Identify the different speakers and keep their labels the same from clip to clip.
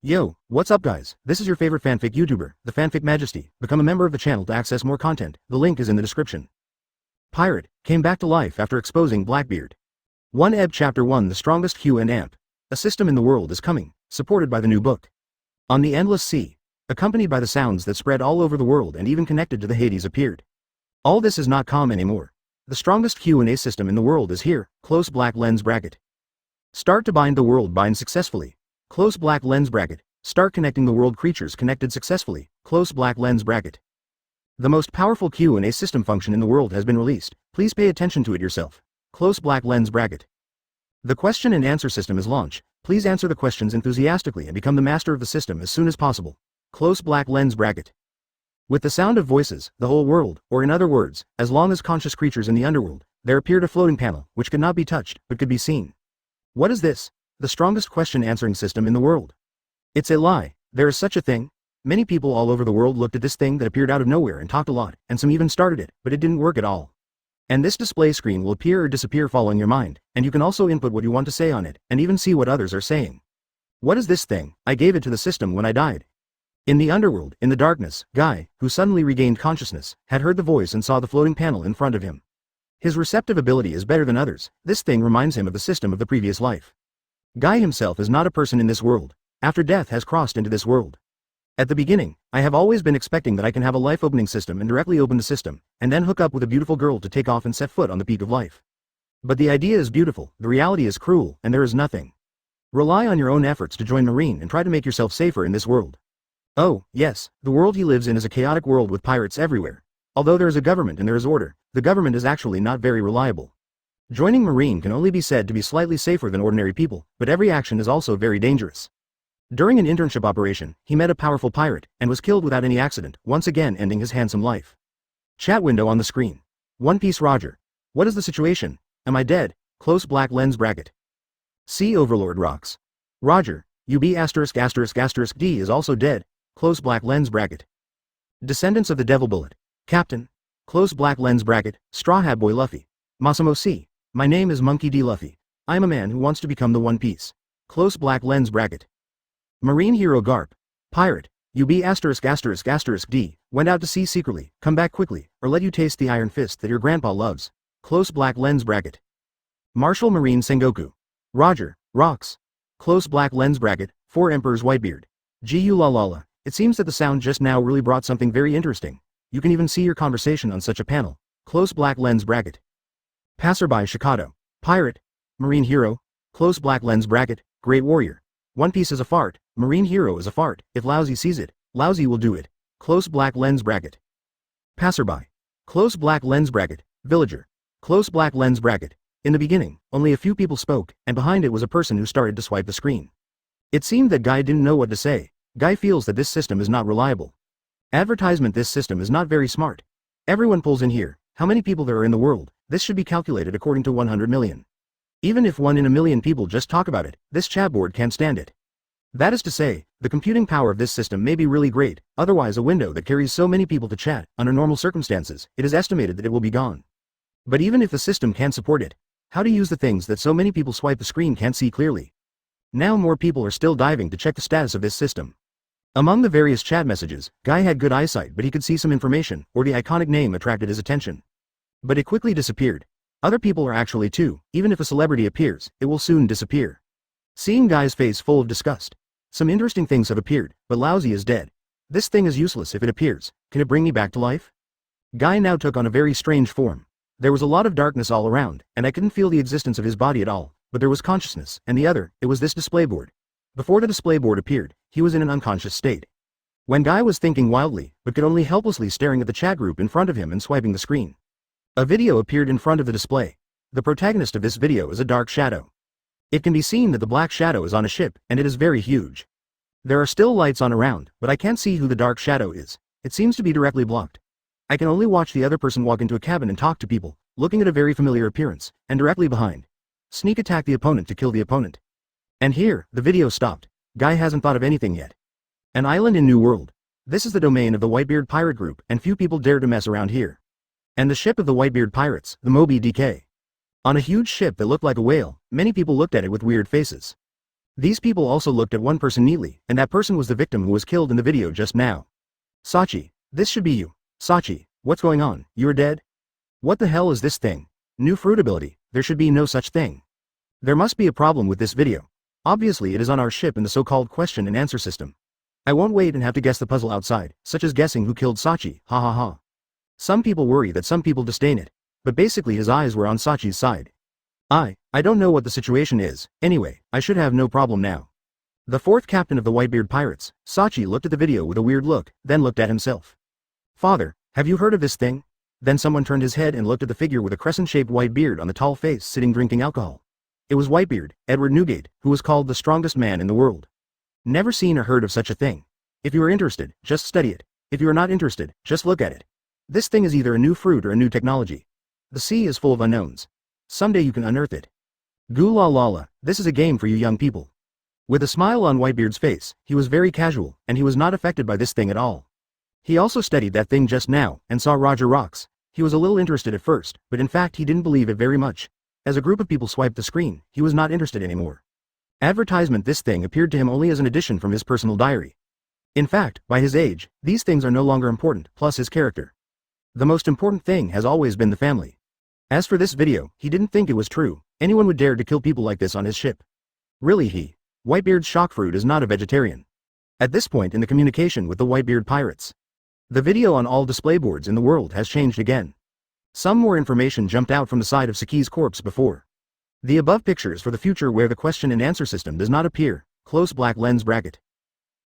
Speaker 1: Yo, what's up guys? This is your favorite fanfic YouTuber, the Fanfic Majesty. Become a member of the channel to access more content, the link is in the description. Pirate came back to life after exposing Blackbeard. 1 Ebb Chapter 1 The strongest Q&N amp. A system in the world is coming, supported by the new book. On the endless sea, accompanied by the sounds that spread all over the world and even connected to the Hades appeared. All this is not calm anymore. The strongest Q&A system in the world is here, close black lens bracket. Start to bind the world bind successfully. Close black lens bracket. Start connecting the world creatures connected successfully. Close black lens bracket. The most powerful Q&A system function in the world has been released. Please pay attention to it yourself. Close black lens bracket. The question and answer system is launched. Please answer the questions enthusiastically and become the master of the system as soon as possible. Close black lens bracket. With the sound of voices, the whole world, or in other words, as long as conscious creatures in the underworld, there appeared a floating panel, which could not be touched, but could be seen. What is this? The strongest question answering system in the world. It's a lie. There is such a thing. Many people all over the world looked at this thing that appeared out of nowhere and talked a lot, and some even started it, but it didn't work at all. And this display screen will appear or disappear following your mind, and you can also input what you want to say on it, and even see what others are saying. What is this thing? I gave it to the system when I died. In the underworld, in the darkness, Guy, who suddenly regained consciousness, had heard the voice and saw the floating panel in front of him. His receptive ability is better than others. This thing reminds him of the system of the previous life. Guy himself is not a person in this world. After death has crossed into this world. At the beginning, I have always been expecting that I can have a life opening system and directly open the system, and then hook up with a beautiful girl to take off and set foot on the peak of life. But the idea is beautiful, the reality is cruel, and there is nothing. Rely on your own efforts to join Marine and try to make yourself safer in this world. Oh, yes, the world he lives in is a chaotic world with pirates everywhere. Although there is a government and there is order, the government is actually not very reliable. Joining Marine can only be said to be slightly safer than ordinary people, but every action is also very dangerous. During an internship operation, he met a powerful pirate, and was killed without any accident, once again ending his handsome life. Chat window on the screen. One Piece Roger. What is the situation? Am I dead? Close black lens bracket. Sea Overlord rocks. Roger, UB ****** D is also dead. Close black lens bracket. Descendants of the Devil Bullet. Captain. Close black lens bracket. Straw Hat Boy Luffy. Massimo C. My name is Monkey D. Luffy. I am a man who wants to become the One Piece. Close black lens bracket. Marine Hero Garp. Pirate. UB ***** D. Went out to sea secretly. Come back quickly, or let you taste the iron fist that your grandpa loves. Close black lens bracket. Martial Marine Sengoku. Roger. Rocks. Close black lens bracket. 4 Emperors Whitebeard. Gu la la la. It seems that the sound just now really brought something very interesting. You can even see your conversation on such a panel. Close black lens bracket. Passerby Shikado. Pirate. Marine Hero. Close black lens bracket. Great Warrior. One Piece is a fart. Marine Hero is a fart. If Lousy sees it, Lousy will do it. Close black lens bracket. Passerby. Close black lens bracket. Villager. Close black lens bracket. In the beginning, only a few people spoke, and behind it was a person who started to swipe the screen. It seemed that Guy didn't know what to say. Guy feels that this system is not reliable. Advertisement. This system is not very smart. Everyone pulls in here. How many people there are in the world? This should be calculated according to 100 million. Even if 1 in a million people just talk about it, this chat board can't stand it. That is to say, the computing power of this system may be really great, otherwise a window that carries so many people to chat, under normal circumstances, it is estimated that it will be gone. But even if the system can support it, how to use the things that so many people swipe the screen can't see clearly? Now more people are still diving to check the status of this system. Among the various chat messages, Guy had good eyesight, but he could see some information, or the iconic name attracted his attention. But it quickly disappeared. Other people are actually too. Even if a celebrity appears, it will soon disappear. Seeing Guy's face full of disgust. Some interesting things have appeared, but Lousy is dead. This thing is useless if it appears. Can it bring me back to life? Guy now took on a very strange form. There was a lot of darkness all around, and I couldn't feel the existence of his body at all, but there was consciousness, and it was this display board. Before the display board appeared, he was in an unconscious state. When Guy was thinking wildly, but could only helplessly staring at the chat group in front of him and swiping the screen. A video appeared in front of the display. The protagonist of this video is a dark shadow. It can be seen that the black shadow is on a ship, and it is very huge. There are still lights on around, but I can't see who the dark shadow is. It seems to be directly blocked. I can only watch the other person walk into a cabin and talk to people, looking at a very familiar appearance, and directly behind. Sneak attack the opponent to kill the opponent. And here, the video stopped. Guy hasn't thought of anything yet. An island in New World. This is the domain of the Whitebeard pirate group, and few people dare to mess around here. And the ship of the Whitebeard pirates, the Moby DK. On a huge ship that looked like a whale, many people looked at it with weird faces. These people also looked at one person neatly, and that person was the victim who was killed in the video just now. Sachi, this should be you. Sachi, what's going on, you're dead? What the hell is this thing? New fruit ability, there should be no such thing. There must be a problem with this video. Obviously it is on our ship in the so-called question and answer system. I won't wait and have to guess the puzzle outside, such as guessing who killed Sachi, ha ha ha. Some people worry that some people disdain it, but basically his eyes were on Sachi's side. I don't know what the situation is, anyway, I should have no problem now. The fourth captain of the Whitebeard pirates, Sachi looked at the video with a weird look, then looked at himself. Father, have you heard of this thing? Then someone turned his head and looked at the figure with a crescent-shaped white beard on the tall face sitting drinking alcohol. It was Whitebeard, Edward Newgate, who was called the strongest man in the world. Never seen or heard of such a thing. If you are interested, just study it. If you are not interested, just look at it. This thing is either a new fruit or a new technology. The sea is full of unknowns. Someday you can unearth it. Goo la la la, this is a game for you young people. With a smile on Whitebeard's face, he was very casual, and he was not affected by this thing at all. He also studied that thing just now, and saw Roger Rocks. He was a little interested at first, but in fact he didn't believe it very much. As a group of people swiped the screen, he was not interested anymore. Advertisement this thing appeared to him only as an addition from his personal diary. In fact, by his age, these things are no longer important, plus his character. The most important thing has always been the family. As for this video, he didn't think it was true. Anyone would dare to kill people like this on his ship. Really Whitebeard's shock fruit is not a vegetarian. At this point in the communication with the Whitebeard pirates, the video on all display boards in the world has changed again. Some more information jumped out from the side of Saki's corpse before. The above pictures for the future where the question and answer system does not appear, close black lens bracket.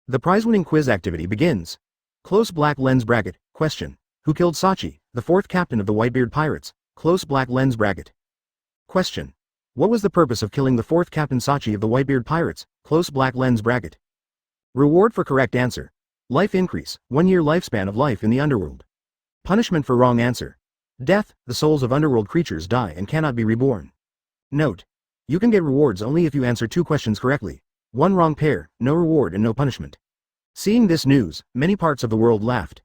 Speaker 1: The prize-winning quiz activity begins. Close black lens bracket, question. Who killed Sachi, the fourth captain of the Whitebeard pirates? Close black lens bracket. Question. What was the purpose of killing the fourth captain Sachi of the Whitebeard pirates? Close black lens bracket. Reward for correct answer. Life increase, 1 year lifespan of life in the underworld. Punishment for wrong answer. Death, the souls of underworld creatures die and cannot be reborn. Note. You can get rewards only if you answer 2 questions correctly. 1 wrong pair, no reward and no punishment. Seeing this news, many parts of the world laughed.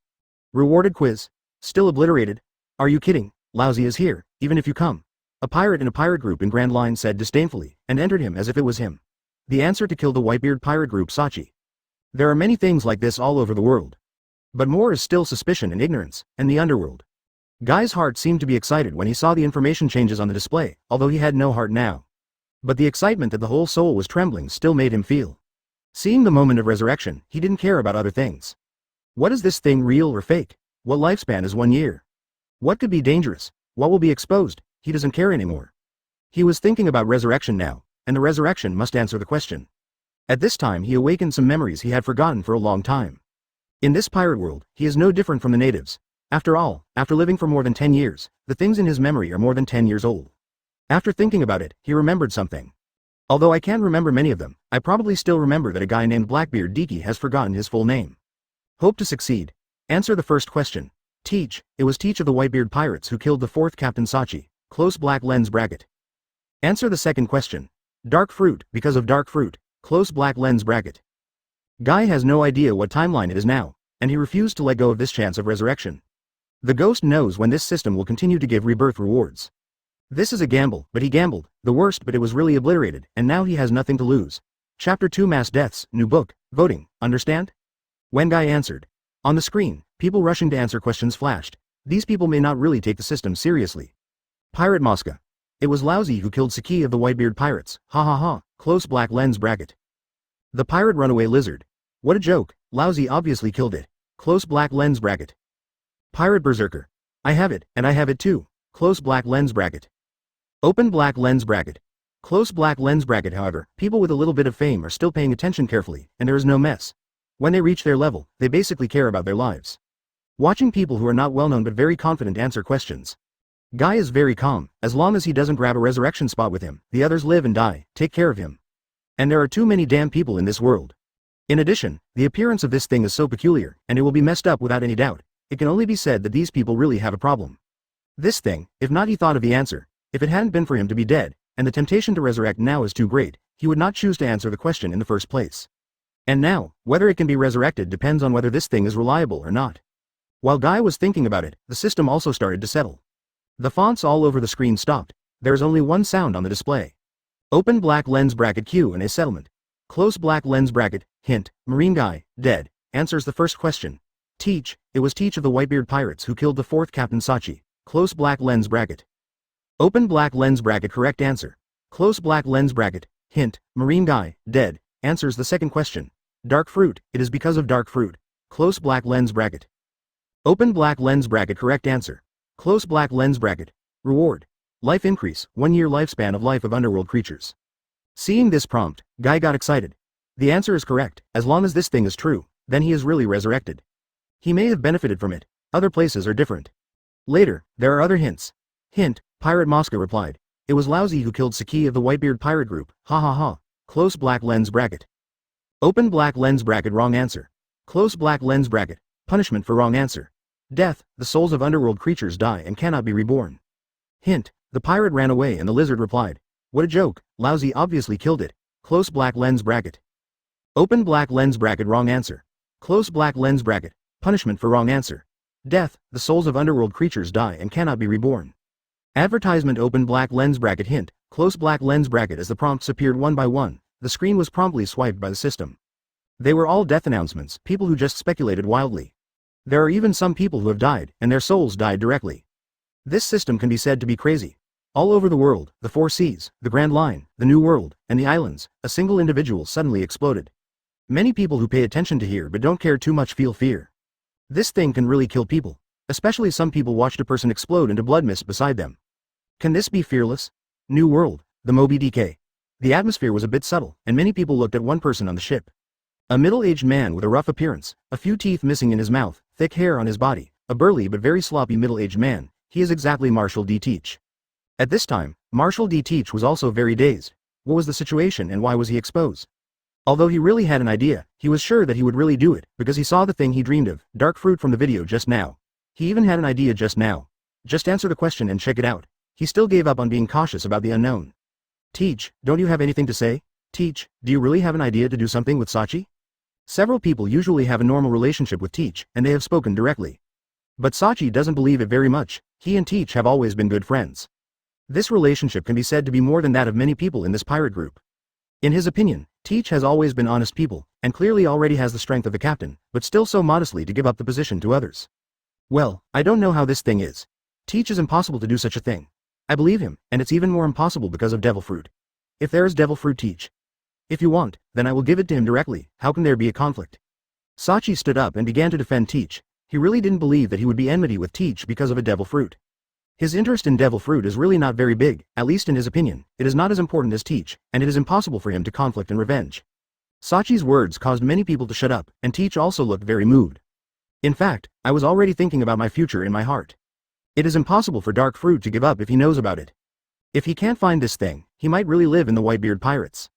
Speaker 1: Rewarded quiz. Still obliterated? Are you kidding? Lousy is here, even if you come. A pirate in a pirate group in Grand Line said disdainfully, and entered him as if it was him. The answer to kill the Whitebeard pirate group Sachi. There are many things like this all over the world. But more is still suspicion and ignorance, and the underworld. Guy's heart seemed to be excited when he saw the information changes on the display, although he had no heart now. But the excitement that the whole soul was trembling still made him feel. Seeing the moment of resurrection, he didn't care about other things. What is this thing, real or fake? What lifespan is 1 year? What could be dangerous? What will be exposed? He doesn't care anymore. He was thinking about resurrection now, and the resurrection must answer the question. At this time he awakened some memories he had forgotten for a long time. In this pirate world, he is no different from the natives. After all, after living for more than 10 years, the things in his memory are more than 10 years old. After thinking about it, he remembered something. Although I can't remember many of them, I probably still remember that a guy named Blackbeard Deaky has forgotten his full name. Hope to succeed. Answer the first question. Teach, it was Teach of the Whitebeard pirates who killed the fourth Captain Sachi, close black lens bracket. Answer the second question. Dark fruit, because of dark fruit, close black lens bracket. Guy has no idea what timeline it is now, and he refused to let go of this chance of resurrection. The ghost knows when this system will continue to give rebirth rewards. This is a gamble, but he gambled, the worst, but it was really obliterated, and now he has nothing to lose. Chapter 2 Mass Deaths, New Book, Voting, understand? When Guy answered. On the screen, people rushing to answer questions flashed. These people may not really take the system seriously. Pirate Mosca. It was Lousy who killed Saki of the Whitebeard pirates, ha ha ha, close black lens bracket. The pirate runaway lizard. What a joke, Lousy obviously killed it, close black lens bracket. Pirate Berserker. I have it, and I have it too, close black lens bracket. Open black lens bracket. Close black lens bracket. However, people with a little bit of fame are still paying attention carefully, and there is no mess. When they reach their level, they basically care about their lives. Watching people who are not well known but very confident answer questions. Guy is very calm, as long as he doesn't grab a resurrection spot with him, the others live and die, take care of him. And there are too many damn people in this world. In addition, the appearance of this thing is so peculiar, and it will be messed up without any doubt. It can only be said that these people really have a problem. This thing, if not he thought of the answer, if it hadn't been for him to be dead, and the temptation to resurrect now is too great, he would not choose to answer the question in the first place. And now, whether it can be resurrected depends on whether this thing is reliable or not. While Guy was thinking about it, the system also started to settle. The fonts all over the screen stopped. There is only one sound on the display. Open black lens bracket Q&A settlement. Close black lens bracket, hint, marine guy, dead, answers the first question. Teach, it was Teach of the Whitebeard Pirates who killed the fourth Captain Sachi. Close black lens bracket. Open black lens bracket, correct answer. Close black lens bracket, hint, marine guy, dead, answers the second question. Dark fruit, it is because of dark fruit. Close black lens bracket. Open black lens bracket, correct answer. Close black lens bracket. Reward. Life increase, 1 year lifespan of life of underworld creatures. Seeing this prompt, Guy got excited. The answer is correct, as long as this thing is true, then he is really resurrected. He may have benefited from it, other places are different. Later, there are other hints. Hint, Pirate Mosca replied. It was Lousy who killed Saki of the Whitebeard Pirate Group, ha ha ha. Close black lens bracket. Open black lens bracket, wrong answer. Close black lens bracket. Punishment for wrong answer. Death, the souls of underworld creatures die and cannot be reborn. Hint, the pirate ran away and the lizard replied. What a joke, Lousy obviously killed it. Close black lens bracket. Open black lens bracket, wrong answer. Close black lens bracket. Punishment for wrong answer. Death, the souls of underworld creatures die and cannot be reborn. Advertisement, open black lens bracket, hint, close black lens bracket. As the prompts appeared one by one, the screen was promptly swiped by the system. They were all death announcements, people who just speculated wildly. There are even some people who have died, and their souls died directly. This system can be said to be crazy. All over the world, the 4 seas, the Grand Line, the New World, and the islands, a single individual suddenly exploded. Many people who pay attention to here but don't care too much feel fear. This thing can really kill people, especially some people watched a person explode into blood mist beside them. Can this be fearless? New World, the Moby DK. The atmosphere was a bit subtle, and many people looked at one person on the ship. A middle-aged man with a rough appearance, a few teeth missing in his mouth, thick hair on his body, a burly but very sloppy middle-aged man. He is exactly Marshall D. Teach. At this time, Marshall D. Teach was also very dazed. What was the situation and why was he exposed? Although he really had an idea, he was sure that he would really do it, because he saw the thing he dreamed of, dark fruit, from the video just now. He even had an idea just now. Just answer the question and check it out. He still gave up on being cautious about the unknown. Teach, don't you have anything to say? Teach, do you really have an idea to do something with Sachi? Several people usually have a normal relationship with Teach, and they have spoken directly. But Sachi doesn't believe it very much. He and Teach have always been good friends. This relationship can be said to be more than that of many people in this pirate group. In his opinion, Teach has always been honest people, and clearly already has the strength of the captain, but still so modestly to give up the position to others. Well, I don't know how this thing is. Teach is impossible to do such a thing. I believe him, and it's even more impossible because of devil fruit. If there is devil fruit, Teach. If you want, then I will give it to him directly. How can there be a conflict? Sachi stood up and began to defend Teach. He really didn't believe that he would be enmity with Teach because of a devil fruit. His interest in devil fruit is really not very big, at least in his opinion. It is not as important as Teach, and it is impossible for him to conflict and revenge. Sachi's words caused many people to shut up, and Teach also looked very moved. In fact, I was already thinking about my future in my heart. It is impossible for dark fruit to give up if he knows about it. If he can't find this thing, he might really live in the Whitebeard Pirates.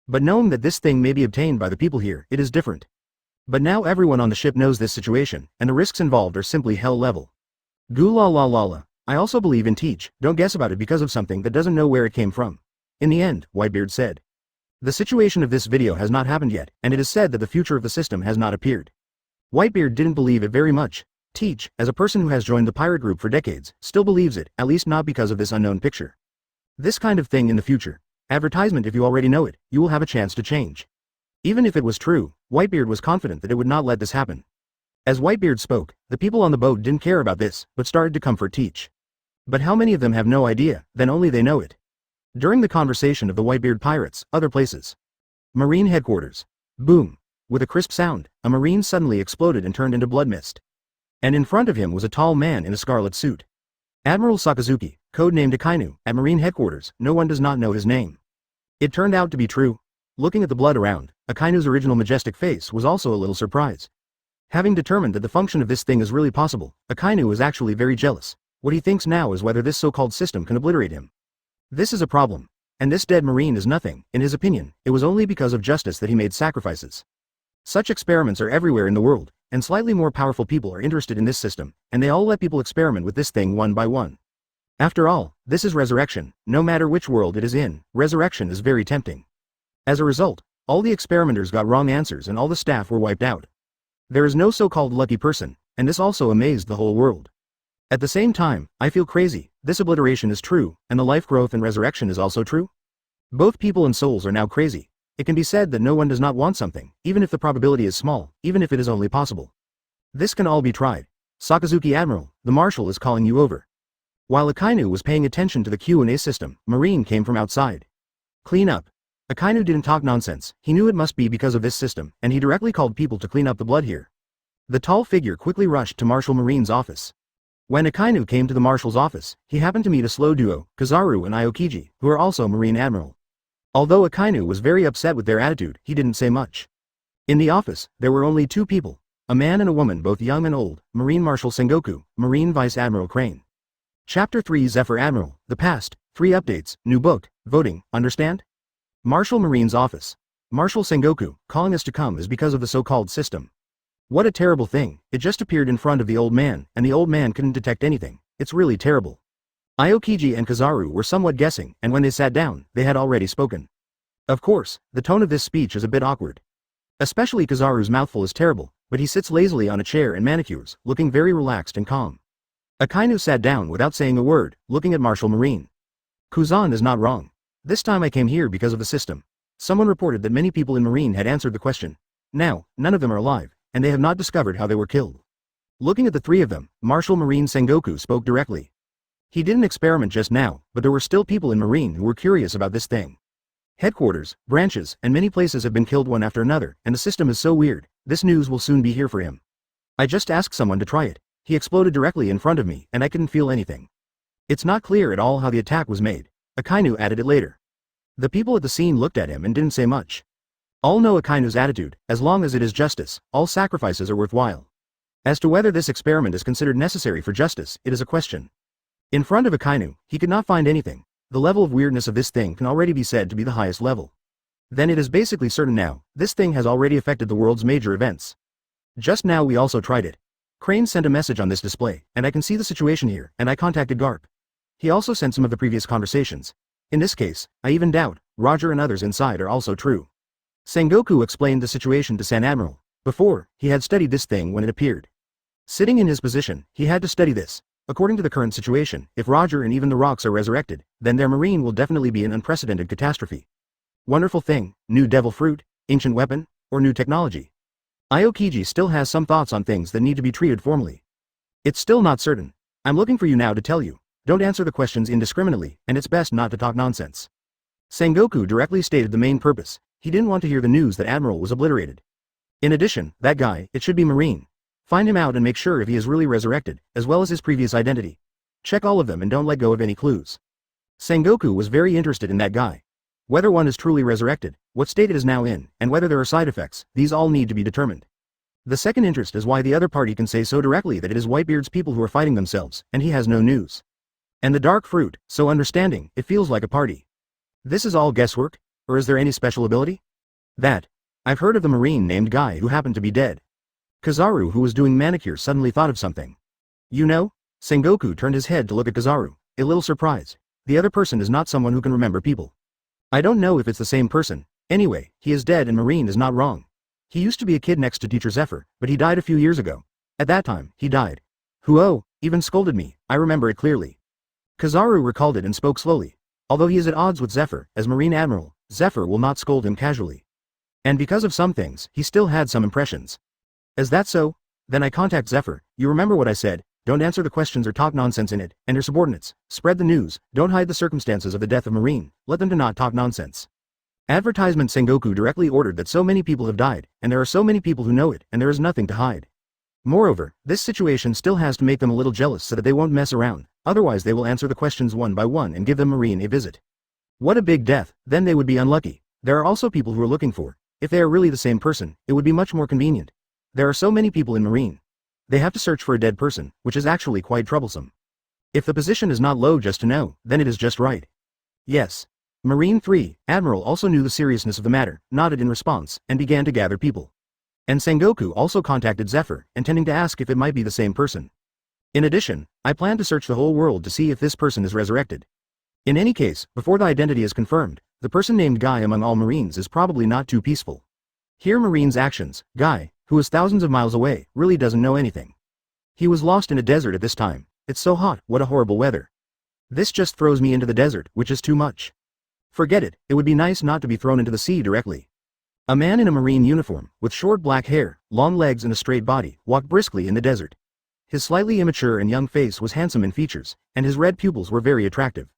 Speaker 1: But knowing that this thing may be obtained by the people here, it is different. But now everyone on the ship knows this situation, and the risks involved are simply hell level. Goo la la la la. I also believe in Teach, don't guess about it because of something that doesn't know where it came from. In the end, Whitebeard said. The situation of this video has not happened yet, and it is said that the future of the system has not appeared. Whitebeard didn't believe it very much. Teach, as a person who has joined the pirate group for decades, still believes it, at least not because of this unknown picture. This kind of thing in the future. Advertisement, if you already know it, you will have a chance to change. Even if it was true, Whitebeard was confident that it would not let this happen. As Whitebeard spoke, the people on the boat didn't care about this, but started to comfort Teach. But how many of them have no idea, then only they know it. During the conversation of the Whitebeard Pirates, other places. Marine headquarters. Boom. With a crisp sound, a marine suddenly exploded and turned into blood mist. And in front of him was a tall man in a scarlet suit. Admiral Sakazuki, codenamed Akainu, at Marine headquarters. No one does not know his name. It turned out to be true. Looking at the blood around, Akainu's original majestic face was also a little surprised. Having determined that the function of this thing is really possible, Akainu is actually very jealous. What he thinks now is whether this so-called system can obliterate him. This is a problem. And this dead marine is nothing. In his opinion, it was only because of justice that he made sacrifices. Such experiments are everywhere in the world, and slightly more powerful people are interested in this system, and they all let people experiment with this thing one by one. After all, this is resurrection. No matter which world it is in, resurrection is very tempting. As a result, all the experimenters got wrong answers and all the staff were wiped out. There is no so-called lucky person, and this also amazed the whole world. At the same time, I feel crazy. This obliteration is true, and the life growth and resurrection is also true? Both people and souls are now crazy. It can be said that no one does not want something, even if the probability is small, even if it is only possible. This can all be tried. Sakazuki Admiral, the Marshal is calling you over. While Akainu was paying attention to the Q&A system, Marine came from outside. Clean up. Akainu didn't talk nonsense, he knew it must be because of this system, and he directly called people to clean up the blood here. The tall figure quickly rushed to Marshal Marine's office. When Akainu came to the Marshal's office, he happened to meet a slow duo, Kizaru and Aokiji, who are also Marine Admiral. Although Akainu was very upset with their attitude, he didn't say much. In the office, there were only two people, a man and a woman both young and old, Marine Marshal Sengoku, Marine Vice Admiral Crane. Chapter 3 Zephyr Admiral, The Past, 3 Updates, New Book, Voting, Understand? Marshal Marine's office. Marshal Sengoku, calling us to come is because of the so-called system. What a terrible thing, it just appeared in front of the old man, and the old man couldn't detect anything, it's really terrible. Aokiji and Kizaru were somewhat guessing, and when they sat down, they had already spoken. Of course, the tone of this speech is a bit awkward. Especially Kizaru's mouthful is terrible, but he sits lazily on a chair and manicures, looking very relaxed and calm. Akainu sat down without saying a word, looking at Marshal Marine. Kuzan is not wrong. This time I came here because of the system. Someone reported that many people in Marine had answered the question. Now, none of them are alive, and they have not discovered how they were killed. Looking at the three of them, Marshal Marine Sengoku spoke directly. He did an experiment just now, but there were still people in Marine who were curious about this thing. Headquarters, branches, and many places have been killed one after another, and the system is so weird, this news will soon be here for him. I just asked someone to try it. He exploded directly in front of me, and I couldn't feel anything. It's not clear at all how the attack was made. Akainu added it later. The people at the scene looked at him and didn't say much. All know Akainu's attitude, as long as it is justice, all sacrifices are worthwhile. As to whether this experiment is considered necessary for justice, it is a question. In front of Akainu, he could not find anything. The level of weirdness of this thing can already be said to be the highest level. Then it is basically certain now, this thing has already affected the world's major events. Just now we also tried it. Crane sent a message on this display, and I can see the situation here, and I contacted Garp. He also sent some of the previous conversations. In this case, I even doubt, Roger and others inside are also true. Sengoku explained the situation to San Admiral. Before, he had studied this thing when it appeared. Sitting in his position, he had to study this. According to the current situation, if Roger and even the rocks are resurrected, then their marine will definitely be an unprecedented catastrophe. Wonderful thing, new devil fruit, ancient weapon, or new technology. Aokiji still has some thoughts on things that need to be treated formally. It's still not certain. I'm looking for you now to tell you. Don't answer the questions indiscriminately, and it's best not to talk nonsense. Sengoku directly stated the main purpose. He didn't want to hear the news that Admiral was obliterated. In addition, that guy, it should be Marine. Find him out and make sure if he is really resurrected, as well as his previous identity. Check all of them and don't let go of any clues. Sengoku was very interested in that guy. Whether one is truly resurrected, what state it is now in, and whether there are side effects, these all need to be determined. The second interest is why the other party can say so directly that it is Whitebeard's people who are fighting themselves, and he has no news. And the dark fruit, so understanding, it feels like a party. This is all guesswork, or is there any special ability? That. I've heard of the Marine named Guy who happened to be dead. Kizaru, who was doing manicure, suddenly thought of something. You know? Sengoku turned his head to look at Kizaru, a little surprised. The other person is not someone who can remember people. I don't know if it's the same person. Anyway, he is dead and Marine is not wrong. He used to be a kid next to Teacher Zephyr, but he died a few years ago. At that time, he died. Huo even scolded me, I remember it clearly. Kizaru recalled it and spoke slowly. Although he is at odds with Zephyr, as Marine Admiral, Zephyr will not scold him casually. And because of some things, he still had some impressions. Is that so? Then I contact Zephyr. You remember what I said, don't answer the questions or talk nonsense in it, and your subordinates, spread the news, don't hide the circumstances of the death of Marine, let them to not talk nonsense. Advertisement Sengoku directly ordered that so many people have died, and there are so many people who know it, and there is nothing to hide. Moreover, this situation still has to make them a little jealous so that they won't mess around, otherwise they will answer the questions one by one and give them Marine a visit. What a big death, then they would be unlucky. There are also people who are looking for. If they are really the same person, it would be much more convenient. There are so many people in Marine. They have to search for a dead person, which is actually quite troublesome. If the position is not low just to know, then it is just right. Yes. Marine 3, Admiral also knew the seriousness of the matter, nodded in response, and began to gather people. And Sengoku also contacted Zephyr, intending to ask if it might be the same person. In addition, I plan to search the whole world to see if this person is resurrected. In any case, before the identity is confirmed, the person named Guy among all Marines is probably not too peaceful. Here Marine's actions, Guy, who is thousands of miles away, really doesn't know anything. He was lost in a desert at this time. It's so hot, what a horrible weather. This just throws me into the desert, which is too much. Forget it, it would be nice not to be thrown into the sea directly. A man in a marine uniform, with short black hair, long legs and a straight body, walked briskly in the desert. His slightly immature and young face was handsome in features, and his red pupils were very attractive.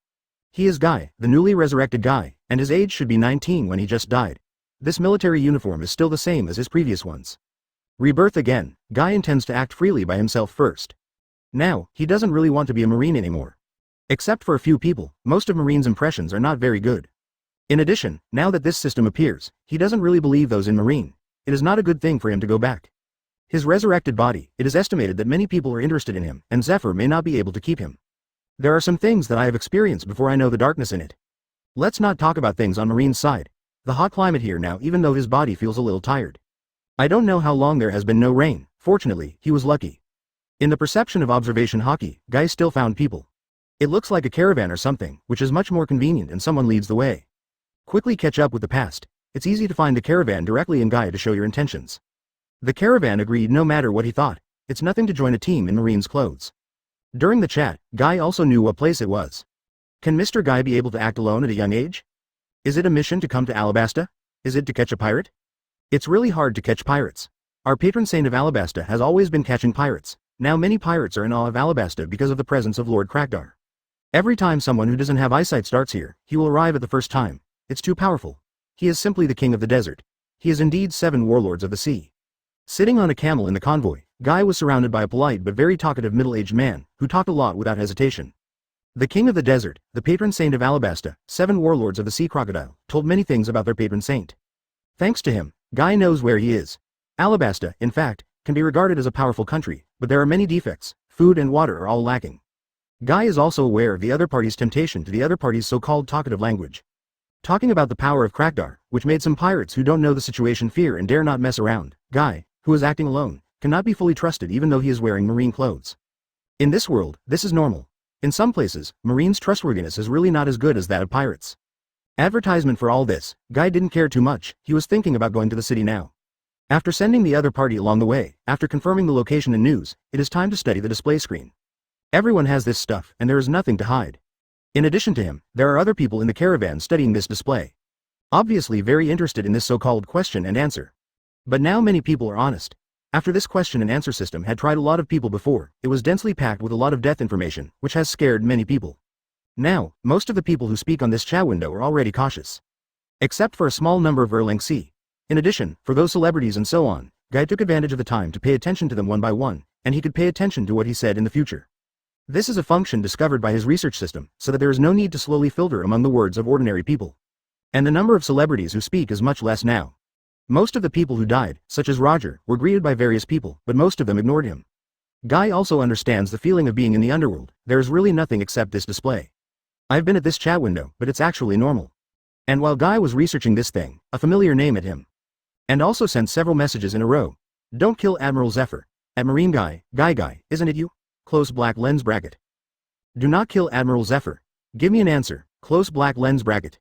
Speaker 1: He is Guy, the newly resurrected Guy, and his age should be 19 when he just died. This military uniform is still the same as his previous ones. Rebirth again, Guy intends to act freely by himself first. Now, he doesn't really want to be a Marine anymore. Except for a few people, most of Marine's impressions are not very good. In addition, now that this system appears, he doesn't really believe those in Marine. It is not a good thing for him to go back. His resurrected body, it is estimated that many people are interested in him, and Zephyr may not be able to keep him. There are some things that I have experienced before I know the darkness in it. Let's not talk about things on Marine's side. The hot climate here now, even though his body feels a little tired. I don't know how long there has been no rain. Fortunately, he was lucky. In the perception of observation hockey, Guy still found people. It looks like a caravan or something, which is much more convenient and someone leads the way. Quickly catch up with the past. It's easy to find the caravan directly in Guy to show your intentions. The caravan agreed no matter what he thought. It's nothing to join a team in Marine's clothes. During the chat, Guy also knew what place it was. Can Mr. Guy be able to act alone at a young age? Is it a mission to come to Alabasta? Is it to catch a pirate? It's really hard to catch pirates. Our patron saint of Alabasta has always been catching pirates. Now many pirates are in awe of Alabasta because of the presence of Lord Krakdar. Every time someone who doesn't have eyesight starts here, he will arrive at the first time. It's too powerful. He is simply the king of the desert. He is indeed 7 warlords of the sea. Sitting on a camel in the convoy, Guy was surrounded by a polite but very talkative middle-aged man, who talked a lot without hesitation. The king of the desert, the patron saint of Alabasta, 7 warlords of the sea crocodile, told many things about their patron saint. Thanks to him, Guy knows where he is. Alabasta, in fact, can be regarded as a powerful country, but there are many defects. Food and water are all lacking. Guy is also aware of the other party's temptation to the other party's so-called talkative language. Talking about the power of Krakdar, which made some pirates who don't know the situation fear and dare not mess around, Guy, who is acting alone, cannot be fully trusted even though he is wearing marine clothes. In this world, this is normal. In some places, Marine's trustworthiness is really not as good as that of pirates. Advertisement for all this, Guy didn't care too much, he was thinking about going to the city now. After sending the other party along the way, after confirming the location and news, it is time to study the display screen. Everyone has this stuff, and there is nothing to hide. In addition to him, there are other people in the caravan studying this display. Obviously very interested in this so-called question and answer. But now many people are honest. After this question and answer system had tried a lot of people before, it was densely packed with a lot of death information, which has scared many people. Now, most of the people who speak on this chat window are already cautious. Except for a small number of Erlang C. In addition, for those celebrities and so on, Guy took advantage of the time to pay attention to them one by one, and he could pay attention to what he said in the future. This is a function discovered by his research system, so that there is no need to slowly filter among the words of ordinary people. And the number of celebrities who speak is much less now. Most of the people who died, such as Roger, were greeted by various people, but most of them ignored him. Guy also understands the feeling of being in the underworld. There is really nothing except this display. I've been at this chat window, but it's actually normal. And while Guy was researching this thing, a familiar name hit him. And also sent several messages in a row. Don't kill Admiral Zephyr. At Marine Guy, Guy, isn't it you? Close black lens bracket. Do not kill Admiral Zephyr. Give me an answer. Close black lens bracket.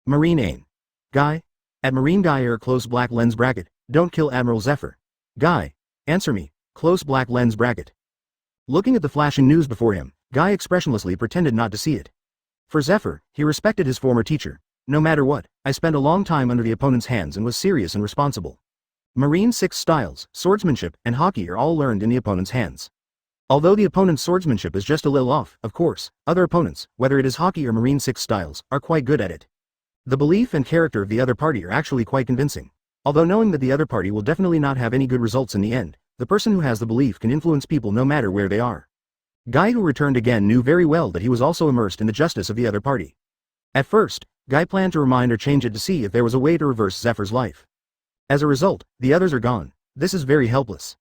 Speaker 1: Marine Ain. Guy. At Marine Guy or close black lens bracket. Don't kill Admiral Zephyr. Guy. Answer me. Close black lens bracket. Looking at the flashing news before him, Guy expressionlessly pretended not to see it. For Zephyr, he respected his former teacher. No matter what, I spent a long time under the opponent's hands and was serious and responsible. Marine 6 styles, swordsmanship, and hockey are all learned in the opponent's hands. Although the opponent's swordsmanship is just a little off, of course, other opponents, whether it is hockey or Marine 6 styles, are quite good at it. The belief and character of the other party are actually quite convincing. Although knowing that the other party will definitely not have any good results in the end, the person who has the belief can influence people no matter where they are. Guy, who returned again, knew very well that he was also immersed in the justice of the other party. At first, Guy planned to remind or change it to see if there was a way to reverse Zephyr's life. As a result, the others are gone. This is very helpless.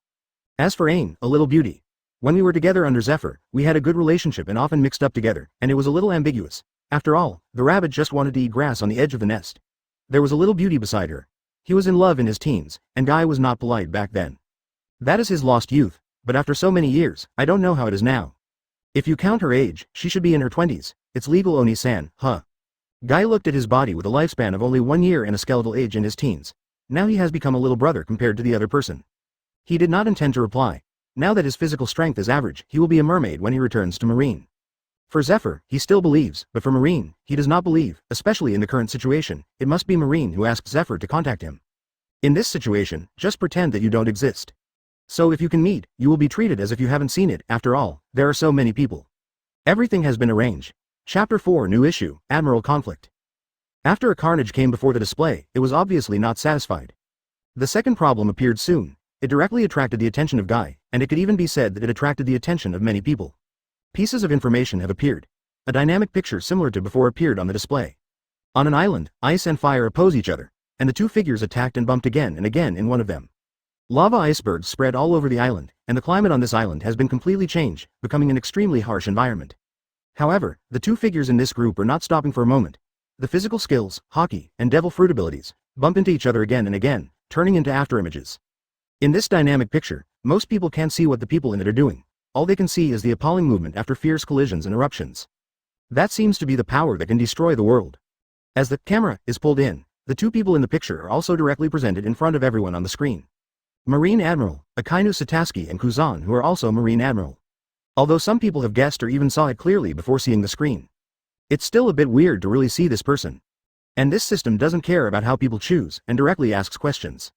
Speaker 1: As for Ain, a little beauty. When we were together under Zephyr, we had a good relationship and often mixed up together, and it was a little ambiguous. After all, the rabbit just wanted to eat grass on the edge of the nest. There was a little beauty beside her. He was in love in his teens, and Guy was not polite back then. That is his lost youth, but after so many years, I don't know how it is now. If you count her age, she should be in her 20s. It's legal, Oni-san, huh? Guy looked at his body with a lifespan of only 1 year and a skeletal age in his teens. Now he has become a little brother compared to the other person. He did not intend to reply. Now that his physical strength is average, he will be a mermaid when he returns to Marine. For Zephyr, he still believes, but for Marine, he does not believe, especially in the current situation. It must be Marine who asks Zephyr to contact him. In this situation, just pretend that you don't exist. So if you can meet, you will be treated as if you haven't seen it. After all, there are so many people. Everything has been arranged. Chapter 4 New Issue, Admiral Conflict. After a carnage came before the display, it was obviously not satisfied. The second problem appeared soon. It directly attracted the attention of Guy, and it could even be said that it attracted the attention of many people. Pieces of information have appeared. A dynamic picture similar to before appeared on the display. On an island, ice and fire oppose each other, and the two figures attacked and bumped again and again in one of them. Lava icebergs spread all over the island, and the climate on this island has been completely changed, becoming an extremely harsh environment. However, the two figures in this group are not stopping for a moment. The physical skills, hockey, and devil fruit abilities, bump into each other again and again, turning into afterimages. In this dynamic picture, most people can't see what the people in it are doing. All they can see is the appalling movement after fierce collisions and eruptions. That seems to be the power that can destroy the world. As the camera is pulled in, the two people in the picture are also directly presented in front of everyone on the screen. Marine Admiral, Akainu Sataski and Kuzan, who are also Marine Admiral. Although some people have guessed or even saw it clearly before seeing the screen. It's still a bit weird to really see this person. And this system doesn't care about how people choose and directly asks questions.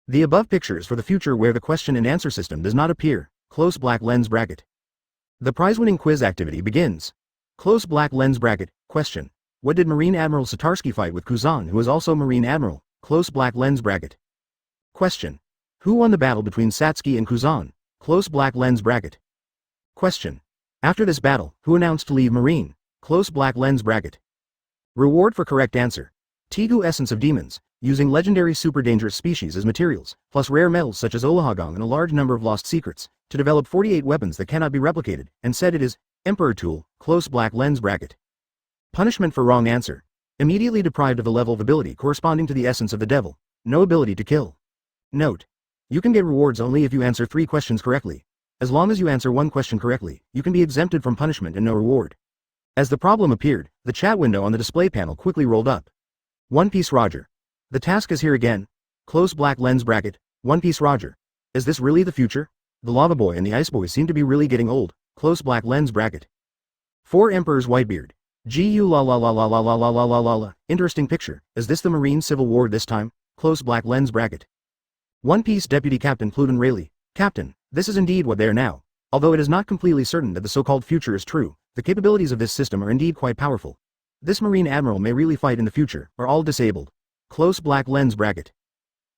Speaker 1: The above picture is for the future where the question and answer system does not appear. Close black lens bracket. The prize-winning quiz activity begins. Close black lens bracket. Question. What did Marine Admiral Satarsky fight with Kuzan, who is also Marine Admiral? Close black lens bracket. Question. Who won the battle between Satsuki and Kuzan? Close black lens bracket. Question. After this battle, who announced to leave Marine? Close black lens bracket. Reward for correct answer. Tegu Essence of Demons, using legendary super dangerous species as materials, plus rare metals such as Olahagong and a large number of lost secrets, to develop 48 weapons that cannot be replicated, and said it is Emperor Tool, close black lens bracket. Punishment for wrong answer. Immediately deprived of a level of ability corresponding to the essence of the devil. No ability to kill. Note. You can get rewards only if you answer 3 questions correctly. As long as you answer 1 question correctly, you can be exempted from punishment and no reward. As the problem appeared, the chat window on the display panel quickly rolled up. One Piece Roger. The task is here again. Close black lens bracket. One Piece Roger. Is this really the future? The Lava Boy and the Ice Boy seem to be really getting old. Close black lens bracket. 4 Emperors Whitebeard. GU la la la la la la la la la la la. Interesting picture. Is this the Marine Civil War this time? Close black lens bracket. One Piece Deputy Captain Pluton Rayleigh. Captain, this is indeed what they are now. Although it is not completely certain that the so-called future is true, the capabilities of this system are indeed quite powerful. This Marine Admiral may really fight in the future, or all disabled. Close black lens bracket.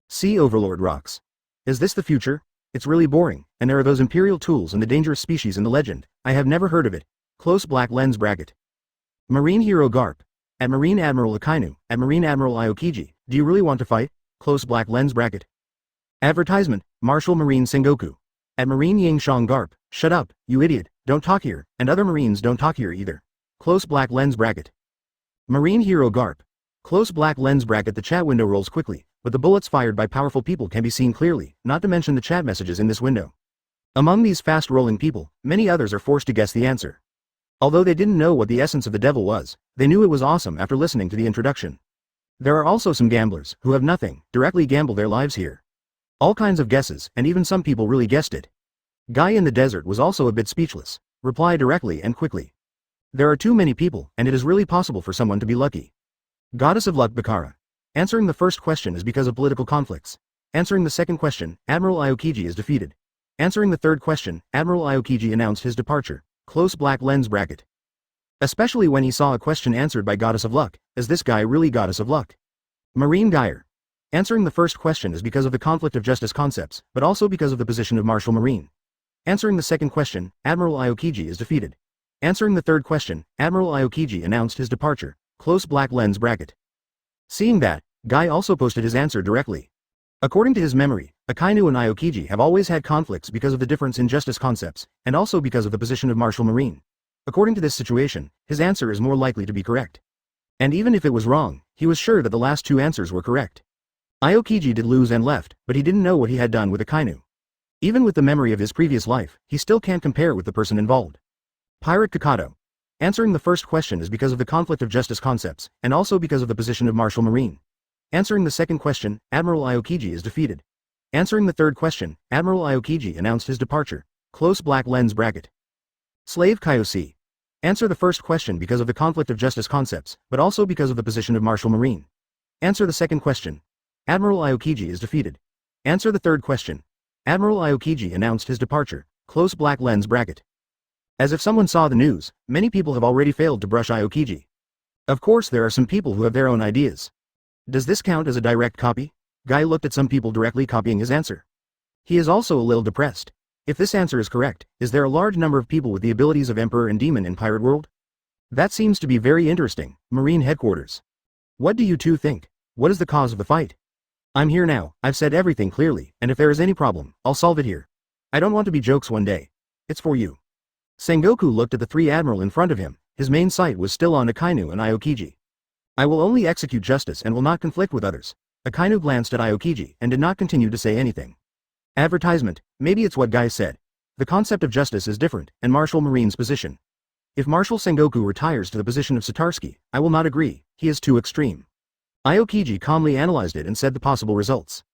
Speaker 1: Sea Overlord rocks. Is this the future? It's really boring, and there are those Imperial tools and the dangerous species in the legend. I have never heard of it. Close black lens bracket. Marine Hero Garp. At Marine Admiral Akainu, at Marine Admiral Aokiji, do you really want to fight? Close black lens bracket. Advertisement, Marshal Marine Sengoku. At Marine Yangshang Garp, shut up, you idiot, don't talk here, and other Marines don't talk here either. Close black lens bracket. Marine Hero Garp. Close black lens bracket. The chat window rolls quickly, but the bullets fired by powerful people can be seen clearly, not to mention the chat messages in this window. Among these fast-rolling people, many others are forced to guess the answer. Although they didn't know what the essence of the devil was, they knew it was awesome after listening to the introduction. There are also some gamblers, who have nothing, directly gamble their lives here. All kinds of guesses, and even some people really guessed it. Guy in the desert was also a bit speechless. Reply directly and quickly. There are too many people, and it is really possible for someone to be lucky. Goddess of Luck Bakara. Answering the first question is because of political conflicts. Answering the second question, Admiral Aokiji is defeated. Answering the third question, Admiral Aokiji announced his departure. Close black lens bracket. Especially when he saw a question answered by Goddess of Luck, is this guy really Goddess of Luck? Marine Geyer. Answering the first question is because of the conflict of justice concepts, but also because of the position of Marshal Marine. Answering the second question, Admiral Aokiji is defeated. Answering the third question, Admiral Aokiji announced his departure. Close black lens bracket. Seeing that, Guy also posted his answer directly. According to his memory, Akainu and Aokiji have always had conflicts because of the difference in justice concepts, and also because of the position of Marshal Marine. According to this situation, his answer is more likely to be correct. And even if it was wrong, he was sure that the last 2 answers were correct. Aokiji did lose and left, but he didn't know what he had done with Akainu. Even with the memory of his previous life, he still can't compare with the person involved. Pirate Kakato. Answering the first question is because of the conflict of justice concepts, and also because of the position of Marshal Marine. Answering the second question, Admiral Aokiji is defeated. Answering the third question, Admiral Aokiji announced his departure. Close black lens bracket. Slave Kyosi. Answer the first question because of the conflict of justice concepts, but also because of the position of Marshal Marine. Answer the second question. Admiral Aokiji is defeated. Answer the third question. Admiral Aokiji announced his departure. Close black lens bracket. As if someone saw the news, many people have already failed to brush Aokiji. Of course there are some people who have their own ideas. Does this count as a direct copy? Guy looked at some people directly copying his answer. He is also a little depressed. If this answer is correct, is there a large number of people with the abilities of Emperor and Demon in Pirate World? That seems to be very interesting. Marine Headquarters. What do you two think? What is the cause of the fight? I'm here now, I've said everything clearly, and if there is any problem, I'll solve it here. I don't want to be jokes one day. It's for you. Sengoku looked at the three admiral in front of him. His main sight was still on Akainu and Aokiji. I will only execute justice and will not conflict with others. Akainu glanced at Aokiji and did not continue to say anything. Advertisement, maybe it's what Guy said. The concept of justice is different, and Marshal Marine's position. If Marshal Sengoku retires to the position of Satarsky, I will not agree, he is too extreme. Aokiji calmly analyzed it and said the possible results.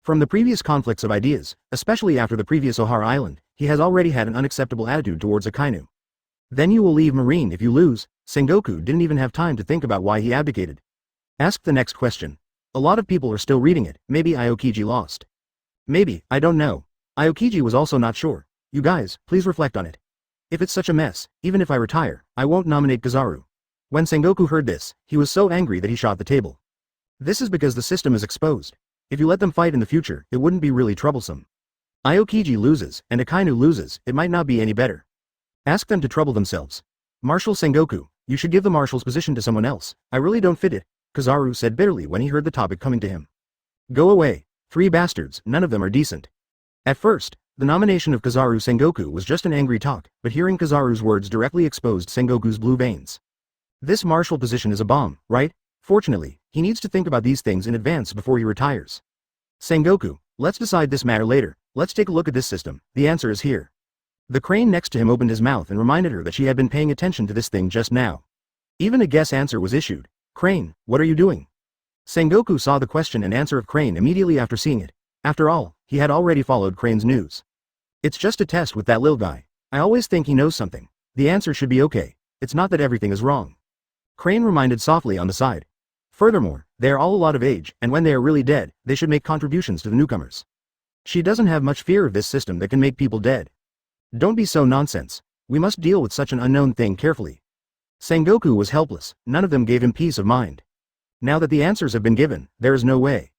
Speaker 1: From the previous conflicts of ideas, especially after the previous Ohara Island, he has already had an unacceptable attitude towards Akainu. Then you will leave Marine if you lose. Sengoku didn't even have time to think about why he abdicated. Ask the next question. A lot of people are still reading it, maybe Aokiji lost. Maybe, I don't know. Aokiji was also not sure. You guys, please reflect on it. If it's such a mess, even if I retire, I won't nominate Kizaru. When Sengoku heard this, he was so angry that he shot the table. This is because the system is exposed. If you let them fight in the future, it wouldn't be really troublesome. Aokiji loses, and Akainu loses, it might not be any better. Ask them to trouble themselves. Marshal Sengoku, you should give the marshal's position to someone else. I really don't fit it, Kizaru said bitterly when he heard the topic coming to him. Go away. 3 bastards, none of them are decent. At first, the nomination of Kizaru Sengoku was just an angry talk, but hearing Kizaru's words directly exposed Sengoku's blue veins. This marshal position is a bomb, right? Fortunately, he needs to think about these things in advance before he retires. Sengoku, let's decide this matter later. Let's take a look at this system. The answer is here. The crane next to him opened his mouth and reminded her that she had been paying attention to this thing just now. Even a guess answer was issued. Crane, what are you doing? Sengoku saw the question and answer of Crane immediately after seeing it. After all, he had already followed Crane's news. It's just a test with that little guy. I always think he knows something. The answer should be okay. It's not that everything is wrong. Crane reminded softly on the side. Furthermore, they are all a lot of age, and when they are really dead, they should make contributions to the newcomers. She doesn't have much fear of this system that can make people dead. Don't be so nonsense. We must deal with such an unknown thing carefully. Sengoku was helpless, none of them gave him peace of mind. Now that the answers have been given, there is no way.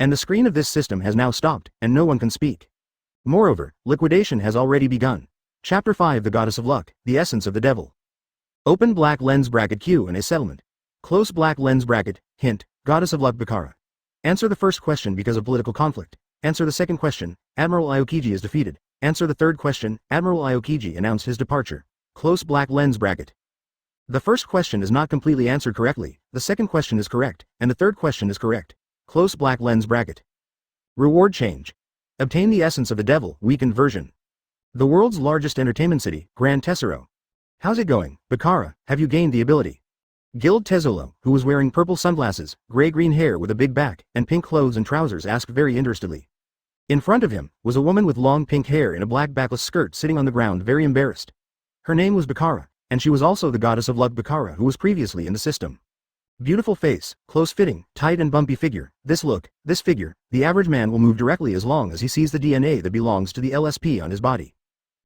Speaker 1: And the screen of this system has now stopped, and no one can speak. Moreover, liquidation has already begun. Chapter 5 The Goddess of Luck, the Essence of the Devil. Open black lens bracket Q&A settlement. Close black lens bracket, hint, Goddess of Luck Bakara. Answer the first question because of political conflict. Answer the second question, Admiral Aokiji is defeated. Answer the third question, Admiral Aokiji announced his departure. Close black lens bracket. The first question is not completely answered correctly, the second question is correct, and the third question is correct. Close black lens bracket. Reward change. Obtain the essence of the devil, weakened version. The world's largest entertainment city, Grand Tesoro. How's it going, Bakara, have you gained the ability? Guild Tezzolo, who was wearing purple sunglasses, gray-green hair with a big back, and pink clothes and trousers asked very interestedly. In front of him, was a woman with long pink hair in a black backless skirt sitting on the ground very embarrassed. Her name was Bakara, and she was also the Goddess of Luck Bakara who was previously in the system. Beautiful face, close-fitting, tight and bumpy figure, this look, this figure, the average man will move directly as long as he sees the DNA that belongs to the LSP on his body.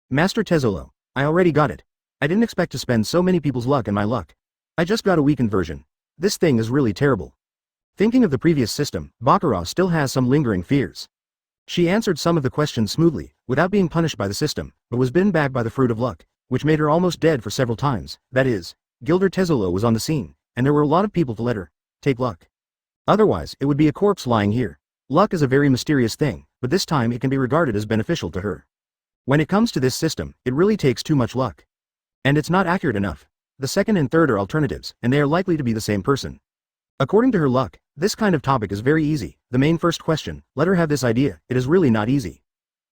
Speaker 1: Master Tezzolo, I already got it. I didn't expect to spend so many people's luck in my luck. I just got a weakened version. This thing is really terrible. Thinking of the previous system, Bakara still has some lingering fears. She answered some of the questions smoothly, without being punished by the system, but was bitten back by the fruit of luck, which made her almost dead for several times. That is, Gilder Tezzolo was on the scene, and there were a lot of people to let her take luck. Otherwise, it would be a corpse lying here. Luck is a very mysterious thing, but this time it can be regarded as beneficial to her. When it comes to this system, it really takes too much luck. And it's not accurate enough. The second and third are alternatives, and they are likely to be the same person. According to her luck, this kind of topic is very easy. The main first question, let her have this idea, it is really not easy.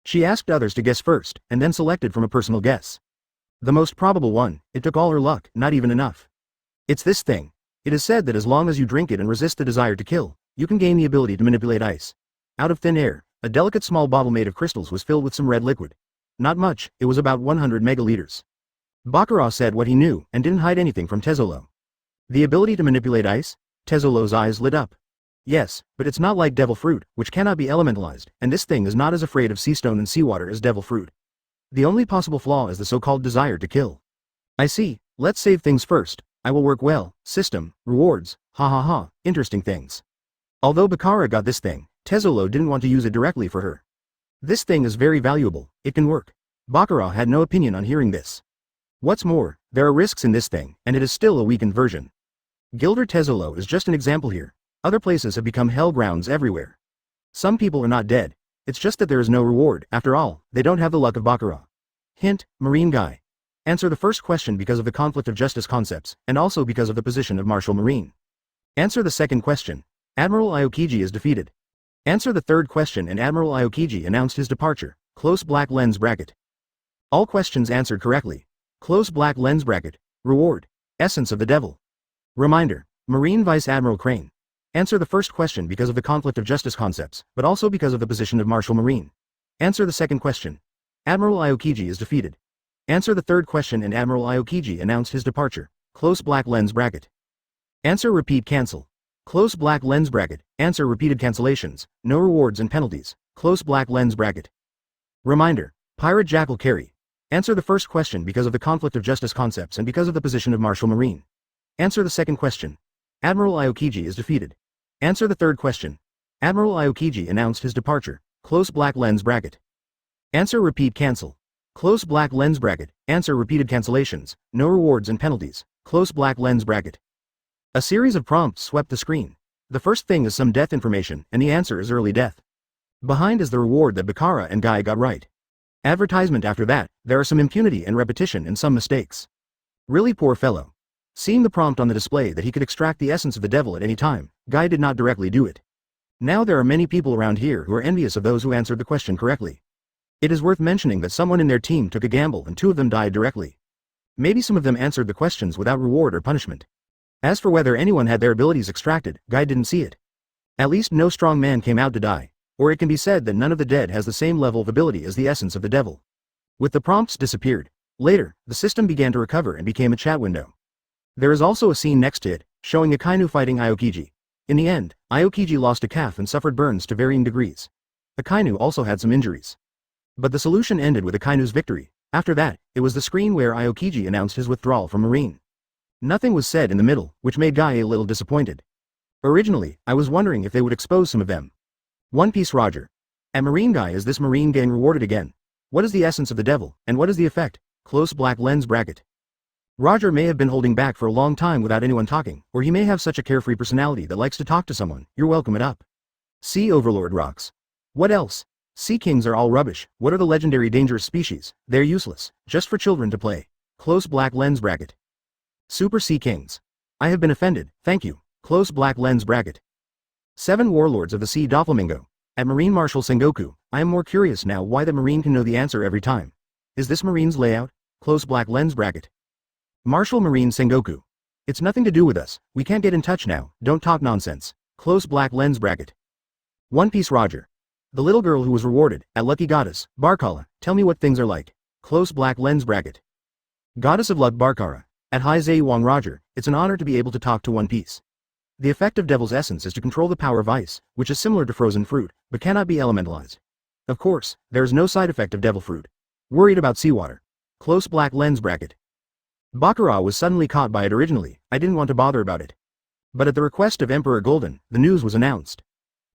Speaker 1: She asked others to guess first, and then selected from a personal guess. The most probable one, it took all her luck, not even enough. It's this thing. It is said that as long as you drink it and resist the desire to kill, you can gain the ability to manipulate ice. Out of thin air, a delicate small bottle made of crystals was filled with some red liquid. Not much, it was about 100 megaliters. Baccarat said what he knew and didn't hide anything from Tezzolo. The ability to manipulate ice? Tezzolo's eyes lit up. Yes, but it's not like devil fruit, which cannot be elementalized, and this thing is not as afraid of sea stone and seawater as devil fruit. The only possible flaw is the so-called desire to kill. I see, let's save things first. I will work well, system, rewards, ha ha ha, interesting things. Although Baccarat got this thing, Tezzolo didn't want to use it directly for her. This thing is very valuable, it can work. Baccarat had no opinion on hearing this. What's more, there are risks in this thing, and it is still a weakened version. Gilder Tezzolo is just an example here. Other places have become hell grounds everywhere. Some people are not dead, it's just that there is no reward. After all, they don't have the luck of Baccarat. Hint, Marine guy. Answer the first question because of the conflict of justice concepts, and also because of the position of Marshal Marine. Answer the second question. Admiral Aokiji is defeated. Answer the third question and Admiral Aokiji announced his departure. Close black lens bracket. All questions answered correctly. Close black lens bracket. Reward. Essence of the devil. Reminder. Marine Vice Admiral Crane. Answer the first question because of the conflict of justice concepts, but also because of the position of Marshal Marine. Answer the second question. Admiral Aokiji is defeated. Answer the third question and Admiral Aokiji announced his departure. Close black lens bracket. Answer repeat cancel. Close black lens bracket. Answer repeated cancellations. No rewards and penalties. Close black lens bracket. Reminder. Pirate Jackal Carry. Answer the first question because of the conflict of justice concepts and because of the position of Marshal Marine. Answer the second question. Admiral Aokiji is defeated. Answer the third question. Admiral Aokiji announced his departure. Close black lens bracket. Answer repeat cancel. Close black lens bracket. Answer repeated cancellations. No rewards and penalties. Close black lens bracket. A series of prompts swept the screen. The first thing is some death information, and the answer is early death. Behind is the reward that Baccarat and Guy got right. Advertisement after that, there are some impunity and repetition and some mistakes. Really poor fellow. Seeing the prompt on the display that he could extract the essence of the devil at any time, Guy did not directly do it. Now there are many people around here who are envious of those who answered the question correctly. It is worth mentioning that someone in their team took a gamble and 2 of them died directly. Maybe some of them answered the questions without reward or punishment. As for whether anyone had their abilities extracted, Guy didn't see it. At least no strong man came out to die, or it can be said that none of the dead has the same level of ability as the essence of the devil. With the prompts disappeared. Later, the system began to recover and became a chat window. There is also a scene next to it, showing Akainu fighting Aokiji. In the end, Aokiji lost a calf and suffered burns to varying degrees. Akainu also had some injuries. But the solution ended with Akainu's victory. After that, it was the screen where Aokiji announced his withdrawal from Marine. Nothing was said in the middle, which made Guy a little disappointed. Originally, I was wondering if they would expose some of them. One Piece Roger. At Marine Guy, is this Marine gang rewarded again? What is the essence of the devil, and what is the effect? Close black lens bracket. Roger may have been holding back for a long time without anyone talking, or he may have such a carefree personality that likes to talk to someone. You're welcome it up. Sea Overlord rocks. What else? Sea Kings are all rubbish. What are the legendary dangerous species? They're useless, just for children to play. Close black lens bracket. Super Sea Kings. I have been offended, thank you. Close black lens bracket. 7 Warlords of the Sea Doflamingo. At Marine Marshal Sengoku, I am more curious now why the Marine can know the answer every time. Is this Marine's layout? Close black lens bracket. Marshal Marine Sengoku. It's nothing to do with us, we can't get in touch now, don't talk nonsense. Close black lens bracket. One Piece Roger. The little girl who was rewarded, at Lucky Goddess, Barkala, tell me what things are like. Close black lens bracket. Goddess of Luck Barkara. At Hai Wong Roger, it's an honor to be able to talk to One Piece. The effect of Devil's Essence is to control the power of ice, which is similar to frozen fruit, but cannot be elementalized. Of course, there is no side effect of Devil Fruit. Worried about seawater. Close black lens bracket. Baccarat was suddenly caught by it originally, I didn't want to bother about it. But at the request of Emperor Golden, the news was announced.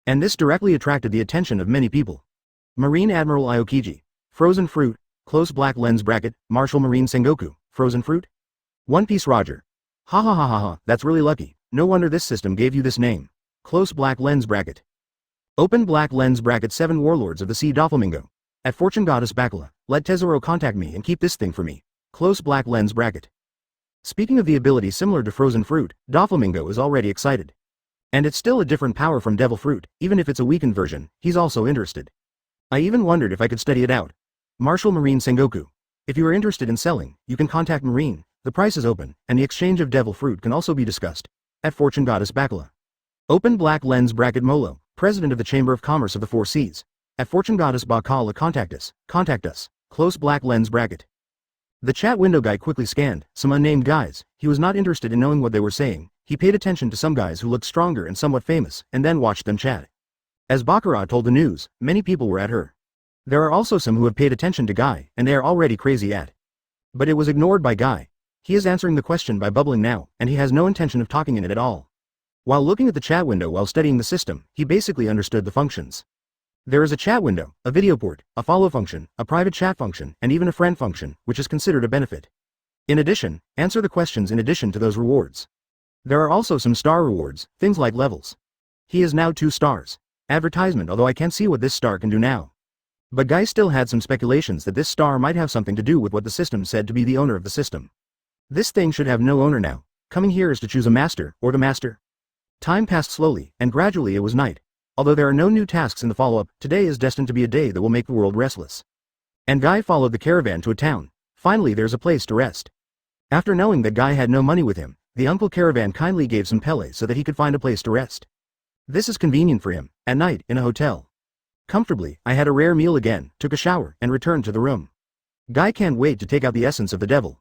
Speaker 1: And this directly attracted the attention of many people. Marine Admiral Aokiji. Frozen fruit. Close black lens bracket. Marshal Marine Sengoku. Frozen fruit? One Piece Roger. Ha ha ha ha ha, that's really lucky. No wonder this system gave you this name. Close black lens bracket. Open black lens bracket. 7 Warlords of the Sea Doflamingo. At Fortune Goddess Bacala, let Tezzoro contact me and keep this thing for me. Close black lens bracket. Speaking of the ability similar to frozen fruit, Doflamingo is already excited. And it's still a different power from Devil Fruit, even if it's a weakened version, he's also interested. I even wondered if I could study it out. Marshal Marine Sengoku. If you are interested in selling, you can contact Marine, the price is open, and the exchange of Devil Fruit can also be discussed. At Fortune Goddess Bacala. Open black lens bracket. Molo, President of the Chamber of Commerce of the Four Seas. At Fortune Goddess Bacala, contact us. Close black lens bracket. The chat window guy quickly scanned some unnamed guys. He was not interested in knowing what they were saying. He paid attention to some guys who looked stronger and somewhat famous, and then watched them chat. As Baccarat told the news, many people were at her. There are also some who have paid attention to Guy, and they are already crazy at. But it was ignored by Guy. He is answering the question by bubbling now, and he has no intention of talking in it at all. While looking at the chat window while studying the system, he basically understood the functions. There is a chat window, a video port, a follow function, a private chat function, and even a friend function, which is considered a benefit. In addition, answer the questions in addition to those rewards. There are also some star rewards, things like levels. He is now 2 stars. Advertisement, although I can't see what this star can do now. But Guy still had some speculations that this star might have something to do with what the system said to be the owner of the system. This thing should have no owner now. Coming here is to choose a master, or the master. Time passed slowly, and gradually it was night. Although there are no new tasks in the follow-up, today is destined to be a day that will make the world restless. And Guy followed the caravan to a town. Finally there's a place to rest. After knowing that Guy had no money with him, the uncle caravan kindly gave some pele so that he could find a place to rest. This is convenient for him, at night, in a hotel. Comfortably, I had a rare meal again, took a shower, and returned to the room. Guy can't wait to take out the essence of the devil.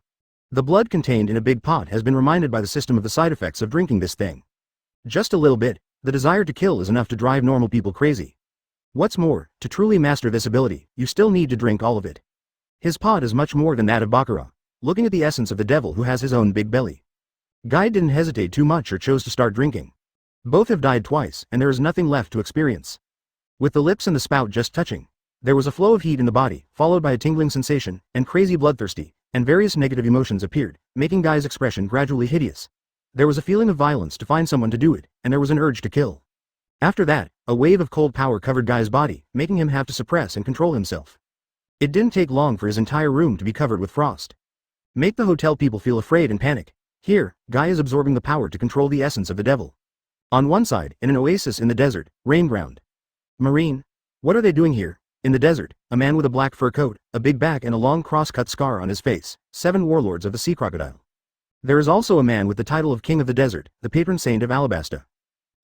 Speaker 1: The blood contained in a big pot has been reminded by the system of the side effects of drinking this thing. Just a little bit. The desire to kill is enough to drive normal people crazy. What's more, to truly master this ability, you still need to drink all of it. His pot is much more than that of Baccarat, looking at the essence of the devil who has his own big belly. Guy didn't hesitate too much or chose to start drinking. Both have died twice, and there is nothing left to experience. With the lips and the spout just touching, there was a flow of heat in the body, followed by a tingling sensation, and crazy bloodthirsty, and various negative emotions appeared, making Guy's expression gradually hideous. There was a feeling of violence to find someone to do it, and there was an urge to kill. After that, a wave of cold power covered Guy's body, making him have to suppress and control himself. It didn't take long for his entire room to be covered with frost. Make the hotel people feel afraid and panic. Here, Guy is absorbing the power to control the essence of the devil. On one side, in an oasis in the desert, rain ground. Marine. What are they doing here? In the desert, a man with a black fur coat, a big back and a long cross-cut scar on his face, 7 warlords of the sea crocodile. There is also a man with the title of King of the Desert, the patron saint of Alabasta.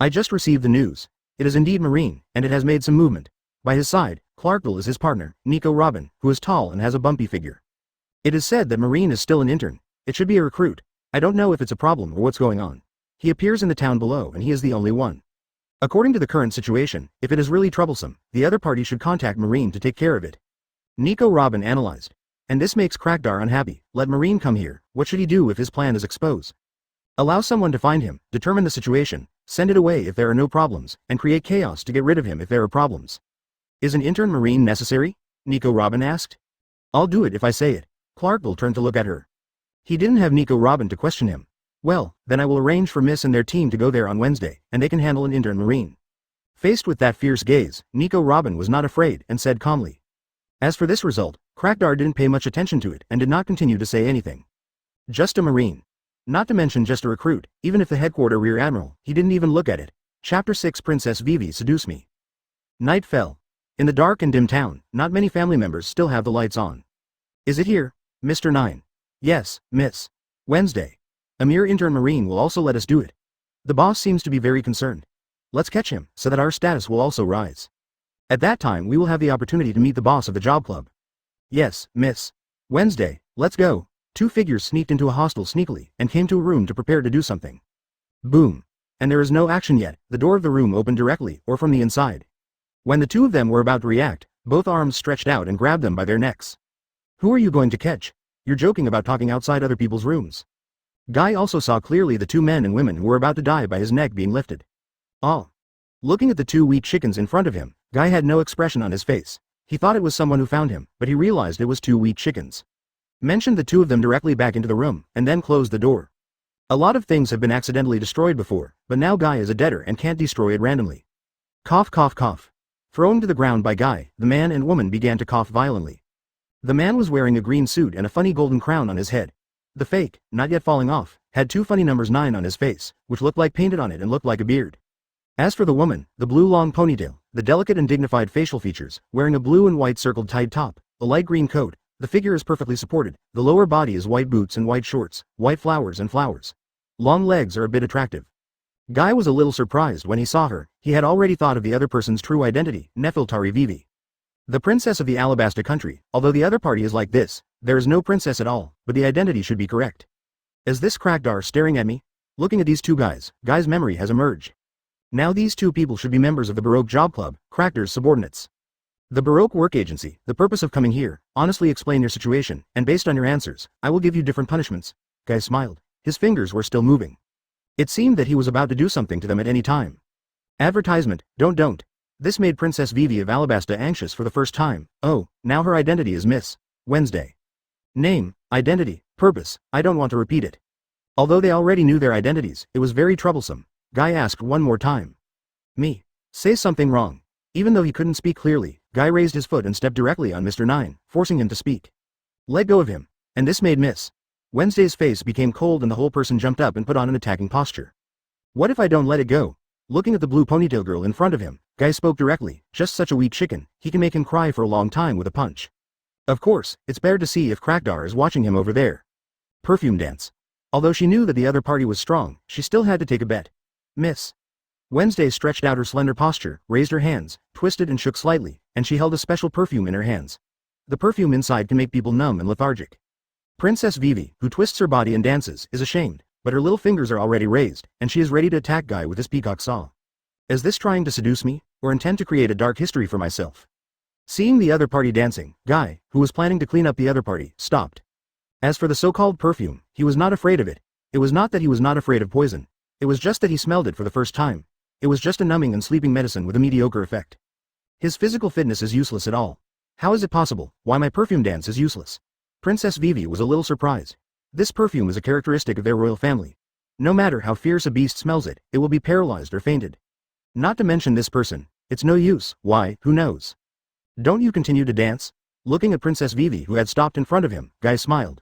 Speaker 1: I just received the news. It is indeed Marine, and it has made some movement. By his side, Clarkville is his partner, Nico Robin, who is tall and has a bumpy figure. It is said that Marine is still an intern. It should be a recruit. I don't know if it's a problem or what's going on. He appears in the town below and he is the only one. According to the current situation, if it is really troublesome, the other party should contact Marine to take care of it. Nico Robin analyzed. And this makes Krakdar unhappy. Let Marine come here. What should he do if his plan is exposed? Allow someone to find him, determine the situation, send it away if there are no problems, and create chaos to get rid of him if there are problems. Is an intern Marine necessary? Nico Robin asked. I'll do it if I say it. Clarkville turned to look at her. He didn't have Nico Robin to question him. Well, then I will arrange for Miss and their team to go there on Wednesday, and they can handle an intern Marine. Faced with that fierce gaze, Nico Robin was not afraid and said calmly. As for this result, Krakdar didn't pay much attention to it and did not continue to say anything. Just a Marine. Not to mention just a recruit, even if the headquarter Rear Admiral, he didn't even look at it. Chapter 6 Princess Vivi Seduce Me. Night fell. In the dark and dim town, not many family members still have the lights on. Is it here, Mr. 9? Yes, Miss. Wednesday. A mere intern Marine will also let us do it. The boss seems to be very concerned. Let's catch him, so that our status will also rise. At that time we will have the opportunity to meet the boss of the job club. Yes, Miss. Wednesday, let's go. 2 figures sneaked into a hostel sneakily, and came to a room to prepare to do something. Boom. And there is no action yet, the door of the room opened directly, or from the inside. When the 2 of them were about to react, both arms stretched out and grabbed them by their necks. Who are you going to catch? You're joking about talking outside other people's rooms. Guy also saw clearly the 2 men and women who were about to die by his neck being lifted. Oh. Looking at the 2 weak chickens in front of him, Guy had no expression on his face. He thought it was someone who found him, but he realized it was 2 weak chickens. Mentioned the 2 of them directly back into the room, and then closed the door. A lot of things have been accidentally destroyed before, but now Guy is a debtor and can't destroy it randomly. Cough cough cough. Thrown to the ground by Guy, the man and woman began to cough violently. The man was wearing a green suit and a funny golden crown on his head. The fake, not yet falling off, had 2 funny numbers 9 on his face, which looked like painted on it and looked like a beard. As for the woman, the blue long ponytail, the delicate and dignified facial features, wearing a blue and white circled tied top, a light green coat, the figure is perfectly supported, the lower body is white boots and white shorts, white flowers and flowers. Long legs are a bit attractive. Guy was a little surprised when he saw her. He had already thought of the other person's true identity, Nefeltari Vivi. The princess of the Alabasta country, although the other party is like this, there is no princess at all, but the identity should be correct. Is this Crackdar staring at me? Looking at these two guys, Guy's memory has emerged. Now these two people should be members of the Baroque Job Club, Crackdar's subordinates. The Baroque Work Agency, the purpose of coming here, honestly explain your situation, and based on your answers, I will give you different punishments. Guy smiled. His fingers were still moving. It seemed that he was about to do something to them at any time. Advertisement, don't. This made Princess Vivi of Alabasta anxious for the first time. Oh, now her identity is Miss Wednesday. Name, identity, purpose, I don't want to repeat it. Although they already knew their identities, it was very troublesome. Guy asked one more time. Me. Say something wrong. Even though he couldn't speak clearly, Guy raised his foot and stepped directly on Mr. 9, forcing him to speak. Let go of him. And this made Miss Wednesday's face became cold and the whole person jumped up and put on an attacking posture. What if I don't let it go? Looking at the blue ponytail girl in front of him, Guy spoke directly. Just such a weak chicken, he can make him cry for a long time with a punch. Of course, it's better to see if Crackdar is watching him over there. Perfume dance. Although she knew that the other party was strong, she still had to take a bet. Miss Wednesday stretched out her slender posture, raised her hands, twisted and shook slightly, and she held a special perfume in her hands. The perfume inside can make people numb and lethargic. Princess Vivi, who twists her body and dances, is ashamed, but her little fingers are already raised, and she is ready to attack Guy with his peacock saw. Is this trying to seduce me, or intend to create a dark history for myself? Seeing the other party dancing, Guy, who was planning to clean up the other party, stopped. As for the so-called perfume, he was not afraid of it. It was not that he was not afraid of poison. It was just that he smelled it for the first time. It was just a numbing and sleeping medicine with a mediocre effect. His physical fitness is useless at all. How is it possible? Why my perfume dance is useless? Princess Vivi was a little surprised. This perfume is a characteristic of their royal family. No matter how fierce a beast smells it, it will be paralyzed or fainted. Not to mention this person. It's no use. Why, who knows? Don't you continue to dance? Looking at Princess Vivi who had stopped in front of him, Guy smiled.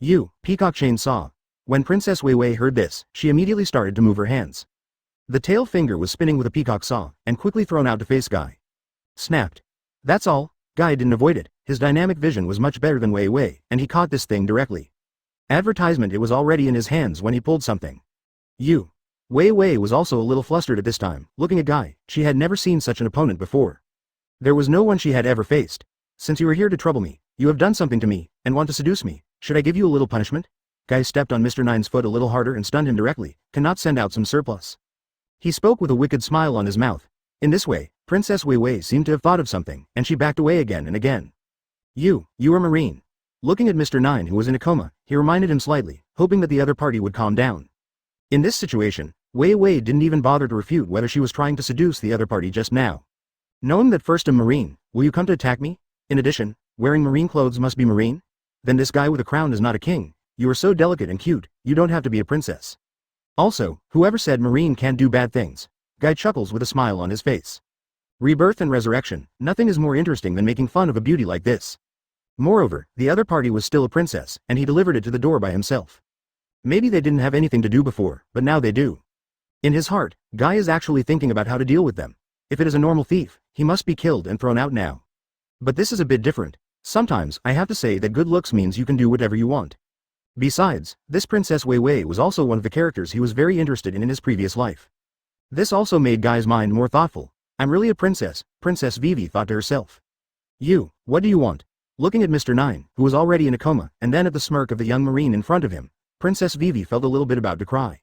Speaker 1: You, peacock chain saw. When Princess Weiwei heard this, she immediately started to move her hands. The tail finger was spinning with a peacock saw, and quickly thrown out to face Guy. Snapped. That's all. Guy didn't avoid it. His dynamic vision was much better than Weiwei, and he caught this thing directly. Advertisement. It was already in his hands when he pulled something. You. Weiwei was also a little flustered at this time, looking at Guy. She had never seen such an opponent before. There was no one she had ever faced. Since you are here to trouble me, you have done something to me, and want to seduce me. Should I give you a little punishment? Guy stepped on Mr. 9's foot a little harder and stunned him directly. Cannot send out some surplus. He spoke with a wicked smile on his mouth. In this way, Princess Weiwei seemed to have thought of something, and she backed away again and again. You are Marine. Looking at Mr. 9 who was in a coma, he reminded him slightly, hoping that the other party would calm down. In this situation, Weiwei didn't even bother to refute whether she was trying to seduce the other party just now. Knowing that first I'm Marine, will you come to attack me? In addition, wearing Marine clothes must be Marine? Then this guy with a crown is not a king. You are so delicate and cute, you don't have to be a princess. Also, whoever said Marine can't do bad things? Guy chuckles with a smile on his face. Rebirth and resurrection, nothing is more interesting than making fun of a beauty like this. Moreover, the other party was still a princess, and he delivered it to the door by himself. Maybe they didn't have anything to do before, but now they do. In his heart, Guy is actually thinking about how to deal with them. If it is a normal thief, he must be killed and thrown out now. But this is a bit different. Sometimes, I have to say that good looks means you can do whatever you want. Besides, this Princess Weiwei was also one of the characters he was very interested in his previous life. This also made Guy's mind more thoughtful. I'm really a princess, Princess Vivi thought to herself. You, what do you want? Looking at Mr. 9, who was already in a coma, and then at the smirk of the young Marine in front of him, Princess Vivi felt a little bit about to cry.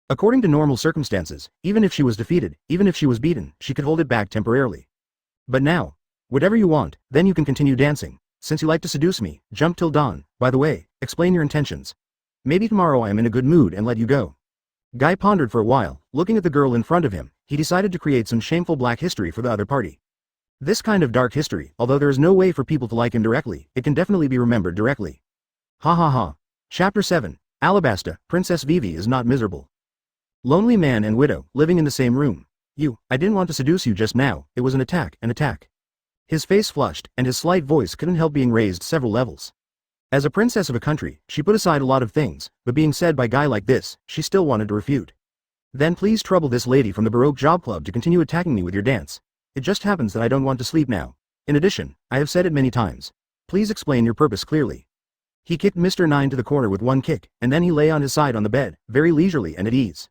Speaker 1: According to normal circumstances, even if she was defeated, even if she was beaten, she could hold it back temporarily. But now, whatever you want, then you can continue dancing. Since you like to seduce me, jump till dawn. By the way, explain your intentions. Maybe tomorrow I am in a good mood and let you go. Guy pondered for a while, looking at the girl in front of him. He decided to create some shameful black history for the other party. This kind of dark history, although there is no way for people to like him directly, it can definitely be remembered directly. Ha ha ha. Chapter 7. Alabasta, Princess Vivi is not miserable. Lonely man and widow, living in the same room. I didn't want to seduce you just now, it was an attack. His face flushed, and his slight voice couldn't help being raised several levels. As a princess of a country, she put aside a lot of things, but being said by a guy like this, she still wanted to refute. Then please trouble this lady from the Baroque Job Club to continue attacking me with your dance. It just happens that I don't want to sleep now. In addition, I have said it many times. Please explain your purpose clearly. He kicked Mr. 9 to the corner with one kick, and then he lay on his side on the bed, very leisurely and at ease.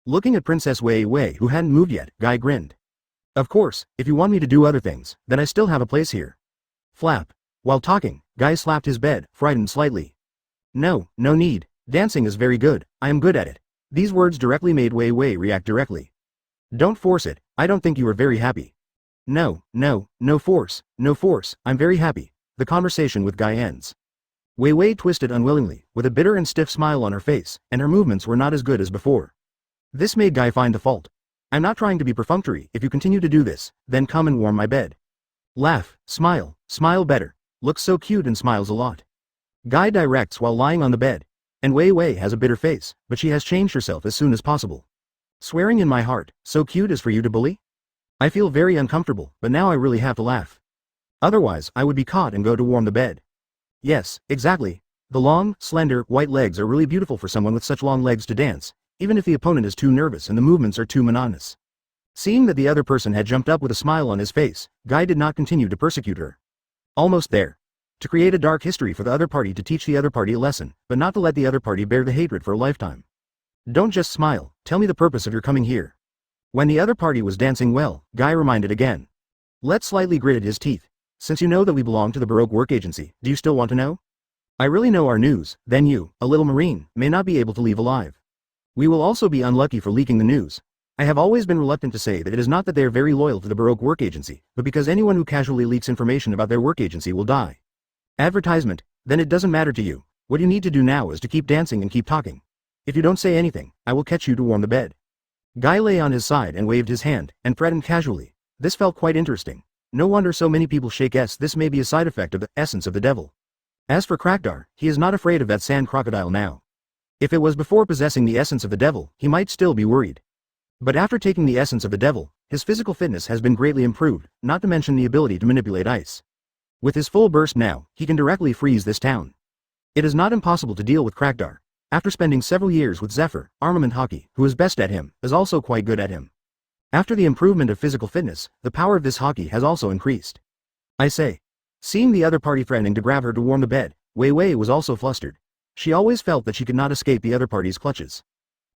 Speaker 1: Looking at Princess Weiwei who hadn't moved yet, Guy grinned. Of course, if you want me to do other things, then I still have a place here. Flap. While talking, Guy slapped his bed, frightened slightly. No, no need. Dancing is very good, I am good at it. These words directly made Wei Wei react directly. Don't force it, I don't think you are very happy. No, no, no force, I'm very happy. The conversation with Guy ends. Wei Wei twisted unwillingly, with a bitter and stiff smile on her face, and her movements were not as good as before. This made Guy find the fault. I'm not trying to be perfunctory, if you continue to do this, then come and warm my bed. Laugh, smile better. Looks so cute and smiles a lot. Guy directs while lying on the bed. And Wei Wei has a bitter face, but she has changed herself as soon as possible. Swearing in my heart, so cute as for you to bully? I feel very uncomfortable, but now I really have to laugh. Otherwise, I would be caught and go to warm the bed. Yes, exactly. The long, slender, white legs are really beautiful for someone with such long legs to dance, even if the opponent is too nervous and the movements are too monotonous. Seeing that the other person had jumped up with a smile on his face, Guy did not continue to persecute her. Almost there. To create a dark history for the other party to teach the other party a lesson, but not to let the other party bear the hatred for a lifetime. Don't just smile, tell me the purpose of your coming here. When the other party was dancing well, Guy reminded again. Let slightly gritted his teeth. Since you know that we belong to the Baroque Work Agency, do you still want to know? I really know our news, then you, a little marine, may not be able to leave alive. We will also be unlucky for leaking the news. I have always been reluctant to say that it is not that they are very loyal to the Baroque Work Agency, but because anyone who casually leaks information about their work agency will die. Advertisement, then it doesn't matter to you. What you need to do now is to keep dancing and keep talking. If you don't say anything, I will catch you to warm the bed. Guy lay on his side and waved his hand, and threatened casually. This felt quite interesting. No wonder so many people shake this may be a side effect of the essence of the devil. As for Krakdar, he is not afraid of that sand crocodile now. If it was before possessing the essence of the devil, he might still be worried. But after taking the essence of the devil, his physical fitness has been greatly improved, not to mention the ability to manipulate ice. With his full burst now, he can directly freeze this town. It is not impossible to deal with Krakdar. After spending several years with Zephyr, armament hockey, who is best at him, is also quite good at him. After the improvement of physical fitness, the power of this hockey has also increased. I say. Seeing the other party threatening to grab her to warm the bed, Wei Wei was also flustered. She always felt that she could not escape the other party's clutches.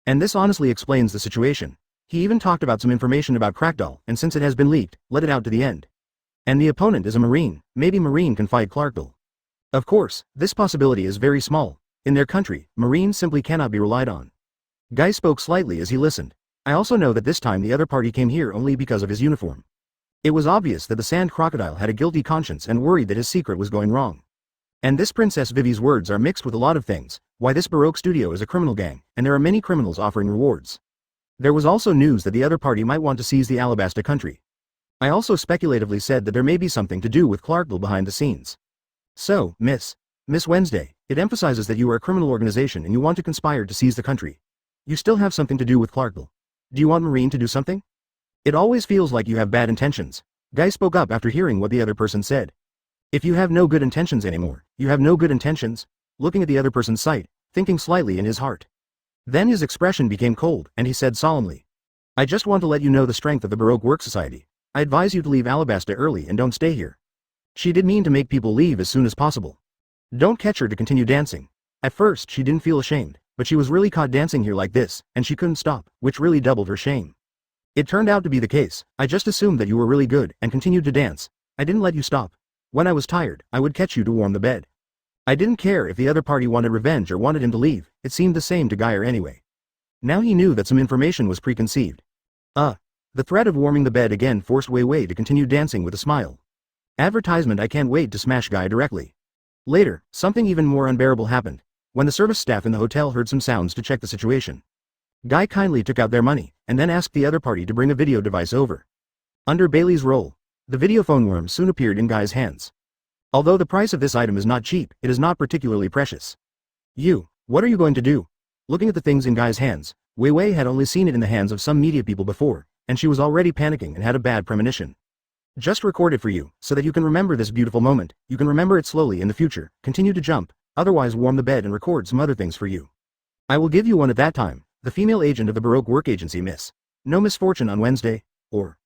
Speaker 1: And this honestly explains the situation. He even talked about some information about Krakdal, and since it has been leaked, let it out to the end. And the opponent is a Marine, maybe Marine can fight Clarkdal. Of course, this possibility is very small. In their country, Marines simply cannot be relied on. Guy spoke slightly as he listened. I also know that this time the other party came here only because of his uniform. It was obvious that the sand crocodile had a guilty conscience and worried that his secret was going wrong. And this Princess Vivi's words are mixed with a lot of things, why this Baroque studio is a criminal gang, and there are many criminals offering rewards. There was also news that the other party might want to seize the Alabasta country. I also speculatively said that there may be something to do with Clarkdale behind the scenes. So, Miss Wednesday, it emphasizes that you are a criminal organization and you want to conspire to seize the country. You still have something to do with Clarkdale. Do you want Marine to do something? It always feels like you have bad intentions. Guy spoke up after hearing what the other person said. If you have no good intentions anymore, you have no good intentions, looking at the other person's sight, thinking slightly in his heart. Then his expression became cold, and he said solemnly. I just want to let you know the strength of the Baroque Work Society. I advise you to leave Alabasta early and don't stay here. She did mean to make people leave as soon as possible. Don't catch her to continue dancing. At first she didn't feel ashamed, but she was really caught dancing here like this, and she couldn't stop, which really doubled her shame. It turned out to be the case. I just assumed that you were really good and continued to dance. I didn't let you stop. When I was tired, I would catch you to warm the bed. I didn't care if the other party wanted revenge or wanted him to leave, it seemed the same to Geyer anyway. Now he knew that some information was preconceived. The threat of warming the bed again forced Wei Wei to continue dancing with a smile. Advertisement. I can't wait to smash Guy directly. Later, something even more unbearable happened. When the service staff in the hotel heard some sounds to check the situation. Guy kindly took out their money, and then asked the other party to bring a video device over. Under Bailey's role, the videophone worm soon appeared in Guy's hands. Although the price of this item is not cheap, it is not particularly precious. What are you going to do? Looking at the things in Guy's hands, Wei Wei had only seen it in the hands of some media people before, and she was already panicking and had a bad premonition. Just record it for you, so that you can remember this beautiful moment. You can remember it slowly in the future, continue to jump, otherwise warm the bed and record some other things for you. I will give you one at that time, the female agent of the Baroque Work Agency, Miss. No misfortune on Wednesday, or...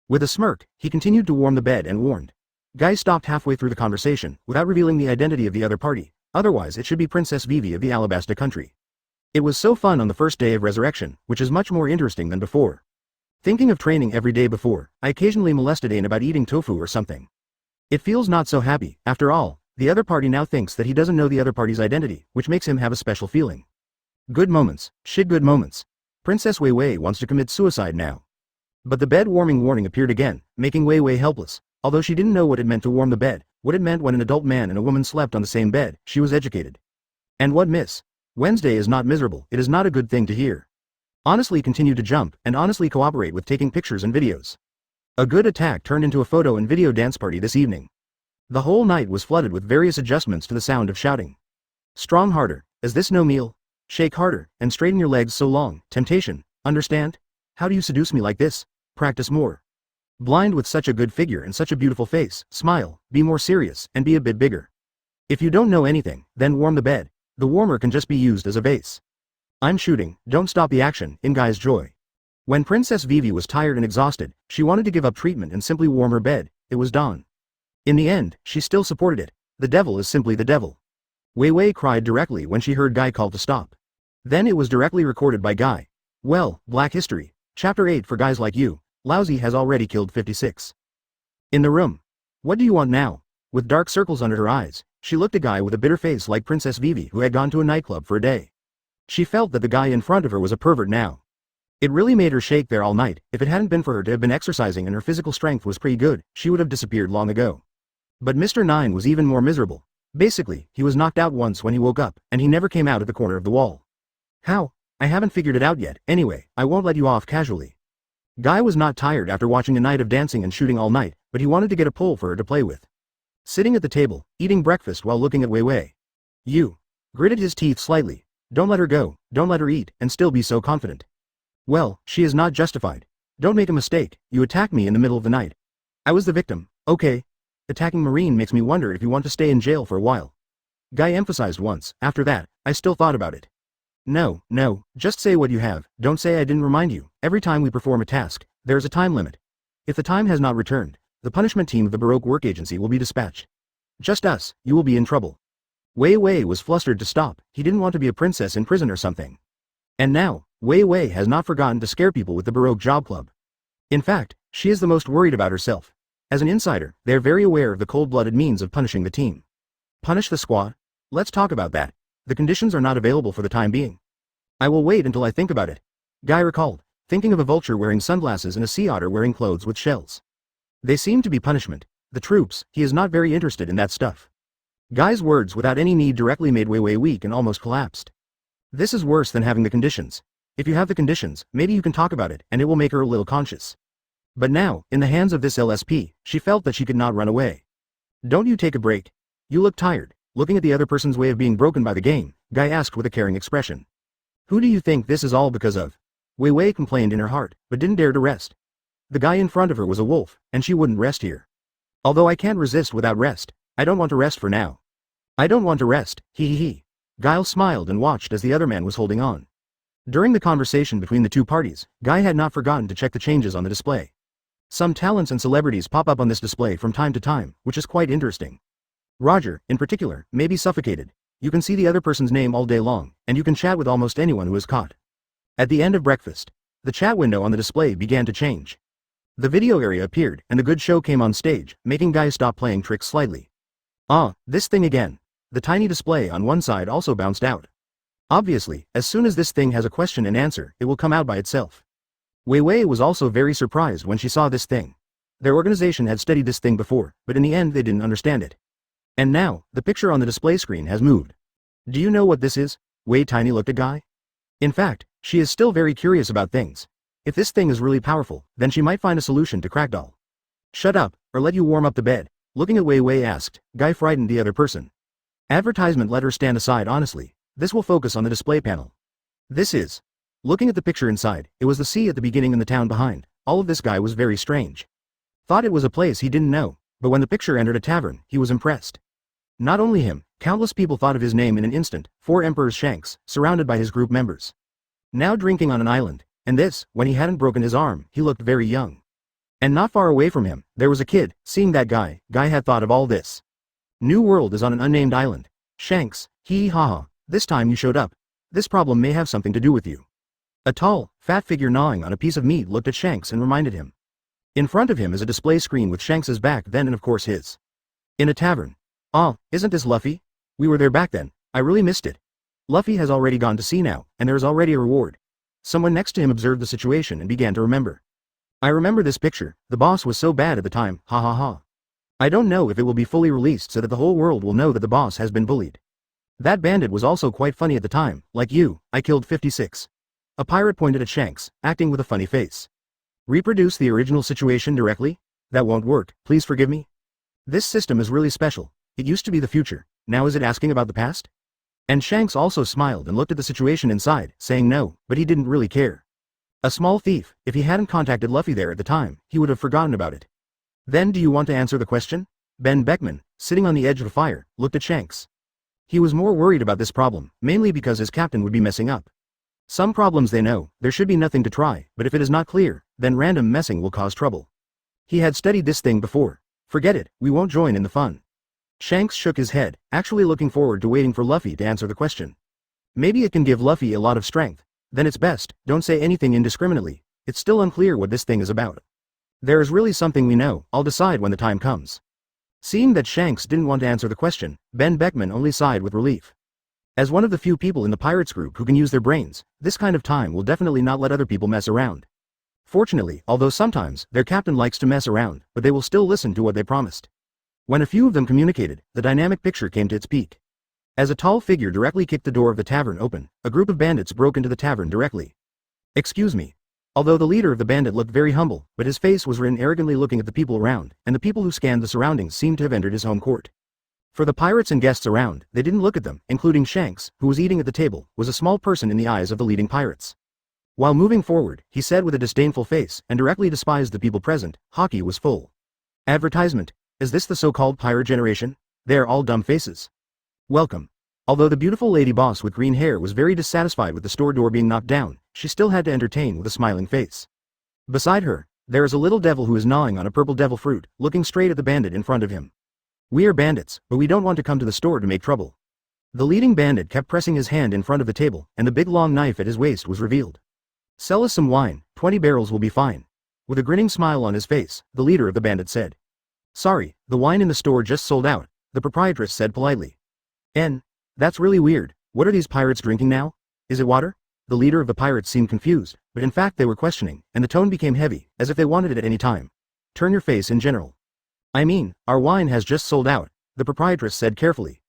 Speaker 1: With a smirk, he continued to warm the bed and warned. Guy stopped halfway through the conversation, without revealing the identity of the other party, otherwise it should be Princess Vivi of the Alabasta country. It was so fun on the first day of resurrection, which is much more interesting than before. Thinking of training every day before, I occasionally molested Ain about eating tofu or something. It feels not so happy, after all, the other party now thinks that he doesn't know the other party's identity, which makes him have a special feeling. Good moments, shit good moments. Princess Wei Wei wants to commit suicide now. But the bed warming warning appeared again, making Wei Wei helpless. Although she didn't know what it meant to warm the bed, what it meant when an adult man and a woman slept on the same bed, she was educated. And what Miss Wednesday is not miserable, it is not a good thing to hear. Honestly continue to jump, and honestly cooperate with taking pictures and videos. A good attack turned into a photo and video dance party this evening. The whole night was flooded with various adjustments to the sound of shouting. Strong harder, is this no meal? Shake harder, and straighten your legs so long, temptation, understand? How do you seduce me like this? Practice more. Blind with such a good figure and such a beautiful face, smile, be more serious, and be a bit bigger. If you don't know anything, then warm the bed. The warmer can just be used as a vase. I'm shooting, don't stop the action, in Guy's joy. When Princess Vivi was tired and exhausted, she wanted to give up treatment and simply warm her bed, it was dawn. In the end, she still supported it. The devil is simply the devil. Wei Wei cried directly when she heard Guy call to stop. Then it was directly recorded by Guy. Well, Black History, Chapter 8 for guys like you, Lousy has already killed 56. In the room. What do you want now? With dark circles under her eyes, she looked at Guy with a bitter face like Princess Vivi who had gone to a nightclub for a day. She felt that the guy in front of her was a pervert now. It really made her shake there all night. If it hadn't been for her to have been exercising and her physical strength was pretty good, she would have disappeared long ago. But Mr. Nine was even more miserable. Basically, he was knocked out once when he woke up, and he never came out at the corner of the wall. How? I haven't figured it out yet. Anyway, I won't let you off casually. Guy was not tired after watching a night of dancing and shooting all night, but he wanted to get a pole for her to play with. Sitting at the table, eating breakfast while looking at Wei Wei. You. Gritted his teeth slightly. Don't let her go, don't let her eat, and still be so confident. Well, she is not justified. Don't make a mistake, you attacked me in the middle of the night. I was the victim, okay. Attacking Marine makes me wonder if you want to stay in jail for a while. Guy emphasized once, after that, I still thought about it. No, just say what you have, don't say I didn't remind you. Every time we perform a task, there is a time limit. If the time has not returned, the punishment team of the Baroque Work Agency will be dispatched. Just us, you will be in trouble. Wei Wei was flustered to stop, he didn't want to be a princess in prison or something. And now, Wei Wei has not forgotten to scare people with the Baroque Job Club. In fact, she is the most worried about herself. As an insider, they are very aware of the cold-blooded means of punishing the team. Punish the squad? Let's talk about that. The conditions are not available for the time being. I will wait until I think about it. Guy recalled, thinking of a vulture wearing sunglasses and a sea otter wearing clothes with shells. They seem to be punishment. The troops, he is not very interested in that stuff. Guy's words without any need directly made Wei Wei weak and almost collapsed. This is worse than having the conditions. If you have the conditions, maybe you can talk about it, and it will make her a little conscious. But now, in the hands of this LSP, she felt that she could not run away. Don't you take a break? You look tired. Looking at the other person's way of being broken by the game, Guy asked with a caring expression. Who do you think this is all because of? Wei Wei complained in her heart, but didn't dare to rest. The guy in front of her was a wolf, and she wouldn't rest here. Although I can't resist without rest, I don't want to rest for now. I don't want to rest, he. Guile smiled and watched as the other man was holding on. During the conversation between the two parties, Guy had not forgotten to check the changes on the display. Some talents and celebrities pop up on this display from time to time, which is quite interesting. Roger, in particular, may be suffocated. You can see the other person's name all day long, and you can chat with almost anyone who is caught. At the end of breakfast, the chat window on the display began to change. The video area appeared, and the good show came on stage, making Guy stop playing tricks slightly. Ah, this thing again. The tiny display on one side also bounced out. Obviously, as soon as this thing has a question and answer, it will come out by itself. Wei Wei was also very surprised when she saw this thing. Their organization had studied this thing before, but in the end they didn't understand it. And now, the picture on the display screen has moved. Do you know what this is? Wei Tiny looked at Guy. In fact, she is still very curious about things. If this thing is really powerful, then she might find a solution to Crackdoll. Shut up, or let you warm up the bed. Looking at Wei Wei asked, Guy frightened the other person. Advertisement let her stand aside honestly. This will focus on the display panel. This is. Looking at the picture inside, it was the sea at the beginning and the town behind. All of this guy was very strange. Thought it was a place he didn't know, but when the picture entered a tavern, he was impressed. Not only him, countless people thought of his name in an instant, 4 Emperor's Shanks, surrounded by his group members. Now drinking on an island, and this, when he hadn't broken his arm, he looked very young. And not far away from him, there was a kid. Seeing that Guy had thought of all this. New World is on an unnamed island. Shanks, hee ha ha, this time you showed up. This problem may have something to do with you. A tall, fat figure gnawing on a piece of meat looked at Shanks and reminded him. In front of him is a display screen with Shanks's back then and of course his. In a tavern. Ah, isn't this Luffy? We were there back then, I really missed it. Luffy has already gone to sea now, and there is already a reward. Someone next to him observed the situation and began to remember. I remember this picture, the boss was so bad at the time, ha ha ha. I don't know if it will be fully released so that the whole world will know that the boss has been bullied. That bandit was also quite funny at the time, like you, I killed 56. A pirate pointed at Shanks, acting with a funny face. Reproduce the original situation directly? That won't work, please forgive me. This system is really special. It used to be the future, now is it asking about the past? And Shanks also smiled and looked at the situation inside, saying no, but he didn't really care. A small thief, if he hadn't contacted Luffy there at the time, he would have forgotten about it. Then do you want to answer the question? Ben Beckman, sitting on the edge of the fire, looked at Shanks. He was more worried about this problem, mainly because his captain would be messing up. Some problems they know, there should be nothing to try, but if it is not clear, then random messing will cause trouble. He had studied this thing before. Forget it, we won't join in the fun. Shanks shook his head, actually looking forward to waiting for Luffy to answer the question. Maybe it can give Luffy a lot of strength. Then it's best, don't say anything indiscriminately. It's still unclear what this thing is about. There is really something we know, I'll decide when the time comes. Seeing that Shanks didn't want to answer the question, Ben Beckman only sighed with relief. As one of the few people in the pirates group who can use their brains, this kind of time will definitely not let other people mess around. Fortunately, although sometimes, their captain likes to mess around, but they will still listen to what they promised. When a few of them communicated, the dynamic picture came to its peak. As a tall figure directly kicked the door of the tavern open, a group of bandits broke into the tavern directly. Excuse me. Although the leader of the bandit looked very humble, but his face was written arrogantly looking at the people around, and the people who scanned the surroundings seemed to have entered his home court. For the pirates and guests around, they didn't look at them, including Shanks, who was eating at the table, was a small person in the eyes of the leading pirates. While moving forward, he said with a disdainful face, and directly despised the people present, hockey was full. Advertisement. Is this the so-called pirate generation? They're all dumb faces. Welcome. Although the beautiful lady boss with green hair was very dissatisfied with the store door being knocked down, she still had to entertain with a smiling face. Beside her, there is a little devil who is gnawing on a purple devil fruit, looking straight at the bandit in front of him. We are bandits, but we don't want to come to the store to make trouble. The leading bandit kept pressing his hand in front of the table, and the big long knife at his waist was revealed. Sell us some wine, 20 barrels will be fine. With a grinning smile on his face, the leader of the bandit said. Sorry, the wine in the store just sold out, the proprietress said politely. That's really weird, what are these pirates drinking now? Is it water? The leader of the pirates seemed confused, but in fact they were questioning, and the tone became heavy, as if they wanted it at any time. Turn your face in general. I mean, our wine has just sold out, the proprietress said carefully.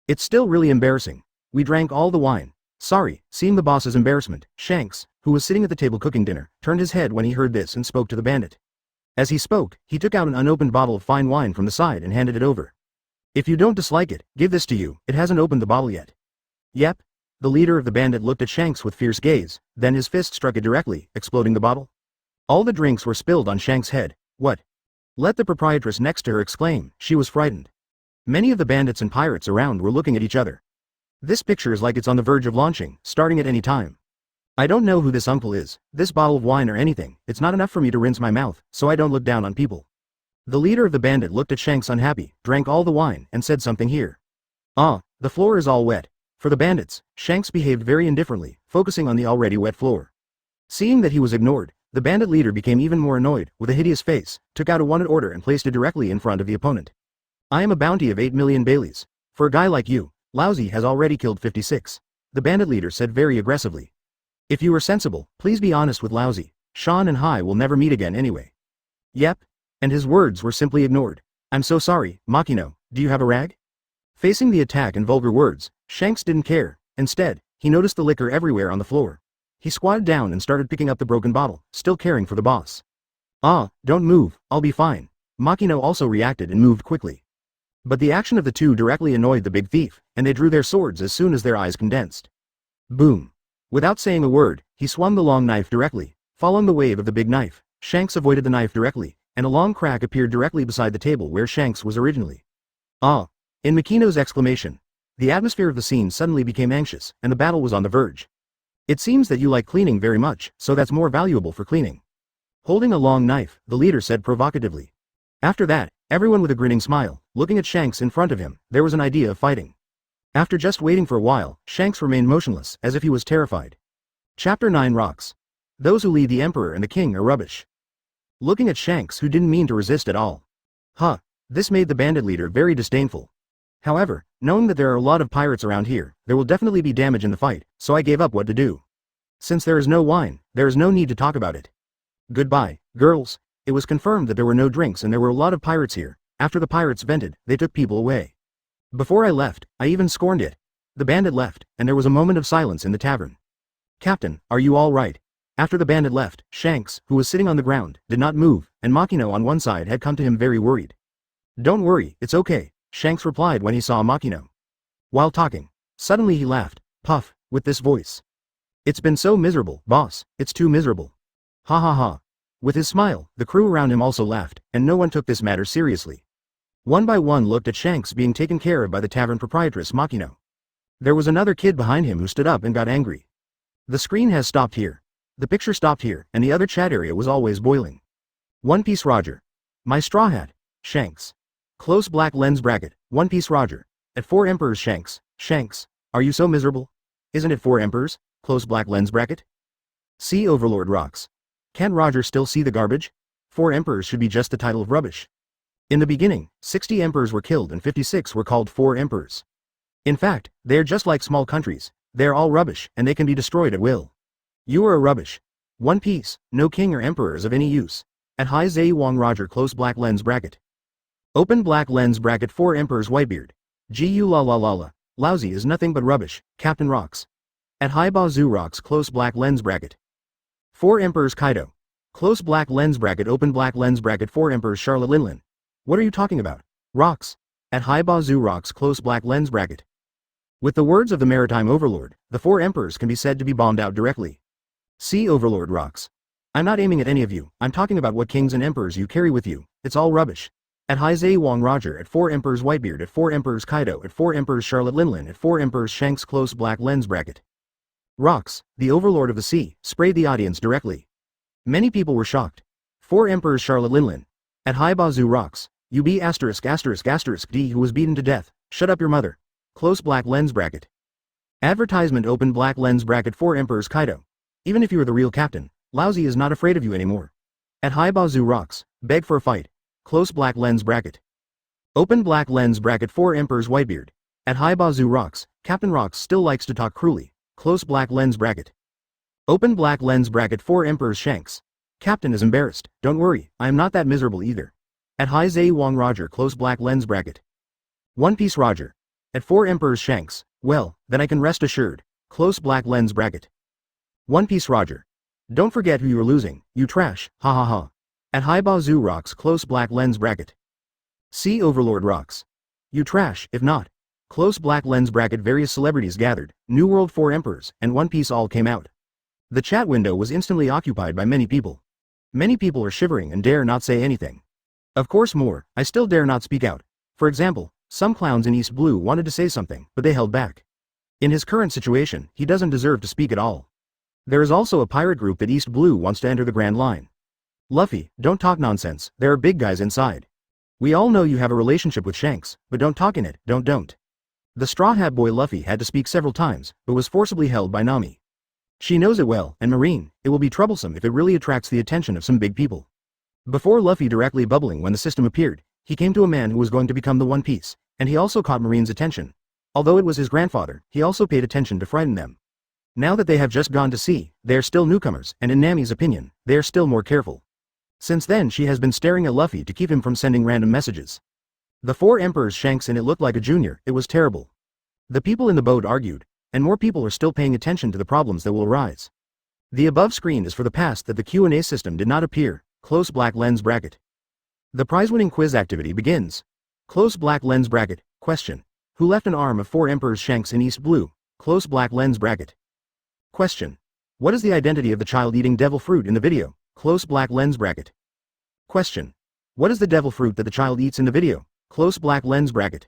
Speaker 1: It's still really embarrassing. We drank all the wine. Sorry, seeing the boss's embarrassment, Shanks, who was sitting at the table cooking dinner, turned his head when he heard this and spoke to the bandit. As he spoke, he took out an unopened bottle of fine wine from the side and handed it over. If you don't dislike it, give this to you, it hasn't opened the bottle yet. Yep. The leader of the bandit looked at Shanks with fierce gaze, then his fist struck it directly, exploding the bottle. All the drinks were spilled on Shanks' head. What? Let the proprietress next to her exclaim, she was frightened. Many of the bandits and pirates around were looking at each other. This picture is like it's on the verge of launching, starting at any time. I don't know who this uncle is, this bottle of wine or anything, it's not enough for me to rinse my mouth, so I don't look down on people. The leader of the bandit looked at Shanks unhappy, drank all the wine, and said something here. Ah, the floor is all wet. For the bandits, Shanks behaved very indifferently, focusing on the already wet floor. Seeing that he was ignored, the bandit leader became even more annoyed, with a hideous face, took out a wanted order and placed it directly in front of the opponent. I am a bounty of 8 million Baileys. For a guy like you, Lousy has already killed 56. The bandit leader said very aggressively. If you are sensible, please be honest with Lousy. Sean and Hai will never meet again anyway. Yep. And his words were simply ignored. I'm so sorry, Makino, do you have a rag? Facing the attack and vulgar words, Shanks didn't care. Instead, he noticed the liquor everywhere on the floor. He squatted down and started picking up the broken bottle, still caring for the boss. Ah, don't move, I'll be fine. Makino also reacted and moved quickly. But the action of the two directly annoyed the big thief, and they drew their swords as soon as their eyes condensed. Boom. Without saying a word, he swung the long knife directly. Following the wave of the big knife, Shanks avoided the knife directly, and a long crack appeared directly beside the table where Shanks was originally. Ah! In Makino's exclamation, the atmosphere of the scene suddenly became anxious, and the battle was on the verge. It seems that you like cleaning very much, so that's more valuable for cleaning. Holding a long knife, the leader said provocatively. After that, everyone with a grinning smile, looking at Shanks in front of him, there was an idea of fighting. After just waiting for a while, Shanks remained motionless, as if he was terrified. Chapter 9 Rocks. Those who lead the Emperor and the King are rubbish. Looking at Shanks, who didn't mean to resist at all. This made the bandit leader very disdainful. However, knowing that there are a lot of pirates around here, there will definitely be damage in the fight, so I gave up what to do. Since there is no wine, there is no need to talk about it. Goodbye, girls. It was confirmed that there were no drinks and there were a lot of pirates here. After the pirates vented, they took people away. Before I left, I even scorned it. The bandit left, and there was a moment of silence in the tavern. Captain, are you all right? After the bandit left, Shanks, who was sitting on the ground, did not move, and Makino on one side had come to him very worried. Don't worry, it's okay, Shanks replied when he saw Makino. While talking, suddenly he laughed, puff, with this voice. It's been so miserable, boss, it's too miserable. Ha ha ha. With his smile, the crew around him also laughed, and no one took this matter seriously. One by one looked at Shanks being taken care of by the tavern proprietress Makino. There was another kid behind him who stood up and got angry. The screen has stopped here. The picture stopped here, and the other chat area was always boiling. One Piece Roger. My straw hat. Shanks. Close black lens bracket. One Piece Roger. At 4 Emperors Shanks. Shanks. Are you so miserable? Isn't it 4 Emperors? Close black lens bracket. See Overlord rocks. Can Roger still see the garbage? 4 Emperors should be just the title of rubbish. In the beginning, 60 Emperors were killed and 56 were called 4 Emperors. In fact, they are just like small countries. They are all rubbish, and they can be destroyed at will. You are a rubbish. One Piece, no king or emperor is of any use. At high Zai Wong Roger close black lens bracket. Open black lens bracket 4 Emperors Whitebeard. Gu la la la la. Lousy is nothing but rubbish, Captain Rocks. At high Bazoo Rocks close black lens bracket. 4 Emperors Kaido. Close black lens bracket open black lens bracket 4 Emperors Charlotte Linlin. What are you talking about? Rocks. At high Bazoo Rocks close black lens bracket. With the words of the maritime overlord, the 4 Emperors can be said to be bombed out directly. See Overlord rocks. I'm not aiming at any of you, I'm talking about what kings and emperors you carry with you, it's all rubbish. At high Zai Wong Roger at 4 Emperors Whitebeard at 4 Emperors Kaido at 4 Emperors Charlotte Linlin at 4 Emperors Shanks close black lens bracket. Rocks, the overlord of the sea, sprayed the audience directly. Many people were shocked. 4 Emperors Charlotte Linlin. At high Bazoo Rocks, UB *****D who was beaten to death, shut up your mother. Close black lens bracket. Advertisement open black lens bracket 4 Emperors Kaido. Even if you are the real captain, Lousy is not afraid of you anymore. At high Bazoo Rocks, beg for a fight. Close black lens bracket. Open black lens bracket 4 Emperors Whitebeard. At high Bazoo Rocks, Captain Rocks still likes to talk cruelly. Close black lens bracket. Open black lens bracket 4 Emperors Shanks. Captain is embarrassed, don't worry, I am not that miserable either. At high Zai Wong Roger close black lens bracket. One Piece Roger. At 4 Emperors Shanks, well, then I can rest assured. Close black lens bracket. One Piece Roger. Don't forget who you are losing, you trash, ha ha ha. At high Bazoo Rocks close black lens bracket. See Overlord rocks. You trash, if not. Close black lens bracket various celebrities gathered, New World 4 Emperors, and One Piece all came out. The chat window was instantly occupied by many people. Many people are shivering and dare not say anything. Of course more, I still dare not speak out. For example, some clowns in East Blue wanted to say something, but they held back. In his current situation, he doesn't deserve to speak at all. There is also a pirate group that East Blue wants to enter the Grand Line. Luffy, don't talk nonsense, there are big guys inside. We all know you have a relationship with Shanks, but don't talk in it, don't. The Straw Hat Boy Luffy had to speak several times, but was forcibly held by Nami. She knows it well, and Marine, it will be troublesome if it really attracts the attention of some big people. Before Luffy directly bubbling when the system appeared, he came to a man who was going to become the One Piece, and he also caught Marine's attention. Although it was his grandfather, he also paid attention to frighten them. Now that they have just gone to sea, they are still newcomers, and in Nami's opinion, they are still more careful. Since then she has been staring at Luffy to keep him from sending random messages. The 4 Emperors Shanks and it looked like a junior, it was terrible. The people in the boat argued, and more people are still paying attention to the problems that will arise. The above screen is for the past that the Q&A system did not appear, close black lens bracket. The prize-winning quiz activity begins. Close black lens bracket, question. Who left an arm of 4 Emperors Shanks in East Blue, close black lens bracket. Question. What is the identity of the child eating devil fruit in the video, close black lens bracket. Question. What is the devil fruit that the child eats in the video, close black lens bracket.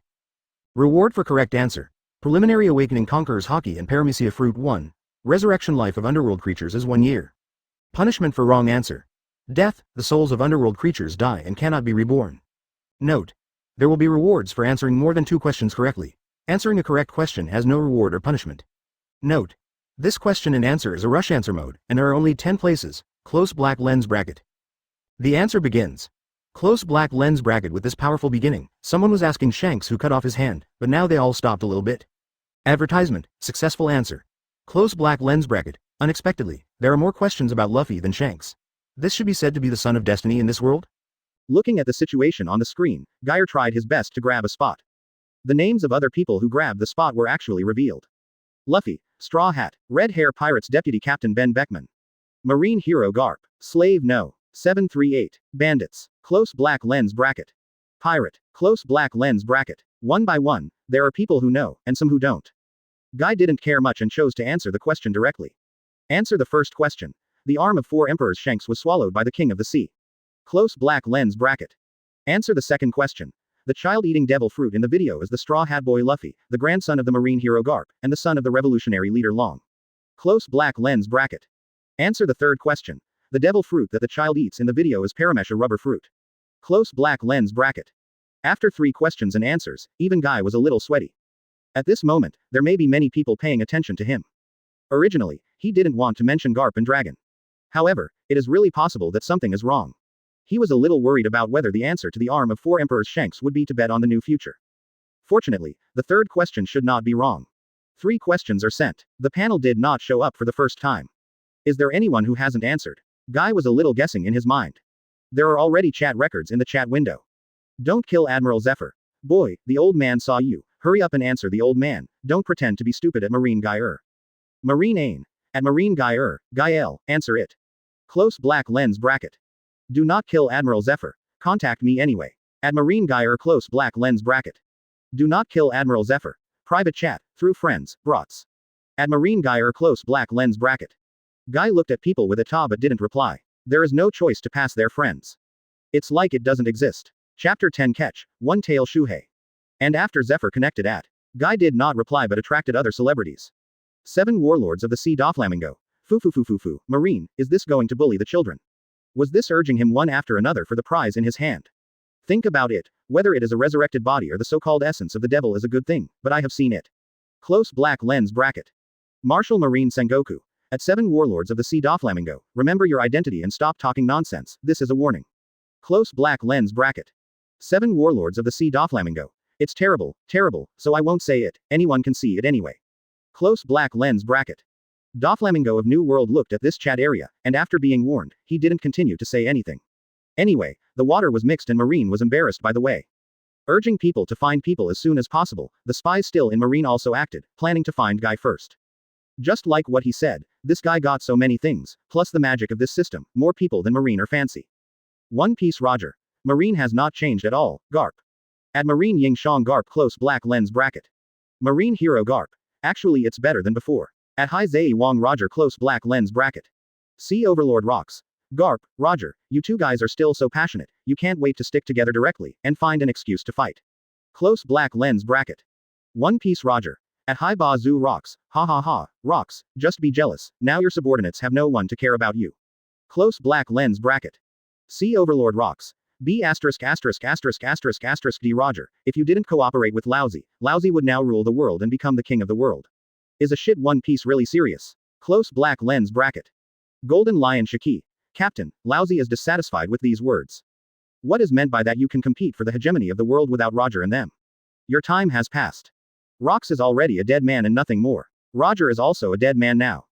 Speaker 1: Reward for correct answer. Preliminary Awakening Conquerors Hockey and Paramecia Fruit 1. Resurrection Life of Underworld Creatures is 1 year. Punishment for wrong answer. Death, the souls of underworld creatures die and cannot be reborn. Note. There will be rewards for answering more than 2 questions correctly. Answering a correct question has no reward or punishment. Note. This question and answer is a rush answer mode, and there are only 10 places. Close black lens bracket. The answer begins. Close black lens bracket. With this powerful beginning, someone was asking Shanks who cut off his hand, but now they all stopped a little bit. Advertisement, successful answer. Close black lens bracket. Unexpectedly, there are more questions about Luffy than Shanks. This should be said to be the son of destiny in this world? Looking at the situation on the screen, Geyer tried his best to grab a spot. The names of other people who grabbed the spot were actually revealed. Luffy, Straw Hat, Red Hair Pirates Deputy Captain Ben Beckman. Marine Hero Garp, Slave No. 738, Bandits, Close black lens bracket. Pirate, Close black lens bracket. One by one, there are people who know, and some who don't. Guy didn't care much and chose to answer the question directly. Answer the first question. The arm of 4 emperors Shanks was swallowed by the King of the Sea. Close black lens bracket. Answer the second question. The child eating devil fruit in the video is the Straw Hat Boy Luffy, the grandson of the marine hero Garp, and the son of the revolutionary leader Long. Close black lens bracket. Answer the third question. The devil fruit that the child eats in the video is Paramesha rubber fruit. Close black lens bracket. After 3 questions and answers, even Guy was a little sweaty. At this moment, there may be many people paying attention to him. Originally, he didn't want to mention Garp and Dragon. However, it is really possible that something is wrong. He was a little worried about whether the answer to the arm of 4 emperors Shanks would be to bet on the new future. Fortunately, the third question should not be wrong. 3 questions are sent. The panel did not show up for the first time. Is there anyone who hasn't answered? Guy was a little guessing in his mind. There are already chat records in the chat window. Don't kill Admiral Zephyr. Boy, the old man saw you. Hurry up and answer the old man. Don't pretend to be stupid at Marine Geyer. Marine Ain. At Marine Geyer, Gael, answer it. Close black lens bracket. Do not kill Admiral Zephyr. Contact me anyway. At Marine Geyer close black lens bracket. Do not kill Admiral Zephyr. Private chat, through friends, brats. At Marine Geyer close black lens bracket. Guy looked at people with a ta but didn't reply. There is no choice to pass their friends. It's like it doesn't exist. Chapter 10 Catch, One Tail Shuhei. And after Zephyr connected at. Guy did not reply but attracted other celebrities. 7 Warlords of the Sea Doflamingo. Foo. Marine, is this going to bully the children? Was this urging him one after another for the prize in his hand? Think about it, whether it is a resurrected body or the so-called essence of the devil is a good thing, but I have seen it. Close black lens bracket. Marshal Marine Sengoku. At 7 Warlords of the Sea Doflamingo, remember your identity and stop talking nonsense, this is a warning. Close black lens bracket. 7 Warlords of the Sea Doflamingo. It's terrible, so I won't say it, anyone can see it anyway. Close black lens bracket. Doflamingo of New World looked at this chat area, and after being warned, he didn't continue to say anything. Anyway, the water was mixed and Marine was embarrassed by the way. Urging people to find people as soon as possible, the spies still in Marine also acted, planning to find Guy first. Just like what he said, this guy got so many things, plus the magic of this system, more people than Marine are fancy. One Piece Roger. Marine has not changed at all, Garp. At Marine Ying Shang Garp close black lens bracket. Marine Hero Garp. Actually it's better than before. At Hai Zei Wong Roger close black lens bracket. Sea Overlord Rocks. Garp, Roger, you 2 guys are still so passionate, you can't wait to stick together directly, and find an excuse to fight. Close black lens bracket. One Piece Roger. At Hai Ba Zoo Rocks, ha, Rocks, just be jealous, now your subordinates have no one to care about you. Close black lens bracket. Sea Overlord Rocks. B************ D Roger, if you didn't cooperate with Lousy would now rule the world and become the king of the world. Is a shit One Piece really serious? Close black lens bracket. Golden Lion Shiki. Captain, Lousy is dissatisfied with these words. What is meant by that? You can compete for the hegemony of the world without Roger and them. Your time has passed. Rocks is already a dead man and nothing more. Roger is also a dead man now.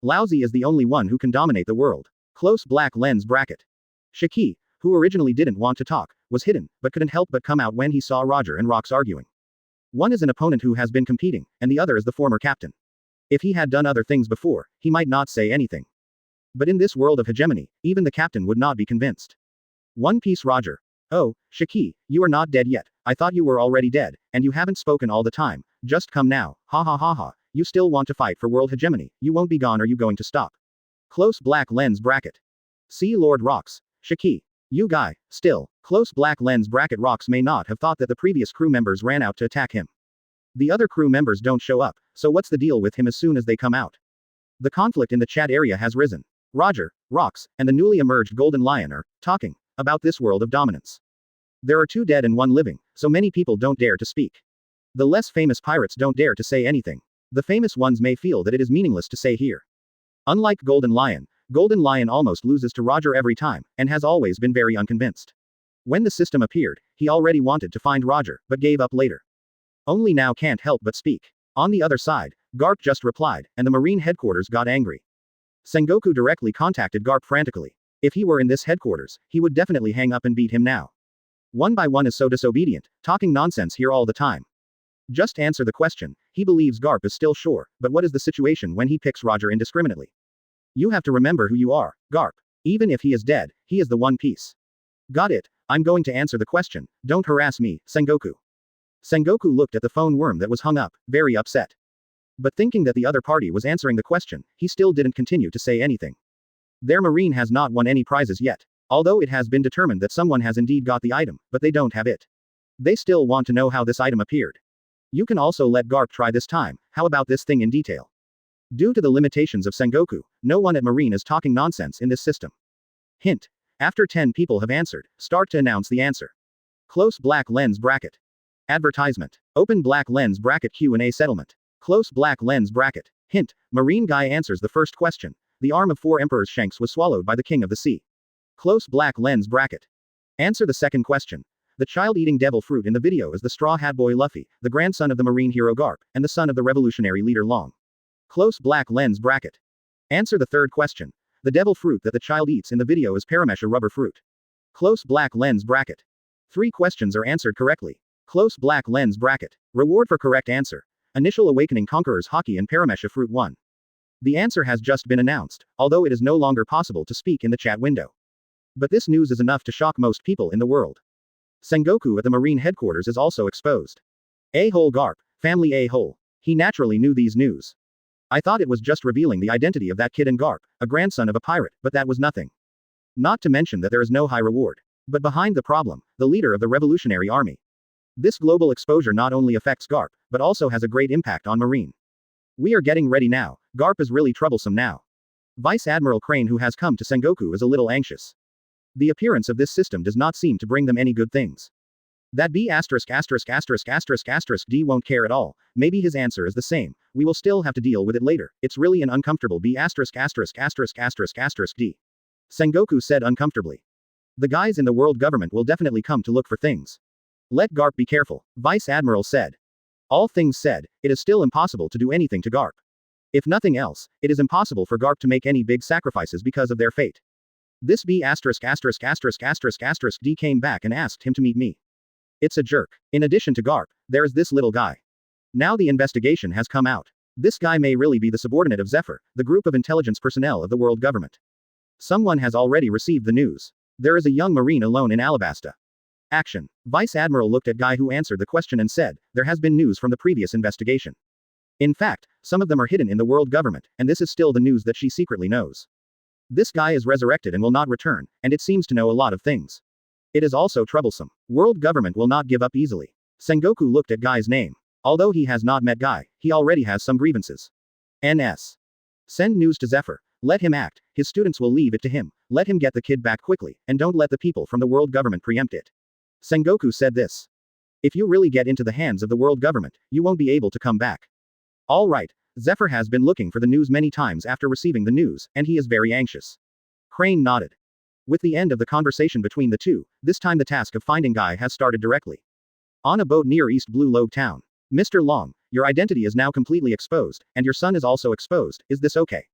Speaker 1: Lousy is the only one who can dominate the world. Close black lens bracket. Shiki, who originally didn't want to talk, was hidden, but couldn't help but come out when he saw Roger and Rocks arguing. One is an opponent who has been competing, and the other is the former captain. If he had done other things before, he might not say anything. But in this world of hegemony, even the captain would not be convinced. One Piece Roger. Oh, Shiki, you are not dead yet, I thought you were already dead, and you haven't spoken all the time, just come now, ha, you still want to fight for world hegemony, you won't be gone, are you going to stop? Close black lens bracket. Sea Lord Rocks. Shiki. You guy, still, close black lens bracket. Rocks may not have thought that the previous crew members ran out to attack him. The other crew members don't show up, so what's the deal with him as soon as they come out? The conflict in the chat area has risen. Roger, Rocks, and the newly emerged Golden Lion are talking about this world of dominance. There are 2 dead and 1 living, so many people don't dare to speak. The less famous pirates don't dare to say anything. The famous ones may feel that it is meaningless to say here. Unlike Golden Lion almost loses to Roger every time, and has always been very unconvinced. When the system appeared, he already wanted to find Roger, but gave up later. Only now can't help but speak. On the other side, Garp just replied, and the Marine headquarters got angry. Sengoku directly contacted Garp frantically. If he were in this headquarters, he would definitely hang up and beat him now. One by one is so disobedient, talking nonsense here all the time. Just answer the question. He believes Garp is still sure, but what is the situation when he picks Roger indiscriminately? You have to remember who you are, Garp. Even if he is dead, he is the One Piece. Got it, I'm going to answer the question, don't harass me, Sengoku. Sengoku looked at the phone worm that was hung up, very upset. But thinking that the other party was answering the question, he still didn't continue to say anything. Their Marine has not won any prizes yet, although it has been determined that someone has indeed got the item, but they don't have it. They still want to know how this item appeared. You can also let Garp try this time, how about this thing in detail? Due to the limitations of Sengoku, no one at Marine is talking nonsense in this system. Hint. After 10 people have answered, start to announce the answer. Close black lens bracket. Advertisement. Open black lens bracket Q&A settlement. Close black lens bracket. Hint. Marine guy answers the first question. The arm of 4 emperors Shanks was swallowed by the king of the sea. Close black lens bracket. Answer the second question. The child eating devil fruit in the video is the Straw Hat Boy Luffy, the grandson of the Marine hero Garp, and the son of the revolutionary leader Long. Close black lens bracket. Answer the third question. The devil fruit that the child eats in the video is Paramesha rubber fruit. Close black lens bracket. 3 questions are answered correctly. Close black lens bracket. Reward for correct answer. Initial Awakening Conquerors Hockey and Paramesha Fruit 1. The answer has just been announced, although it is no longer possible to speak in the chat window. But this news is enough to shock most people in the world. Sengoku at the Marine headquarters is also exposed. A-hole Garp, family A-hole. He naturally knew these news. I thought it was just revealing the identity of that kid and Garp, a grandson of a pirate, but that was nothing. Not to mention that there is no high reward. But behind the problem, the leader of the Revolutionary Army. This global exposure not only affects Garp, but also has a great impact on Marine. We are getting ready now, Garp is really troublesome now. Vice Admiral Crane who has come to Sengoku is a little anxious. The appearance of this system does not seem to bring them any good things. That B********** D won't care at all, maybe his answer is the same, we will still have to deal with it later, it's really an uncomfortable B********* D. Sengoku said uncomfortably. The guys in the world government will definitely come to look for things. Let Garp be careful, Vice Admiral said. All things said, it is still impossible to do anything to Garp. If nothing else, it is impossible for Garp to make any big sacrifices because of their fate. This B******* D came back and asked him to meet me. It's a jerk. In addition to Garp, there is this little guy. Now the investigation has come out. This guy may really be the subordinate of Zephyr, the group of intelligence personnel of the world government. Someone has already received the news. There is a young Marine alone in Alabasta. Action. Vice Admiral looked at guy who answered the question and said, there has been news from the previous investigation. In fact, some of them are hidden in the world government, and this is still the news that she secretly knows. This guy is resurrected and will not return, and it seems to know a lot of things. It is also troublesome. World government will not give up easily. Sengoku looked at Guy's name. Although he has not met Guy, he already has some grievances. NS. Send news to Zephyr. Let him act, his students will leave it to him, let him get the kid back quickly, and don't let the people from the world government preempt it. Sengoku said this. If you really get into the hands of the world government, you won't be able to come back. Alright, Zephyr has been looking for the news many times after receiving the news, and he is very anxious. Crane nodded. With the end of the conversation between the two, this time the task of finding Guy has started directly. On a boat near East Blue Lobe Town. Mr. Long, your identity is now completely exposed, and your son is also exposed, is this okay?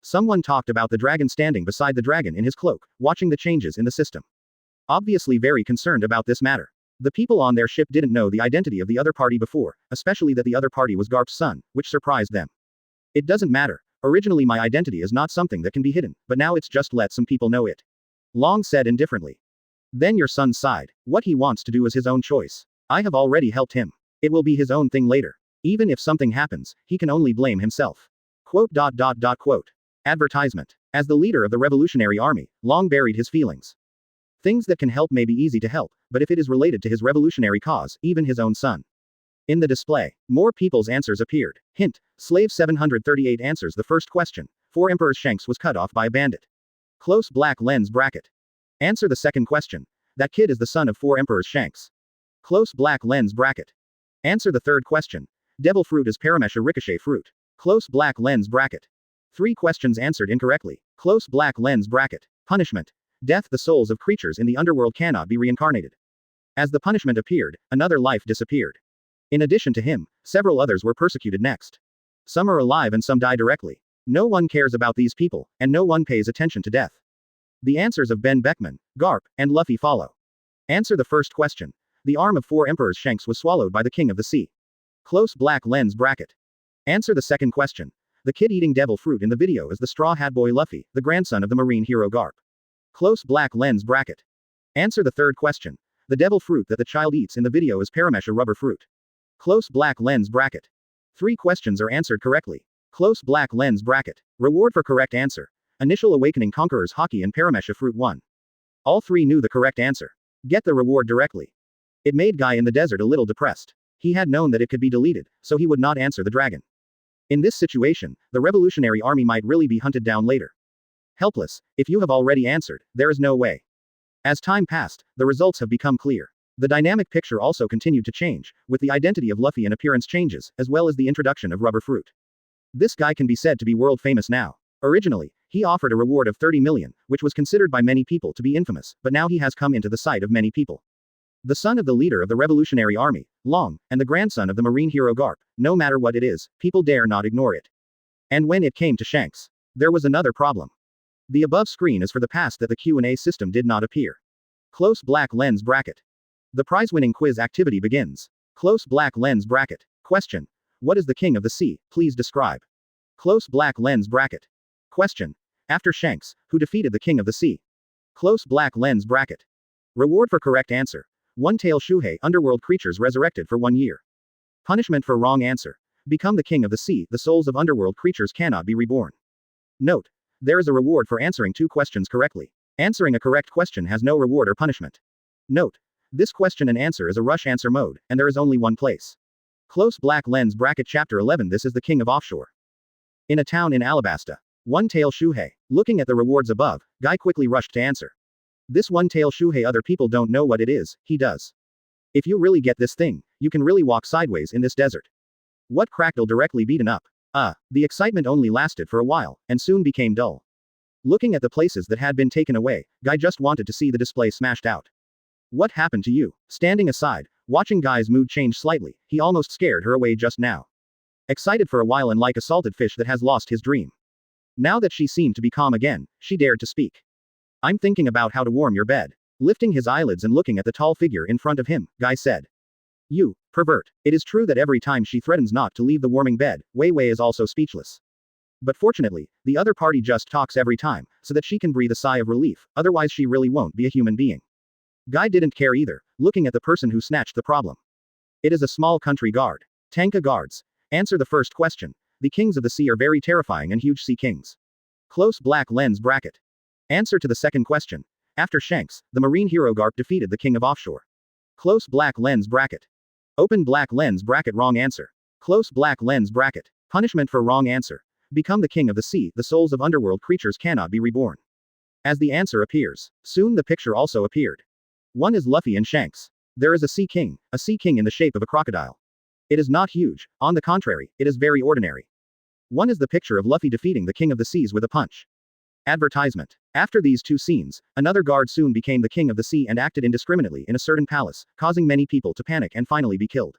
Speaker 1: Someone talked about the dragon standing beside the dragon in his cloak, watching the changes in the system. Obviously very concerned about this matter. The people on their ship didn't know the identity of the other party before, especially that the other party was Garp's son, which surprised them. It doesn't matter. Originally my identity is not something that can be hidden, but now it's just let some people know it. Long said indifferently. Then your son sighed. What he wants to do is his own choice. I have already helped him. It will be his own thing later. Even if something happens, he can only blame himself. Quote. Advertisement. As the leader of the Revolutionary Army, Long buried his feelings. Things that can help may be easy to help, but if it is related to his revolutionary cause, even his own son. In the display, more people's answers appeared. Hint, Slave 738 answers the first question. 4 Emperor's Shanks was cut off by a bandit. Close black lens bracket. Answer the second question. That kid is the son of 4 Emperor's Shanks. Close black lens bracket. Answer the third question. Devil fruit is Paramesha ricochet fruit. Close black lens bracket. 3 questions answered incorrectly. Close black lens bracket. Punishment. Death. The souls of creatures in the underworld cannot be reincarnated. As the punishment appeared, another life disappeared. In addition to him, several others were persecuted next. Some are alive and some die directly. No one cares about these people, and no one pays attention to death. The answers of Ben Beckman, Garp, and Luffy follow. Answer the first question. The arm of 4 emperors Shanks was swallowed by the king of the sea. Close black lens bracket. Answer the second question. The kid eating devil fruit in the video is the Straw Hat Boy Luffy, the grandson of the marine hero Garp. Close black lens bracket. Answer the third question. The devil fruit that the child eats in the video is Paramesha rubber fruit. Close black lens bracket. 3 questions are answered correctly. Close black lens bracket. Reward for correct answer. Initial Awakening Conquerors Hockey and Paramesha Fruit 1. All 3 knew the correct answer. Get the reward directly. It made Guy in the desert a little depressed. He had known that it could be deleted, so he would not answer the dragon. In this situation, the Revolutionary Army might really be hunted down later. Helpless, if you have already answered, there is no way. As time passed, the results have become clear. The dynamic picture also continued to change, with the identity of Luffy and appearance changes, as well as the introduction of rubber fruit. This guy can be said to be world famous now. Originally, he offered a reward of 30 million, which was considered by many people to be infamous, but now he has come into the sight of many people. The son of the leader of the Revolutionary Army, Long, and the grandson of the marine hero Garp, no matter what it is, people dare not ignore it. And when it came to Shanks, there was another problem. The above screen is for the past that the Q&A system did not appear. Close black lens bracket. The prize-winning quiz activity begins. Close black lens bracket. Question. What is the king of the sea? Please describe. Close black lens bracket. Question. After Shanks, who defeated the king of the sea? Close black lens bracket. Reward for correct answer. One-tail Shuhei underworld creatures resurrected for 1 year. Punishment for wrong answer. Become the king of the sea. The souls of underworld creatures cannot be reborn. Note. There is a reward for answering 2 questions correctly. Answering a correct question has no reward or punishment. Note. This question and answer is a rush answer mode, and there is only one place. Close black lens bracket. Chapter 11. This is the king of offshore. In a town in Alabasta. One-tail Shuhei. Looking at the rewards above, Guy quickly rushed to answer. This one-tail Shuhei, other people don't know what it is, he does. If you really get this thing, you can really walk sideways in this desert. What Crackdle directly beaten up? The excitement only lasted for a while, and soon became dull. Looking at the places that had been taken away, Guy just wanted to see the display smashed out. What happened to you? Standing aside, watching Guy's mood change slightly, he almost scared her away just now. Excited for a while and like a salted fish that has lost his dream. Now that she seemed to be calm again, she dared to speak. I'm thinking about how to warm your bed. Lifting his eyelids and looking at the tall figure in front of him, Guy said. You, pervert. It is true that every time she threatens not to leave the warming bed, Wei Wei is also speechless. But fortunately, the other party just talks every time, so that she can breathe a sigh of relief, otherwise she really won't be a human being. Guy didn't care either, looking at the person who snatched the problem. It is a small country guard. Tanka guards. Answer the first question. The kings of the sea are very terrifying and huge sea kings. Close black lens bracket. Answer to the second question. After Shanks, the marine hero Garp defeated the king of offshore. Close black lens bracket. Open black lens bracket. Wrong answer. Close black lens bracket. Punishment for wrong answer. Become the king of the sea. The souls of underworld creatures cannot be reborn. As the answer appears, soon the picture also appeared. One is Luffy and Shanks. There is a sea king in the shape of a crocodile. It is not huge, on the contrary, it is very ordinary. One is the picture of Luffy defeating the king of the seas with a punch. Advertisement. After these 2 scenes, another guard soon became the king of the sea and acted indiscriminately in a certain palace, causing many people to panic and finally be killed.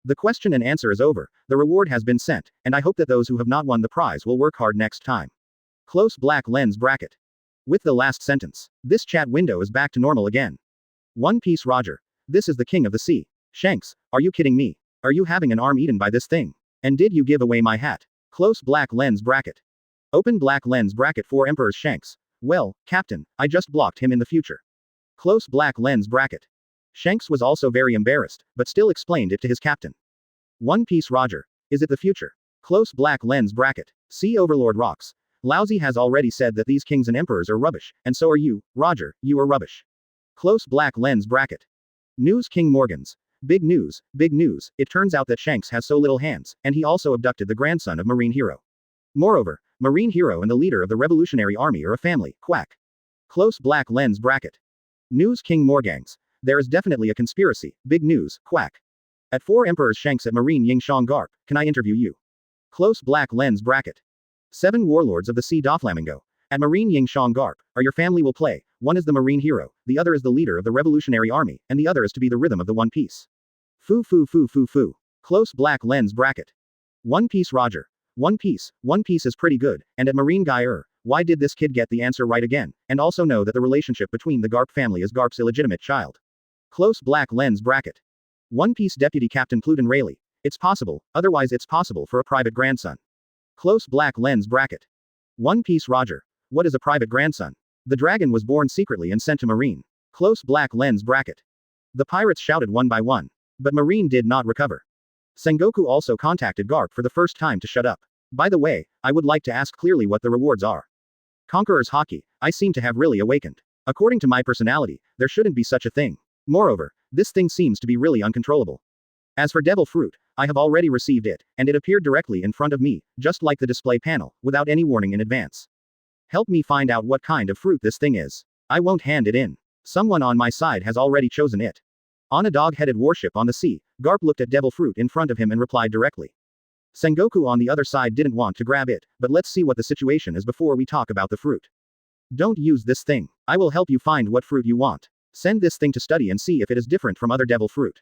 Speaker 1: The question and answer is over, the reward has been sent, and I hope that those who have not won the prize will work hard next time. Close black lens bracket. With the last sentence, this chat window is back to normal again. One Piece Roger. This is the king of the sea. Shanks, are you kidding me? Are you having an arm eaten by this thing? And did you give away my hat? Close black lens bracket. Open black lens bracket. 4 Emperors Shanks. Well, Captain, I just blocked him in the future. Close black lens bracket. Shanks was also very embarrassed, but still explained it to his captain. One Piece Roger. Is it the future? Close black lens bracket. Sea Overlord rocks. Lousy has already said that these kings and emperors are rubbish, and so are you, Roger, you are rubbish. Close black lens bracket. News King Morgans. Big news, it turns out that Shanks has so little hands, and he also abducted the grandson of Marine Hero. Moreover, Marine Hero and the leader of the Revolutionary Army are a family, quack. Close black lens bracket. News King Morgangs. There is definitely a conspiracy, big news, quack. At 4 Emperors Shanks at Marine Yingxiang Garp, can I interview you? Close black lens bracket. 7 Warlords of the Sea Doflamingo. At Marine Yingxiang Garp, are your family will play, one is the Marine hero, the other is the leader of the Revolutionary Army, and the other is to be the rhythm of the One Piece. Foo foo foo foo foo. Close black lens bracket. One Piece Roger. One Piece is pretty good, and at Marine Guy why did this kid get the answer right again, and also know that the relationship between the Garp family is Garp's illegitimate child. Close black lens bracket. One Piece Deputy Captain Pluden Rayleigh. It's possible, otherwise it's possible for a private grandson. Close black lens bracket. One Piece Roger. What is a private grandson? The dragon was born secretly and sent to Marine. Close black lens bracket. The pirates shouted one by one. But Marine did not recover. Sengoku also contacted Garp for the first time to shut up. By the way, I would like to ask clearly what the rewards are. Conqueror's Haki, I seem to have really awakened. According to my personality, there shouldn't be such a thing. Moreover, this thing seems to be really uncontrollable. As for Devil Fruit, I have already received it, and it appeared directly in front of me, just like the display panel, without any warning in advance. Help me find out what kind of fruit this thing is. I won't hand it in. Someone on my side has already chosen it. On a dog-headed warship on the sea, Garp looked at Devil Fruit in front of him and replied directly. Sengoku on the other side didn't want to grab it, but let's see what the situation is before we talk about the fruit. Don't use this thing. I will help you find what fruit you want. Send this thing to study and see if it is different from other Devil Fruit.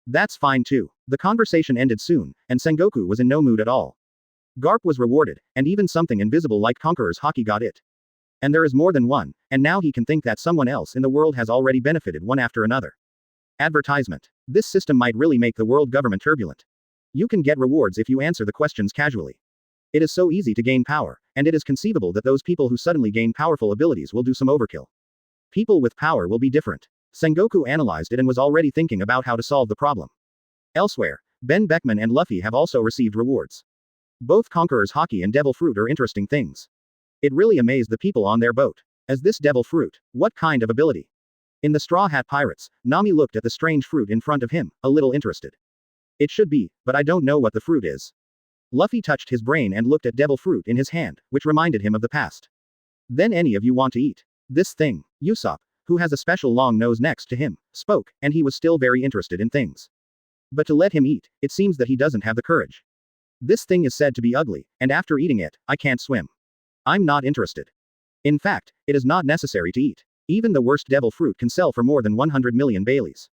Speaker 1: That's fine too. The conversation ended soon, and Sengoku was in no mood at all. Garp was rewarded, and even something invisible like Conqueror's Haki got it. And there is more than one, and now he can think that someone else in the world has already benefited one after another. Advertisement. This system might really make the world government turbulent. You can get rewards if you answer the questions casually. It is so easy to gain power, and it is conceivable that those people who suddenly gain powerful abilities will do some overkill. People with power will be different. Sengoku analyzed it and was already thinking about how to solve the problem. Elsewhere, Ben Beckman and Luffy have also received rewards. Both Conqueror's Haki and Devil Fruit are interesting things. It really amazed the people on their boat. As this Devil Fruit, what kind of ability? In the Straw Hat Pirates, Nami looked at the strange fruit in front of him, a little interested. It should be, but I don't know what the fruit is. Luffy touched his brain and looked at Devil Fruit in his hand, which reminded him of the past. Then any of you want to eat this thing? Usopp, who has a special long nose next to him, spoke, and he was still very interested in things. But to let him eat, it seems that he doesn't have the courage. This thing is said to be ugly, and after eating it, I can't swim. I'm not interested. In fact, it is not necessary to eat. Even the worst Devil Fruit can sell for more than 100 million Baileys.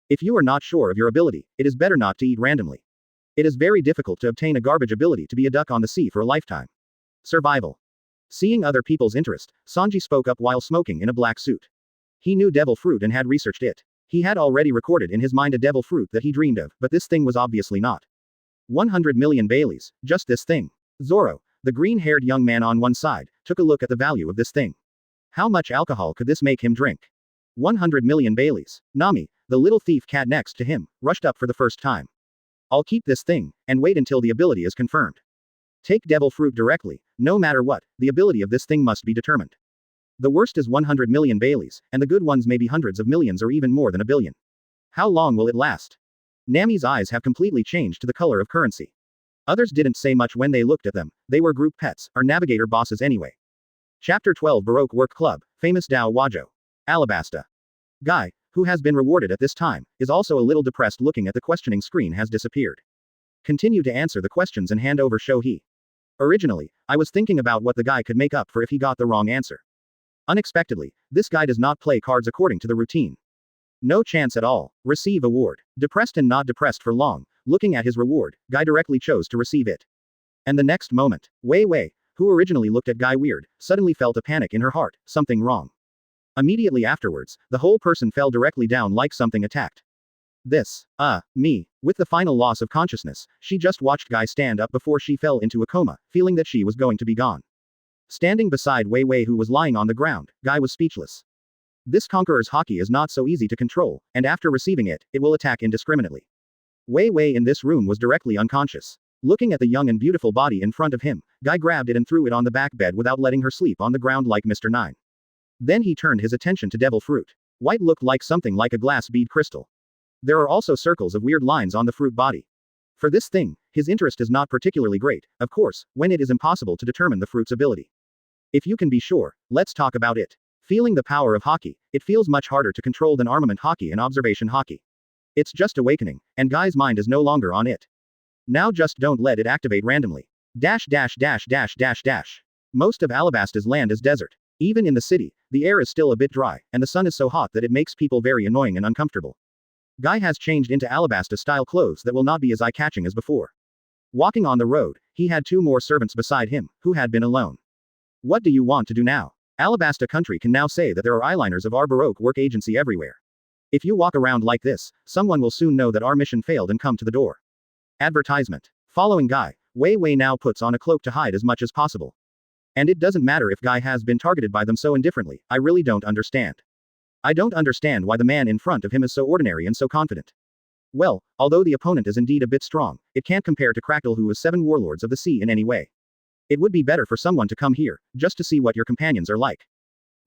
Speaker 1: If you are not sure of your ability, it is better not to eat randomly. It is very difficult to obtain a garbage ability to be a duck on the sea for a lifetime. Survival. Seeing other people's interest, Sanji spoke up while smoking in a black suit. He knew Devil Fruit and had researched it. He had already recorded in his mind a Devil Fruit that he dreamed of, but this thing was obviously not. 100 million Baileys, just this thing. Zoro, the green-haired young man on one side, took a look at the value of this thing. How much alcohol could this make him drink? 100 million Baileys. Nami, the little thief cat next to him, rushed up for the first time. I'll keep this thing, and wait until the ability is confirmed. Take Devil Fruit directly, no matter what, the ability of this thing must be determined. The worst is 100 million Baileys, and the good ones may be hundreds of millions or even more than a billion. How long will it last? Nami's eyes have completely changed to the color of currency. Others didn't say much when they looked at them, they were group pets, or navigator bosses anyway. Chapter 12 Baroque Work Club, Famous Dao Wajo. Alabasta. Guy, who has been rewarded at this time, is also a little depressed looking at the questioning screen has disappeared. Continue to answer the questions and hand over Shohei. Originally, I was thinking about what the guy could make up for if he got the wrong answer. Unexpectedly, this guy does not play cards according to the routine. No chance at all. Receive award. Depressed and not depressed for long, looking at his reward, Guy directly chose to receive it. And the next moment, Wei, who originally looked at Guy weird, suddenly felt a panic in her heart, something wrong. Immediately afterwards, the whole person fell directly down like something attacked. Me. With the final loss of consciousness, she just watched Guy stand up before she fell into a coma, feeling that she was going to be gone. Standing beside Wei who was lying on the ground, Guy was speechless. This Conqueror's Haki is not so easy to control, and after receiving it, it will attack indiscriminately. Wei in this room was directly unconscious. Looking at the young and beautiful body in front of him, Guy grabbed it and threw it on the back bed without letting her sleep on the ground like Mr. Nine. Then he turned his attention to Devil Fruit. White looked like something like a glass bead crystal. There are also circles of weird lines on the fruit body. For this thing, his interest is not particularly great, of course, when it is impossible to determine the fruit's ability. If you can be sure, let's talk about it. Feeling the power of Haki, it feels much harder to control than armament Haki and observation Haki. It's just awakening, and Guy's mind is no longer on it. Now just don't let it activate randomly. Dash dash dash dash dash dash. Most of Alabasta's land is desert. Even in the city, the air is still a bit dry, and the sun is so hot that it makes people very annoying and uncomfortable. Guy has changed into Alabasta-style clothes that will not be as eye-catching as before. Walking on the road, he had two more servants beside him, who had been alone. What do you want to do now? Alabasta country can now say that there are eyeliners of our Baroque work agency everywhere. If you walk around like this, someone will soon know that our mission failed and come to the door. Advertisement. Following Guy, Wei Wei now puts on a cloak to hide as much as possible. And it doesn't matter if Guy has been targeted by them so indifferently, I really don't understand. I don't understand why the man in front of him is so ordinary and so confident. Well, although the opponent is indeed a bit strong, it can't compare to Crackle, who is 7 warlords of the sea in any way. It would be better for someone to come here, just to see what your companions are like.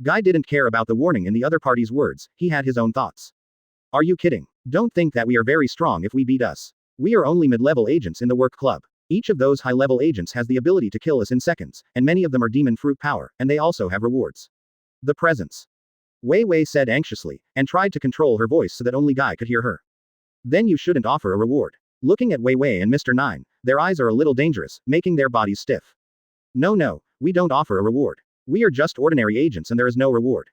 Speaker 1: Guy didn't care about the warning in the other party's words, he had his own thoughts. Are you kidding? Don't think that we are very strong if we beat us. We are only mid-level agents in the work club. Each of those high-level agents has the ability to kill us in seconds, and many of them are demon fruit power, and they also have rewards. The presence. Wei Wei said anxiously, and tried to control her voice so that only Guy could hear her. Then you shouldn't offer a reward. Looking at Wei Wei and Mr. 9, their eyes are a little dangerous, making their bodies stiff. No, we don't offer a reward. We are just ordinary agents and there is no reward.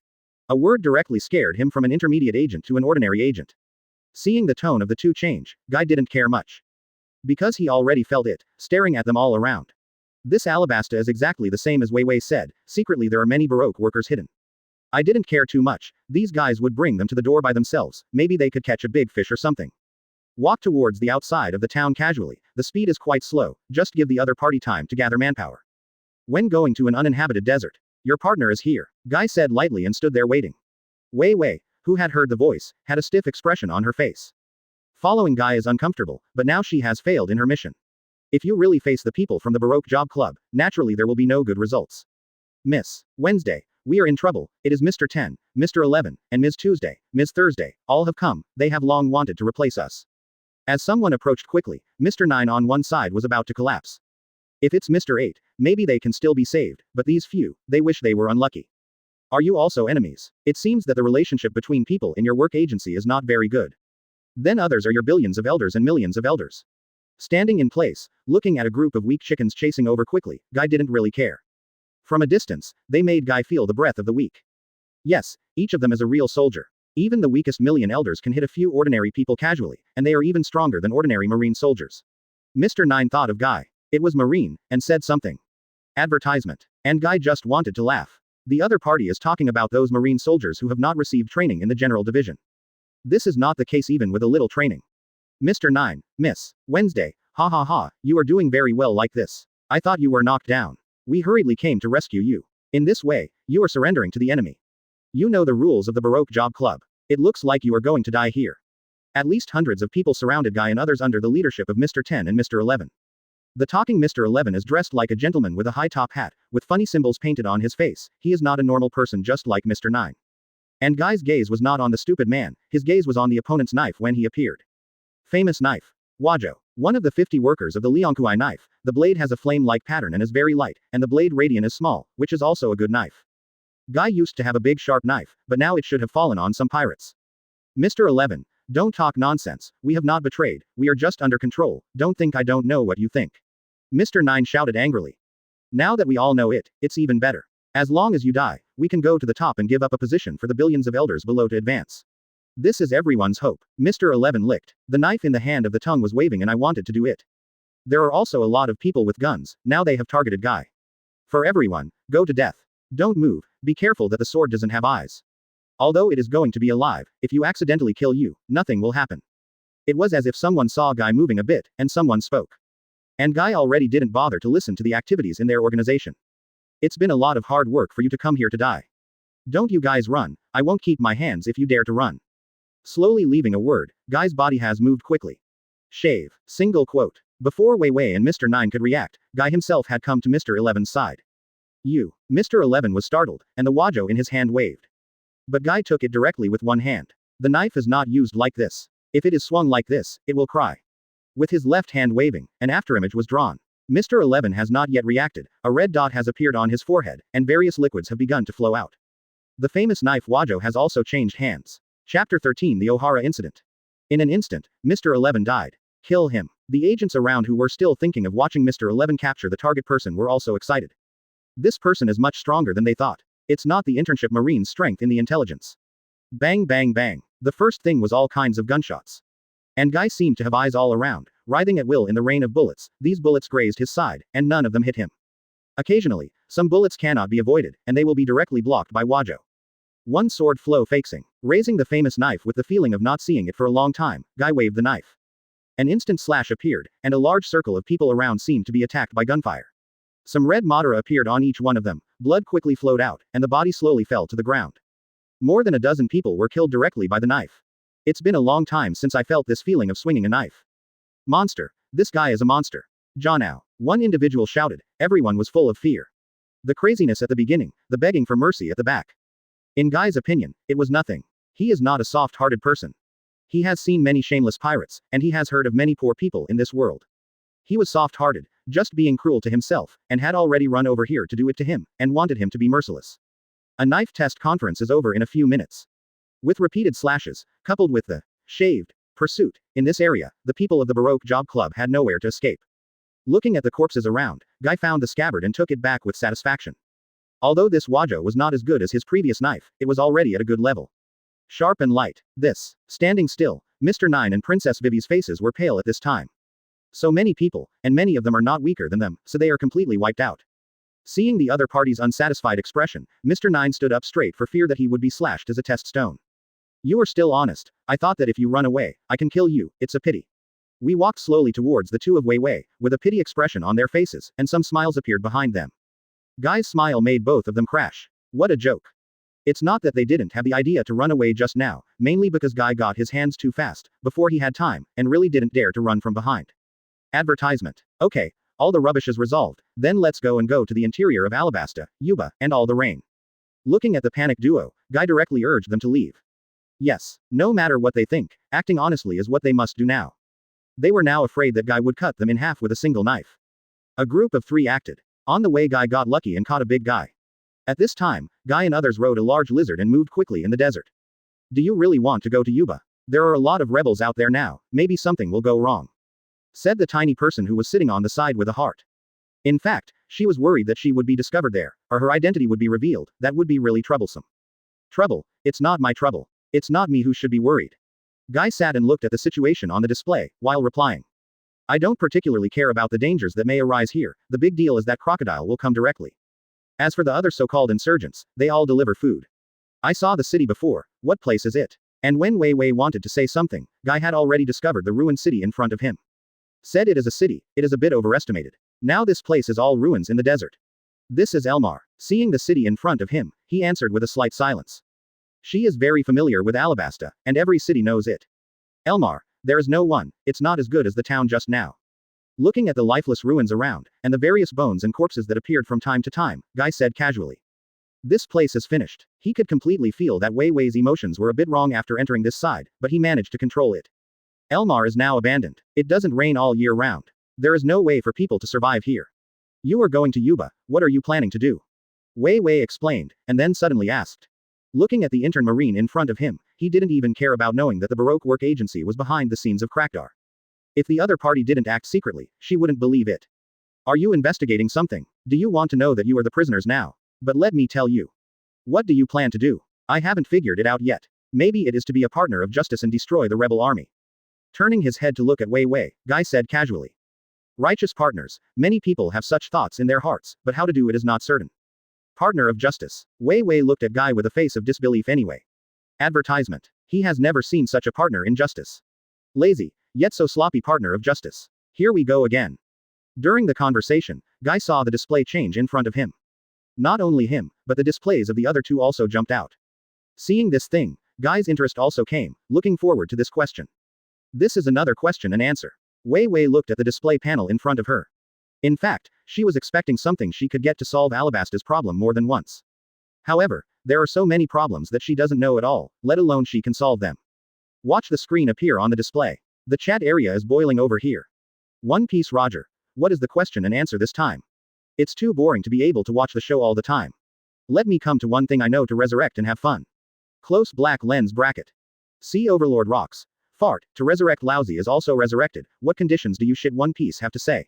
Speaker 1: A word directly scared him from an intermediate agent to an ordinary agent. Seeing the tone of the two change, Guy didn't care much. Because he already felt it, staring at them all around. This Alabasta is exactly the same as Wei Wei said, secretly there are many Baroque workers hidden. I didn't care too much, these guys would bring them to the door by themselves, maybe they could catch a big fish or something. Walk towards the outside of the town casually, the speed is quite slow, just give the other party time to gather manpower. When going to an uninhabited desert, your partner is here, Guy said lightly and stood there waiting. Wei Wei, who had heard the voice, had a stiff expression on her face. Following Guy is uncomfortable, but now she has failed in her mission. If you really face the people from the Baroque Job Club, naturally there will be no good results. Miss Wednesday, we are in trouble, it is Mr. 10, Mr. 11, and Ms. Tuesday, Ms. Thursday, all have come, they have long wanted to replace us. As someone approached quickly, Mr. 9 on one side was about to collapse. If it's Mr. 8, maybe they can still be saved, but these few, they wish they were unlucky. Are you also enemies? It seems that the relationship between people in your work agency is not very good. Then others are your billions of elders and millions of elders. Standing in place, looking at a group of weak chickens chasing over quickly, Guy didn't really care. From a distance, they made Guy feel the breath of the weak. Yes, each of them is a real soldier. Even the weakest million elders can hit a few ordinary people casually, and they are even stronger than ordinary marine soldiers. Mr. 9 thought of Guy. It was Marine, and said something. Advertisement. And Guy just wanted to laugh. The other party is talking about those Marine soldiers who have not received training in the general division. This is not the case even with a little training. Mr. 9, Miss Wednesday, ha, you are doing very well like this. I thought you were knocked down. We hurriedly came to rescue you. In this way, you are surrendering to the enemy. You know the rules of the Baroque Job Club. It looks like you are going to die here. At least hundreds of people surrounded Guy and others under the leadership of Mr. 10 and Mr. 11. The talking Mr. 11 is dressed like a gentleman with a high top hat, with funny symbols painted on his face. He is not a normal person just like Mr. 9. And Guy's gaze was not on the stupid man, his gaze was on the opponent's knife when he appeared. Famous knife. Wajo. One of the 50 workers of the Liangkuai knife, the blade has a flame-like pattern and is very light, and the blade radian is small, which is also a good knife. Guy used to have a big sharp knife, but now it should have fallen on some pirates. Mr. 11, don't talk nonsense, we have not betrayed, we are just under control, don't think I don't know what you think. Mr. 9 shouted angrily. Now that we all know it, it's even better. As long as you die, we can go to the top and give up a position for the billions of elders below to advance. This is everyone's hope. Mr. 11 licked. The knife in the hand of the tongue was waving and I wanted to do it. There are also a lot of people with guns, now they have targeted Guy. For everyone, go to death. Don't move, be careful that the sword doesn't have eyes. Although it is going to be alive, if you accidentally kill you, nothing will happen. It was as if someone saw Guy moving a bit, and someone spoke. And Guy already didn't bother to listen to the activities in their organization. It's been a lot of hard work for you to come here to die. Don't you guys run, I won't keep my hands if you dare to run. Slowly leaving a word, Guy's body has moved quickly. Shave. Single quote. Before Wei Wei and Mr. 9 could react, Guy himself had come to Mr. 11's side. You. Mr. 11 was startled, and the wajo in his hand waved. But Guy took it directly with one hand. The knife is not used like this. If it is swung like this, it will cry. With his left hand waving, an afterimage was drawn. Mr. 11 has not yet reacted, a red dot has appeared on his forehead, and various liquids have begun to flow out. The famous knife wajo has also changed hands. Chapter 13 The Ohara Incident. In an instant, Mr. 11 died. Kill him. The agents around who were still thinking of watching Mr. 11 capture the target person were also excited. This person is much stronger than they thought. It's not the internship Marine's strength in the intelligence. Bang bang bang. The first thing was all kinds of gunshots. And Guy seemed to have eyes all around, writhing at will in the rain of bullets. These bullets grazed his side, and none of them hit him. Occasionally, some bullets cannot be avoided, and they will be directly blocked by Wajo. One sword flow facing. Raising the famous knife with the feeling of not seeing it for a long time, Guy waved the knife. An instant slash appeared, and a large circle of people around seemed to be attacked by gunfire. Some red Madara appeared on each one of them, blood quickly flowed out, and the body slowly fell to the ground. More than a dozen people were killed directly by the knife. It's been a long time since I felt this feeling of swinging a knife. Monster. This guy is a monster. Janao. One individual shouted. Everyone was full of fear. The craziness at the beginning, the begging for mercy at the back. In Guy's opinion, it was nothing. He is not a soft-hearted person. He has seen many shameless pirates, and he has heard of many poor people in this world. He was soft-hearted, just being cruel to himself, and had already run over here to do it to him, and wanted him to be merciless. A knife test conference is over in a few minutes. With repeated slashes, coupled with the shaved pursuit, in this area, the people of the Baroque Job Club had nowhere to escape. Looking at the corpses around, Guy found the scabbard and took it back with satisfaction. Although this Wajo was not as good as his previous knife, it was already at a good level. Sharp and light. This. Standing still, Mr. 9 and Princess Vivi's faces were pale at this time. So many people, and many of them are not weaker than them, so they are completely wiped out. Seeing the other party's unsatisfied expression, Mr. 9 stood up straight for fear that he would be slashed as a test stone. You are still honest. I thought that if you run away, I can kill you, it's a pity. We walked slowly towards the two of Wei Wei, with a pity expression on their faces, and some smiles appeared behind them. Guy's smile made both of them crash. What a joke. It's not that they didn't have the idea to run away just now, mainly because Guy got his hands too fast, before he had time, and really didn't dare to run from behind. Advertisement. Okay, all the rubbish is resolved, then let's go to the interior of Alabasta, Yuba, and all the rain. Looking at the panicked duo, Guy directly urged them to leave. Yes, no matter what they think, acting honestly is what they must do now. They were now afraid that Guy would cut them in half with a single knife. A group of 3 acted. On the way, Guy got lucky and caught a big guy. At this time, Guy and others rode a large lizard and moved quickly in the desert. Do you really want to go to Yuba? There are a lot of rebels out there now, maybe something will go wrong. Said the tiny person who was sitting on the side with a heart. In fact, she was worried that she would be discovered there, or her identity would be revealed. That would be really troublesome. Trouble? It's not my trouble. It's not me who should be worried. Guy sat and looked at the situation on the display, while replying. I don't particularly care about the dangers that may arise here, the big deal is that crocodile will come directly. As for the other so-called insurgents, they all deliver food. I saw the city before, what place is it? And when Wei Wei wanted to say something, Guy had already discovered the ruined city in front of him. Said it is a city, it is a bit overestimated. Now this place is all ruins in the desert. This is Elmar. Seeing the city in front of him, he answered with a slight silence. She is very familiar with Alabasta, and every city knows it. Elmar, there is no one, it's not as good as the town just now. Looking at the lifeless ruins around, and the various bones and corpses that appeared from time to time, Guy said casually. This place is finished. He could completely feel that Wei Wei's emotions were a bit wrong after entering this side, but he managed to control it. Elmar is now abandoned. It doesn't rain all year round. There is no way for people to survive here. You are going to Yuba, what are you planning to do? Wei Wei explained, and then suddenly asked. Looking at the intern marine in front of him, he didn't even care about knowing that the Baroque work agency was behind the scenes of Krakdar. If the other party didn't act secretly, she wouldn't believe it. Are you investigating something? Do you want to know that you are the prisoners now? But let me tell you. What do you plan to do? I haven't figured it out yet. Maybe it is to be a partner of justice and destroy the rebel army. Turning his head to look at Wei Wei, Guy said casually. Righteous partners, many people have such thoughts in their hearts, but how to do it is not certain. Partner of justice. Wei Wei looked at Guy with a face of disbelief anyway. Advertisement. He has never seen such a partner in justice. Lazy, yet so sloppy partner of justice. Here we go again. During the conversation, Guy saw the display change in front of him. Not only him, but the displays of the other two also jumped out. Seeing this thing, Guy's interest also came, looking forward to this question. This is another question and answer. Wei Wei looked at the display panel in front of her. In fact, she was expecting something she could get to solve Alabasta's problem more than once. However, there are so many problems that she doesn't know at all, let alone she can solve them. Watch the screen appear on the display. The chat area is boiling over here. One Piece Roger. What is the question and answer this time? It's too boring to be able to watch the show all the time. Let me come to one thing I know to resurrect and have fun. Close black lens bracket. See Overlord rocks. Fart, to resurrect lousy is also resurrected. What conditions do you shit One Piece have to say?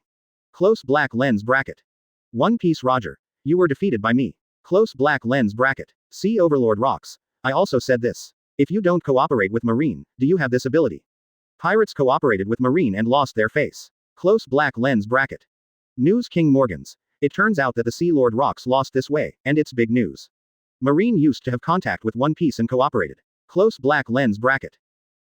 Speaker 1: Close black lens bracket. One Piece Roger. You were defeated by me. Close black lens bracket. See Overlord rocks. I also said this. If you don't cooperate with Marine, do you have this ability? Pirates cooperated with Marine and lost their face. Close black lens bracket. News King Morgans. It turns out that the Sea Lord rocks lost this way, and it's big news. Marine used to have contact with One Piece and cooperated. Close black lens bracket.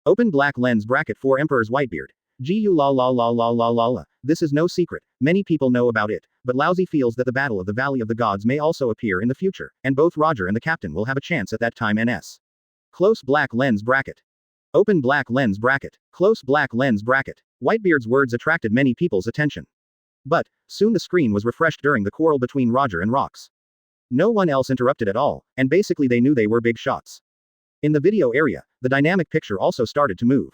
Speaker 1: Open black lens bracket for Emperor's Whitebeard. Gu la la la la la la la. This is no secret, many people know about it, but Lousy feels that the Battle of the Valley of the Gods may also appear in the future, and both Roger and the Captain will have a chance at that time. NS. Close black lens bracket. Open black lens bracket. Close black lens bracket. Whitebeard's words attracted many people's attention. But, soon the screen was refreshed during the quarrel between Roger and Rocks. No one else interrupted at all, and basically they knew they were big shots. In the video area, the dynamic picture also started to move.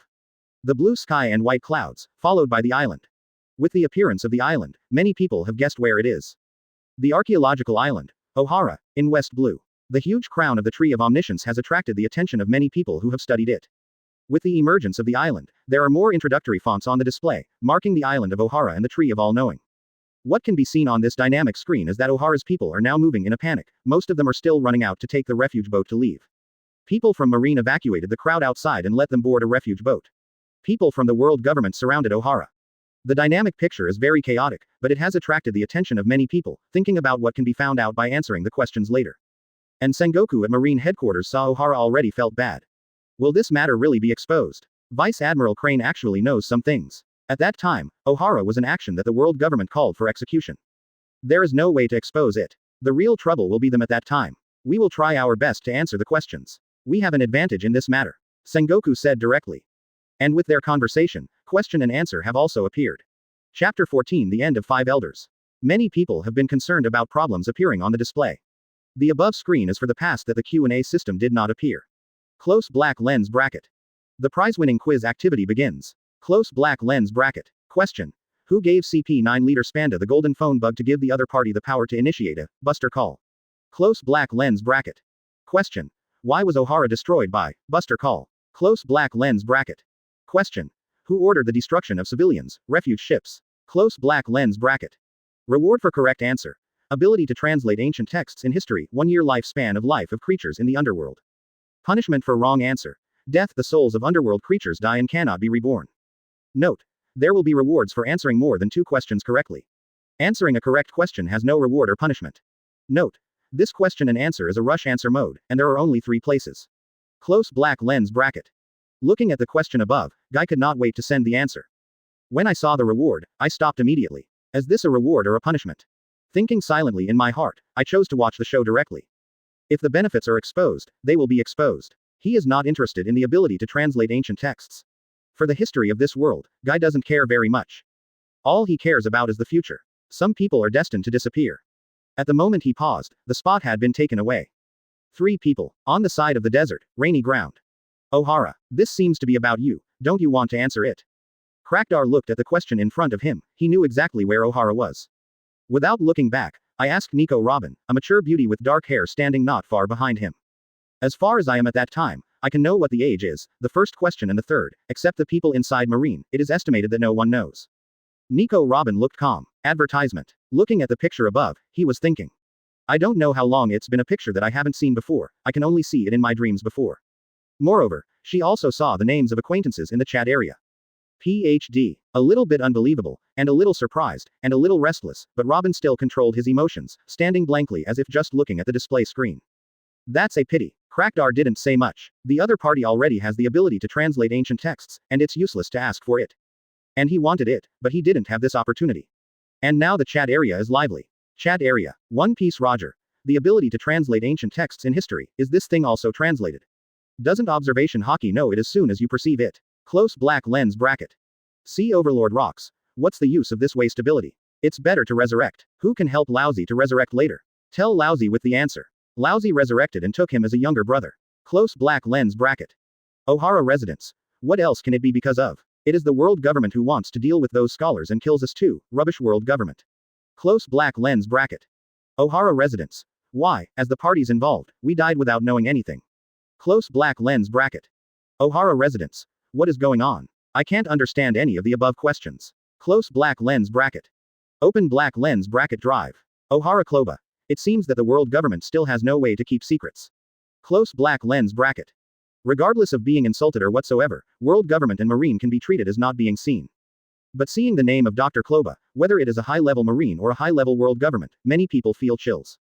Speaker 1: The blue sky and white clouds, followed by the island. With the appearance of the island, many people have guessed where it is. The archaeological island, Ohara, in West Blue. The huge crown of the Tree of Omniscience has attracted the attention of many people who have studied it. With the emergence of the island, there are more introductory fonts on the display, marking the island of Ohara and the Tree of All-Knowing. What can be seen on this dynamic screen is that Ohara's people are now moving in a panic. Most of them are still running out to take the refuge boat to leave. People from Marine evacuated the crowd outside and let them board a refuge boat. People from the world government surrounded Ohara. The dynamic picture is very chaotic, but it has attracted the attention of many people, thinking about what can be found out by answering the questions later. And Sengoku at Marine headquarters saw Ohara already felt bad. Will this matter really be exposed? Vice Admiral Crane actually knows some things. At that time, Ohara was an action that the world government called for execution. There is no way to expose it. The real trouble will be them at that time. We will try our best to answer the questions. We have an advantage in this matter. Sengoku said directly. And with their conversation, question and answer have also appeared. Chapter 14 The End of Five Elders. Many people have been concerned about problems appearing on the display. The above screen is for the past that the Q&A system did not appear. Close black lens bracket. The prize-winning quiz activity begins. Close black lens bracket. Question. Who gave CP9 leader Spanda the golden phone bug to give the other party the power to initiate a Buster call? Close black lens bracket. Question. Why was Ohara destroyed by Buster call? Close black lens bracket. Question. Who ordered the destruction of civilians, refuge ships? Close black lens bracket. Reward for correct answer. Ability to translate ancient texts in history, 1 year lifespan of life of creatures in the underworld. Punishment for wrong answer. Death. The souls of underworld creatures die and cannot be reborn. Note. There will be rewards for answering more than 2 questions correctly. Answering a correct question has no reward or punishment. Note. This question and answer is a rush answer mode, and there are only 3 places. Close black lens bracket. Looking at the question above, Guy could not wait to send the answer. When I saw the reward, I stopped immediately. Is this a reward or a punishment? Thinking silently in my heart, I chose to watch the show directly. If the benefits are exposed, they will be exposed. He is not interested in the ability to translate ancient texts. For the history of this world, Guy doesn't care very much. All he cares about is the future. Some people are destined to disappear. At the moment he paused, the spot had been taken away. 3 people, on the side of the desert, rainy ground. Ohara, this seems to be about you, don't you want to answer it? Krakdar looked at the question in front of him, he knew exactly where Ohara was. Without looking back, I asked Nico Robin, a mature beauty with dark hair standing not far behind him. As far as I am at that time, I can know what the age is, the first question and the third, except the people inside Marine, it is estimated that no one knows. Nico Robin looked calm. Advertisement. Looking at the picture above, he was thinking. I don't know how long it's been a picture that I haven't seen before, I can only see it in my dreams before. Moreover, she also saw the names of acquaintances in the chat area. PhD. A little bit unbelievable, and a little surprised, and a little restless, but Robin still controlled his emotions, standing blankly as if just looking at the display screen. That's a pity. Krakdar didn't say much. The other party already has the ability to translate ancient texts, and it's useless to ask for it. And he wanted it, but he didn't have this opportunity. And now the chat area is lively. Chat area. One Piece Roger. The ability to translate ancient texts in history, is this thing also translated? Doesn't observation hockey know it as soon as you perceive it? Close black lens bracket. See Overlord rocks. What's the use of this waste ability? It's better to resurrect. Who can help Lousy to resurrect later? Tell Lousy with the answer. Lousy resurrected and took him as a younger brother. Close black lens bracket. Ohara residence. What else can it be because of? It is the world government who wants to deal with those scholars and kills us too, rubbish world government. Close black lens bracket. Ohara residence. Why, as the parties involved, we died without knowing anything. Close black lens bracket. Ohara residence. What is going on? I can't understand any of the above questions. Close black lens bracket. Open black lens bracket drive. Ohara Kloba. It seems that the world government still has no way to keep secrets. Close black lens bracket. Regardless of being insulted or whatsoever, world government and Marine can be treated as not being seen. But seeing the name of Dr. Kloba, whether it is a high-level Marine or a high-level world government, many people feel chills.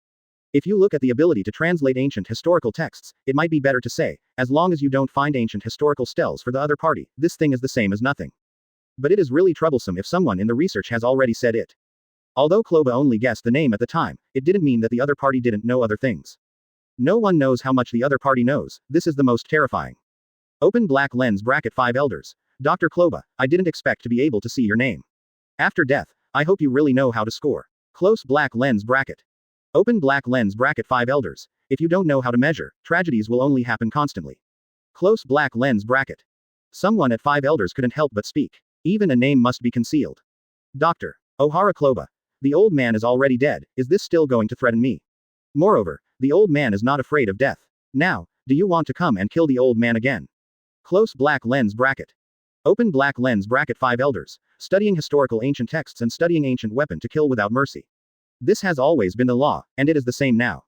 Speaker 1: If you look at the ability to translate ancient historical texts, it might be better to say, as long as you don't find ancient historical spells for the other party, this thing is the same as nothing. But it is really troublesome if someone in the research has already said it. Although Kloba only guessed the name at the time, it didn't mean that the other party didn't know other things. No one knows how much the other party knows, this is the most terrifying. Open black lens bracket 5 elders. Dr. Kloba, I didn't expect to be able to see your name. After death, I hope you really know how to score. Close black lens bracket. Open black lens bracket 5 elders. If you don't know how to measure, tragedies will only happen constantly. Close black lens bracket. Someone at 5 elders couldn't help but speak. Even a name must be concealed. Dr. Ohara Kloba. The old man is already dead, is this still going to threaten me? Moreover, the old man is not afraid of death. Now, do you want to come and kill the old man again? Close black lens bracket. Open black lens bracket 5 elders, studying historical ancient texts and studying ancient weapon to kill without mercy. This has always been the law, and it is the same now.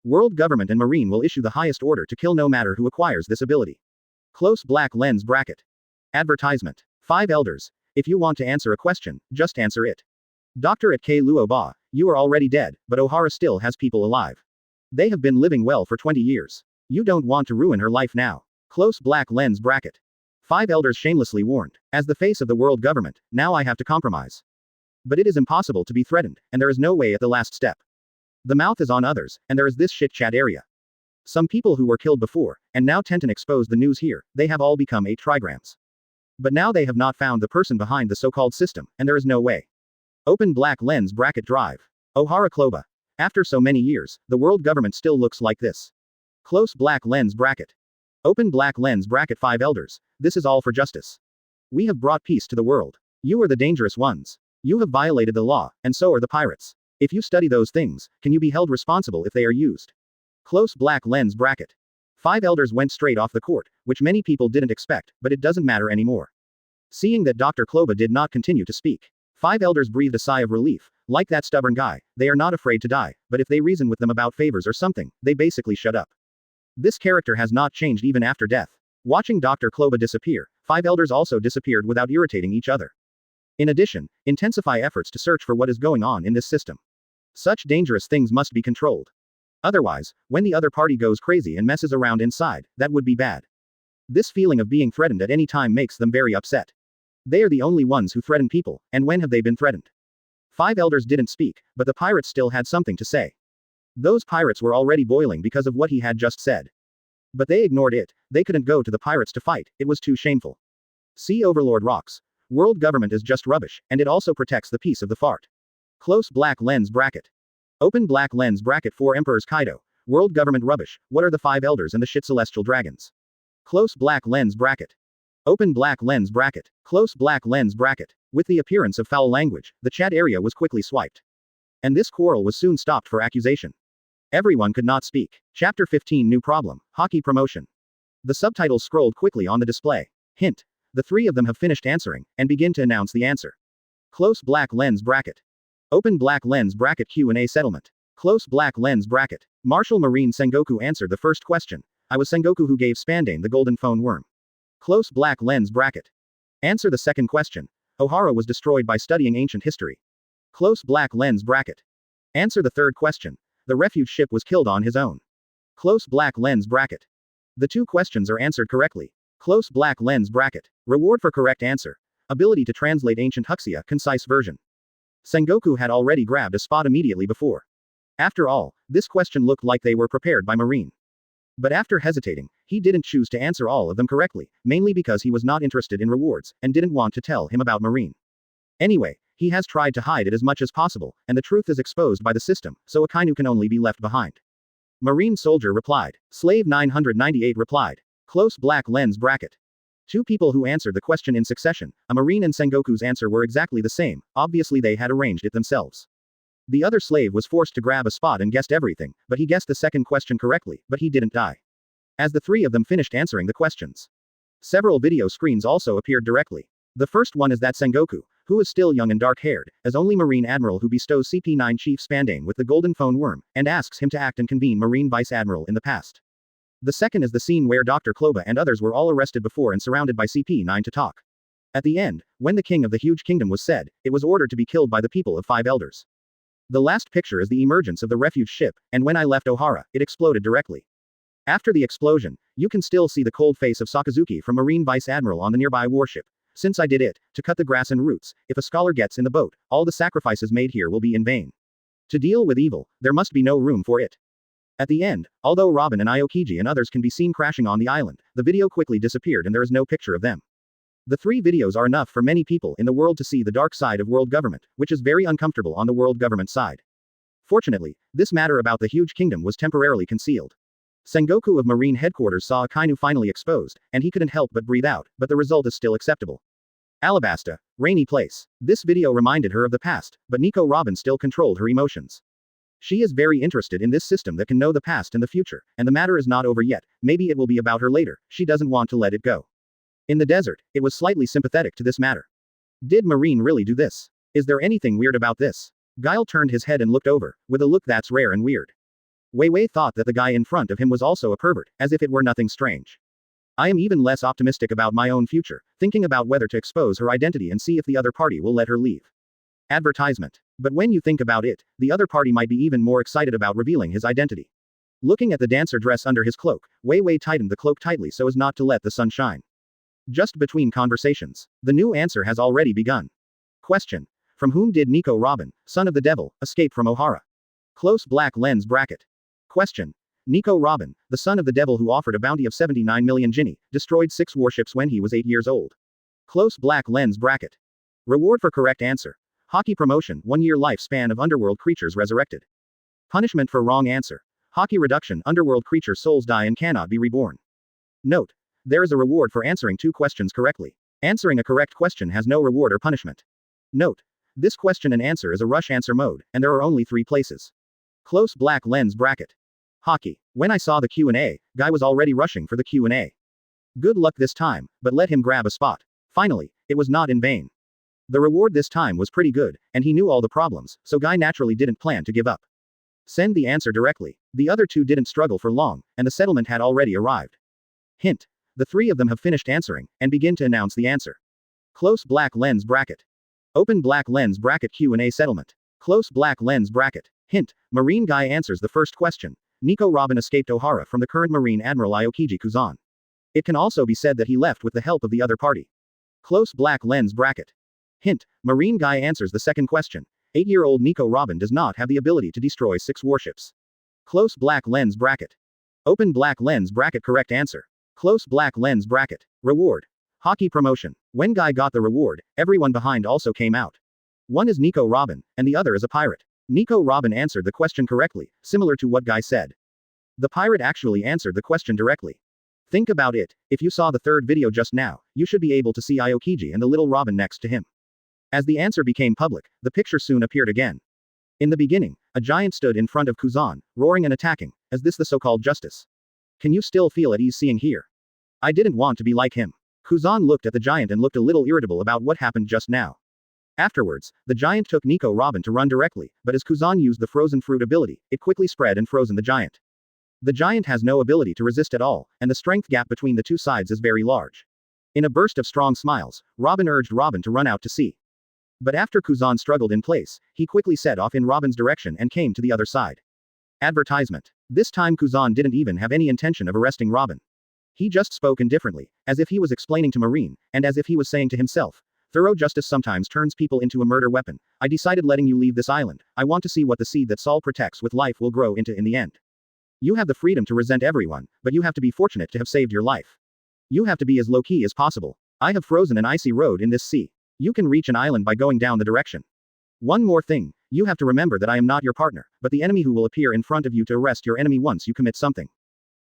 Speaker 1: World government and Marine will issue the highest order to kill no matter who acquires this ability. Close black lens bracket. Advertisement. 5 elders. If you want to answer a question, just answer it. Doctor at K. Luo Ba, you are already dead, but Ohara still has people alive. They have been living well for 20 years. You don't want to ruin her life now. Close black lens bracket. 5 elders shamelessly warned. As the face of the world government, now I have to compromise. But it is impossible to be threatened, and there is no way at the last step. The mouth is on others, and there is this shit chat area. Some people who were killed before, and now Tenten exposed the news here, they have all become 8 trigrams. But now they have not found the person behind the so-called system, and there is no way. Open black lens bracket drive. Ohara Kloba. After so many years, the world government still looks like this. Close black lens bracket. Open black lens bracket 5 elders. This is all for justice. We have brought peace to the world. You are the dangerous ones. You have violated the law, and so are the pirates. If you study those things, can you be held responsible if they are used? Close black lens bracket. 5 elders went straight off the court, which many people didn't expect, but it doesn't matter anymore. Seeing that Dr. Kloba did not continue to speak, 5 elders breathed a sigh of relief. Like that stubborn guy, they are not afraid to die, but if they reason with them about favors or something, they basically shut up. This character has not changed even after death. Watching Dr. Kloba disappear, 5 elders also disappeared without irritating each other. In addition, intensify efforts to search for what is going on in this system. Such dangerous things must be controlled. Otherwise, when the other party goes crazy and messes around inside, that would be bad. This feeling of being threatened at any time makes them very upset. They are the only ones who threaten people, and when have they been threatened? 5 elders didn't speak, but the pirates still had something to say. Those pirates were already boiling because of what he had just said. But they ignored it, they couldn't go to the pirates to fight, it was too shameful. See Overlord rocks. World government is just rubbish, and it also protects the peace of the fart. Close black lens bracket. Open black lens bracket 4 Emperors Kaido. World government rubbish, what are the 5 elders and the shit celestial dragons? Close black lens bracket. Open black lens bracket. Close black lens bracket. With the appearance of foul language, the chat area was quickly swiped. And this quarrel was soon stopped for accusation. Everyone could not speak. Chapter 15 New Problem. Hockey Promotion. The subtitles scrolled quickly on the display. Hint. The 3 of them have finished answering, and begin to announce the answer. Close black lens bracket. Open black lens bracket Q&A settlement. Close black lens bracket. Martial Marine Sengoku answered the first question. I was Sengoku who gave Spandane the golden phone worm. Close black lens bracket. Answer the second question. Ohara was destroyed by studying ancient history. Close black lens bracket. Answer the third question. The refuge ship was killed on his own. Close black lens bracket. The 2 questions are answered correctly. Close black lens bracket. Reward for correct answer. Ability to translate ancient Huxia, concise version. Sengoku had already grabbed a spot immediately before. After all, this question looked like they were prepared by Marine. But after hesitating, he didn't choose to answer all of them correctly, mainly because he was not interested in rewards, and didn't want to tell him about Marine. Anyway, he has tried to hide it as much as possible, and the truth is exposed by the system, so Akainu can only be left behind. Marine soldier replied. Slave 998 replied. Close black lens bracket. 2 people who answered the question in succession, a Marine and Sengoku's answer were exactly the same, obviously they had arranged it themselves. The other slave was forced to grab a spot and guessed everything, but he guessed the second question correctly, but he didn't die. As the 3 of them finished answering the questions, Several video screens also appeared directly. The first one is that Sengoku, who is still young and dark-haired, as only Marine Admiral who bestows CP9 Chief Spandane with the golden phone worm, and asks him to act and convene Marine Vice Admiral in the past. The second is the scene where Dr. Kloba and others were all arrested before and surrounded by CP9 to talk. At the end, when the king of the huge kingdom was said, it was ordered to be killed by the people of 5 elders. The last picture is the emergence of the refuge ship, and when I left Ohara, it exploded directly. After the explosion, you can still see the cold face of Sakazuki from Marine Vice Admiral on the nearby warship. Since I did it, to cut the grass and roots, if a scholar gets in the boat, all the sacrifices made here will be in vain. To deal with evil, there must be no room for it. At the end, although Robin and Aokiji and others can be seen crashing on the island, the video quickly disappeared and there is no picture of them. The 3 videos are enough for many people in the world to see the dark side of world government, which is very uncomfortable on the world government side. Fortunately, this matter about the huge kingdom was temporarily concealed. Sengoku of Marine Headquarters saw Akainu finally exposed, and he couldn't help but breathe out, but the result is still acceptable. Alabasta, rainy place. This video reminded her of the past, but Nico Robin still controlled her emotions. She is very interested in this system that can know the past and the future, and the matter is not over yet, maybe it will be about her later, she doesn't want to let it go. In the desert, it was slightly sympathetic to this matter. Did Marine really do this? Is there anything weird about this? Guile turned his head and looked over, with a look that's rare and weird. Wei Wei thought that the guy in front of him was also a pervert, as if it were nothing strange. I am even less optimistic about my own future, thinking about whether to expose her identity and see if the other party will let her leave. Advertisement. But when you think about it, the other party might be even more excited about revealing his identity. Looking at the dancer dress under his cloak, Wei Wei tightened the cloak tightly so as not to let the sun shine. Just between conversations. The new answer has already begun. Question. From whom did Nico Robin, son of the devil, escape from Ohara? Close black lens bracket. Question. Nico Robin, the son of the devil who offered a bounty of 79 million jinni, destroyed 6 warships when he was 8 years old. Close black lens bracket. Reward for correct answer. Hockey promotion, 1-year lifespan of underworld creatures resurrected. Punishment for wrong answer. Hockey reduction, underworld creature souls die and cannot be reborn. Note. There is a reward for answering 2 questions correctly. Answering a correct question has no reward or punishment. Note. This question and answer is a rush answer mode, and there are only 3 places. Close black lens bracket. Hockey. When I saw the Q&A, guy was already rushing for the Q&A. Good luck this time, but let him grab a spot. Finally, it was not in vain. The reward this time was pretty good, and he knew all the problems, so guy naturally didn't plan to give up. Send the answer directly. The other 2 didn't struggle for long, and the settlement had already arrived. Hint. The 3 of them have finished answering, and begin to announce the answer. Close black lens bracket. Open black lens bracket Q&A settlement. Close black lens bracket. Hint. Marine guy answers the first question. Nico Robin escaped Ohara from the current Marine Admiral Aokiji Kuzan. It can also be said that he left with the help of the other party. Close black lens bracket. Hint. Marine guy answers the second question. 8-year-old Nico Robin does not have the ability to destroy 6 warships. Close black lens bracket. Open black lens bracket correct answer. Close black lens bracket. Reward. Hockey promotion. When guy got the reward, everyone behind also came out. One is Nico Robin, and the other is a pirate. Nico Robin answered the question correctly, similar to what guy said. The pirate actually answered the question directly. Think about it, if you saw the 3rd video just now, you should be able to see Aokiji and the little Robin next to him. As the answer became public, the picture soon appeared again. In the beginning, a giant stood in front of Kuzan, roaring and attacking. Is this the so-called justice? Can you still feel at ease seeing here? I didn't want to be like him. Kuzan looked at the giant and looked a little irritable about what happened just now. Afterwards, the giant took Nico Robin to run directly, but as Kuzan used the frozen fruit ability, it quickly spread and frozen the giant. The giant has no ability to resist at all, and the strength gap between the 2 sides is very large. In a burst of strong smiles, Robin urged Robin to run out to sea. But after Kuzan struggled in place, he quickly set off in Robin's direction and came to the other side. Advertisement. This time Kuzan didn't even have any intention of arresting Robin. He just spoke indifferently, as if he was explaining to Marine, and as if he was saying to himself, thorough justice sometimes turns people into a murder weapon. I decided letting you leave this island. I want to see what the seed that Saul protects with life will grow into in the end. You have the freedom to resent everyone, but you have to be fortunate to have saved your life. You have to be as low-key as possible. I have frozen an icy road in this sea. You can reach an island by going down the direction. One more thing, you have to remember that I am not your partner, but the enemy who will appear in front of you to arrest your enemy once you commit something.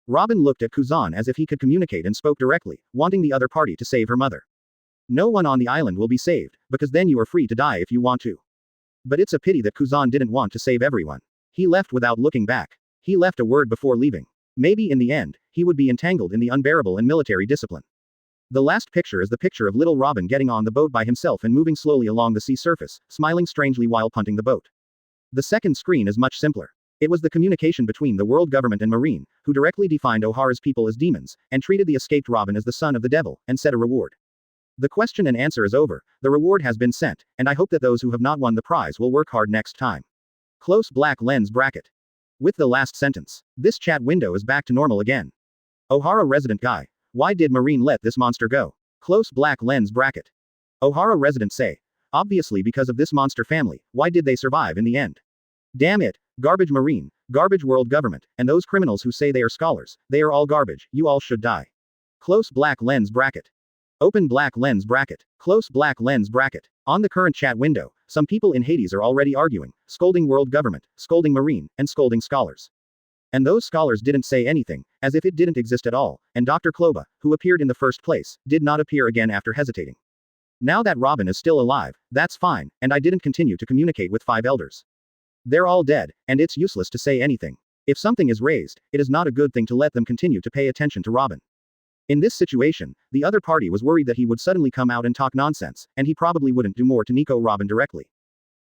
Speaker 1: Robin looked at Kuzan as if he could communicate and spoke directly, wanting the other party to save her mother. No one on the island will be saved, because then you are free to die if you want to. But it's a pity that Kuzan didn't want to save everyone. He left without looking back. He left a word before leaving. Maybe in the end, he would be entangled in the unbearable and military discipline. The last picture is the picture of little Robin getting on the boat by himself and moving slowly along the sea surface, smiling strangely while punting the boat. The second screen is much simpler. It was the communication between the world government and Marine, who directly defined O'Hara's people as demons, and treated the escaped Robin as the son of the devil, and set a reward. The question and answer is over, the reward has been sent, and I hope that those who have not won the prize will work hard next time. Close black lens bracket. With the last sentence, this chat window is back to normal again. O'Hara resident guy. Why did Marine let this monster go? Close black lens bracket. O'Hara resident say. Obviously because of this monster family, why did they survive in the end? Damn it, garbage Marine, garbage world government, and those criminals who say they are scholars, they are all garbage, you all should die. Close black lens bracket. Open black lens bracket. Close black lens bracket. On the current chat window, some people in Hades are already arguing, scolding world government, scolding Marine, and scolding scholars. And those scholars didn't say anything, as if it didn't exist at all, and Dr. Kloba, who appeared in the first place, did not appear again after hesitating. Now that Robin is still alive, that's fine, and I didn't continue to communicate with 5 elders. They're all dead, and it's useless to say anything. If something is raised, it is not a good thing to let them continue to pay attention to Robin. In this situation, the other party was worried that he would suddenly come out and talk nonsense, and he probably wouldn't do more to Nico Robin directly.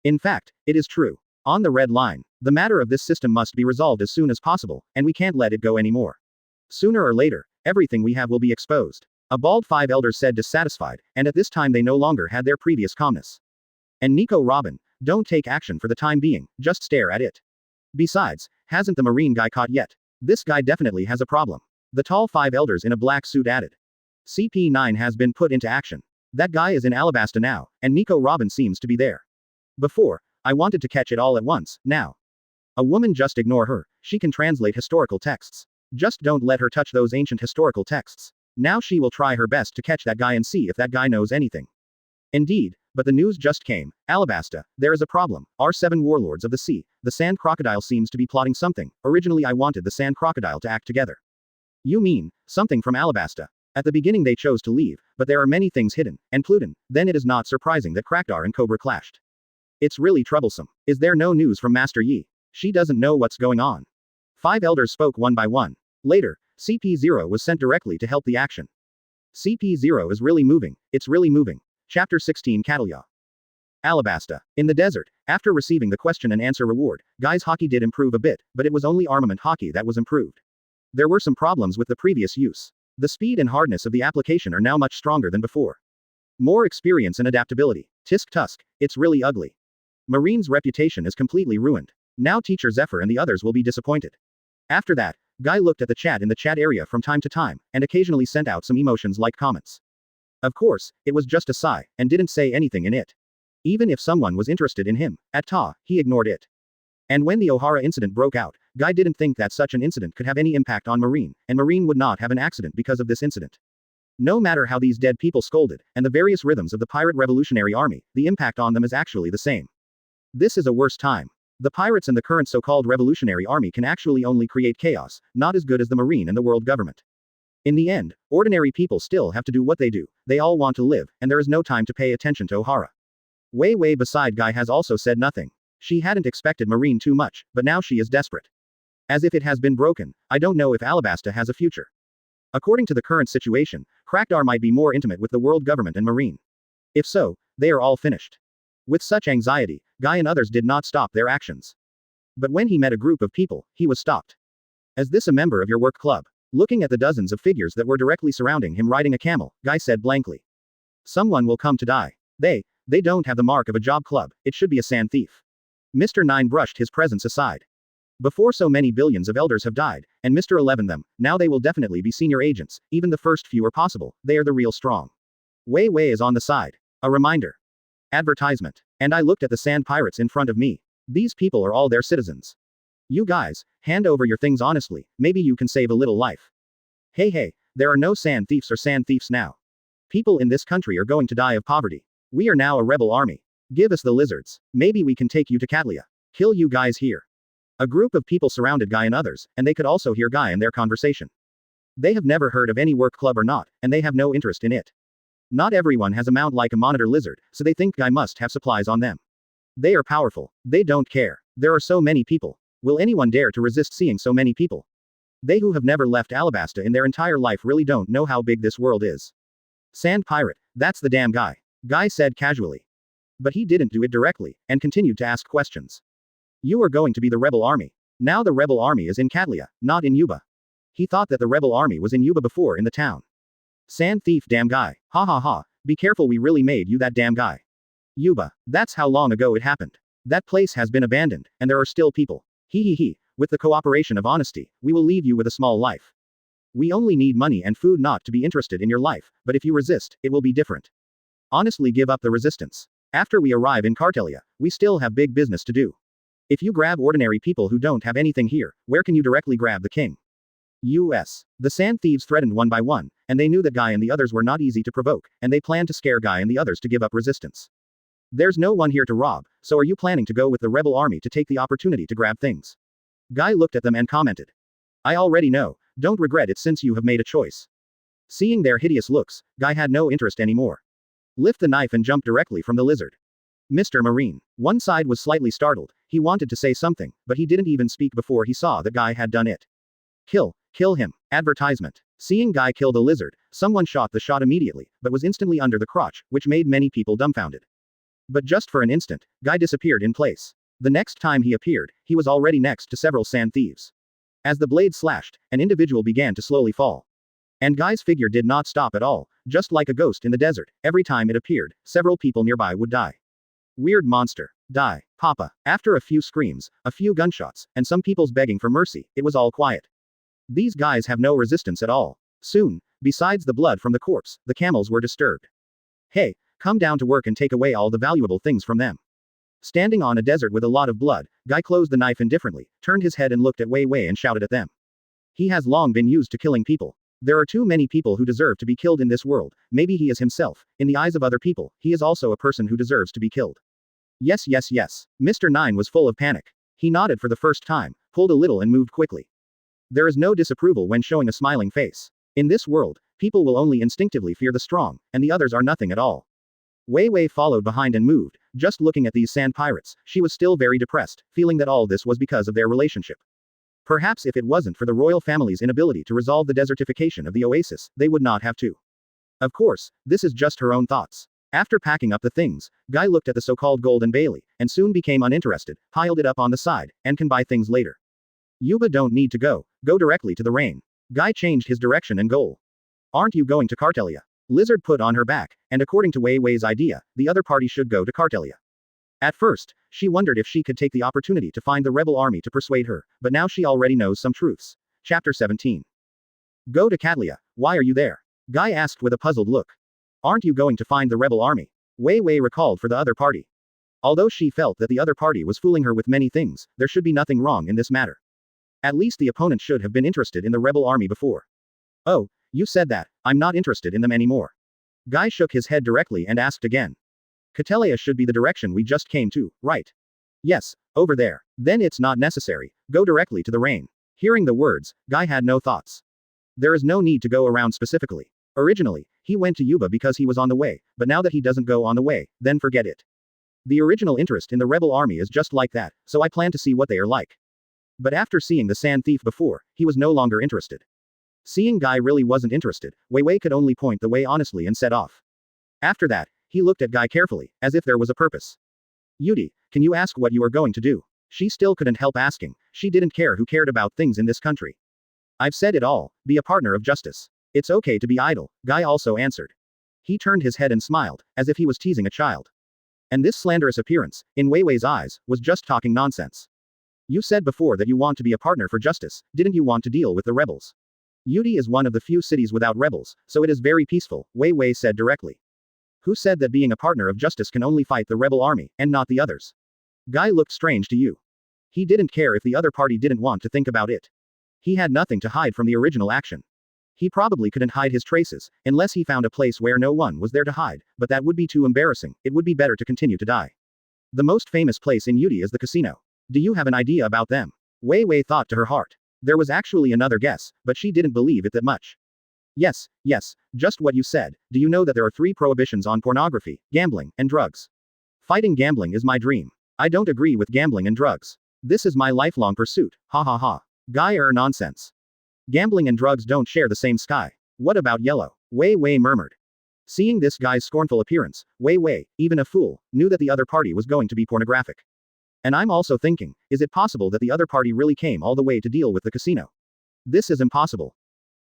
Speaker 1: In fact, it is true. On the red line, the matter of this system must be resolved as soon as possible, and we can't let it go anymore. Sooner or later, everything we have will be exposed. A bald 5 elders said dissatisfied, and at this time they no longer had their previous calmness. And Nico Robin, don't take action for the time being, just stare at it. Besides, hasn't the Marine guy caught yet? This guy definitely has a problem. The tall 5 elders in a black suit added. CP9 has been put into action. That guy is in Alabasta now, and Nico Robin seems to be there. Before, I wanted to catch it all at once, now. A woman, just ignore her, she can translate historical texts. Just don't let her touch those ancient historical texts. Now she will try her best to catch that guy and see if that guy knows anything. Indeed, but the news just came. Alabasta, there is a problem. Our 7 warlords of the sea, the sand crocodile seems to be plotting something. Originally I wanted the sand crocodile to act together. You mean, something from Alabasta? At the beginning they chose to leave, but there are many things hidden, and Pluton, then it is not surprising that Krakdar and Cobra clashed. It's really troublesome. Is there no news from Master Yi? She doesn't know what's going on. 5 elders spoke one by one. Later, CP0 was sent directly to help the action. CP0 is really moving, it's really moving. Chapter 16 Catalya. Alabasta. In the desert, after receiving the question and answer reward, Guy's hockey did improve a bit, but it was only armament hockey that was improved. There were some problems with the previous use. The speed and hardness of the application are now much stronger than before. More experience and adaptability. Tisk tusk, it's really ugly. Marine's reputation is completely ruined. Now Teacher Zephyr and the others will be disappointed. After that, Guy looked at the chat in the chat area from time to time, and occasionally sent out some emotions like comments. Of course, it was just a sigh, and didn't say anything in it. Even if someone was interested in him, at Ta, he ignored it. And when the O'Hara incident broke out, Guy didn't think that such an incident could have any impact on Marine, and Marine would not have an accident because of this incident. No matter how these dead people scolded, and the various rhythms of the pirate revolutionary army, the impact on them is actually the same. This is a worse time. The pirates and the current so-called revolutionary army can actually only create chaos, not as good as the Marine and the world government. In the end, ordinary people still have to do what they do, they all want to live, and there is no time to pay attention to O'Hara. Way beside Guy has also said nothing. She hadn't expected Marine too much, but now she is desperate. As if it has been broken, I don't know if Alabasta has a future. According to the current situation, Krakdar might be more intimate with the world government and Marine. If so, they are all finished. With such anxiety, Guy and others did not stop their actions. But when he met a group of people, he was stopped. Is this a member of your work club? Looking at the dozens of figures that were directly surrounding him riding a camel, Guy said blankly. Someone will come to die. They don't have the mark of a job club, it should be a sand thief. Mr. 9 brushed his presence aside. Before so many billions of elders have died, and Mr. 11 them, now they will definitely be senior agents, even the first few are possible, they are the real strong. Wei is on the side. A reminder. Advertisement. And I looked at the sand pirates in front of me. These people are all their citizens. You guys, hand over your things honestly, maybe you can save a little life. Hey, there are no sand thieves now. People in this country are going to die of poverty. We are now a rebel army. Give us the lizards. Maybe we can take you to Catalya. Kill you guys here. A group of people surrounded Guy and others, and they could also hear Guy and their conversation. They have never heard of any work club or not, and they have no interest in it. Not everyone has a mount like a monitor lizard, so they think Guy must have supplies on them. They are powerful. They don't care. There are so many people. Will anyone dare to resist seeing so many people? They who have never left Alabasta in their entire life really don't know how big this world is. Sand pirate, that's the damn guy. Guy said casually. But he didn't do it directly, and continued to ask questions. You are going to be the rebel army. Now the rebel army is in Katlia, not in Yuba. He thought that the rebel army was in Yuba before in the town. Sand thief damn guy, ha ha ha, be careful we really made you that damn guy. Yuba, that's how long ago it happened. That place has been abandoned, and there are still people. He, with the cooperation of honesty, we will leave you with a small life. We only need money and food, not to be interested in your life, but if you resist, it will be different. Honestly, give up the resistance. After we arrive in Cartelia, we still have big business to do. If you grab ordinary people who don't have anything here, where can you directly grab the king? US. The sand thieves threatened one by one, and they knew that Guy and the others were not easy to provoke, and they planned to scare Guy and the others to give up resistance. There's no one here to rob, so are you planning to go with the rebel army to take the opportunity to grab things? Guy looked at them and commented. I already know, don't regret it since you have made a choice. Seeing their hideous looks, Guy had no interest anymore. Lift the knife and jump directly from the lizard. Mr. Marine. One side was slightly startled, he wanted to say something, but he didn't even speak before he saw that Guy had done it. Kill him. Advertisement. Seeing Guy kill the lizard, someone shot the shot immediately, but was instantly under the crotch, which made many people dumbfounded. But just for an instant, Guy disappeared in place. The next time he appeared, he was already next to several sand thieves. As the blade slashed, an individual began to slowly fall. And Guy's figure did not stop at all, just like a ghost in the desert, every time it appeared, several people nearby would die. Weird monster. Die, Papa. After a few screams, a few gunshots, and some people's begging for mercy, it was all quiet. These guys have no resistance at all. Soon, besides the blood from the corpse, the camels were disturbed. Hey, come down to work and take away all the valuable things from them. Standing on a desert with a lot of blood, Guy closed the knife indifferently, turned his head and looked at Wei Wei and shouted at them. He has long been used to killing people. There are too many people who deserve to be killed in this world, maybe he is himself, in the eyes of other people, he is also a person who deserves to be killed. Yes. Mr. Nine was full of panic. He nodded for the first time, pulled a little and moved quickly. There is no disapproval when showing a smiling face. In this world, people will only instinctively fear the strong, and the others are nothing at all. Wei Wei followed behind and moved, just looking at these sand pirates, she was still very depressed, feeling that all this was because of their relationship. Perhaps if it wasn't for the royal family's inability to resolve the desertification of the oasis, they would not have to. Of course, this is just her own thoughts. After packing up the things, Guy looked at the so-called Golden Bailey, and soon became uninterested, piled it up on the side, and can buy things later. Yuba don't need to go directly to the rain. Guy changed his direction and goal. Aren't you going to Cartelia? Lizard put on her back, and according to Wei Wei's idea, the other party should go to Cartelia. At first, she wondered if she could take the opportunity to find the rebel army to persuade her, but now she already knows some truths. Chapter 17. Go to Katlia, why are you there? Guy asked with a puzzled look. Aren't you going to find the rebel army? Wei Wei recalled for the other party. Although she felt that the other party was fooling her with many things, there should be nothing wrong in this matter. At least the opponent should have been interested in the rebel army before. Oh, you said that, I'm not interested in them anymore. Guy shook his head directly and asked again. Katlia should be the direction we just came to, right? Yes, over there. Then it's not necessary, go directly to the rain. Hearing the words, Guy had no thoughts. There is no need to go around specifically. Originally, he went to Yuba because he was on the way, but now that he doesn't go on the way, then forget it. The original interest in the rebel army is just like that, so I plan to see what they are like. But after seeing the sand thief before, he was no longer interested. Seeing Guy really wasn't interested, Wei Wei could only point the way honestly and set off. After that, he looked at Guy carefully, as if there was a purpose. Yudi, can you ask what you are going to do? She still couldn't help asking, she didn't care who cared about things in this country. I've said it all, be a partner of justice. It's okay to be idle, Guy also answered. He turned his head and smiled, as if he was teasing a child. And this slanderous appearance, in Wei Wei's eyes, was just talking nonsense. You said before that you want to be a partner for justice, didn't you want to deal with the rebels? Yudi is one of the few cities without rebels, so it is very peaceful, Wei Wei said directly. Who said that being a partner of justice can only fight the rebel army, and not the others? Guy looked strange to you. He didn't care if the other party didn't want to think about it. He had nothing to hide from the original action. He probably couldn't hide his traces, unless he found a place where no one was there to hide, but that would be too embarrassing, it would be better to continue to die. The most famous place in Yudi is the casino. Do you have an idea about them? Wei Wei thought to her heart. There was actually another guess, but she didn't believe it that much. Yes, just what you said. Do you know that there are 3 prohibitions on pornography, gambling, and drugs? Fighting gambling is my dream. I don't agree with gambling and drugs. This is my lifelong pursuit, ha ha ha. Guy nonsense. Gambling and drugs don't share the same sky. What about yellow? Wei Wei murmured. Seeing this guy's scornful appearance, Wei Wei, even a fool, knew that the other party was going to be pornographic. And I'm also thinking, is it possible that the other party really came all the way to deal with the casino? This is impossible.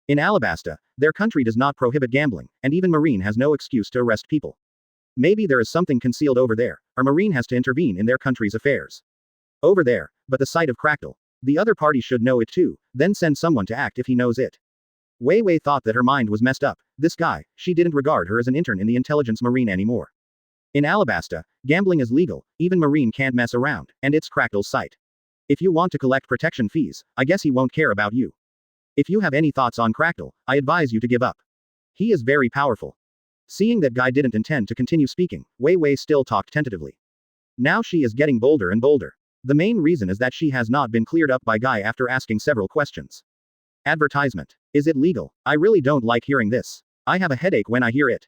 Speaker 1: In Alabasta, their country does not prohibit gambling, and even Marine has no excuse to arrest people. Maybe there is something concealed over there, or Marine has to intervene in their country's affairs. Over there, but the sight of Crackle. The other party should know it too, then send someone to act if he knows it. Wei Wei thought that her mind was messed up. This guy, she didn't regard her as an intern in the intelligence Marine anymore. In Alabasta, gambling is legal, even Marine can't mess around, and it's Crackle's site. If you want to collect protection fees, I guess he won't care about you. If you have any thoughts on Crackle, I advise you to give up. He is very powerful. Seeing that Guy didn't intend to continue speaking, Wei Wei still talked tentatively. Now she is getting bolder and bolder. The main reason is that she has not been cleared up by Guy after asking several questions. Advertisement. Is it legal? I really don't like hearing this. I have a headache when I hear it.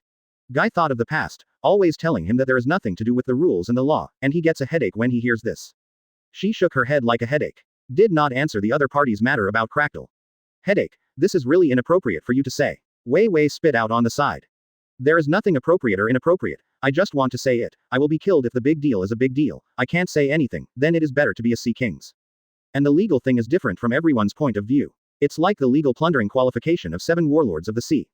Speaker 1: Guy thought of the past, always telling him that there is nothing to do with the rules and the law, and he gets a headache when he hears this. She shook her head like a headache. Did not answer the other party's matter about Crackle. Headache, this is really inappropriate for you to say. Wei Wei spit out on the side. There is nothing appropriate or inappropriate. I just want to say it. I will be killed if the big deal is a big deal. I can't say anything, then it is better to be a Sea Kings. And the legal thing is different from everyone's point of view. It's like the legal plundering qualification of 7 warlords of the sea.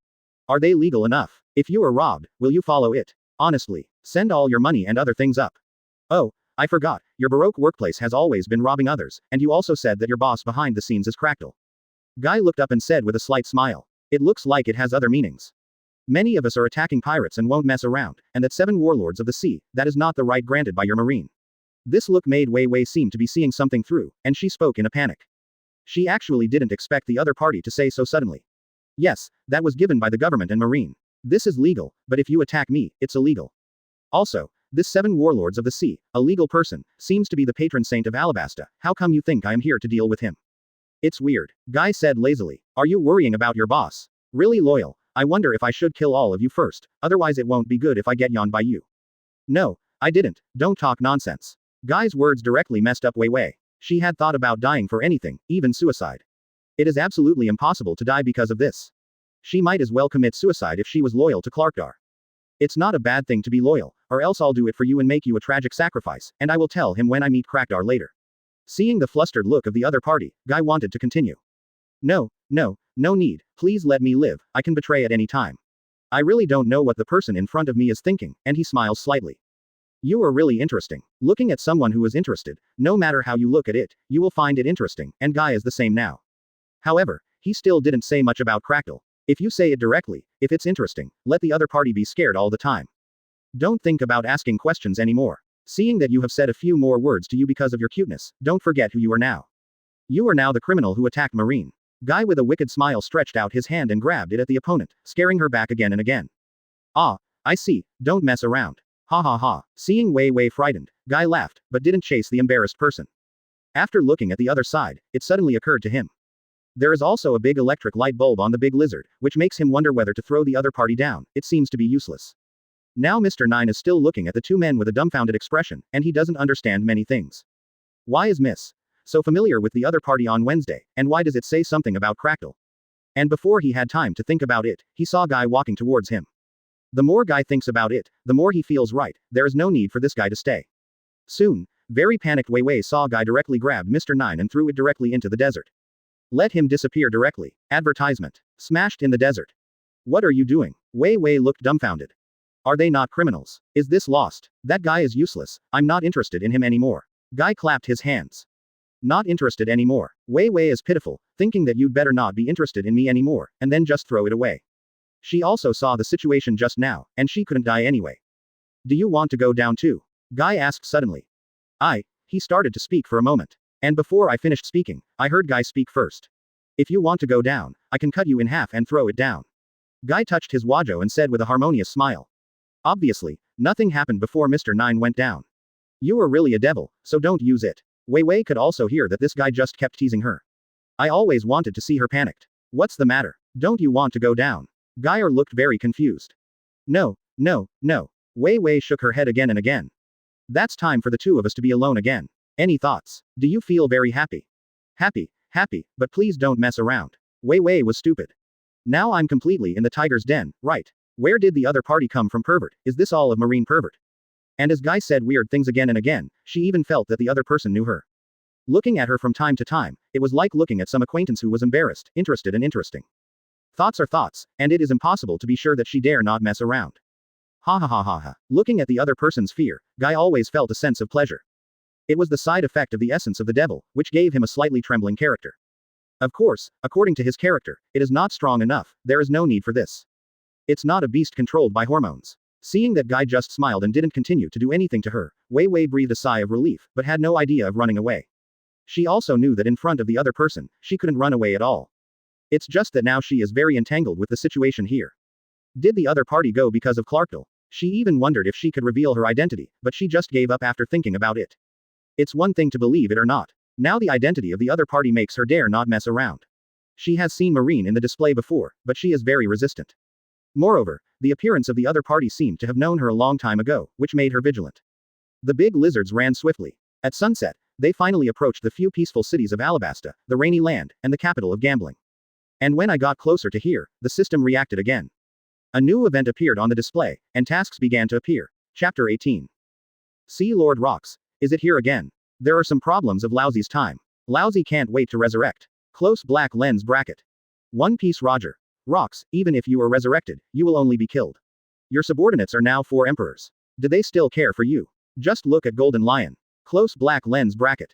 Speaker 1: Are they legal enough? If you are robbed, will you follow it? Honestly, send all your money and other things up. Oh, I forgot, your Baroque workplace has always been robbing others, and you also said that your boss behind the scenes is Crackle. Guy looked up and said with a slight smile. It looks like it has other meanings. Many of us are attacking pirates and won't mess around, and that 7 warlords of the sea, that is not the right granted by your Marine. This look made Wei Wei seem to be seeing something through, and she spoke in a panic. She actually didn't expect the other party to say so suddenly. Yes, that was given by the government and Marine. This is legal, but if you attack me, it's illegal. Also, this 7 warlords of the sea, a legal person, seems to be the patron saint of Alabasta. How come you think I am here to deal with him? It's weird, Guy said lazily. Are you worrying about your boss? Really loyal. I wonder if I should kill all of you first, otherwise it won't be good if I get yawned by you. No, I didn't, don't talk nonsense. Guy's words directly messed up Wei Wei. She had thought about dying for anything, even suicide. It is absolutely impossible to die because of this. She might as well commit suicide if she was loyal to Clarkdar. It's not a bad thing to be loyal, or else I'll do it for you and make you a tragic sacrifice, and I will tell him when I meet Crackdar later. Seeing the flustered look of the other party, Guy wanted to continue. No need, please let me live, I can betray at any time. I really don't know what the person in front of me is thinking, and he smiles slightly. You are really interesting. Looking at someone who is interested, no matter how you look at it, you will find it interesting, and Guy is the same now. However, he still didn't say much about Crackle. If you say it directly, if it's interesting, let the other party be scared all the time. Don't think about asking questions anymore. Seeing that you have said a few more words to you because of your cuteness, don't forget who you are now. You are now the criminal who attacked Marine. Guy with a wicked smile stretched out his hand and grabbed it at the opponent, scaring her back again and again. Ah, I see, don't mess around. Ha ha ha. Seeing Wei Wei frightened, Guy laughed, but didn't chase the embarrassed person. After looking at the other side, it suddenly occurred to him. There is also a big electric light bulb on the big lizard, which makes him wonder whether to throw the other party down. It seems to be useless. Now Mr. 9 is still looking at the 2 men with a dumbfounded expression, and he doesn't understand many things. Why is Miss so familiar with the other party on Wednesday, and why does it say something about Crackle? And before he had time to think about it, he saw Guy walking towards him. The more Guy thinks about it, the more he feels right, there is no need for this guy to stay. Soon, very panicked Wei Wei saw Guy directly grab Mr. 9 and threw it directly into the desert. Let him disappear directly. Advertisement. Smashed in the desert. What are you doing? Wei Wei looked dumbfounded. Are they not criminals? Is this lost? That guy is useless, I'm not interested in him anymore. Guy clapped his hands. Not interested anymore. Wei Wei is pitiful, thinking that you'd better not be interested in me anymore, and then just throw it away. She also saw the situation just now, and she couldn't die anyway. Do you want to go down too? Guy asked suddenly. He started to speak for a moment. And before I finished speaking, I heard Guy speak first. If you want to go down, I can cut you in half and throw it down. Guy touched his wajo and said with a harmonious smile. Obviously, nothing happened before Mr. 9 went down. You are really a devil, so don't use it. Wei Wei could also hear that this guy just kept teasing her. I always wanted to see her panicked. What's the matter? Don't you want to go down? Guy looked very confused. No. Wei Wei shook her head again and again. That's time for the 2 of us to be alone again. Any thoughts? Do you feel very happy? Happy, but please don't mess around. Wei Wei was stupid. Now I'm completely in the tiger's den, right? Where did the other party come from, pervert? Is this all of Marine pervert? And as Guy said weird things again and again, she even felt that the other person knew her. Looking at her from time to time, it was like looking at some acquaintance who was embarrassed, interested and interesting. Thoughts are thoughts, and it is impossible to be sure that she dare not mess around. Ha ha ha ha ha. Looking at the other person's fear, Guy always felt a sense of pleasure. It was the side effect of the essence of the devil, which gave him a slightly trembling character. Of course, according to his character, it is not strong enough, there is no need for this. It's not a beast controlled by hormones. Seeing that Guy just smiled and didn't continue to do anything to her, Wei Wei breathed a sigh of relief, but had no idea of running away. She also knew that in front of the other person, she couldn't run away at all. It's just that now she is very entangled with the situation here. Did the other party go because of Clarkdale? She even wondered if she could reveal her identity, but she just gave up after thinking about it. It's one thing to believe it or not. Now the identity of the other party makes her dare not mess around. She has seen Marine in the display before, but she is very resistant. Moreover, the appearance of the other party seemed to have known her a long time ago, which made her vigilant. The big lizards ran swiftly. At sunset, they finally approached the few peaceful cities of Alabasta, the rainy land, and the capital of gambling. And when I got closer to here, the system reacted again. A new event appeared on the display, and tasks began to appear. Chapter 18. See Lord Rocks. Is it here again? There are some problems of Lousy's time. Lousy can't wait to resurrect. Close black lens bracket. One Piece Roger. Rocks, even if you are resurrected, you will only be killed. Your subordinates are now 4 emperors. Do they still care for you? Just look at Golden Lion. Close black lens bracket.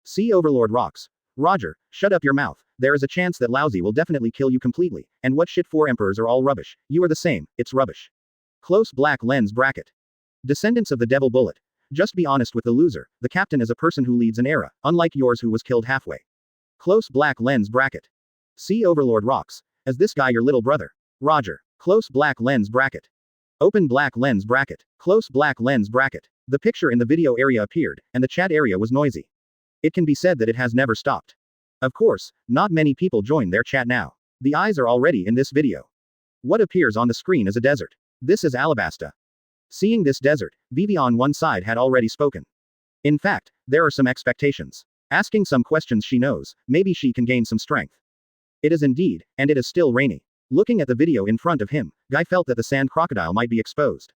Speaker 1: See Overlord Rocks. Roger, shut up your mouth. There is a chance that Lousy will definitely kill you completely. And what shit, 4 emperors are all rubbish. You are the same, it's rubbish. Close black lens bracket. Descendants of the Devil Bullet. Just be honest with the loser. The captain is a person who leads an era, unlike yours who was killed halfway. Close black lens bracket. See Overlord Rocks. Is this guy your little brother? Roger. Close black lens bracket. Open black lens bracket. Close black lens bracket. The picture in the video area appeared, and the chat area was noisy. It can be said that it has never stopped. Of course, not many people join their chat now. The eyes are already in this video. What appears on the screen is a desert. This is Alabasta. Seeing this desert, Vivi on one side had already spoken. In fact, there are some expectations. Asking some questions she knows, maybe she can gain some strength. It is indeed, and it is still rainy. Looking at the video in front of him, Guy felt that the sand crocodile might be exposed.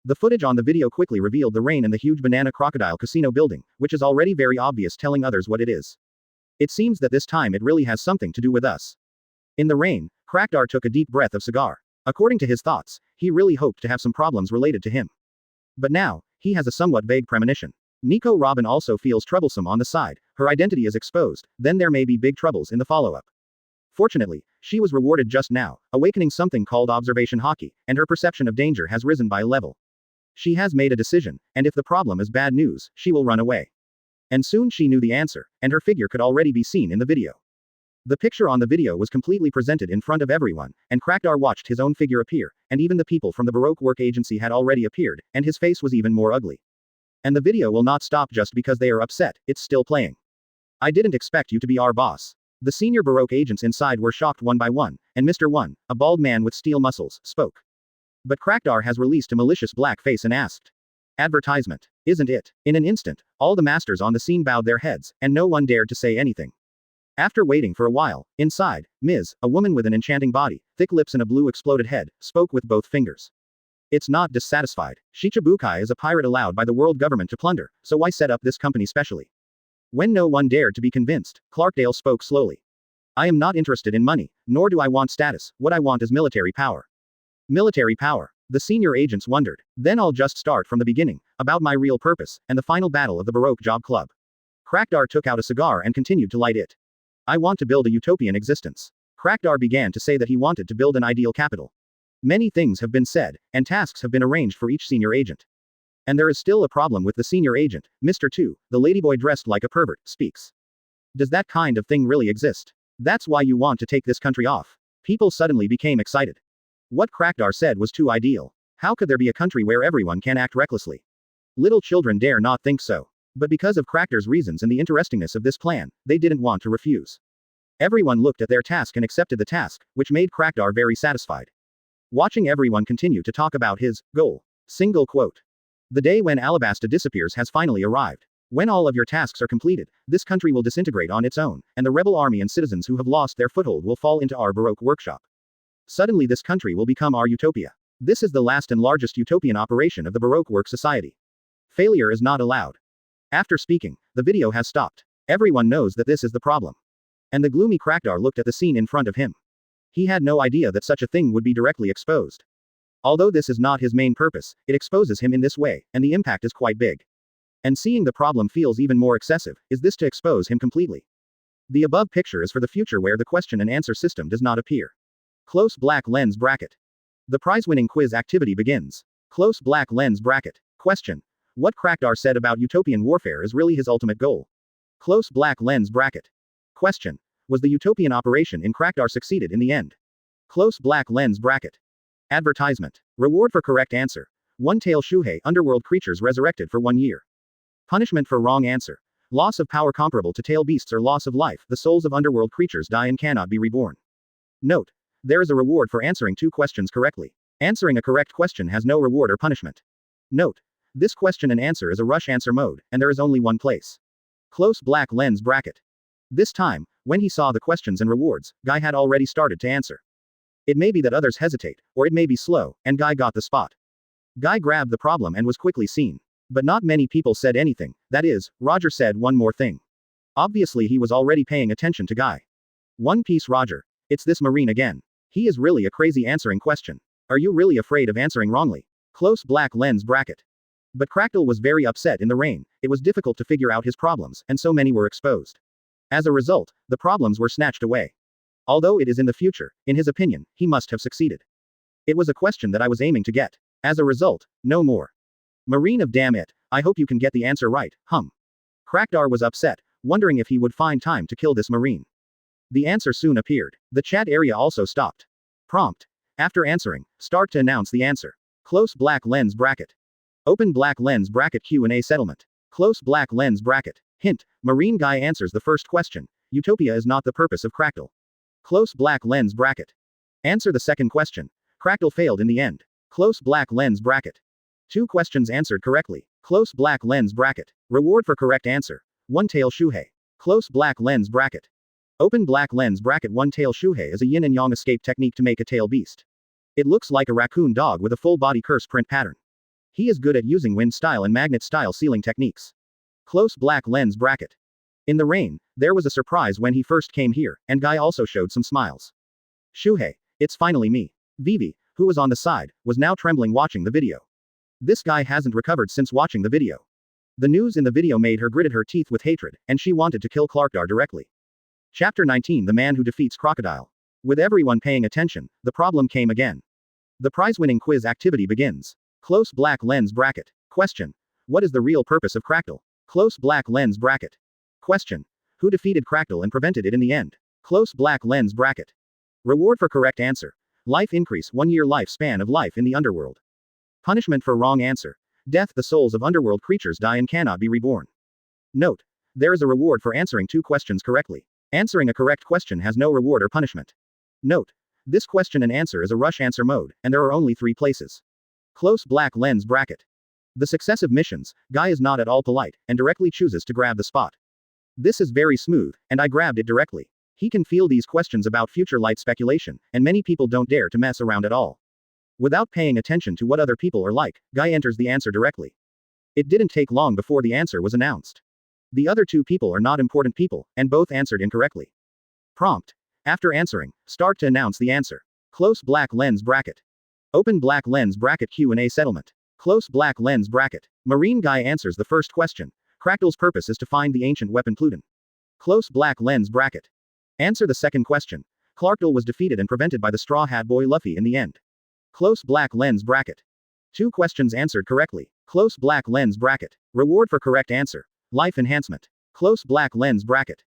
Speaker 1: The footage on the video quickly revealed the rain and the huge banana crocodile casino building, which is already very obvious, telling others what it is. It seems that this time it really has something to do with us. In the rain, Crackdar took a deep breath of cigar. According to his thoughts, he really hoped to have some problems related to him. But now, he has a somewhat vague premonition. Nico Robin also feels troublesome on the side. Her identity is exposed, then there may be big troubles in the follow-up. Fortunately, she was rewarded just now, awakening something called observation hockey, and her perception of danger has risen by a level. She has made a decision, and if the problem is bad news, she will run away. And soon she knew the answer, and her figure could already be seen in the video. The picture on the video was completely presented in front of everyone, and Crackdar watched his own figure appear, and even the people from the Baroque Work Agency had already appeared, and his face was even more ugly. And the video will not stop just because they are upset, it's still playing. I didn't expect you to be our boss. The senior Baroque agents inside were shocked one by one, and Mr. One, a bald man with steel muscles, spoke. But Crackdar has released a malicious black face and asked. Advertisement. Isn't it? In an instant, all the masters on the scene bowed their heads, and no one dared to say anything. After waiting for a while, inside, Ms., a woman with an enchanting body, thick lips and a blue exploded head, spoke with both fingers. It's not dissatisfied. Shichibukai is a pirate allowed by the world government to plunder, so why set up this company specially? When no one dared to be convinced, Clarkdale spoke slowly. I am not interested in money, nor do I want status, what I want is military power. Military power. The senior agents wondered. Then I'll just start from the beginning, about my real purpose, and the final battle of the Baroque Job Club. Crackdar took out a cigar and continued to light it. I want to build a utopian existence. Crackdar began to say that he wanted to build an ideal capital. Many things have been said, and tasks have been arranged for each senior agent. And there is still a problem with the senior agent, Mr. 2, the ladyboy dressed like a pervert, speaks. Does that kind of thing really exist? That's why you want to take this country off. People suddenly became excited. What Crackdar said was too ideal. How could there be a country where everyone can act recklessly? Little children dare not think so. But because of Crackdar's reasons and the interestingness of this plan, they didn't want to refuse. Everyone looked at their task and accepted the task, which made Crackdar very satisfied. Watching everyone continue to talk about his goal. Single quote. The day when Alabasta disappears has finally arrived. When all of your tasks are completed, this country will disintegrate on its own, and the rebel army and citizens who have lost their foothold will fall into our Baroque workshop. Suddenly this country will become our utopia. This is the last and largest utopian operation of the Baroque work society. Failure is not allowed. After speaking, the video has stopped. Everyone knows that this is the problem. And the gloomy Krakdar looked at the scene in front of him. He had no idea that such a thing would be directly exposed. Although this is not his main purpose, it exposes him in this way, and the impact is quite big. And seeing the problem feels even more excessive, is this to expose him completely? The above picture is for the future where the question and answer system does not appear. Close black lens bracket. The prize-winning quiz activity begins. Close black lens bracket. Question. What Krakdar said about utopian warfare is really his ultimate goal. Close black lens bracket. Question. Was the utopian operation in Krakdar succeeded in the end? Close black lens bracket. Advertisement. Reward for correct answer. One-tail Shuhei underworld creatures resurrected for 1 year. Punishment for wrong answer. Loss of power comparable to tail beasts or loss of life. The souls of underworld creatures die and cannot be reborn. Note. There is a reward for answering 2 questions correctly. Answering a correct question has no reward or punishment. Note. This question and answer is a rush answer mode, and there is only one place. Close black lens bracket. This time, when he saw the questions and rewards, Guy had already started to answer. It may be that others hesitate, or it may be slow, and Guy got the spot. Guy grabbed the problem and was quickly seen. But not many people said anything, that is, Roger said one more thing. Obviously he was already paying attention to Guy. One piece Roger. It's this Marine again. He is really a crazy answering question. Are you really afraid of answering wrongly? Close black lens bracket. But Krakdal was very upset in the rain, it was difficult to figure out his problems, and so many were exposed. As a result, the problems were snatched away. Although it is in the future, in his opinion, he must have succeeded. It was a question that I was aiming to get. As a result, no more. Marine of damn it, I hope you can get the answer right, Krakdar was upset, wondering if he would find time to kill this Marine. The answer soon appeared. The chat area also stopped. Prompt. After answering, start to announce the answer. Close black lens bracket. Open black lens bracket Q&A settlement. Close black lens bracket. Hint. Marine Guy answers the first question. Utopia is not the purpose of Krakdal. Close black lens bracket. Answer the second question. Krakdal failed in the end. Close black lens bracket. 2 questions answered correctly. Close black lens bracket. Reward for correct answer. One-tail Shuhei. Close black lens bracket. Open black lens bracket. One-tail Shuhei is a yin and yang escape technique to make a tail beast. It looks like a raccoon dog with a full body curse print pattern. He is good at using wind style and magnet style sealing techniques. Close black lens bracket. In the rain, there was a surprise when he first came here, and Guy also showed some smiles. Shuhei, it's finally me. Vivi, who was on the side, was now trembling watching the video. This guy hasn't recovered since watching the video. The news in the video made her gritted her teeth with hatred, and she wanted to kill Krakdar directly. Chapter 19 The Man Who Defeats Crocodile. With everyone paying attention, the problem came again. The prize-winning quiz activity begins. Close black lens bracket. Question. What is the real purpose of Krakdal? Close black lens bracket. Question. Who defeated Krakdal and prevented it in the end? Close black lens bracket. Reward for correct answer. Life increase 1 year lifespan of life in the underworld. Punishment for wrong answer. Death. The souls of underworld creatures die and cannot be reborn. Note. There is a reward for answering 2 questions correctly. Answering a correct question has no reward or punishment. Note. This question and answer is a rush answer mode, and there are only 3 places. Close black lens bracket. The successive missions, Guy is not at all polite, and directly chooses to grab the spot. This is very smooth, and I grabbed it directly. He can feel these questions about future light speculation, and many people don't dare to mess around at all. Without paying attention to what other people are like, Guy enters the answer directly. It didn't take long before the answer was announced. The other 2 people are not important people, and both answered incorrectly. Prompt. After answering, start to announce the answer. Close black lens bracket. Open black lens bracket Q&A settlement. Close black lens bracket. Marine Guy answers the first question. Krakdal's purpose is to find the ancient weapon Pluton. Close black lens bracket. Answer the second question. Krakdal was defeated and prevented by the Straw Hat Boy Luffy in the end. Close black lens bracket. 2 questions answered correctly. Close black lens bracket. Reward for correct answer. Life enhancement. Close black lens bracket.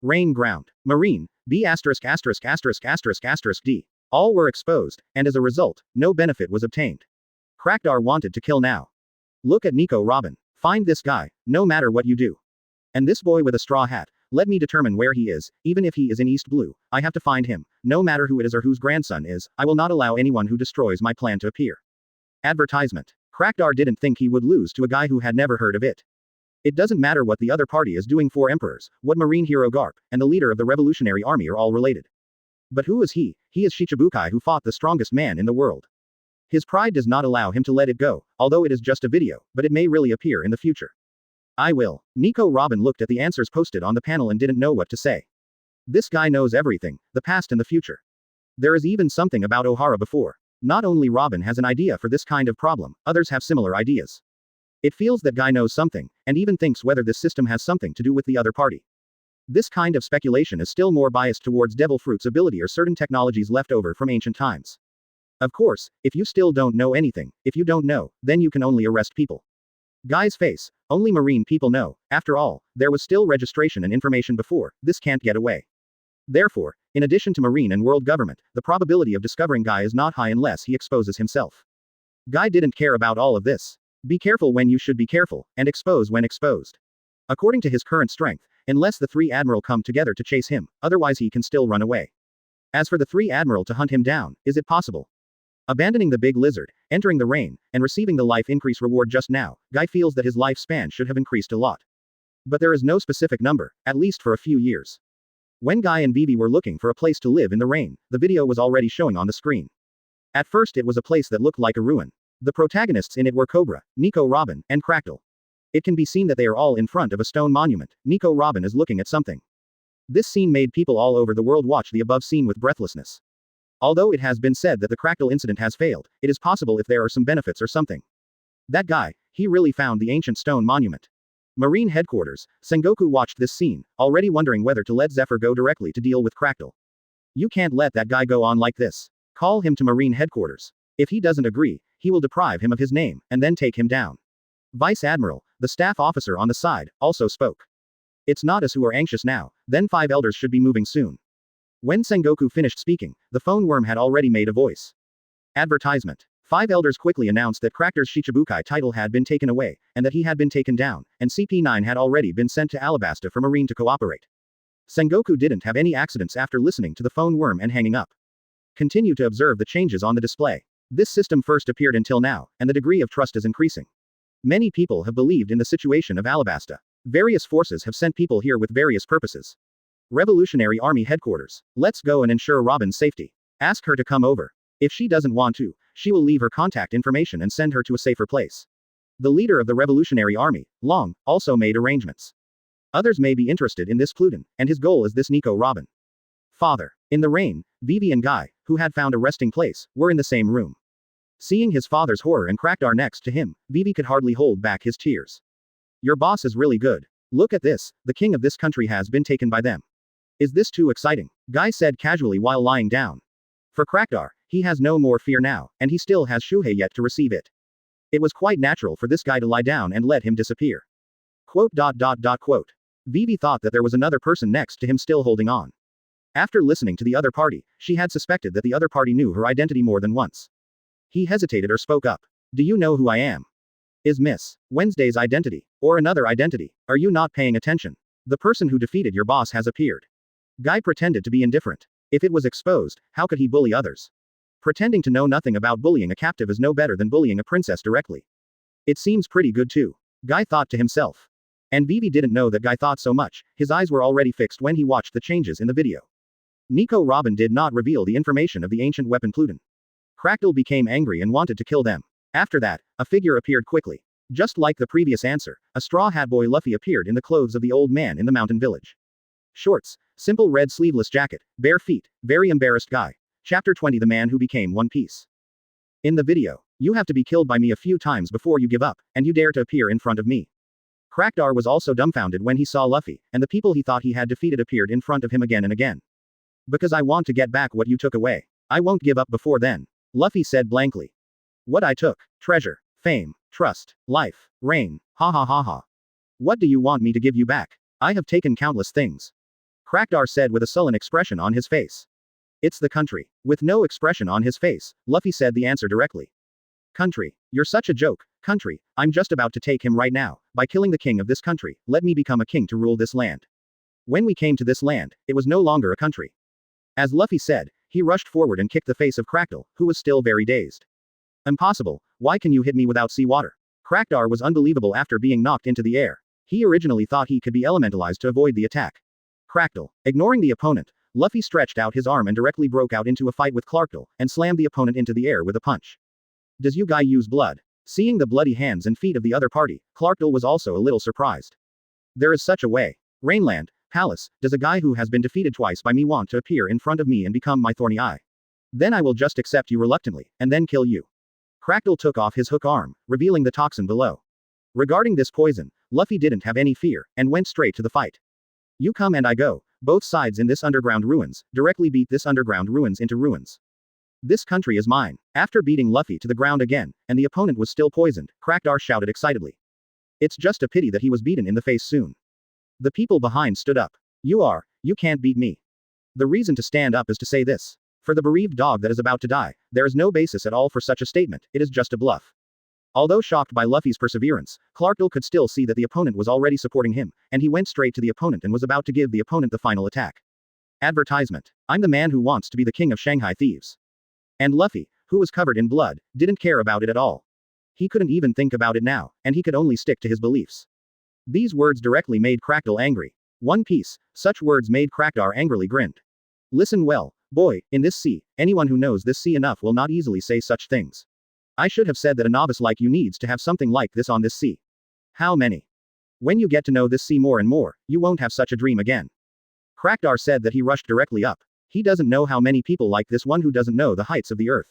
Speaker 1: Rain ground. Marine. B asterisk asterisk asterisk asterisk asterisk D. All were exposed, and as a result, no benefit was obtained. Krakdar wanted to kill now. Look at Nico Robin. Find this guy, no matter what you do. And this boy with a straw hat, let me determine where he is, even if he is in East Blue, I have to find him, no matter who it is or whose grandson is, I will not allow anyone who destroys my plan to appear. Advertisement. Krakdar didn't think he would lose to a guy who had never heard of it. It doesn't matter what the other party is doing. 4 emperors, what Marine hero Garp, and the leader of the Revolutionary Army are all related. But who is he? He is Shichibukai, who fought the strongest man in the world. His pride does not allow him to let it go, although it is just a video, but it may really appear in the future. I will. Nico Robin looked at the answers posted on the panel and didn't know what to say. This guy knows everything, the past and the future. There is even something about O'Hara before. Not only Robin has an idea for this kind of problem, others have similar ideas. It feels that guy knows something, and even thinks whether this system has something to do with the other party. This kind of speculation is still more biased towards Devil Fruit's ability or certain technologies left over from ancient times. Of course, if you still don't know anything, if you don't know, then you can only arrest people. Guy's face, only Marine people know, after all, there was still registration and information before, this can't get away. Therefore, in addition to Marine and world government, the probability of discovering Guy is not high unless he exposes himself. Guy didn't care about all of this. Be careful when you should be careful, and expose when exposed. According to his current strength, unless the three Admiral come together to chase him, otherwise he can still run away. As for the three Admiral to hunt him down, is it possible? Abandoning the big lizard, entering the rain, and receiving the life increase reward just now, Guy feels that his lifespan should have increased a lot. But there is no specific number, at least for a few years. When Guy and Vivi were looking for a place to live in the rain, the video was already showing on the screen. At first it was a place that looked like a ruin. The protagonists in it were Cobra, Nico Robin, and Crackle. It can be seen that they are all in front of a stone monument. Nico Robin is looking at something. This scene made people all over the world watch the above scene with breathlessness. Although it has been said that the Crackle incident has failed, it is possible if there are some benefits or something. That guy, he really found the ancient stone monument. Marine headquarters, Sengoku watched this scene, already wondering whether to let Zephyr go directly to deal with Crackle. You can't let that guy go on like this. Call him to Marine headquarters. If he doesn't agree, he will deprive him of his name, and then take him down. Vice Admiral, the staff officer on the side, also spoke. It's not us who are anxious now, then 5 elders should be moving soon. When Sengoku finished speaking, the phone worm had already made a voice. Advertisement. 5 elders quickly announced that Cracker's Shichibukai title had been taken away, and that he had been taken down, and CP9 had already been sent to Alabasta for Marine to cooperate. Sengoku didn't have any accidents after listening to the phone worm and hanging up. Continue to observe the changes on the display. This system first appeared until now, and the degree of trust is increasing. Many people have believed in the situation of Alabasta. Various forces have sent people here with various purposes. Revolutionary Army Headquarters. Let's go and ensure Robin's safety. Ask her to come over. If she doesn't want to, she will leave her contact information and send her to a safer place. The leader of the Revolutionary Army, Long, also made arrangements. Others may be interested in this Pluton, and his goal is this Nico Robin. Father. In the rain, Vivi and Guy, who had found a resting place, were in the same room. Seeing his father's horror and Crackdar next to him, Vivi could hardly hold back his tears. Your boss is really good. Look at this, the king of this country has been taken by them. Is this too exciting? Guy said casually while lying down. For Crackdar, he has no more fear now, and he still has Shuhei yet to receive it. It was quite natural for this guy to lie down and let him disappear. Quote. Vivi thought that there was another person next to him still holding on. After listening to the other party, she had suspected that the other party knew her identity more than once. He hesitated or spoke up. Do you know who I am? Is Miss Wednesday's identity, or another identity? Are you not paying attention? The person who defeated your boss has appeared. Guy pretended to be indifferent. If it was exposed, how could he bully others? Pretending to know nothing about bullying a captive is no better than bullying a princess directly. It seems pretty good too. Guy thought to himself. And Vivi didn't know that Guy thought so much, his eyes were already fixed when he watched the changes in the video. Nico Robin did not reveal the information of the ancient weapon Pluton. Crackle became angry and wanted to kill them. After that, a figure appeared quickly. Just like the previous answer, a straw hat boy Luffy appeared in the clothes of the old man in the mountain village. Shorts, simple red sleeveless jacket, bare feet, very embarrassed Guy. Chapter 20 The Man Who Became One Piece. In the video, you have to be killed by me a few times before you give up, and you dare to appear in front of me. Crackdar was also dumbfounded when he saw Luffy, and the people he thought he had defeated appeared in front of him again and again. Because I want to get back what you took away. I won't give up before then. Luffy said blankly. What I took? Treasure, fame, trust, life, reign, ha ha ha ha. What do you want me to give you back? I have taken countless things. Crackdar said with a sullen expression on his face. It's the country. With no expression on his face, Luffy said the answer directly. Country. You're such a joke. Country. I'm just about to take him right now. By killing the king of this country, let me become a king to rule this land. When we came to this land, it was no longer a country. As Luffy said, he rushed forward and kicked the face of Crackle, who was still very dazed. Impossible. Why can you hit me without seawater? Crackdar was unbelievable after being knocked into the air. He originally thought he could be elementalized to avoid the attack. Crackle. Ignoring the opponent, Luffy stretched out his arm and directly broke out into a fight with Clarkdale, and slammed the opponent into the air with a punch. Does you guy use blood? Seeing the bloody hands and feet of the other party, Clarkdale was also a little surprised. There is such a way. Rainland, Palace, does a guy who has been defeated twice by me want to appear in front of me and become my thorny eye? Then I will just accept you reluctantly, and then kill you. Crackle took off his hook arm, revealing the toxin below. Regarding this poison, Luffy didn't have any fear, and went straight to the fight. You come and I go, both sides in this underground ruins, directly beat this underground ruins into ruins. This country is mine. After beating Luffy to the ground again, and the opponent was still poisoned, Crackdar shouted excitedly. It's just a pity that he was beaten in the face soon. The people behind stood up. You can't beat me. The reason to stand up is to say this. For the bereaved dog that is about to die, there is no basis at all for such a statement, it is just a bluff. Although shocked by Luffy's perseverance, Clarkdale could still see that the opponent was already supporting him, and he went straight to the opponent and was about to give the opponent the final attack. Advertisement. I'm the man who wants to be the king of Shanghai thieves. And Luffy, who was covered in blood, didn't care about it at all. He couldn't even think about it now, and he could only stick to his beliefs. These words directly made Crackdale angry. One Piece, such words made Crackdar angrily grinned. Listen well, boy, in this sea, anyone who knows this sea enough will not easily say such things. I should have said that a novice like you needs to have something like this on this sea. How many? When you get to know this sea more and more, you won't have such a dream again. Crackdar said that he rushed directly up. He doesn't know how many people like this one who doesn't know the heights of the earth.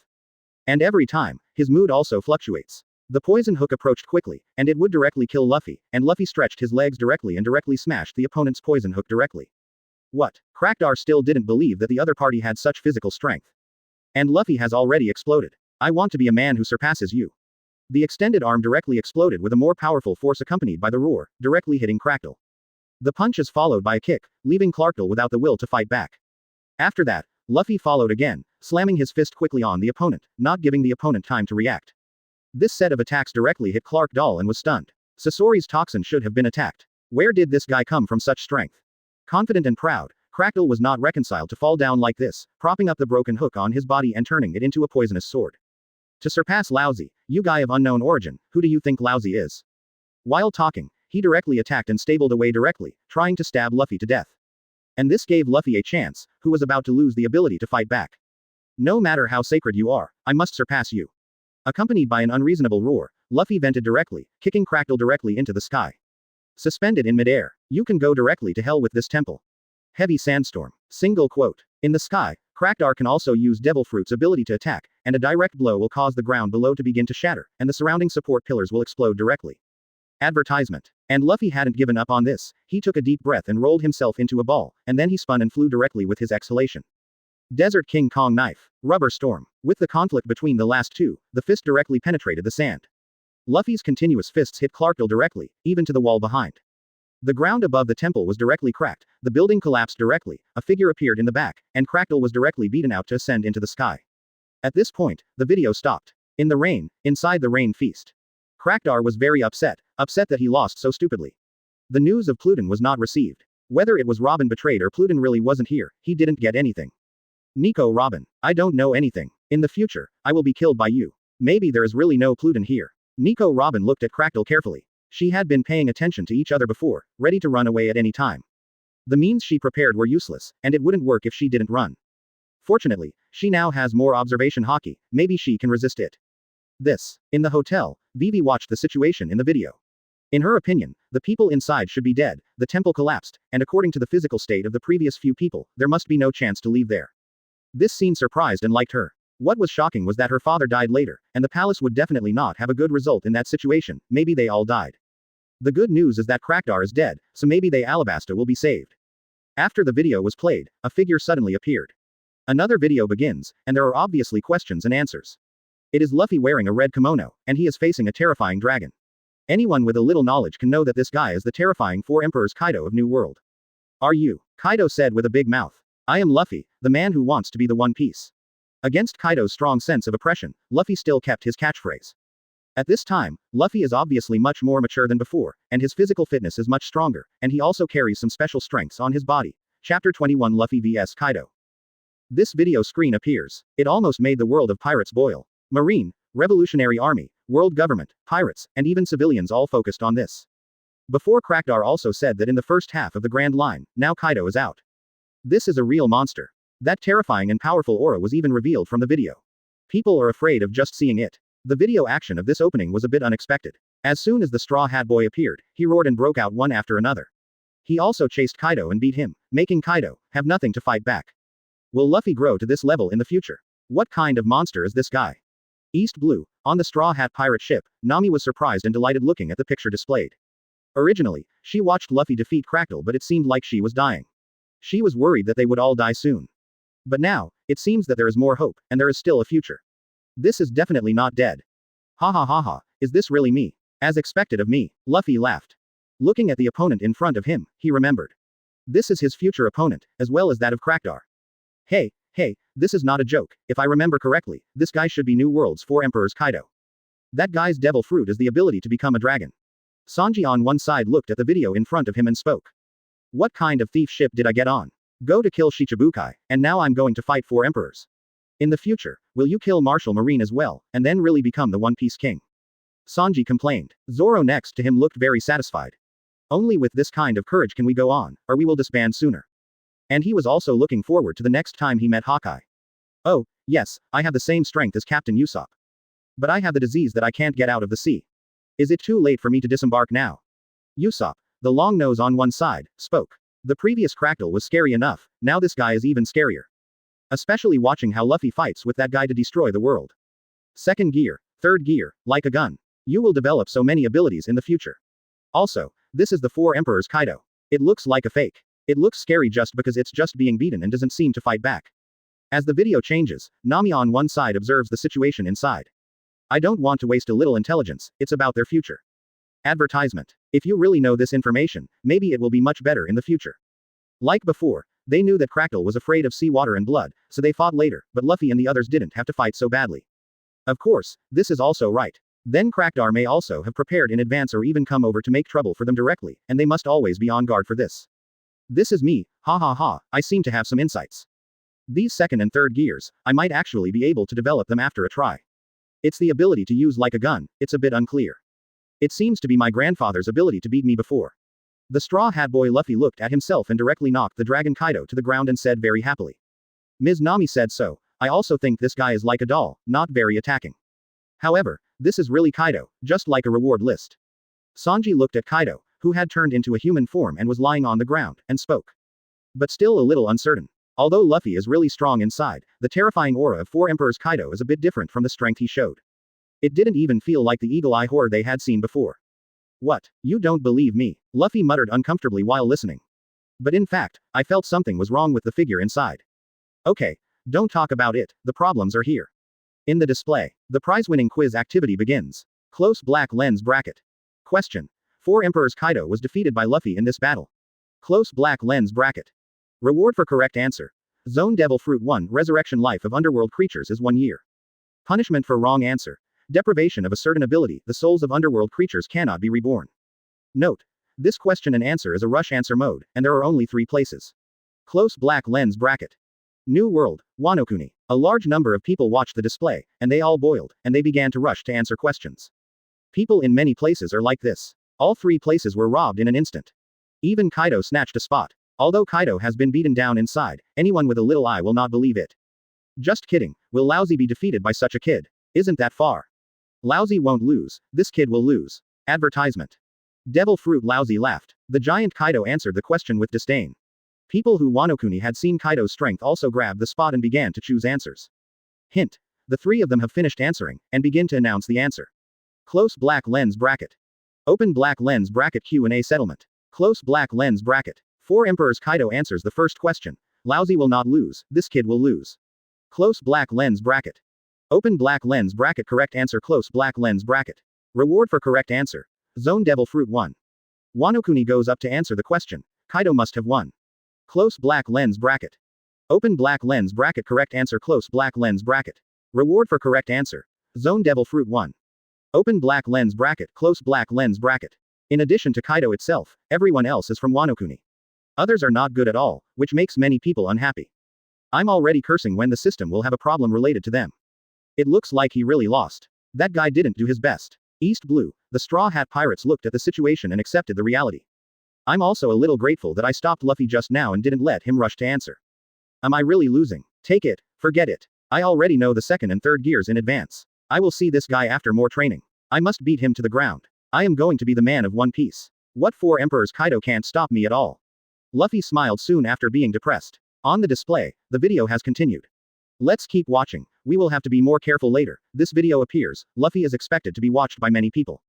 Speaker 1: And every time, his mood also fluctuates. The poison hook approached quickly, and it would directly kill Luffy, and Luffy stretched his legs directly and directly smashed the opponent's poison hook directly. What? Crackdar still didn't believe that the other party had such physical strength. And Luffy has already exploded. I want to be a man who surpasses you. The extended arm directly exploded with a more powerful force accompanied by the roar, directly hitting Crackdale. The punch is followed by a kick, leaving Clarkdale without the will to fight back. After that, Luffy followed again, slamming his fist quickly on the opponent, not giving the opponent time to react. This set of attacks directly hit Clarkdale and was stunned. Sasori's toxin should have been attacked. Where did this guy come from such strength? Confident and proud, Crackdale was not reconciled to fall down like this, propping up the broken hook on his body and turning it into a poisonous sword. To surpass Lousy, you guy of unknown origin, who do you think Lousy is? While talking, he directly attacked and stabled away directly, trying to stab Luffy to death. And this gave Luffy a chance, who was about to lose the ability to fight back. No matter how sacred you are, I must surpass you. Accompanied by an unreasonable roar, Luffy vented directly, kicking Crackdale directly into the sky. Suspended in midair, you can go directly to hell with this temple. Heavy sandstorm. Single quote. In the sky, Crackdar can also use Devil Fruit's ability to attack, and a direct blow will cause the ground below to begin to shatter, and the surrounding support pillars will explode directly. Advertisement. And Luffy hadn't given up on this, he took a deep breath and rolled himself into a ball, and then he spun and flew directly with his exhalation. Desert King Kong Knife. Rubber Storm. With the conflict between the last two, the fist directly penetrated the sand. Luffy's continuous fists hit Clarkdale directly, even to the wall behind. The ground above the temple was directly cracked, the building collapsed directly, a figure appeared in the back, and Crackdale was directly beaten out to ascend into the sky. At this point, the video stopped. In the rain, inside the rain feast. Crackdar was very upset that he lost so stupidly. The news of Pluton was not received. Whether it was Robin betrayed or Pluton really wasn't here, he didn't get anything. Nico Robin. I don't know anything. In the future, I will be killed by you. Maybe there is really no Pluton here. Nico Robin looked at Crackdale carefully. She had been paying attention to each other before, ready to run away at any time. The means she prepared were useless, and it wouldn't work if she didn't run. Fortunately, she now has more observation hockey, maybe she can resist it. This. In the hotel, Vivi watched the situation in the video. In her opinion, the people inside should be dead, the temple collapsed, and according to the physical state of the previous few people, there must be no chance to leave there. This scene surprised and liked her. What was shocking was that her father died later, and the palace would definitely not have a good result in that situation, maybe they all died. The good news is that Crackdar is dead, so maybe they Alabasta will be saved. After the video was played, a figure suddenly appeared. Another video begins, and there are obviously questions and answers. It is Luffy wearing a red kimono, and he is facing a terrifying dragon. Anyone with a little knowledge can know that this guy is the terrifying Four Emperors Kaido of New World. Are you? Kaido said with a big mouth. I am Luffy, the man who wants to be the One Piece. Against Kaido's strong sense of oppression, Luffy still kept his catchphrase. At this time, Luffy is obviously much more mature than before, and his physical fitness is much stronger, and he also carries some special strengths on his body. Chapter 21 Luffy vs Kaido. This video screen appears. It almost made the world of pirates boil. Marine, Revolutionary Army, World Government, pirates, and even civilians all focused on this. Before Crackdar also said that in the first half of the Grand Line, now Kaido is out. This is a real monster. That terrifying and powerful aura was even revealed from the video. People are afraid of just seeing it. The video action of this opening was a bit unexpected. As soon as the Straw Hat Boy appeared, he roared and broke out one after another. He also chased Kaido and beat him, making Kaido have nothing to fight back. Will Luffy grow to this level in the future? What kind of monster is this guy? East Blue, on the Straw Hat pirate ship, Nami was surprised and delighted looking at the picture displayed. Originally, she watched Luffy defeat Crackle, but it seemed like she was dying. She was worried that they would all die soon. But now, it seems that there is more hope, and there is still a future. This is definitely not dead. Ha ha ha ha, is this really me? As expected of me, Luffy laughed. Looking at the opponent in front of him, he remembered. This is his future opponent, as well as that of Crackdar. Hey, this is not a joke. If I remember correctly, this guy should be New World's 4 Emperors Kaido. That guy's devil fruit is the ability to become a dragon. Sanji on one side looked at the video in front of him and spoke. What kind of thief ship did I get on? Go to kill Shichibukai, and now I'm going to fight 4 emperors. In the future, will you kill Martial Marine as well, and then really become the One Piece King? Sanji complained. Zoro next to him looked very satisfied. Only with this kind of courage can we go on, or we will disband sooner. And he was also looking forward to the next time he met Hawkeye. Oh, yes, I have the same strength as Captain Usopp. But I have the disease that I can't get out of the sea. Is it too late for me to disembark now? Usopp, the long nose on one side, spoke. The previous Crackle was scary enough, now this guy is even scarier. Especially watching how Luffy fights with that guy to destroy the world. Second gear, third gear, like a gun. You will develop so many abilities in the future. Also, this is the 4 Emperors Kaido. It looks like a fake. It looks scary just because it's just being beaten and doesn't seem to fight back. As the video changes, Nami on one side observes the situation inside. I don't want to waste a little intelligence, it's about their future. Advertisement. If you really know this information, maybe it will be much better in the future. Like before, they knew that Crackle was afraid of seawater and blood, so they fought later, but Luffy and the others didn't have to fight so badly. Of course, this is also right. Then Crackdar may also have prepared in advance or even come over to make trouble for them directly, and they must always be on guard for this. This is me, ha ha ha, I seem to have some insights. These second and third gears, I might actually be able to develop them after a try. It's the ability to use like a gun, it's a bit unclear. It seems to be my grandfather's ability to beat me before. The Straw Hat Boy Luffy looked at himself and directly knocked the Dragon Kaido to the ground and said very happily. Ms. Nami said so, I also think this guy is like a doll, not very attacking. However, this is really Kaido, just like a reward list. Sanji looked at Kaido, who had turned into a human form and was lying on the ground, and spoke. But still a little uncertain. Although Luffy is really strong inside, the terrifying aura of 4 Emperors Kaido is a bit different from the strength he showed. It didn't even feel like the eagle-eye horror they had seen before. What? You don't believe me? Luffy muttered uncomfortably while listening. But in fact, I felt something was wrong with the figure inside. Okay, don't talk about it, the problems are here. In the display, the prize-winning quiz activity begins. Close black lens bracket. Question. 4 Emperors Kaido was defeated by Luffy in this battle. Close black lens bracket. Reward for correct answer. Zone Devil Fruit 1 Resurrection life of underworld creatures is 1 year. Punishment for wrong answer. Deprivation of a certain ability, the souls of underworld creatures cannot be reborn. Note. This question and answer is a rush answer mode, and there are only 3 places. Close black lens bracket. New World, Wano Kuni. A large number of people watched the display, and they all boiled, and they began to rush to answer questions. People in many places are like this. All 3 places were robbed in an instant. Even Kaido snatched a spot. Although Kaido has been beaten down inside, anyone with a little eye will not believe it. Just kidding, will Lousy be defeated by such a kid? Isn't that far? Lousy won't lose, this kid will lose. Advertisement. Devil Fruit Lousy laughed. The giant Kaido answered the question with disdain. People who Wano Kuni had seen Kaido's strength also grabbed the spot and began to choose answers. Hint. The 3 of them have finished answering, and begin to announce the answer. Close black lens bracket. Open black lens bracket Q&A settlement. Close black lens bracket. 4 Emperors Kaido answers the first question. Lousy will not lose, this kid will lose. Close black lens bracket. Open black lens bracket correct answer close black lens bracket. Reward for correct answer. Zone Devil Fruit 1. Wano Kuni goes up to answer the question. Kaido must have won. Close black lens bracket. Open black lens bracket correct answer close black lens bracket. Reward for correct answer. Zone Devil Fruit 1. Open black lens bracket close black lens bracket. In addition to Kaido itself, everyone else is from Wano Kuni. Others are not good at all, which makes many people unhappy. I'm already cursing when the system will have a problem related to them. It looks like he really lost. That guy didn't do his best. East Blue, the Straw Hat Pirates looked at the situation and accepted the reality. I'm also a little grateful that I stopped Luffy just now and didn't let him rush to answer. Am I really losing? Take it, forget it. I already know the second and third gears in advance. I will see this guy after more training. I must beat him to the ground. I am going to be the man of One Piece. What four emperors? Kaido can't stop me at all. Luffy smiled soon after being depressed. On the display, the video has continued. Let's keep watching. We will have to be more careful later. This video appears, Luffy is expected to be watched by many people.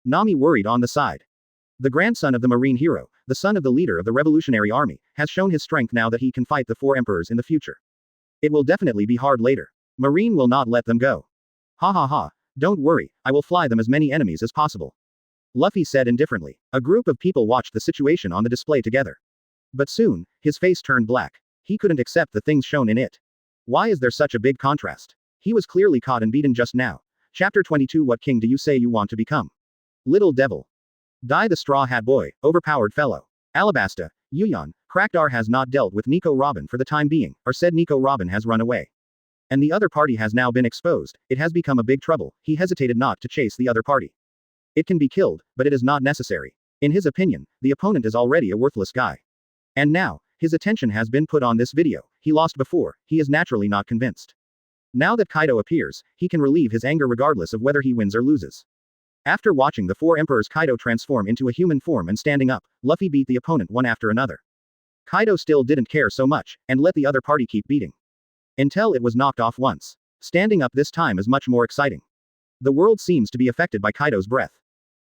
Speaker 1: Nami worried on the side. The grandson of the marine hero, the son of the leader of the revolutionary army, has shown his strength now that he can fight the four emperors in the future. It will definitely be hard later. Marine will not let them go. Ha ha ha, don't worry, I will fly them as many enemies as possible. Luffy said indifferently. A group of people watched the situation on the display together. But soon, his face turned black. He couldn't accept the things shown in it. Why is there such a big contrast? He was clearly caught and beaten just now. Chapter 22. What king do you say you want to become? Little devil. Die the Straw Hat Boy, overpowered fellow. Alabasta, Yuyan, Crackdar has not dealt with Nico Robin for the time being, or said Nico Robin has run away. And the other party has now been exposed, it has become a big trouble, he hesitated not to chase the other party. It can be killed, but it is not necessary. In his opinion, the opponent is already a worthless guy. And now, his attention has been put on this video, he lost before, he is naturally not convinced. Now that Kaido appears, he can relieve his anger regardless of whether he wins or loses. After watching the four emperors Kaido transform into a human form and standing up, Luffy beat the opponent one after another. Kaido still didn't care so much, and let the other party keep beating. Until it was knocked off once. Standing up this time is much more exciting. The world seems to be affected by Kaido's breath.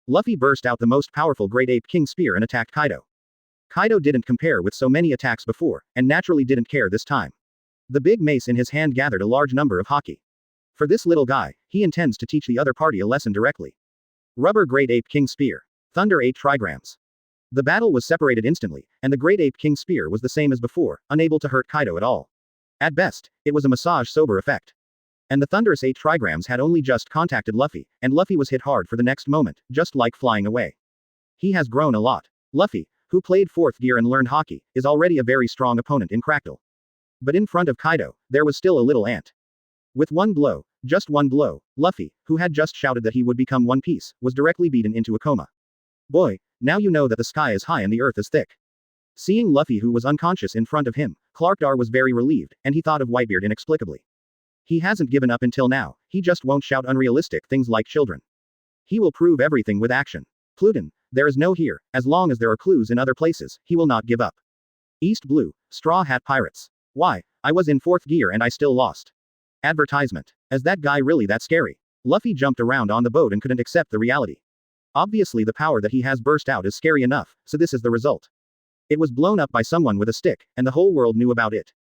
Speaker 1: Luffy burst out the most powerful Great Ape King Spear and attacked Kaido. Kaido didn't compare with so many attacks before, and naturally didn't care this time. The big mace in his hand gathered a large number of haki. For this little guy, he intends to teach the other party a lesson directly. Rubber Great Ape King Spear. Thunder 8 trigrams. The battle was separated instantly, and the Great Ape King Spear was the same as before, unable to hurt Kaido at all. At best, it was a massage sober effect. And the thunderous 8 trigrams had only just contacted Luffy, and Luffy was hit hard for the next moment, just like flying away. He has grown a lot. Luffy, who played 4th gear and learned hockey, is already a very strong opponent in Crackle. But in front of Kaido, there was still a little ant. With one blow, just one blow, Luffy, who had just shouted that he would become One Piece, was directly beaten into a coma. Boy, now you know that the sky is high and the earth is thick. Seeing Luffy who was unconscious in front of him, Clarkdar was very relieved, and he thought of Whitebeard inexplicably. He hasn't given up until now, he just won't shout unrealistic things like children. He will prove everything with action. Pluton, there is no here, as long as there are clues in other places, he will not give up. East Blue, Straw Hat Pirates. Why, I was in 4th gear and I still lost. Advertisement. Is that guy really that scary? Luffy jumped around on the boat and couldn't accept the reality. Obviously the power that he has burst out is scary enough, so this is the result. It was blown up by someone with a stick, and the whole world knew about it.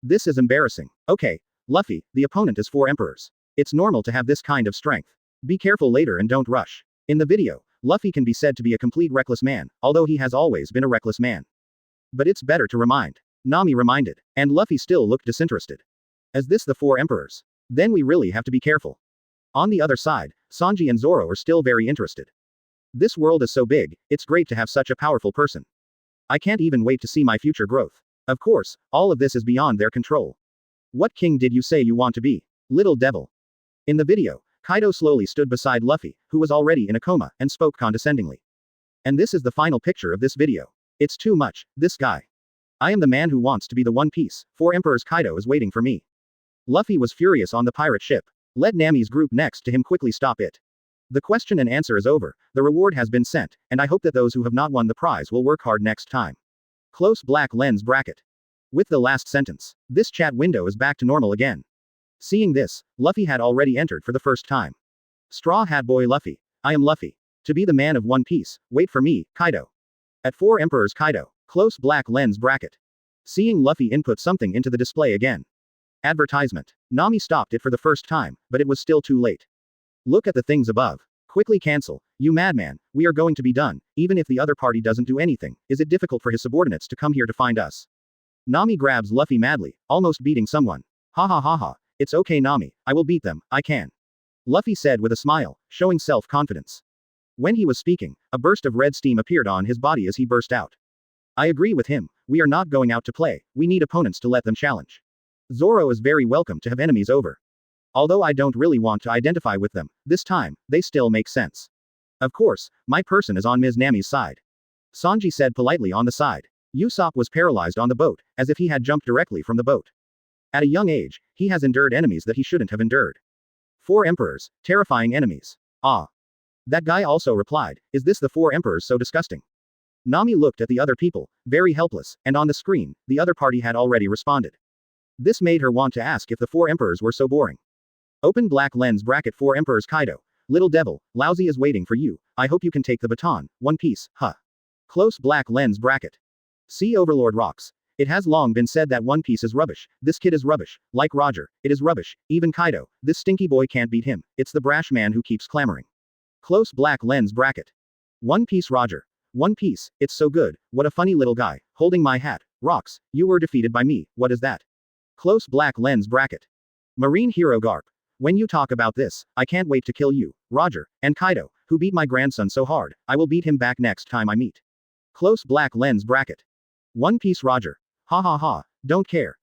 Speaker 1: This is embarrassing. Okay, Luffy, the opponent is 4 emperors. It's normal to have this kind of strength. Be careful later and don't rush. In the video, Luffy can be said to be a complete reckless man, although he has always been a reckless man. But it's better to remind. Nami reminded. And Luffy still looked disinterested. Is this the 4 emperors? Then we really have to be careful. On the other side, Sanji and Zoro are still very interested. This world is so big, it's great to have such a powerful person. I can't even wait to see my future growth. Of course, all of this is beyond their control. What king did you say you want to be? Little devil. In the video, Kaido slowly stood beside Luffy, who was already in a coma, and spoke condescendingly. And this is the final picture of this video. It's too much, this guy. I am the man who wants to be the One Piece, 4 emperors. Kaido is waiting for me. Luffy was furious on the pirate ship. Let Nami's group next to him quickly stop it. The question and answer is over, the reward has been sent, and I hope that those who have not won the prize will work hard next time. Close black lens bracket. With the last sentence, this chat window is back to normal again. Seeing this, Luffy had already entered for the first time. Straw Hat Boy Luffy. I am Luffy. To be the man of One Piece, wait for me, Kaido. At 4 emperors Kaido. Close black lens bracket. Seeing Luffy input something into the display again. Advertisement. Nami stopped it for the first time, but it was still too late. Look at the things above. Quickly cancel. You madman, we are going to be done, even if the other party doesn't do anything. Is it difficult for his subordinates to come here to find us? Nami grabs Luffy madly, almost beating someone. Ha ha ha ha. It's okay Nami, I will beat them, I can. Luffy said with a smile, showing self-confidence. When he was speaking, a burst of red steam appeared on his body as he burst out. I agree with him, we are not going out to play, we need opponents to let them challenge. Zoro is very welcome to have enemies over. Although I don't really want to identify with them, this time, they still make sense. Of course, my person is on Ms. Nami's side. Sanji said politely on the side. Usopp was paralyzed on the boat, as if he had jumped directly from the boat. At a young age, he has endured enemies that he shouldn't have endured. 4 emperors, terrifying enemies. Ah. That guy also replied, is this the 4 emperors so disgusting? Nami looked at the other people, very helpless, and on the screen, the other party had already responded. This made her want to ask if the 4 emperors were so boring. Open black lens bracket 4 emperors Kaido. Little devil, Lousy is waiting for you, I hope you can take the baton, One Piece, huh. Close black lens bracket. See Overlord rocks. It has long been said that One Piece is rubbish, this kid is rubbish, like Roger, it is rubbish, even Kaido, this stinky boy can't beat him, it's the brash man who keeps clamoring. Close black lens bracket. One Piece Roger. One Piece, it's so good, what a funny little guy, holding my hat, rocks, you were defeated by me, what is that? Close black lens bracket. Marine Hero Garp. When you talk about this, I can't wait to kill you, Roger, and Kaido, who beat my grandson so hard, I will beat him back next time I meet. Close black lens bracket. One Piece Roger. Ha ha ha, don't care,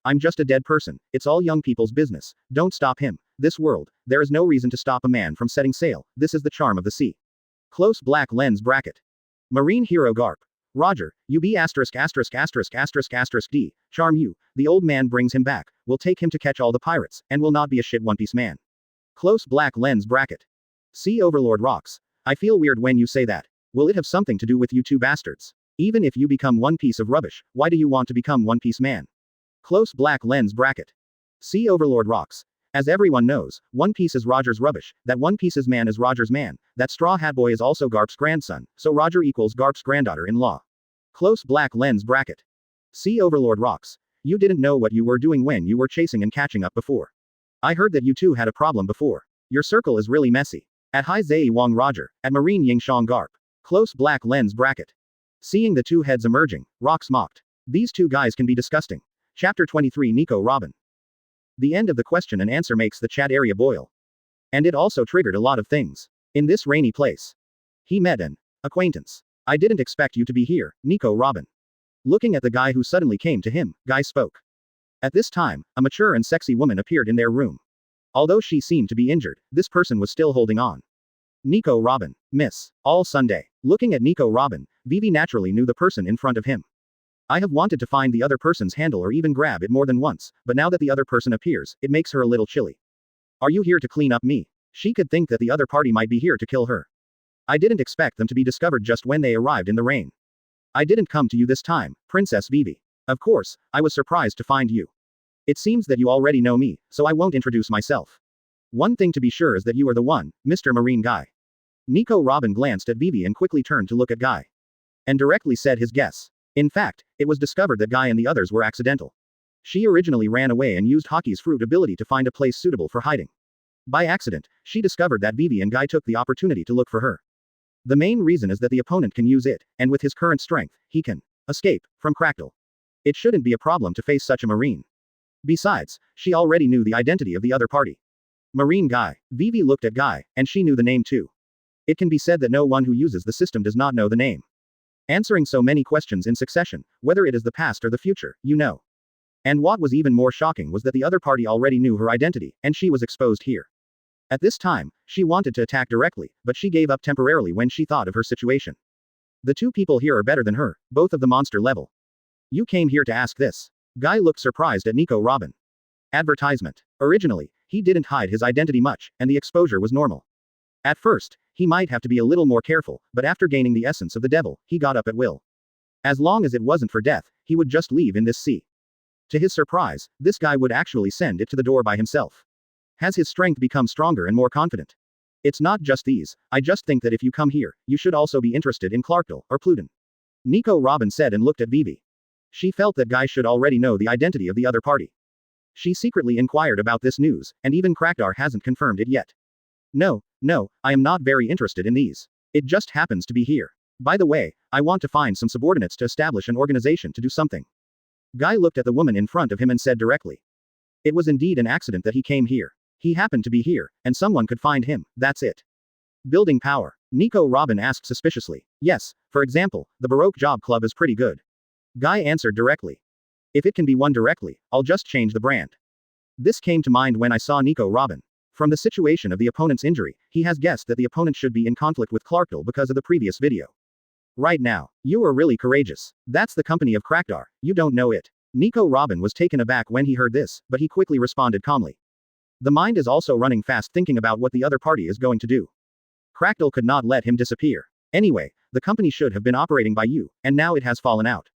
Speaker 1: I'm just a dead person, it's all young people's business, don't stop him, this world, there is no reason to stop a man from setting sail, this is the charm of the sea. Close black lens bracket. Marine Hero Garp. Roger, you be asterisk asterisk asterisk asterisk asterisk D, charm you, the old man brings him back, we'll take him to catch all the pirates, and will not be a shit One Piece man. Close black lens bracket. See Overlord rocks. I feel weird when you say that. Will it have something to do with you two bastards? Even if you become one piece of rubbish, why do you want to become One Piece man? Close black lens bracket. See Overlord rocks. As everyone knows, One Piece is Roger's rubbish, that One Piece's man is Roger's man, that Straw Hat Boy is also Garp's grandson, so Roger equals Garp's granddaughter-in-law. Close black lens bracket. See Overlord rocks. You didn't know what you were doing when you were chasing and catching up before. I heard that you two had a problem before. Your circle is really messy. At Hai Zei Wang Roger, at Marine Yingxiang Garp. Close black lens bracket. Seeing the two heads emerging, Rocks mocked. These two guys can be disgusting. Chapter 23 Nico Robin. The end of the question and answer makes the chat area boil. And it also triggered a lot of things. In this rainy place. He met an acquaintance. I didn't expect you to be here, Nico Robin. Looking at the guy who suddenly came to him, Guy spoke. At this time, a mature and sexy woman appeared in their room. Although she seemed to be injured, this person was still holding on. Nico Robin. Miss. All Sunday. Looking at Nico Robin, Vivi naturally knew the person in front of him. I have wanted to find the other person's handle or even grab it more than once, but now that the other person appears, it makes her a little chilly. Are you here to clean up me? She could think that the other party might be here to kill her. I didn't expect them to be discovered just when they arrived in the rain. I didn't come to you this time, Princess Vivi. Of course, I was surprised to find you. It seems that you already know me, so I won't introduce myself. One thing to be sure is that you are the one, Mr. Marine Guy. Nico Robin glanced at Vivi and quickly turned to look at Guy. And directly said his guess. In fact, it was discovered that Guy and the others were accidental. She originally ran away and used Hockey's fruit ability to find a place suitable for hiding. By accident, she discovered that Vivi and Guy took the opportunity to look for her. The main reason is that the opponent can use it, and with his current strength, he can escape from Crackle. It shouldn't be a problem to face such a Marine. Besides, she already knew the identity of the other party. Marine Guy. Vivi looked at Guy, and she knew the name too. It can be said that no one who uses the system does not know the name. Answering so many questions in succession, whether it is the past or the future, you know. And what was even more shocking was that the other party already knew her identity, and she was exposed here. At this time, she wanted to attack directly, but she gave up temporarily when she thought of her situation. The two people here are better than her, both of the monster level. You came here to ask this. Guy looked surprised at Nico Robin. Advertisement. Originally, he didn't hide his identity much, and the exposure was normal. At first, he might have to be a little more careful, but after gaining the essence of the devil, he got up at will. As long as it wasn't for death, he would just leave in this sea. To his surprise, this guy would actually send it to the door by himself. Has his strength become stronger and more confident? It's not just these, I just think that if you come here, you should also be interested in Clarkdale, or Pluton. Nico Robin said and looked at Vivi. She felt that Guy should already know the identity of the other party. She secretly inquired about this news, and even Crackdar hasn't confirmed it yet. No, I am not very interested in these. It just happens to be here. By the way, I want to find some subordinates to establish an organization to do something. Guy looked at the woman in front of him and said directly. It was indeed an accident that he came here. He happened to be here, and someone could find him, that's it. Building power. Nico Robin asked suspiciously. Yes, for example, the Baroque Job Club is pretty good. Guy answered directly. If it can be won directly, I'll just change the brand. This came to mind when I saw Nico Robin. From the situation of the opponent's injury, he has guessed that the opponent should be in conflict with Clarkdale because of the previous video. Right now, you are really courageous. That's the company of Crackdar, you don't know it. Nico Robin was taken aback when he heard this, but he quickly responded calmly. The mind is also running fast thinking about what the other party is going to do. Crackle could not let him disappear. Anyway, the company should have been operating by you, and now it has fallen out.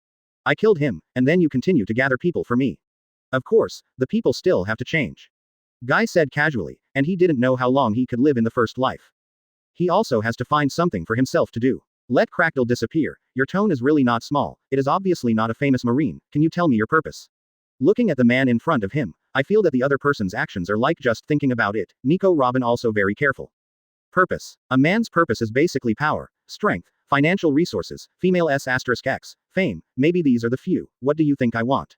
Speaker 1: I killed him, and then you continue to gather people for me. Of course, the people still have to change. Guy said casually, and he didn't know how long he could live in the first life. He also has to find something for himself to do. Let Crackle disappear. Your tone is really not small. It is obviously not a famous Marine. Can you tell me your purpose? Looking at the man in front of him, I feel that the other person's actions are like just thinking about it. Nico Robin also very careful. Purpose. A man's purpose is basically power, strength, financial resources, female S**X, fame. Maybe these are the few. What do you think I want?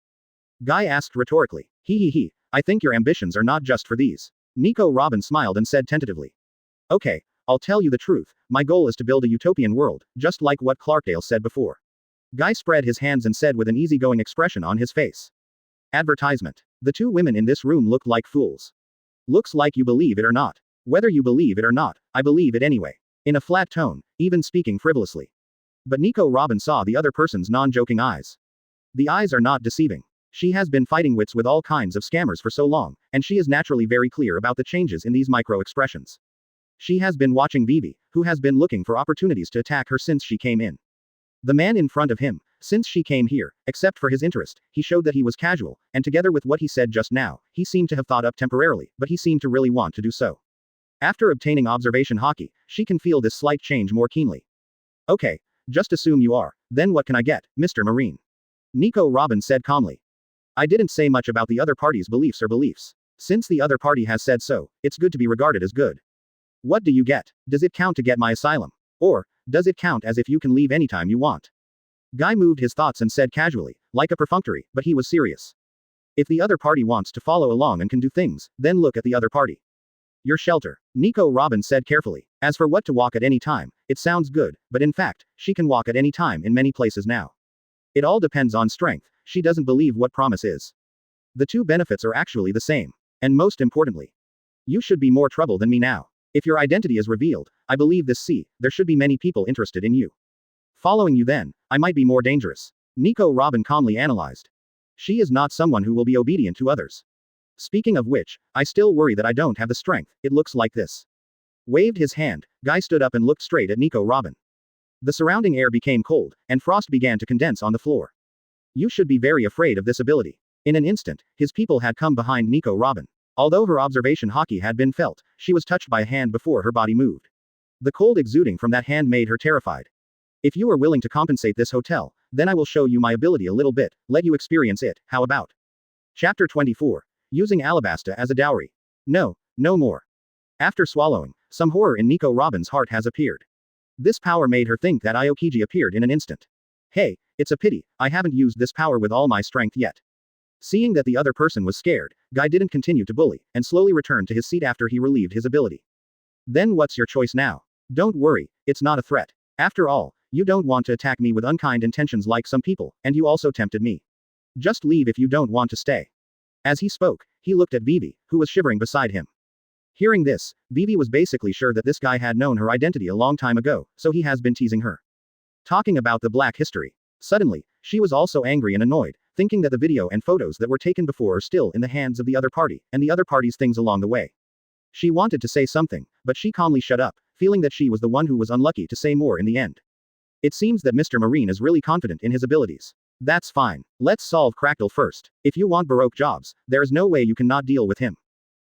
Speaker 1: Guy asked rhetorically. He. I think your ambitions are not just for these. Nico Robin smiled and said tentatively. Okay, I'll tell you the truth. My goal is to build a utopian world, just like what Clarkdale said before. Guy spread his hands and said with an easygoing expression on his face. Advertisement. The two women in this room looked like fools. Looks like you believe it or not. Whether you believe it or not, I believe it anyway. In a flat tone, even speaking frivolously. But Nico Robin saw the other person's non-joking eyes. The eyes are not deceiving. She has been fighting wits with all kinds of scammers for so long, and she is naturally very clear about the changes in these micro-expressions. She has been watching Vivi, who has been looking for opportunities to attack her since she came in. The man in front of him, since she came here, except for his interest, he showed that he was casual, and together with what he said just now, he seemed to have thought up temporarily, but he seemed to really want to do so. After obtaining observation hockey, she can feel this slight change more keenly. Okay, just assume you are, then what can I get, Mr. Marine? Nico Robin said calmly. I didn't say much about the other party's beliefs. Since the other party has said so, it's good to be regarded as good. What do you get? Does it count to get my asylum? Or, does it count as if you can leave anytime you want? Guy moved his thoughts and said casually, like a perfunctory, but he was serious. If the other party wants to follow along and can do things, then look at the other party. Your shelter. Nico Robin said carefully. As for what to walk at any time, it sounds good, but in fact, she can walk at any time in many places now. It all depends on strength. She doesn't believe what promise is. The two benefits are actually the same. And most importantly, you should be more trouble than me now. If your identity is revealed, I believe there should be many people interested in you. Following you then, I might be more dangerous. Nico Robin calmly analyzed. She is not someone who will be obedient to others. Speaking of which, I still worry that I don't have the strength. It looks like this. Waved his hand, Guy stood up and looked straight at Nico Robin. The surrounding air became cold, and frost began to condense on the floor. You should be very afraid of this ability. In an instant, his people had come behind Nico Robin. Although her observation hockey had been felt, she was touched by a hand before her body moved. The cold exuding from that hand made her terrified. If you are willing to compensate this hotel, then I will show you my ability a little bit, let you experience it, how about? Chapter 24. Using Alabasta as a dowry. No more. After swallowing, some horror in Nico Robin's heart has appeared. This power made her think that Aokiji appeared in an instant. Hey, it's a pity, I haven't used this power with all my strength yet. Seeing that the other person was scared, Guy didn't continue to bully, and slowly returned to his seat after he relieved his ability. Then what's your choice now? Don't worry, it's not a threat. After all, you don't want to attack me with unkind intentions like some people, and you also tempted me. Just leave if you don't want to stay. As he spoke, he looked at Vivi, who was shivering beside him. Hearing this, Vivi was basically sure that this guy had known her identity a long time ago, so he has been teasing her. Talking about the black history. Suddenly, she was also angry and annoyed, thinking that the video and photos that were taken before are still in the hands of the other party, and the other party's things along the way. She wanted to say something, but she calmly shut up, feeling that she was the one who was unlucky to say more in the end. It seems that Mr. Marine is really confident in his abilities. That's fine. Let's solve Crackle first. If you want Baroque jobs, there is no way you cannot deal with him.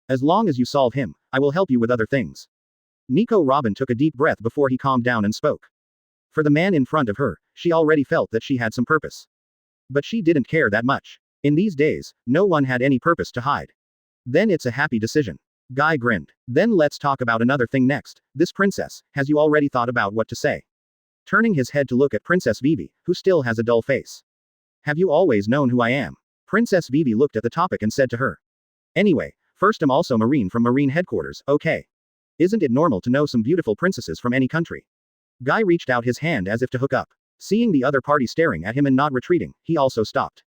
Speaker 1: As long as you solve him, I will help you with other things. Nico Robin took a deep breath before he calmed down and spoke. For the man in front of her, she already felt that she had some purpose. But she didn't care that much. In these days, no one had any purpose to hide. Then it's a happy decision. Guy grinned. Then let's talk about another thing next. This princess, has you already thought about what to say? Turning his head to look at Princess Vivi, who still has a dull face. Have you always known who I am? Princess Vivi looked at the topic and said to her. Anyway, first I'm also Marine from Marine headquarters, okay. Isn't it normal to know some beautiful princesses from any country? Guy reached out his hand as if to hook up. Seeing the other party staring at him and not retreating, he also stopped.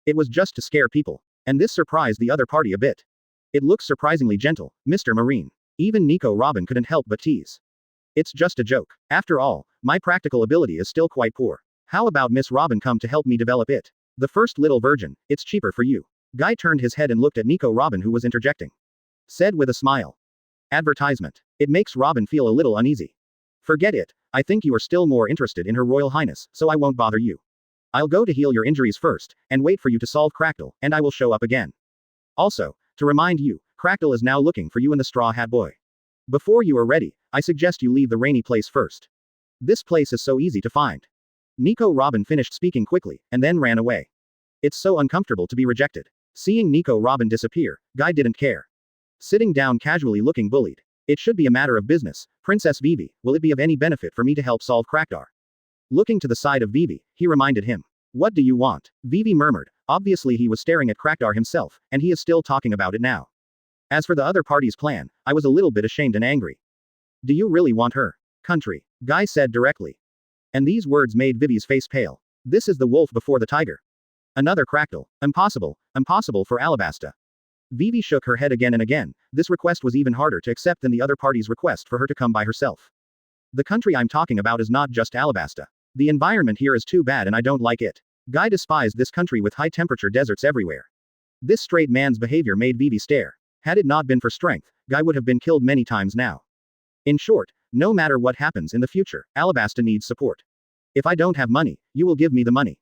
Speaker 1: It was just to scare people. And this surprised the other party a bit. It looks surprisingly gentle, Mr. Marine. Even Nico Robin couldn't help but tease. It's just a joke. After all, my practical ability is still quite poor. How about Miss Robin come to help me develop it? The first little virgin, it's cheaper for you. Guy turned his head and looked at Nico Robin who was interjecting. said with a smile. Advertisement. It makes Robin feel a little uneasy. Forget it, I think you are still more interested in Her Royal Highness, so I won't bother you. I'll go to heal your injuries first, and wait for you to solve Crackle, and I will show up again. Also, to remind you, Crackle is now looking for you and the Straw Hat Boy. Before you are ready, I suggest you leave the rainy place first. This place is so easy to find. Nico Robin finished speaking quickly, and then ran away. It's so uncomfortable to be rejected. Seeing Nico Robin disappear, Guy didn't care. Sitting down casually looking bullied. It should be a matter of business. Princess Vivi, will it be of any benefit for me to help solve Crackdar? Looking to the side of Vivi, he reminded him. What do you want? Vivi murmured. Obviously he was staring at Crackdar himself, and he is still talking about it now. As for the other party's plan, I was a little bit ashamed and angry. Do you really want her? Country. Guy said directly. And these words made Vivi's face pale. This is the wolf before the tiger. Another Crackle. Impossible. Impossible for Alabasta. Vivi shook her head again and again. This request was even harder to accept than the other party's request for her to come by herself. The country I'm talking about is not just Alabasta. The environment here is too bad and I don't like it. Guy despised this country with high-temperature deserts everywhere. This straight man's behavior made Vivi stare. Had it not been for strength, Guy would have been killed many times now. In short, no matter what happens in the future, Alabasta needs support. If I don't have money, you will give me the money.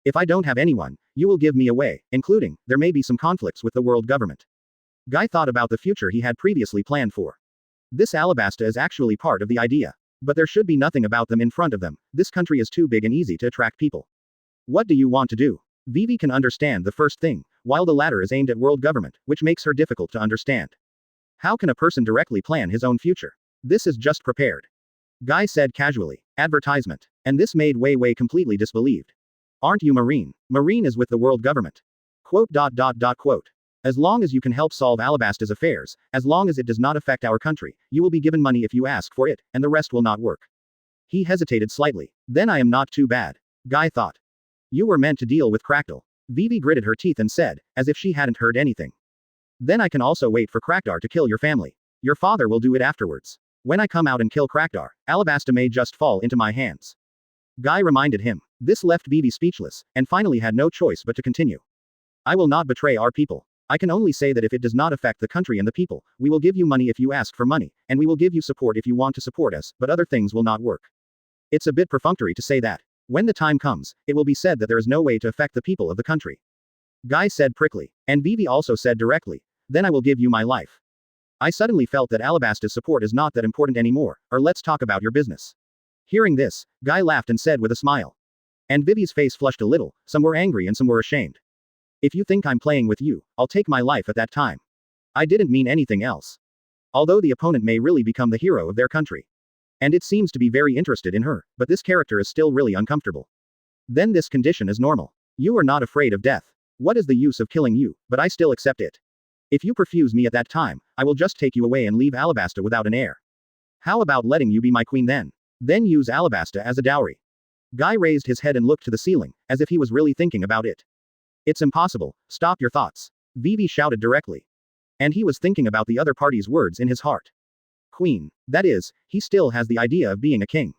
Speaker 1: If I don't have anyone, you will give me away, including, there may be some conflicts with the world government. Guy thought about the future he had previously planned for. This Alabasta is actually part of the idea. But there should be nothing about them in front of them. This country is too big and easy to attract people. What do you want to do? Vivi can understand the first thing, while the latter is aimed at world government, which makes her difficult to understand. How can a person directly plan his own future? This is just prepared. Guy said casually. Advertisement. And this made Wei Wei completely disbelieved. Aren't you Marine? Marine is with the world government. Quote. As long as you can help solve Alabasta's affairs, as long as it does not affect our country, you will be given money if you ask for it, and the rest will not work. He hesitated slightly. Then I am not too bad. Guy thought. You were meant to deal with Crackle. Vivi gritted her teeth and said, as if she hadn't heard anything. Then I can also wait for Crackdar to kill your family. Your father will do it afterwards. When I come out and kill Crackdar, Alabasta may just fall into my hands. Guy reminded him. This left Vivi speechless, and finally had no choice but to continue. I will not betray our people. I can only say that if it does not affect the country and the people, we will give you money if you ask for money, and we will give you support if you want to support us, but other things will not work. It's a bit perfunctory to say that. When the time comes, it will be said that there is no way to affect the people of the country. Guy said prickly. And Vivi also said directly. Then I will give you my life. I suddenly felt that Alabasta's support is not that important anymore, or let's talk about your business. Hearing this, Guy laughed and said with a smile. And Vivi's face flushed a little, some were angry and some were ashamed. If you think I'm playing with you, I'll take my life at that time. I didn't mean anything else. Although the opponent may really become the hero of their country. And it seems to be very interested in her, but this character is still really uncomfortable. Then this condition is normal. You are not afraid of death. What is the use of killing you, but I still accept it. If you perfuse me at that time, I will just take you away and leave Alabasta without an heir. How about letting you be my queen then? Then use Alabasta as a dowry. Guy raised his head and looked to the ceiling, as if he was really thinking about it. It's impossible. Stop your thoughts. Vivi shouted directly. And he was thinking about the other party's words in his heart. Queen. That is, he still has the idea of being a king.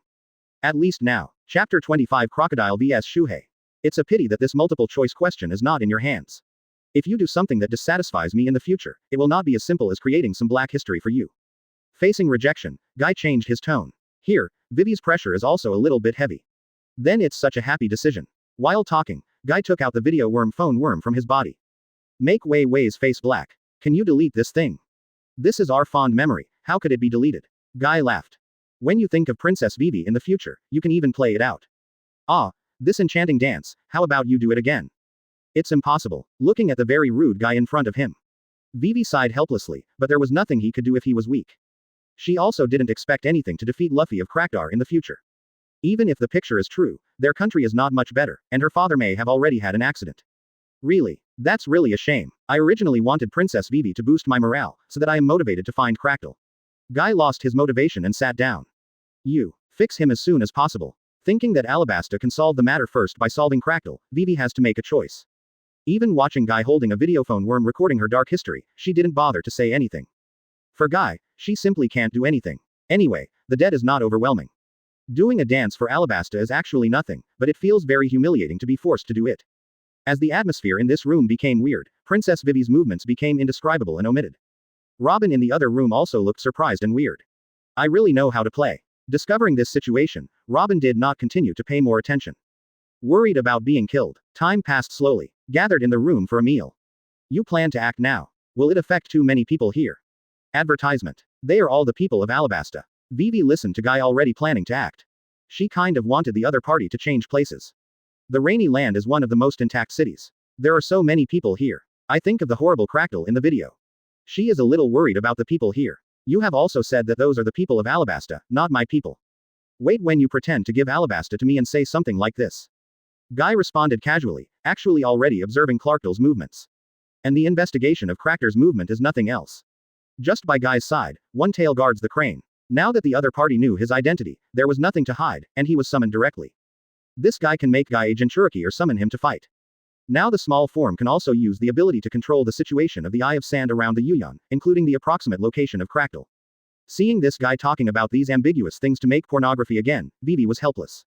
Speaker 1: At least now. Chapter 25 Crocodile vs Shuhei. It's a pity that this multiple choice question is not in your hands. If you do something that dissatisfies me in the future, it will not be as simple as creating some black history for you. Facing rejection, Guy changed his tone. Here, Vivi's pressure is also a little bit heavy. Then it's such a happy decision. While talking, Guy took out the video worm phone worm from his body. Make Wei Wei's face black. Can you delete this thing? This is our fond memory, how could it be deleted? Guy laughed. When you think of Princess Vivi in the future, you can even play it out. Ah, this enchanting dance, how about you do it again? It's impossible, looking at the very rude guy in front of him. Vivi sighed helplessly, but there was nothing he could do if he was weak. She also didn't expect anything to defeat Luffy of Crackdar in the future. Even if the picture is true, their country is not much better, and her father may have already had an accident. Really? That's really a shame. I originally wanted Princess Vivi to boost my morale, so that I am motivated to find Crackle. Guy lost his motivation and sat down. You. Fix him as soon as possible. Thinking that Alabasta can solve the matter first by solving Crackle, Vivi has to make a choice. Even watching Guy holding a videophone worm recording her dark history, she didn't bother to say anything. For Guy, she simply can't do anything. Anyway, the debt is not overwhelming. Doing a dance for Alabasta is actually nothing, but it feels very humiliating to be forced to do it. As the atmosphere in this room became weird, Princess Vivi's movements became indescribable and omitted. Robin in the other room also looked surprised and weird. I really know how to play. Discovering this situation, Robin did not continue to pay more attention. Worried about being killed, time passed slowly, gathered in the room for a meal. You plan to act now. Will it affect too many people here? Advertisement. They are all the people of Alabasta. Vivi listened to Guy already planning to act. She kind of wanted the other party to change places. The Rainy Land is one of the most intact cities. There are so many people here. I think of the horrible Crackle in the video. She is a little worried about the people here. You have also said that those are the people of Alabasta, not my people. Wait when you pretend to give Alabasta to me and say something like this. Guy responded casually, actually already observing Clarkdale's movements. And the investigation of Cracker's movement is nothing else. Just by Guy's side, one tail guards the crane. Now that the other party knew his identity, there was nothing to hide, and he was summoned directly. This guy can make Guy a Jinchuriki or summon him to fight. Now the small form can also use the ability to control the situation of the Eye of Sand around the Yuyan, including the approximate location of Crackle. Seeing this guy talking about these ambiguous things to make pornography again, Vivi was helpless.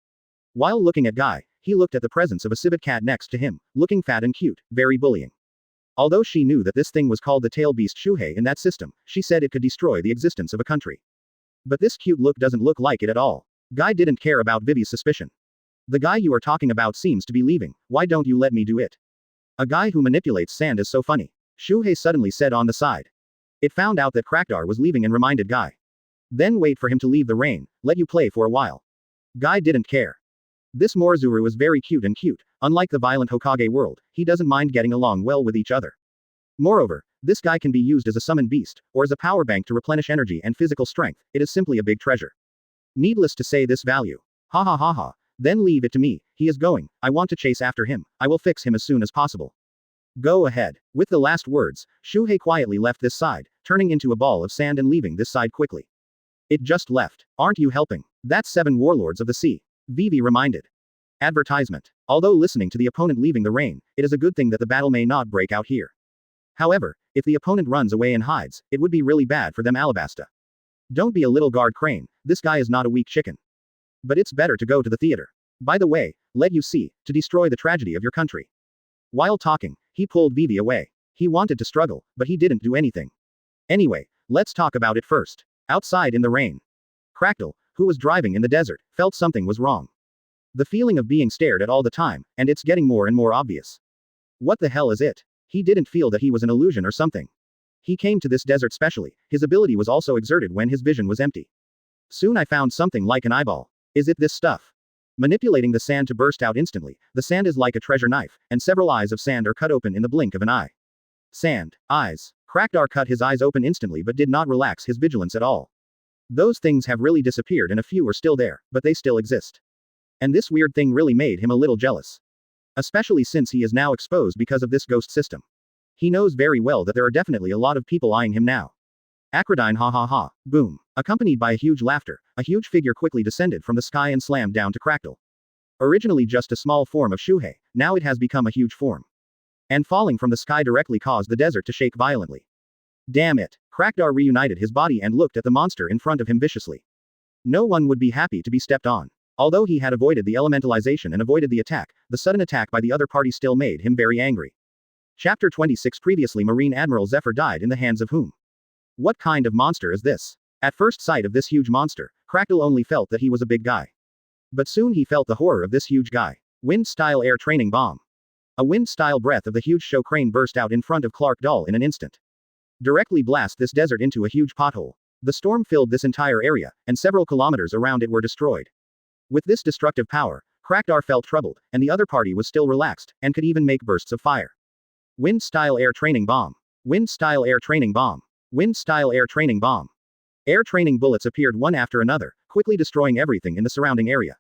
Speaker 1: While looking at Guy, he looked at the presence of a civet cat next to him, looking fat and cute, very bullying. Although she knew that this thing was called the tail beast Shuhei in that system, she said it could destroy the existence of a country. But this cute look doesn't look like it at all. Guy didn't care about Vivi's suspicion. The guy you are talking about seems to be leaving, why don't you let me do it? A guy who manipulates sand is so funny. Shuhei suddenly said on the side. It found out that Crackdar was leaving and reminded Guy. Then wait for him to leave the rain, let you play for a while. Guy didn't care. This Morizuru is very cute and cute, unlike the violent Hokage world, he doesn't mind getting along well with each other. Moreover, this guy can be used as a summon beast, or as a power bank to replenish energy and physical strength, it is simply a big treasure. Needless to say this value. Ha ha ha ha. Then leave it to me, he is going, I want to chase after him, I will fix him as soon as possible. Go ahead. With the last words, Shuhei quietly left this side, turning into a ball of sand and leaving this side quickly. It just left. Aren't you helping? That's 7 warlords of the sea. Vivi reminded. Advertisement. Although listening to the opponent leaving the rain, it is a good thing that the battle may not break out here. However, if the opponent runs away and hides, it would be really bad for them Alabasta. Don't be a little guard crane, this guy is not a weak chicken. But it's better to go to the theater. By the way, let you see, to destroy the tragedy of your country. While talking, he pulled Vivi away. He wanted to struggle, but he didn't do anything. Anyway, let's talk about it first. Outside in the rain. Crackle, who was driving in the desert, felt something was wrong. The feeling of being stared at all the time, and it's getting more and more obvious. What the hell is it? He didn't feel that he was an illusion or something. He came to this desert specially, his ability was also exerted when his vision was empty. Soon I found something like an eyeball. Is it this stuff? Manipulating the sand to burst out instantly, the sand is like a treasure knife, and several eyes of sand are cut open in the blink of an eye. Sand, eyes. Crackdar cut his eyes open instantly but did not relax his vigilance at all. Those things have really disappeared and a few are still there, but they still exist. And this weird thing really made him a little jealous. Especially since he is now exposed because of this ghost system. He knows very well that there are definitely a lot of people eyeing him now. Acridine ha ha ha, boom. Accompanied by a huge laughter, a huge figure quickly descended from the sky and slammed down to Crackle. Originally just a small form of Shuhei, now it has become a huge form. And falling from the sky directly caused the desert to shake violently. Damn it. Crackdar reunited his body and looked at the monster in front of him viciously. No one would be happy to be stepped on. Although he had avoided the elementalization and avoided the attack, the sudden attack by the other party still made him very angry. Chapter 26 Previously Marine Admiral Zephyr died in the hands of whom? What kind of monster is this? At first sight of this huge monster, Crackle only felt that he was a big guy. But soon he felt the horror of this huge guy. Wind-style air training bomb. A wind-style breath of the huge show crane burst out in front of Clark Dahl in an instant. Directly blast this desert into a huge pothole. The storm filled this entire area, and several kilometers around it were destroyed. With this destructive power, Crackdar felt troubled, and the other party was still relaxed, and could even make bursts of fire. Wind-style air training bomb. Wind-style air training bomb. Wind-style air training bomb. Air training bullets appeared one after another, quickly destroying everything in the surrounding area.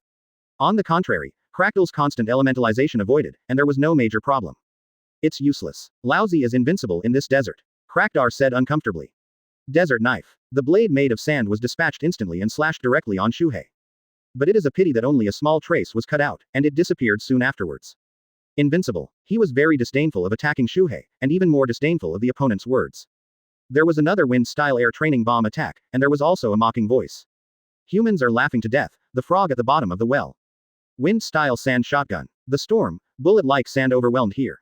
Speaker 1: On the contrary, Crackle's constant elementalization avoided, and there was no major problem. It's useless. Lousy is invincible in this desert. Crackdar said uncomfortably. Desert knife. The blade made of sand was dispatched instantly and slashed directly on Shuhei. But it is a pity that only a small trace was cut out, and it disappeared soon afterwards. Invincible. He was very disdainful of attacking Shuhei, and even more disdainful of the opponent's words. There was another wind-style air training bomb attack, and there was also a mocking voice. Humans are laughing to death, the frog at the bottom of the well. Wind-style sand shotgun. The storm, bullet-like sand overwhelmed here.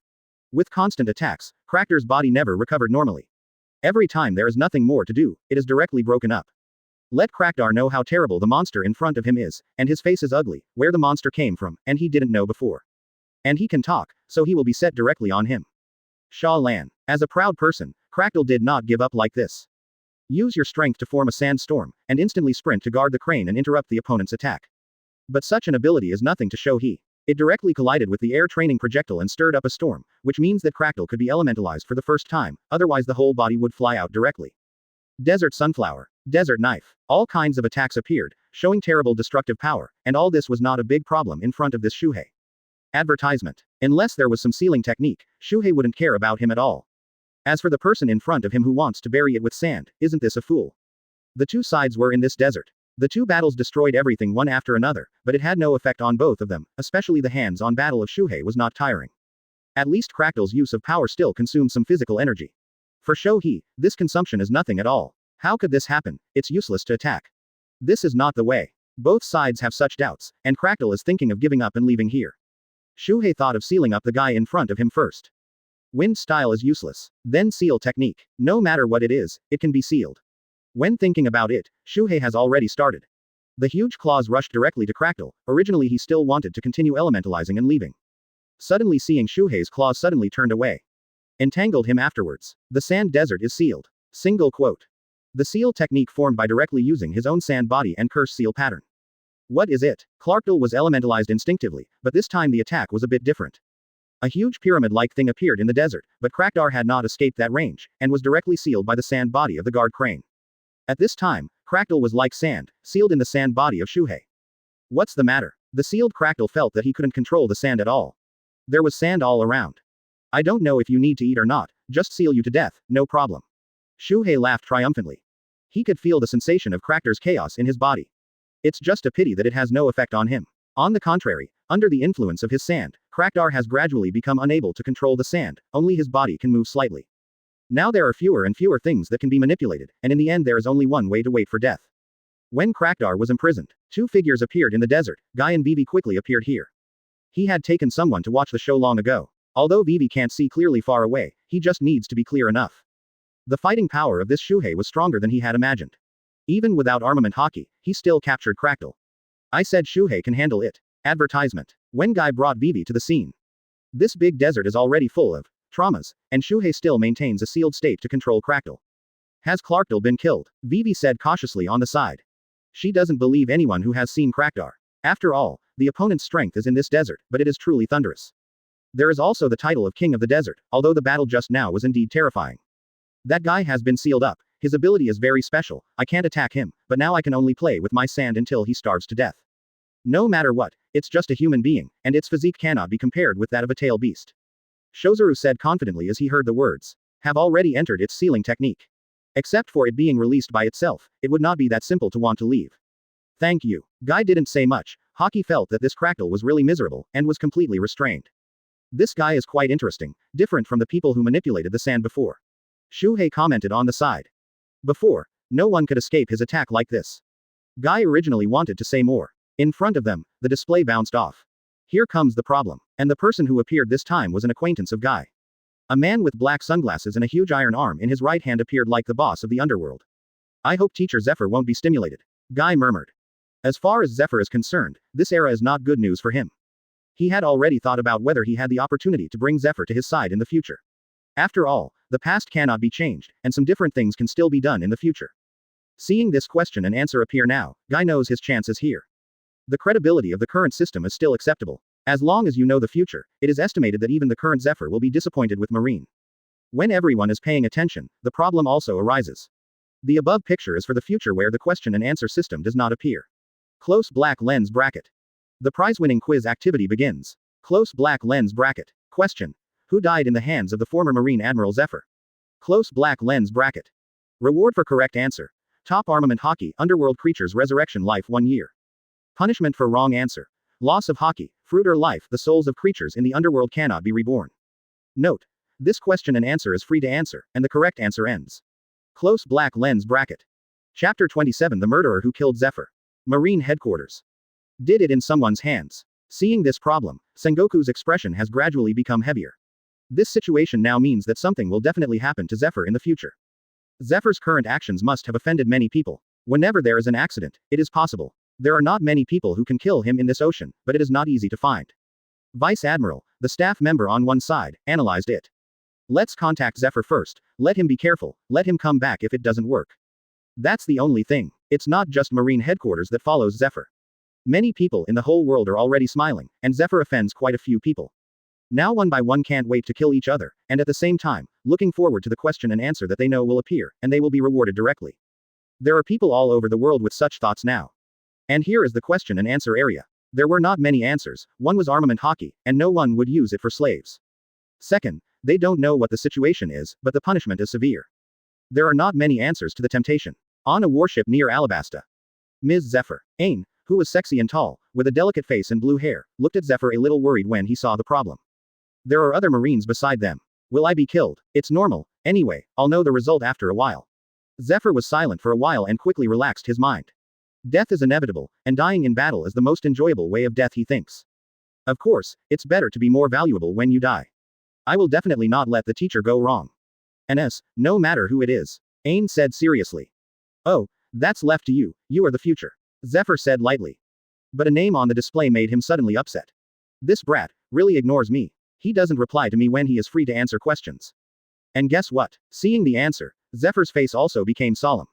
Speaker 1: With constant attacks, Crackdar's body never recovered normally. Every time there is nothing more to do, it is directly broken up. Let Krakdar know how terrible the monster in front of him is, and his face is ugly, where the monster came from, and he didn't know before. And he can talk, so he will be set directly on him. Sha Lan. As a proud person, Krakdal did not give up like this. Use your strength to form a sandstorm, and instantly sprint to guard the crane and interrupt the opponent's attack. But such an ability is nothing to show he. It directly collided with the air training projectile and stirred up a storm, which means that Krakdal could be elementalized for the first time, otherwise the whole body would fly out directly. Desert Sunflower. Desert Knife. All kinds of attacks appeared, showing terrible destructive power, and all this was not a big problem in front of this Shuhei. Advertisement. Unless there was some sealing technique, Shuhei wouldn't care about him at all. As for the person in front of him who wants to bury it with sand, isn't this a fool? The two sides were in this desert. The two battles destroyed everything one after another, but it had no effect on both of them, especially the hands-on battle of Shuhei was not tiring. At least Krakdal's use of power still consumed some physical energy. For Shohei, this consumption is nothing at all. How could this happen? It's useless to attack. This is not the way. Both sides have such doubts, and Krakdal is thinking of giving up and leaving here. Shuhei thought of sealing up the guy in front of him first. Wind style is useless. Then seal technique. No matter what it is, it can be sealed. When thinking about it, Shuhei has already started. The huge claws rushed directly to Krakdal. Originally he still wanted to continue elementalizing and leaving. Suddenly seeing Shuhei's claws suddenly turned away. Entangled him afterwards. The sand desert is sealed. Single quote. The seal technique formed by directly using his own sand body and curse seal pattern. What is it? Krakdal was elementalized instinctively, but this time the attack was a bit different. A huge pyramid-like thing appeared in the desert, but Krakdar had not escaped that range, and was directly sealed by the sand body of the guard crane. At this time, Krakdal was like sand, sealed in the sand body of Shuhei. What's the matter? The sealed Krakdal felt that he couldn't control the sand at all. There was sand all around. I don't know if you need to eat or not, just seal you to death, no problem. Shuhei laughed triumphantly. He could feel the sensation of Krakdar's chaos in his body. It's just a pity that it has no effect on him. On the contrary, under the influence of his sand, Krakdar has gradually become unable to control the sand, only his body can move slightly. Now there are fewer and fewer things that can be manipulated, and in the end there is only one way to wait for death. When Krakdar was imprisoned, two figures appeared in the desert. Guy and Vivi quickly appeared here. He had taken someone to watch the show long ago. Although Vivi can't see clearly far away, he just needs to be clear enough. The fighting power of this Shuhei was stronger than he had imagined. Even without armament hockey, he still captured Krakdal. I said Shuhei can handle it. Advertisement. When Guy brought Vivi to the scene. This big desert is already full of traumas, and Shuhei still maintains a sealed state to control Krakdal. Has Krakdal been killed? Vivi said cautiously on the side. She doesn't believe anyone who has seen Krakdar. After all, the opponent's strength is in this desert, but it is truly thunderous. There is also the title of King of the Desert, although the battle just now was indeed terrifying. That guy has been sealed up. His ability is very special. I can't attack him, but now I can only play with my sand until he starves to death. No matter what, it's just a human being, and its physique cannot be compared with that of a tail beast. Shozuru said confidently as he heard the words. Have already entered its sealing technique. Except for it being released by itself, it would not be that simple to want to leave. Thank you. Guy didn't say much. Hockey felt that this Krakdal was really miserable, and was completely restrained. This guy is quite interesting, different from the people who manipulated the sand before. Shuhei commented on the side. Before, no one could escape his attack like this. Guy originally wanted to say more. In front of them, the display bounced off. Here comes the problem. And the person who appeared this time was an acquaintance of Guy. A man with black sunglasses and a huge iron arm in his right hand appeared like the boss of the underworld. I hope Teacher Zephyr won't be stimulated. Guy murmured. As far as Zephyr is concerned, this era is not good news for him. He had already thought about whether he had the opportunity to bring Zephyr to his side in the future. After all, the past cannot be changed, and some different things can still be done in the future. Seeing this question and answer appear now, Guy knows his chance is here. The credibility of the current system is still acceptable. As long as you know the future, it is estimated that even the current Zephyr will be disappointed with Marine. When everyone is paying attention, the problem also arises. The above picture is for the future where the question and answer system does not appear. Close black lens bracket. The prize-winning quiz activity begins. Close black lens bracket. Question. Who died in the hands of the former Marine Admiral Zephyr? Close black lens bracket. Reward for correct answer. Top armament hockey, underworld creatures resurrection life 1 year. Punishment for wrong answer. Loss of hockey, fruit or life, the souls of creatures in the underworld cannot be reborn. Note. This question and answer is free to answer, and the correct answer ends. Close black lens bracket. Chapter 27 The Murderer Who Killed Zephyr. Marine Headquarters. Did it in someone's hands. Seeing this problem, Sengoku's expression has gradually become heavier. This situation now means that something will definitely happen to Zephyr in the future. Zephyr's current actions must have offended many people. Whenever there is an accident, it is possible. There are not many people who can kill him in this ocean, but it is not easy to find. Vice Admiral, the staff member on one side, analyzed it. Let's contact Zephyr first, let him be careful, let him come back if it doesn't work. That's the only thing. It's not just Marine headquarters that follows Zephyr. Many people in the whole world are already smiling, and Zephyr offends quite a few people. Now one by one can't wait to kill each other, and at the same time, looking forward to the question and answer that they know will appear, and they will be rewarded directly. There are people all over the world with such thoughts now. And here is the question and answer area. There were not many answers, one was armament hockey, and no one would use it for slaves. Second, they don't know what the situation is, but the punishment is severe. There are not many answers to the temptation. On a warship near Alabasta. Ms. Zephyr. Ain, who was sexy and tall, with a delicate face and blue hair, looked at Zephyr a little worried when he saw the problem. There are other Marines beside them. Will I be killed? It's normal. Anyway, I'll know the result after a while. Zephyr was silent for a while and quickly relaxed his mind. Death is inevitable, and dying in battle is the most enjoyable way of death, he thinks. Of course, it's better to be more valuable when you die. I will definitely not let the teacher go wrong. NS, no matter who it is. Ain said seriously. Oh, that's left to you, you are the future. Zephyr said lightly. But a name on the display made him suddenly upset. This brat really ignores me. He doesn't reply to me when he is free to answer questions. And guess what? Seeing the answer, Zephyr's face also became solemn.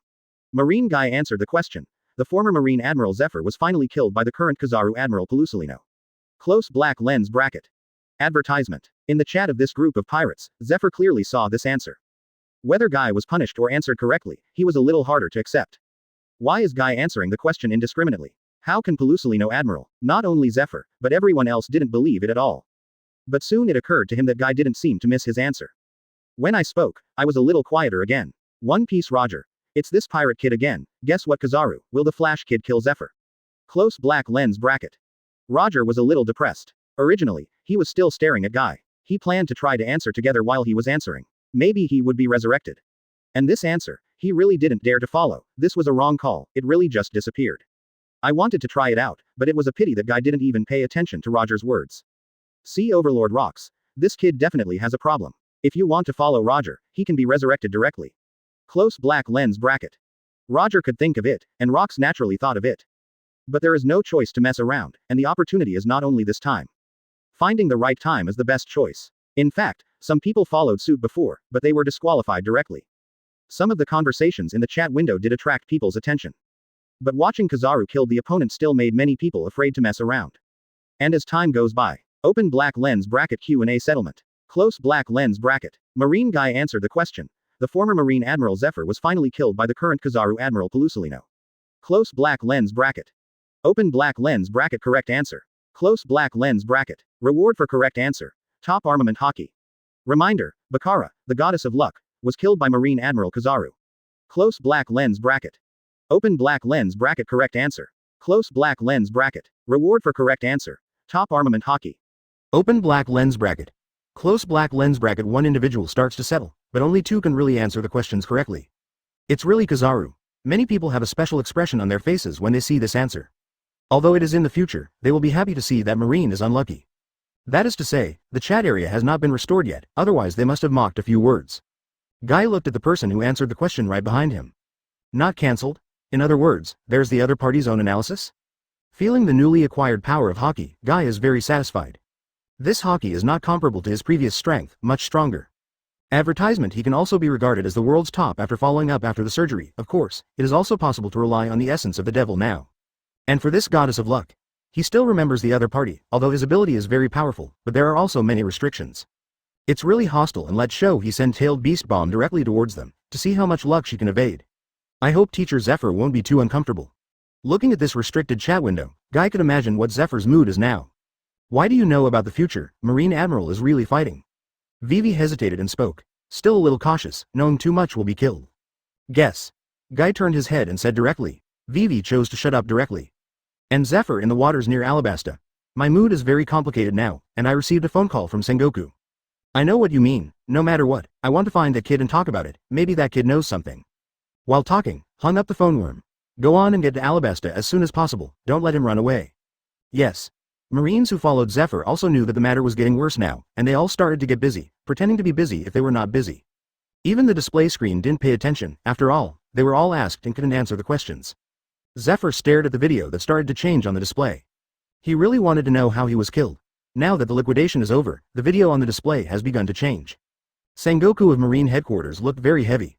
Speaker 1: Marine Guy answered the question. The former Marine Admiral Zephyr was finally killed by the current Kizaru Admiral Pelusalino. Close black lens bracket. Advertisement. In the chat of this group of pirates, Zephyr clearly saw this answer. Whether Guy was punished or answered correctly, he was a little harder to accept. Why is Guy answering the question indiscriminately? How can Pelusalino Admiral? Not only Zephyr, but everyone else didn't believe it at all. But soon it occurred to him that Guy didn't seem to miss his answer. When I spoke, I was a little quieter again. One Piece Roger. It's this pirate kid again. Guess what, Kizaru? Will the Flash kid kill Zephyr? Close black lens bracket. Roger was a little depressed. Originally, he was still staring at Guy. He planned to try to answer together while he was answering. Maybe he would be resurrected. And this answer, he really didn't dare to follow. This was a wrong call, it really just disappeared. I wanted to try it out, but it was a pity that Guy didn't even pay attention to Roger's words. See Overlord rocks. This kid definitely has a problem. If you want to follow Roger, he can be resurrected directly. Close black lens bracket. Roger could think of it, and Rocks naturally thought of it. But there is no choice to mess around, and the opportunity is not only this time. Finding the right time is the best choice. In fact, some people followed suit before, but they were disqualified directly. Some of the conversations in the chat window did attract people's attention. But watching Kizaru kill the opponent still made many people afraid to mess around. And as time goes by, open black lens bracket Q&A settlement. Close black lens bracket. Marine Guy answered the question. The former Marine Admiral Zephyr was finally killed by the current Kizaru Admiral Pelusalino. Close black lens bracket. Open black lens bracket correct answer. Close black lens bracket. Reward for correct answer. Top armament hockey. Reminder, Bakara, the goddess of luck, was killed by Marine Admiral Kizaru. Close black lens bracket. Open black lens bracket correct answer. Close black lens bracket. Reward for correct answer. Top armament hockey.
Speaker 2: Open black lens bracket. Close black lens bracket. One individual starts to settle, but only two can really answer the questions correctly. It's really Kizaru. Many people have a special expression on their faces when they see this answer. Although it is in the future, they will be happy to see that Marine is unlucky. That is to say, the chat area has not been restored yet, otherwise they must have mocked a few words. Guy looked at the person who answered the question right behind him. Not cancelled? In other words, there's the other party's own analysis? Feeling the newly acquired power of hockey, Guy is very satisfied. This hockey is not comparable to his previous strength, much stronger. Advertisement. He can also be regarded as the world's top after following up after the surgery. Of course, it is also possible to rely on the essence of the devil now. And for this goddess of luck. He still remembers the other party, although his ability is very powerful, but there are also many restrictions. It's really hostile, and let's show he send tailed beast bomb directly towards them, to see how much luck she can evade. I hope teacher Zephyr won't be too uncomfortable. Looking at this restricted chat window, Guy could imagine what Zephyr's mood is now. Why do you know about the future? Marine Admiral is really fighting. Vivi hesitated and spoke. Still a little cautious, knowing too much will be killed. Guess. Guy turned his head and said directly. Vivi chose to shut up directly. And Zephyr in the waters near Alabasta. My mood is very complicated now, and I received a phone call from Sengoku. I know what you mean, no matter what, I want to find that kid and talk about it, maybe that kid knows something. While talking, hung up the phone worm. Go on and get to Alabasta as soon as possible, don't let him run away. Yes. Marines who followed Zephyr also knew that the matter was getting worse now, and they all started to get busy, pretending to be busy if they were not busy. Even the display screen didn't pay attention. After all, they were all asked and couldn't answer the questions. Zephyr stared at the video that started to change on the display. He really wanted to know how he was killed. Now that the liquidation is over, the video on the display has begun to change. Sengoku of Marine Headquarters looked very heavy.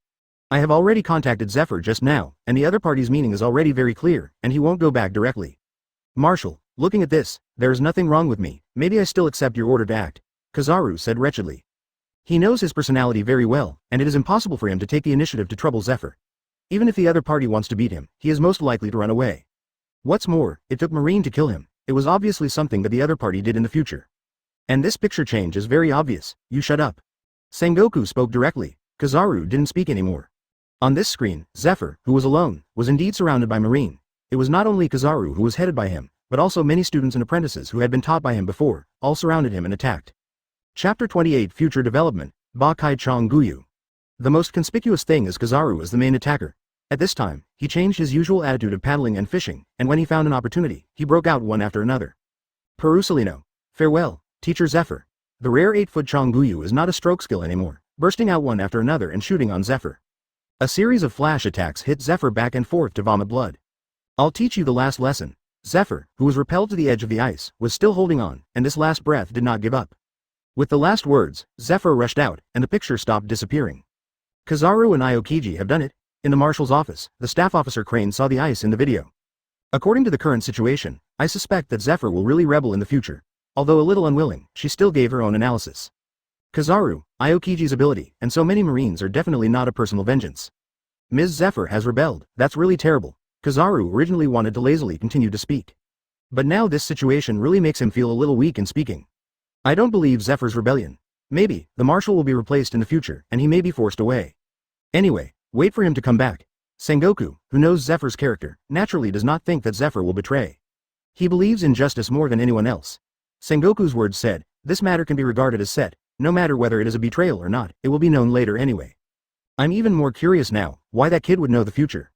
Speaker 2: I have already contacted Zephyr just now, and the other party's meaning is already very clear, and he won't go back directly. Marshal, looking at this, there is nothing wrong with me, maybe I still accept your order to act, Kizaru said wretchedly. He knows his personality very well, and it is impossible for him to take the initiative to trouble Zephyr. Even if the other party wants to beat him, he is most likely to run away. What's more, it took Marine to kill him. It was obviously something that the other party did in the future. And this picture change is very obvious. You shut up. Sengoku spoke directly. Kizaru didn't speak anymore. On this screen, Zephyr, who was alone, was indeed surrounded by Marine. It was not only Kizaru who was headed by him, but also many students and apprentices who had been taught by him before, all surrounded him and attacked. Chapter 28 Future Development, Bakai Chong Guyu. The most conspicuous thing is Kizaru as the main attacker. At this time, he changed his usual attitude of paddling and fishing, and when he found an opportunity, he broke out one after another. Perusalino. Farewell, Teacher Zephyr. The rare 8-foot Chonguyu is not a stroke skill anymore, bursting out one after another and shooting on Zephyr. A series of flash attacks hit Zephyr back and forth to vomit blood. I'll teach you the last lesson. Zephyr, who was repelled to the edge of the ice, was still holding on, and this last breath did not give up. With the last words, Zephyr rushed out, and the picture stopped disappearing. Kizaru and Aokiji have done it. In the marshal's office, the staff officer Crane saw the ice in the video. According to the current situation, I suspect that Zephyr will really rebel in the future. Although a little unwilling, she still gave her own analysis. Kizaru, Aokiji's ability, and so many Marines are definitely not a personal vengeance. Ms. Zephyr has rebelled, that's really terrible. Kizaru originally wanted to lazily continue to speak. But now this situation really makes him feel a little weak in speaking. I don't believe Zephyr's rebellion. Maybe, the marshal will be replaced in the future, and he may be forced away. Anyway, wait for him to come back. Sengoku, who knows Zephyr's character, naturally does not think that Zephyr will betray. He believes in justice more than anyone else. Sengoku's words said, this matter can be regarded as set, no matter whether it is a betrayal or not, it will be known later anyway. I'm even more curious now, why that kid would know the future.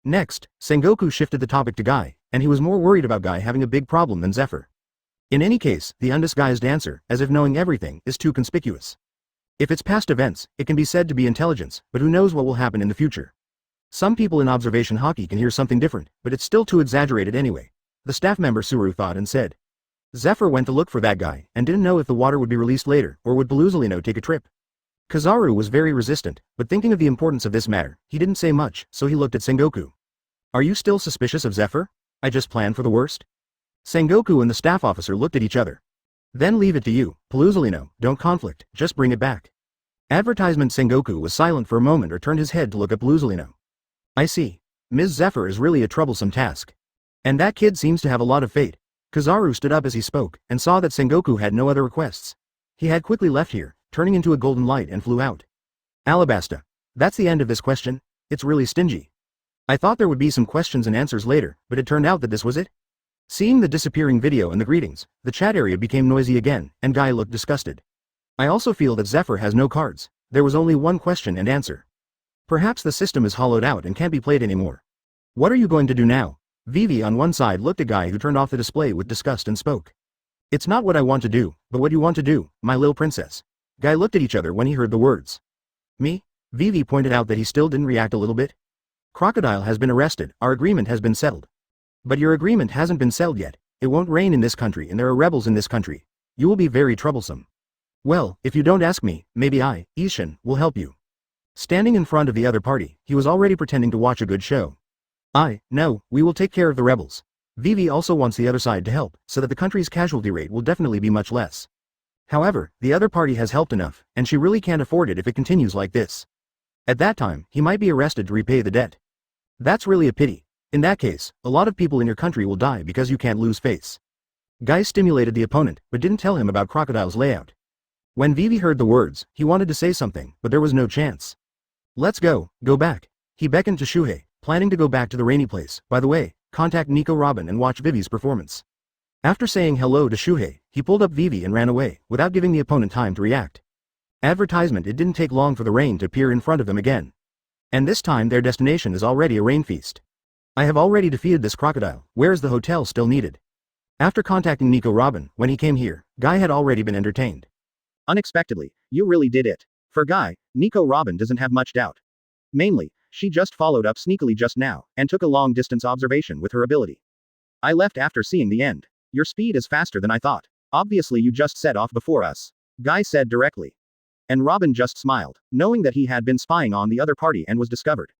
Speaker 2: Next, Sengoku shifted the topic to Guy, and he was more worried about Guy having a big problem than Zephyr. In any case, the undisguised answer, as if knowing everything, is too conspicuous. If it's past events, it can be said to be intelligence, but who knows what will happen in the future. Some people in observation hockey can hear something different, but it's still too exaggerated anyway. The staff member Suru thought and said. Zephyr went to look for that guy, and didn't know if the water would be released later, or would Paluzalino take a trip. Kizaru was very resistant, but thinking of the importance of this matter, he didn't say much, so he looked at Sengoku. Are you still suspicious of Zephyr? I just planned for the worst? Sengoku and the staff officer looked at each other. Then leave it to you, Paluzalino, don't conflict, just bring it back. Advertisement Sengoku was silent for a moment or turned his head to look at Paluzalino. I see. Ms. Zephyr is really a troublesome task. And that kid seems to have a lot of fate. Kizaru stood up as he spoke, and saw that Sengoku had no other requests. He had quickly left here, turning into a golden light and flew out. Alabasta. That's the end of this question. It's really stingy. I thought there would be some questions and answers later, but it turned out that this was it. Seeing the disappearing video and the greetings, the chat area became noisy again, and Guy looked disgusted. I also feel that Zephyr has no cards. There was only one question and answer. Perhaps the system is hollowed out and can't be played anymore. What are you going to do now? Vivi on one side looked at Guy, who turned off the display with disgust and spoke. It's not what I want to do, but what you want to do, my little princess. Guy looked at each other when he heard the words. Me? Vivi pointed out that he still didn't react a little bit. Crocodile has been arrested, our agreement has been settled. But your agreement hasn't been settled yet. It won't rain in this country and there are rebels in this country. You will be very troublesome. Well, if you don't ask me, maybe I, Ishin, will help you. Standing in front of the other party, he was already pretending to watch a good show. No, we will take care of the rebels. Vivi also wants the other side to help, so that the country's casualty rate will definitely be much less. However, the other party has helped enough, and she really can't afford it if it continues like this. At that time, he might be arrested to repay the debt. That's really a pity. In that case, a lot of people in your country will die because you can't lose face. Guy stimulated the opponent, but didn't tell him about Crocodile's layout. When Vivi heard the words, he wanted to say something, but there was no chance. Let's go back. He beckoned to Shuhei, planning to go back to the rainy place. By the way, contact Nico Robin and watch Vivi's performance. After saying hello to Shuhei, he pulled up Vivi and ran away, without giving the opponent time to react. Advertisement. It didn't take long for the rain to appear in front of them again. And this time their destination is already a rain feast. I have already defeated this crocodile, where is the hotel still needed? After contacting Nico Robin, when he came here, Guy had already been entertained. Unexpectedly, you really did it. For Guy, Nico Robin doesn't have much doubt. Mainly, she just followed up sneakily just now, and took a long-distance observation with her ability. I left after seeing the end. Your speed is faster than I thought. Obviously you just set off before us. Guy said directly. And Robin just smiled, knowing that he had been spying on the other party and was discovered.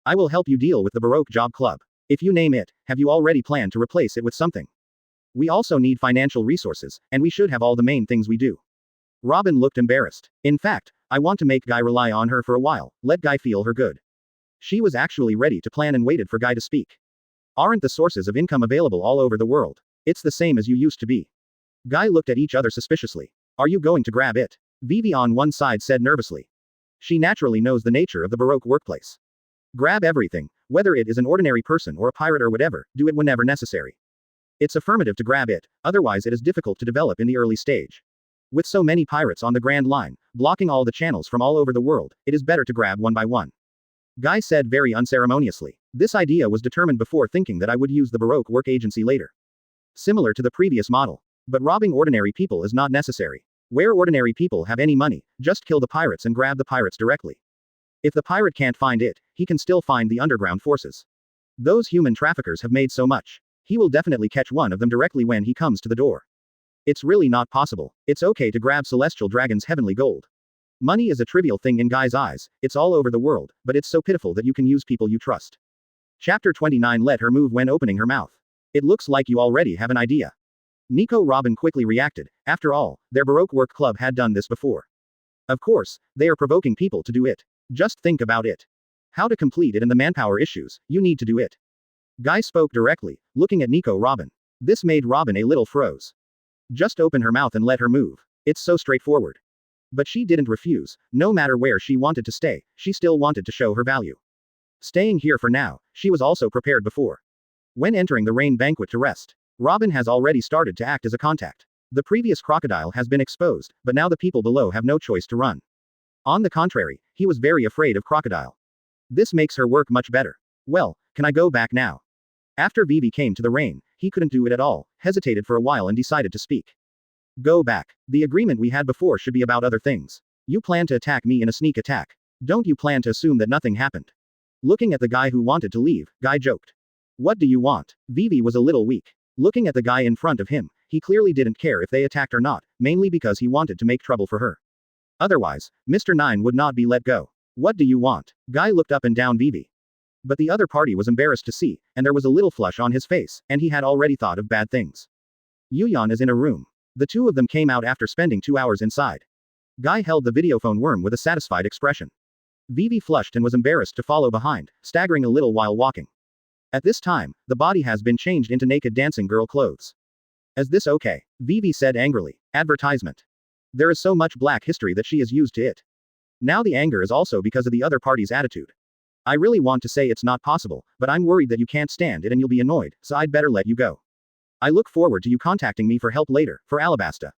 Speaker 2: I will help you deal with the Baroque Job Club. If you name it, have you already planned to replace it with something? We also need financial resources, and we should have all the main things we do. Robin looked embarrassed. In fact, I want to make Guy rely on her for a while, let Guy feel her good. She was actually ready to plan and waited for Guy to speak. Aren't the sources of income available all over the world? It's the same as you used to be. Guy looked at each other suspiciously. Are you going to grab it? Vivi on one side said nervously. She naturally knows the nature of the Baroque workplace. Grab everything, whether it is an ordinary person or a pirate or whatever, do it whenever necessary. It's affirmative to grab it, otherwise it is difficult to develop in the early stage. With so many pirates on the Grand Line, blocking all the channels from all over the world, it is better to grab one by one. Guy said very unceremoniously. This idea was determined before thinking that I would use the Baroque work agency later. Similar to the previous model. But robbing ordinary people is not necessary. Where ordinary people have any money, just kill the pirates and grab the pirates directly. If the pirate can't find it, he can still find the underground forces. Those human traffickers have made so much. He will definitely catch one of them directly when he comes to the door. It's really not possible. It's okay to grab Celestial Dragon's heavenly gold. Money is a trivial thing in Guy's eyes, it's all over the world, but it's so pitiful that you can use people you trust. Chapter 29. Let her move when opening her mouth. It looks like you already have an idea. Nico Robin quickly reacted. After all, their Baroque work club had done this before. Of course, they are provoking people to do it. Just think about it. How to complete it and the manpower issues, you need to do it. Guy spoke directly, looking at Nico Robin. This made Robin a little froze. Just open her mouth and let her move. It's so straightforward. But she didn't refuse. No matter where she wanted to stay, she still wanted to show her value. Staying here for now, she was also prepared before. When entering the rain banquet to rest, Robin has already started to act as a contact. The previous crocodile has been exposed, but now the people below have no choice to run. On the contrary, he was very afraid of crocodile. This makes her work much better. Well, can I go back now? After Vivi came to the rain, he couldn't do it at all, hesitated for a while and decided to speak. Go back. The agreement we had before should be about other things. You plan to attack me in a sneak attack. Don't you plan to assume that nothing happened? Looking at the guy who wanted to leave, Guy joked. What do you want? Vivi was a little weak. Looking at the guy in front of him, he clearly didn't care if they attacked or not, mainly because he wanted to make trouble for her. Otherwise, Mr. Nine would not be let go. What do you want? Guy looked up and down Vivi. But the other party was embarrassed to see, and there was a little flush on his face, and he had already thought of bad things. Yuyan is in a room. The two of them came out after spending 2 hours inside. Guy held the videophone worm with a satisfied expression. Vivi flushed and was embarrassed to follow behind, staggering a little while walking. At this time, the body has been changed into naked dancing girl clothes. Is this okay? Vivi said angrily. Advertisement. There is so much black history that she is used to it. Now the anger is also because of the other party's attitude. I really want to say it's not possible, but I'm worried that you can't stand it and you'll be annoyed, so I'd better let you go. I look forward to you contacting me for help later, for Alabasta.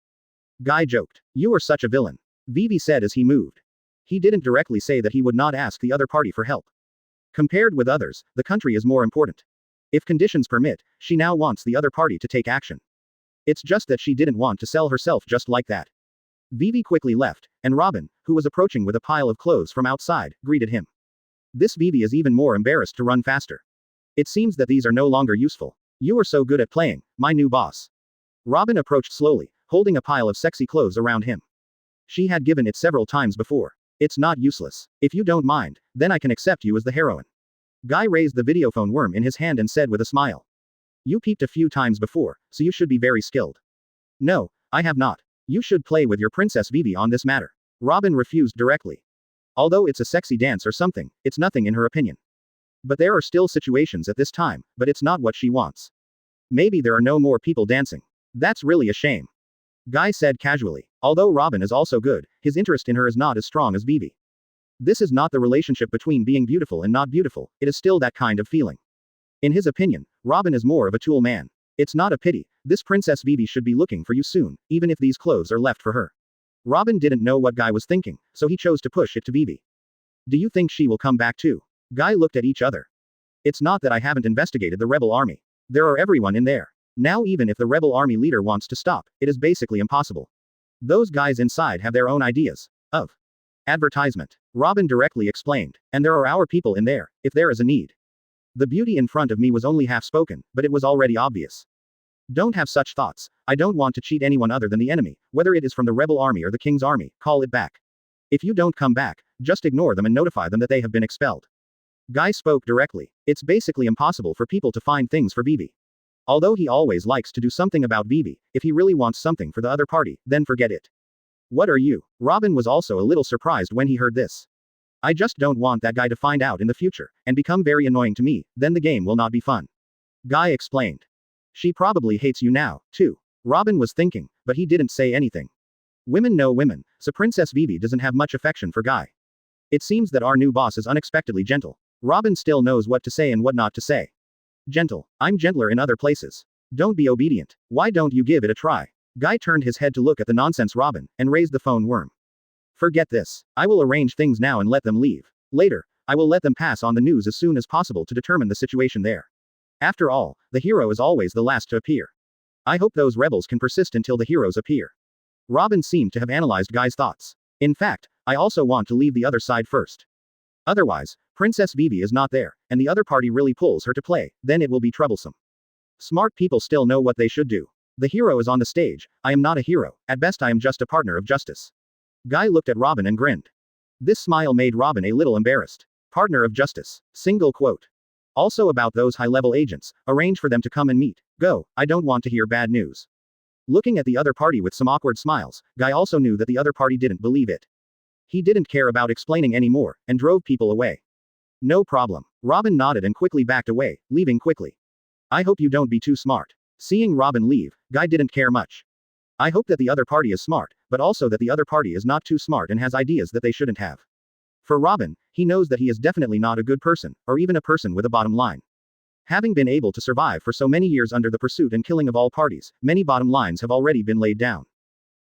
Speaker 2: Guy joked. You are such a villain. Vivi said as he moved. He didn't directly say that he would not ask the other party for help. Compared with others, the country is more important. If conditions permit, she now wants the other party to take action. It's just that she didn't want to sell herself just like that. Vivi quickly left, and Robin, who was approaching with a pile of clothes from outside, greeted him. This Vivi is even more embarrassed to run faster. It seems that these are no longer useful. You are so good at playing, my new boss. Robin approached slowly, holding a pile of sexy clothes around him. She had given it several times before. It's not useless. If you don't mind, then I can accept you as the heroine. Guy raised the videophone worm in his hand and said with a smile. You peeped a few times before, so you should be very skilled. No, I have not. You should play with your Princess Vivi on this matter. Robin refused directly. Although it's a sexy dance or something, it's nothing in her opinion. But there are still situations at this time, but it's not what she wants. Maybe there are no more people dancing. That's really a shame. Guy said casually. Although Robin is also good, his interest in her is not as strong as Vivi. This is not the relationship between being beautiful and not beautiful, it is still that kind of feeling. In his opinion, Robin is more of a tool man. It's not a pity, this Princess Vivi should be looking for you soon, even if these clothes are left for her. Robin didn't know what Guy was thinking, so he chose to push it to Vivi. Do you think she will come back too? Guy looked at each other. It's not that I haven't investigated the rebel army. There are everyone in there. Now even if the rebel army leader wants to stop, it is basically impossible. Those guys inside have their own ideas. Of Advertisement. Robin directly explained. And there are our people in there, if there is a need. The beauty in front of me was only half spoken, but it was already obvious. Don't have such thoughts. I don't want to cheat anyone other than the enemy, whether it is from the rebel army or the king's army, call it back. If you don't come back, just ignore them and notify them that they have been expelled. Guy spoke directly. It's basically impossible for people to find things for Vivi. Although he always likes to do something about Vivi, if he really wants something for the other party, then forget it. What are you? Robin was also a little surprised when he heard this. I just don't want that guy to find out in the future, and become very annoying to me, then the game will not be fun. Guy explained. She probably hates you now, too. Robin was thinking, but he didn't say anything. Women know women, so Princess Vivi doesn't have much affection for Guy. It seems that our new boss is unexpectedly gentle. Robin still knows what to say and what not to say. Gentle. I'm gentler in other places. Don't be obedient. Why don't you give it a try? Guy turned his head to look at the nonsense Robin, and raised the phone worm. Forget this. I will arrange things now and let them leave. Later, I will let them pass on the news as soon as possible to determine the situation there. After all, the hero is always the last to appear. I hope those rebels can persist until the heroes appear. Robin seemed to have analyzed Guy's thoughts. In fact, I also want to leave the other side first. Otherwise, Princess Vivi is not there, and the other party really pulls her to play, then it will be troublesome. Smart people still know what they should do. The hero is on the stage, I am not a hero, at best I am just a partner of justice. Guy looked at Robin and grinned. This smile made Robin a little embarrassed. Partner of justice. Single quote. Also about those high-level agents, arrange for them to come and meet. Go, I don't want to hear bad news. Looking at the other party with some awkward smiles, Guy also knew that the other party didn't believe it. He didn't care about explaining anymore, and drove people away. No problem. Robin nodded and quickly backed away, leaving quickly. I hope you don't be too smart. Seeing Robin leave, Guy didn't care much. I hope that the other party is smart, but also that the other party is not too smart and has ideas that they shouldn't have. For Robin, he knows that he is definitely not a good person, or even a person with a bottom line. Having been able to survive for so many years under the pursuit and killing of all parties, many bottom lines have already been laid down.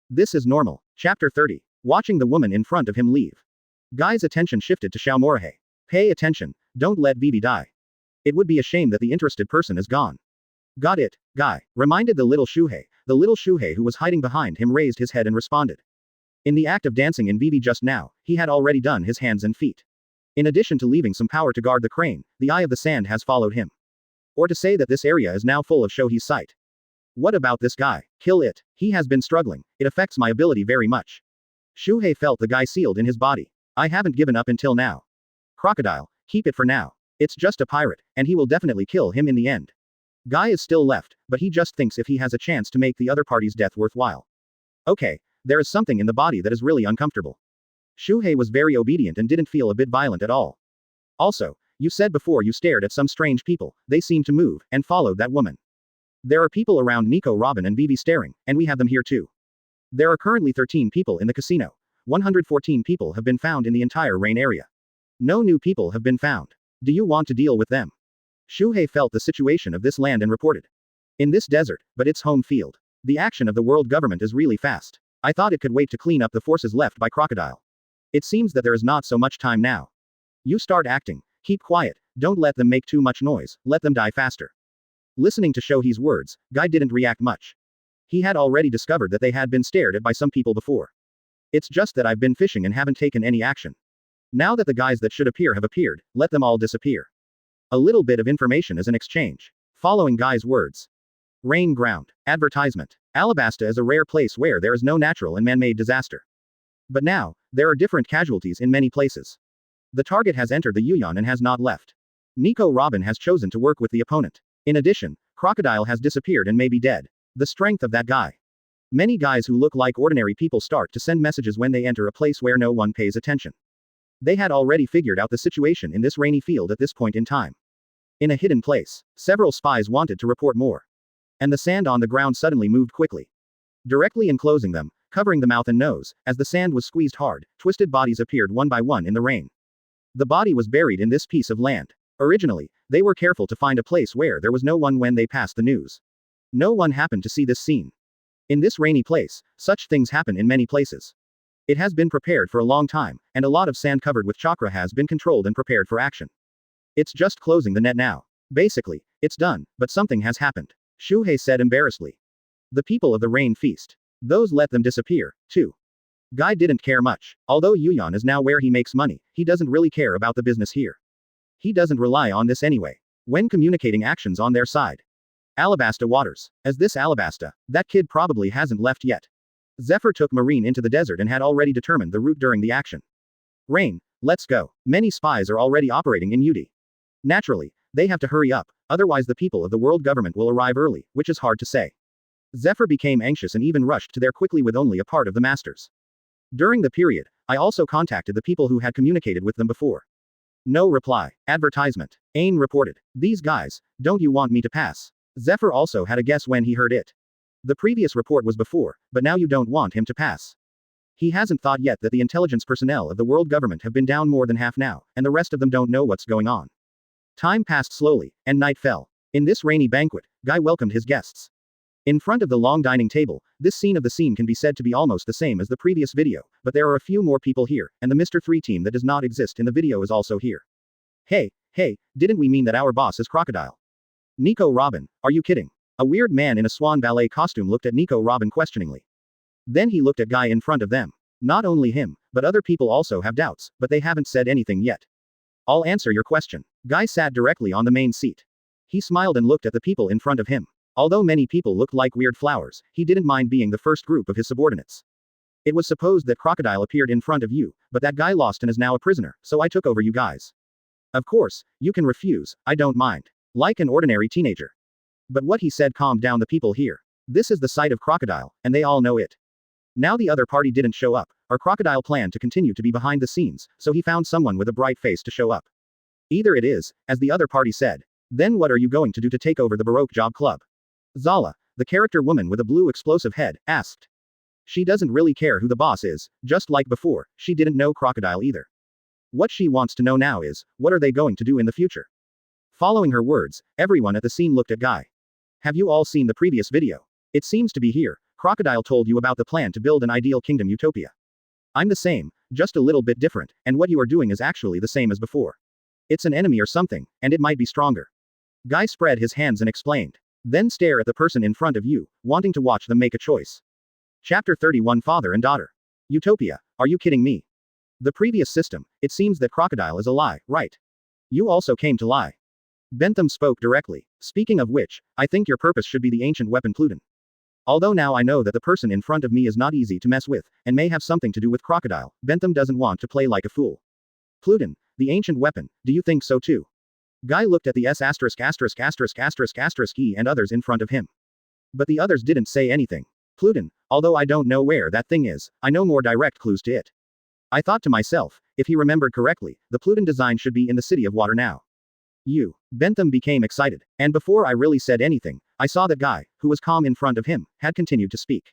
Speaker 2: This is normal. Chapter 30. Watching the woman in front of him leave. Guy's attention shifted to Xiao Morihei. Pay attention, don't let Vivi die. It would be a shame that the interested person is gone. Got it, Guy, reminded the little Shuhei. The little Shuhei who was hiding behind him raised his head and responded. In the act of dancing in Vivi just now, he had already done his hands and feet. In addition to leaving some power to guard the crane, the Eye of the Sand has followed him. Or to say that this area is now full of Shohei's sight. What about this guy? Kill it. He has been struggling. It affects my ability very much. Shuhei felt the guy sealed in his body. I haven't given up until now. Crocodile, keep it for now. It's just a pirate, and he will definitely kill him in the end. Guy is still left, but he just thinks if he has a chance to make the other party's death worthwhile. Okay, there is something in the body that is really uncomfortable. Shuhei was very obedient and didn't feel a bit violent at all. Also, you said before you stared at some strange people, they seemed to move, and followed that woman. There are people around Nico, Robin and Vivi staring, and we have them here too. There are currently 13 people in the casino. 114 people have been found in the entire rain area. No new people have been found. Do you want to deal with them? Shuhei felt the situation of this land and reported. In this desert, but it's home field. The action of the world government is really fast. I thought it could wait to clean up the forces left by Crocodile. It seems that there is not so much time now. You start acting. Keep quiet, don't let them make too much noise, let them die faster. Listening to Shohei's words, Guy didn't react much. He had already discovered that they had been stared at by some people before. It's just that I've been fishing and haven't taken any action. Now that the guys that should appear have appeared, let them all disappear. A little bit of information as an exchange. Following Guy's words. Rain ground. Advertisement. Alabasta is a rare place where there is no natural and man-made disaster. But now, there are different casualties in many places. The target has entered the Yuyan and has not left. Nico Robin has chosen to work with the opponent. In addition, Crocodile has disappeared and may be dead. The strength of that guy. Many guys who look like ordinary people start to send messages when they enter a place where no one pays attention. They had already figured out the situation in this rainy field at this point in time. In a hidden place, several spies wanted to report more. And the sand on the ground suddenly moved quickly. Directly enclosing them, covering the mouth and nose, as the sand was squeezed hard, twisted bodies appeared one by one in the rain. The body was buried in this piece of land. Originally, they were careful to find a place where there was no one when they passed the news. No one happened to see this scene. In this rainy place, such things happen in many places. It has been prepared for a long time, and a lot of sand covered with chakra has been controlled and prepared for action. It's just closing the net now. Basically, it's done, but something has happened. Shuhei said embarrassedly. The people of the rain feast. Those let them disappear, too. Guy didn't care much. Although Yuyan is now where he makes money, he doesn't really care about the business here. He doesn't rely on this anyway. When communicating actions on their side. Alabasta Waters. As this Alabasta, that kid probably hasn't left yet. Zephyr took Marine into the desert and had already determined the route during the action. Rain, let's go. Many spies are already operating in UD. Naturally, they have to hurry up, otherwise the people of the world government will arrive early, which is hard to say. Zephyr became anxious and even rushed to there quickly with only a part of the masters. During the period, I also contacted the people who had communicated with them before. No reply. Advertisement. Ain reported. These guys, don't you want me to pass? Zephyr also had a guess when he heard it. The previous report was before, but now you don't want him to pass. He hasn't thought yet that the intelligence personnel of the world government have been down more than half now, and the rest of them don't know what's going on. Time passed slowly, and night fell. In this rainy banquet, Guy welcomed his guests. In front of the long dining table, this scene of the scene can be said to be almost the same as the previous video, but there are a few more people here, and the Mr. 3 team that does not exist in the video is also here. Hey, didn't we mean that our boss is Crocodile? Nico Robin, are you kidding? A weird man in a swan ballet costume looked at Nico Robin questioningly. Then he looked at Guy in front of them. Not only him, but other people also have doubts, but they haven't said anything yet. I'll answer your question. Guy sat directly on the main seat. He smiled and looked at the people in front of him. Although many people looked like weird flowers, he didn't mind being the first group of his subordinates. It was supposed that Crocodile appeared in front of you, but that guy lost and is now a prisoner, so I took over you guys. Of course, you can refuse, I don't mind. Like an ordinary teenager. But what he said calmed down the people here. This is the site of Crocodile, and they all know it. Now the other party didn't show up, or Crocodile planned to continue to be behind the scenes, so he found someone with a bright face to show up. Either it is, as the other party said. Then what are you going to do to take over the Baroque Job Club? Zala, the character woman with a blue explosive head, asked. She doesn't really care who the boss is, just like before, she didn't know Crocodile either. What she wants to know now is, what are they going to do in the future? Following her words, everyone at the scene looked at Guy. Have you all seen the previous video? It seems to be here. Crocodile told you about the plan to build an ideal kingdom utopia. I'm the same, just a little bit different, and what you are doing is actually the same as before. It's an enemy or something, and it might be stronger. Guy spread his hands and explained. Then stare at the person in front of you, wanting to watch them make a choice. Chapter 31 Father and Daughter. Utopia, are you kidding me? The previous system, it seems that Crocodile is a lie, right? You also came to lie. Bentham spoke directly. Speaking of which, I think your purpose should be the ancient weapon Pluton. Although now I know that the person in front of me is not easy to mess with, and may have something to do with Crocodile, Bentham doesn't want to play like a fool. Pluton, the ancient weapon, do you think so too? Guy looked at the S********* E and others in front of him. But the others didn't say anything. Pluton, although I don't know where that thing is, I know more direct clues to it. I thought to myself, if he remembered correctly, the Pluton design should be in the City of Water now. Bentham became excited, and before I really said anything, I saw that Guy, who was calm in front of him, had continued to speak.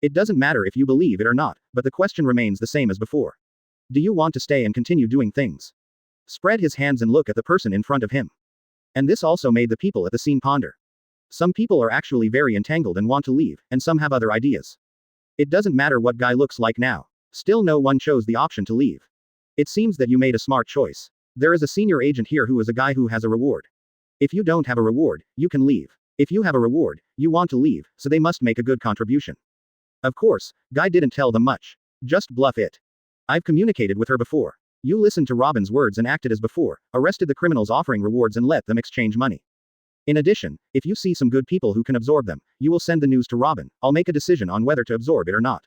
Speaker 2: It doesn't matter if you believe it or not, but the question remains the same as before. Do you want to stay and continue doing things? Spread his hands and look at the person in front of him. And this also made the people at the scene ponder. Some people are actually very entangled and want to leave, and some have other ideas. It doesn't matter what Guy looks like now. Still no one chose the option to leave. It seems that you made a smart choice. There is a senior agent here who is a guy who has a reward. If you don't have a reward, you can leave. If you have a reward, you want to leave, so they must make a good contribution. Of course, Guy didn't tell them much. Just bluff it. I've communicated with her before. You listened to Robin's words and acted as before, arrested the criminals offering rewards and let them exchange money. In addition, if you see some good people who can absorb them, you will send the news to Robin. I'll make a decision on whether to absorb it or not.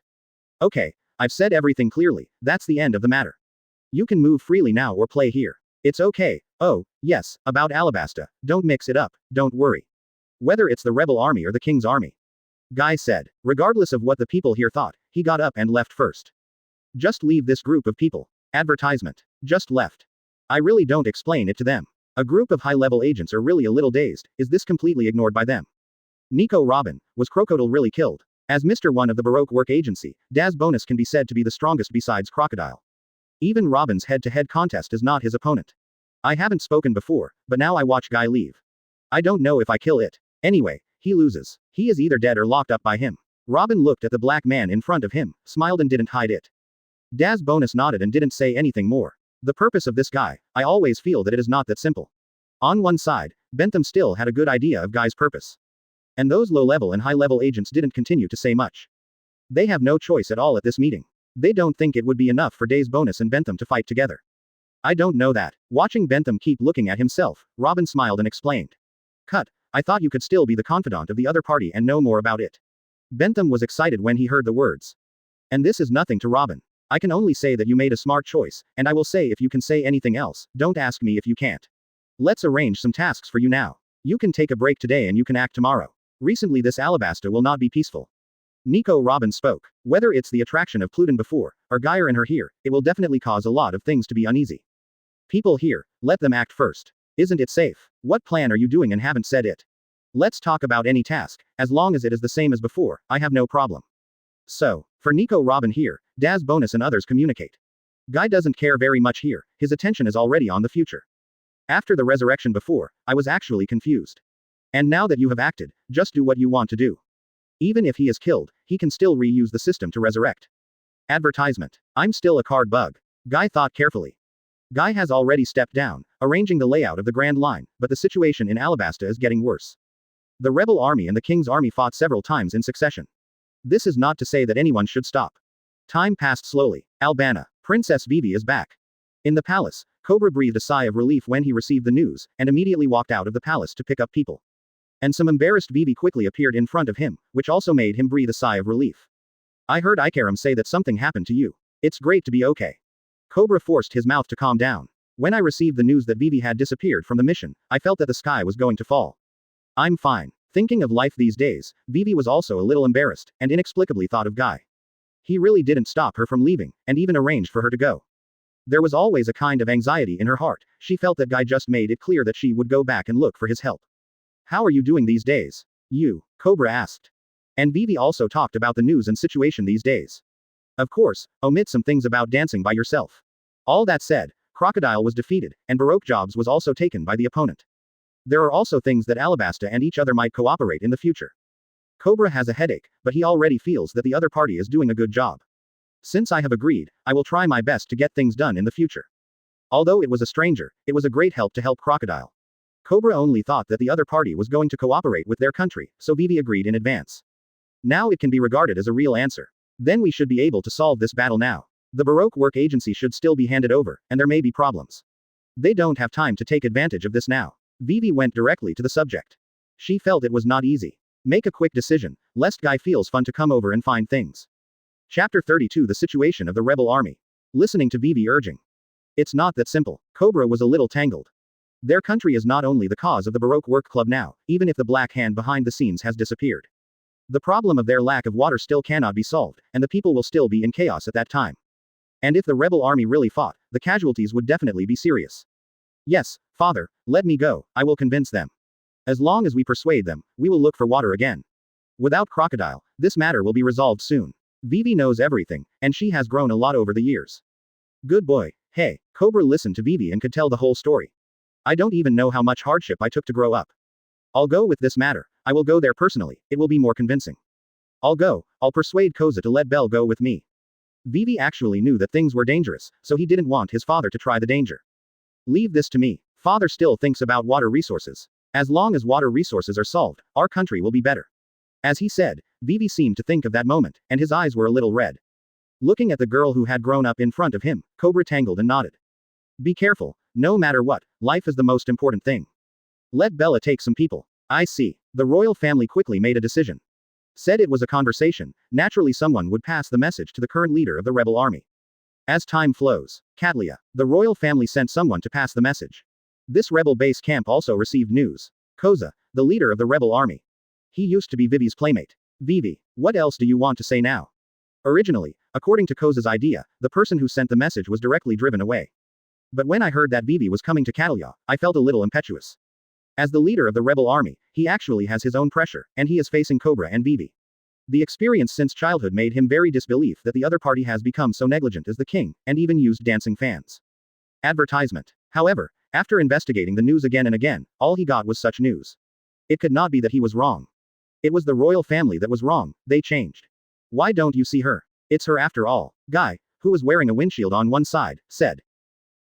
Speaker 2: Okay, I've said everything clearly, that's the end of the matter. You can move freely now or play here. It's okay. Oh, yes, about Alabasta, don't mix it up, don't worry. Whether it's the rebel army or the king's army. Guy said. Regardless of what the people here thought, he got up and left first. Just leave this group of people. Advertisement. Just left. I really don't explain it to them. A group of high-level agents are really a little dazed. Is this completely ignored by them? Nico Robin, was Crocodile really killed? As Mr. One of the Baroque Work Agency, Daz Bonus can be said to be the strongest besides Crocodile. Even Robin's head-to-head contest is not his opponent. I haven't spoken before, but now I watch Guy leave. I don't know if I kill it. Anyway, he loses. He is either dead or locked up by him. Robin looked at the black man in front of him, smiled and didn't hide it. Daz Bonus nodded and didn't say anything more. The purpose of this guy, I always feel that it is not that simple. On one side, Bentham still had a good idea of Guy's purpose. And those low-level and high-level agents didn't continue to say much. They have no choice at all at this meeting. They don't think it would be enough for Day's bonus and Bentham to fight together. I don't know that. Watching Bentham keep looking at himself, Robin smiled and explained. Cut, I thought you could still be the confidant of the other party and know more about it. Bentham was excited when he heard the words. And this is nothing to Robin. I can only say that you made a smart choice, and I will say if you can say anything else, don't ask me if you can't. Let's arrange some tasks for you now. You can take a break today and you can act tomorrow. Recently this Alabasta will not be peaceful. Nico Robin spoke. Whether it's the attraction of Pluton before, or Geyer and her here, it will definitely cause a lot of things to be uneasy. People here, let them act first. Isn't it safe? What plan are you doing and haven't said it? Let's talk about any task, as long as it is the same as before, I have no problem. So, for Nico Robin here, Daz bonus and others communicate. Guy doesn't care very much here, his attention is already on the future. After the resurrection before, I was actually confused. And now that you have acted, just do what you want to do. Even if he is killed, he can still reuse the system to resurrect. Advertisement. I'm still a card bug. Guy thought carefully. Guy has already stepped down, arranging the layout of the Grand Line, but the situation in Alabasta is getting worse. The rebel army and the king's army fought several times in succession. This is not to say that anyone should stop. Time passed slowly. Albana. Princess Vivi is back. In the palace, Cobra breathed a sigh of relief when he received the news, and immediately walked out of the palace to pick up people. And some embarrassed Vivi quickly appeared in front of him, which also made him breathe a sigh of relief. I heard Ikaram say that something happened to you. It's great to be okay. Cobra forced his mouth to calm down. When I received the news that Vivi had disappeared from the mission, I felt that the sky was going to fall. I'm fine. Thinking of life these days, Vivi was also a little embarrassed, and inexplicably thought of Guy. He really didn't stop her from leaving, and even arranged for her to go. There was always a kind of anxiety in her heart, she felt that Guy just made it clear that she would go back and look for his help. How are you doing these days? You, Cobra asked. And Vivi also talked about the news and situation these days. Of course, omit some things about dancing by yourself. All that said, Crocodile was defeated, and Baroque Jobs was also taken by the opponent. There are also things that Alabasta and each other might cooperate in the future. Cobra has a headache, but he already feels that the other party is doing a good job. Since I have agreed, I will try my best to get things done in the future. Although it was a stranger, it was a great help to help Crocodile. Cobra only thought that the other party was going to cooperate with their country, so Vivi agreed in advance. Now it can be regarded as a real answer. Then we should be able to solve this battle now. The Baroque Work Agency should still be handed over, and there may be problems. They don't have time to take advantage of this now. Vivi went directly to the subject. She felt it was not easy. Make a quick decision, lest Guy feels fun to come over and find things. Chapter 32 The Situation of the Rebel Army. Listening to Vivi urging. It's not that simple. Cobra was a little tangled. Their country is not only the cause of the Baroque Work Club now, even if the black hand behind the scenes has disappeared. The problem of their lack of water still cannot be solved, and the people will still be in chaos at that time. And if the rebel army really fought, the casualties would definitely be serious. Yes, father, let me go, I will convince them. As long as we persuade them, we will look for water again. Without Crocodile, this matter will be resolved soon. Vivi knows everything, and she has grown a lot over the years. Good boy. Hey, Cobra listened to Vivi and could tell the whole story. I don't even know how much hardship I took to grow up. I'll go with this matter. I will go there personally, it will be more convincing. I'll go, I'll persuade Koza to let Belle go with me. Vivi actually knew that things were dangerous, so he didn't want his father to try the danger. Leave this to me. Father still thinks about water resources. As long as water resources are solved, our country will be better. As he said, Vivi seemed to think of that moment, and his eyes were a little red. Looking at the girl who had grown up in front of him, Cobra tangled and nodded. Be careful, no matter what, life is the most important thing. Let Bella take some people. I see. The royal family quickly made a decision. Said it was a conversation, naturally someone would pass the message to the current leader of the rebel army. As time flows, Catlia, the royal family sent someone to pass the message. This rebel base camp also received news. Koza, the leader of the rebel army. He used to be Vivi's playmate. Vivi, what else do you want to say now? Originally, according to Koza's idea, the person who sent the message was directly driven away. But when I heard that Vivi was coming to Catalia, I felt a little impetuous. As the leader of the rebel army, he actually has his own pressure, and he is facing Cobra and Vivi. The experience since childhood made him very disbelief that the other party has become so negligent as the king, and even used dancing fans. Advertisement. However, after investigating the news again and again, all he got was such news. It could not be that he was wrong. It was the royal family that was wrong, they changed. Why don't you see her? It's her after all. Guy, who was wearing a windshield on one side, said.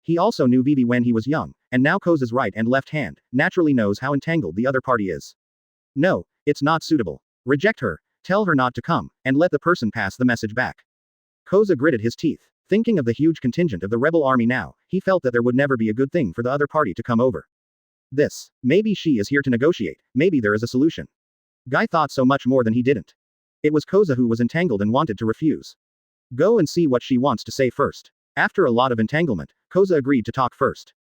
Speaker 2: He also knew Vivi when he was young, and now Koza's right and left hand, naturally knows how entangled the other party is. No, it's not suitable. Reject her, tell her not to come, and let the person pass the message back. Koza gritted his teeth. Thinking of the huge contingent of the rebel army now, he felt that there would never be a good thing for the other party to come over. Maybe she is here to negotiate, maybe there is a solution. Guy thought so much more than he didn't. It was Koza who was entangled and wanted to refuse. Go and see what she wants to say first. After a lot of entanglement, Koza agreed to talk first.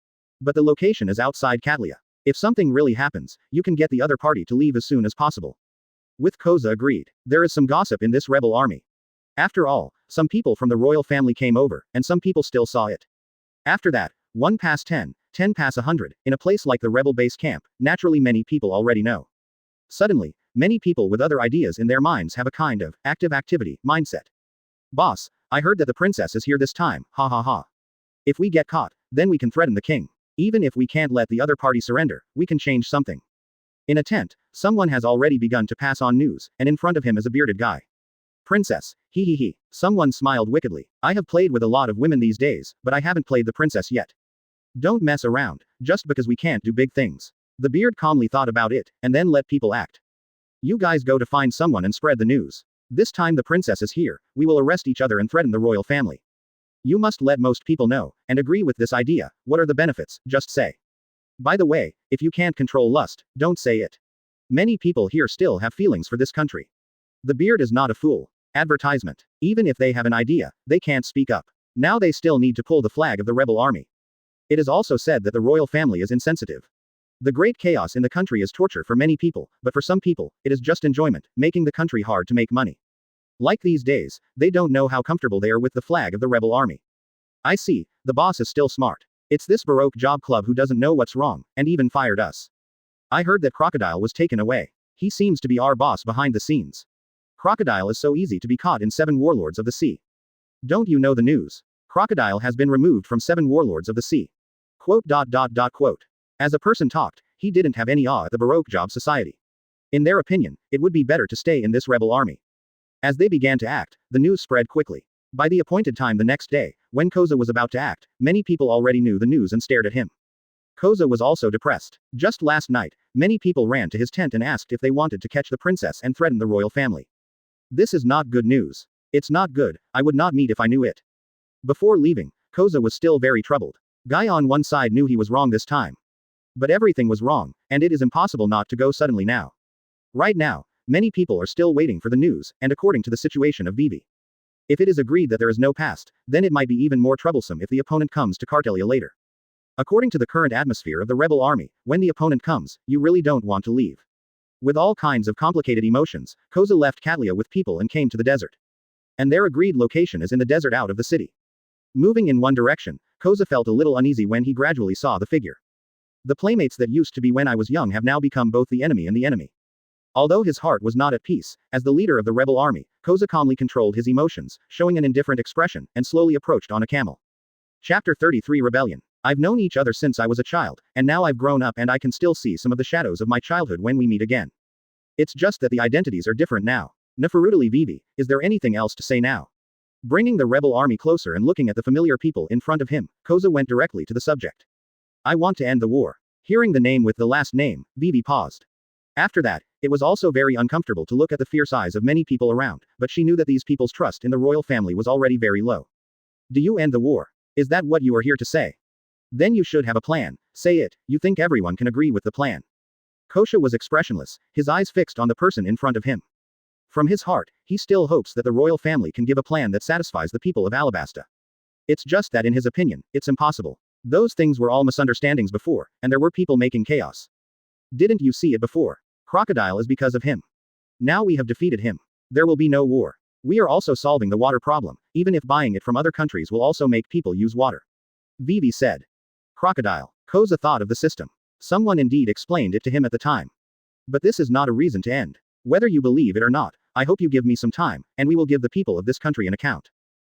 Speaker 2: But the location is outside Katlia. If something really happens, you can get the other party to leave as soon as possible. With Koza agreed. There is some gossip in this rebel army. After all, some people from the royal family came over, and some people still saw it. After that, 1 past 10, 10 past 100, in a place like the rebel base camp, naturally many people already know. Suddenly, many people with other ideas in their minds have a kind of active activity mindset. Boss, I heard that the princess is here this time, ha ha ha. If we get caught, then we can threaten the king. Even if we can't let the other party surrender, we can change something. In a tent, someone has already begun to pass on news, and in front of him is a bearded guy. Princess, he he he. Someone smiled wickedly. I have played with a lot of women these days, but I haven't played the princess yet. Don't mess around, just because we can't do big things. The beard calmly thought about it, and then let people act. You guys go to find someone and spread the news. This time the princess is here, we will arrest each other and threaten the royal family. You must let most people know, and agree with this idea. What are the benefits? Just say. By the way, if you can't control lust, don't say it. Many people here still have feelings for this country. The beard is not a fool. Advertisement. Even if they have an idea, they can't speak up. Now they still need to pull the flag of the rebel army. It is also said that the royal family is insensitive. The great chaos in the country is torture for many people, but for some people, it is just enjoyment, making the country hard to make money. Like these days, they don't know how comfortable they are with the flag of the rebel army. I see, the boss is still smart. It's this Baroque job club who doesn't know what's wrong, and even fired us. I heard that Crocodile was taken away. He seems to be our boss behind the scenes. Crocodile is so easy to be caught in 7 warlords of the sea. Don't you know the news? Crocodile has been removed from 7 warlords of the sea. Quote. As a person talked, he didn't have any awe at the Baroque job society. In their opinion, it would be better to stay in this rebel army. As they began to act, the news spread quickly. By the appointed time the next day, when Koza was about to act, many people already knew the news and stared at him. Koza was also depressed. Just last night, many people ran to his tent and asked if they wanted to catch the princess and threaten the royal family. This is not good news. It's not good, I would not meet if I knew it. Before leaving, Koza was still very troubled. Guy on one side knew he was wrong this time. But everything was wrong, and it is impossible not to go suddenly now. Right now, many people are still waiting for the news, and according to the situation of Vivi. If it is agreed that there is no past, then it might be even more troublesome if the opponent comes to Cartelia later. According to the current atmosphere of the rebel army, when the opponent comes, you really don't want to leave. With all kinds of complicated emotions, Koza left Katlia with people and came to the desert. And their agreed location is in the desert out of the city. Moving in one direction, Koza felt a little uneasy when he gradually saw the figure. The playmates that used to be when I was young have now become both the enemy and the enemy. Although his heart was not at peace, as the leader of the rebel army, Koza calmly controlled his emotions, showing an indifferent expression, and slowly approached on a camel. Chapter 33 Rebellion. I've known each other since I was a child, and now I've grown up and I can still see some of the shadows of my childhood when we meet again. It's just that the identities are different now. Neferutali Vivi, is there anything else to say now? Bringing the rebel army closer and looking at the familiar people in front of him, Koza went directly to the subject. I want to end the war. Hearing the name with the last name, Vivi paused. After that, it was also very uncomfortable to look at the fierce eyes of many people around, but she knew that these people's trust in the royal family was already very low. Do you end the war? Is that what you are here to say? Then you should have a plan. Say it. You think everyone can agree with the plan. Kosha was expressionless, his eyes fixed on the person in front of him. From his heart, he still hopes that the royal family can give a plan that satisfies the people of Alabasta. It's just that in his opinion, it's impossible. Those things were all misunderstandings before, and there were people making chaos. Didn't you see it before? Crocodile is because of him. Now we have defeated him. There will be no war. We are also solving the water problem, even if buying it from other countries will also make people use water. Vivi said. Crocodile. Koza thought of the system. Someone indeed explained it to him at the time. But this is not a reason to end. Whether you believe it or not, I hope you give me some time, and we will give the people of this country an account.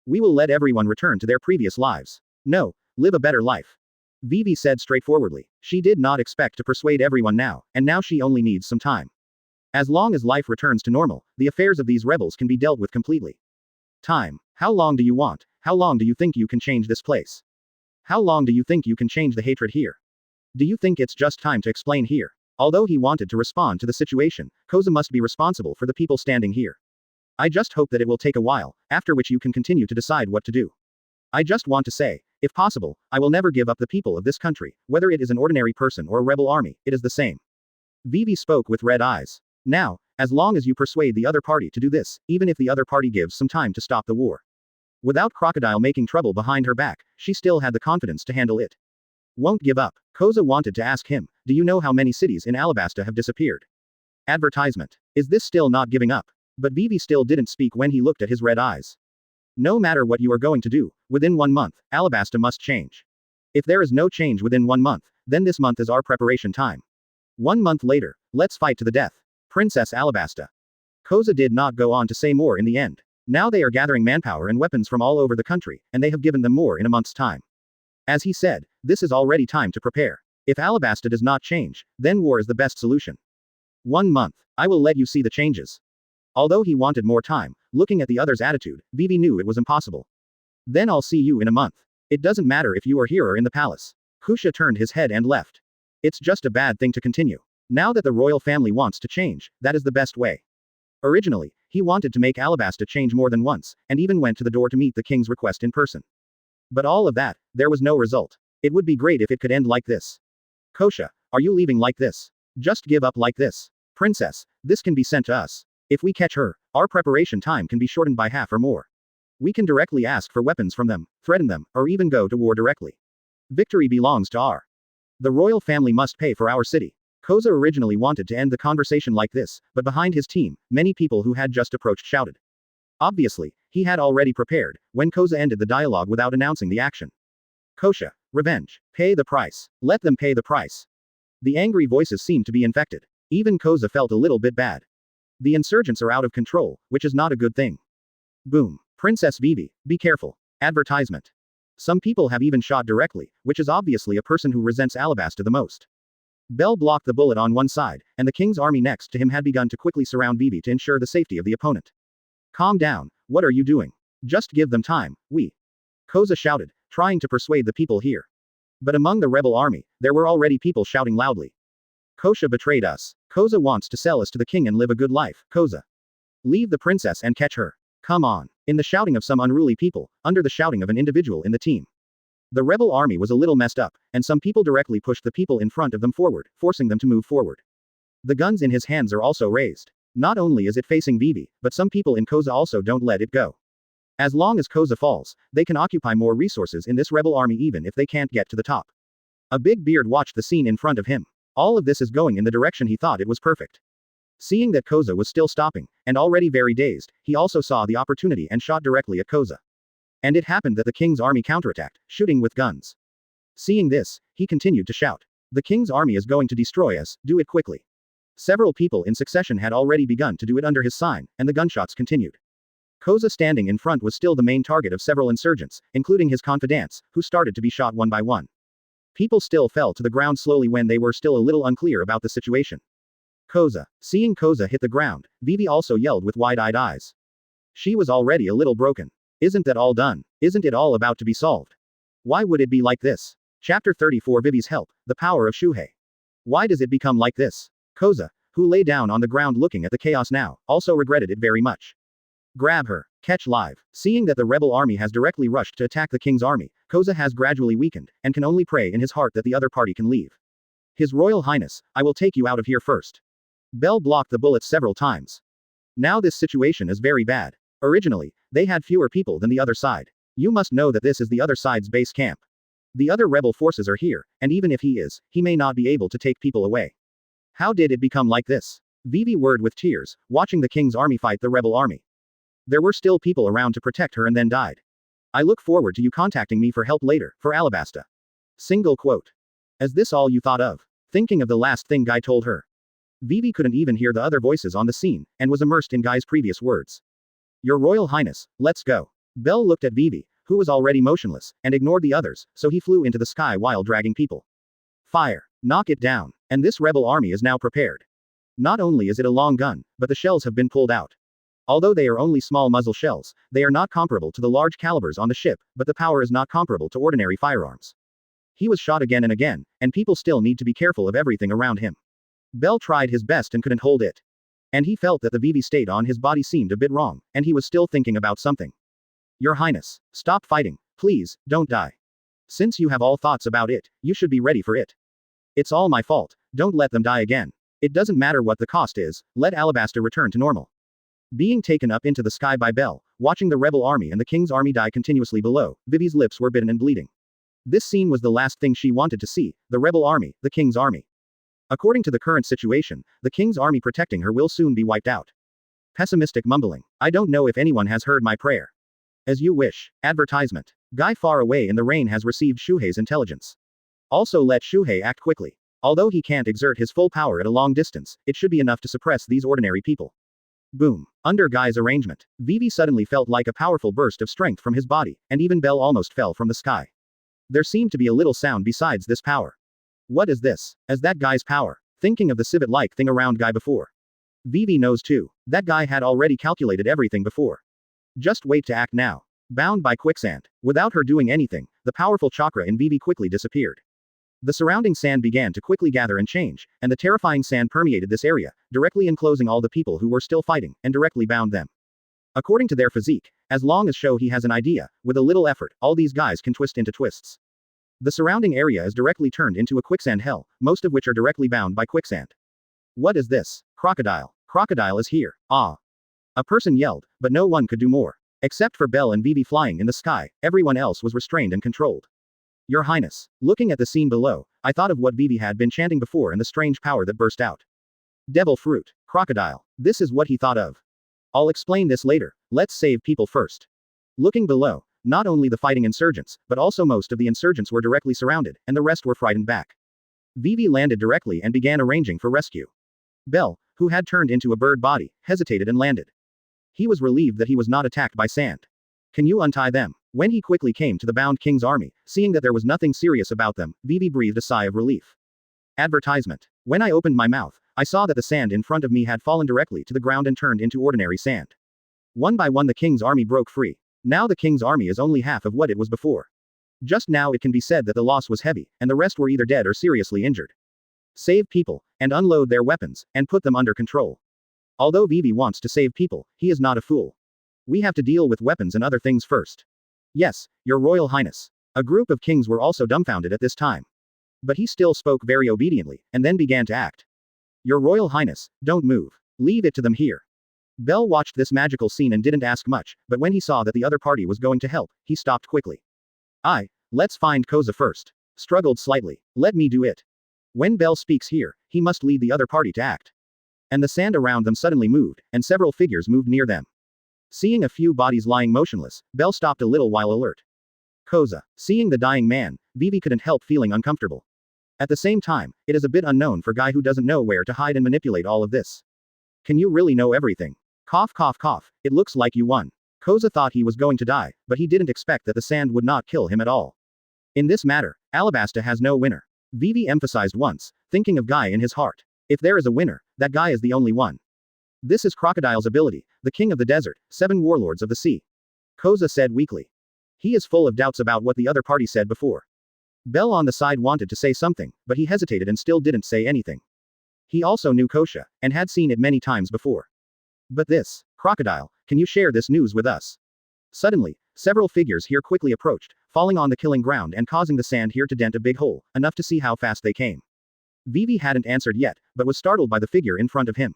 Speaker 2: We will let everyone return to their previous lives. No, live a better life. Vivi said straightforwardly. She did not expect to persuade everyone now, and now she only needs some time. As long as life returns to normal, the affairs of these rebels can be dealt with completely. Time. How long do you want? How long do you think you can change this place? How long do you think you can change the hatred here? Do you think it's just time to explain here? Although he wanted to respond to the situation, Koza must be responsible for the people standing here. I just hope that it will take a while, after which you can continue to decide what to do. I just want to say, if possible, I will never give up the people of this country, whether it is an ordinary person or a rebel army, it is the same. Vivi spoke with red eyes. Now, as long as you persuade the other party to do this, even if the other party gives some time to stop the war. Without Crocodile making trouble behind her back, she still had the confidence to handle it. Won't give up. Koza wanted to ask him, do you know how many cities in Alabasta have disappeared? Advertisement. Is this still not giving up? But Vivi still didn't speak when he looked at his red eyes. No matter what you are going to do, within 1 month, Alabasta must change. If there is no change within 1 month, then this month is our preparation time. 1 month later, let's fight to the death. Princess Alabasta. Koza did not go on to say more in the end. Now they are gathering manpower and weapons from all over the country, and they have given them more in a month's time. As he said, this is already time to prepare. If Alabasta does not change, then war is the best solution. 1 month. I will let you see the changes. Although he wanted more time, looking at the other's attitude, Vivi knew it was impossible. Then I'll see you in a month. It doesn't matter if you are here or in the palace. Kusha turned his head and left. It's just a bad thing to continue. Now that the royal family wants to change, that is the best way. Originally, he wanted to make Alabasta change more than once, and even went to the door to meet the king's request in person. But all of that, there was no result. It would be great if it could end like this. Kosha, are you leaving like this? Just give up like this. Princess, this can be sent to us. If we catch her, our preparation time can be shortened by half or more. We can directly ask for weapons from them, threaten them, or even go to war directly. Victory belongs to our. The royal family must pay for our city. Koza originally wanted to end the conversation like this, but behind his team, many people who had just approached shouted. Obviously, he had already prepared, when Koza ended the dialogue without announcing the action. Kosha, revenge. Pay the price. Let them pay the price. The angry voices seemed to be infected. Even Koza felt a little bit bad. The insurgents are out of control, which is not a good thing. Boom. Princess Vivi, be careful. Advertisement. Some people have even shot directly, which is obviously a person who resents Alabasta the most. Bell blocked the bullet on one side, and the king's army next to him had begun to quickly surround Vivi to ensure the safety of the opponent. Calm down, what are you doing? Just give them time, Koza shouted, trying to persuade the people here. But among the rebel army, there were already people shouting loudly. Kosha betrayed us. Koza wants to sell us to the king and live a good life, Koza. Leave the princess and catch her. Come on. In the shouting of some unruly people, under the shouting of an individual in the team. The rebel army was a little messed up, and some people directly pushed the people in front of them forward, forcing them to move forward. The guns in his hands are also raised. Not only is it facing Vivi, but some people in Koza also don't let it go. As long as Koza falls, they can occupy more resources in this rebel army even if they can't get to the top. A big beard watched the scene in front of him. All of this is going in the direction he thought it was perfect. Seeing that Koza was still stopping, and already very dazed, he also saw the opportunity and shot directly at Koza. And it happened that the king's army counterattacked, shooting with guns. Seeing this, he continued to shout. The king's army is going to destroy us, do it quickly. Several people in succession had already begun to do it under his sign, and the gunshots continued. Koza standing in front was still the main target of several insurgents, including his confidants, who started to be shot one by one. People still fell to the ground slowly when they were still a little unclear about the situation. Koza. Seeing Koza hit the ground, Vivi also yelled with wide-eyed eyes. She was already a little broken. Isn't that all done? Isn't it all about to be solved? Why would it be like this? Chapter 34 Vivi's Help, The Power of Shuhei. Why does it become like this? Koza, who lay down on the ground looking at the chaos now, also regretted it very much. Grab her. Catch live. Seeing that the rebel army has directly rushed to attack the king's army, Koza has gradually weakened, and can only pray in his heart that the other party can leave. His Royal Highness, I will take you out of here first. Bell blocked the bullets several times. Now this situation is very bad. Originally, they had fewer people than the other side. You must know that this is the other side's base camp. The other rebel forces are here, and even if he is, he may not be able to take people away. How did it become like this? Vivi whirred with tears, watching the king's army fight the rebel army. There were still people around to protect her and then died. I look forward to you contacting me for help later, for Alabasta. Single quote. Is this all you thought of? Thinking of the last thing Guy told her. Vivi couldn't even hear the other voices on the scene, and was immersed in Guy's previous words. Your Royal Highness, let's go. Bell looked at Vivi, who was already motionless, and ignored the others, so he flew into the sky while dragging people. Fire. Knock it down. And this rebel army is now prepared. Not only is it a long gun, but the shells have been pulled out. Although they are only small muzzle shells, they are not comparable to the large calibers on the ship, but the power is not comparable to ordinary firearms. He was shot again and again, and people still need to be careful of everything around him. Bell tried his best and couldn't hold it. And he felt that the VV state on his body seemed a bit wrong, and he was still thinking about something. Your Highness, stop fighting, please, don't die. Since you have all thoughts about it, you should be ready for it. It's all my fault, don't let them die again. It doesn't matter what the cost is, let Alabasta return to normal. Being taken up into the sky by Belle, watching the rebel army and the king's army die continuously below, Vivi's lips were bitten and bleeding. This scene was the last thing she wanted to see, the rebel army, the king's army. According to the current situation, the king's army protecting her will soon be wiped out. Pessimistic mumbling. I don't know if anyone has heard my prayer. As you wish. Advertisement. Guy far away in the rain has received Shuhei's intelligence. Also let Shuhei act quickly. Although he can't exert his full power at a long distance, it should be enough to suppress these ordinary people. Boom. Under Guy's arrangement, Vivi suddenly felt like a powerful burst of strength from his body, and even Belle almost fell from the sky. There seemed to be a little sound besides this power. What is this? As that guy's power? Thinking of the civet-like thing around Guy before. Vivi knows too. That guy had already calculated everything before. Just wait to act now. Bound by quicksand. Without her doing anything, the powerful chakra in Vivi quickly disappeared. The surrounding sand began to quickly gather and change, and the terrifying sand permeated this area, directly enclosing all the people who were still fighting, and directly bound them. According to their physique, as long as he has an idea, with a little effort, all these guys can twist into twists. The surrounding area is directly turned into a quicksand hell, most of which are directly bound by quicksand. What is this? Crocodile. Crocodile is here. Ah. A person yelled, but no one could do more. Except for Belle and Vivi flying in the sky, everyone else was restrained and controlled. Your Highness. Looking at the scene below, I thought of what Vivi had been chanting before and the strange power that burst out. Devil fruit. Crocodile. This is what he thought of. I'll explain this later, let's save people first. Looking below, not only the fighting insurgents, but also most of the insurgents were directly surrounded, and the rest were frightened back. Vivi landed directly and began arranging for rescue. Belle, who had turned into a bird body, hesitated and landed. He was relieved that he was not attacked by sand. Can you untie them? When he quickly came to the bound king's army, seeing that there was nothing serious about them, Vivi breathed a sigh of relief. Advertisement. When I opened my mouth, I saw that the sand in front of me had fallen directly to the ground and turned into ordinary sand. One by one the king's army broke free. Now the king's army is only half of what it was before. Just now it can be said that the loss was heavy, and the rest were either dead or seriously injured. Save people, and unload their weapons, and put them under control. Although Vivi wants to save people, he is not a fool. We have to deal with weapons and other things first. Yes, Your Royal Highness. A group of kings were also dumbfounded at this time. But he still spoke very obediently, and then began to act. Your Royal Highness, don't move. Leave it to them here. Belle watched this magical scene and didn't ask much, but when he saw that the other party was going to help, he stopped quickly. Let's find Koza first. Struggled slightly. Let me do it. When Belle speaks here, he must lead the other party to act. And the sand around them suddenly moved, and several figures moved near them. Seeing a few bodies lying motionless, Belle stopped a little while alert. Koza. Seeing the dying man, Vivi couldn't help feeling uncomfortable. At the same time, it is a bit unknown for a guy who doesn't know where to hide and manipulate all of this. Can you really know everything? Cough cough cough, it looks like you won. Koza thought he was going to die, but he didn't expect that the sand would not kill him at all. In this matter, Alabasta has no winner. Vivi emphasized once, thinking of Guy in his heart. If there is a winner, that guy is the only one. This is Crocodile's ability, the king of the desert, 7 warlords of the sea. Koza said weakly. He is full of doubts about what the other party said before. Belle on the side wanted to say something, but he hesitated and still didn't say anything. He also knew Kosha, and had seen it many times before. But this, Crocodile, can you share this news with us? Suddenly, several figures here quickly approached, falling on the killing ground and causing the sand here to dent a big hole, enough to see how fast they came. Vivi hadn't answered yet, but was startled by the figure in front of him.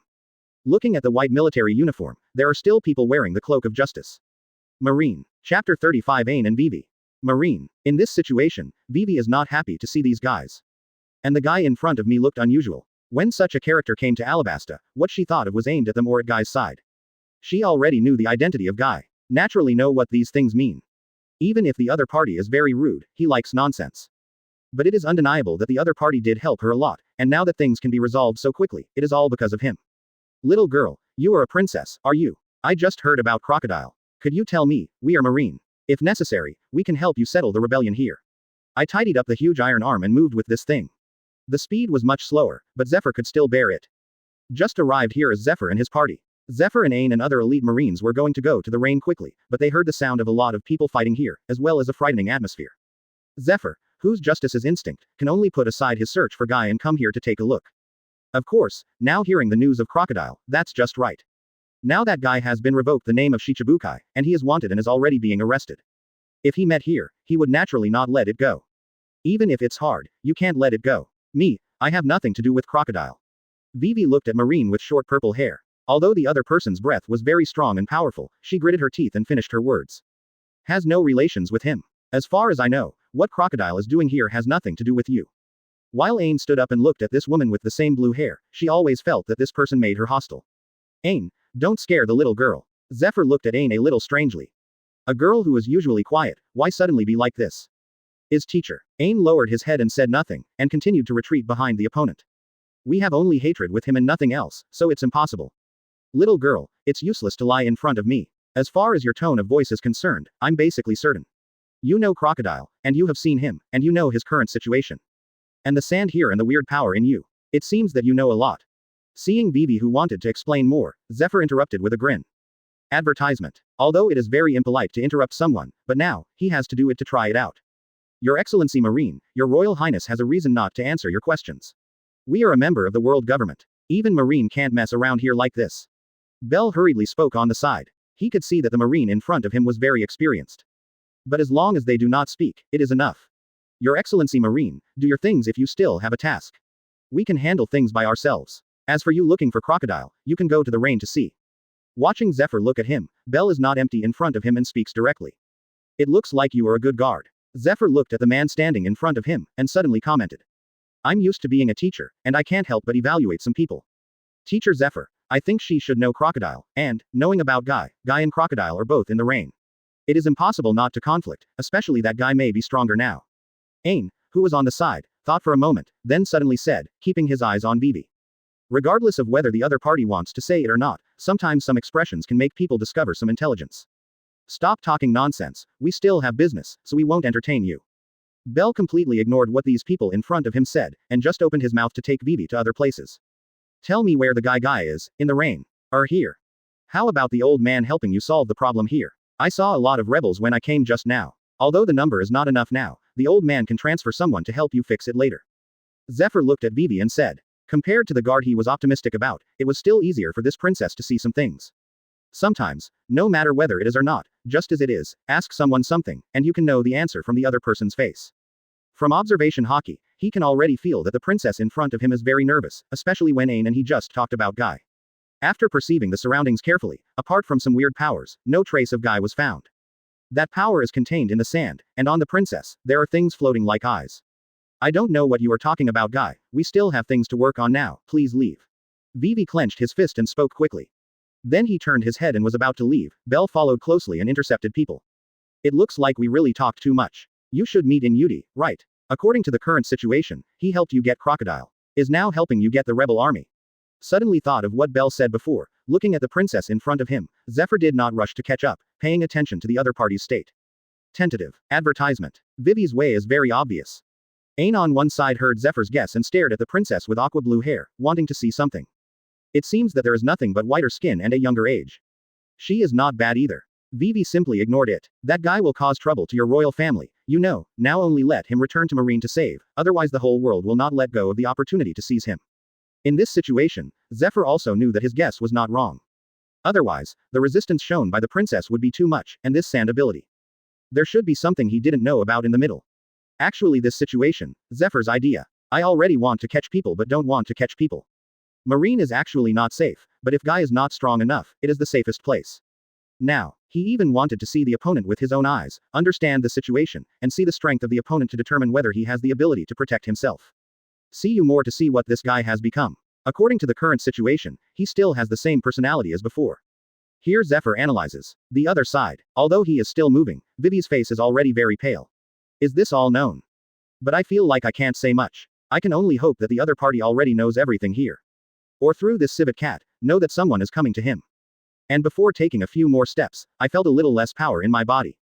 Speaker 2: Looking at the white military uniform, there are still people wearing the cloak of justice. Marine. Chapter 35 Ain and Vivi. Marine. In this situation, Vivi is not happy to see these guys. And the guy in front of me looked unusual. When such a character came to Alabasta, what she thought of was aimed at them or at Guy's side. She already knew the identity of Guy. Naturally know what these things mean. Even if the other party is very rude, he likes nonsense. But it is undeniable that the other party did help her a lot, and now that things can be resolved so quickly, it is all because of him. Little girl, you are a princess, are you? I just heard about Crocodile. Could you tell me, we are Marine. If necessary, we can help you settle the rebellion here. I tidied up the huge iron arm and moved with this thing. The speed was much slower, but Zephyr could still bear it. Just arrived here as Zephyr and his party. Zephyr and Ain and other elite Marines were going to go to the rain quickly, but they heard the sound of a lot of people fighting here, as well as a frightening atmosphere. Zephyr, whose justice is instinct, can only put aside his search for Guy and come here to take a look. Of course, now hearing the news of Crocodile, that's just right. Now that guy has been revoked the name of Shichibukai, and he is wanted and is already being arrested. If he met here, he would naturally not let it go. Even if it's hard, you can't let it go. Me, I have nothing to do with Crocodile. Vivi looked at Marine with short purple hair. Although the other person's breath was very strong and powerful, she gritted her teeth and finished her words. Has no relations with him. As far as I know, what Crocodile is doing here has nothing to do with you. While Ain stood up and looked at this woman with the same blue hair, she always felt that this person made her hostile. Ain, don't scare the little girl. Zephyr looked at Ain a little strangely. A girl who is usually quiet, why suddenly be like this? Is teacher. Ain lowered his head and said nothing, and continued to retreat behind the opponent. We have only hatred with him and nothing else, so it's impossible. Little girl, it's useless to lie in front of me. As far as your tone of voice is concerned, I'm basically certain. You know Crocodile, and you have seen him, and you know his current situation. And the sand here and the weird power in you. It seems that you know a lot. Seeing Vivi who wanted to explain more, Zephyr interrupted with a grin. Advertisement. Although it is very impolite to interrupt someone, but now, he has to do it to try it out. Your Excellency Marine, Your Royal Highness has a reason not to answer your questions. We are a member of the world government. Even Marine can't mess around here like this. Bell hurriedly spoke on the side. He could see that the Marine in front of him was very experienced. But as long as they do not speak, it is enough. Your Excellency Marine, do your things if you still have a task. We can handle things by ourselves. As for you looking for Crocodile, you can go to the rain to see. Watching Zephyr look at him, Bell is not empty in front of him and speaks directly. It looks like you are a good guard. Zephyr looked at the man standing in front of him, and suddenly commented. I'm used to being a teacher, and I can't help but evaluate some people. Teacher Zephyr, I think she should know Crocodile, and, knowing about Guy and Crocodile are both in the rain. It is impossible not to conflict, especially that Guy may be stronger now. Ain, who was on the side, thought for a moment, then suddenly said, keeping his eyes on Vivi. Regardless of whether the other party wants to say it or not, sometimes some expressions can make people discover some intelligence. Stop talking nonsense, we still have business, so we won't entertain you. Bell completely ignored what these people in front of him said, and just opened his mouth to take Vivi to other places. Tell me where the guy is, in the rain. Or here. How about the old man helping you solve the problem here? I saw a lot of rebels when I came just now. Although the number is not enough now, the old man can transfer someone to help you fix it later. Zephyr looked at Vivi and said. Compared to the guard he was optimistic about, it was still easier for this princess to see some things. Sometimes, no matter whether it is or not, just as it is, ask someone something, and you can know the answer from the other person's face. From observation hockey, he can already feel that the princess in front of him is very nervous, especially when Ain and he just talked about Guy. After perceiving the surroundings carefully, apart from some weird powers, no trace of Guy was found. That power is contained in the sand, and on the princess, there are things floating like eyes. I don't know what you are talking about, Guy, we still have things to work on now, please leave. Vivi clenched his fist and spoke quickly. Then he turned his head and was about to leave. Bell followed closely and intercepted people. It looks like we really talked too much. You should meet in Yudi, right? According to the current situation, he helped you get Crocodile. Is now helping you get the rebel army. Suddenly thought of what Bell said before, looking at the princess in front of him, Zephyr did not rush to catch up, paying attention to the other party's state. Tentative. Advertisement. Vivi's way is very obvious. Ain on one side heard Zephyr's guess and stared at the princess with aqua blue hair, wanting to see something. It seems that there is nothing but whiter skin and a younger age. She is not bad either. Vivi simply ignored it. That guy will cause trouble to your royal family, you know, now only let him return to Marine to save, otherwise the whole world will not let go of the opportunity to seize him. In this situation, Zephyr also knew that his guess was not wrong. Otherwise, the resistance shown by the princess would be too much, and this sand ability. There should be something he didn't know about in the middle. Actually this situation, Zephyr's idea. I already want to catch people but don't want to catch people. Marine is actually not safe, but if Guy is not strong enough, it is the safest place. Now, he even wanted to see the opponent with his own eyes, understand the situation, and see the strength of the opponent to determine whether he has the ability to protect himself. See you more to see what this guy has become. According to the current situation, he still has the same personality as before. Here Zephyr analyzes. The other side. Although he is still moving, Vivi's face is already very pale. Is this all known? But I feel like I can't say much. I can only hope that the other party already knows everything here. Or through this civet cat, know that someone is coming to him. And before taking a few more steps, I felt a little less power in my body.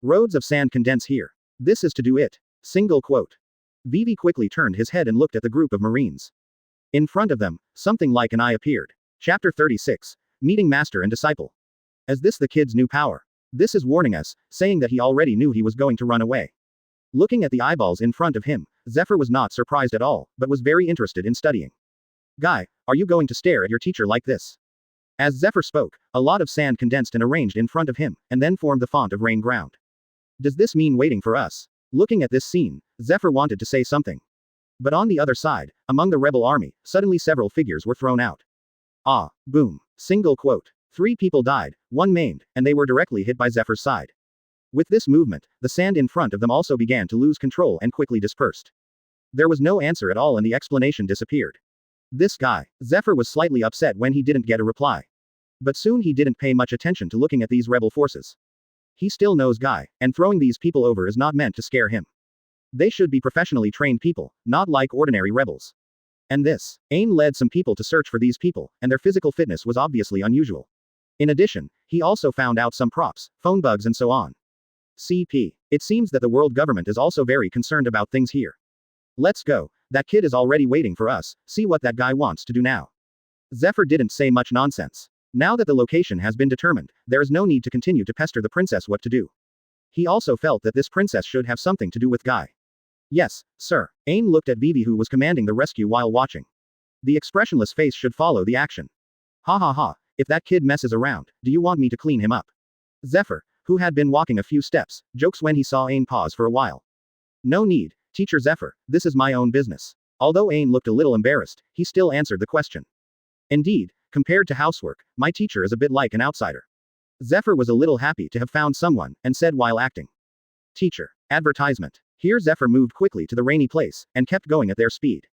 Speaker 2: Roads of sand condense here. This is to do it. Single quote. Vivi quickly turned his head and looked at the group of Marines. In front of them, something like an eye appeared. Chapter 36. Meeting Master and Disciple. Is this the kid's new power? This is warning us, saying that he already knew he was going to run away. Looking at the eyeballs in front of him, Zephyr was not surprised at all, but was very interested in studying. Guy, are you going to stare at your teacher like this? As Zephyr spoke, a lot of sand condensed and arranged in front of him, and then formed the font of rain ground. Does this mean waiting for us? Looking at this scene, Zephyr wanted to say something. But on the other side, among the rebel army, suddenly several figures were thrown out. Ah, boom. Single quote. 3 people died, 1 maimed, and they were directly hit by Zephyr's side. With this movement, the sand in front of them also began to lose control and quickly dispersed. There was no answer at all and the explanation disappeared. This guy, Zephyr was slightly upset when he didn't get a reply. But soon he didn't pay much attention to looking at these rebel forces. He still knows Guy, and throwing these people over is not meant to scare him. They should be professionally trained people, not like ordinary rebels. And this, Ain led some people to search for these people, and their physical fitness was obviously unusual. In addition, he also found out some props, phone bugs and so on. CP. It seems that the world government is also very concerned about things here. Let's go, that kid is already waiting for us, see what that guy wants to do now. Zephyr didn't say much nonsense. Now that the location has been determined, there is no need to continue to pester the princess what to do. He also felt that this princess should have something to do with Guy. Yes, sir. Ain looked at Vivi who was commanding the rescue while watching. The expressionless face should follow the action. Ha ha ha, if that kid messes around, do you want me to clean him up? Zephyr, who had been walking a few steps, jokes when he saw Ain pause for a while. No need, Teacher Zephyr, this is my own business. Although Ain looked a little embarrassed, he still answered the question. Indeed, compared to housework, my teacher is a bit like an outsider. Zephyr was a little happy to have found someone, and said while acting. Teacher. Advertisement. Here Zephyr moved quickly to the rainy place, and kept going at their speed.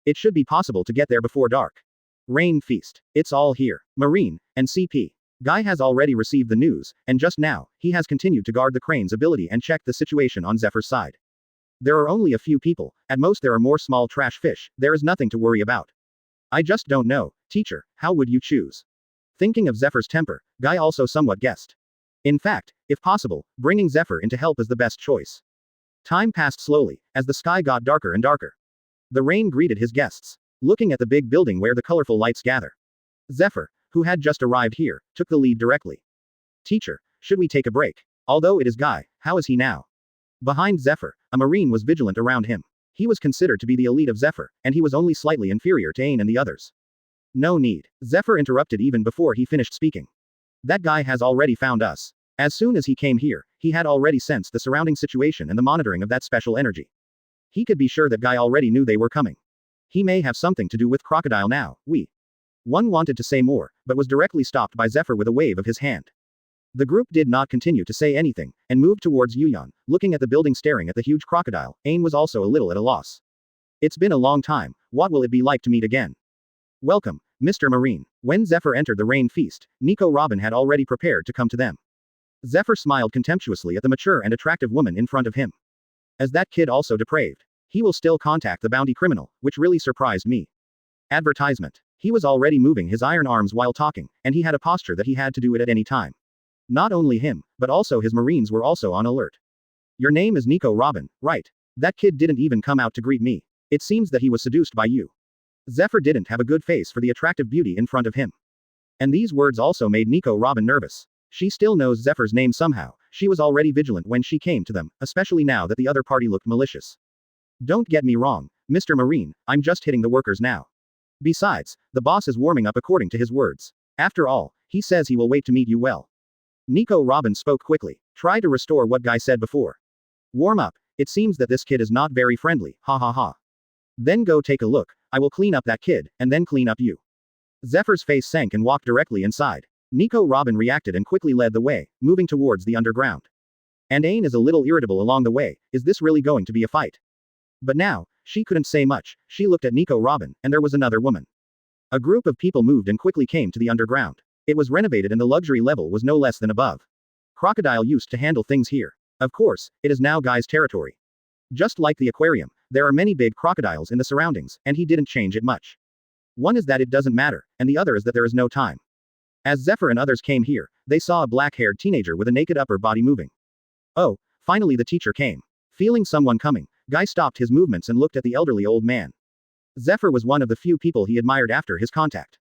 Speaker 2: It should be possible to get there before dark. Rain feast. It's all here. Marine, and CP. Guy has already received the news, and just now, he has continued to guard the crane's ability and check the situation on Zephyr's side. There are only a few people, at most there are more small trash fish, there is nothing to worry about. I just don't know, teacher, how would you choose? Thinking of Zephyr's temper, Guy also somewhat guessed. In fact, if possible, bringing Zephyr in to help is the best choice. Time passed slowly, as the sky got darker and darker. The rain greeted his guests, looking at the big building where the colorful lights gather. Zephyr, who had just arrived here, took the lead directly. Teacher, should we take a break? Although it is Guy, how is he now? Behind Zephyr, a marine was vigilant around him. He was considered to be the elite of Zephyr, and he was only slightly inferior to Ain and the others. No need. Zephyr interrupted even before he finished speaking. That guy has already found us. As soon as he came here, he had already sensed the surrounding situation and the monitoring of that special energy. He could be sure that Guy already knew they were coming. He may have something to do with Crocodile now, One wanted to say more, but was directly stopped by Zephyr with a wave of his hand. The group did not continue to say anything, and moved towards Yuyan, looking at the building staring at the huge crocodile. Ain was also a little at a loss. It's been a long time, what will it be like to meet again? Welcome, Mr. Marine. When Zephyr entered the rain feast, Nico Robin had already prepared to come to them. Zephyr smiled contemptuously at the mature and attractive woman in front of him. As that kid also depraved. He will still contact the bounty criminal, which really surprised me. Advertisement. He was already moving his iron arms while talking, and he had a posture that he had to do it at any time. Not only him, but also his marines were also on alert. Your name is Nico Robin, right? That kid didn't even come out to greet me. It seems that he was seduced by you. Zephyr didn't have a good face for the attractive beauty in front of him. And these words also made Nico Robin nervous. She still knows Zephyr's name somehow. She was already vigilant when she came to them, especially now that the other party looked malicious. Don't get me wrong, Mr. Marine, I'm just hitting the workers now. Besides, the boss is warming up according to his words. After all, he says he will wait to meet you well. Nico Robin spoke quickly. Try to restore what Guy said before. Warm up, it seems that this kid is not very friendly, ha ha ha. Then go take a look, I will clean up that kid, and then clean up you. Zephyr's face sank and walked directly inside. Nico Robin reacted and quickly led the way, moving towards the underground. And Ain is a little irritable along the way, is this really going to be a fight? But now, she couldn't say much, she looked at Nico Robin, and there was another woman. A group of people moved and quickly came to the underground. It was renovated and the luxury level was no less than above. Crocodile used to handle things here. Of course, it is now Guy's territory. Just like the aquarium, there are many big crocodiles in the surroundings, and he didn't change it much. One is that it doesn't matter, and the other is that there is no time. As Zephyr and others came here, they saw a black-haired teenager with a naked upper body moving. Oh, finally the teacher came. Feeling someone coming, Guy stopped his movements and looked at the elderly old man. Zephyr was one of the few people he admired after his contact.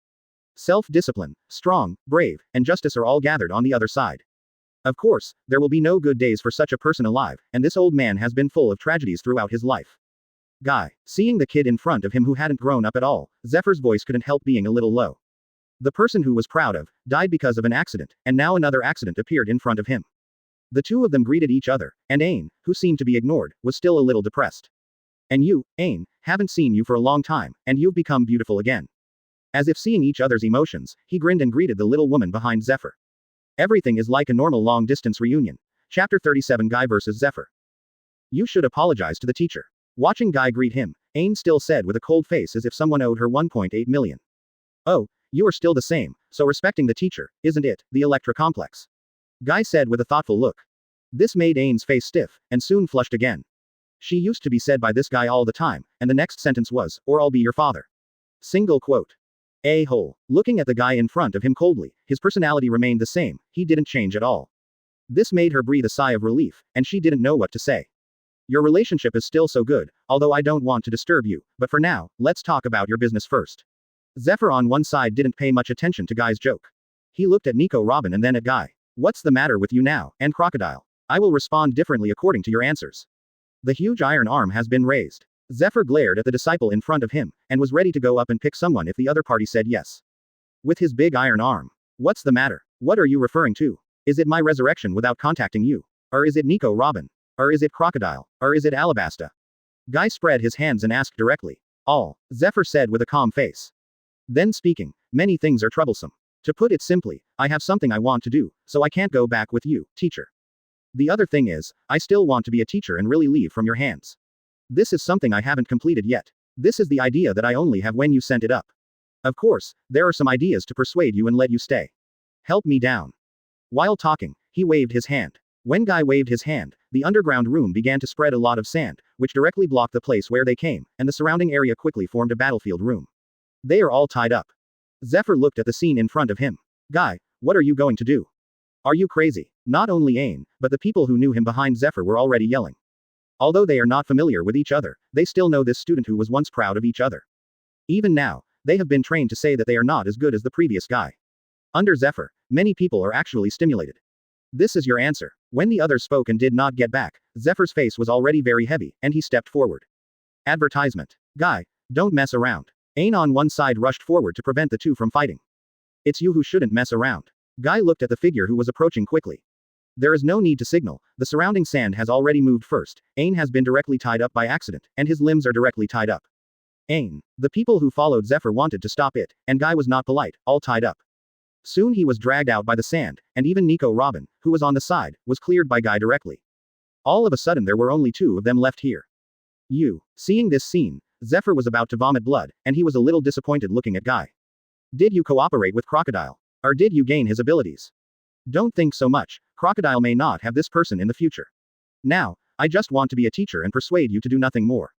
Speaker 2: Self-discipline, strong, brave, and justice are all gathered on the other side. Of course, there will be no good days for such a person alive, and this old man has been full of tragedies throughout his life. Guy. Seeing the kid in front of him who hadn't grown up at all, Zephyr's voice couldn't help being a little low. The person who was proud of, died because of an accident, and now another accident appeared in front of him. The two of them greeted each other, and Ain, who seemed to be ignored, was still a little depressed. And you, Ain, haven't seen you for a long time, and you've become beautiful again. As if seeing each other's emotions, he grinned and greeted the little woman behind Zephyr. Everything is like a normal long-distance reunion. Chapter 37 Guy vs. Zephyr. You should apologize to the teacher. Watching Guy greet him, Ain still said with a cold face as if someone owed her 1.8 million. Oh, you are still the same, so respecting the teacher, isn't it, the Electra complex? Guy said with a thoughtful look. This made Ain's face stiff, and soon flushed again. She used to be said by this guy all the time, and the next sentence was, or I'll be your father. Single quote. A-hole. Looking at the guy in front of him coldly, his personality remained the same, he didn't change at all. This made her breathe a sigh of relief, and she didn't know what to say. Your relationship is still so good, although I don't want to disturb you, but for now, let's talk about your business first. Zephyr on one side didn't pay much attention to Guy's joke. He looked at Nico Robin and then at Guy. What's the matter with you now, and Crocodile? I will respond differently according to your answers. The huge iron arm has been raised. Zephyr glared at the disciple in front of him, and was ready to go up and pick someone if the other party said yes. With his big iron arm. What's the matter? What are you referring to? Is it my resurrection without contacting you? Or is it Nico Robin? Or is it Crocodile? Or is it Alabasta? Guy spread his hands and asked directly. All. Zephyr said with a calm face. Then speaking, many things are troublesome. To put it simply, I have something I want to do, so I can't go back with you, teacher. The other thing is, I still want to be a teacher and really leave from your hands. This is something I haven't completed yet. This is the idea that I only have when you sent it up. Of course, there are some ideas to persuade you and let you stay. Help me down. While talking, he waved his hand. When Guy waved his hand, the underground room began to spread a lot of sand, which directly blocked the place where they came, and the surrounding area quickly formed a battlefield room. They are all tied up. Zephyr looked at the scene in front of him. Guy, what are you going to do? Are you crazy? Not only Ain, but the people who knew him behind Zephyr were already yelling. Although they are not familiar with each other, they still know this student who was once proud of each other. Even now, they have been trained to say that they are not as good as the previous guy. Under Zephyr, many people are actually stimulated. This is your answer. When the others spoke and did not get back, Zephyr's face was already very heavy, and he stepped forward. Advertisement. Guy, don't mess around. Ain on one side rushed forward to prevent the two from fighting. It's you who shouldn't mess around. Guy looked at the figure who was approaching quickly. There is no need to signal, the surrounding sand has already moved first, Ain has been directly tied up by accident, and his limbs are directly tied up. Ain. The people who followed Zephyr wanted to stop it, and Guy was not polite, all tied up. Soon he was dragged out by the sand, and even Nico Robin, who was on the side, was cleared by Guy directly. All of a sudden there were only two of them left here. You. Seeing this scene, Zephyr was about to vomit blood, and he was a little disappointed looking at Guy. Did you cooperate with Crocodile? Or did you gain his abilities? Don't think so much, Crocodile may not have this person in the future. Now, I just want to be a teacher and persuade you to do nothing more.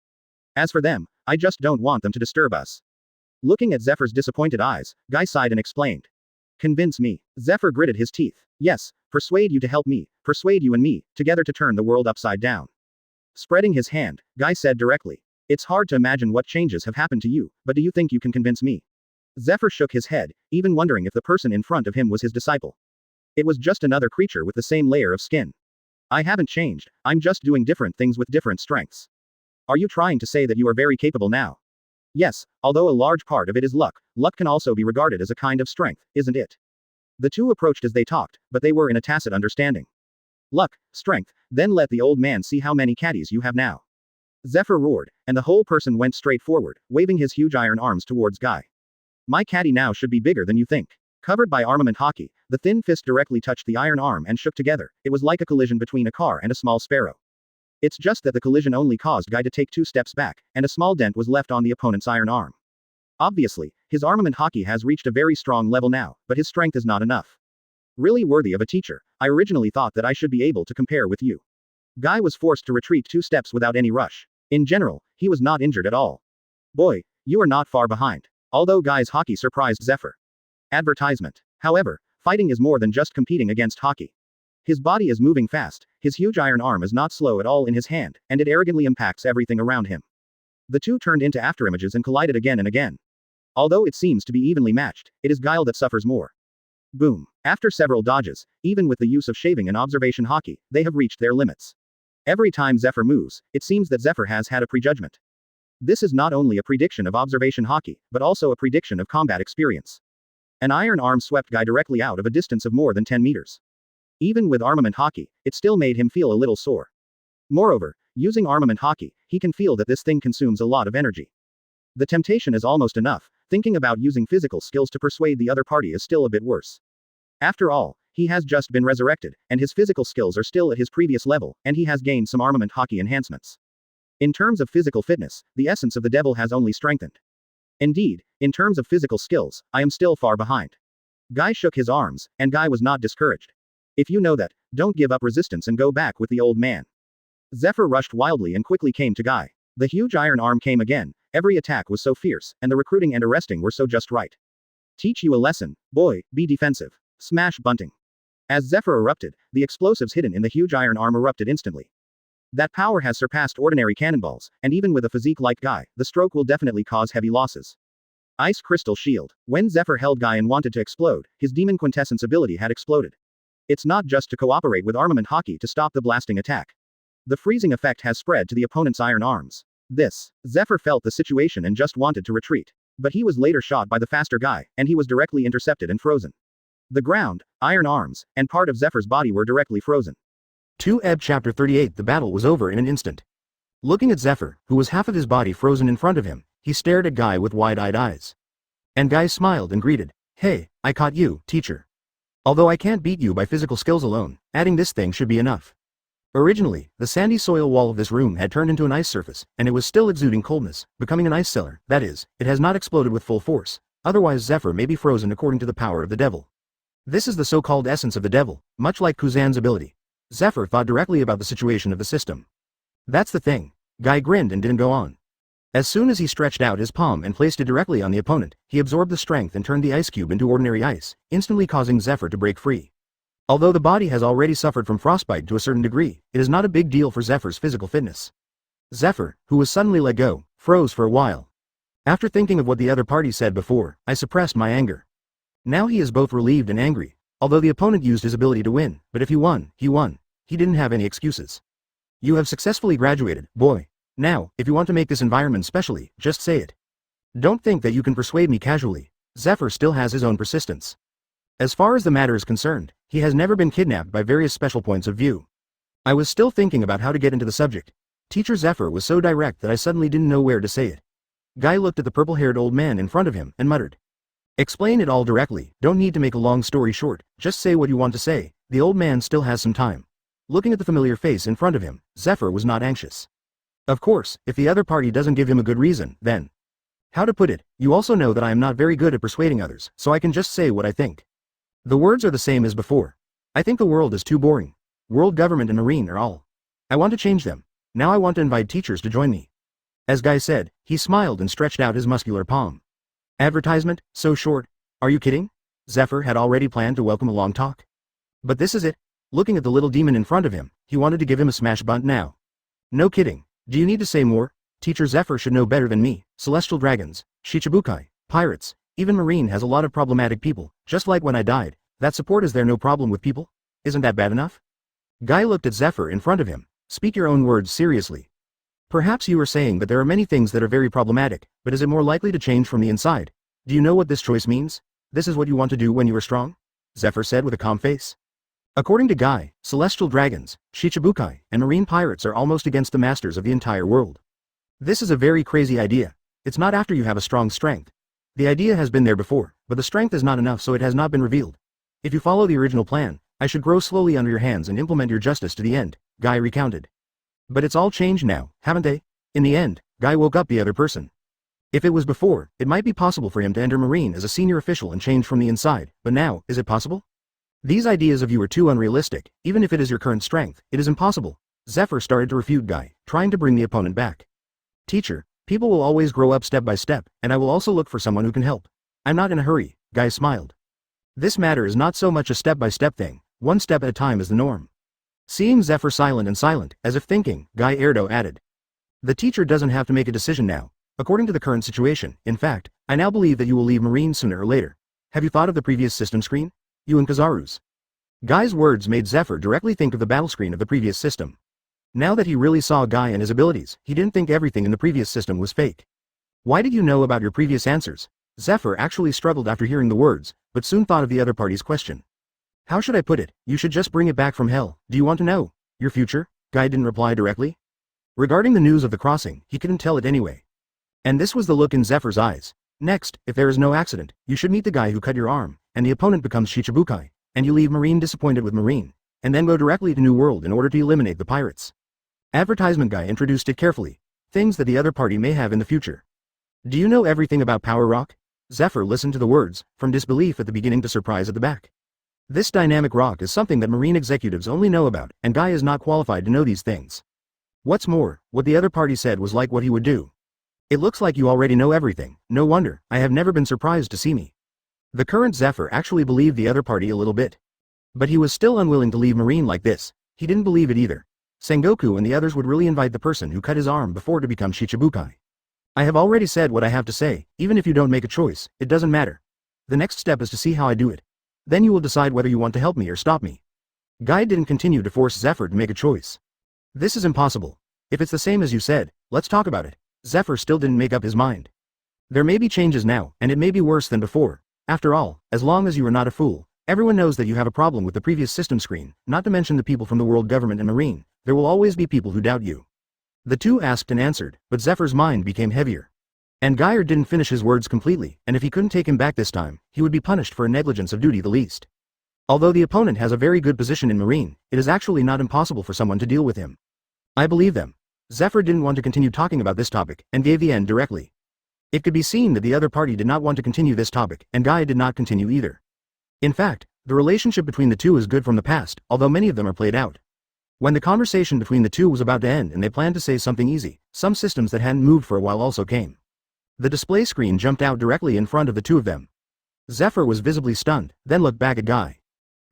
Speaker 2: As for them, I just don't want them to disturb us. Looking at Zephyr's disappointed eyes, Guy sighed and explained. Convince me. Zephyr gritted his teeth. Yes, persuade you to help me, persuade you and me, together to turn the world upside down. Spreading his hand, Guy said directly. It's hard to imagine what changes have happened to you, but do you think you can convince me? Zephyr shook his head, even wondering if the person in front of him was his disciple. It was just another creature with the same layer of skin. I haven't changed, I'm just doing different things with different strengths. Are you trying to say that you are very capable now? Yes, although a large part of it is luck, luck can also be regarded as a kind of strength, isn't it? The two approached as they talked, but they were in a tacit understanding. Luck, strength, then let the old man see how many caddies you have now. Zephyr roared, and the whole person went straight forward, waving his huge iron arms towards Guy. My caddy now should be bigger than you think. Covered by armament hockey, the thin fist directly touched the iron arm and shook together. It was like a collision between a car and a small sparrow. It's just that the collision only caused Guy to take 2 steps back, and a small dent was left on the opponent's iron arm. Obviously, his armament hockey has reached a very strong level now, but his strength is not enough. Really worthy of a teacher, I originally thought that I should be able to compare with you. Guy was forced to retreat 2 steps without any rush. In general, he was not injured at all. Boy, you are not far behind. Although Guy's hockey surprised Zephyr. Advertisement. However, fighting is more than just competing against hockey. His body is moving fast, his huge iron arm is not slow at all in his hand, and it arrogantly impacts everything around him. The two turned into afterimages and collided again and again. Although it seems to be evenly matched, it is Guile that suffers more. Boom. After several dodges, even with the use of shaving and observation hockey, they have reached their limits. Every time Zephyr moves, it seems that Zephyr has had a prejudgment. This is not only a prediction of observation hockey, but also a prediction of combat experience. An iron arm swept Guy directly out of a distance of more than 10 meters. Even with armament hockey, it still made him feel a little sore. Moreover, using armament hockey, he can feel that this thing consumes a lot of energy. The temptation is almost enough, thinking about using physical skills to persuade the other party is still a bit worse. After all, he has just been resurrected, and his physical skills are still at his previous level, and he has gained some armament hockey enhancements. In terms of physical fitness, the essence of the devil has only strengthened. Indeed, in terms of physical skills, I am still far behind. Guy shook his arms, and Guy was not discouraged. If you know that, don't give up resistance and go back with the old man. Zephyr rushed wildly and quickly came to Guy. The huge iron arm came again, every attack was so fierce, and the recruiting and arresting were so just right. Teach you a lesson, boy, be defensive. Smash bunting. As Zephyr erupted, the explosives hidden in the huge iron arm erupted instantly. That power has surpassed ordinary cannonballs, and even with a physique like Guy, the stroke will definitely cause heavy losses. Ice Crystal Shield. When Zephyr held Guy and wanted to explode, his demon quintessence ability had exploded. It's not just to cooperate with armament hockey to stop the blasting attack. The freezing effect has spread to the opponent's iron arms. Zephyr felt the situation and just wanted to retreat. But he was later shot by the faster Guy, and he was directly intercepted and frozen. The ground, iron arms, and part of Zephyr's body were directly frozen.
Speaker 1: 2 Eb Chapter 38. The battle was over in an instant. Looking at Zephyr, who was half of his body frozen in front of him, he stared at Guy with wide-eyed eyes. And Guy smiled and greeted, "Hey, I caught you, teacher. Although I can't beat you by physical skills alone, adding this thing should be enough." Originally, the sandy soil wall of this room had turned into an ice surface, and it was still exuding coldness, becoming an ice cellar, that is, it has not exploded with full force, otherwise Zephyr may be frozen according to the power of the devil. This is the so-called essence of the devil, much like Kuzan's ability. Zephyr thought directly about the situation of the system. That's the thing. Guy grinned and didn't go on. As soon as he stretched out his palm and placed it directly on the opponent, he absorbed the strength and turned the ice cube into ordinary ice, instantly causing Zephyr to break free. Although the body has already suffered from frostbite to a certain degree, it is not a big deal for Zephyr's physical fitness. Zephyr, who was suddenly let go, froze for a while. After thinking of what the other party said before, I suppressed my anger. Now he is both relieved and angry, although the opponent used his ability to win, but if he won, he won. He didn't have any excuses. You have successfully graduated, boy. Now, if you want to make this environment specially, just say it. Don't think that you can persuade me casually. Zephyr still has his own persistence. As far as the matter is concerned, he has never been kidnapped by various special points of view. I was still thinking about how to get into the subject. Teacher Zephyr was so direct that I suddenly didn't know where to say it. Guy looked at the purple-haired old man in front of him and muttered. Explain it all directly, don't need to make a long story short, just say what you want to say. The old man still has some time. Looking at the familiar face in front of him, Zephyr was not anxious. Of course, if the other party doesn't give him a good reason, then. How to put it, you also know that I am not very good at persuading others, so I can just say what I think. The words are the same as before. I think the world is too boring. World government and marine are all. I want to change them. Now I want to invite teachers to join me. As Guy said, he smiled and stretched out his muscular palm. Advertisement, so short. Are you kidding? Zephyr had already planned to welcome a long talk. But this is it. Looking at the little demon in front of him, he wanted to give him a smash bunt now. No kidding. Do you need to say more? Teacher Zephyr should know better than me. Celestial dragons, Shichibukai, pirates, even marine has a lot of problematic people, just like when I died. That support, is there no problem with people? Isn't that bad enough? Guy looked at Zephyr in front of him. Speak your own words seriously. Perhaps you are saying that there are many things that are very problematic, but is it more likely to change from the inside? Do you know what this choice means? This is what you want to do when you are strong? Zephyr said with a calm face. According to Guy, celestial dragons, Shichibukai, and marine pirates are almost against the masters of the entire world. This is a very crazy idea. It's not after you have a strong strength. The idea has been there before, but the strength is not enough, so it has not been revealed. If you follow the original plan, I should grow slowly under your hands and implement your justice to the end, Guy recounted. But it's all changed now, haven't they? In the end, Guy woke up the other person. If it was before, it might be possible for him to enter marine as a senior official and change from the inside, but now, is it possible? These ideas of you are too unrealistic. Even if it is your current strength, it is impossible. Zephyr started to refute Guy, trying to bring the opponent back. Teacher, people will always grow up step by step, and I will also look for someone who can help. I'm not in a hurry, Guy smiled. This matter is not so much a step-by-step thing, one step at a time is the norm. Seeing Zephyr silent, as if thinking, Guy Erdo added. The teacher doesn't have to make a decision now. According to the current situation, in fact, I now believe that you will leave marine sooner or later. Have you thought of the previous system screen? You and Kazaru's. Guy's words made Zephyr directly think of the battle screen of the previous system.
Speaker 2: Now that he really saw Guy and his abilities, he didn't think everything in the previous system was fake. Why did you know about your previous answers? Zephyr actually struggled after hearing the words, but soon thought of the other party's question. How should I put it? You should just bring it back from hell. Do you want to know your future? Guy didn't reply directly. Regarding the news of the crossing, he couldn't tell it anyway. And this was the look in Zephyr's eyes. Next, if there is no accident, you should meet the guy who cut your arm, and the opponent becomes Shichibukai, and you leave Marine disappointed with Marine, and then go directly to New World in order to eliminate the pirates. Advertisement Guy introduced it carefully. Things that the other party may have in the future. Do you know everything about Power Rock? Zephyr listened to the words, from disbelief at the beginning to surprise at the back. This dynamic rock is something that Marine executives only know about, and Guy is not qualified to know these things. What's more, what the other party said was like what he would do. It looks like you already know everything. No wonder, I have never been surprised to see me. The current Zephyr actually believed the other party a little bit. But he was still unwilling to leave Marine like this. He didn't believe it either. Sengoku and the others would really invite the person who cut his arm before to become Shichibukai. I have already said what I have to say. Even if you don't make a choice, it doesn't matter. The next step is to see how I do it. Then you will decide whether you want to help me or stop me. Guy didn't continue to force Zephyr to make a choice. This is impossible. If it's the same as you said, let's talk about it. Zephyr still didn't make up his mind. There may be changes now, and it may be worse than before. After all, as long as you are not a fool, everyone knows that you have a problem with the previous system screen, not to mention the people from the world government and Marine. There will always be people who doubt you. The two asked and answered, but Zephyr's mind became heavier. And Geyer didn't finish his words completely, and if he couldn't take him back this time, he would be punished for a negligence of duty the least. Although the opponent has a very good position in Marine, it is actually not impossible for someone to deal with him. I believe them. Zephyr didn't want to continue talking about this topic, and gave the end directly. It could be seen that the other party did not want to continue this topic, and Guy did not continue either. In fact, the relationship between the two is good from the past, although many of them are played out. When the conversation between the two was about to end and they planned to say something easy, some systems that hadn't moved for a while also came. The display screen jumped out directly in front of the two of them. Zephyr was visibly stunned, then looked back at Guy.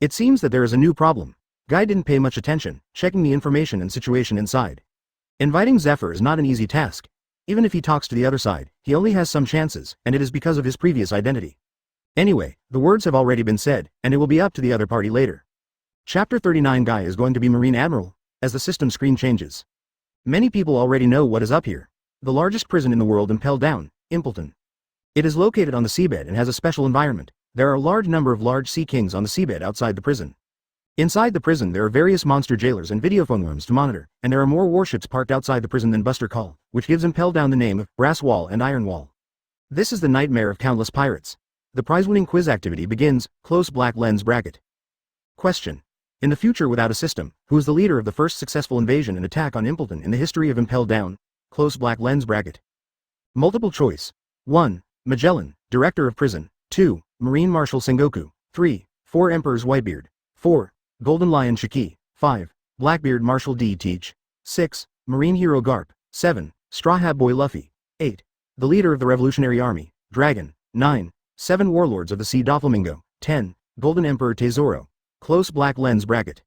Speaker 2: It seems that there is a new problem. Guy didn't pay much attention, checking the information and situation inside. Inviting Zephyr is not an easy task. Even if he talks to the other side, he only has some chances, and it is because of his previous identity. Anyway, the words have already been said, and it will be up to the other party later. Chapter 39 Guy is going to be Marine Admiral, as the system screen changes. Many people already know what is up here. The largest prison in the world impelled down, Impleton. It is located on the seabed and has a special environment. There are a large number of large sea kings on the seabed outside the prison. Inside the prison there are various monster jailers and videophone rooms to monitor, and there are more warships parked outside the prison than Buster Call, which gives Impel Down the name of Brass Wall and Iron Wall. This is the nightmare of countless pirates. The prize-winning quiz activity begins, close black lens bracket. Question. In the future without a system, who is the leader of the first successful invasion and attack on Impleton in the history of Impel Down? Close black lens bracket. Multiple choice. 1. Magellan, Director of Prison. 2. Marine Marshal Sengoku. 3. 4 Emperors Whitebeard. 4. Golden Lion Shiki. 5. Blackbeard Marshal D. Teach. 6. Marine Hero Garp. 7. Straw Hat Boy Luffy. 8. The leader of the Revolutionary Army, Dragon. 9. 7 Warlords of the Sea Doflamingo. 10. Golden Emperor Tesoro. Close black lens bracket.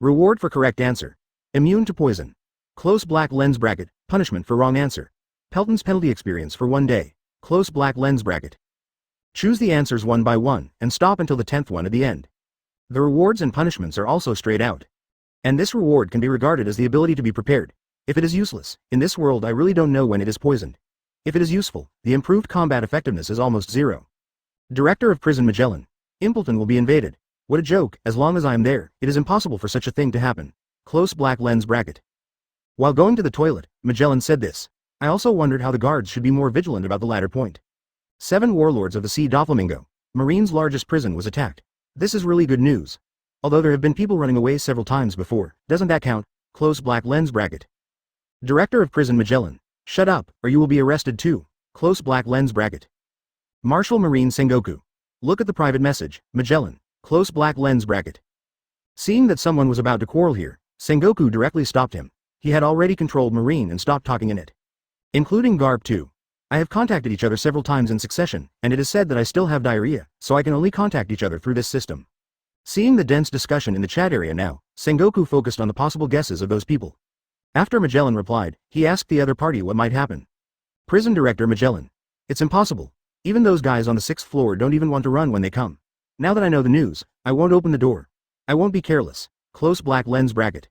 Speaker 2: Reward for correct answer. Immune to poison. Close black lens bracket. Punishment for wrong answer. Pelton's penalty experience for 1 day. Close black lens bracket. Choose the answers one by one, and stop until the 10th one at the end. The rewards and punishments are also straight out. And this reward can be regarded as the ability to be prepared. If it is useless, in this world I really don't know when it is poisoned. If it is useful, the improved combat effectiveness is almost zero. Director of Prison Magellan. Impleton will be invaded. What a joke, as long as I am there, it is impossible for such a thing to happen. Close black lens bracket. While going to the toilet, Magellan said this. I also wondered how the guards should be more vigilant about the latter point. 7 Warlords of the Sea Doflamingo. Marine's largest prison was attacked. This is really good news. Although there have been people running away several times before, doesn't that count? Close black lens bracket. Director of Prison Magellan. Shut up, or you will be arrested too. Close black lens bracket. Marshal Marine Sengoku. Look at the private message, Magellan. Close black lens bracket. Seeing that someone was about to quarrel here, Sengoku directly stopped him. He had already controlled Marine and stopped talking in it. Including Garp too. I have contacted each other several times in succession, and it is said that I still have diarrhea, so I can only contact each other through this system. Seeing the dense discussion in the chat area now, Sengoku focused on the possible guesses of those people. After Magellan replied, he asked the other party what might happen. Prison Director Magellan. It's impossible. Even those guys on the 6th floor don't even want to run when they come. Now that I know the news, I won't open the door. I won't be careless. Close black lens bracket.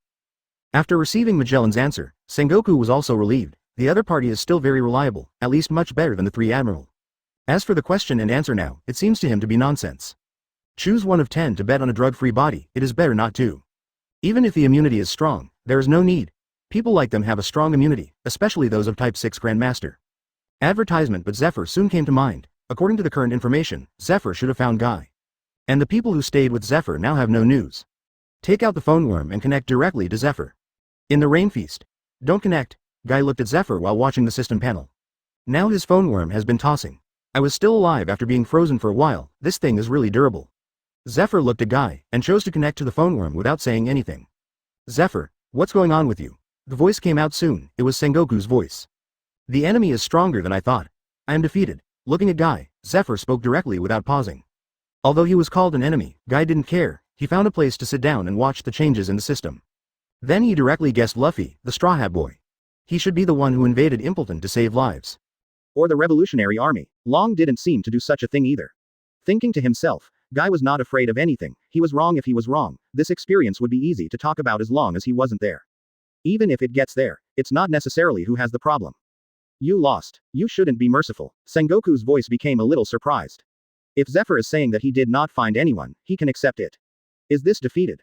Speaker 2: After receiving Magellan's answer, Sengoku was also relieved. The other party is still very reliable, at least much better than the three admiral. As for the question and answer now, it seems to him to be nonsense. Choose one of 10 to bet on a drug-free body, it is better not to. Even if the immunity is strong, there is no need. People like them have a strong immunity, especially those of Type 6 Grandmaster. Advertisement. But Zephyr soon came to mind. According to the current information, Zephyr should have found Guy. And the people who stayed with Zephyr now have no news. Take out the phone worm and connect directly to Zephyr. In the rain feast. Don't connect. Guy looked at Zephyr while watching the system panel. Now his phone worm has been tossing. I was still alive after being frozen for a while, this thing is really durable. Zephyr looked at Guy, and chose to connect to the phone worm without saying anything. Zephyr, what's going on with you? The voice came out soon, it was Sengoku's voice. The enemy is stronger than I thought. I am defeated. Looking at Guy, Zephyr spoke directly without pausing. Although he was called an enemy, Guy didn't care, he found a place to sit down and watch the changes in the system. Then he directly guessed Luffy, the Straw Hat Boy. He should be the one who invaded Impleton to save lives. Or the Revolutionary Army. Long didn't seem to do such a thing either. Thinking to himself, Guy was not afraid of anything, he was wrong if he was wrong, this experience would be easy to talk about as long as he wasn't there. Even if it gets there, it's not necessarily who has the problem. You lost. You shouldn't be merciful. Sengoku's voice became a little surprised. If Zephyr is saying that he did not find anyone, he can accept it. Is this defeated?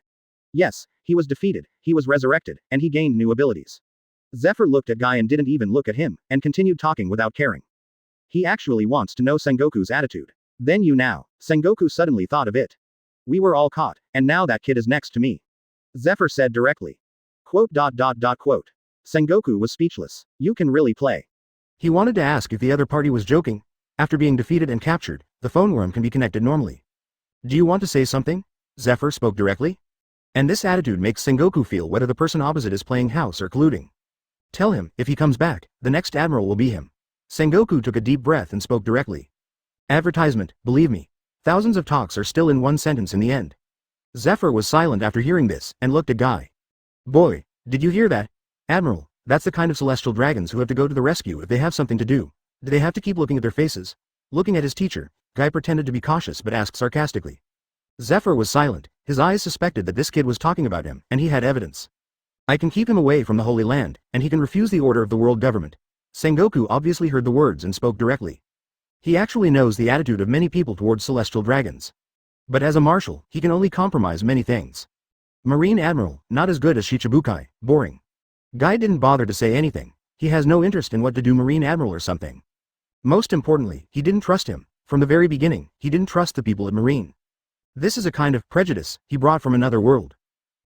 Speaker 2: Yes, he was defeated, he was resurrected, and he gained new abilities. Zephyr looked at Guy and didn't even look at him, and continued talking without caring. He actually wants to know Sengoku's attitude. Then you now. Sengoku suddenly thought of it. We were all caught, and now that kid is next to me. Zephyr said directly. Quote. Sengoku was speechless. You can really play. He wanted to ask if the other party was joking. After being defeated and captured, the phone worm can be connected normally. Do you want to say something? Zephyr spoke directly. And this attitude makes Sengoku feel whether the person opposite is playing house or colluding. Tell him, if he comes back, the next admiral will be him. Sengoku took a deep breath and spoke directly. Advertisement, believe me. Thousands of talks are still in one sentence in the end. Zephyr was silent after hearing this, and looked at Guy. Boy, did you hear that? Admiral, that's the kind of celestial dragons who have to go to the rescue if they have something to do. Do they have to keep looking at their faces? Looking at his teacher, Guy pretended to be cautious but asked sarcastically. Zephyr was silent, his eyes suspected that this kid was talking about him, and he had evidence. I can keep him away from the Holy Land, and he can refuse the order of the world government. Sengoku obviously heard the words and spoke directly. He actually knows the attitude of many people towards celestial dragons. But as a marshal, he can only compromise many things. Marine Admiral, not as good as Shichibukai, boring. Guy didn't bother to say anything, he has no interest in what to do Marine Admiral or something. Most importantly, he didn't trust him, from the very beginning, he didn't trust the people at Marine. This is a kind of prejudice he brought from another world.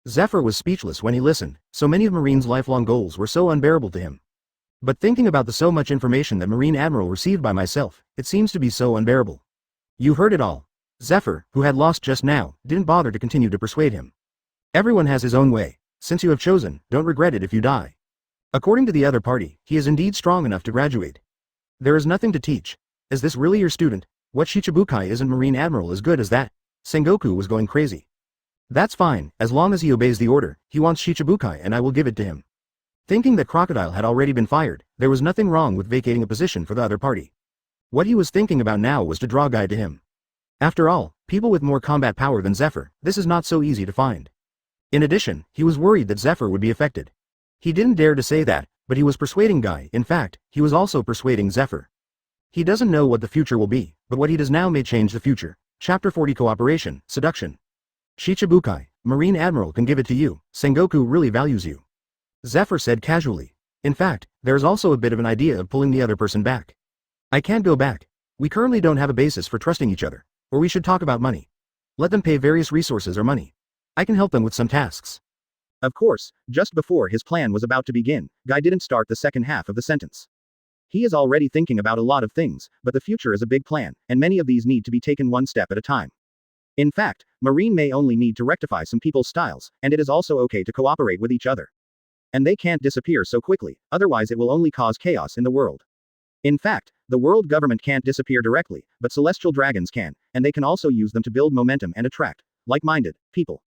Speaker 2: Zephyr was speechless when he listened, so many of Marine's lifelong goals were so unbearable to him. But thinking about the so much information that Marine Admiral received by myself, it seems to be so unbearable. You heard it all. Zephyr, who had lost just now, didn't bother to continue to persuade him. Everyone has his own way. Since you have chosen, don't regret it if you die. According to the other party, he is indeed strong enough to graduate. There is nothing to teach. Is this really your student? What Shichibukai isn't Marine Admiral as good as that? Sengoku was going crazy. That's fine, as long as he obeys the order, he wants Shichibukai and I will give it to him. Thinking that Crocodile had already been fired, there was nothing wrong with vacating a position for the other party. What he was thinking about now was to draw Guy to him. After all, people with more combat power than Zephyr, this is not so easy to find. In addition, he was worried that Zephyr would be affected. He didn't dare to say that, but he was persuading Guy, in fact, he was also persuading Zephyr. He doesn't know what the future will be, but what he does now may change the future. Chapter 40 Cooperation, Seduction. Shichibukai, Marine Admiral can give it to you, Sengoku really values you. Zephyr said casually. In fact, there is also a bit of an idea of pulling the other person back. I can't go back. We currently don't have a basis for trusting each other. Or we should talk about money. Let them pay various resources or money. I can help them with some tasks. Of course, just before his plan was about to begin, Guy didn't start the second half of the sentence. He is already thinking about a lot of things, but the future is a big plan, and many of these need to be taken one step at a time. In fact, Marine may only need to rectify some people's styles, and it is also okay to cooperate with each other. And they can't disappear so quickly, otherwise it will only cause chaos in the world. In fact, the world government can't disappear directly, but celestial dragons can, and they can also use them to build momentum and attract like-minded people.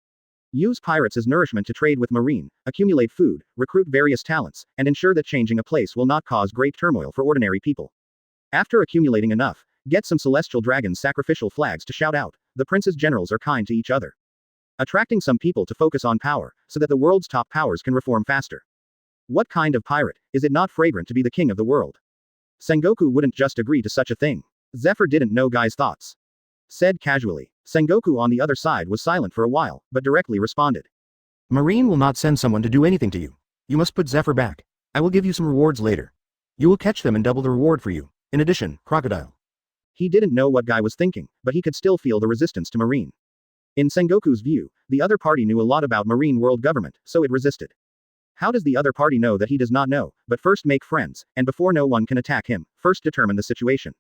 Speaker 2: Use pirates as nourishment to trade with Marine, accumulate food, recruit various talents, and ensure that changing a place will not cause great turmoil for ordinary people. After accumulating enough, get some celestial dragons sacrificial flags to shout out, the prince's generals are kind to each other. attracting some people to focus on power, so that the world's top powers can reform faster. What kind of pirate, is it not fragrant to be the king of the world? Sengoku wouldn't just agree to such a thing. Zephyr didn't know Guy's thoughts. Said casually. Sengoku on the other side was silent for a while, but directly responded.
Speaker 1: Marine will not send someone to do anything to you. You must put Zephyr back. I will give you some rewards later. You will catch them and double the reward for you. In addition, Crocodile.
Speaker 2: He didn't know what Guy was thinking, but he could still feel the resistance to Marine. In Sengoku's view, the other party knew a lot about Marine world government, so it resisted. How does the other party know that he does not know, but first make friends, and before no one can attack him, first determine the situation.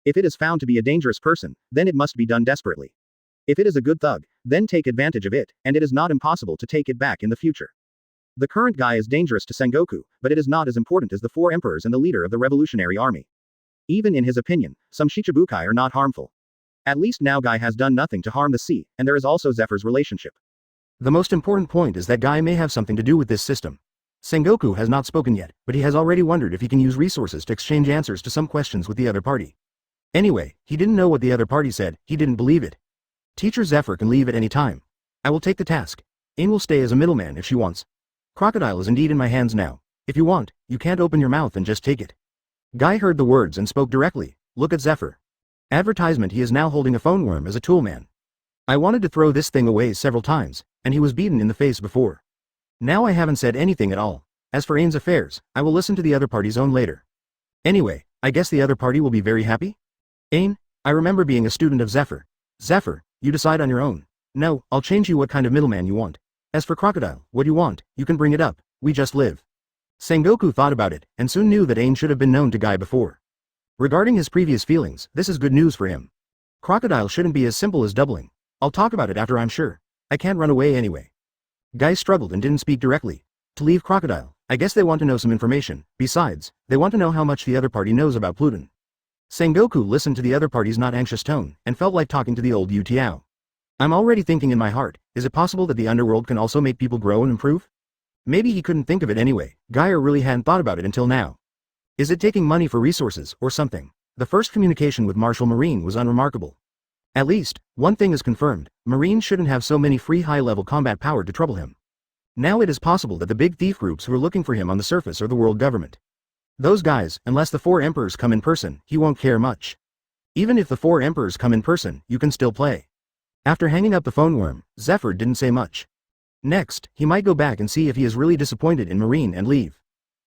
Speaker 2: If it is found to be a dangerous person, then it must be done desperately. If it is a good thug, then take advantage of it, and it is not impossible to take it back in the future. The current Guy is dangerous to Sengoku, but it is not as important as the four emperors and the leader of the revolutionary army. Even in his opinion, some Shichibukai are not harmful. At least now Guy has done nothing to harm the sea, and there is also Zephyr's relationship.
Speaker 1: The most important point is that Guy may have something to do with this system. Sengoku has not spoken yet, but he has already wondered if he can use resources to exchange answers to some questions with the other party. Anyway, he didn't know what the other party said, he didn't believe it. Teacher Zephyr can leave at any time. I will take the task. Ain will stay as a middleman if she wants. Crocodile is indeed in my hands now. If you want, you can't open your mouth and just take it. Guy heard the words and spoke directly. Look at Zephyr. Advertisement, he is now holding a phone worm as a toolman. I wanted to throw this thing away several times, and he was beaten in the face before. Now I haven't said anything at all. As for Ain's affairs, I will listen to the other party's own later. Anyway, I guess the other party will be very happy? Ain, I remember being a student of Zephyr. Zephyr, you decide on your own. No, I'll change you what kind of middleman you want. As for Crocodile, what you want, you can bring it up, we just live. Sengoku thought about it, and soon knew that Ain should have been known to Guy before. Regarding his previous feelings, this is good news for him. Crocodile shouldn't be as simple as doubling. I'll talk about it after I'm sure. I can't run away anyway. Guy struggled and didn't speak directly. To leave Crocodile, I guess they want to know some information. Besides, they want to know how much the other party knows about Pluton. Sengoku listened to the other party's not anxious tone, and felt like talking to the old Yu Tiao. I'm already thinking in my heart, is it possible that the underworld can also make people grow and improve? Maybe he couldn't think of it anyway, Guyer really hadn't thought about it until now. Is it taking money for resources, or something? The first communication with Marshal Marine was unremarkable. At least, one thing is confirmed, Marine shouldn't have so many free high-level combat power to trouble him. Now it is possible that the big thief groups who are looking for him on the surface are the world government. Those guys, unless the four emperors come in person, he won't care much. Even if the four emperors come in person, you can still play. After hanging up the phone worm, Zephyr didn't say much. Next, he might go back and see if he is really disappointed in Marine and leave.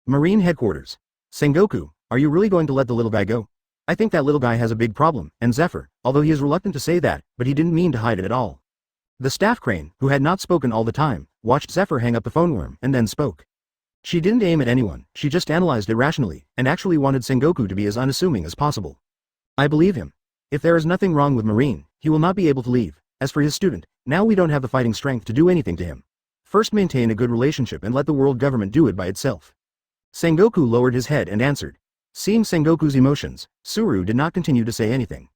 Speaker 1: Marine headquarters. Sengoku, are you really going to let the little guy go? I think that little guy has a big problem, and Zephyr, although he is reluctant to say that, but he didn't mean to hide it at all. The staff crane, who had not spoken all the time, watched Zephyr hang up the phone worm and then spoke. She didn't aim at anyone, she just analyzed it rationally, and actually wanted Sengoku to be as unassuming as possible. I believe him. If there is nothing wrong with Marine, he will not be able to leave. As for his student, now we don't have the fighting strength to do anything to him. First maintain a good relationship and let the world government do it by itself. Sengoku lowered his head and answered. Seeing Sengoku's emotions, Suru did not continue to say anything.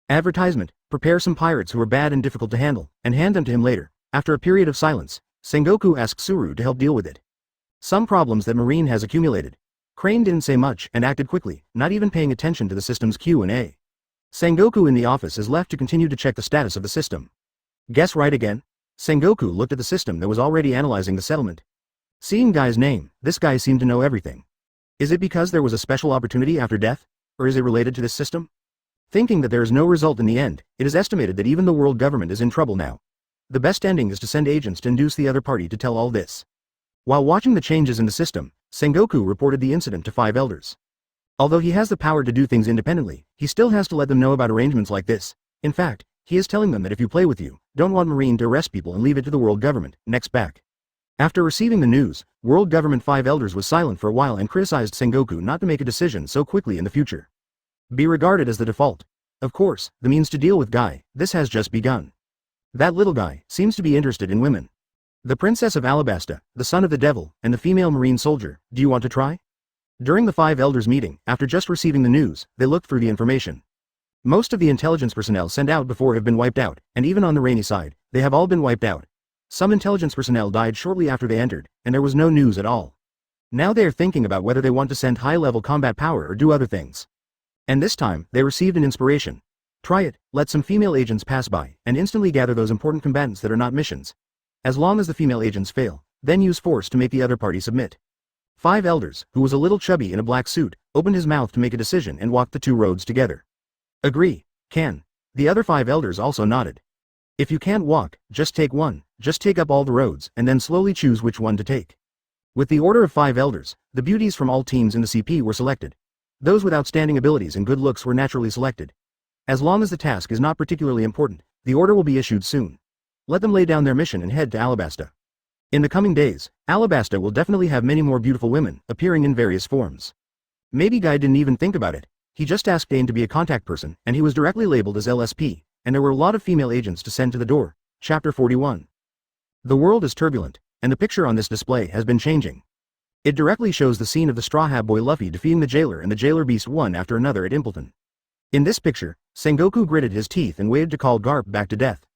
Speaker 1: Advertisement, prepare some pirates who are bad and difficult to handle, and hand them to him later. After a period of silence, Sengoku asked Suru to help deal with it. Some problems that Marine has accumulated. Crane didn't say much and acted quickly, not even paying attention to the system's Q&A. Sengoku in the office is left to continue to check the status of the system. Guess right again? Sengoku looked at the system that was already analyzing the settlement. Seeing Guy's name, this guy seemed to know everything. Is it because there was a special opportunity after death? Or is it related to this system? Thinking that there is no result in the end, it is estimated that even the world government is in trouble now. The best ending is to send agents to induce the other party to tell all this. While watching the changes in the system, Sengoku reported the incident to 5 elders. Although he has the power to do things independently, he still has to let them know about arrangements like this. In fact, he is telling them that if you play with you, don't want Marine to arrest people and leave it to the world government, next back. After receiving the news, world government 5 elders was silent for a while and criticized Sengoku not to make a decision so quickly in the future. Be regarded as the default. Of course, the means to deal with Guy, this has just begun. That little guy seems to be interested in women. The princess of Alabasta, the son of the devil, and the female marine soldier, do you want to try? During the 5 elders meeting, after just receiving the news, they looked through the information. Most of the intelligence personnel sent out before have been wiped out, and even on the rainy side, they have all been wiped out. Some intelligence personnel died shortly after they entered, and there was no news at all. Now they are thinking about whether they want to send high-level combat power or do other things. And this time, they received an inspiration.
Speaker 2: Try it, let some female agents pass by, and instantly gather those important combatants that are not missions. As long as the female agents fail, then use force to make the other party submit. 5 Elders, who was a little chubby in a black suit, opened his mouth to make a decision and walked the 2 roads together. Agree. Can. The other 5 Elders also nodded. If you can't walk, just take one, just take up all the roads, and then slowly choose which one to take. With the order of 5 Elders, the beauties from all teams in the CP were selected. Those with outstanding abilities and good looks were naturally selected. As long as the task is not particularly important, the order will be issued soon. Let them lay down their mission and head to Alabasta. In the coming days, Alabasta will definitely have many more beautiful women, appearing in various forms. Maybe Guy didn't even think about it. He just asked Dane to be a contact person, and he was directly labeled as LSP, and there were a lot of female agents to send to the door. Chapter 41. The world is turbulent, and the picture on this display has been changing. It directly shows the scene of the Straw Hat Boy Luffy defeating the jailer and the jailer beast one after another at Impleton. In this picture, Sengoku gritted his teeth and waited to call Garp back to death.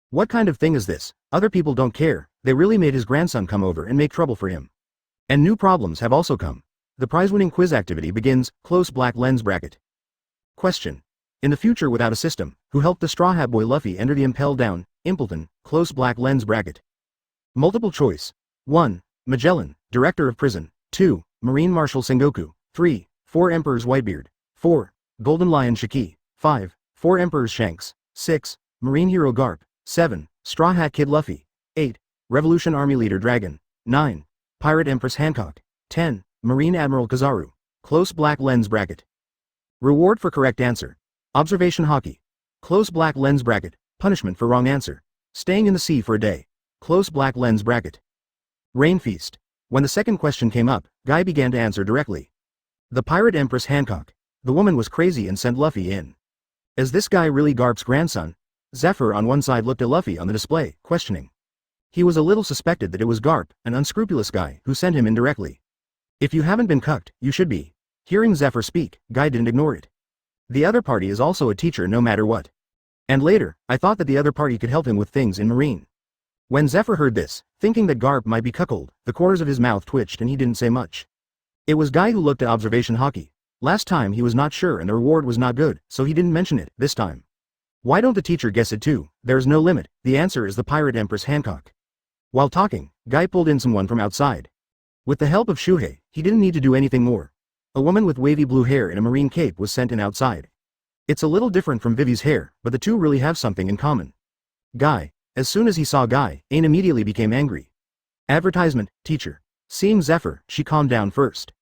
Speaker 2: What kind of thing is this? Other people don't care, they really made his grandson come over and make trouble for him. And new problems have also come. The prize-winning quiz activity begins, close black lens bracket. Question. In the future without a system, who helped the Straw Hat Boy Luffy enter the Impel Down, Impleton, close black lens bracket? Multiple choice. 1. Magellan, Director of Prison. 2. Marine Marshal Sengoku. 3. 4 Emperors Whitebeard. 4. Golden Lion Shiki. 5. 4 Emperors Shanks. 6. Marine Hero Garp. 7. Straw Hat Kid Luffy. 8. Revolution Army Leader Dragon. 9. Pirate Empress Hancock. 10. Marine Admiral Kizaru. Close black lens bracket. Reward for correct answer. Observation Hockey. Close black lens bracket. Punishment for wrong answer. Staying in the sea for a day. Close black lens bracket. Rain Feast. When the second question came up, Guy began to answer directly. The Pirate Empress Hancock. The woman was crazy and sent Luffy in. Is this guy really Garp's grandson? Zephyr on one side looked at Luffy on the display, questioning. He was a little suspected that it was Garp, an unscrupulous guy, who sent him in directly. If you haven't been cucked, you should be. Hearing Zephyr speak, Guy didn't ignore it. The other party is also a teacher no matter what. And later, I thought that the other party could help him with things in Marine. When Zephyr heard this, thinking that Garp might be cuckold, the corners of his mouth twitched and he didn't say much. It was Guy who looked at Observation Hockey. Last time he was not sure and the reward was not good, so he didn't mention it, this time. Why don't the teacher guess it too? There is no limit, the answer is the Pirate Empress Hancock. While talking, Guy pulled in someone from outside. With the help of Shuhei, he didn't need to do anything more. A woman with wavy blue hair and a marine cape was sent in outside. It's a little different from Vivi's hair, but the two really have something in common. Guy. As soon as he saw Guy, Ain immediately became angry. Advertisement, teacher. Seeing Zephyr, she calmed down first.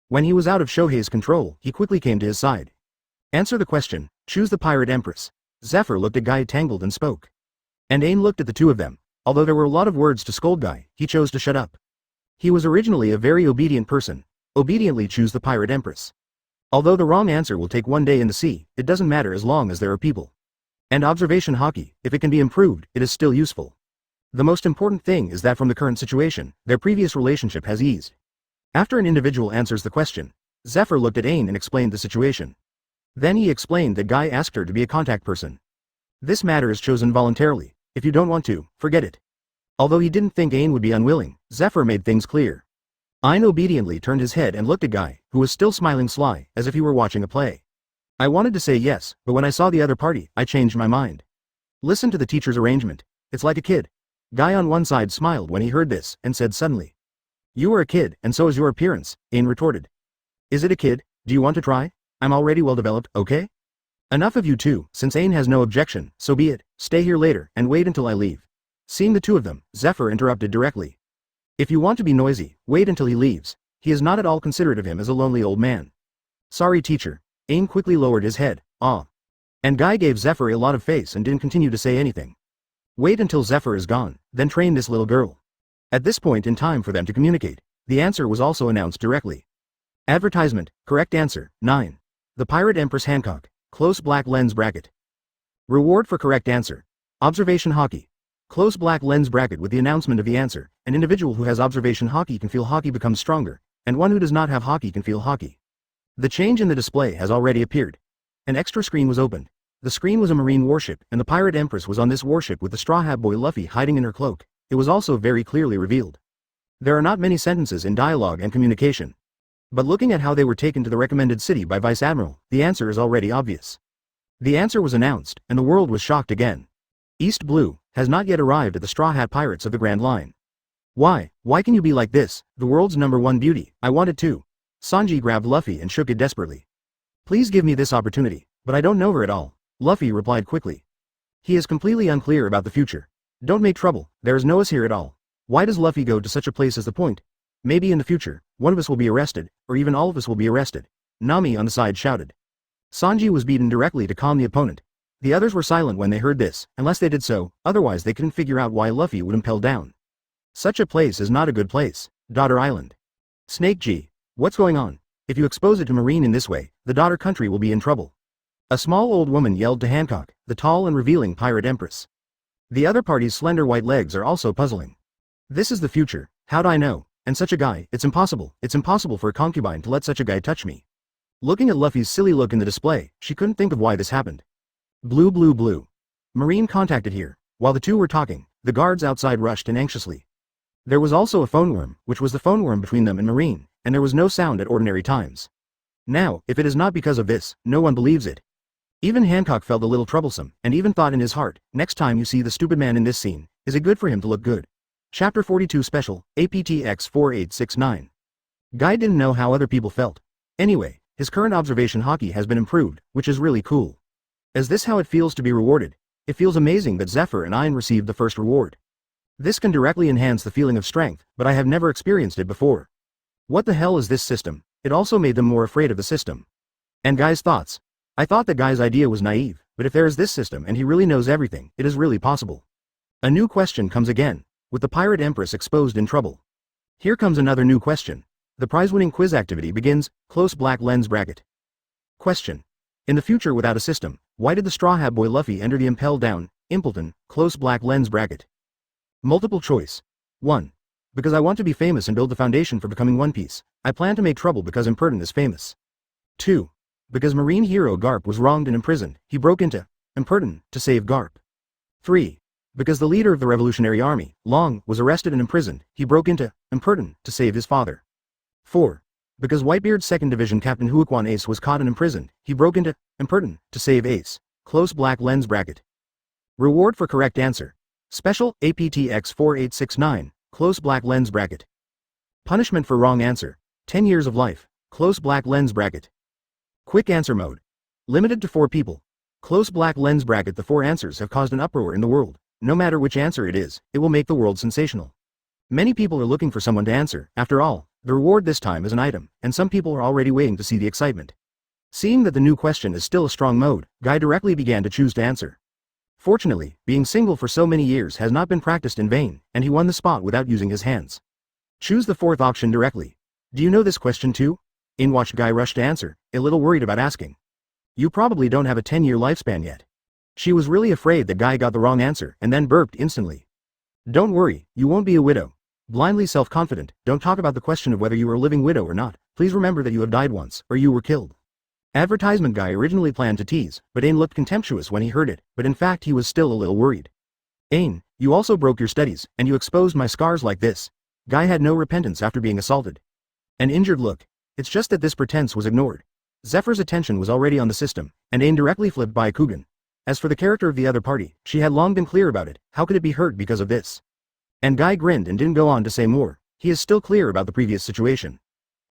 Speaker 2: When he was out of Shohei's control, he quickly came to his side. Answer the question, choose the Pirate Empress. Zephyr looked at Guy tangled and spoke. And Ain looked at the two of them. Although there were a lot of words to scold Guy, he chose to shut up. He was originally a very obedient person. Obediently choose the Pirate Empress. Although the wrong answer will take 1 day in the sea, it doesn't matter as long as there are people. And Observation Hockey, if it can be improved, it is still useful. The most important thing is that from the current situation, their previous relationship has eased. After an individual answers the question, Zephyr looked at Ain and explained the situation. Then he explained that Guy asked her to be a contact person. This matter is chosen voluntarily. If you don't want to, forget it. Although he didn't think Ain would be unwilling, Zephyr made things clear. Ain obediently turned his head and looked at Guy, who was still smiling sly, as if he were watching a play. I wanted to say yes, but when I saw the other party, I changed my mind. Listen to the teacher's arrangement. It's like a kid. Guy on one side smiled when he heard this, and said suddenly. You are a kid, and so is your appearance, Ain retorted. Is it a kid? Do you want to try? I'm already well developed, okay? Enough of you two, since Ain has no objection, so be it. Stay here later, and wait until I leave. Seeing the two of them, Zephyr interrupted directly. If you want to be noisy, wait until he leaves. He is not at all considerate of him as a lonely old man. Sorry teacher. Ain quickly lowered his head. And Guy gave Zephyr a lot of face and didn't continue to say anything. Wait until Zephyr is gone, then train this little girl. At this point in time for them to communicate, the answer was also announced directly. Advertisement, correct answer, 9. The Pirate Empress Hancock, close black lens bracket. Reward for correct answer. Observation Hockey. Close black lens bracket with the announcement of the answer. An individual who has Observation Hockey can feel Hockey become stronger, and one who does not have Hockey can feel Hockey. The change in the display has already appeared. An extra screen was opened. The screen was a marine warship, and the Pirate Empress was on this warship with the Straw Hat Boy Luffy hiding in her cloak. It was also very clearly revealed. There are not many sentences in dialogue and communication. But looking at how they were taken to the recommended city by Vice Admiral, the answer is already obvious. The answer was announced, and the world was shocked again. East Blue has not yet arrived at the Straw Hat Pirates of the Grand Line. Why can you be like this, the world's #1 beauty? I want it too. Sanji grabbed Luffy and shook it desperately. Please give me this opportunity, but I don't know her at all, Luffy replied quickly. He is completely unclear about the future. Don't make trouble, there is no us here at all. Why does Luffy go to such a place as the point? Maybe in the future, one of us will be arrested, or even all of us will be arrested. Nami on the side shouted. Sanji was beaten directly to calm the opponent. The others were silent when they heard this, unless they did so, otherwise they couldn't figure out why Luffy would impel down. Such a place is not a good place. Daughter Island. Snake G. What's going on? If you expose it to Marine in this way, the daughter country will be in trouble. A small old woman yelled to Hancock, the tall and revealing pirate empress. The other party's slender white legs are also puzzling. This is the future, how'd I know? And such a guy, it's impossible for a concubine to let such a guy touch me. Looking at Luffy's silly look in the display, she couldn't think of why this happened. Blue. Marine contacted here. While the two were talking, the guards outside rushed in anxiously. There was also a phone worm, which was the phone worm between them and Marine, and there was no sound at ordinary times. Now, if it is not because of this, no one believes it. Even Hancock felt a little troublesome, and even thought in his heart, next time you see the stupid man in this scene, is it good for him to look good? Chapter 42 Special, APTX 4869. Guy didn't know how other people felt. Anyway, his current observation haki has been improved, which is really cool. Is this how it feels to be rewarded? It feels amazing that Zephyr and Ayn received the first reward. This can directly enhance the feeling of strength, but I have never experienced it before. What the hell is this system? It also made them more afraid of the system. And Guy's thoughts. I thought that Guy's idea was naive, but if there is this system and he really knows everything, it is really possible. A new question comes again, with the Pirate Empress exposed in trouble. Here comes another new question. The prize-winning quiz activity begins, close black lens bracket. Question. In the future without a system, why did the Straw Hat Boy Luffy enter the impel down, Impleton, close black lens bracket? Multiple choice. 1. Because I want to be famous and build the foundation for becoming One Piece. I plan to make trouble because Impertin is famous. 2. Because Marine hero Garp was wronged and imprisoned, he broke into Impertin to save Garp. 3. Because the leader of the Revolutionary Army, Long, was arrested and imprisoned, he broke into Impertin to save his father. 4. Because Whitebeard's 2nd Division Captain Huaquan Ace was caught and imprisoned, he broke into Impertin to save Ace. Close black lens bracket. Reward for correct answer. Special, APTX 4869, close black lens bracket. Punishment for wrong answer. 10 years of life. Close black lens bracket. Quick answer mode. Limited to 4 people. Close black lens bracket. The 4 answers have caused an uproar in the world. No matter which answer it is, it will make the world sensational. Many people are looking for someone to answer. After all, the reward this time is an item, and some people are already waiting to see the excitement. Seeing that the new question is still a strong mode, Guy directly began to choose to answer. Fortunately, being single for so many years has not been practiced in vain, and he won the spot without using his hands. Choose the 4th option directly. Do you know this question too? In watched Guy rush to answer, a little worried about asking. You probably don't have a 10-year lifespan yet. She was really afraid that Guy got the wrong answer and then burped instantly. Don't worry, you won't be a widow. Blindly self-confident, don't talk about the question of whether you are a living widow or not. Please remember that you have died once, or you were killed. Advertisement Guy originally planned to tease, but Ain looked contemptuous when he heard it, but in fact he was still a little worried. Ain, you also broke your studies, and you exposed my scars like this. Guy had no repentance after being assaulted. An injured look. It's just that this pretense was ignored. Zephyr's attention was already on the system, and Ain directly flipped by Kugan. As for the character of the other party, she had long been clear about it. How could it be hurt because of this? And Guy grinned and didn't go on to say more. He is still clear about the previous situation.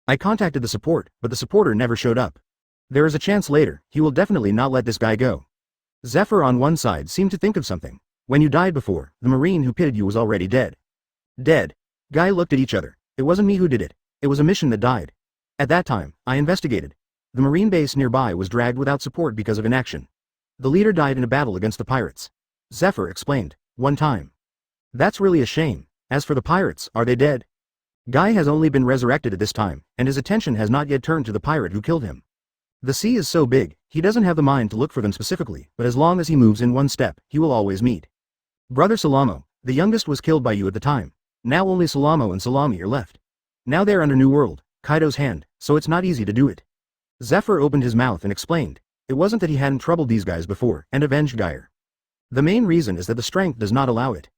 Speaker 2: I contacted the support, but the supporter never showed up. There is a chance later, he will definitely not let this guy go. Zephyr on one side seemed to think of something. When you died before, the Marine who pitted you was already dead. Dead. Guy looked at each other. It wasn't me who did it. It was a mission that died. At that time, I investigated. The Marine base nearby was dragged without support because of inaction. The leader died in a battle against the pirates. Zephyr explained. One time. That's really a shame. As for the pirates, are they dead? Guy has only been resurrected at this time, and his attention has not yet turned to the pirate who killed him. The sea is so big, he doesn't have the mind to look for them specifically, but as long as he moves in one step, he will always meet. Brother Salamo, the youngest was killed by you at the time. Now only Salamo and Salami are left. Now they're under New World, Kaido's hand, so it's not easy to do it. Zephyr opened his mouth and explained. It wasn't that he hadn't troubled these guys before, and avenged Geyer. The main reason is that the strength does not allow it.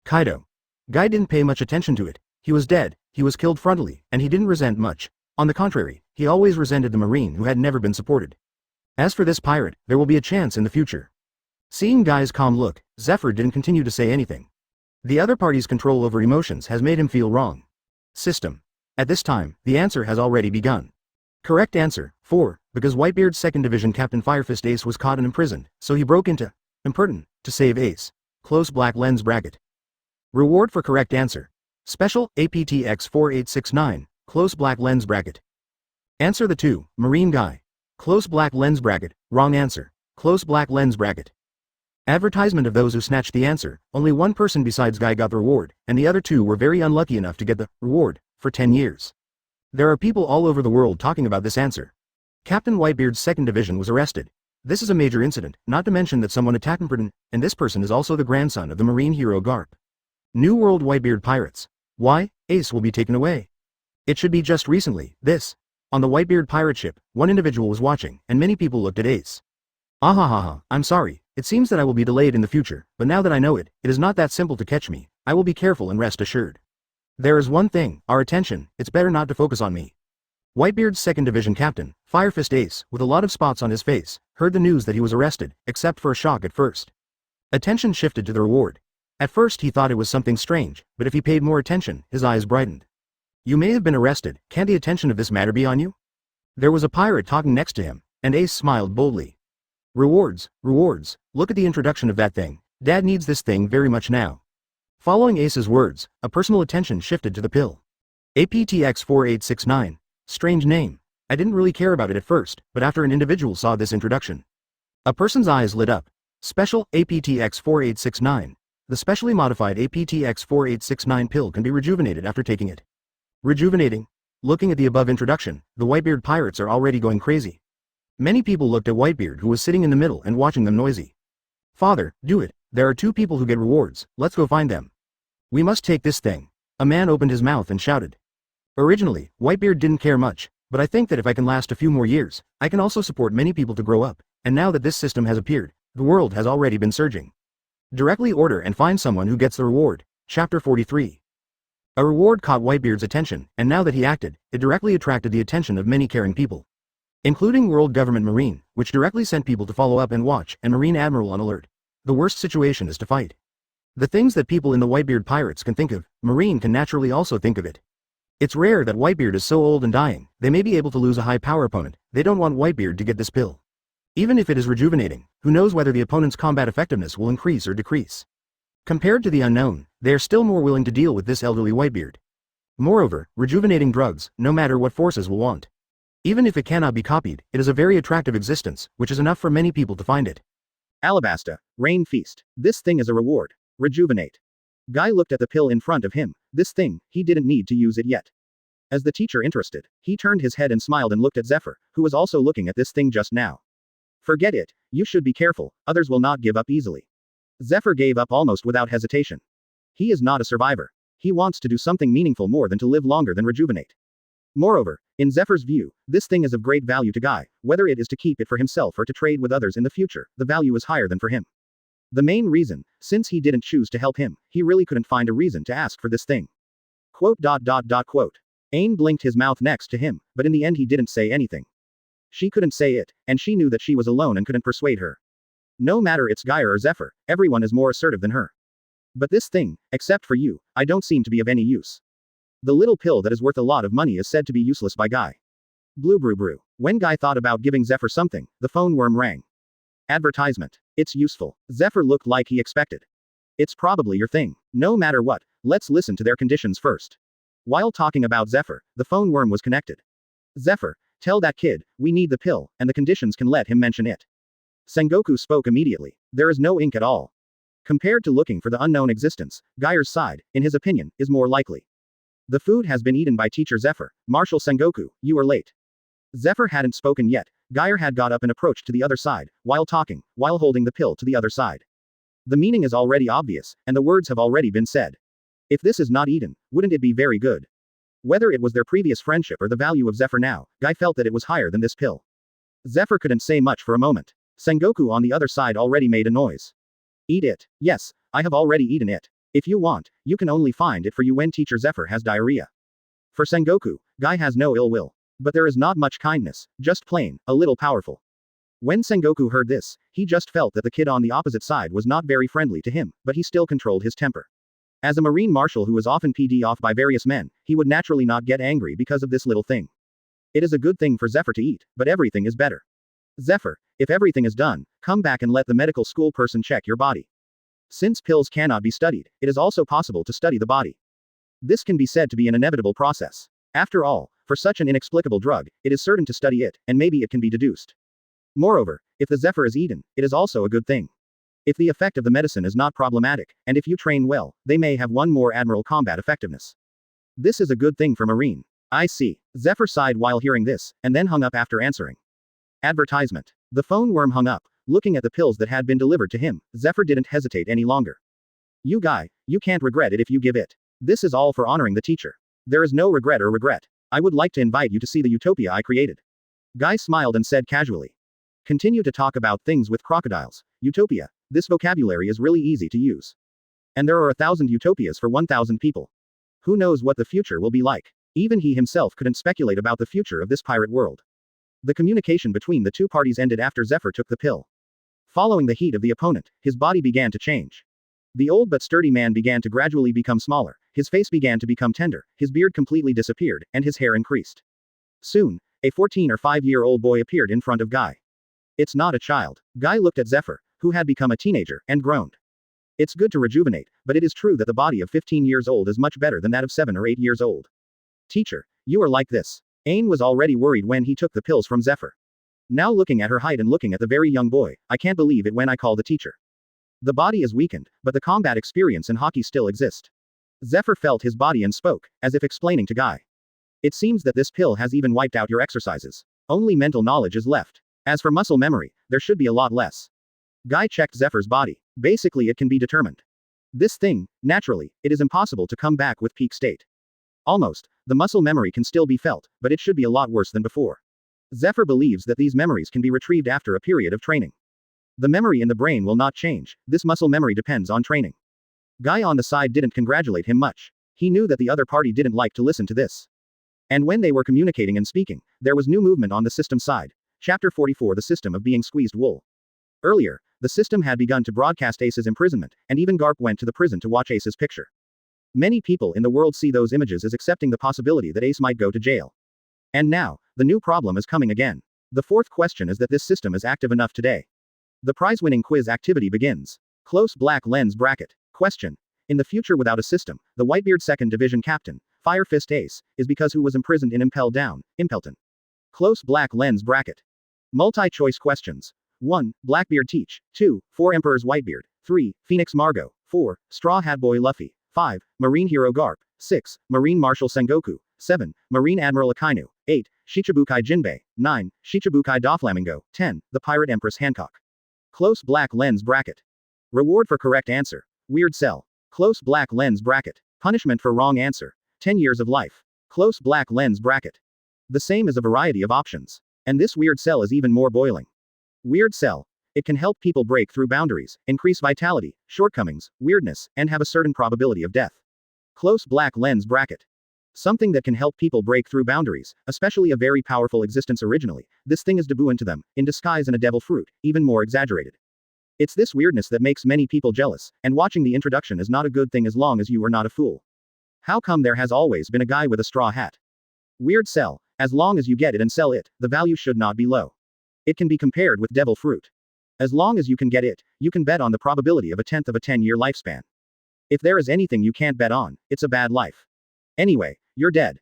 Speaker 2: Kaido. Guy didn't pay much attention to it. He was dead, he was killed frontally, and he didn't resent much. On the contrary, he always resented the Marine who had never been supported.
Speaker 1: As for this pirate, there will be a chance in the future. Seeing Guy's calm look, Zephyr didn't continue to say anything. The other party's control over emotions has made him feel wrong. System. At this time, the answer has already begun. Correct answer, 4, because Whitebeard's 2nd Division Captain Firefist Ace was caught and imprisoned, so he broke into impertinent to save Ace. Close black lens bracket. Reward for correct answer. Special, APTX 4869, close black lens bracket. Answer the 2, Marine Guy. Close black lens bracket, wrong answer. Close black lens bracket. Advertisement of those who snatched the answer, only one person besides Guy got the reward, and the other 2 were very unlucky enough to get the reward for 10 years. There are people all over the world talking about this answer. Captain Whitebeard's 2nd Division was arrested. This is a major incident, not to mention that someone attacked him, and this person is also the grandson of the marine hero Garp. New World Whitebeard Pirates. Why? Ace will be taken away. It should be just recently, this. On the Whitebeard pirate ship, one individual was watching, and many people looked at Ace. Ahahaha, I'm sorry, it seems that I will be delayed in the future, but now that I know it, it is not that simple to catch me. I will be careful and rest assured. There is one thing, our attention, it's better not to focus on me. Whitebeard's 2nd Division Captain, Firefist Ace, with a lot of spots on his face, heard the news that he was arrested, except for a shock at first. Attention shifted to the reward. At first he thought it was something strange, but if he paid more attention, his eyes brightened. You may have been arrested, can't the attention of this matter be on you? There was a pirate talking next to him, and Ace smiled boldly. Rewards, rewards, look at the introduction of that thing, Dad needs this thing very much now. Following Ace's words, a personal attention shifted to the pill. APTX 4869. Strange name. I didn't really care about it at first, but after an individual saw this introduction. A person's eyes lit up. Special, APTX 4869. The specially modified APTX 4869 pill can be rejuvenated after taking it. Rejuvenating? Looking at the above introduction, the Whitebeard pirates are already going crazy. Many people looked at Whitebeard who was sitting in the middle and watching them noisy. Father, do it, there are 2 people who get rewards, let's go find them. We must take this thing. A man opened his mouth and shouted. Originally, Whitebeard didn't care much, but I think that if I can last a few more years, I can also support many people to grow up, and now that this system has appeared, the world has already been surging. Directly order and find someone who gets the reward. Chapter 43. A reward caught Whitebeard's attention, and now that he acted, it directly attracted the attention of many caring people. Including World Government Marine, which directly sent people to follow up and watch, and Marine Admiral on alert. The worst situation is to fight. The things that people in the Whitebeard pirates can think of, Marine can naturally also think of it. It's rare that Whitebeard is so old and dying, they may be able to lose a high power opponent, they don't want Whitebeard to get this pill. Even if it is rejuvenating, who knows whether the opponent's combat effectiveness will increase or decrease. Compared to the unknown, they are still more willing to deal with this elderly Whitebeard. Moreover, rejuvenating drugs, no matter what forces will want. Even if it cannot be copied, it is a very attractive existence, which is enough for many people to find it. Alabasta, Rain Feast. This thing is a reward. Rejuvenate. Guy looked at the pill in front of him. This thing, he didn't need to use it yet. As the teacher interested, he turned his head and smiled and looked at Zephyr, who was also looking at this thing just now. Forget it, you should be careful, others will not give up easily. Zephyr gave up almost without hesitation. He is not a survivor. He wants to do something meaningful more than to live longer than rejuvenate. Moreover, in Zephyr's view, this thing is of great value to Guy, whether it is to keep it for himself or to trade with others in the future, the value is higher than for him. The main reason, since he didn't choose to help him, he really couldn't find a reason to ask for this thing. Quote. Ain blinked his mouth next to him, but in the end he didn't say anything. She couldn't say it, and she knew that she was alone and couldn't persuade her. No matter it's Guy or Zephyr, everyone is more assertive than her. But this thing, except for you, I don't seem to be of any use. The little pill that is worth a lot of money is said to be useless by Guy. Blue brew brew. When Guy thought about giving Zephyr something, the phone worm rang. Advertisement. It's useful. Zephyr looked like he expected. It's probably your thing. No matter what, let's listen to their conditions first. While talking about Zephyr, the phone worm was connected. Zephyr, tell that kid, we need the pill, and the conditions can let him mention it. Sengoku spoke immediately. There is no ink at all. Compared to looking for the unknown existence, Guyer's side, in his opinion, is more likely. The food has been eaten by Teacher Zephyr. Marshal Sengoku, you are late. Zephyr hadn't spoken yet. Geyer had got up and approached to the other side, while talking, while holding the pill to the other side. The meaning is already obvious, and the words have already been said. If this is not eaten, wouldn't it be very good? Whether it was their previous friendship or the value of Zephyr now, Guy felt that it was higher than this pill. Zephyr couldn't say much for a moment. Sengoku on the other side already made a noise. Eat it. Yes, I have already eaten it. If you want, you can only find it for you when Teacher Zephyr has diarrhea. For Sengoku, Guy has no ill will. But there is not much kindness, just plain, a little powerful.
Speaker 2: When Sengoku heard this, he just felt that the kid on the opposite side was not very friendly to him, but he still controlled his temper. As a marine marshal who was often PD'd off by various men, he would naturally not get angry because of this little thing. It is a good thing for Zephyr to eat, but everything is better. Zephyr, if everything is done, come back and let the medical school person check your body. Since pills cannot be studied, it is also possible to study the body. This can be said to be an inevitable process. After all, for such an inexplicable drug, it is certain to study it, and maybe it can be deduced. Moreover, if the Zephyr is eaten, it is also a good thing. If the effect of the medicine is not problematic, and if you train well, they may have one more admiral combat effectiveness. This is a good thing for Marine. I see. Zephyr sighed while hearing this, and then hung up after answering. Advertisement. The phone worm hung up. Looking at the pills that had been delivered to him, Zephyr didn't hesitate any longer. You guy, you can't regret it if you give it. This is all for honoring the teacher. There is no regret or regret. I would like to invite you to see the utopia I created. Guy smiled and said casually. Continue to talk about things with crocodiles. Utopia. This vocabulary is really easy to use. And there are 1,000 utopias for 1,000 people. Who knows what the future will be like? Even he himself couldn't speculate about the future of this pirate world. The communication between the two parties ended after Zephyr took the pill. Following the heat of the opponent, his body began to change. The old but sturdy man began to gradually become smaller, his face began to become tender, his beard completely disappeared, and his hair increased. Soon, a 14 or 5-year-old boy appeared in front of Guy. It's not a child. Guy looked at Zephyr, who had become a teenager, and groaned. It's good to rejuvenate, but it is true that the body of 15 years old is much better than that of 7 or 8 years old. Teacher, you are like this. Ain was already worried when he took the pills from Zephyr. Now looking at her height and looking at the very young boy, I can't believe it when I call the teacher. The body is weakened, but the combat experience and hockey still exist. Zephyr felt his body and spoke, as if explaining to Guy. It seems that this pill has even wiped out your exercises. Only mental knowledge is left. As for muscle memory, there should be a lot less. Guy checked Zephyr's body. Basically it can be determined. This thing, naturally, it is impossible to come back with peak state. Almost, the muscle memory can still be felt, but it should be a lot worse than before. Zephyr believes that these memories can be retrieved after a period of training. The memory in the brain will not change, this muscle memory depends on training. Guy on the side didn't congratulate him much. He knew that the other party didn't like to listen to this. And when they were communicating and speaking, there was new movement on the system side. Chapter 44 The System of Being Squeezed Wool. Earlier, the system had begun to broadcast Ace's imprisonment, and even Garp went to the prison to watch Ace's picture. Many people in the world see those images as accepting the possibility that Ace might go to jail. And now, the new problem is coming again. The fourth question is that this system is active enough today. The prize-winning quiz activity begins. Close black lens bracket. Question. In the future without a system, the Whitebeard 2nd Division Captain, Fire Fist Ace, is because who was imprisoned in Impel Down, Impelton. Close black lens bracket. Multi-choice questions. 1. Blackbeard Teach. 2. 4 Emperor's Whitebeard. 3. Phoenix Margot. 4. Straw Hat Boy Luffy. 5. Marine Hero Garp. 6. Marine Marshal Sengoku. 7. Marine Admiral Akainu. 8. Shichibukai Jinbei. 9. Shichibukai Doflamingo. 10. The Pirate Empress Hancock. Close black lens bracket. Reward for correct answer. Weird cell. Close black lens bracket. Punishment for wrong answer. 10 years of life. Close black lens bracket. The same as a variety of options. And this weird cell is even more boiling. Weird cell. It can help people break through boundaries, increase vitality, shortcomings, weirdness, and have a certain probability of death. Close black lens bracket. Something that can help people break through boundaries, especially a very powerful existence originally. This thing is Dabuin to them, in disguise and a devil fruit, even more exaggerated. It's this weirdness that makes many people jealous, and watching the introduction is not a good thing as long as you are not a fool. How come there has always been a guy with a straw hat? Weird cell. As long as you get it and sell it, the value should not be low. It can be compared with devil fruit. As long as you can get it, you can bet on the probability of a 10th of a 10-year lifespan. If there is anything you can't bet on, it's a bad life. Anyway, you're dead.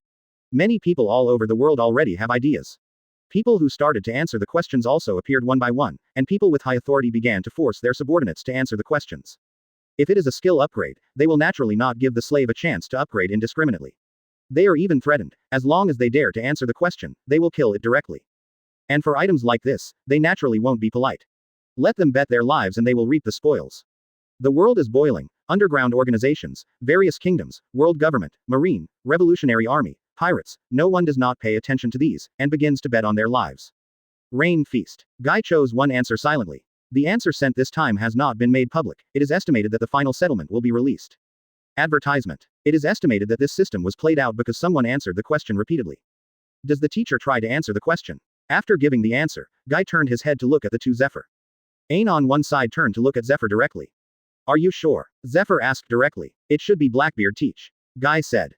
Speaker 2: Many people all over the world already have ideas. People who started to answer the questions also appeared one by one, and people with high authority began to force their subordinates to answer the questions. If it is a skill upgrade, they will naturally not give the slave a chance to upgrade indiscriminately. They are even threatened, as long as they dare to answer the question, they will kill it directly. And for items like this, they naturally won't be polite. Let them bet their lives and they will reap the spoils. The world is boiling. Underground organizations, various kingdoms, world government, marine, revolutionary army, pirates, no one does not pay attention to these, and begins to bet on their lives. Rain feast. Guy chose one answer silently. The answer sent this time has not been made public. It is estimated that the final settlement will be released. Advertisement. It is estimated that this system was played out because someone answered the question repeatedly. Does the teacher try to answer the question? After giving the answer, Guy turned his head to look at the two Zephyr. Ain on one side turned to look at Zephyr directly. Are you sure? Zephyr asked directly. It should be Blackbeard teach. Guy said.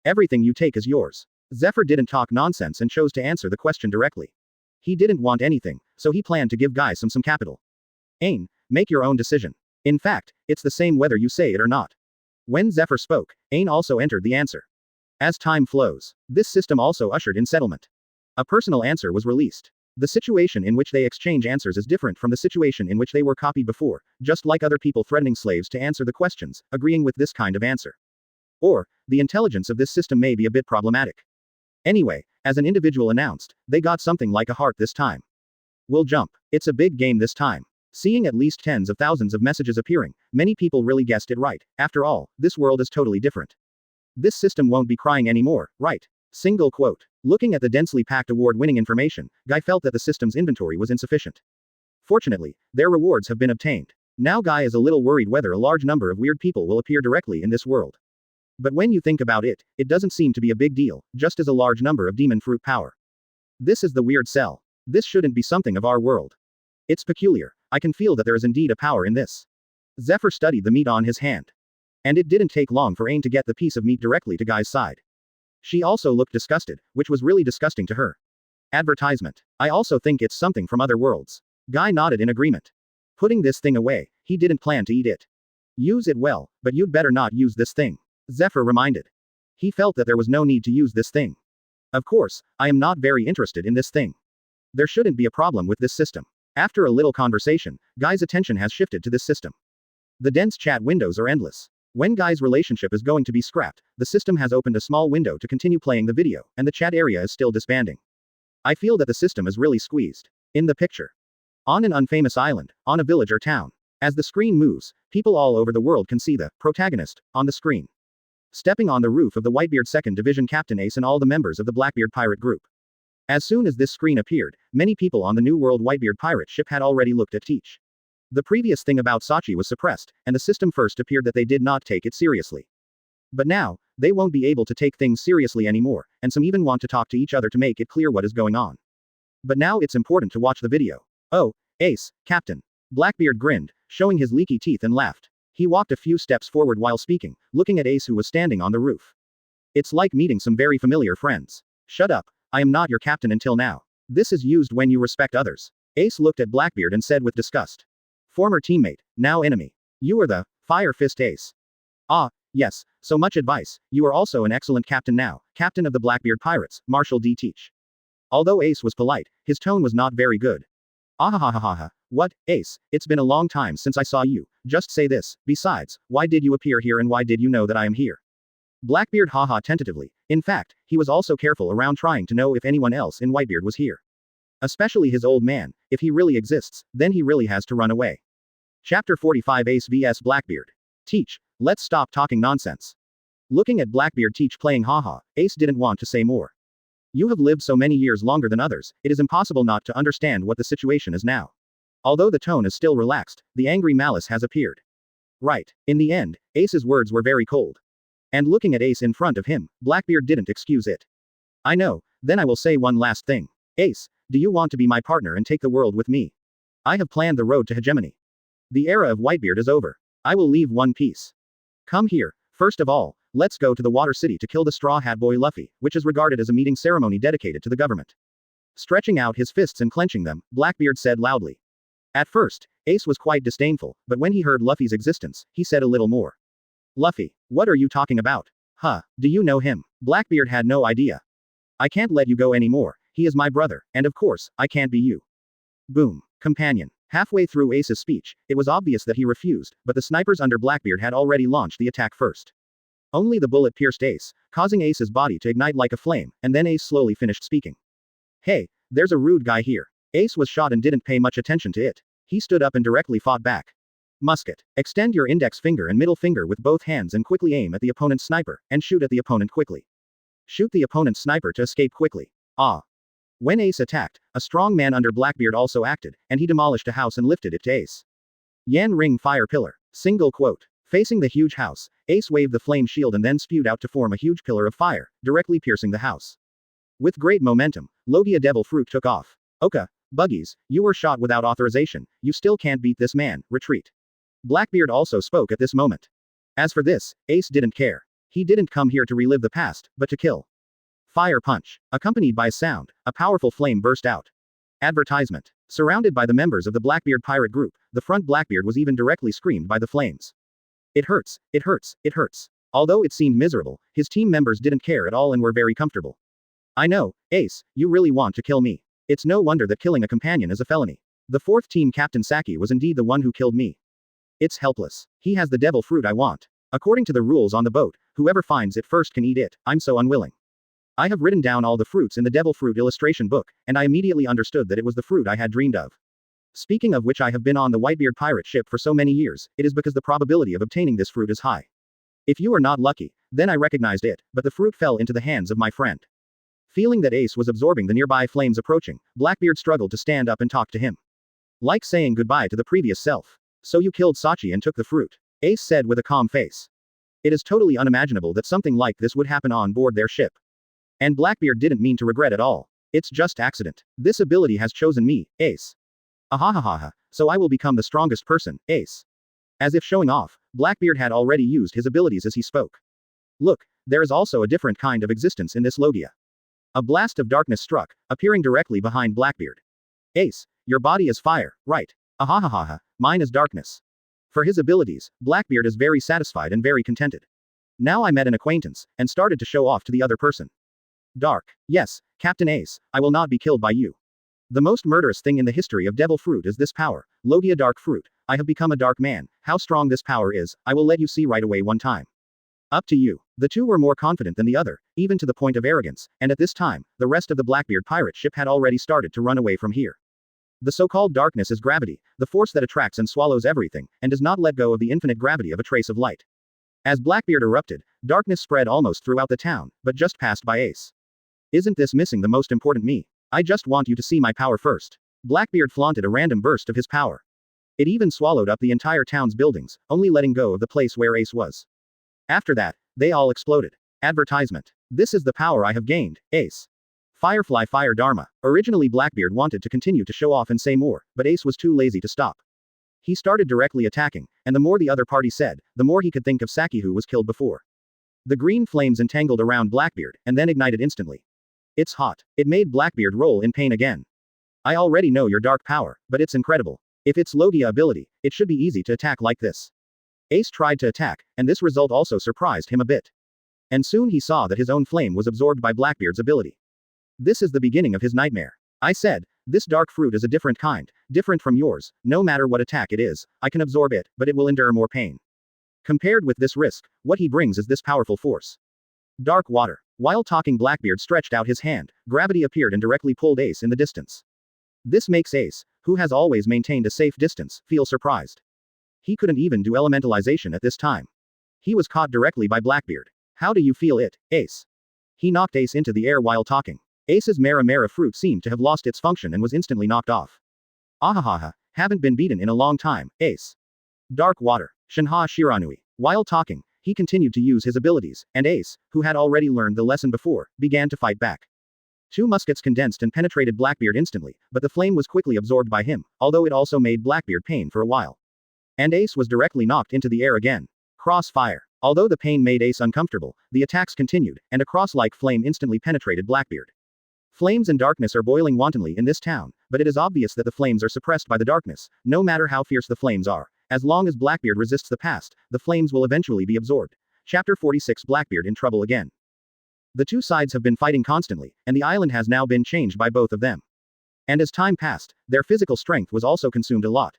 Speaker 2: Everything you take is yours. Zephyr didn't talk nonsense and chose to answer the question directly. He didn't want anything, so he planned to give Guy some capital. Ain, make your own decision. In fact, it's the same whether you say it or not. When Zephyr spoke, Ain also entered the answer. As time flows, this system also ushered in settlement. A personal answer was released. The situation in which they exchange answers is different from the situation in which they were copied before, just like other people threatening slaves to answer the questions, agreeing with this kind of answer. Or, the intelligence of this system may be a bit problematic. Anyway, as an individual announced, they got something like a heart this time. We'll jump. It's a big game this time. Seeing at least tens of thousands of messages appearing, many people really guessed it right. After all, this world is totally different. This system won't be crying anymore, right? Single quote. Looking at the densely packed award-winning information, Guy felt that the system's inventory was insufficient. Fortunately, their rewards have been obtained. Now Guy is a little worried whether a large number of weird people will appear directly in this world. But when you think about it, it doesn't seem to be a big deal, just as a large number of demon fruit power. This is the weird cell. This shouldn't be something of our world. It's peculiar. I can feel that there is indeed a power in this. Zephyr studied the meat on his hand. And it didn't take long for Ain to get the piece of meat directly to Guy's side. She also looked disgusted, which was really disgusting to her. Advertisement. I also think it's something from other worlds. Guy nodded in agreement. Putting this thing away, he didn't plan to eat it. Use it well, but you'd better not use this thing. Zephyr reminded. He felt that there was no need to use this thing. Of course, I am not very interested in this thing. There shouldn't be a problem with this system. After a little conversation, Guy's attention has shifted to this system. The dense chat windows are endless. When Guy's relationship is going to be scrapped, the system has opened a small window to continue playing the video, and the chat area is still disbanding. I feel that the system is really squeezed. In the picture. On an unfamous island, on a village or town. As the screen moves, people all over the world can see the protagonist on the screen. Stepping on the roof of the Whitebeard 2nd Division Captain Ace and all the members of the Blackbeard pirate group. As soon as this screen appeared, many people on the New World Whitebeard pirate ship had already looked at Teach. The previous thing about Sachi was suppressed, and the system first appeared that they did not take it seriously. But now, they won't be able to take things seriously anymore, and some even want to talk to each other to make it clear what is going on. But now it's important to watch the video. Oh, Ace, Captain. Blackbeard grinned, showing his leaky teeth and laughed. He walked a few steps forward while speaking, looking at Ace who was standing on the roof. It's like meeting some very familiar friends. Shut up, I am not your captain until now. This is used when you respect others. Ace looked at Blackbeard and said with disgust. Former teammate, now enemy. You are the Fire Fist Ace. Ah, yes, so much advice. You are also an excellent captain now, captain of the Blackbeard Pirates, Marshal D. Teach. Although Ace was polite, his tone was not very good. Ahahahaha. What, Ace, it's been a long time since I saw you. Just say this. Besides, why did you appear here and why did you know that I am here? Blackbeard haha tentatively. In fact, he was also careful around trying to know if anyone else in Whitebeard was here. Especially his old man. If he really exists, then he really has to run away. Chapter 45 Ace vs Blackbeard. Teach, let's stop talking nonsense. Looking at Blackbeard Teach playing haha, Ace didn't want to say more. You have lived so many years longer than others, it is impossible not to understand what the situation is now. Although the tone is still relaxed, the angry malice has appeared. Right. In the end, Ace's words were very cold. And looking at Ace in front of him, Blackbeard didn't excuse it. I know, then I will say one last thing. Ace, do you want to be my partner and take the world with me? I have planned the road to hegemony. The era of Whitebeard is over. I will leave one piece. Come here, first of all, let's go to the Water City to kill the Straw Hat Boy Luffy, which is regarded as a meeting ceremony dedicated to the government. Stretching out his fists and clenching them, Blackbeard said loudly. At first, Ace was quite disdainful, but when he heard Luffy's existence, he said a little more. Luffy, what are you talking about? Huh, do you know him? Blackbeard had no idea. I can't let you go anymore, he is my brother, and of course, I can't be you. Boom. Companion. Halfway through Ace's speech, it was obvious that he refused, but the snipers under Blackbeard had already launched the attack first. Only the bullet pierced Ace, causing Ace's body to ignite like a flame, and then Ace slowly finished speaking. Hey, there's a rude guy here. Ace was shot and didn't pay much attention to it. He stood up and directly fought back. Musket. Extend your index finger and middle finger with both hands and quickly aim at the opponent's sniper, and shoot at the opponent quickly. Shoot the opponent's sniper to escape quickly. Ah. When Ace attacked, a strong man under Blackbeard also acted, and he demolished a house and lifted it to Ace. Yan Ring Fire Pillar. Single quote. Facing the huge house, Ace waved the flame shield and then spewed out to form a huge pillar of fire, directly piercing the house. With great momentum, Logia Devil Fruit took off. Oka, Buggies, you were shot without authorization, you still can't beat this man, retreat. Blackbeard also spoke at this moment. As for this, Ace didn't care. He didn't come here to relive the past, but to kill. Fire punch. Accompanied by a sound, a powerful flame burst out. Advertisement. Surrounded by the members of the Blackbeard pirate group, the front Blackbeard was even directly screamed by the flames. It hurts, it hurts, it hurts. Although it seemed miserable, his team members didn't care at all and were very comfortable. I know, Ace, you really want to kill me. It's no wonder that killing a companion is a felony. The fourth team captain Saki was indeed the one who killed me. It's helpless. He has the devil fruit I want. According to the rules on the boat, whoever finds it first can eat it. I'm so unwilling. I have written down all the fruits in the devil fruit illustration book, and I immediately understood that it was the fruit I had dreamed of. Speaking of which, I have been on the Whitebeard pirate ship for so many years, it is because the probability of obtaining this fruit is high. If you are not lucky, then I recognized it, but the fruit fell into the hands of my friend. Feeling that Ace was absorbing the nearby flames approaching, Blackbeard struggled to stand up and talk to him. Like saying goodbye to the previous self. So you killed Sachi and took the fruit, Ace said with a calm face. It is totally unimaginable that something like this would happen on board their ship. And Blackbeard didn't mean to regret at all. It's just accident. This ability has chosen me, Ace. Ahahaha, so I will become the strongest person, Ace. As if showing off, Blackbeard had already used his abilities as he spoke. Look, there is also a different kind of existence in this Logia. A blast of darkness struck, appearing directly behind Blackbeard. Ace, your body is fire, right? Ahahaha, mine is darkness. For his abilities, Blackbeard is very satisfied and very contented. Now I met an acquaintance, and started to show off to the other person. Dark. Yes, Captain Ace, I will not be killed by you. The most murderous thing in the history of Devil Fruit is this power, Logia Dark Fruit. I have become a dark man. How strong this power is, I will let you see right away one time. Up to you. The two were more confident than the other, even to the point of arrogance, and at this time, the rest of the Blackbeard pirate ship had already started to run away from here. The so-called darkness is gravity, the force that attracts and swallows everything, and does not let go of the infinite gravity of a trace of light. As Blackbeard erupted, darkness spread almost throughout the town, but just passed by Ace. Isn't this missing the most important me? I just want you to see my power first. Blackbeard flaunted a random burst of his power. It even swallowed up the entire town's buildings, only letting go of the place where Ace was. After that, they all exploded. Advertisement. This is the power I have gained, Ace. Firefly Fire Dharma. Originally Blackbeard wanted to continue to show off and say more, but Ace was too lazy to stop. He started directly attacking, and the more the other party said, the more he could think of Saki who was killed before. The green flames entangled around Blackbeard, and then ignited instantly. It's hot. It made Blackbeard roll in pain again. I already know your dark power, but it's incredible. If it's Logia ability, it should be easy to attack like this. Ace tried to attack, and this result also surprised him a bit. And soon he saw that his own flame was absorbed by Blackbeard's ability. This is the beginning of his nightmare. I said, this dark fruit is a different kind, different from yours. No matter what attack it is, I can absorb it, but it will endure more pain. Compared with this risk, what he brings is this powerful force. Dark water. While talking, Blackbeard stretched out his hand, gravity appeared and directly pulled Ace in the distance. This makes Ace, who has always maintained a safe distance, feel surprised. He couldn't even do elementalization at this time. He was caught directly by Blackbeard. How do you feel it, Ace? He knocked Ace into the air while talking. Ace's Mara fruit seemed to have lost its function and was instantly knocked off. Ahahaha, haven't been beaten in a long time, Ace. Dark water. Shinha Shiranui. While talking, he continued to use his abilities, and Ace, who had already learned the lesson before, began to fight back. Two muskets condensed and penetrated Blackbeard instantly, but the flame was quickly absorbed by him, although it also made Blackbeard pain for a while. And Ace was directly knocked into the air again. Crossfire. Although the pain made Ace uncomfortable, the attacks continued, and a cross-like flame instantly penetrated Blackbeard. Flames and darkness are boiling wantonly in this town, but it is obvious that the flames are suppressed by the darkness, no matter how fierce the flames are. As long as Blackbeard resists the past, the flames will eventually be absorbed. Chapter 46 Blackbeard in trouble again. The two sides have been fighting constantly, and the island has now been changed by both of them. And as time passed, their physical strength was also consumed a lot.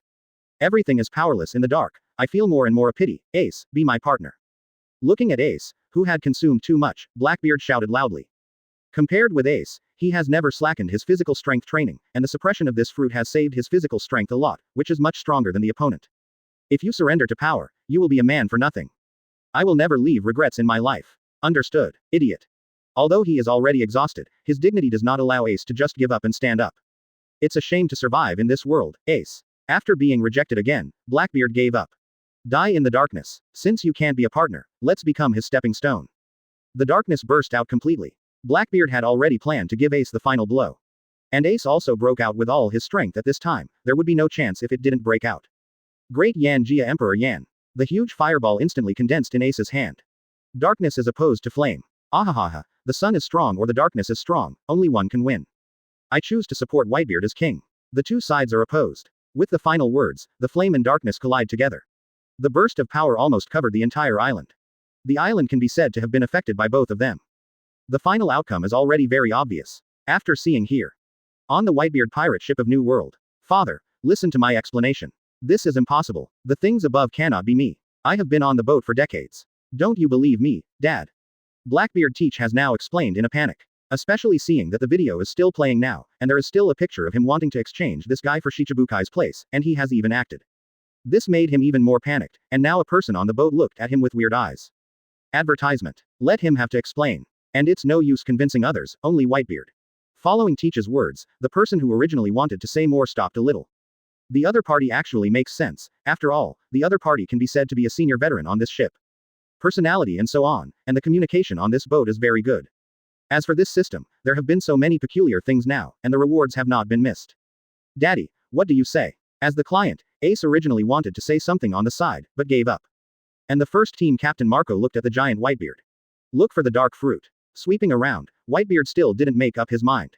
Speaker 2: Everything is powerless in the dark. I feel more and more a pity. Ace, be my partner. Looking at Ace, who had consumed too much, Blackbeard shouted loudly. Compared with Ace, he has never slackened his physical strength training, and the suppression of this fruit has saved his physical strength a lot, which is much stronger than the opponent. If you surrender to power, you will be a man for nothing. I will never leave regrets in my life. Understood, idiot. Although he is already exhausted, his dignity does not allow Ace to just give up and stand up. It's a shame to survive in this world, Ace. After being rejected again, Blackbeard gave up. Die in the darkness. Since you can't be a partner, let's become his stepping stone. The darkness burst out completely. Blackbeard had already planned to give Ace the final blow. And Ace also broke out with all his strength at this time, there would be no chance if it didn't break out. Great Yan Jia Emperor Yan. The huge fireball instantly condensed in Ace's hand. Darkness is opposed to flame. Ahahaha, the sun is strong or the darkness is strong, only one can win. I choose to support Whitebeard as king. The two sides are opposed. With the final words, the flame and darkness collide together. The burst of power almost covered the entire island. The island can be said to have been affected by both of them. The final outcome is already very obvious. After seeing here. On the Whitebeard pirate ship of New World. Father, listen to my explanation. This is impossible. The things above cannot be me. I have been on the boat for decades. Don't you believe me, Dad? Blackbeard Teach has now explained in a panic. Especially seeing that the video is still playing now, and there is still a picture of him wanting to exchange this guy for Shichibukai's place, and he has even acted. This made him even more panicked, and now a person on the boat looked at him with weird eyes. Advertisement. Let him have to explain. And it's no use convincing others, only Whitebeard. Following Teach's words, the person who originally wanted to say more stopped a little. The other party actually makes sense. After all, the other party can be said to be a senior veteran on this ship. Personality and so on, and the communication on this boat is very good. As for this system, there have been so many peculiar things now, and the rewards have not been missed. Daddy, what do you say? As the client, Ace originally wanted to say something on the side, but gave up. And the first team captain Marco looked at the giant Whitebeard. Look for the dark fruit. Sweeping around, Whitebeard still didn't make up his mind.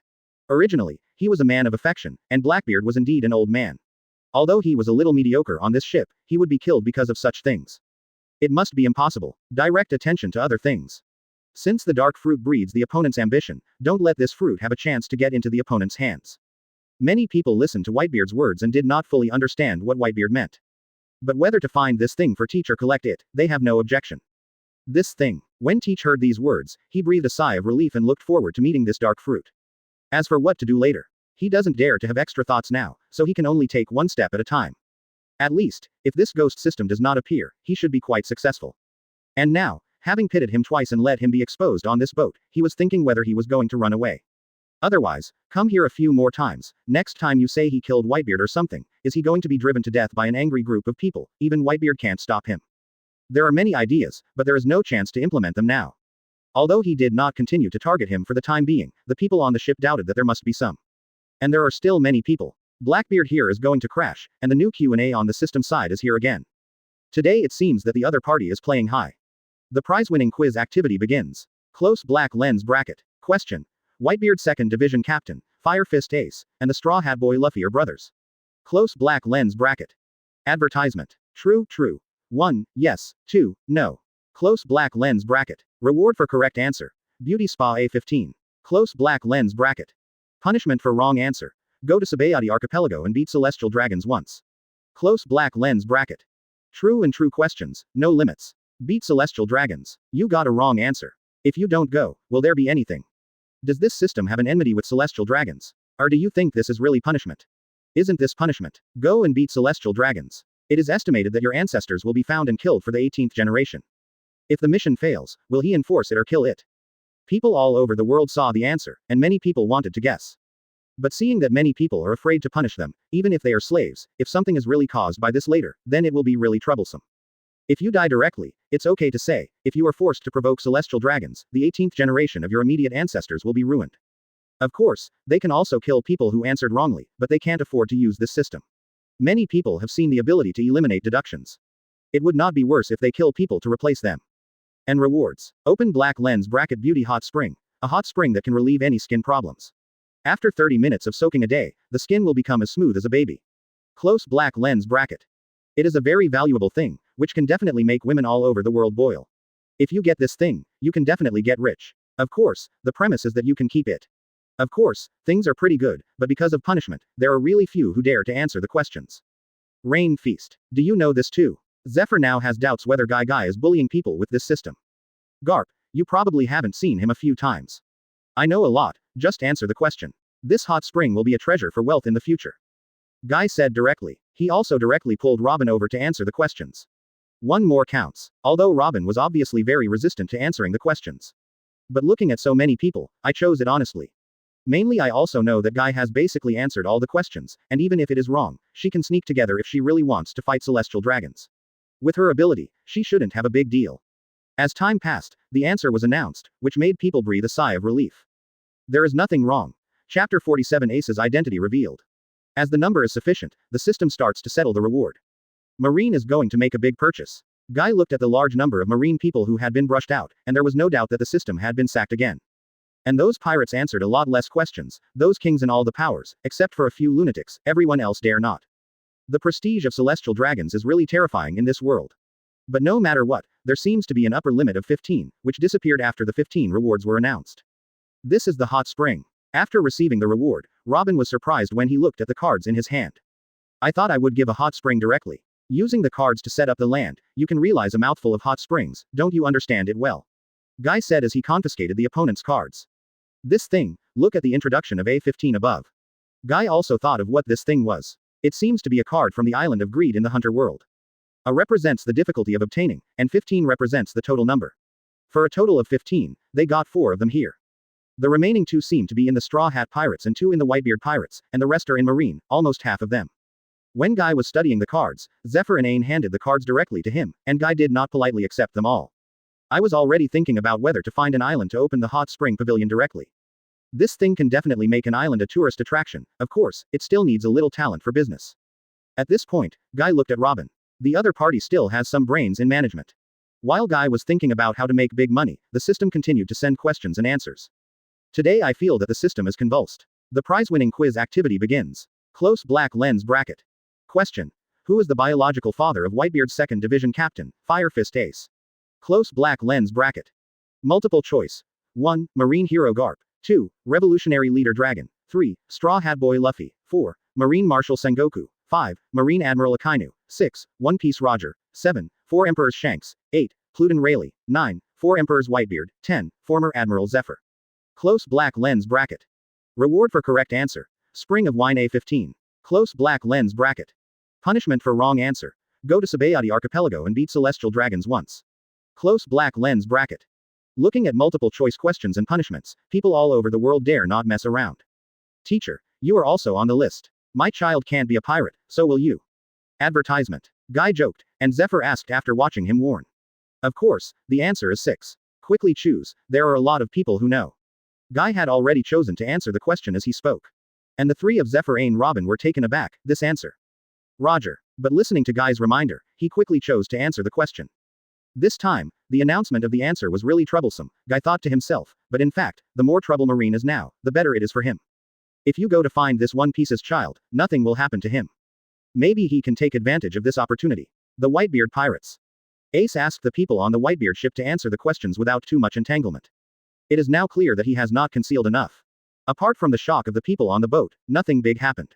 Speaker 2: Originally, he was a man of affection, and Blackbeard was indeed an old man. Although he was a little mediocre on this ship, he would be killed because of such things. It must be impossible. Direct attention to other things. Since the dark fruit breeds the opponent's ambition, don't let this fruit have a chance to get into the opponent's hands. Many people listened to Whitebeard's words and did not fully understand what Whitebeard meant. But whether to find this thing for Teach or collect it, they have no objection. This thing. When Teach heard these words, he breathed a sigh of relief and looked forward to meeting this dark fruit. As for what to do later, he doesn't dare to have extra thoughts now, so he can only take one step at a time. At least, if this ghost system does not appear, he should be quite successful. And now, having pitted him twice and let him be exposed on this boat, he was thinking whether he was going to run away. Otherwise, come here a few more times. Next time you say he killed Whitebeard or something, is he going to be driven to death by an angry group of people? Even Whitebeard can't stop him. There are many ideas, but there is no chance to implement them now. Although he did not continue to target him for the time being, the people on the ship doubted that there must be some. And there are still many people. Blackbeard here is going to crash, and the new Q&A on the system side is here again. Today it seems that the other party is playing high. The prize-winning quiz activity begins. Close black lens bracket. Question. Whitebeard 2nd Division Captain, Fire Fist Ace, and the Straw Hat Boy Luffy are brothers. Close black lens bracket. Advertisement. True, true. 1, yes, 2, no. Close black lens bracket. Reward for correct answer. Beauty Spa A15. Close black lens bracket. Punishment for wrong answer. Go to Sabayati Archipelago and beat celestial dragons once. Close black lens bracket. True and true questions, no limits. Beat celestial dragons. You got a wrong answer. If you don't go, will there be anything? Does this system have an enmity with celestial dragons? Or do you think this is really punishment? Isn't this punishment? Go and beat celestial dragons. It is estimated that your ancestors will be found and killed for the 18th generation. If the mission fails, will he enforce it or kill it? People all over the world saw the answer, and many people wanted to guess. But seeing that many people are afraid to punish them, even if they are slaves, if something is really caused by this later, then it will be really troublesome. If you die directly, it's okay to say, if you are forced to provoke celestial dragons, the 18th generation of your immediate ancestors will be ruined. Of course, they can also kill people who answered wrongly, but they can't afford to use this system. Many people have seen the ability to eliminate deductions. It would not be worse if they kill people to replace them. And rewards. Open black lens bracket beauty hot spring. A hot spring that can relieve any skin problems. After 30 minutes of soaking a day, the skin will become as smooth as a baby. Close black lens bracket. It is a very valuable thing, which can definitely make women all over the world boil. If you get this thing, you can definitely get rich. Of course, the premise is that you can keep it. Of course, things are pretty good, but because of punishment, there are really few who dare to answer the questions. Rain Feast. Do you know this too? Zephyr now has doubts whether Guy is bullying people with this system. Garp, you probably haven't seen him a few times. I know a lot, just answer the question. This hot spring will be a treasure for wealth in the future. Guy said directly. He also directly pulled Robin over to answer the questions. One more counts. Although Robin was obviously very resistant to answering the questions. But looking at so many people, I chose it honestly. Mainly I also know that Guy has basically answered all the questions, and even if it is wrong, she can sneak together if she really wants to fight celestial dragons. With her ability, she shouldn't have a big deal. As time passed, the answer was announced, which made people breathe a sigh of relief. There is nothing wrong. Chapter 47 Ace's identity revealed. As the number is sufficient, the system starts to settle the reward. Marine is going to make a big purchase. Guy looked at the large number of Marine people who had been brushed out, and there was no doubt that the system had been sacked again. And those pirates answered a lot less questions, those kings and all the powers, except for a few lunatics, everyone else dare not. The prestige of celestial dragons is really terrifying in this world. But no matter what, there seems to be an upper limit of 15, which disappeared after the 15 rewards were announced. This is the hot spring. After receiving the reward, Robin was surprised when he looked at the cards in his hand. I thought I would give a hot spring directly. Using the cards to set up the land, you can realize a mouthful of hot springs, don't you understand it well? Guy said as he confiscated the opponent's cards. This thing, look at the introduction of A15 above. Guy also thought of what this thing was. It seems to be a card from the island of greed in the hunter world. A represents the difficulty of obtaining, and 15 represents the total number. For a total of 15, they got 4 of them here. The remaining 2 seem to be in the Straw Hat Pirates and 2 in the Whitebeard Pirates, and the rest are in Marine, almost half of them. When Guy was studying the cards, Zephyr and Ain handed the cards directly to him, and Guy did not politely accept them all. I was already thinking about whether to find an island to open the hot spring pavilion directly. This thing can definitely make an island a tourist attraction, of course, it still needs a little talent for business. At this point, Guy looked at Robin. The other party still has some brains in management. While Guy was thinking about how to make big money, the system continued to send questions and answers. Today I feel that the system is convulsed. The prize-winning quiz activity begins. Close black lens bracket. Question. Who is the biological father of Whitebeard's 2nd Division Captain, Fire Fist Ace? Close black lens bracket. Multiple choice. 1. Marine Hero Garp. 2. Revolutionary Leader Dragon. 3. Straw Hat Boy Luffy. 4. Marine Marshal Sengoku. 5. Marine Admiral Akainu. 6. One Piece Roger. 7. 4 Emperors Shanks. 8. Pluton Rayleigh. 9. 4 Emperors Whitebeard. 10. Former Admiral Zephyr. Close black lens bracket. Reward for correct answer. Spring of Wine A15. Close black lens bracket. Punishment for wrong answer. Go to Sabayati Archipelago and beat celestial dragons once. Close black lens bracket. Looking at multiple choice questions and punishments, people all over the world dare not mess around. Teacher, you are also on the list. My child can't be a pirate, so will you. Advertisement. Guy joked, and Zephyr asked after watching him warn. Of course, the answer is 6. Quickly choose, there are a lot of people who know. Guy had already chosen to answer the question as he spoke. And the 3 of Zephyr and Robin were taken aback, this answer. Roger. But listening to Guy's reminder, he quickly chose to answer the question. This time, the announcement of the answer was really troublesome, Guy thought to himself, but in fact, the more trouble Marine is now, the better it is for him. If you go to find this One Piece's child, nothing will happen to him. Maybe he can take advantage of this opportunity. The Whitebeard Pirates. Ace asked the people on the Whitebeard ship to answer the questions without too much entanglement. It is now clear that he has not concealed enough. Apart from the shock of the people on the boat, nothing big happened.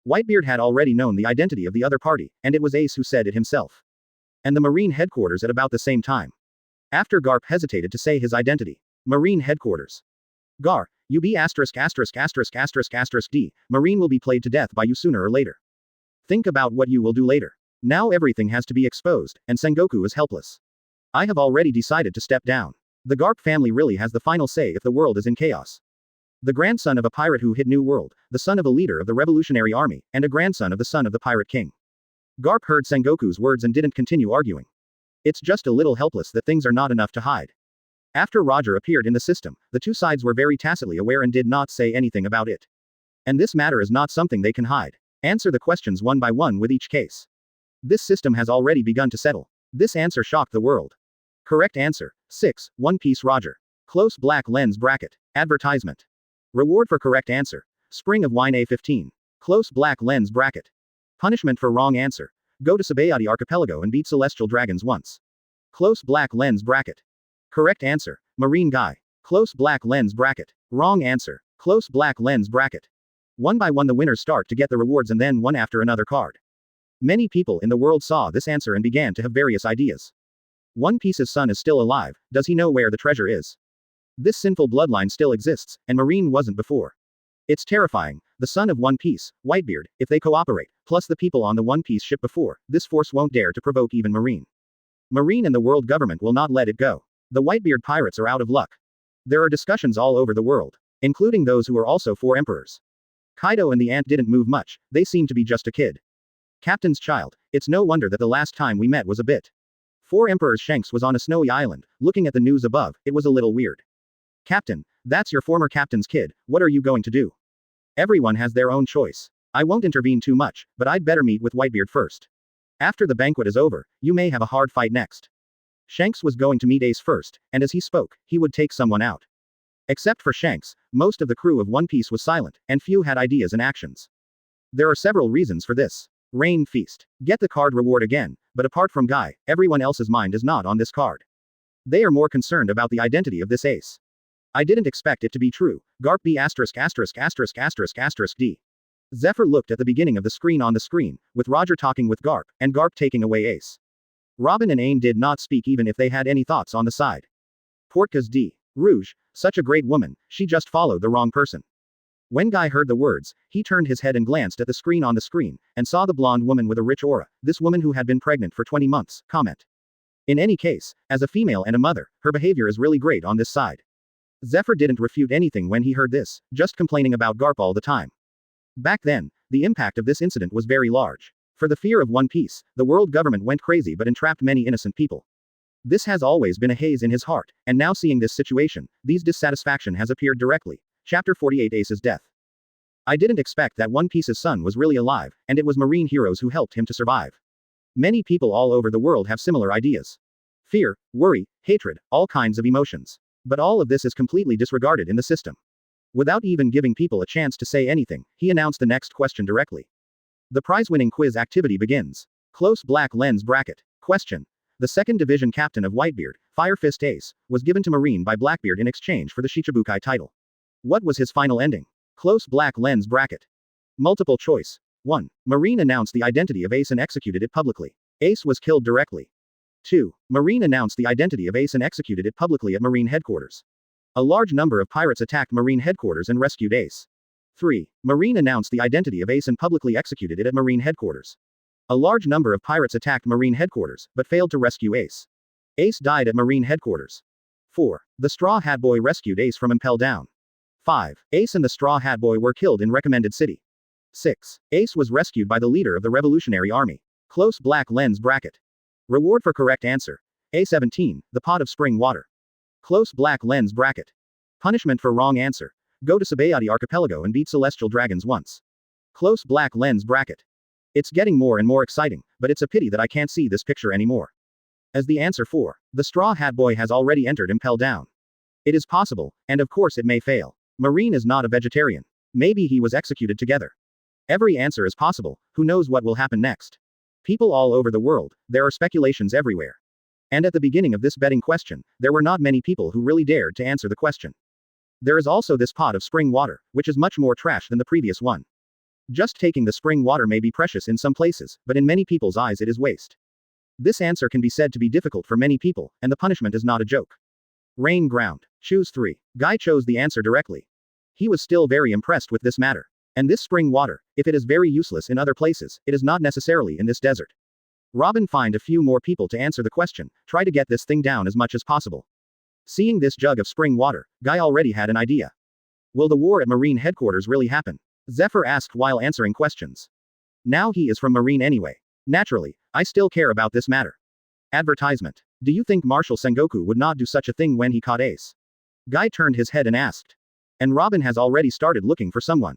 Speaker 2: Whitebeard had already known the identity of the other party, and it was Ace who said it himself. And the Marine headquarters at about the same time. After Garp hesitated to say his identity. Marine headquarters. Gar, you be asterisk asterisk asterisk asterisk asterisk D, Marine will be played to death by you sooner or later. Think about what you will do later. Now everything has to be exposed, and Sengoku is helpless. I have already decided to step down. The Garp family really has the final say if the world is in chaos. The grandson of a pirate who hid New World, the son of a leader of the Revolutionary Army, and a grandson of the son of the Pirate King. Garp heard Sengoku's words and didn't continue arguing. It's just a little helpless that things are not enough to hide. After Roger appeared in the system, the 2 sides were very tacitly aware and did not say anything about it. And this matter is not something they can hide. Answer the questions one by one with each case. This system has already begun to settle. This answer shocked the world. Correct answer. 6. One Piece Roger. Close black lens bracket. Advertisement. Reward for correct answer. Spring of Wine A15. Close black lens bracket. Punishment for wrong answer. Go to Sabayati Archipelago and beat celestial dragons once. Close black lens bracket. Correct answer. Marine Guy. Close black lens bracket. Wrong answer. Close black lens bracket. One by one the winners start to get the rewards and then one after another card. Many people in the world saw this answer and began to have various ideas. One Piece's son is still alive, does he know where the treasure is? This sinful bloodline still exists, and Marine wasn't before. It's terrifying, the son of One Piece, Whitebeard, if they cooperate, plus the people on the One Piece ship before, this force won't dare to provoke even Marine. Marine and the world government will not let it go. The Whitebeard pirates are out of luck. There are discussions all over the world, including those who are also 4 emperors. Kaido and the ant didn't move much, they seem to be just a kid. Captain's child, it's no wonder that the last time we met was a bit 4 Emperors Shanks was on a snowy island, looking at the news above. It was a little weird. Captain, that's your former captain's kid, what are you going to do? Everyone has their own choice. I won't intervene too much, but I'd better meet with Whitebeard first. After the banquet is over, you may have a hard fight next. Shanks was going to meet Ace first, and as he spoke, he would take someone out. Except for Shanks, most of the crew of One Piece was silent, and few had ideas and actions. There are several reasons for this. Rain Feast. Get the card reward again, but apart from Guy, everyone else's mind is not on this card. They are more concerned about the identity of this ace. I didn't expect it to be true. Garp B asterisk asterisk asterisk asterisk asterisk D. Zephyr looked at the beginning of the screen on the screen, with Roger talking with Garp, and Garp taking away Ace. Robin and Aang did not speak even if they had any thoughts on the side. Portkas D. Rouge, such a great woman, she just followed the wrong person. When Guy heard the words, he turned his head and glanced at the screen on the screen, and saw the blonde woman with a rich aura, this woman who had been pregnant for 20 months, comment. In any case, as a female and a mother, her behavior is really great on this side. Zephyr didn't refute anything when he heard this, just complaining about Garp all the time. Back then, the impact of this incident was very large. For the fear of One Piece, the world government went crazy but entrapped many innocent people. This has always been a haze in his heart, and now seeing this situation, these dissatisfaction has appeared directly. Chapter 48 Ace's Death. I didn't expect that One Piece's son was really alive, and it was marine heroes who helped him to survive. Many people all over the world have similar ideas. Fear, worry, hatred, all kinds of emotions. But all of this is completely disregarded in the system. Without even giving people a chance to say anything, he announced the next question directly. The prize-winning quiz activity begins. Close black lens bracket. Question. The 2nd Division captain of Whitebeard, Fire Fist Ace, was given to Marine by Blackbeard in exchange for the Shichibukai title. What was his final ending? Close black lens bracket. Multiple choice. 1. Marine announced the identity of Ace and executed it publicly. Ace was killed directly. 2. Marine announced the identity of Ace and executed it publicly at Marine headquarters. A large number of pirates attacked Marine headquarters and rescued Ace. 3. Marine announced the identity of Ace and publicly executed it at Marine headquarters. A large number of pirates attacked Marine headquarters, but failed to rescue Ace. Ace died at Marine headquarters. 4. The Straw Hat Boy rescued Ace from Impel Down. 5. Ace and the Straw Hat Boy were killed in Recommended City. 6. Ace was rescued by the leader of the Revolutionary Army. Close black lens bracket. Reward for correct answer. A17, the pot of spring water. Close black lens bracket. Punishment for wrong answer. Go to Sabayati Archipelago and beat celestial dragons once. Close black lens bracket. It's getting more and more exciting, but it's a pity that I can't see this picture anymore. As the answer 4, the Straw Hat Boy has already entered Impel Down. It is possible, and of course it may fail. Marine is not a vegetarian. Maybe he was executed together. Every answer is possible, who knows what will happen next. People all over the world, there are speculations everywhere. And at the beginning of this betting question, there were not many people who really dared to answer the question. There is also this pot of spring water, which is much more trash than the previous one. Just taking the spring water may be precious in some places, but in many people's eyes it is waste. This answer can be said to be difficult for many people, and the punishment is not a joke. Rain ground. Choose 3. Guy chose the answer directly. He was still very impressed with this matter. And this spring water, if it is very useless in other places, it is not necessarily in this desert. Robin find a few more people to answer the question, try to get this thing down as much as possible. Seeing this jug of spring water, Guy already had an idea. Will the war at Marine headquarters really happen? Zephyr asked while answering questions. Now he is from Marine anyway. Naturally, I still care about this matter. Advertisement. Do you think Marshal Sengoku would not do such a thing when he caught Ace? Guy turned his head and asked. And Robin has already started looking for someone.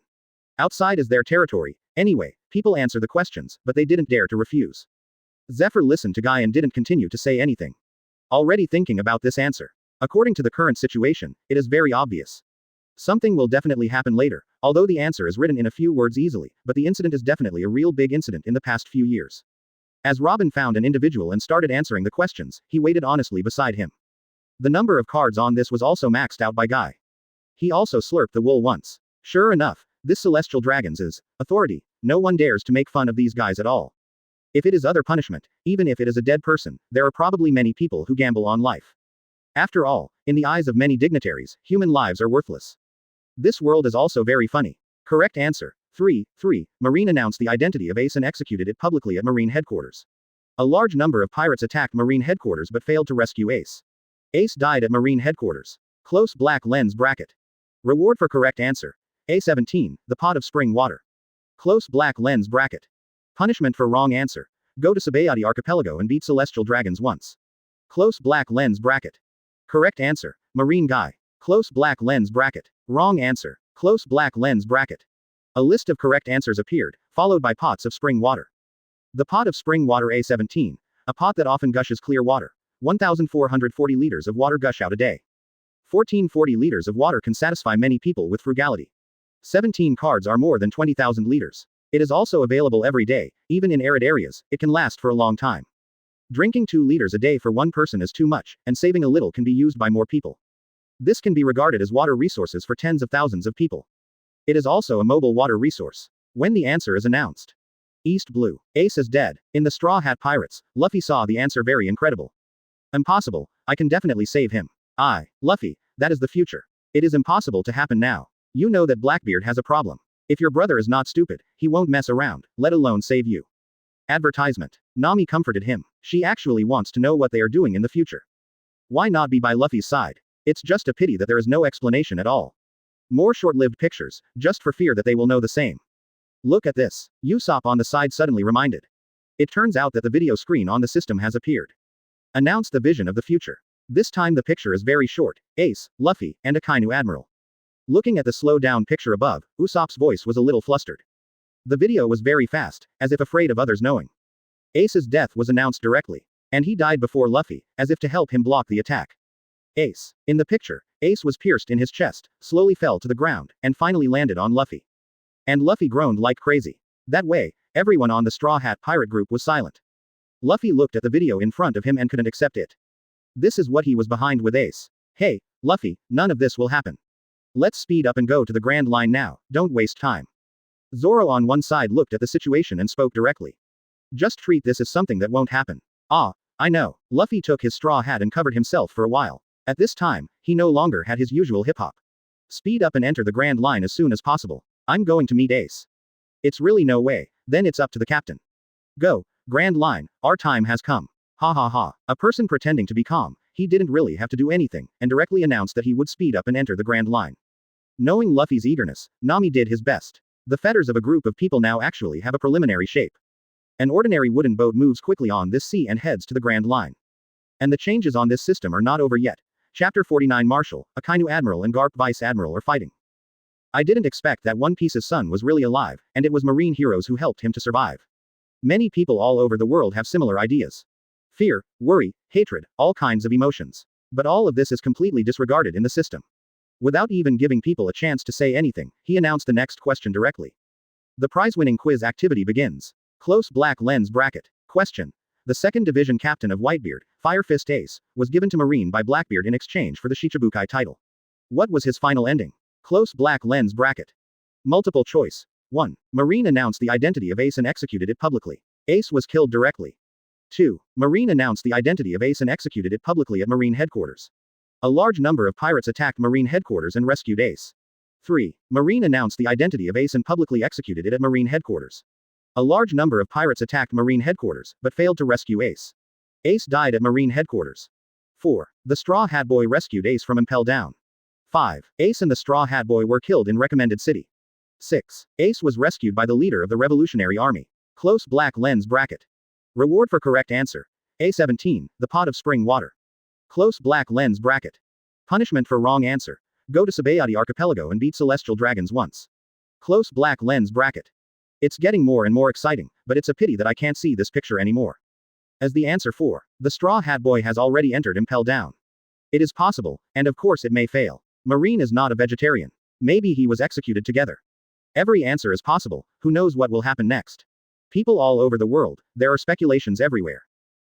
Speaker 2: Outside is their territory. Anyway, people answer the questions, but they didn't dare to refuse. Zephyr listened to Guy and didn't continue to say anything. Already thinking about this answer. According to the current situation, it is very obvious. Something will definitely happen later, although the answer is written in a few words easily, but the incident is definitely a real big incident in the past few years. As Robin found an individual and started answering the questions, he waited honestly beside him. The number of cards on this was also maxed out by Guy. He also slurped the wool once. Sure enough, this celestial dragons is authority. No one dares to make fun of these guys at all. If it is other punishment, even if it is a dead person, there are probably many people who gamble on life. After all, in the eyes of many dignitaries, human lives are worthless. This world is also very funny. Correct answer. 3. Marine announced the identity of Ace and executed it publicly at Marine headquarters. A large number of pirates attacked Marine headquarters but failed to rescue Ace. Ace died at Marine headquarters. Close black lens bracket. Reward for correct answer. A17, the pot of spring water. Close black lens bracket. Punishment for wrong answer. Go to Sabayati Archipelago and beat celestial dragons once. Close black lens bracket. Correct answer. Marine guy. Close black lens bracket. Wrong answer. Close black lens bracket. A list of correct answers appeared, followed by pots of spring water. The pot of spring water A17. A pot that often gushes clear water. 1,440 liters of water gush out a day. 1,440 liters of water can satisfy many people with frugality. 17 cards are more than 20,000 liters. It is also available every day, even in arid areas. It can last for a long time. Drinking 2 liters a day for one person is too much, and saving a little can be used by more people. This can be regarded as water resources for tens of thousands of people. It is also a mobile water resource. When the answer is announced. East Blue. Ace is dead. In the Straw Hat Pirates, Luffy saw the answer very incredible. Impossible. I can definitely save him. Luffy, that is the future. It is impossible to happen now. You know that Blackbeard has a problem. If your brother is not stupid, he won't mess around, let alone save you. Advertisement. Nami comforted him. She actually wants to know what they are doing in the future. Why not be by Luffy's side? It's just a pity that there is no explanation at all. More short-lived pictures, just for fear that they will know the same. Look at this. Usopp on the side suddenly reminded. It turns out that the video screen on the system has appeared. Announce the vision of the future. This time the picture is very short. Ace, Luffy, and Akainu Admiral. Looking at the slow-down picture above, Usopp's voice was a little flustered. The video was very fast, as if afraid of others knowing. Ace's death was announced directly. And he died before Luffy, as if to help him block the attack. Ace. In the picture, Ace was pierced in his chest, slowly fell to the ground, and finally landed on Luffy. And Luffy groaned like crazy. That way, everyone on the Straw Hat Pirate group was silent. Luffy looked at the video in front of him and couldn't accept it. This is what he was behind with Ace. Hey, Luffy, none of this will happen. Let's speed up and go to the Grand Line now, don't waste time. Zoro on one side looked at the situation and spoke directly. Just treat this as something that won't happen. I know. Luffy took his straw hat and covered himself for a while. At this time, he no longer had his usual hip-hop. Speed up and enter the Grand Line as soon as possible. I'm going to meet Ace. It's really no way, then it's up to the captain. Go, Grand Line, our time has come. Ha ha ha. A person pretending to be calm, he didn't really have to do anything, and directly announced that he would speed up and enter the Grand Line. Knowing Luffy's eagerness, Nami did his best. The fetters of a group of people now actually have a preliminary shape. An ordinary wooden boat moves quickly on this sea and heads to the Grand Line. And the changes on this system are not over yet. Chapter 49 Marshall, Akainu Admiral and Garp Vice Admiral are fighting. I didn't expect that One Piece's son was really alive, and it was marine heroes who helped him to survive. Many people all over the world have similar ideas. Fear, worry, hatred, all kinds of emotions. But all of this is completely disregarded in the system. Without even giving people a chance to say anything, he announced the next question directly. The prize-winning quiz activity begins. Close black lens bracket. Question. The second division captain of Whitebeard, Fire Fist Ace, was given to Marine by Blackbeard in exchange for the Shichibukai title. What was his final ending? Close black lens bracket. Multiple choice. 1. Marine announced the identity of Ace and executed it publicly. Ace was killed directly. 2. Marine announced the identity of Ace and executed it publicly at Marine headquarters. A large number of pirates attacked Marine headquarters and rescued Ace. 3. Marine announced the identity of Ace and publicly executed it at Marine headquarters. A large number of pirates attacked Marine headquarters, but failed to rescue Ace. Ace died at Marine headquarters. 4. The Straw Hat Boy rescued Ace from Impel Down. 5. Ace and the Straw Hat Boy were killed in Recommended City. 6. Ace was rescued by the leader of the Revolutionary Army. Close black lens bracket. Reward for correct answer. A17, the pot of spring water. Close black lens bracket. Punishment for wrong answer. Go to Sabayati Archipelago and beat celestial dragons once. Close black lens bracket. It's getting more and more exciting, but it's a pity that I can't see this picture anymore. As the answer 4, the Straw Hat Boy has already entered Impel Down. It is possible, and of course it may fail. Marine is not a vegetarian. Maybe he was executed together. Every answer is possible, who knows what will happen next. People all over the world, there are speculations everywhere.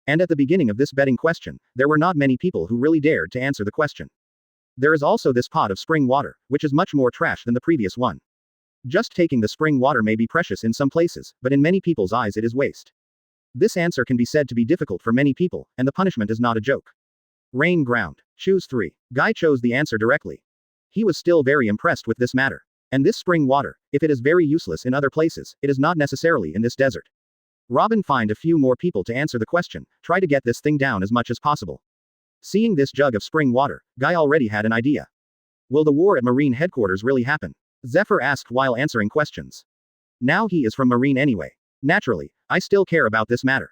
Speaker 2: And at the beginning of this betting question, there were not many people who really dared to answer the question. There is also this pot of spring water, which is much more trash than the previous one. Just taking the spring water may be precious in some places, but in many people's eyes it is waste. This answer can be said to be difficult for many people, and the punishment is not a joke. Rain ground. Choose 3. Guy chose the answer directly. He was still very impressed with this matter. And this spring water, if it is very useless in other places, it is not necessarily in this desert. Robin find a few more people to answer the question, try to get this thing down as much as possible. Seeing this jug of spring water, Guy already had an idea. Will the war at Marine headquarters really happen? Zephyr asked while answering questions. Now he is from Marine anyway. Naturally, I still care about this matter.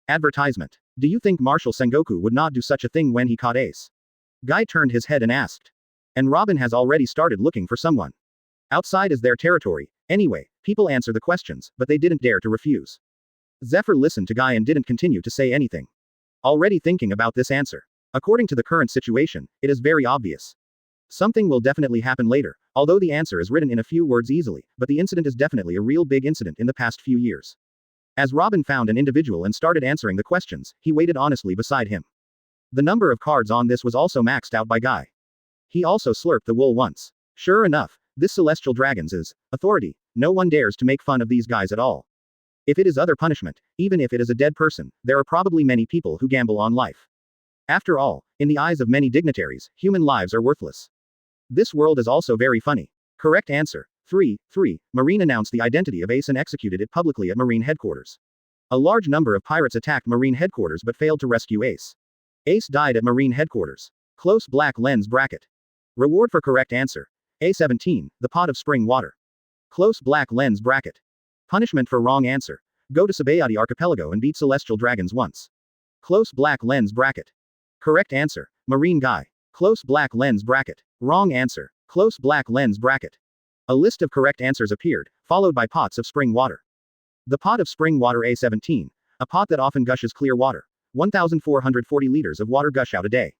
Speaker 2: Advertisement. Do you think Marshal Sengoku would not do such a thing when he caught Ace? Guy turned his head and asked. And Robin has already started looking for someone. Outside is their territory. Anyway, people answer the questions, but they didn't dare to refuse. Zephyr listened to Guy and didn't continue to say anything. Already thinking about this answer. According to the current situation, it is very obvious. Something will definitely happen later, although the answer is written in a few words easily, but the incident is definitely a real big incident in the past few years. As Robin found an individual and started answering the questions, he waited honestly beside him. The number of cards on this was also maxed out by Guy. He also slurped the wool once. Sure enough, this Celestial Dragons is authority. No one dares to make fun of these guys at all. If it is other punishment, even if it is a dead person, there are probably many people who gamble on life. After all, in the eyes of many dignitaries, human lives are worthless. This world is also very funny. Correct answer. 3. Marine announced the identity of Ace and executed it publicly at Marine headquarters. A large number of pirates attacked Marine headquarters but failed to rescue Ace. Ace died at Marine headquarters. Close black lens bracket. Reward for correct answer. A17, the pot of spring water. Close black lens bracket. Punishment for wrong answer. Go to Sabayati Archipelago and beat Celestial Dragons once. Close black lens bracket. Correct answer. Marine Guy. Close black lens bracket. Wrong answer. Close black lens bracket. A list of correct answers appeared, followed by pots of spring water. The pot of spring water A17, a pot that often gushes clear water. 1,440 liters of water gush out a day.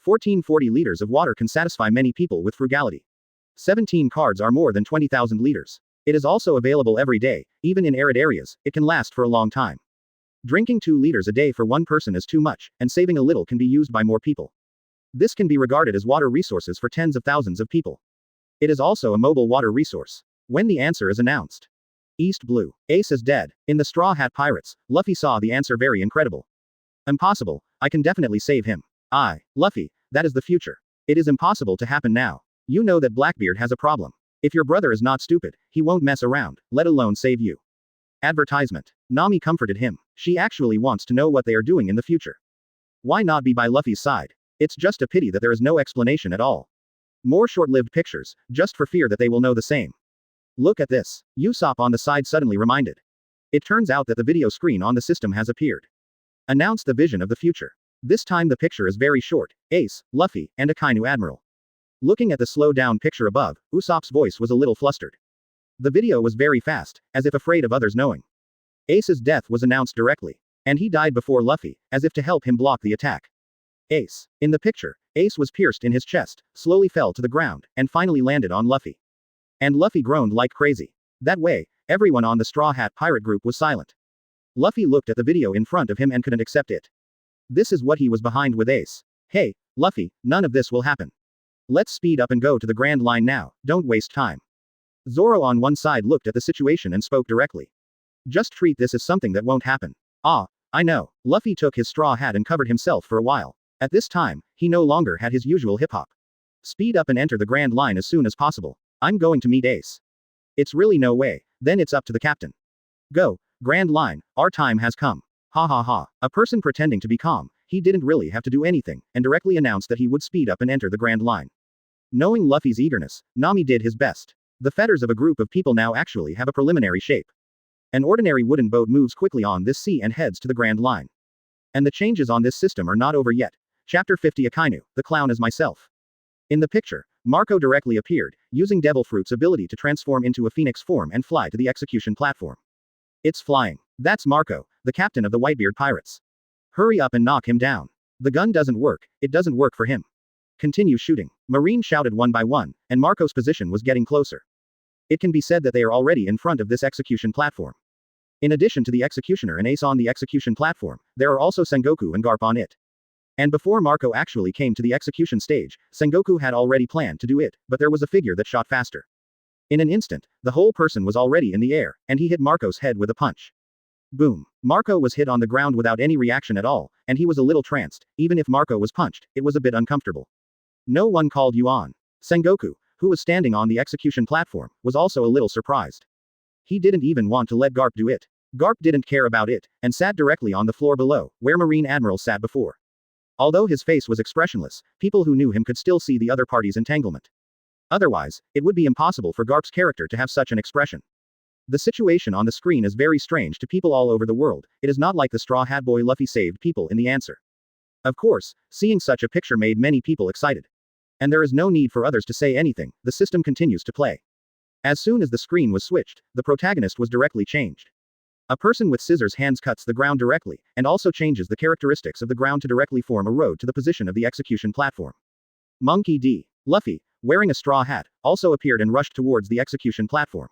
Speaker 2: 1,440 liters of water can satisfy many people with frugality. 17 cards are more than 20,000 liters. It is also available every day, even in arid areas, it can last for a long time. Drinking 2 liters a day for one person is too much, and saving a little can be used by more people. This can be regarded as water resources for tens of thousands of people. It is also a mobile water resource. When the answer is announced. East Blue. Ace is dead. In the Straw Hat Pirates, Luffy saw the answer very incredible. Impossible. I can definitely save him. Luffy, that is the future. It is impossible to happen now. You know that Blackbeard has a problem. If your brother is not stupid, he won't mess around, let alone save you. Advertisement. Nami comforted him. She actually wants to know what they are doing in the future. Why not be by Luffy's side? It's just a pity that there is no explanation at all. More short-lived pictures, just for fear that they will know the same. Look at this. Usopp on the side suddenly reminded. It turns out that the video screen on the system has appeared. Announce the vision of the future. This time the picture is very short. Ace, Luffy, and Akainu Admiral. Looking at the slow-down picture above, Usopp's voice was a little flustered. The video was very fast, as if afraid of others knowing. Ace's death was announced directly. And he died before Luffy, as if to help him block the attack. Ace. In the picture, Ace was pierced in his chest, slowly fell to the ground, and finally landed on Luffy. And Luffy groaned like crazy. That way, everyone on the Straw Hat Pirate group was silent. Luffy looked at the video in front of him and couldn't accept it. This is what he was behind with Ace. Hey, Luffy, none of this will happen. Let's speed up and go to the Grand Line now, don't waste time. Zoro on one side looked at the situation and spoke directly. Just treat this as something that won't happen. I know. Luffy took his straw hat and covered himself for a while. At this time, he no longer had his usual hip-hop. Speed up and enter the Grand Line as soon as possible. I'm going to meet Ace. It's really no way. Then it's up to the captain. Go, Grand Line, our time has come. Ha ha ha. A person pretending to be calm, he didn't really have to do anything, and directly announced that he would speed up and enter the Grand Line. Knowing Luffy's eagerness, Nami did his best. The fetters of a group of people now actually have a preliminary shape. An ordinary wooden boat moves quickly on this sea and heads to the Grand Line. And the changes on this system are not over yet. Chapter 50 Akainu, the clown is myself. In the picture, Marco directly appeared, using Devil Fruit's ability to transform into a phoenix form and fly to the execution platform. It's flying. That's Marco, the captain of the Whitebeard Pirates. Hurry up and knock him down. The gun doesn't work, it doesn't work for him. Continue shooting. Marine shouted one by one, and Marco's position was getting closer. It can be said that they are already in front of this execution platform. In addition to the executioner and Ace on the execution platform, there are also Sengoku and Garp on it. And before Marco actually came to the execution stage, Sengoku had already planned to do it, but there was a figure that shot faster. In an instant, the whole person was already in the air, and he hit Marco's head with a punch. Boom. Marco was hit on the ground without any reaction at all, and he was a little tranced. Even if Marco was punched, it was a bit uncomfortable. No one called you on. Sengoku, who was standing on the execution platform, was also a little surprised. He didn't even want to let Garp do it. Garp didn't care about it, and sat directly on the floor below, where Marine Admiral sat before. Although his face was expressionless, people who knew him could still see the other party's entanglement. Otherwise, it would be impossible for Garp's character to have such an expression. The situation on the screen is very strange to people all over the world. It is not like the Straw Hat Boy Luffy saved people in the answer. Of course, seeing such a picture made many people excited. And there is no need for others to say anything, the system continues to play. As soon as the screen was switched, the protagonist was directly changed. A person with scissors hands cuts the ground directly, and also changes the characteristics of the ground to directly form a road to the position of the execution platform. Monkey D. Luffy, wearing a straw hat, also appeared and rushed towards the execution platform.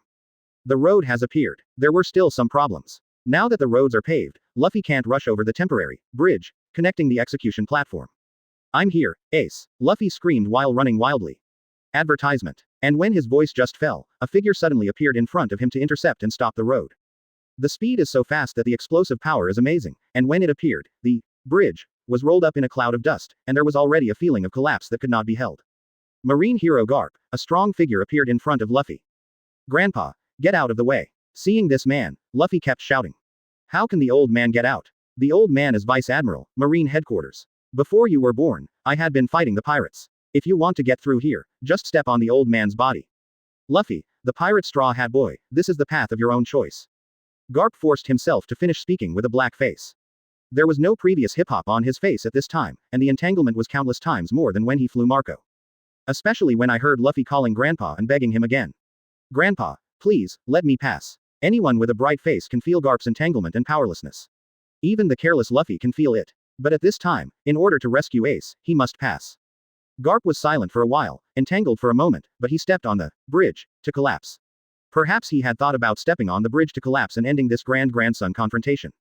Speaker 2: The road has appeared. There were still some problems. Now that the roads are paved, Luffy can't rush over the temporary bridge connecting the execution platform. I'm here, Ace, Luffy screamed while running wildly. Advertisement. And when his voice just fell, a figure suddenly appeared in front of him to intercept and stop the road. The speed is so fast that the explosive power is amazing, and when it appeared, the bridge was rolled up in a cloud of dust, and there was already a feeling of collapse that could not be held. Marine hero Garp, a strong figure appeared in front of Luffy. Grandpa, get out of the way. Seeing this man, Luffy kept shouting. How can the old man get out? The old man is Vice Admiral, Marine Headquarters. Before you were born, I had been fighting the pirates. If you want to get through here, just step on the old man's body. Luffy, the pirate Straw Hat Boy, this is the path of your own choice. Garp forced himself to finish speaking with a black face. There was no previous hip-hop on his face at this time, and the entanglement was countless times more than when he flew Marco. Especially when I heard Luffy calling Grandpa and begging him again. Grandpa, please, let me pass. Anyone with a bright face can feel Garp's entanglement and powerlessness. Even the careless Luffy can feel it. But at this time, in order to rescue Ace, he must pass. Garp was silent for a while, entangled for a moment, but he stepped on the bridge to collapse. Perhaps he had thought about stepping on the bridge to collapse and ending this grandson confrontation.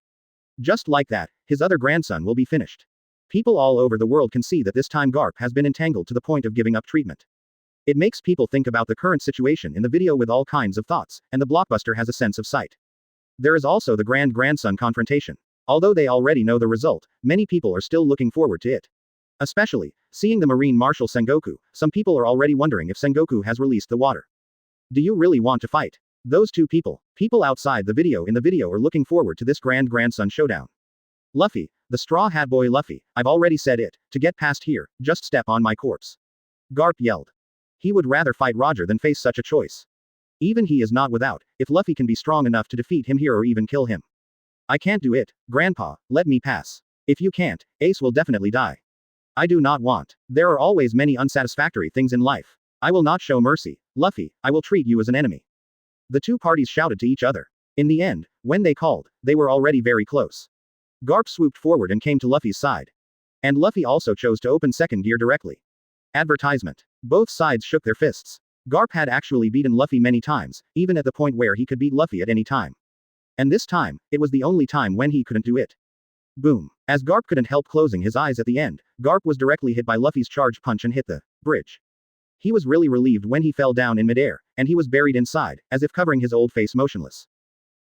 Speaker 2: Just like that, his other grandson will be finished. People all over the world can see that this time Garp has been entangled to the point of giving up treatment. It makes people think about the current situation in the video with all kinds of thoughts, and the blockbuster has a sense of sight. There is also the grandson confrontation. Although they already know the result, many people are still looking forward to it. Especially, seeing the Marine Marshal Sengoku, some people are already wondering if Sengoku has released the water. Do you really want to fight? Those two people outside the video in the video are looking forward to this grandson showdown. Luffy, the Straw Hat Boy Luffy, I've already said it, to get past here, just step on my corpse. Garp yelled. He would rather fight Roger than face such a choice. Even he is not without, if Luffy can be strong enough to defeat him here or even kill him. I can't do it, Grandpa, let me pass. If you can't, Ace will definitely die. I do not want. There are always many unsatisfactory things in life. I will not show mercy. Luffy, I will treat you as an enemy. The two parties shouted to each other. In the end, when they called, they were already very close. Garp swooped forward and came to Luffy's side. And Luffy also chose to open second gear directly. Advertisement. Both sides shook their fists. Garp had actually beaten Luffy many times, even at the point where he could beat Luffy at any time. And this time, it was the only time when he couldn't do it. Boom. As Garp couldn't help closing his eyes at the end, Garp was directly hit by Luffy's charge punch and hit the bridge. He was really relieved when he fell down in midair, and he was buried inside, as if covering his old face motionless.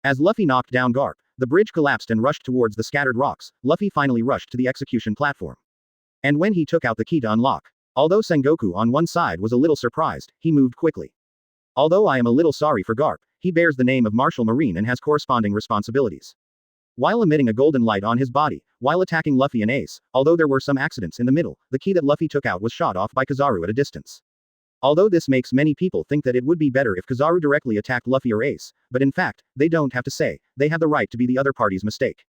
Speaker 2: As Luffy knocked down Garp, the bridge collapsed and rushed towards the scattered rocks. Luffy finally rushed to the execution platform. And when he took out the key to unlock, although Sengoku on one side was a little surprised, he moved quickly. Although I am a little sorry for Garp, he bears the name of Marshal Marine and has corresponding responsibilities. While emitting a golden light on his body, while attacking Luffy and Ace, although there were some accidents in the middle, the key that Luffy took out was shot off by Kizaru at a distance. Although this makes many people think that it would be better if Kizaru directly attacked Luffy or Ace, but in fact, they don't have to say, they have the right to be the other party's mistake.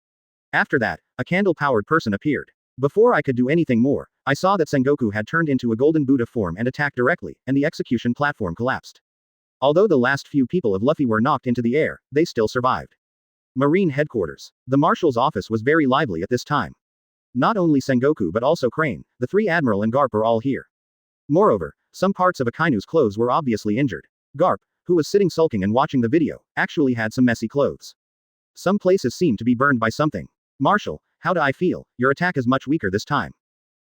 Speaker 2: After that, a candle-powered person appeared. Before I could do anything more, I saw that Sengoku had turned into a golden Buddha form and attacked directly, and the execution platform collapsed. Although the last few people of Luffy were knocked into the air, they still survived. Marine Headquarters. The Marshal's office was very lively at this time. Not only Sengoku but also Crane, the three Admiral and Garp are all here. Moreover, some parts of Akainu's clothes were obviously injured. Garp, who was sitting sulking and watching the video, actually had some messy clothes. Some places seemed to be burned by something. Marshal, how do I feel? Your attack is much weaker this time.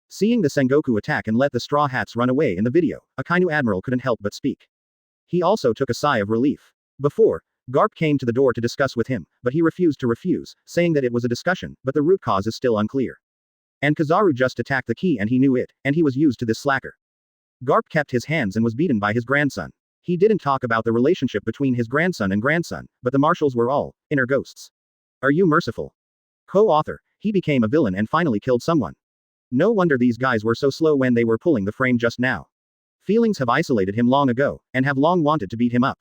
Speaker 2: Seeing the Sengoku attack and let the Straw Hats run away in the video, Akainu Admiral couldn't help but speak. He also took a sigh of relief. Before, Garp came to the door to discuss with him, but he refused to refuse, saying that it was a discussion, but the root cause is still unclear. And Kizaru just attacked the key and he knew it, and he was used to this slacker. Garp kept his hands and was beaten by his grandson. He didn't talk about the relationship between his grandson and grandson, but the marshals were all inner ghosts. Are you merciful? Co-author, he became a villain and finally killed someone. No wonder these guys were so slow when they were pulling the frame just now. Feelings have isolated him long ago, and have long wanted to beat him up.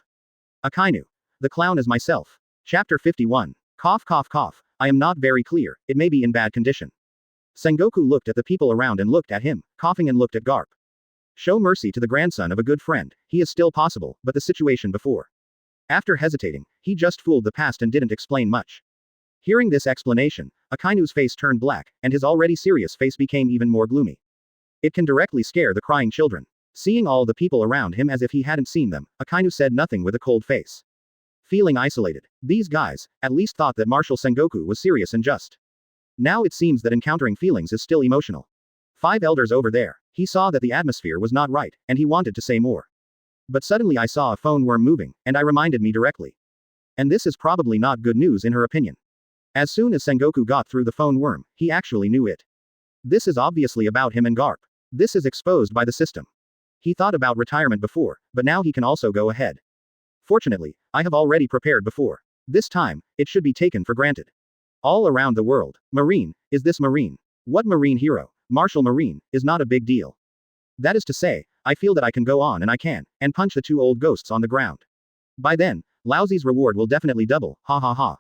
Speaker 2: Akainu. The clown is myself. Chapter 51. Cough cough cough. I am not very clear, it may be in bad condition. Sengoku looked at the people around and looked at him, coughing and looked at Garp. Show mercy to the grandson of a good friend, he is still possible, but the situation before. After hesitating, he just fooled the past and didn't explain much. Hearing this explanation, Akainu's face turned black, and his already serious face became even more gloomy. It can directly scare the crying children. Seeing all the people around him as if he hadn't seen them, Akainu said nothing with a cold face. Feeling isolated, these guys, at least thought that Marshal Sengoku was serious and just. Now it seems that encountering feelings is still emotional. 5 elders over there, he saw that the atmosphere was not right, and he wanted to say more. But suddenly I saw a phone worm moving, and I reminded me directly. And this is probably not good news in her opinion. As soon as Sengoku got through the phone worm, he actually knew it. This is obviously about him and Garp. This is exposed by the system. He thought about retirement before, but now he can also go ahead. Fortunately, I have already prepared before. This time, it should be taken for granted. All around the world, Marine, is this Marine? What Marine hero? Marshal Marine, is not a big deal. That is to say, I feel that I can go on and I can, and punch the 2 old ghosts on the ground. By then, Lousy's reward will definitely double, ha ha ha.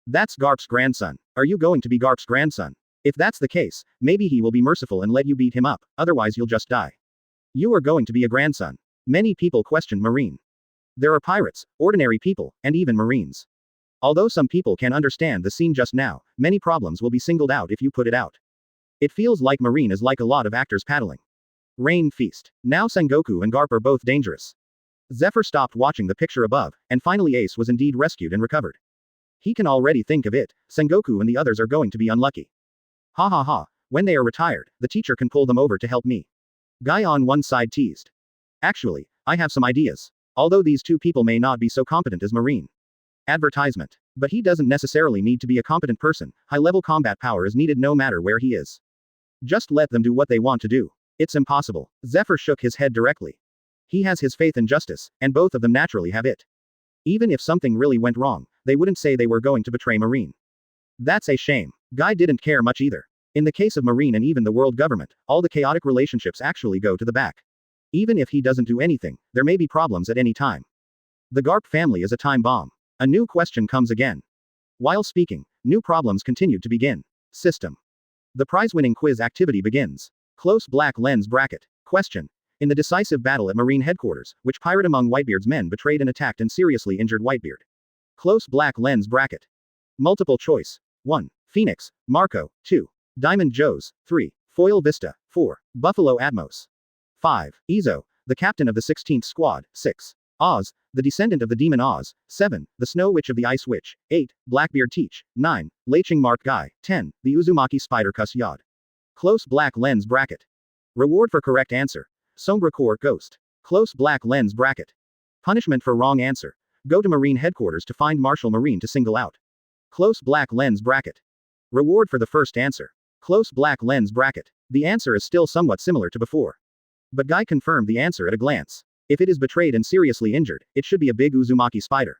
Speaker 2: That's Garp's grandson. Are you going to be Garp's grandson? If that's the case, maybe he will be merciful and let you beat him up, otherwise you'll just die. You are going to be a grandson. Many people questioned Marine. There are pirates, ordinary people, and even Marines. Although some people can understand the scene just now, many problems will be singled out if you put it out. It feels like Marine is like a lot of actors paddling. Rain feast. Now Sengoku and Garp are both dangerous. Zephyr stopped watching the picture above, and finally Ace was indeed rescued and recovered. He can already think of it, Sengoku and the others are going to be unlucky. Ha ha ha, when they are retired, the teacher can pull them over to help me. Guy on one side teased. Actually, I have some ideas. Although these 2 people may not be so competent as Marine. Advertisement. But he doesn't necessarily need to be a competent person, high-level combat power is needed no matter where he is. Just let them do what they want to do. It's impossible. Zephyr shook his head directly. He has his faith in justice, and both of them naturally have it. Even if something really went wrong, they wouldn't say they were going to betray Marine. That's a shame. Guy didn't care much either. In the case of Marine and even the world government, all the chaotic relationships actually go to the back. Even if he doesn't do anything, there may be problems at any time. The Garp family is a time bomb. A new question comes again. While speaking, new problems continued to begin. System. The prize-winning quiz activity begins. Close black lens bracket. Question. In the decisive battle at Marine headquarters, which pirate among Whitebeard's men betrayed and attacked and seriously injured Whitebeard? Close black lens bracket. Multiple choice. 1. Phoenix, Marco. 2. Diamond Joe's. 3. Foil Vista. 4. Buffalo Atmos. 5. Izo, the captain of the 16th Squad. 6. Oz, the descendant of the demon Oz. 7. The Snow Witch of the Ice Witch. 8. Blackbeard Teach. 9. Leching Mark Guy. 10. The Uzumaki Spider Cuss Yod. Close black lens bracket. Reward for correct answer. Sombra Core Ghost. Close black lens bracket. Punishment for wrong answer. Go to Marine headquarters to find Marshal Marine to single out. Close black lens bracket. Reward for the first answer. Close black lens bracket. The answer is still somewhat similar to before. But Guy confirmed the answer at a glance. If it is betrayed and seriously injured, it should be a big Uzumaki spider.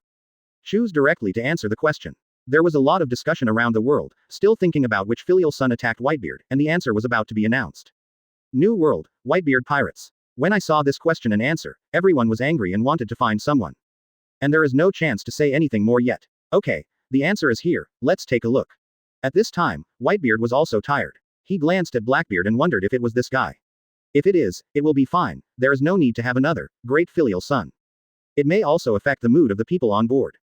Speaker 2: Choose directly to answer the question. There was a lot of discussion around the world, still thinking about which filial son attacked Whitebeard, and the answer was about to be announced. New World, Whitebeard Pirates. When I saw this question and answer, everyone was angry and wanted to find someone. And there is no chance to say anything more yet. Okay, the answer is here, let's take a look. At this time, Whitebeard was also tired. He glanced at Blackbeard and wondered if it was this guy. If it is, it will be fine, there is no need to have another, great filial son. It may also affect the mood of the people on board.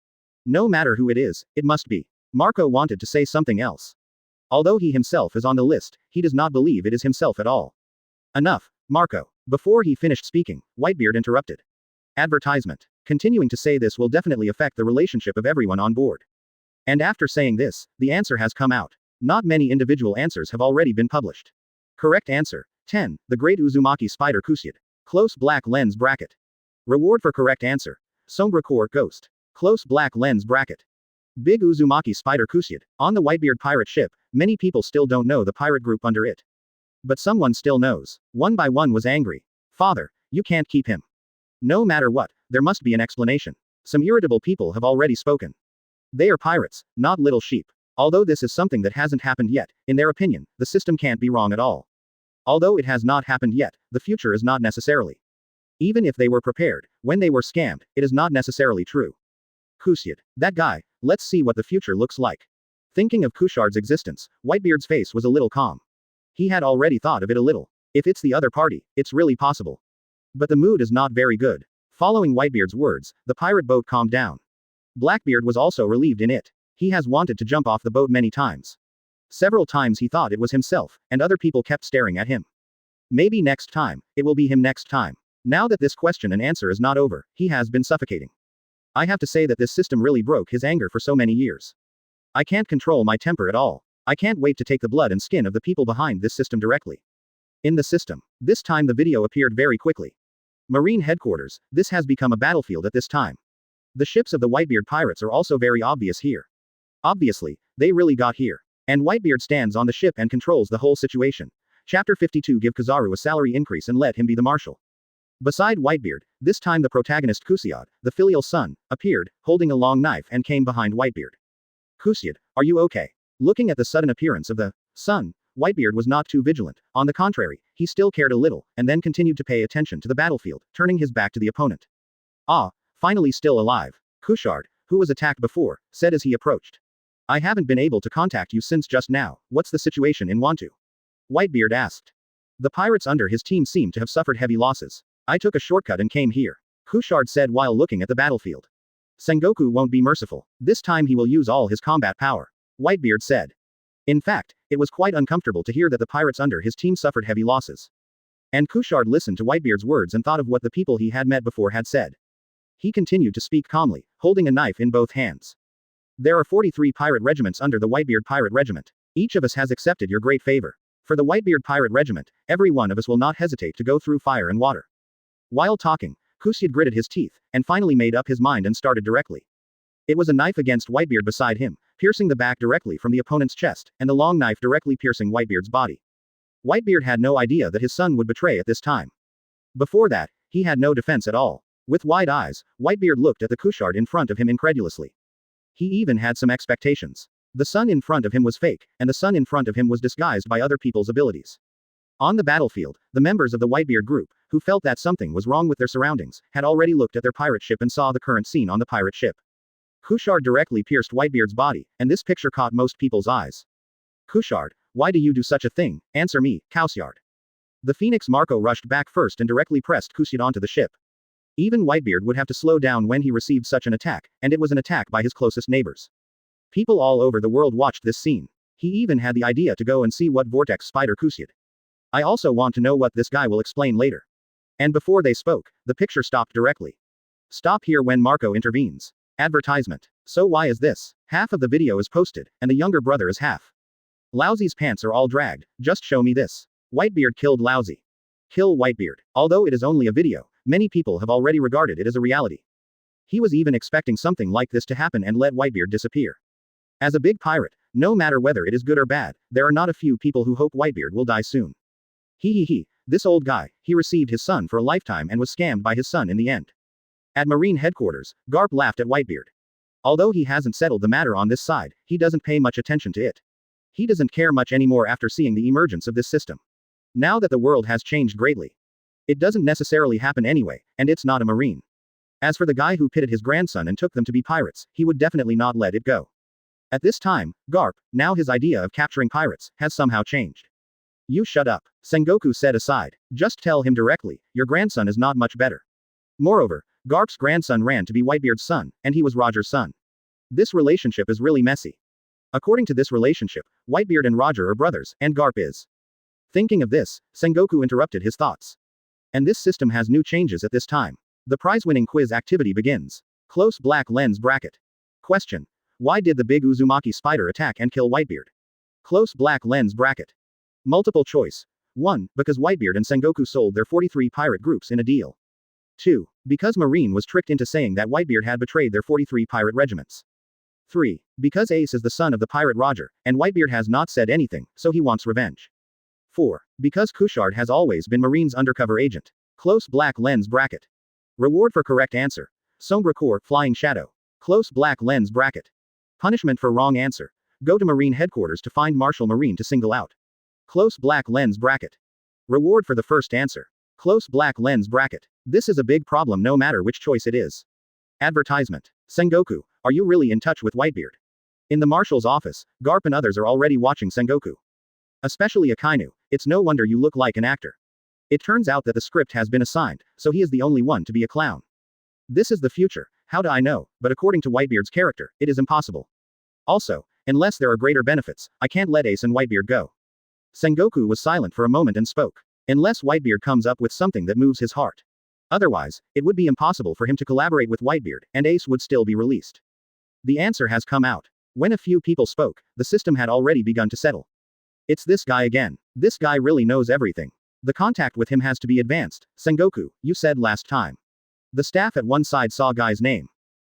Speaker 2: No matter who it is, it must be. Marco wanted to say something else. Although he himself is on the list, he does not believe it is himself at all. Enough, Marco. Before he finished speaking, Whitebeard interrupted. Advertisement. Continuing to say this will definitely affect the relationship of everyone on board. And after saying this, the answer has come out. Not many individual answers have already been published. Correct answer. 10. The Great Uzumaki Spider Kusyid. Close black lens bracket. Reward for correct answer. Sombra Core Ghost. Close black lens bracket. Big Uzumaki Spider Kusyid. On the Whitebeard pirate ship, many people still don't know the pirate group under it. But someone still knows. One by one was angry. Father, you can't keep him. No matter what, there must be an explanation. Some irritable people have already spoken. They are pirates, not little sheep. Although this is something that hasn't happened yet, in their opinion, the system can't be wrong at all. Although it has not happened yet, the future is not necessarily. Even if they were prepared, when they were scammed, it is not necessarily true. Kusyat. That guy. Let's see what the future looks like. Thinking of Kushard's existence, Whitebeard's face was a little calm. He had already thought of it a little. If it's the other party, it's really possible. But the mood is not very good. Following Whitebeard's words, the pirate boat calmed down. Blackbeard was also relieved in it. He has wanted to jump off the boat many times. Several times he thought it was himself, and other people kept staring at him. Maybe next time, it will be him next time. Now that this question and answer is not over, he has been suffocating. I have to say that this system really broke his anger for so many years. I can't control my temper at all. I can't wait to take the blood and skin of the people behind this system directly. In the system. This time the video appeared very quickly. Marine headquarters, this has become a battlefield at this time. The ships of the Whitebeard pirates are also very obvious here. Obviously, they really got here. And Whitebeard stands on the ship and controls the whole situation. Chapter 52 Give Kizaru a salary increase and let him be the marshal. Beside Whitebeard, this time the protagonist Kusyat, the filial son, appeared, holding a long knife and came behind Whitebeard. Kusyat, are you okay? Looking at the sudden appearance of the son, Whitebeard was not too vigilant. On the contrary, he still cared a little, and then continued to pay attention to the battlefield, turning his back to the opponent. Ah, finally still alive. Kushard, who was attacked before, said as he approached. I haven't been able to contact you since just now. What's the situation in Wantu? Whitebeard asked. The pirates under his team seem to have suffered heavy losses. I took a shortcut and came here. Kushard said while looking at the battlefield. Sengoku won't be merciful. This time he will use all his combat power. Whitebeard said. In fact, it was quite uncomfortable to hear that the pirates under his team suffered heavy losses. And Kushard listened to Whitebeard's words and thought of what the people he had met before had said. He continued to speak calmly, holding a knife in both hands. There are 43 pirate regiments under the Whitebeard Pirate Regiment. Each of us has accepted your great favor. For the Whitebeard Pirate Regiment, every one of us will not hesitate to go through fire and water. While talking, Kusyat gritted his teeth, and finally made up his mind and started directly. It was a knife against Whitebeard beside him, piercing the back directly from the opponent's chest, and the long knife directly piercing Whitebeard's body. Whitebeard had no idea that his son would betray at this time. Before that, he had no defense at all. With wide eyes, Whitebeard looked at the Kushard in front of him incredulously. He even had some expectations. The son in front of him was fake, and the son in front of him was disguised by other people's abilities. On the battlefield, the members of the Whitebeard group, who felt that something was wrong with their surroundings, had already looked at their pirate ship and saw the current scene on the pirate ship. Kushard directly pierced Whitebeard's body, and this picture caught most people's eyes. Kushard, why do you do such a thing? Answer me, Kusyard. The Phoenix Marco rushed back first and directly pressed Kusyard onto the ship. Even Whitebeard would have to slow down when he received such an attack, and it was an attack by his closest neighbors. People all over the world watched this scene. He even had the idea to go and see what vortex spider Kusyard. I also want to know what this guy will explain later. And before they spoke, the picture stopped directly. Stop here when Marco intervenes. Advertisement. So why is this? Half of the video is posted, and the younger brother is half. Lousy's pants are all dragged, just show me this. Whitebeard killed Lousy. Kill Whitebeard. Although it is only a video, many people have already regarded it as a reality. He was even expecting something like this to happen and let Whitebeard disappear. As a big pirate, no matter whether it is good or bad, there are not a few people who hope Whitebeard will die soon. This old guy, he received his son for a lifetime and was scammed by his son in the end. At Marine headquarters, Garp laughed at Whitebeard. Although he hasn't settled the matter on this side, he doesn't pay much attention to it. He doesn't care much anymore after seeing the emergence of this system. Now that the world has changed greatly. It doesn't necessarily happen anyway, and it's not a Marine. As for the guy who pitted his grandson and took them to be pirates, he would definitely not let it go. At this time, Garp, now his idea of capturing pirates, has somehow changed. You shut up, Sengoku said aside. Just tell him directly, your grandson is not much better. Moreover, Garp's grandson ran to be Whitebeard's son, and he was Roger's son. This relationship is really messy. According to this relationship, Whitebeard and Roger are brothers, and Garp is. Thinking of this, Sengoku interrupted his thoughts. And this system has new changes at this time. The prize-winning quiz activity begins. Close black lens bracket. Question. Why did the big Uzumaki spider attack and kill Whitebeard? Close black lens bracket. Multiple choice. 1. Because Whitebeard and Sengoku sold their 43 pirate groups in a deal. 2. Because Marine was tricked into saying that Whitebeard had betrayed their 43 pirate regiments. 3. Because Ace is the son of the pirate Roger, and Whitebeard has not said anything, so he wants revenge. 4. Because Kushard has always been Marine's undercover agent. Close black lens bracket. Reward for correct answer. Sombre Corps, Flying Shadow. Close black lens bracket. Punishment for wrong answer. Go to Marine headquarters to find Marshal Marine to single out. Close black lens bracket. Reward for the first answer. Close black lens bracket. This is a big problem no matter which choice it is. Advertisement. Sengoku, Are you really in touch with Whitebeard? In the Marshal's office, Garp and others are already watching Sengoku. Especially Akainu, it's no wonder you look like an actor. It turns out that the script has been assigned, so he is the only one to be a clown. This is the future, how do I know, but according to Whitebeard's character, it is impossible. Also, unless there are greater benefits, I can't let Ace and Whitebeard go. Sengoku was silent for a moment and spoke. Unless Whitebeard comes up with something that moves his heart. Otherwise, it would be impossible for him to collaborate with Whitebeard, and Ace would still be released. The answer has come out. When a few people spoke, the system had already begun to settle. It's this guy again. This guy really knows everything. The contact with him has to be advanced. Sengoku, you said last time. The staff at one side saw guy's name.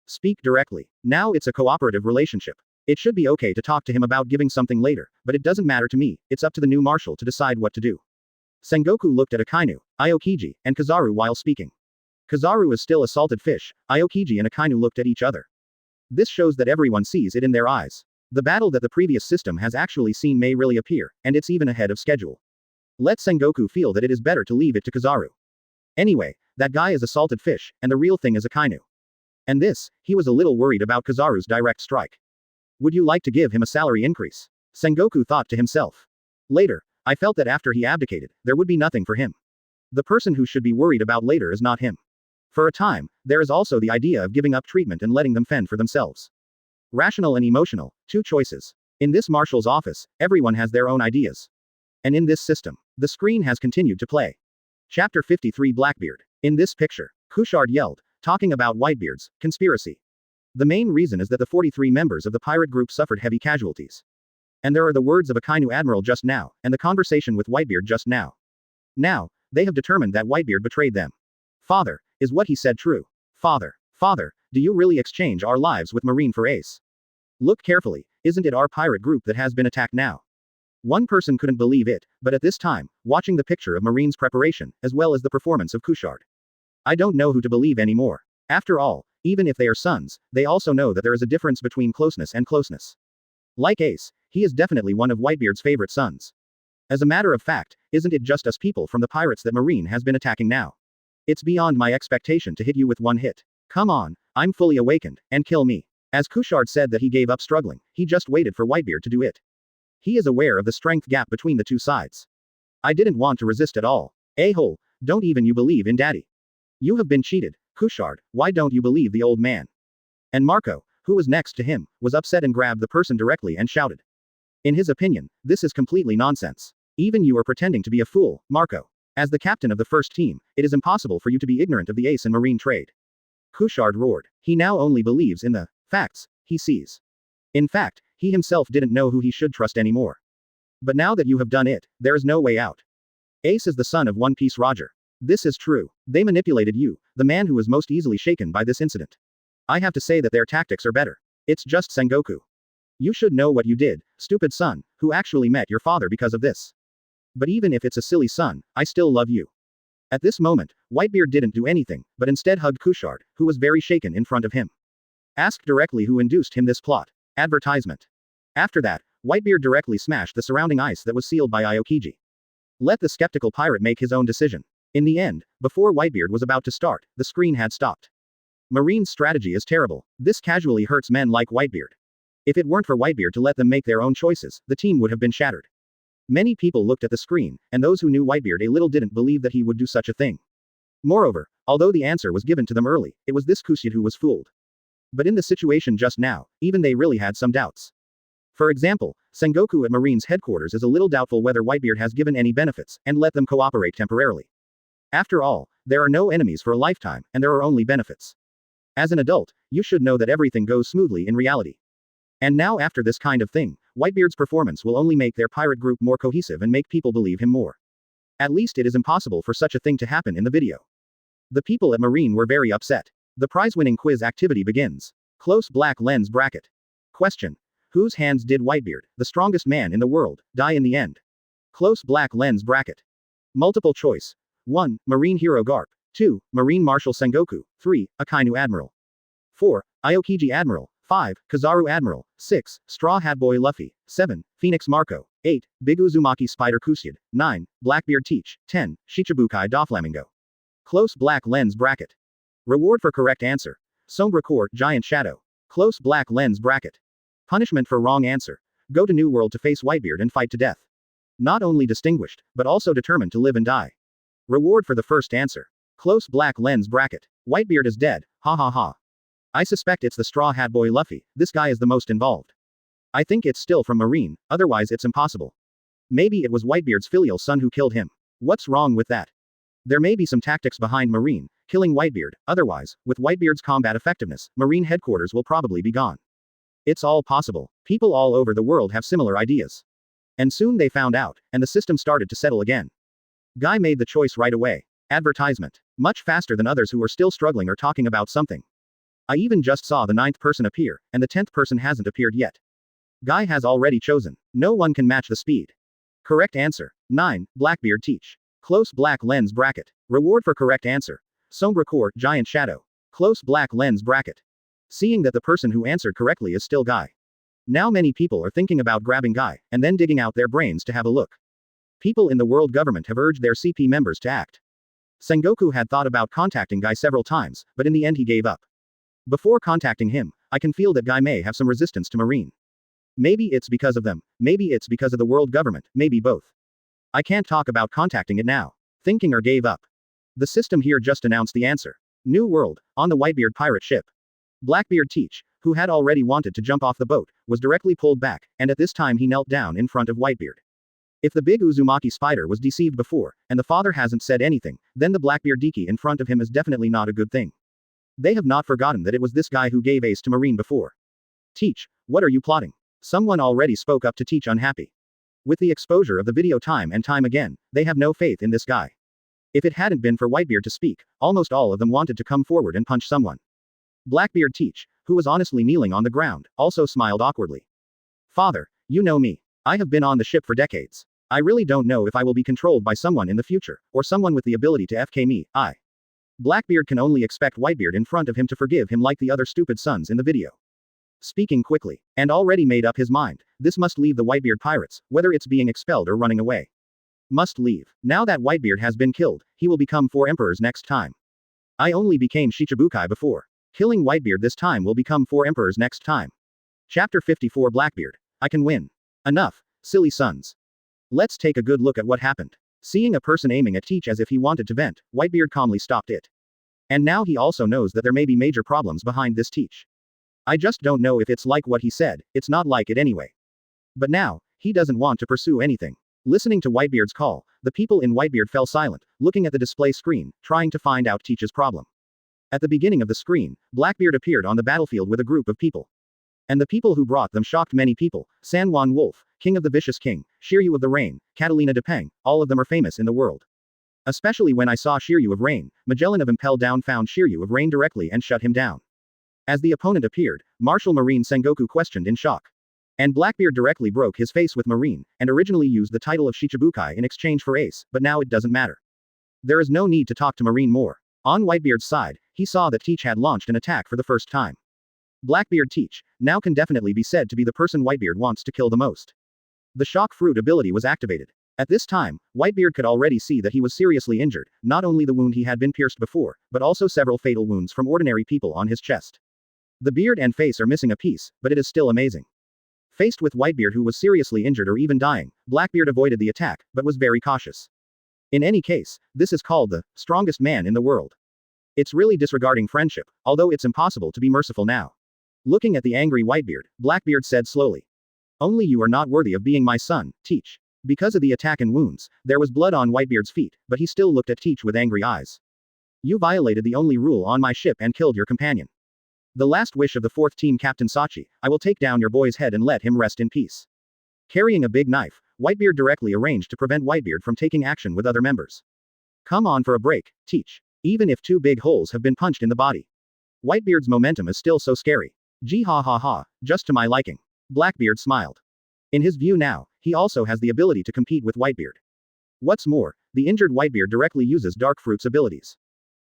Speaker 2: Speak directly. Now it's a cooperative relationship. It should be okay to talk to him about giving something later, but it doesn't matter to me, it's up to the new marshal to decide what to do. Sengoku looked at Akainu, Aokiji, and Kizaru while speaking. Kizaru is still a salted fish, Aokiji and Akainu looked at each other. This shows that everyone sees it in their eyes. The battle that the previous system has actually seen may really appear, and it's even ahead of schedule. Let Sengoku feel that it is better to leave it to Kizaru. Anyway, that guy is a salted fish, and the real thing is Akainu. And this, he was a little worried about Kizaru's direct strike. Would you like to give him a salary increase? Sengoku thought to himself. Later, I felt that after he abdicated, there would be nothing for him. The person who should be worried about later is not him. For a time, there is also the idea of giving up treatment and letting them fend for themselves. Rational and emotional, two choices. In this marshal's office, everyone has their own ideas. And in this system, the screen has continued to play. Chapter 53 Blackbeard. In this picture, Couchard yelled, talking about Whitebeard's conspiracy. The main reason is that the 43 members of the pirate group suffered heavy casualties. And there are the words of Akainu Admiral just now, and the conversation with Whitebeard just now. Now, they have determined that Whitebeard betrayed them. Father, is what he said true? Father, do you really exchange our lives with Marine for Ace? Look carefully, isn't it our pirate group that has been attacked now? One person couldn't believe it, but at this time, watching the picture of Marine's preparation, as well as the performance of Couchard. I don't know who to believe anymore. After all, even if they are sons, they also know that there is a difference between closeness and closeness. Like Ace, he is definitely one of Whitebeard's favorite sons. As a matter of fact, isn't it just us people from the pirates that Marine has been attacking now? It's beyond my expectation to hit you with one hit. Come on, I'm fully awakened, and kill me. As Couchard said that he gave up struggling, he just waited for Whitebeard to do it. He is aware of the strength gap between the two sides. I didn't want to resist at all. A-hole, don't even you believe in Daddy. You have been cheated, Couchard, why don't you believe the old man? And Marco, who was next to him, was upset and grabbed the person directly and shouted. In his opinion, this is completely nonsense. Even you are pretending to be a fool, Marco. As the captain of the first team, it is impossible for you to be ignorant of the Ace and Marine trade. Couchard roared. He now only believes in the facts he sees. In fact, he himself didn't know who he should trust anymore. But now that you have done it, there is no way out. Ace is the son of One Piece Roger. This is true. They manipulated you, the man who was most easily shaken by this incident. I have to say that their tactics are better. It's just Sengoku. You should know what you did, stupid son, who actually met your father because of this. But even if it's a silly son, I still love you. At this moment, Whitebeard didn't do anything, but instead hugged Couchard, who was very shaken in front of him. Asked directly who induced him this plot. Advertisement. After that, Whitebeard directly smashed the surrounding ice that was sealed by Aokiji. Let the skeptical pirate make his own decision. In the end, before Whitebeard was about to start, the screen had stopped. Marine's strategy is terrible. This casually hurts men like Whitebeard. If it weren't for Whitebeard to let them make their own choices, the team would have been shattered. Many people looked at the screen, and those who knew Whitebeard a little didn't believe that he would do such a thing. Moreover, although the answer was given to them early, it was this Couchard who was fooled. But in the situation just now, even they really had some doubts. For example, Sengoku at Marine's headquarters is a little doubtful whether Whitebeard has given any benefits, and let them cooperate temporarily. After all, there are no enemies for a lifetime, and there are only benefits. As an adult, you should know that everything goes smoothly in reality. And now after this kind of thing, Whitebeard's performance will only make their pirate group more cohesive and make people believe him more. At least it is impossible for such a thing to happen in the video. The people at Marine were very upset. The prize-winning quiz activity begins. Close black lens bracket. Question. Whose hands did Whitebeard, the strongest man in the world, die in the end? Close black lens bracket. Multiple choice. 1. Marine hero Garp. 2. Marine Marshal Sengoku. 3. Akainu Admiral. 4. Aokiji Admiral. 5. Kizaru Admiral. 6. Straw Hat Boy Luffy. 7. Phoenix Marco. 8. Big Uzumaki Spider Couchard. 9. Blackbeard Teach. 10. Shichibukai Doflamingo. Close black lens bracket. Reward for correct answer. Sombre Court Giant Shadow. Close black lens bracket. Punishment for wrong answer. Go to New World to face Whitebeard and fight to death. Not only distinguished, but also determined to live and die. Reward for the first answer. Close black lens bracket. Whitebeard is dead, ha ha ha. I suspect it's the Straw Hat Boy Luffy, this guy is the most involved. I think it's still from Marine, otherwise it's impossible. Maybe it was Whitebeard's filial son who killed him. What's wrong with that? There may be some tactics behind Marine, killing Whitebeard, otherwise, with Whitebeard's combat effectiveness, Marine headquarters will probably be gone. It's all possible. People all over the world have similar ideas. And soon they found out, and the system started to settle again. Guy made the choice right away. Advertisement. Much faster than others who were still struggling or talking about something. I even just saw the 9th person appear, and the 10th person hasn't appeared yet. Guy has already chosen. No one can match the speed. Correct answer. 9. Blackbeard teach. Close black lens bracket. Reward for correct answer. Sombre Core, Giant Shadow. Close black lens bracket. Seeing that the person who answered correctly is still Guy. Now many people are thinking about grabbing Guy, and then digging out their brains to have a look. People in the world government have urged their CP members to act. Sengoku had thought about contacting Guy several times, but in the end he gave up. Before contacting him, I can feel that Guy may have some resistance to Marine. Maybe it's because of them, maybe it's because of the world government, maybe both. I can't talk about contacting it now. Thinking or gave up. The system here just announced the answer. New World, on the Whitebeard pirate ship. Blackbeard Teach, who had already wanted to jump off the boat, was directly pulled back, and at this time he knelt down in front of Whitebeard. If the big Uzumaki spider was deceived before, and the father hasn't said anything, then the Blackbeard Diki in front of him is definitely not a good thing. They have not forgotten that it was this guy who gave ace to Marine before. Teach, what are you plotting? Someone already spoke up to Teach unhappy. With the exposure of the video time and time again, they have no faith in this guy. If it hadn't been for Whitebeard to speak, almost all of them wanted to come forward and punch someone. Blackbeard Teach, who was honestly kneeling on the ground, also smiled awkwardly. Father, you know me. I have been on the ship for decades. I really don't know if I will be controlled by someone in the future, or someone with the ability to FK me. Blackbeard can only expect Whitebeard in front of him to forgive him like the other stupid sons in the video. Speaking quickly, and already made up his mind, this must leave the Whitebeard pirates, whether it's being expelled or running away. Must leave. Now that Whitebeard has been killed, he will become 4 emperors next time. I only became Shichibukai before. Killing Whitebeard this time will become 4 emperors next time. Chapter 54 Blackbeard. I can win. Enough, silly sons. Let's take a good look at what happened. Seeing a person aiming at Teach as if he wanted to vent, Whitebeard calmly stopped it. And now he also knows that there may be major problems behind this Teach. I just don't know if it's like what he said, it's not like it anyway. But now, he doesn't want to pursue anything. Listening to Whitebeard's call, the people in Whitebeard fell silent, looking at the display screen, trying to find out Teach's problem. At the beginning of the screen, Blackbeard appeared on the battlefield with a group of people. And the people who brought them shocked many people. San Juan Wolf, King of the Vicious King, Shiryu of the Rain, Catalina de Peng, all of them are famous in the world. Especially when I saw Shiryu of Rain, Magellan of Impel Down found Shiryu of Rain directly and shut him down. As the opponent appeared, Martial Marine Sengoku questioned in shock. And Blackbeard directly broke his face with Marine, and originally used the title of Shichibukai in exchange for ace, but now it doesn't matter. There is no need to talk to Marine more. On Whitebeard's side, he saw that Teach had launched an attack for the first time. Blackbeard Teach, now can definitely be said to be the person Whitebeard wants to kill the most. The Shock Fruit ability was activated. At this time, Whitebeard could already see that he was seriously injured, not only the wound he had been pierced before, but also several fatal wounds from ordinary people on his chest. The beard and face are missing a piece, but it is still amazing. Faced with Whitebeard who was seriously injured or even dying, Blackbeard avoided the attack, but was very cautious. In any case, this is called the strongest man in the world. It's really disregarding friendship, although it's impossible to be merciful now. Looking at the angry Whitebeard, Blackbeard said slowly. Only you are not worthy of being my son, Teach. Because of the attack and wounds, there was blood on Whitebeard's feet, but he still looked at Teach with angry eyes. You violated the only rule on my ship and killed your companion. The last wish of the 4th team Captain Sachi, I will take down your boy's head and let him rest in peace. Carrying a big knife, Whitebeard directly arranged to prevent Whitebeard from taking action with other members. Come on for a break, Teach. Even if 2 big holes have been punched in the body. Whitebeard's momentum is still so scary. Gee ha ha ha, just to my liking. Blackbeard smiled. In his view now, he also has the ability to compete with Whitebeard. What's more, the injured Whitebeard directly uses Dark Fruit's abilities.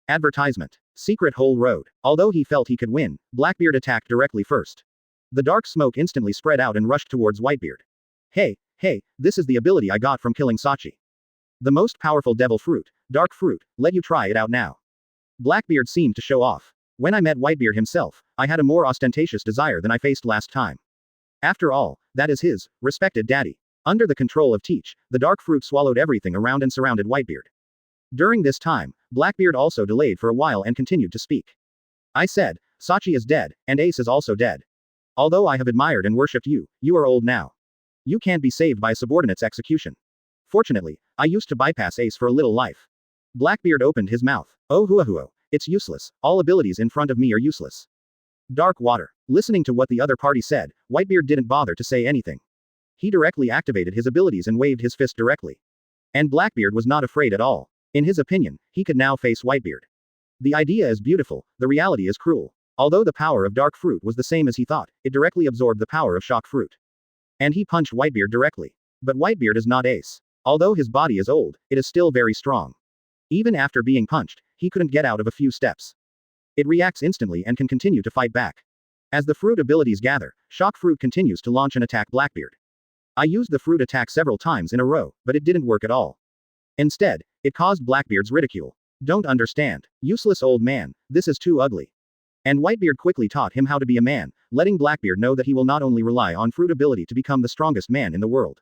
Speaker 2: Advertisement. Secret Hole Road. Although he felt he could win, Blackbeard attacked directly first. The dark smoke instantly spread out and rushed towards Whitebeard. Hey, this is the ability I got from killing Sachi. The most powerful devil fruit, Dark Fruit, let you try it out now. Blackbeard seemed to show off. When I met Whitebeard himself, I had a more ostentatious desire than I faced last time. After all, that is his respected daddy. Under the control of Teach, the dark fruit swallowed everything around and surrounded Whitebeard. During this time, Blackbeard also delayed for a while and continued to speak. I said, Sachi is dead, and Ace is also dead. Although I have admired and worshipped you, you are old now. You can't be saved by a subordinate's execution. Fortunately, I used to bypass Ace for a little life. Blackbeard opened his mouth. Oh huahuo, it's useless, all abilities in front of me are useless. Dark water. Listening to what the other party said, Whitebeard didn't bother to say anything. He directly activated his abilities and waved his fist directly. And Blackbeard was not afraid at all. In his opinion, he could now face Whitebeard. The idea is beautiful, the reality is cruel. Although the power of dark fruit was the same as he thought, it directly absorbed the power of shock fruit. And he punched Whitebeard directly. But Whitebeard is not Ace. Although his body is old, it is still very strong. Even after being punched, he couldn't get out of a few steps. It reacts instantly and can continue to fight back. As the fruit abilities gather, shock fruit continues to launch and attack Blackbeard. I used the fruit attack several times in a row, but it didn't work at all. Instead, it caused Blackbeard's ridicule. Don't understand. Useless old man, this is too ugly. And Whitebeard quickly taught him how to be a man, letting Blackbeard know that he will not only rely on fruit ability to become the strongest man in the world.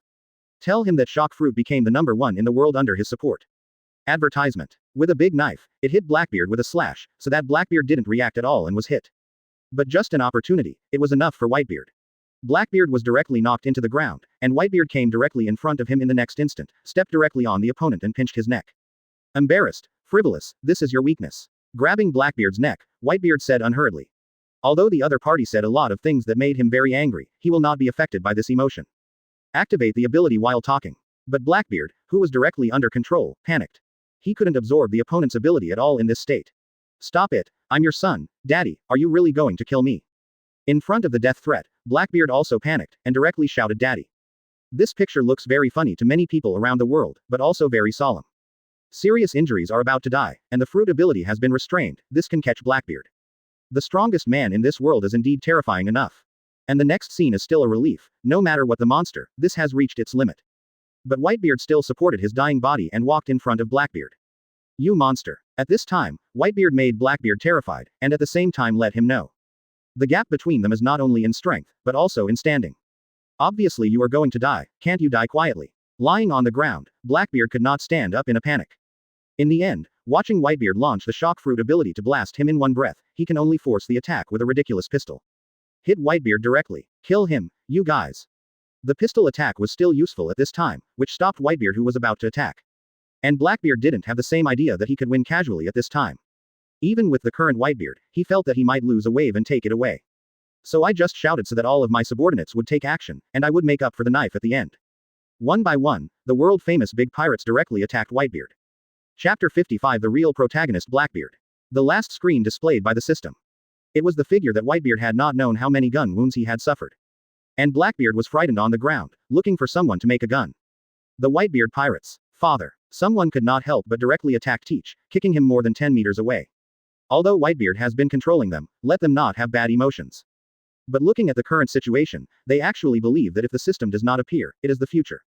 Speaker 2: Tell him that shock fruit became the #1 in the world under his support. Advertisement. With a big knife, it hit Blackbeard with a slash, so that Blackbeard didn't react at all and was hit. But just an opportunity, it was enough for Whitebeard. Blackbeard was directly knocked into the ground, and Whitebeard came directly in front of him in the next instant, stepped directly on the opponent and pinched his neck. Embarrassed, frivolous, this is your weakness. Grabbing Blackbeard's neck, Whitebeard said unhurriedly. Although the other party said a lot of things that made him very angry, he will not be affected by this emotion. Activate the ability while talking. But Blackbeard, who was directly under control, panicked. He couldn't absorb the opponent's ability at all in this state. Stop it, I'm your son, Daddy, are you really going to kill me? In front of the death threat, Blackbeard also panicked, and directly shouted Daddy. This picture looks very funny to many people around the world, but also very solemn. Serious injuries are about to die, and the fruit ability has been restrained, this can catch Blackbeard. The strongest man in this world is indeed terrifying enough. And the next scene is still a relief, no matter what the monster, this has reached its limit. But Whitebeard still supported his dying body and walked in front of Blackbeard. You monster. At this time, Whitebeard made Blackbeard terrified, and at the same time let him know. The gap between them is not only in strength, but also in standing. Obviously you are going to die, can't you die quietly? Lying on the ground, Blackbeard could not stand up in a panic. In the end, watching Whitebeard launch the shock fruit ability to blast him in one breath, he can only force the attack with a ridiculous pistol. Hit Whitebeard directly. Kill him, you guys. The pistol attack was still useful at this time, which stopped Whitebeard who was about to attack. And Blackbeard didn't have the same idea that he could win casually at this time. Even with the current Whitebeard, he felt that he might lose a wave and take it away. So I just shouted so that all of my subordinates would take action, and I would make up for the knife at the end. One by one, the world-famous big pirates directly attacked Whitebeard. Chapter 55 The real protagonist Blackbeard. The last screen displayed by the system. It was the figure that Whitebeard had not known how many gun wounds he had suffered. And Blackbeard was frightened on the ground, looking for someone to make a gun. The Whitebeard pirates. Father. Someone could not help but directly attack Teach, kicking him more than 10 meters away. Although Whitebeard has been controlling them, let them not have bad emotions. But looking at the current situation, they actually believe that if the system does not appear, it is the future.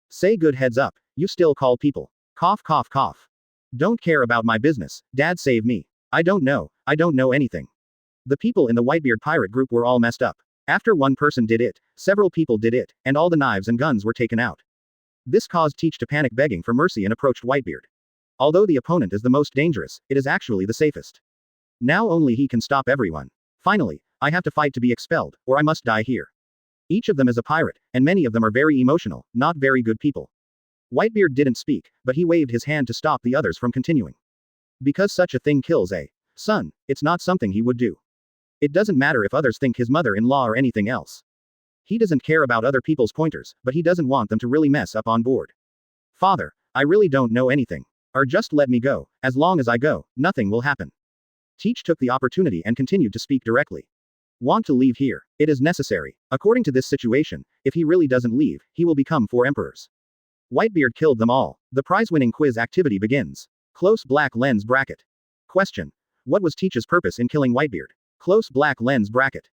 Speaker 2: Say good heads up, you still call people. Cough cough cough. Don't care about my business, Dad save me. I don't know anything. The people in the Whitebeard pirate group were all messed up. After one person did it, several people did it, and all the knives and guns were taken out. This caused Teach to panic begging for mercy and approached Whitebeard. Although the opponent is the most dangerous, it is actually the safest. Now only he can stop everyone. Finally, I have to fight to be expelled, or I must die here. Each of them is a pirate, and many of them are very emotional, not very good people. Whitebeard didn't speak, but he waved his hand to stop the others from continuing. Because such a thing kills a son, it's not something he would do. It doesn't matter if others think his mother-in-law or anything else. He doesn't care about other people's pointers, but he doesn't want them to really mess up on board. Father, I really don't know anything. Or just let me go, as long as I go, nothing will happen. Teach took the opportunity and continued to speak directly. Want to leave here. It is necessary. According to this situation, if he really doesn't leave, he will become 4 emperors. Whitebeard killed them all. The prize-winning quiz activity begins. Close black lens bracket. Question. What was Teach's purpose in killing Whitebeard? Close black lens bracket.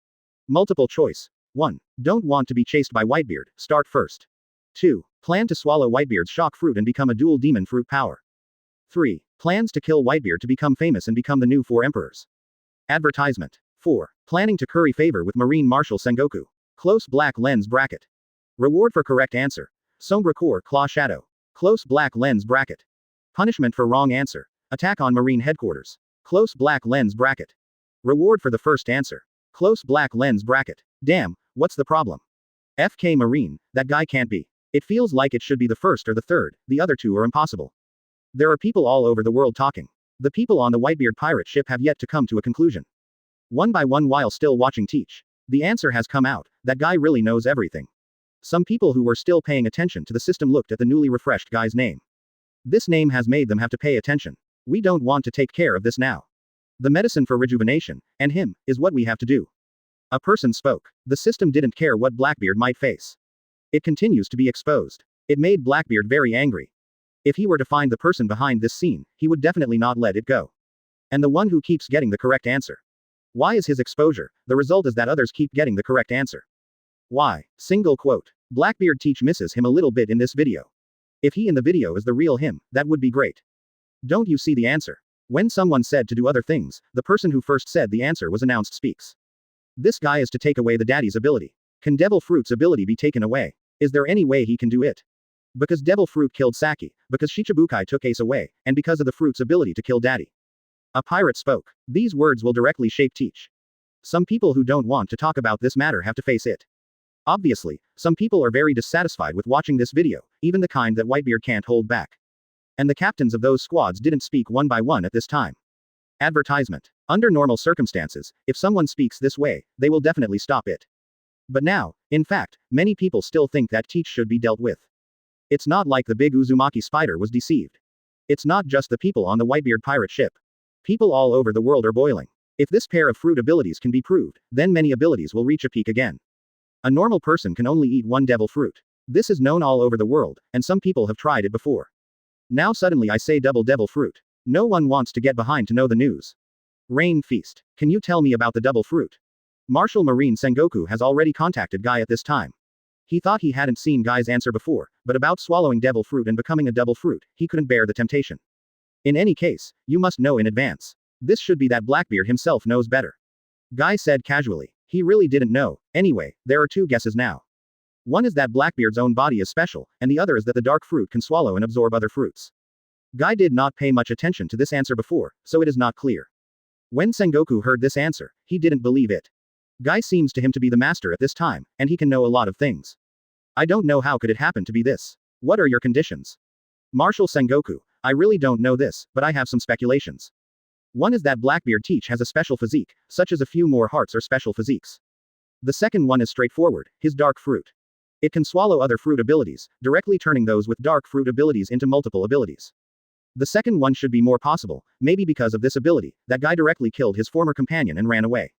Speaker 2: Multiple choice. 1. Don't want to be chased by Whitebeard, start first. 2. Plan to swallow Whitebeard's shock fruit and become a dual demon fruit power. 3. Plans to kill Whitebeard to become famous and become the new 4 emperors. Advertisement. 4. Planning to curry favor with Marine Marshal Sengoku. Close black lens bracket. Reward for correct answer. Sombre Core Claw Shadow. Close black lens bracket. Punishment for wrong answer. Attack on Marine Headquarters. Close black lens bracket. Reward for the first answer. Close black lens bracket. Damn, what's the problem? FK Marine, that guy can't be. It feels like it should be the first or the third, the other two are impossible. There are people all over the world talking. The people on the Whitebeard pirate ship have yet to come to a conclusion. One by one while still watching Teach. The answer has come out, that guy really knows everything. Some people who were still paying attention to the system looked at the newly refreshed guy's name. This name has made them have to pay attention. We don't want to take care of this now. The medicine for rejuvenation, and him, is what we have to do. A person spoke. The system didn't care what Blackbeard might face. It continues to be exposed. It made Blackbeard very angry. If he were to find the person behind this scene, he would definitely not let it go. And the one who keeps getting the correct answer. Why is his exposure? The result is that others keep getting the correct answer. Why? Single quote. Blackbeard Teach misses him a little bit in this video. If he in the video is the real him, that would be great. Don't you see the answer? When someone said to do other things, the person who first said the answer was announced speaks. This guy is to take away the daddy's ability. Can Devil Fruit's ability be taken away? Is there any way he can do it? Because Devil Fruit killed Saki, because Shichibukai took Ace away, and because of the fruit's ability to kill daddy. A pirate spoke. These words will directly shape Teach. Some people who don't want to talk about this matter have to face it. Obviously, some people are very dissatisfied with watching this video, even the kind that Whitebeard can't hold back. And the captains of those squads didn't speak one by one at this time. Advertisement. Under normal circumstances, if someone speaks this way, they will definitely stop it. But now, in fact, many people still think that Teach should be dealt with. It's not like the big Uzumaki spider was deceived. It's not just the people on the Whitebeard pirate ship. People all over the world are boiling. If this pair of fruit abilities can be proved, then many abilities will reach a peak again. A normal person can only eat one devil fruit. This is known all over the world, and some people have tried it before. Now suddenly I say double devil fruit. No one wants to get behind to know the news. Rain Feast. Can you tell me about the double fruit? Marshal Marine Sengoku has already contacted Guy at this time. He thought he hadn't seen Guy's answer before, but about swallowing devil fruit and becoming a double fruit, he couldn't bear the temptation. In any case, you must know in advance. This should be that Blackbeard himself knows better. Guy said casually. He really didn't know. Anyway, there are two guesses now. One is that Blackbeard's own body is special, and the other is that the dark fruit can swallow and absorb other fruits. Guy did not pay much attention to this answer before, so it is not clear. When Sengoku heard this answer, he didn't believe it. Guy seems to him to be the master at this time, and he can know a lot of things. I don't know how could it happen to be this. What are your conditions? Marshal Sengoku, I really don't know this, but I have some speculations. One is that Blackbeard Teach has a special physique, such as a few more hearts or special physiques. The second one is straightforward, his dark fruit. It can swallow other fruit abilities, directly turning those with dark fruit abilities into multiple abilities. The second one should be more possible, maybe because of this ability, that Guy directly killed his former companion and ran away.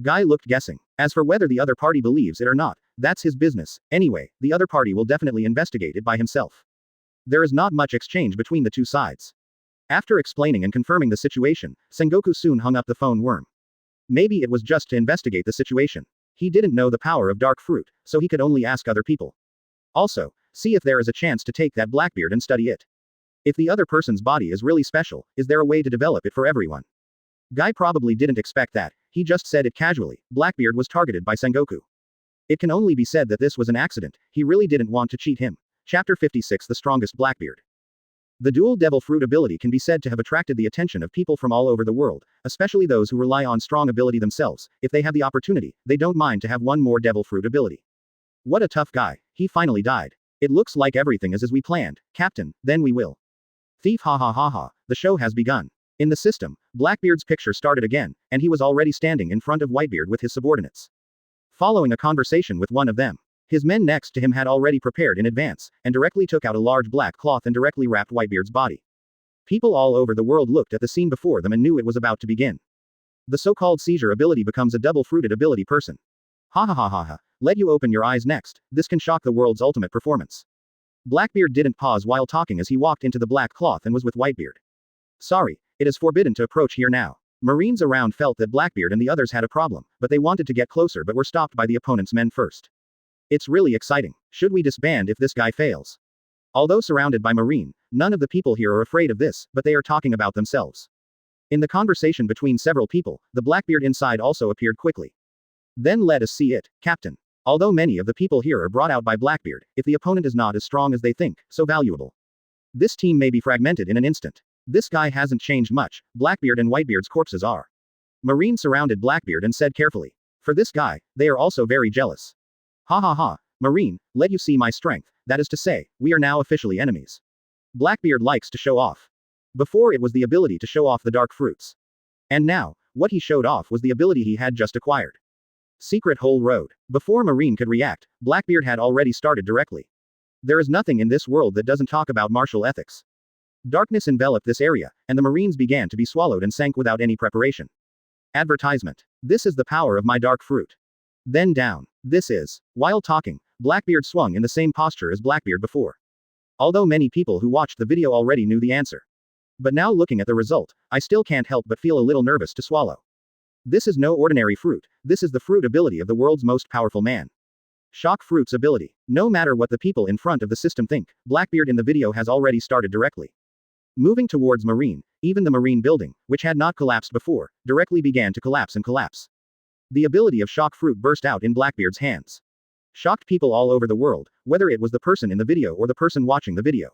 Speaker 2: Guy looked guessing. As for whether the other party believes it or not, that's his business. Anyway, the other party will definitely investigate it by himself. There is not much exchange between the two sides. After explaining and confirming the situation, Sengoku soon hung up the phone worm. Maybe it was just to investigate the situation. He didn't know the power of dark fruit, so he could only ask other people. Also, see if there is a chance to take that Blackbeard and study it. If the other person's body is really special, is there a way to develop it for everyone? Guy probably didn't expect that. He just said it casually. Blackbeard was targeted by Sengoku. It can only be said that this was an accident. He really didn't want to cheat him. Chapter 56 The Strongest Blackbeard. The dual devil fruit ability can be said to have attracted the attention of people from all over the world, especially those who rely on strong ability themselves. If they have the opportunity, they don't mind to have one more devil fruit ability. What a tough guy. He finally died. It looks like everything is as we planned, Captain, then we will. Thief ha ha ha ha, the show has begun. In the system, Blackbeard's picture started again, and he was already standing in front of Whitebeard with his subordinates. Following a conversation with one of them, his men next to him had already prepared in advance, and directly took out a large black cloth and directly wrapped Whitebeard's body. People all over the world looked at the scene before them and knew it was about to begin. The so-called seizure ability becomes a double-fruited ability person. Ha ha ha ha ha, let you open your eyes next, this can shock the world's ultimate performance. Blackbeard didn't pause while talking as he walked into the black cloth and was with Whitebeard. Sorry, it is forbidden to approach here now. Marines around felt that Blackbeard and the others had a problem, but they wanted to get closer but were stopped by the opponent's men first. It's really exciting. Should we disband if this guy fails? Although surrounded by Marine, none of the people here are afraid of this, but they are talking about themselves. In the conversation between several people, the Blackbeard inside also appeared quickly. Then let us see it, Captain. Although many of the people here are brought out by Blackbeard, if the opponent is not as strong as they think, so valuable. This team may be fragmented in an instant. This guy hasn't changed much, Blackbeard and Whitebeard's corpses are. Marine surrounded Blackbeard and said carefully. For this guy, they are also very jealous. Ha ha ha, Marine, let you see my strength, that is to say, we are now officially enemies. Blackbeard likes to show off. Before it was the ability to show off the dark fruits. And now, what he showed off was the ability he had just acquired. Secret Hole Road. Before Marine could react, Blackbeard had already started directly. There is nothing in this world that doesn't talk about martial ethics. Darkness enveloped this area, and the Marines began to be swallowed and sank without any preparation. Advertisement. This is the power of my dark fruit. Then down. This is. While talking, Blackbeard swung in the same posture as Blackbeard before. Although many people who watched the video already knew the answer. But now looking at the result, I still can't help but feel a little nervous to swallow. This is no ordinary fruit, this is the fruit ability of the world's most powerful man. Shock Fruit's ability. No matter what the people in front of the system think, Blackbeard in the video has already started directly. Moving towards Marine, even the Marine building, which had not collapsed before, directly began to collapse and collapse. The ability of Shock Fruit burst out in Blackbeard's hands. Shocked people all over the world, whether it was the person in the video or the person watching the video.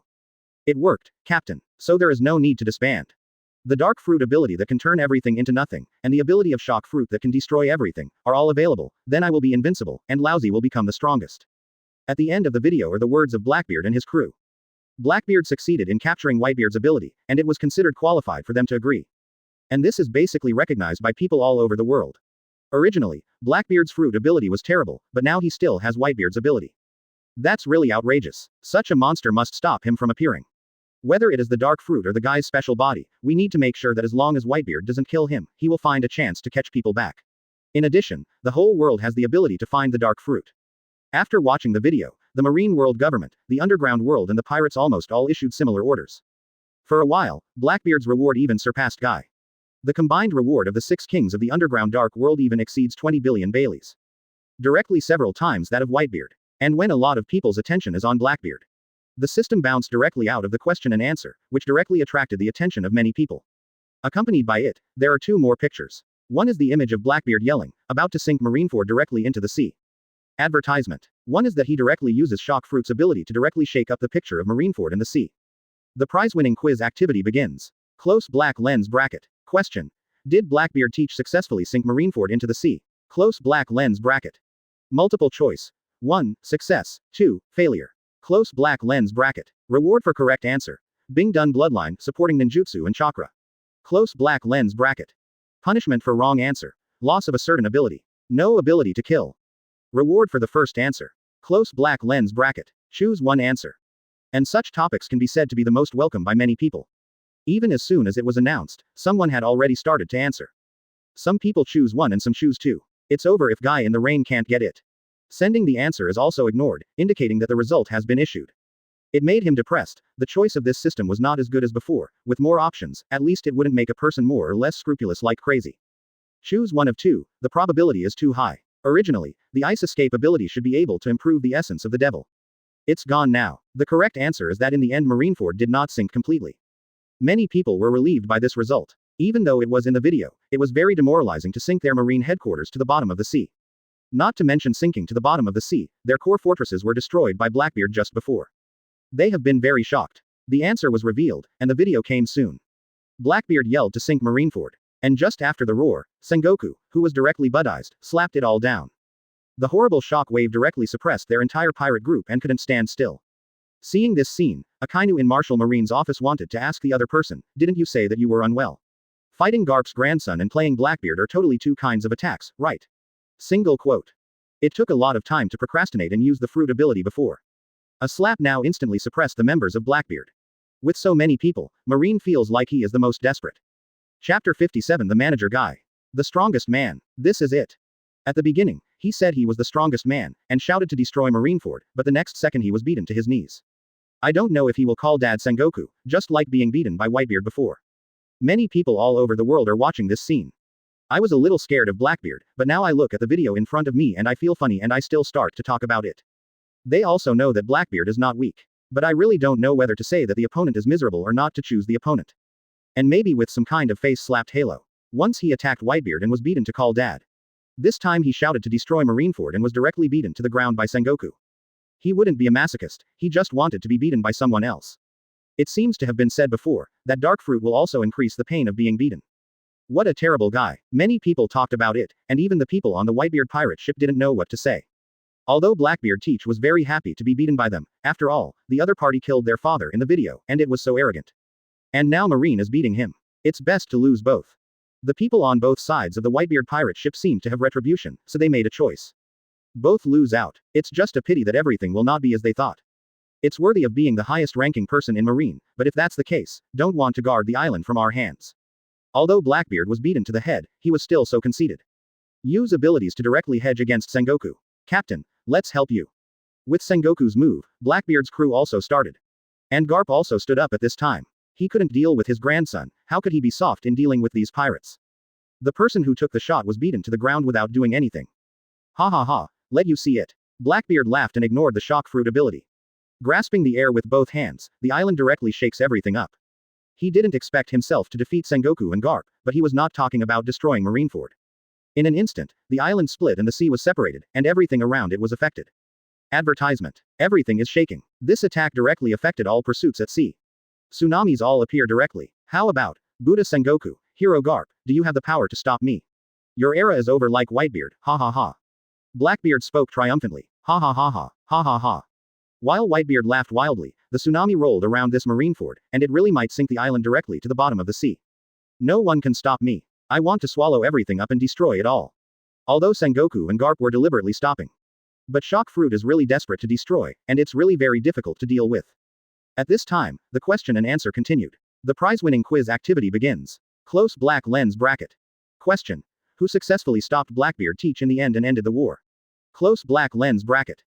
Speaker 2: It worked, Captain, so there is no need to disband. The Dark Fruit ability that can turn everything into nothing, and the ability of Shock Fruit that can destroy everything, are all available, then I will be invincible, and Lousy will become the strongest. At the end of the video are the words of Blackbeard and his crew. Blackbeard succeeded in capturing Whitebeard's ability, and it was considered qualified for them to agree. And this is basically recognized by people all over the world. Originally, Blackbeard's fruit ability was terrible, but now he still has Whitebeard's ability. That's really outrageous. Such a monster must stop him from appearing. Whether it is the dark fruit or the guy's special body, we need to make sure that as long as Whitebeard doesn't kill him, he will find a chance to catch people back. In addition, the whole world has the ability to find the dark fruit. After watching the video, the Marine World Government, the Underground World and the Pirates almost all issued similar orders. For a while, Blackbeard's reward even surpassed Guy. The combined reward of the 6 kings of the Underground Dark World even exceeds 20 billion Baileys. Directly several times that of Whitebeard. And when a lot of people's attention is on Blackbeard, the system bounced directly out of the question and answer, which directly attracted the attention of many people. Accompanied by it, there are 2 more pictures. One is the image of Blackbeard yelling, about to sink Marineford directly into the sea. Advertisement. One is that he directly uses Shock Fruit's ability to directly shake up the picture of Marineford in the sea. The prize-winning quiz activity begins. Close black lens bracket. Question. Did Blackbeard teach successfully sink Marineford into the sea? Close black lens bracket. Multiple choice. 1. Success. 2. Failure. Close black lens bracket. Reward for correct answer. Bing Dun Bloodline, supporting ninjutsu and chakra. Close black lens bracket. Punishment for wrong answer. Loss of a certain ability. No ability to kill. Reward for the first answer. Close black lens bracket. Choose one answer. And such topics can be said to be the most welcome by many people. Even as soon as it was announced, someone had already started to answer. Some people choose 1 and some choose 2. It's over if Guy in the rain can't get it. Sending the answer is also ignored, indicating that the result has been issued. It made him depressed. The choice of this system was not as good as before. With more options, at least it wouldn't make a person more or less scrupulous like crazy. Choose 1 of 2, the probability is too high. Originally, the ice escape ability should be able to improve the essence of the devil. It's gone now. The correct answer is that in the end Marineford did not sink completely. Many people were relieved by this result. Even though it was in the video, it was very demoralizing to sink their marine headquarters to the bottom of the sea. Not to mention sinking to the bottom of the sea, their core fortresses were destroyed by Blackbeard just before. They have been very shocked. The answer was revealed, and the video came soon. Blackbeard yelled to sink Marineford. And just after the roar, Sengoku, who was directly Buddhized, slapped it all down. The horrible shock wave directly suppressed their entire pirate group and couldn't stand still. Seeing this scene, Akainu in Martial Marine's office wanted to ask the other person, didn't you say that you were unwell? Fighting Garp's grandson and playing Blackbeard are totally 2 kinds of attacks, right? Single quote. It took a lot of time to procrastinate and use the fruit ability before. A slap now instantly suppressed the members of Blackbeard. With so many people, Marine feels like he is the most desperate. Chapter 57 The Manager Guy. The strongest man. This is it. At the beginning, he said he was the strongest man, and shouted to destroy Marineford, but the next second he was beaten to his knees. I don't know if he will call Dad Sengoku, just like being beaten by Whitebeard before. Many people all over the world are watching this scene. I was a little scared of Blackbeard, but now I look at the video in front of me and I feel funny and I still start to talk about it. They also know that Blackbeard is not weak. But I really don't know whether to say that the opponent is miserable or not to choose the opponent. And maybe with some kind of face-slapped halo. Once he attacked Whitebeard and was beaten to call dad. This time he shouted to destroy Marineford and was directly beaten to the ground by Sengoku. He wouldn't be a masochist, he just wanted to be beaten by someone else. It seems to have been said before, that dark fruit will also increase the pain of being beaten. What a terrible guy. Many people talked about it, and even the people on the Whitebeard pirate ship didn't know what to say. Although Blackbeard Teach was very happy to be beaten by them, after all, the other party killed their father in the video, and it was so arrogant. And now Marine is beating him. It's best to lose both. The people on both sides of the Whitebeard pirate ship seemed to have retribution, so they made a choice. Both lose out. It's just a pity that everything will not be as they thought. It's worthy of being the highest ranking person in Marine, but if that's the case, don't want to guard the island from our hands. Although Blackbeard was beaten to the head, he was still so conceited. Use abilities to directly hedge against Sengoku. Captain, let's help you. With Sengoku's move, Blackbeard's crew also started. And Garp also stood up at this time. He couldn't deal with his grandson, how could he be soft in dealing with these pirates? The person who took the shot was beaten to the ground without doing anything. Ha ha ha, let you see it. Blackbeard laughed and ignored the shock fruit ability. Grasping the air with both hands, the island directly shakes everything up. He didn't expect himself to defeat Sengoku and Garp, but he was not talking about destroying Marineford. In an instant, the island split and the sea was separated, and everything around it was affected. Advertisement. Everything is shaking. This attack directly affected all pursuits at sea. Tsunamis all appear directly. How about, Buddha Sengoku, Hero Garp, do you have the power to stop me? Your era is over like Whitebeard, ha ha ha. Blackbeard spoke triumphantly, ha ha ha ha, ha ha ha. While Whitebeard laughed wildly, the tsunami rolled around this Marineford, and it really might sink the island directly to the bottom of the sea. No one can stop me. I want to swallow everything up and destroy it all. Although Sengoku and Garp were deliberately stopping. But shock fruit is really desperate to destroy, and it's really very difficult to deal with. At this time, the question and answer continued. The prize-winning quiz activity begins. Close black lens bracket. Question. Who successfully stopped Blackbeard Teach in the end and ended the war? Close black lens bracket.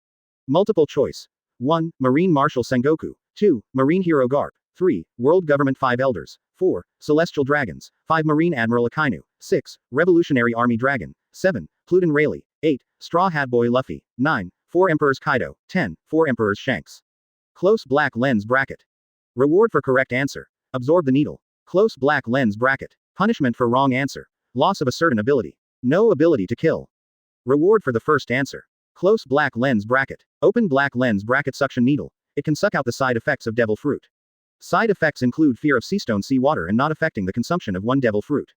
Speaker 2: Multiple choice. 1. Marine Marshal Sengoku. 2. Marine Hero Garp. 3. World Government 5 Elders. 4. Celestial Dragons. 5. Marine Admiral Akainu. 6. Revolutionary Army Dragon. 7. Pluton Rayleigh. 8. Straw Hat Boy Luffy. 9. 4 Emperors Kaido. 10. 4 Emperors Shanks. Close black lens bracket. Reward for correct answer. Absorb the needle. Close black lens bracket. Punishment for wrong answer. Loss of a certain ability. No ability to kill. Reward for the first answer. Close black lens bracket. Open black lens bracket suction needle. It can suck out the side effects of devil fruit. Side effects include fear of seastone seawater and not affecting the consumption of one devil fruit.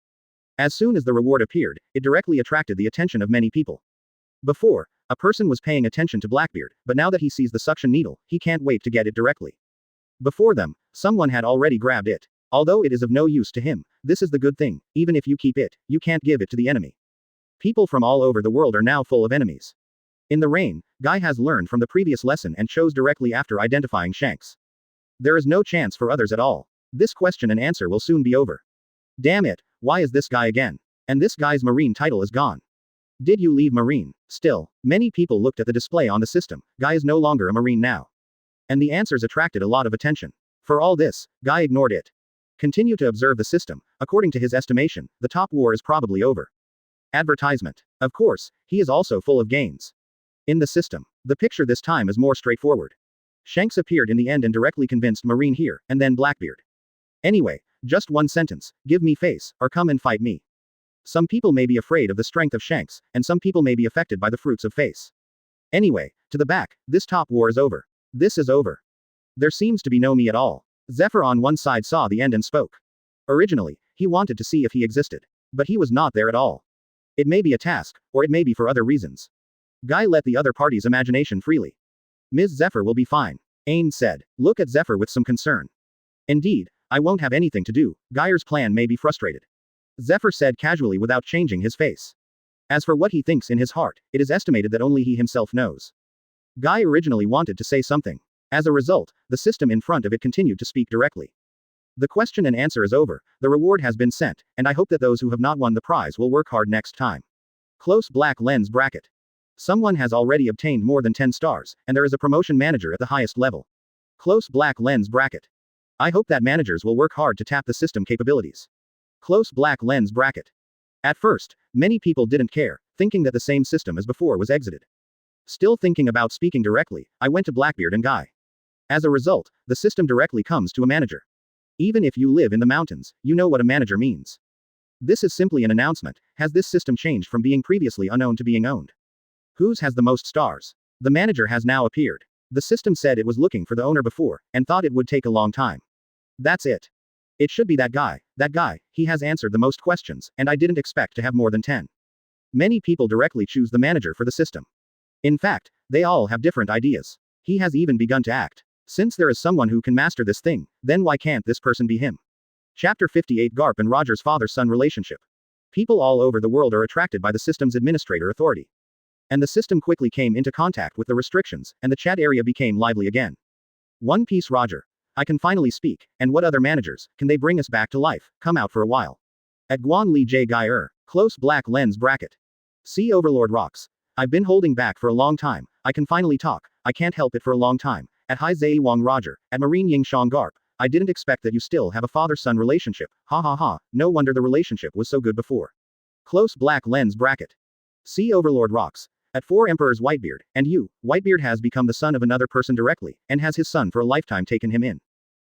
Speaker 2: As soon as the reward appeared, it directly attracted the attention of many people. Before, a person was paying attention to Blackbeard, but now that he sees the suction needle, he can't wait to get it directly. Before them, someone had already grabbed it. Although it is of no use to him, this is the good thing, even if you keep it, you can't give it to the enemy. People from all over the world are now full of enemies. In the rain, Guy has learned from the previous lesson and chose directly after identifying Shanks. There is no chance for others at all. This question and answer will soon be over. Damn it, why is this guy again? And this guy's Marine title is gone. Did you leave Marine? Still, many people looked at the display on the system. Guy is no longer a Marine now. And the answers attracted a lot of attention. For all this, Guy ignored it. Continue to observe the system. According to his estimation, the top war is probably over. Advertisement. Of course, he is also full of gains. In the system, the picture this time is more straightforward. Shanks appeared in the end and directly convinced Marine here, and then Blackbeard. Anyway, just one sentence, give me face, or come and fight me. Some people may be afraid of the strength of Shanks, and some people may be affected by the fruits of face. Anyway, to the back, this top war is over. This is over. There seems to be no me at all. Zephyr on one side saw the end and spoke. Originally, he wanted to see if he existed. But he was not there at all. It may be a task, or it may be for other reasons. Guy let the other party's imagination freely. Ms. Zephyr will be fine. Ain said. Look at Zephyr with some concern. Indeed, I won't have anything to do, Guyer's plan may be frustrated. Zephyr said casually without changing his face. As for what he thinks in his heart, it is estimated that only he himself knows. Guy originally wanted to say something. As a result, the system in front of it continued to speak directly. The question and answer is over, the reward has been sent, and I hope that those who have not won the prize will work hard next time. Close black lens bracket. Someone has already obtained more than 10 stars, and there is a promotion manager at the highest level. Close black lens bracket. I hope that managers will work hard to tap the system capabilities. Close black lens bracket. At first, many people didn't care, thinking that the same system as before was exited. Still thinking about speaking directly, I went to Blackbeard and Guy. As a result, the system directly comes to a manager. Even if you live in the mountains, you know what a manager means. This is simply an announcement. Has this system changed from being previously unknown to being owned? Whose has the most stars? The manager has now appeared. The system said it was looking for the owner before, and thought it would take a long time. That's it. It should be that guy, he has answered the most questions, and I didn't expect to have more than 10. Many people directly choose the manager for the system. In fact, they all have different ideas. He has even begun to act. Since there is someone who can master this thing, then why can't this person be him? Chapter 58 Garp and Roger's father-son relationship. People all over the world are attracted by the system's administrator authority. And the system quickly came into contact with the restrictions, and the chat area became lively again. One Piece Roger. I can finally speak, and what other managers, can they bring us back to life, come out for a while. At Guan Li J Gai close black lens bracket. See Overlord rocks. I've been holding back for a long time, I can finally talk, I can't help it for a long time. At Hai Zei Wang Roger, at Marine Ying Shang Garp. I didn't expect that you still have a father-son relationship, ha ha ha, no wonder the relationship was so good before. Close black lens bracket. See Overlord rocks. At 4 Emperors Whitebeard, and you, Whitebeard has become the son of another person directly, and has his son for a lifetime taken him in.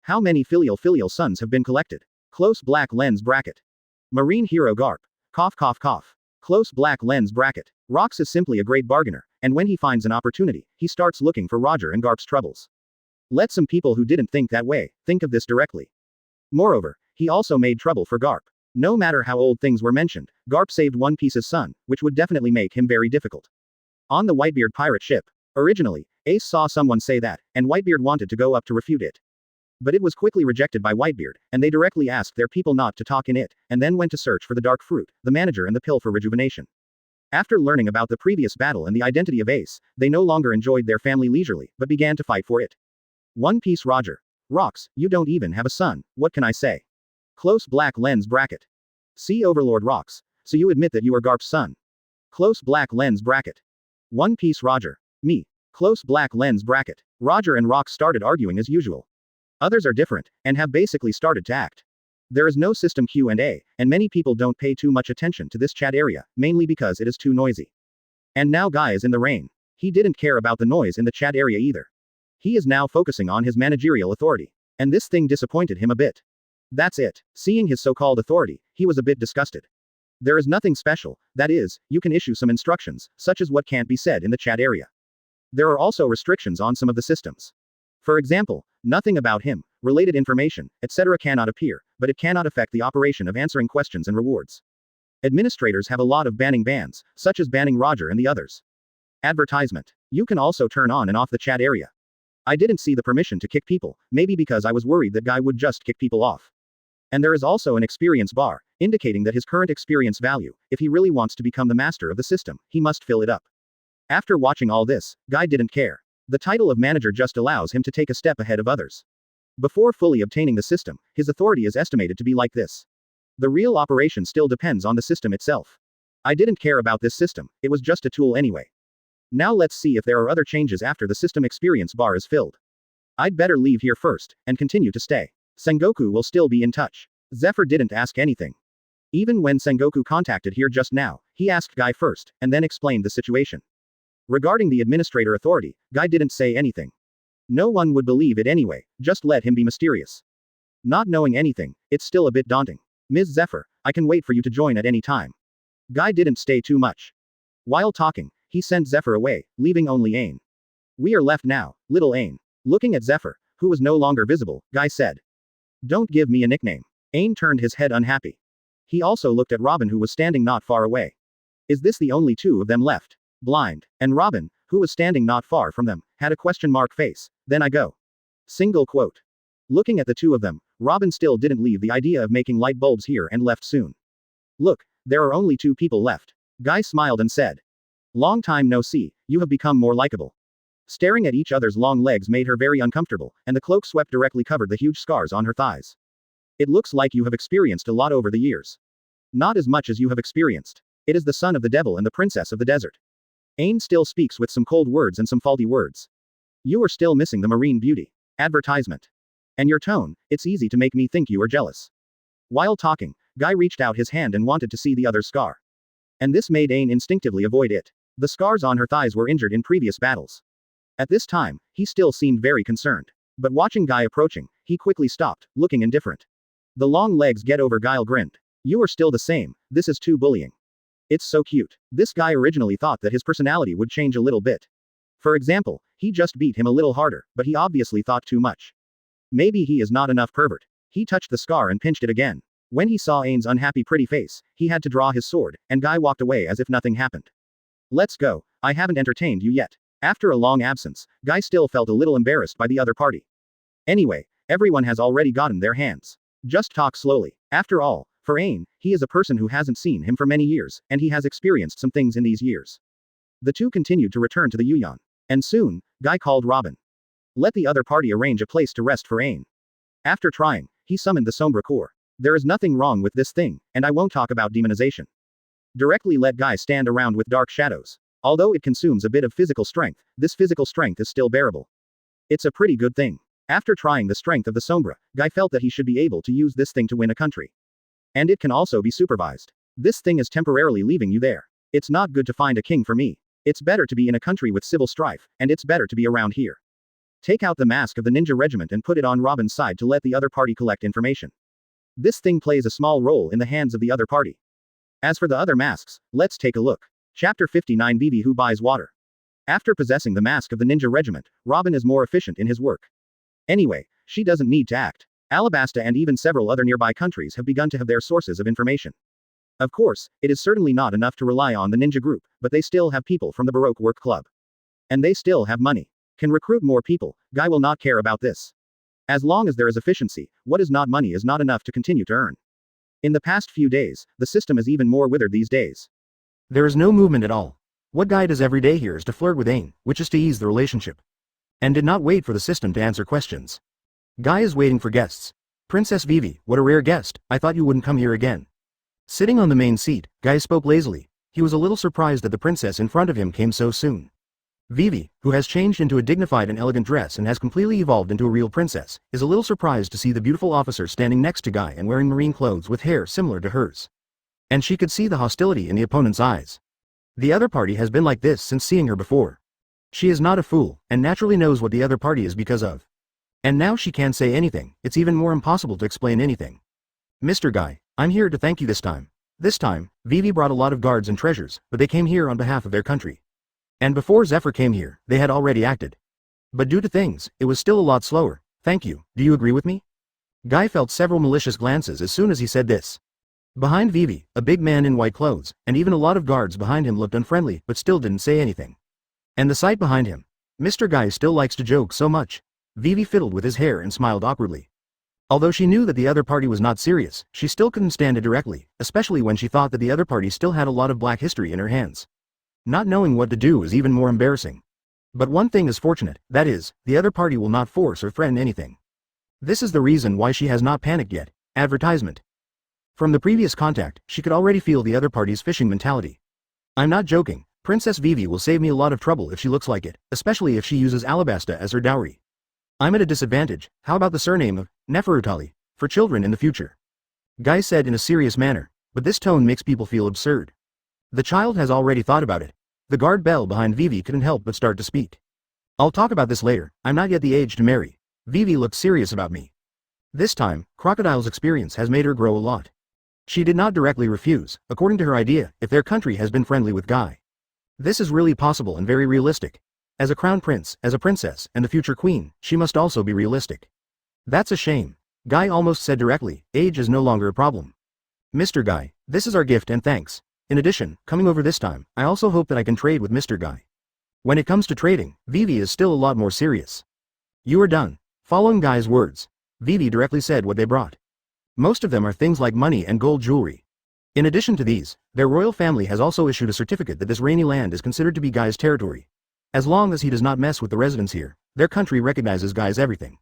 Speaker 2: How many filial sons have been collected? Close black lens bracket. Marine Hero Garp. Cough cough cough. Close black lens bracket. Rocks is simply a great bargainer, and when he finds an opportunity, he starts looking for Roger and Garp's troubles. Let some people who didn't think that way, think of this directly. Moreover, he also made trouble for Garp. No matter how old things were mentioned, Garp saved One Piece's son, which would definitely make him very difficult. On the Whitebeard pirate ship. Originally, Ace saw someone say that, and Whitebeard wanted to go up to refute it. But it was quickly rejected by Whitebeard, and they directly asked their people not to talk in it, and then went to search for the dark fruit, the manager and the pill for rejuvenation. After learning about the previous battle and the identity of Ace, they no longer enjoyed their family leisurely, but began to fight for it. One Piece Roger. Rocks, you don't even have a son, what can I say? Close black lens bracket. See Overlord rocks. So you admit that you are Garp's son. Close black lens bracket. One Piece Roger. Me. Close black lens bracket. Roger and Rocks started arguing as usual. Others are different, and have basically started to act. There is no system Q&A, and many people don't pay too much attention to this chat area, mainly because it is too noisy. And now Guy is in the rain. He didn't care about the noise in the chat area either. He is now focusing on his managerial authority. And this thing disappointed him a bit. That's it. Seeing his so-called authority, he was a bit disgusted. There is nothing special, that is, you can issue some instructions, such as what can't be said in the chat area. There are also restrictions on some of the systems. For example, nothing about him, related information, etc. cannot appear, but it cannot affect the operation of answering questions and rewards. Administrators have a lot of banning bans, such as banning Roger and the others. Advertisement. You can also turn on and off the chat area. I didn't see the permission to kick people, maybe because I was worried that Guy would just kick people off. And there is also an experience bar, indicating that his current experience value, if he really wants to become the master of the system, he must fill it up. After watching all this, Guy didn't care. The title of manager just allows him to take a step ahead of others. Before fully obtaining the system, his authority is estimated to be like this. The real operation still depends on the system itself. I didn't care about this system, it was just a tool anyway. Now let's see if there are other changes after the system experience bar is filled. I'd better leave here first, and continue to stay. Sengoku will still be in touch. Zephyr didn't ask anything. Even when Sengoku contacted here just now, he asked Guy first, and then explained the situation. Regarding the administrator authority, Guy didn't say anything. No one would believe it anyway, just let him be mysterious. Not knowing anything, it's still a bit daunting. Ms. Zephyr, I can wait for you to join at any time. Guy didn't stay too much. While talking, he sent Zephyr away, leaving only Ain. We are left now, little Ain. Looking at Zephyr, who was no longer visible, Guy said. Don't give me a nickname. Ain turned his head unhappy. He also looked at Robin, who was standing not far away. Is this the only two of them left? Blind. And Robin, who was standing not far from them, had a question mark face. Then I go. Single quote. Looking at the two of them, Robin still didn't leave the idea of making light bulbs here and left soon. Look, there are only two people left. Guy smiled and said. Long time no see, you have become more likable. Staring at each other's long legs made her very uncomfortable, and the cloak swept directly covered the huge scars on her thighs. It looks like you have experienced a lot over the years. Not as much as you have experienced. It is the son of the devil and the princess of the desert. Ain still speaks with some cold words and some faulty words. You are still missing the marine beauty. Advertisement. And your tone, it's easy to make me think you are jealous. While talking, Guy reached out his hand and wanted to see the other's scar. And this made Ain instinctively avoid it. The scars on her thighs were injured in previous battles. At this time, he still seemed very concerned. But watching Guy approaching, he quickly stopped, looking indifferent. The long legs get over Guile grinned. You are still the same, this is too bullying. It's so cute. This guy originally thought that his personality would change a little bit. For example, he just beat him a little harder, but he obviously thought too much. Maybe he is not enough pervert. He touched the scar and pinched it again. When he saw Ain's unhappy pretty face, he had to draw his sword, and Guy walked away as if nothing happened. Let's go, I haven't entertained you yet. After a long absence, Guy still felt a little embarrassed by the other party. Anyway, everyone has already gotten their hands. Just talk slowly. After all, for Ain, he is a person who hasn't seen him for many years, and he has experienced some things in these years. The two continued to return to the Yuyan. And soon, Guy called Robin. Let the other party arrange a place to rest for Ain. After trying, he summoned the Sombra Core. There is nothing wrong with this thing, and I won't talk about demonization. Directly let Guy stand around with dark shadows. Although it consumes a bit of physical strength, this physical strength is still bearable. It's a pretty good thing. After trying the strength of the Sombra, Guy felt that he should be able to use this thing to win a country. And it can also be supervised. This thing is temporarily leaving you there. It's not good to find a king for me. It's better to be in a country with civil strife, and it's better to be around here. Take out the mask of the ninja regiment and put it on Robin's side to let the other party collect information. This thing plays a small role in the hands of the other party. As for the other masks, let's take a look. Chapter 59 Vivi Who Buys Water. After possessing the mask of the ninja regiment, Robin is more efficient in his work. Anyway, she doesn't need to act. Alabasta and even several other nearby countries have begun to have their sources of information. Of course, it is certainly not enough to rely on the ninja group, but they still have people from the Baroque Work Club. And they still have money. Can recruit more people, Guy will not care about this. As long as there is efficiency, what is not money is not enough to continue to earn. In the past few days, the system is even more withered these days.
Speaker 1: There is no movement at all. What Guy does every day here is to flirt with Ain, which is to ease the relationship. And did not wait for the system to answer questions. Guy is waiting for guests. Princess Vivi, what a rare guest, I thought you wouldn't come here again. Sitting on the main seat, Guy spoke lazily. He was a little surprised that the princess in front of him came so soon. Vivi, who has changed into a dignified and elegant dress and has completely evolved into a real princess, is a little surprised to see the beautiful officer standing next to Guy and wearing marine clothes with hair similar to hers. And she could see the hostility in the opponent's eyes. The other party has been like this since seeing her before. She is not a fool, and naturally knows what the other party is because of. And now she can't say anything, it's even more impossible to explain anything. Mr. Guy, I'm here to thank you this time. This time, Vivi brought a lot of guards and treasures, but they came here on behalf of their country. And before Zephyr came here, they had already acted. But due to things, it was still a lot slower. Thank you, do you agree with me? Guy felt several malicious glances as soon as he said this. Behind Vivi, a big man in white clothes, and even a lot of guards behind him looked unfriendly but still didn't say anything. And the sight behind him. Mr. Guy still likes to joke so much. Vivi fiddled with his hair and smiled awkwardly. Although she knew that the other party was not serious, she still couldn't stand it directly, especially when she thought that the other party still had a lot of black history in her hands. Not knowing what to do is even more embarrassing. But one thing is fortunate, that is, the other party will not force or threaten anything. This is the reason why she has not panicked yet. Advertisement. From the previous contact, she could already feel the other party's fishing mentality. I'm not joking, Princess Vivi will save me a lot of trouble if she looks like it, especially if she uses Alabasta as her dowry. I'm at a disadvantage, how about the surname of Neferutali, for children in the future? Guy said in a serious manner, but this tone makes people feel absurd. The child has already thought about it. The guard bell behind Vivi couldn't help but start to speak. I'll talk about this later, I'm not yet the age to marry. Vivi looked serious about me. This time, Crocodile's experience has made her grow a lot. She did not directly refuse, according to her idea, if their country has been friendly with Guy. This is really possible and very realistic. As a crown prince, as a princess, and the future queen, she must also be realistic. That's a shame. Guy almost said directly, age is no longer a problem. Mr. Guy, this is our gift and thanks. In addition, coming over this time, I also hope that I can trade with Mr. Guy. When it comes to trading, Vivi is still a lot more serious. You are done. Following Guy's words, Vivi directly said what they brought. Most of them are things like money and gold jewelry. In addition to these, their royal family has also issued a certificate that this rainy land is considered to be Guy's territory. As long as he does not mess with the residents here, their country recognizes Guy's everything.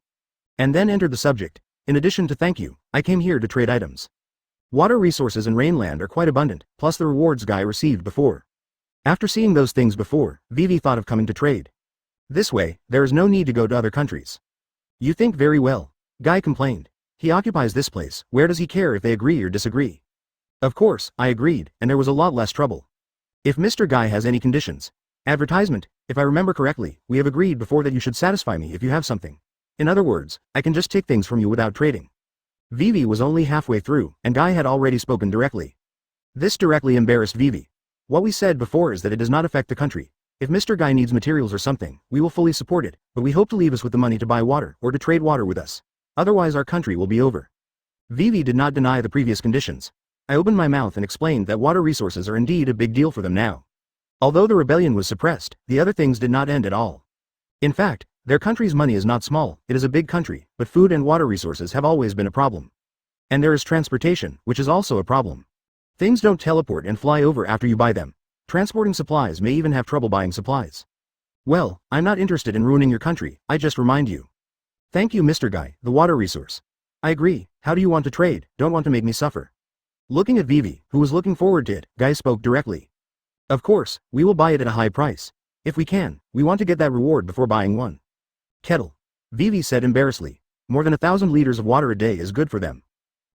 Speaker 1: And then entered the subject. In addition to thank you, I came here to trade items. Water resources and rainland are quite abundant, plus the rewards Guy received before. After seeing those things before, Vivi thought of coming to trade. This way, there is no need to go to other countries. You think very well. Guy complained. He occupies this place, where does he care if they agree or disagree? Of course, I agreed, and there was a lot less trouble. If Mr. Guy has any conditions. Advertisement, if I remember correctly, we have agreed before that you should satisfy me if you have something. In other words, I can just take things from you without trading. Vivi was only halfway through, and Guy had already spoken directly. This directly embarrassed Vivi. What we said before is that it does not affect the country. If Mr. Guy needs materials or something, we will fully support it, but we hope to leave us with the money to buy water or to trade water with us. Otherwise our country will be over. Vivi did not deny the previous conditions. I opened my mouth and explained that water resources are indeed a big deal for them now. Although the rebellion was suppressed, the other things did not end at all. In fact, their country's money is not small, it is a big country, but food and water resources have always been a problem. And there is transportation, which is also a problem. Things don't teleport and fly over after you buy them. Transporting supplies may even have trouble buying supplies. Well, I'm not interested in ruining your country, I just remind you. Thank you Mr. Guy, the water resource. I agree, how do you want to trade, don't want to make me suffer. Looking at Vivi, who was looking forward to it, Guy spoke directly. Of course, we will buy it at a high price. If we can, we want to get that reward before buying one. Kettle. Vivi said embarrassedly. More than 1,000 liters of water a day is good for them.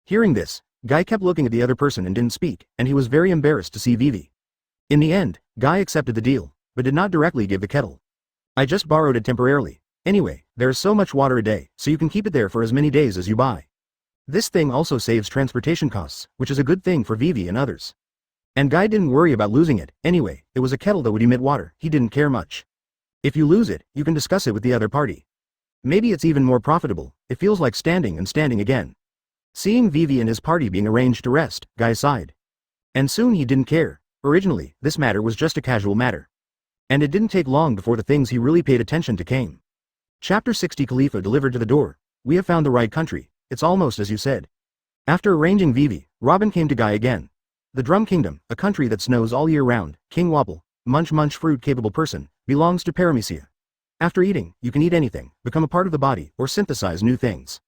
Speaker 1: Hearing this, Guy kept looking at the other person and didn't speak, and he was very embarrassed to see Vivi. In the end, Guy accepted the deal, but did not directly give the kettle. I just borrowed it temporarily. Anyway, there is so much water a day, so you can keep it there for as many days as you buy. This thing also saves transportation costs, which is a good thing for Vivi and others. And Guy didn't worry about losing it. Anyway, it was a kettle that would emit water, he didn't care much. If you lose it, you can discuss it with the other party. Maybe it's even more profitable, it feels like standing and standing again. Seeing Vivi and his party being arranged to rest, Guy sighed. And soon he didn't care. Originally, this matter was just a casual matter. And it didn't take long before the things he really paid attention to came. Chapter 60 Khalifa delivered to the door. We have found the right country, it's almost as you said. After arranging Vivi, Robin came to Guy again. The Drum Kingdom, a country that snows all year round, King Wapple, munch fruit capable person, belongs to Paramecia. After eating, you can eat anything, become a part of the body, or synthesize new things.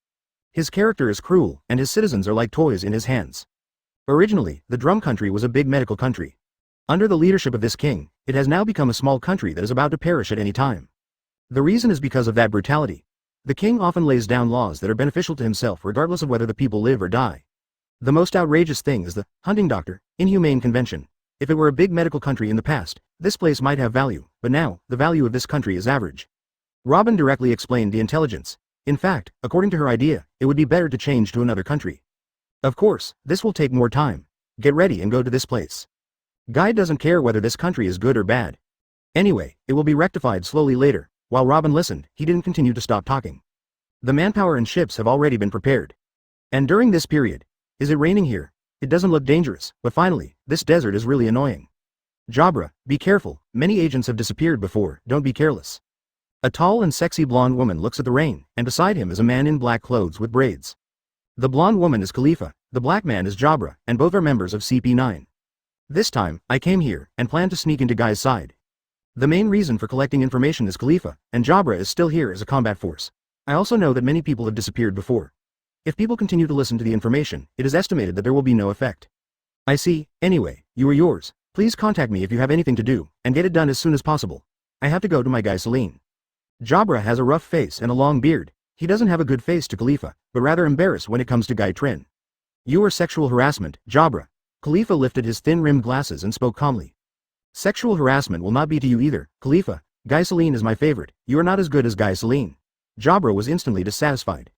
Speaker 1: His character is cruel, and his citizens are like toys in his hands. Originally, the Drum Country was a big medical country. Under the leadership of this king, it has now become a small country that is about to perish at any time. The reason is because of that brutality. The king often lays down laws that are beneficial to himself regardless of whether the people live or die. The most outrageous thing is the hunting doctor, inhumane convention. If it were a big medical country in the past, this place might have value, but now, the value of this country is average. Robin directly explained the intelligence. In fact, according to her idea, it would be better to change to another country. Of course, this will take more time. Get ready and go to this place. Guy doesn't care whether this country is good or bad. Anyway, it will be rectified slowly later. While Robin listened, he didn't continue to stop talking. The manpower and ships have already been prepared. And during this period, is it raining here? It doesn't look dangerous, but finally, this desert is really annoying. Jabra, be careful, many agents have disappeared before, don't be careless. A tall and sexy blonde woman looks at the rain, and beside him is a man in black clothes with braids. The blonde woman is Khalifa, the black man is Jabra, and both are members of CP9. This time, I came here, and planned to sneak into Guy's side. The main reason for collecting information is Khalifa, and Jabra is still here as a combat force. I also know that many people have disappeared before. If people continue to listen to the information, it is estimated that there will be no effect. I see. Anyway, you are yours. Please contact me if you have anything to do, and get it done as soon as possible. I have to go to my guy Celine. Jabra has a rough face and a long beard. He doesn't have a good face to Khalifa, but rather embarrassed when it comes to Guy Trin. You are sexual harassment, Jabra. Khalifa lifted his thin-rimmed glasses and spoke calmly. Sexual harassment will not be to you either, Khalifa. Guy Celine is my favorite. You are not as good as Guy Celine. Jabra was instantly dissatisfied.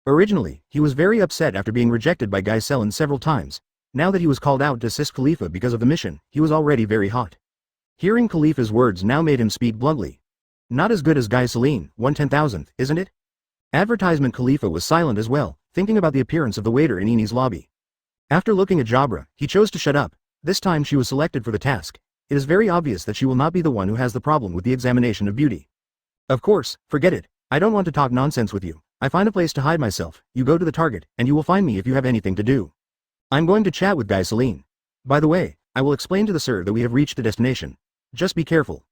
Speaker 1: Originally, he was very upset after being rejected by Guy Celine several times. Now that he was called out to assist Khalifa because of the mission, he was already very hot. Hearing Khalifa's words now made him speak bluntly. Not as good as Guy Celine, 1/10,000th, isn't it? Advertisement Khalifa was silent as well, thinking about the appearance of the waiter in Eni's lobby. After looking at Jabra, he chose to shut up. This time she was selected for the task. It is very obvious that she will not be the one who has the problem with the examination of beauty. Of course, forget it. I don't want to talk nonsense with you. I find a place to hide myself. You go to the target, and you will find me if you have anything to do. I'm going to chat with Guy Celine. By the way, I will explain to the sir that we have reached the destination. Just be careful.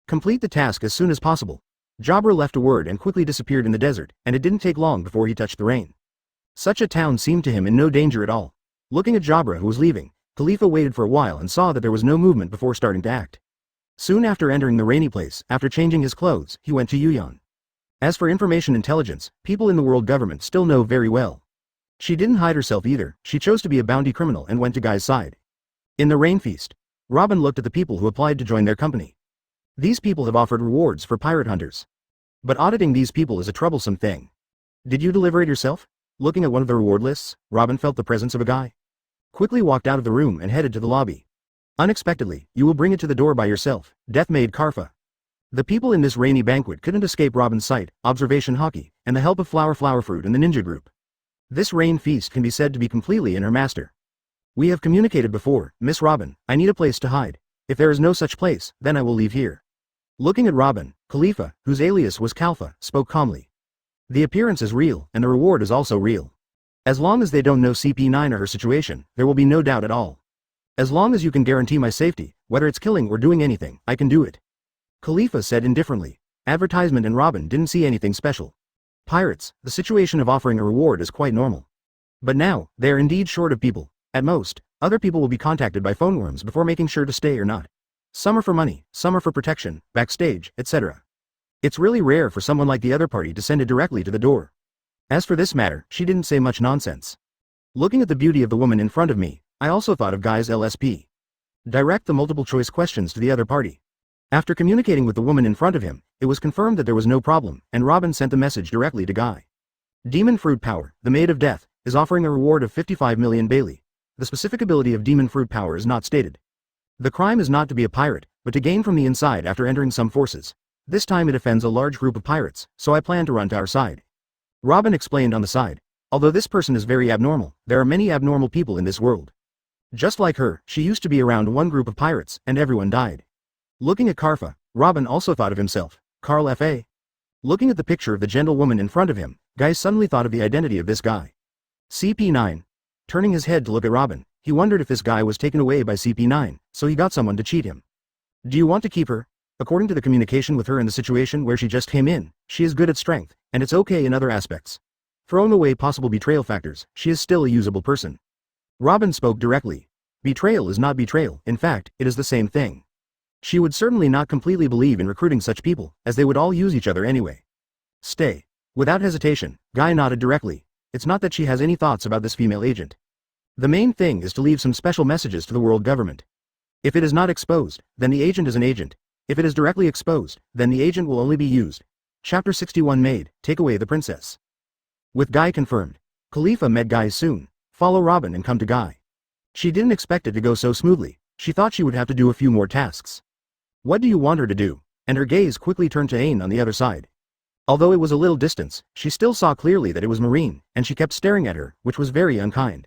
Speaker 1: Complete the task as soon as possible. Jabra left a word and quickly disappeared in the desert, and it didn't take long before he touched the rain. Such a town seemed to him in no danger at all. Looking at Jabra who was leaving, Khalifa waited for a while and saw that there was no movement before starting to act. Soon after entering the rainy place, after changing his clothes, he went to Yuyan. As for information intelligence, people in the world government still know very well. She didn't hide herself either, she chose to be a bounty criminal and went to Guy's side. In the rain feast, Robin looked at the people who applied to join their company. These people have offered rewards for pirate hunters.
Speaker 2: But auditing these people is a troublesome thing. Did you deliver it yourself? Looking at one of the reward lists, Robin felt the presence of a guy. Quickly walked out of the room and headed to the lobby. Unexpectedly, you will bring it to the door by yourself, Death Maid Karfa. The people in this rainy banquet couldn't escape Robin's sight, observation hockey, and the help of Flower Fruit and the ninja group. This rain feast can be said to be completely in her master. We have communicated before, Miss Robin, I need a place to hide. If there is no such place, then I will leave here. Looking at Robin, Khalifa, whose alias was Kalfa, spoke calmly. The appearance is real, and the reward is also real. As long as they don't know CP9 or her situation, there will be no doubt at all. As long as you can guarantee my safety, whether it's killing or doing anything, I can do it. Khalifa said indifferently. Advertisement and Robin didn't see anything special. Pirates, the situation of offering a reward is quite normal. But now, they are indeed short of people. At most, other people will be contacted by phone worms before making sure to stay or not. Some are for money, some are for protection, backstage, etc. It's really rare for someone like the other party to send it directly to the door. As for this matter, she didn't say much nonsense. Looking at the beauty of the woman in front of me, I also thought of Guy's LSP. Direct the multiple choice questions to the other party. After communicating with the woman in front of him, it was confirmed that there was no problem, and Robin sent the message directly to Guy. Demon Fruit Power, the Maid of Death, is offering a reward of 55 million Bailey. The specific ability of Demon Fruit Power is not stated. The crime is not to be a pirate, but to gain from the inside after entering some forces. This time it offends a large group of pirates, so I plan to run to our side. Robin explained on the side. Although this person is very abnormal, there are many abnormal people in this world. Just like her, she used to be around one group of pirates, and everyone died. Looking at Karfa, Robin also thought of himself, Carl F.A. Looking at the picture of the gentlewoman in front of him, Guy suddenly thought of the identity of this guy. CP9. Turning his head to look at Robin, he wondered if this guy was taken away by CP9, so he got someone to cheat him. Do you want to keep her? According to the communication with her in the situation where she just came in, she is good at strength, and it's okay in other aspects. Throwing away possible betrayal factors, she is still a usable person. Robin spoke directly. Betrayal is not betrayal, in fact, it is the same thing. She would certainly not completely believe in recruiting such people, as they would all use each other anyway. Stay. Without hesitation, Guy nodded directly. It's not that she has any thoughts about this female agent. The main thing is to leave some special messages to the world government. If it is not exposed, then the agent is an agent. If it is directly exposed, then the agent will only be used. Chapter 61 Made, Take Away the Princess. With Guy confirmed, Khalifa met Guy soon. Follow Robin and come to Guy. She didn't expect it to go so smoothly. She thought she would have to do a few more tasks. What do you want her to do? And her gaze quickly turned to Ain on the other side. Although it was a little distance, she still saw clearly that it was Marine, and she kept staring at her, which was very unkind.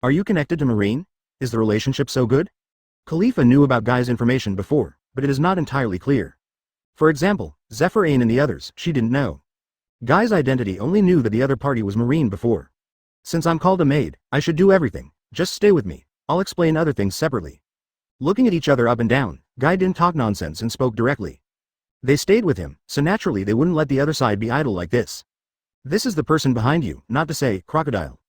Speaker 2: Are you connected to Marine? Is the relationship so good? Khalifa knew about Guy's information before, but it is not entirely clear. For example, Zephyr Ain and the others, she didn't know. Guy's identity only knew that the other party was Marine before. Since I'm called a maid, I should do everything. Just stay with me. I'll explain other things separately. Looking at each other up and down, Guy didn't talk nonsense and spoke directly. They stayed with him, so naturally they wouldn't let the other side be idle like this. This is the person behind you, not to say, Crocodile.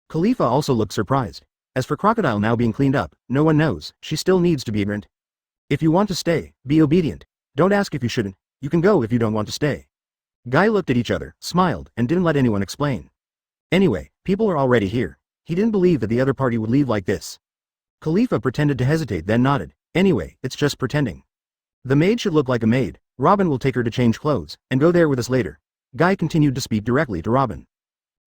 Speaker 2: Khalifa also looked surprised. As for Crocodile now being cleaned up, no one knows, she still needs to be ignorant. If you want to stay, be obedient. Don't ask if you shouldn't, you can go if you don't want to stay. Guy looked at each other, smiled, and didn't let anyone explain. Anyway, people are already here. He didn't believe that the other party would leave like this. Khalifa pretended to hesitate then nodded. Anyway, it's just pretending. The maid should look like a maid. Robin will take her to change clothes, and go there with us later. Guy continued to speak directly to Robin.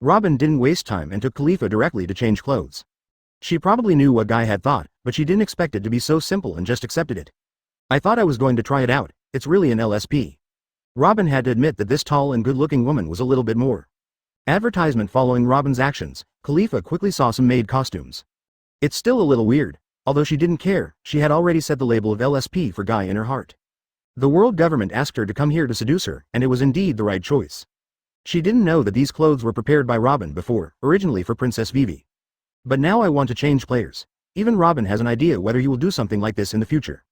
Speaker 2: Robin didn't waste time and took Khalifa directly to change clothes. She probably knew what Guy had thought, but she didn't expect it to be so simple and just accepted it. I thought I was going to try it out, it's really an LSP. Robin had to admit that this tall and good-looking woman was a little bit more. Advertisement following Robin's actions, Khalifa quickly saw some maid costumes. It's still a little weird. Although she didn't care, she had already set the label of LSP for Guy in her heart. The world government asked her to come here to seduce her, and it was indeed the right choice. She didn't know that these clothes were prepared by Robin before, originally for Princess Vivi. But now I want to change players. Even Robin has an idea whether you will do something like this in the future.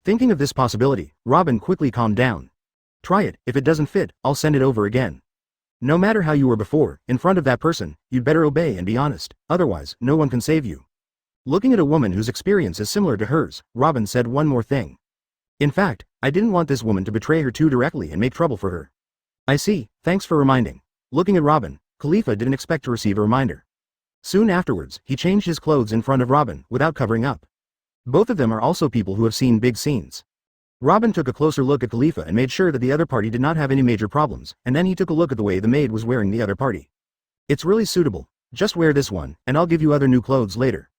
Speaker 2: Thinking of this possibility, Robin quickly calmed down. Try it, if it doesn't fit, I'll send it over again. No matter how you were before, in front of that person, you'd better obey and be honest, otherwise, no one can save you. Looking at a woman whose experience is similar to hers, Robin said one more thing. In fact, I didn't want this woman to betray her too directly and make trouble for her. I see, thanks for reminding. Looking at Robin, Khalifa didn't expect to receive a reminder. Soon afterwards, he changed his clothes in front of Robin, without covering up. Both of them are also people who have seen big scenes. Robin took a closer look at Khalifa and made sure that the other party did not have any major problems, and then he took a look at the way the maid was wearing the other party. It's really suitable. Just wear this one, and I'll give you other new clothes later.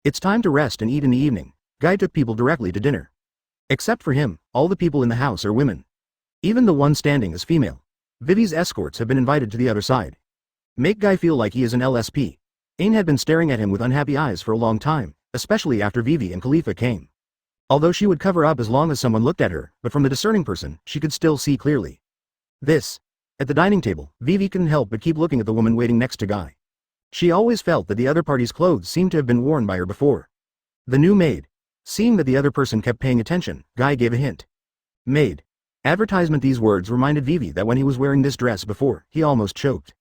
Speaker 2: It's time to rest and eat in the evening. Guy took people directly to dinner. Except for him, all the people in the house are women. Even the one standing is female. Vivi's escorts have been invited to the other side. Make Guy feel like he is an LSP. Ain had been staring at him with unhappy eyes for a long time, especially after Vivi and Khalifa came. Although she would cover up as long as someone looked at her, but from the discerning person, she could still see clearly. At the dining table, Vivi couldn't help but keep looking at the woman waiting next to Guy. She always felt that the other party's clothes seemed to have been worn by her before. The new maid. Seeing that the other person kept paying attention, Guy gave a hint. Maid. Advertisement. These words reminded Vivi that when he was wearing this dress before, he almost choked.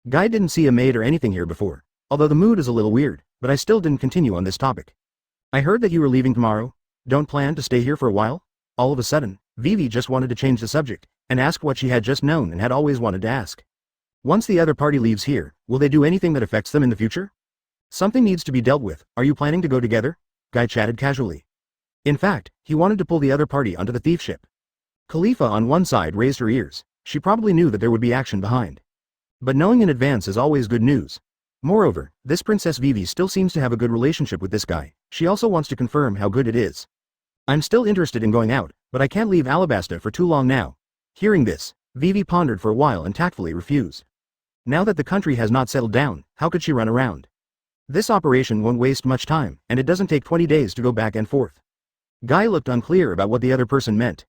Speaker 2: Guy didn't see a maid or anything here before, although the mood is a little weird, but I still didn't continue on this topic. I heard that you were leaving tomorrow. Don't plan to stay here for a while? All of a sudden, Vivi just wanted to change the subject, and ask what she had just known and had always wanted to ask. Once the other party leaves here, will they do anything that affects them in the future? Something needs to be dealt with. Are you planning to go together? Guy chatted casually. In fact, he wanted to pull the other party onto the thief ship. Khalifa on one side raised her ears. She probably knew that there would be action behind. But knowing in advance is always good news. Moreover, this Princess Vivi still seems to have a good relationship with this guy. She also wants to confirm how good it is. I'm still interested in going out, but I can't leave Alabasta for too long now. Hearing this, Vivi pondered for a while and tactfully refused. Now that the country has not settled down, how could she run around? This operation won't waste much time, and it doesn't take 20 days to go back and forth. Guy looked unclear about what the other person meant.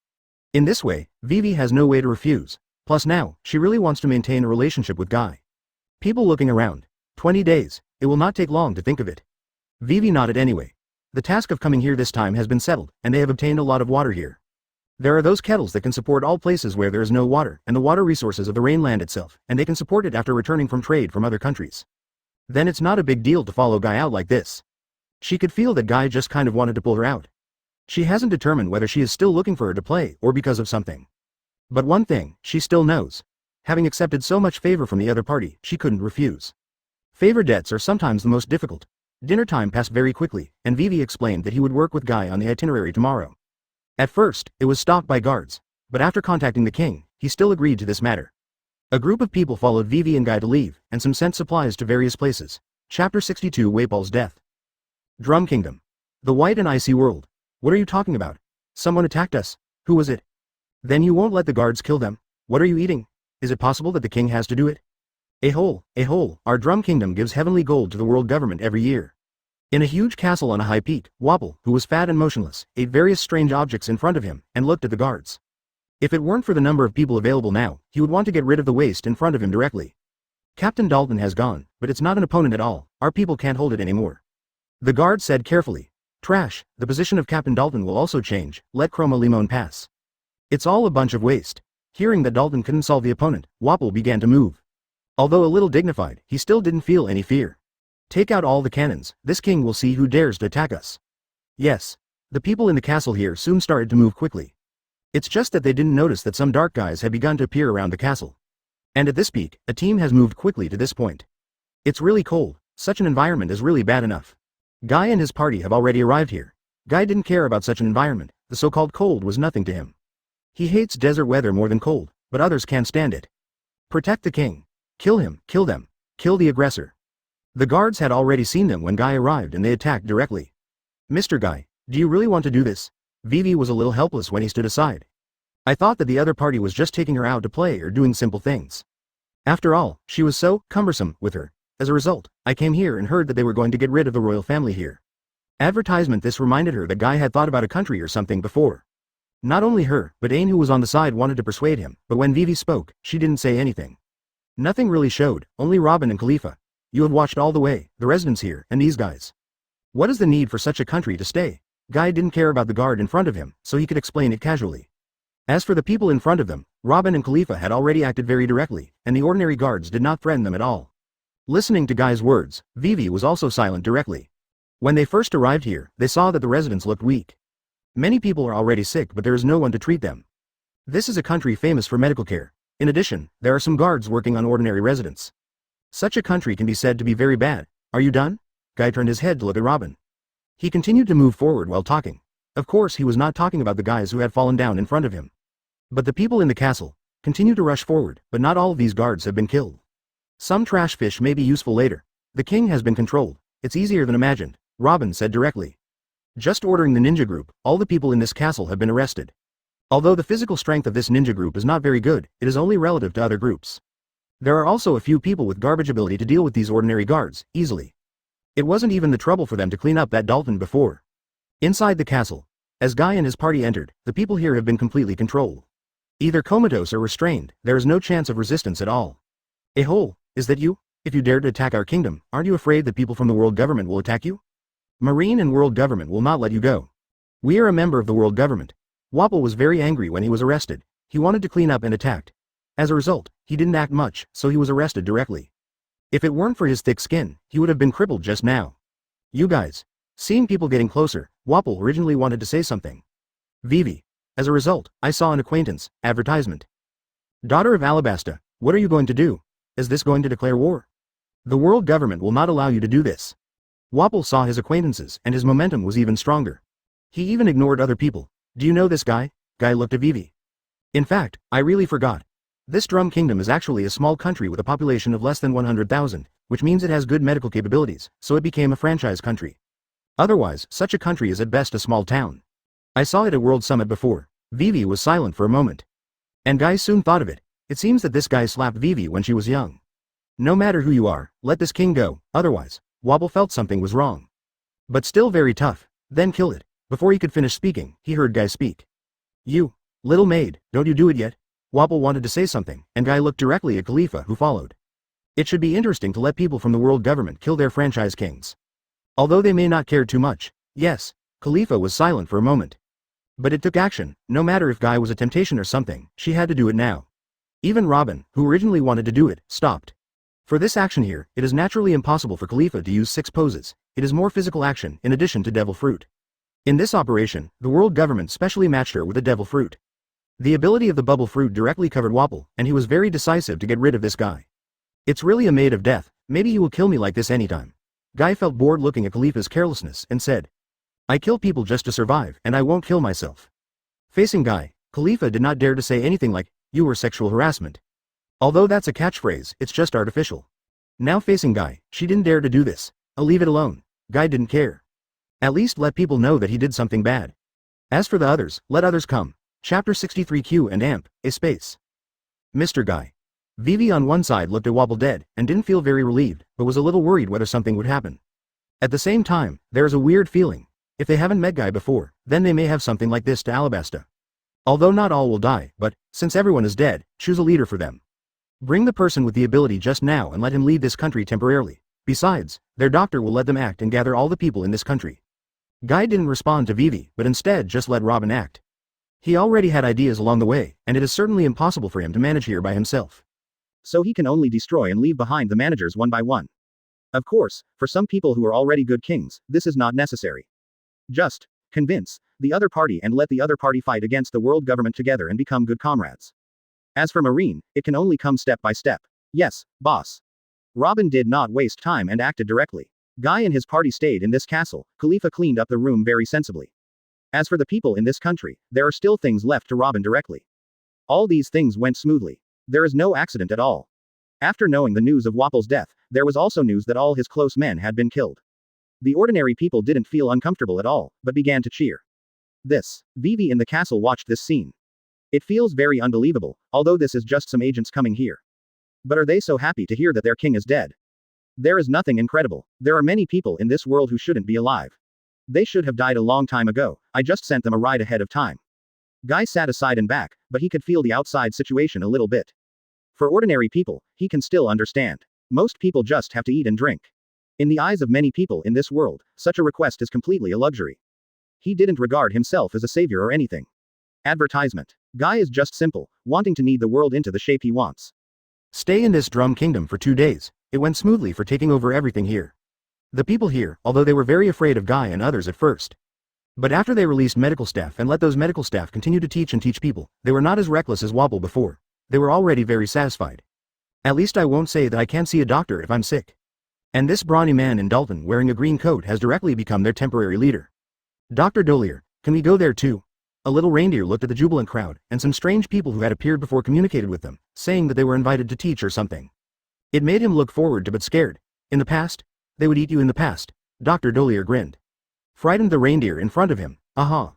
Speaker 2: In this way, Vivi has no way to refuse. Plus now, she really wants to maintain a relationship with Guy. People looking around. 20 days, it will not take long to think of it. Vivi nodded anyway. The task of coming here this time has been settled, and they have obtained a lot of water here. There are those kettles that can support all places where there is no water, and the water resources of the Rainland itself, and they can support it after returning from trade from other countries. Then it's not a big deal to follow Guy out like this. She could feel that Guy just kind of wanted to pull her out. She hasn't determined whether she is still looking for her to play or because of something. But one thing, she still knows. Having accepted so much favor from the other party, she couldn't refuse. Favor debts are sometimes the most difficult. Dinner time passed very quickly, and Vivi explained that he would work with Guy on the itinerary tomorrow. At first, it was stopped by guards, but after contacting the king, he still agreed to this matter. A group of people followed Vivi and Guy to leave, and some sent supplies to various places. Chapter 62 Waipal's Death. Drum Kingdom. The White and Icy World. What are you talking about? Someone attacked us. Who was it? Then you won't let the guards kill them? What are you eating? Is it possible that the king has to do it? A hole. Our Drum Kingdom gives heavenly gold to the world government every year. In a huge castle on a high peak, Wapol, who was fat and motionless, ate various strange objects in front of him, and looked at the guards. If it weren't for the number of people available now, he would want to get rid of the waste in front of him directly. Captain Dalton has gone, but it's not an opponent at all. Our people can't hold it anymore. The guard said carefully. Trash, the position of Captain Dalton will also change. Let Chroma Limon pass. It's all a bunch of waste. Hearing that Dalton couldn't solve the opponent, Wapol began to move. Although a little dignified, he still didn't feel any fear. Take out all the cannons. This king will see who dares to attack us. Yes. The people in the castle here soon started to move quickly. It's just that they didn't notice that some dark guys had begun to appear around the castle. And at this peak, a team has moved quickly to this point. It's really cold. Such an environment is really bad enough. Guy and his party have already arrived here. Guy didn't care about such an environment. The so-called cold was nothing to him. He hates desert weather more than cold, but others can't stand it. Protect the king. Kill him, kill them. Kill the aggressor. The guards had already seen them when Guy arrived and they attacked directly. Mr. Guy, do you really want to do this? Vivi was a little helpless when he stood aside. I thought that the other party was just taking her out to play or doing simple things. After all, she was so cumbersome with her. As a result, I came here and heard that they were going to get rid of the royal family here. Advertisement. This reminded her that Guy had thought about a country or something before. Not only her, but Ain, who was on the side, wanted to persuade him, but when Vivi spoke, she didn't say anything. Nothing really showed, only Robin and Khalifa. You have watched all the way, the residents here, and these guys. What is the need for such a country to stay? Guy didn't care about the guard in front of him, so he could explain it casually. As for the people in front of them, Robin and Khalifa had already acted very directly, and the ordinary guards did not threaten them at all. Listening to Guy's words, Vivi was also silent directly. When they first arrived here, they saw that the residents looked weak. Many people are already sick, but there is no one to treat them. This is a country famous for medical care. In addition, there are some guards working on ordinary residents. Such a country can be said to be very bad. Are you done? Guy turned his head to look at Robin. He continued to move forward while talking. Of course he was not talking about the guys who had fallen down in front of him. But the people in the castle continue to rush forward, but not all of these guards have been killed. Some trash fish may be useful later. The king has been controlled. It's easier than imagined, Robin said directly. Just ordering the ninja group, all the people in this castle have been arrested. Although the physical strength of this ninja group is not very good, it is only relative to other groups. There are also a few people with garbage ability to deal with these ordinary guards, easily. It wasn't even the trouble for them to clean up that Dalton before. Inside the castle, as Guy and his party entered, the people here have been completely controlled. Either comatose or restrained, there is no chance of resistance at all. Hole, is that you? If you dare to attack our kingdom, aren't you afraid that people from the world government will attack you? Marine and world government will not let you go. We are a member of the world government. Wapple was very angry when he was arrested. He wanted to clean up and attacked. As a result, he didn't act much, so he was arrested directly. If it weren't for his thick skin, he would have been crippled just now. You guys. Seeing people getting closer, Wapple originally wanted to say something. Vivi. As a result, I saw an acquaintance, advertisement. Daughter of Alabasta, what are you going to do? Is this going to declare war? The world government will not allow you to do this. Wapple saw his acquaintances, and his momentum was even stronger. He even ignored other people. Do you know this guy? Guy looked at Vivi. In fact, I really forgot. This Drum Kingdom is actually a small country with a population of less than 100,000, which means it has good medical capabilities, so it became a franchise country. Otherwise, such a country is at best a small town. I saw it at World Summit before. Vivi was silent for a moment. And Guy soon thought of it. It seems that this guy slapped Vivi when she was young. No matter who you are, let this king go, otherwise, Wobble felt something was wrong. But still very tough, then kill it. Before he could finish speaking, he heard Guy speak. You, little maid, don't you do it yet? Wobble wanted to say something, and Guy looked directly at Khalifa who followed. It should be interesting to let people from the world government kill their franchise kings. Although they may not care too much, yes, Khalifa was silent for a moment. But it took action, no matter if Guy was a temptation or something, she had to do it now. Even Robin, who originally wanted to do it, stopped. For this action here, it is naturally impossible for Khalifa to use 6 poses. It is more physical action in addition to devil fruit. In this operation, the world government specially matched her with a devil fruit. The ability of the bubble fruit directly covered Wapple, and he was very decisive to get rid of this guy. It's really a maid of death, maybe he will kill me like this anytime. Guy felt bored looking at Khalifa's carelessness and said, I kill people just to survive, and I won't kill myself. Facing Guy, Khalifa did not dare to say anything like, you were sexual harassment. Although that's a catchphrase, it's just artificial. Now facing Guy, she didn't dare to do this. I'll leave it alone. Guy didn't care. At least let people know that he did something bad. As for the others, let others come. Chapter 63 Q&A, a space. Mr. Guy. Vivi on one side looked at Wobble dead, and didn't feel very relieved, but was a little worried whether something would happen. At the same time, there is a weird feeling. If they haven't met Guy before, then they may have something like this to Alabasta. Although not all will die, but, since everyone is dead, choose a leader for them. Bring the person with the ability just now and let him lead this country temporarily. Besides, their doctor will let them act and gather all the people in this country. Guy didn't respond to Vivi, but instead just let Robin act. He already had ideas along the way, and it is certainly impossible for him to manage here by himself. So he can only destroy and leave behind the managers one by one. Of course, for some people who are already good kings, this is not necessary. Just convince the other party and let the other party fight against the world government together and become good comrades. As for Marine, it can only come step by step. Yes, boss. Robin did not waste time and acted directly. Guy and his party stayed in this castle. Khalifa cleaned up the room very sensibly. As for the people in this country, there are still things left to Robin directly. All these things went smoothly. There is no accident at all. After knowing the news of Wapple's death, there was also news that all his close men had been killed. The ordinary people didn't feel uncomfortable at all, but began to cheer. Vivi in the castle watched this scene. It feels very unbelievable, although this is just some agents coming here. But are they so happy to hear that their king is dead? There is nothing incredible. There are many people in this world who shouldn't be alive. They should have died a long time ago. I just sent them a ride ahead of time. Guy sat aside and back, but he could feel the outside situation a little bit. For ordinary people, he can still understand. Most people just have to eat and drink. In the eyes of many people in this world, such a request is completely a luxury. He didn't regard himself as a savior or anything. Advertisement. Guy is just simple, wanting to knead the world into the shape he wants. Stay in this Drum Kingdom for 2 days. It went smoothly for taking over everything here. The people here, although they were very afraid of Guy and others at first. But after they released medical staff and let those medical staff continue to teach and teach people, they were not as reckless as Wobble before. They were already very satisfied. At least I won't say that I can't see a doctor if I'm sick. And this brawny man in Dalton wearing a green coat has directly become their temporary leader. Dr. Dolier, Can we go there too? A little reindeer looked at the jubilant crowd, and some strange people who had appeared before communicated with them, saying that they were invited to teach or something. It made him look forward to but scared. In the past? They would eat you in the past. Dr. Dolier grinned. Frightened the reindeer in front of him. Aha.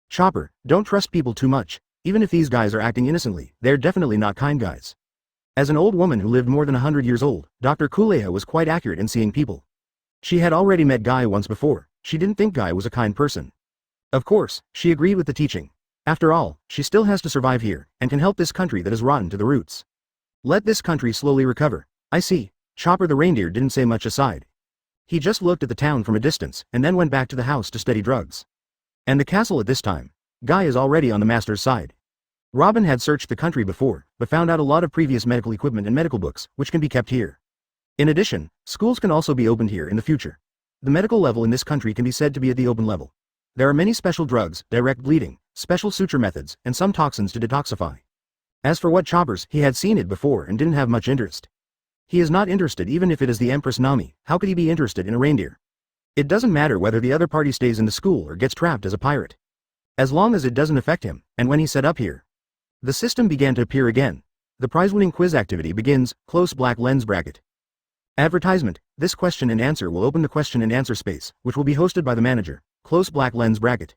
Speaker 2: Chopper, don't trust people too much. Even if these guys are acting innocently, they're definitely not kind guys. As an old woman who lived more than 100 years old, Dr. Kuleha was quite accurate in seeing people. She had already met Guy once before. She didn't think Guy was a kind person. Of course, she agreed with the teaching. After all, she still has to survive here, and can help this country that is rotten to the roots. Let this country slowly recover. I see. Chopper the reindeer didn't say much aside. He just looked at the town from a distance, and then went back to the house to study drugs. And the castle at this time. Guy is already on the master's side. Robin had searched the country before, but found out a lot of previous medical equipment and medical books, which can be kept here. In addition, schools can also be opened here in the future. The medical level in this country can be said to be at the open level. There are many special drugs, direct bleeding, special suture methods, and some toxins to detoxify. As for what Choppers, he had seen it before and didn't have much interest. He is not interested even if it is the Empress Nami. How could he be interested in a reindeer? It doesn't matter whether the other party stays in the school or gets trapped as a pirate. As long as it doesn't affect him, and when he set up here. The system began to appear again. The prize-winning quiz activity begins, close black lens bracket. Advertisement, this question and answer will open the question and answer space, which will be hosted by the manager. Close black lens bracket.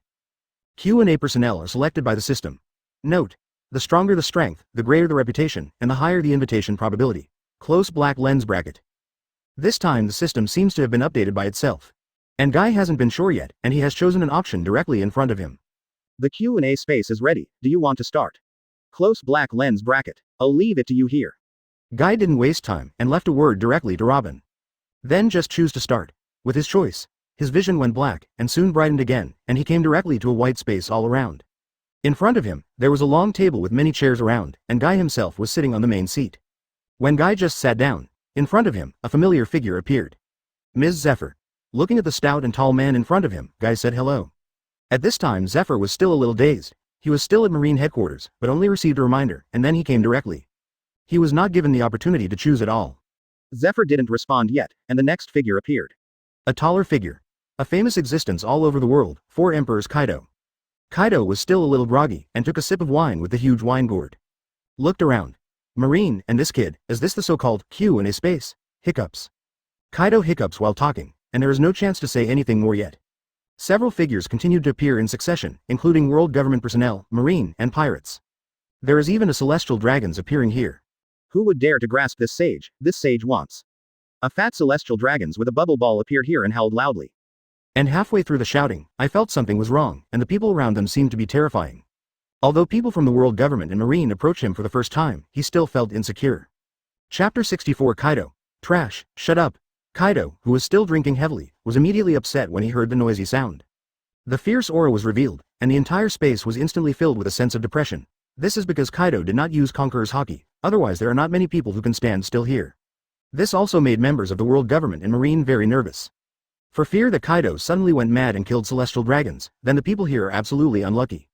Speaker 2: Q&A personnel are selected by the system. Note, the stronger the strength, the greater the reputation, and the higher the invitation probability. Close black lens bracket. This time the system seems to have been updated by itself. And Guy hasn't been sure yet, and he has chosen an option directly in front of him. The Q&A space is ready. Do you want to start? Close black lens bracket. I'll leave it to you here. Guy didn't waste time, and left a word directly to Robin. Then just choose to start. With his choice, his vision went black, and soon brightened again, and he came directly to a white space all around. In front of him, there was a long table with many chairs around, and Guy himself was sitting on the main seat. When Guy just sat down, in front of him, a familiar figure appeared. Ms. Zephyr. Looking at the stout and tall man in front of him, Guy said hello. At this time Zephyr was still a little dazed. He was still at Marine headquarters, but only received a reminder, and then he came directly. He was not given the opportunity to choose at all. Zephyr didn't respond yet, and the next figure appeared. A taller figure. A famous existence all over the world, 4 Emperors Kaido. Kaido was still a little groggy, and took a sip of wine with the huge wine gourd. Looked around. Marine, and this kid, is this the so-called Q&A space? Hiccups. Kaido hiccups while talking, and there is no chance to say anything more yet. Several figures continued to appear in succession, including world government personnel, marine, and pirates. There is even a celestial dragons appearing here. Who would dare to grasp this sage? This sage wants. A fat celestial dragons with a bubble ball appeared here and howled loudly. And halfway through the shouting, I felt something was wrong, and the people around them seemed to be terrifying. Although people from the world government and marine approached him for the first time, he still felt insecure. Chapter 64 Kaido. Trash, shut up. Kaido, who was still drinking heavily, was immediately upset when he heard the noisy sound. The fierce aura was revealed, and the entire space was instantly filled with a sense of depression. This is because Kaido did not use Conqueror's Haki, otherwise there are not many people who can stand still here. This also made members of the world government and marine very nervous. For fear that Kaido suddenly went mad and killed celestial dragons, then the people here are absolutely unlucky.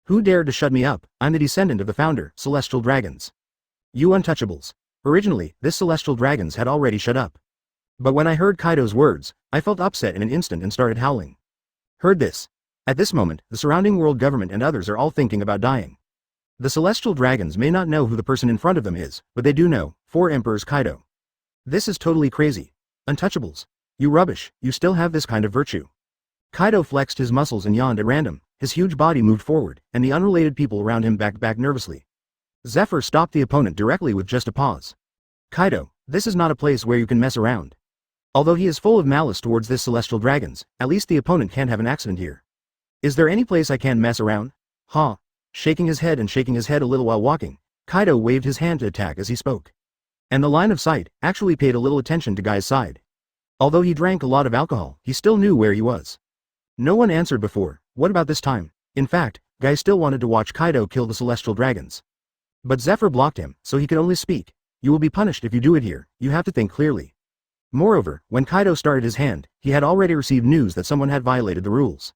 Speaker 2: Who dared to shut me up? I'm the descendant of the founder, celestial dragons. You untouchables. Originally, this celestial dragons had already shut up. But when I heard Kaido's words, I felt upset in an instant and started howling. Heard this. At this moment, the surrounding world government and others are all thinking about dying. The celestial dragons may not know who the person in front of them is, but they do know, 4 Emperors Kaido. This is totally crazy. Untouchables. You rubbish, you still have this kind of virtue. Kaido flexed his muscles and yawned at random, his huge body moved forward, and the unrelated people around him backed back nervously. Zephyr stopped the opponent directly with just a pause. Kaido, this is not a place where you can mess around. Although he is full of malice towards this celestial dragons, at least the opponent can't have an accident here. Is there any place I can mess around? Ha! Shaking his head a little while walking, Kaido waved his hand to attack as he spoke. And the line of sight actually paid a little attention to Guy's side. Although he drank a lot of alcohol, he still knew where he was. No one answered before. What about this time? In fact, Guy still wanted to watch Kaido kill the celestial dragons. But Zephyr blocked him, so he could only speak. You will be punished if you do it here, you have to think clearly. Moreover, when Kaido started his hand, he had already received news that someone had violated the rules.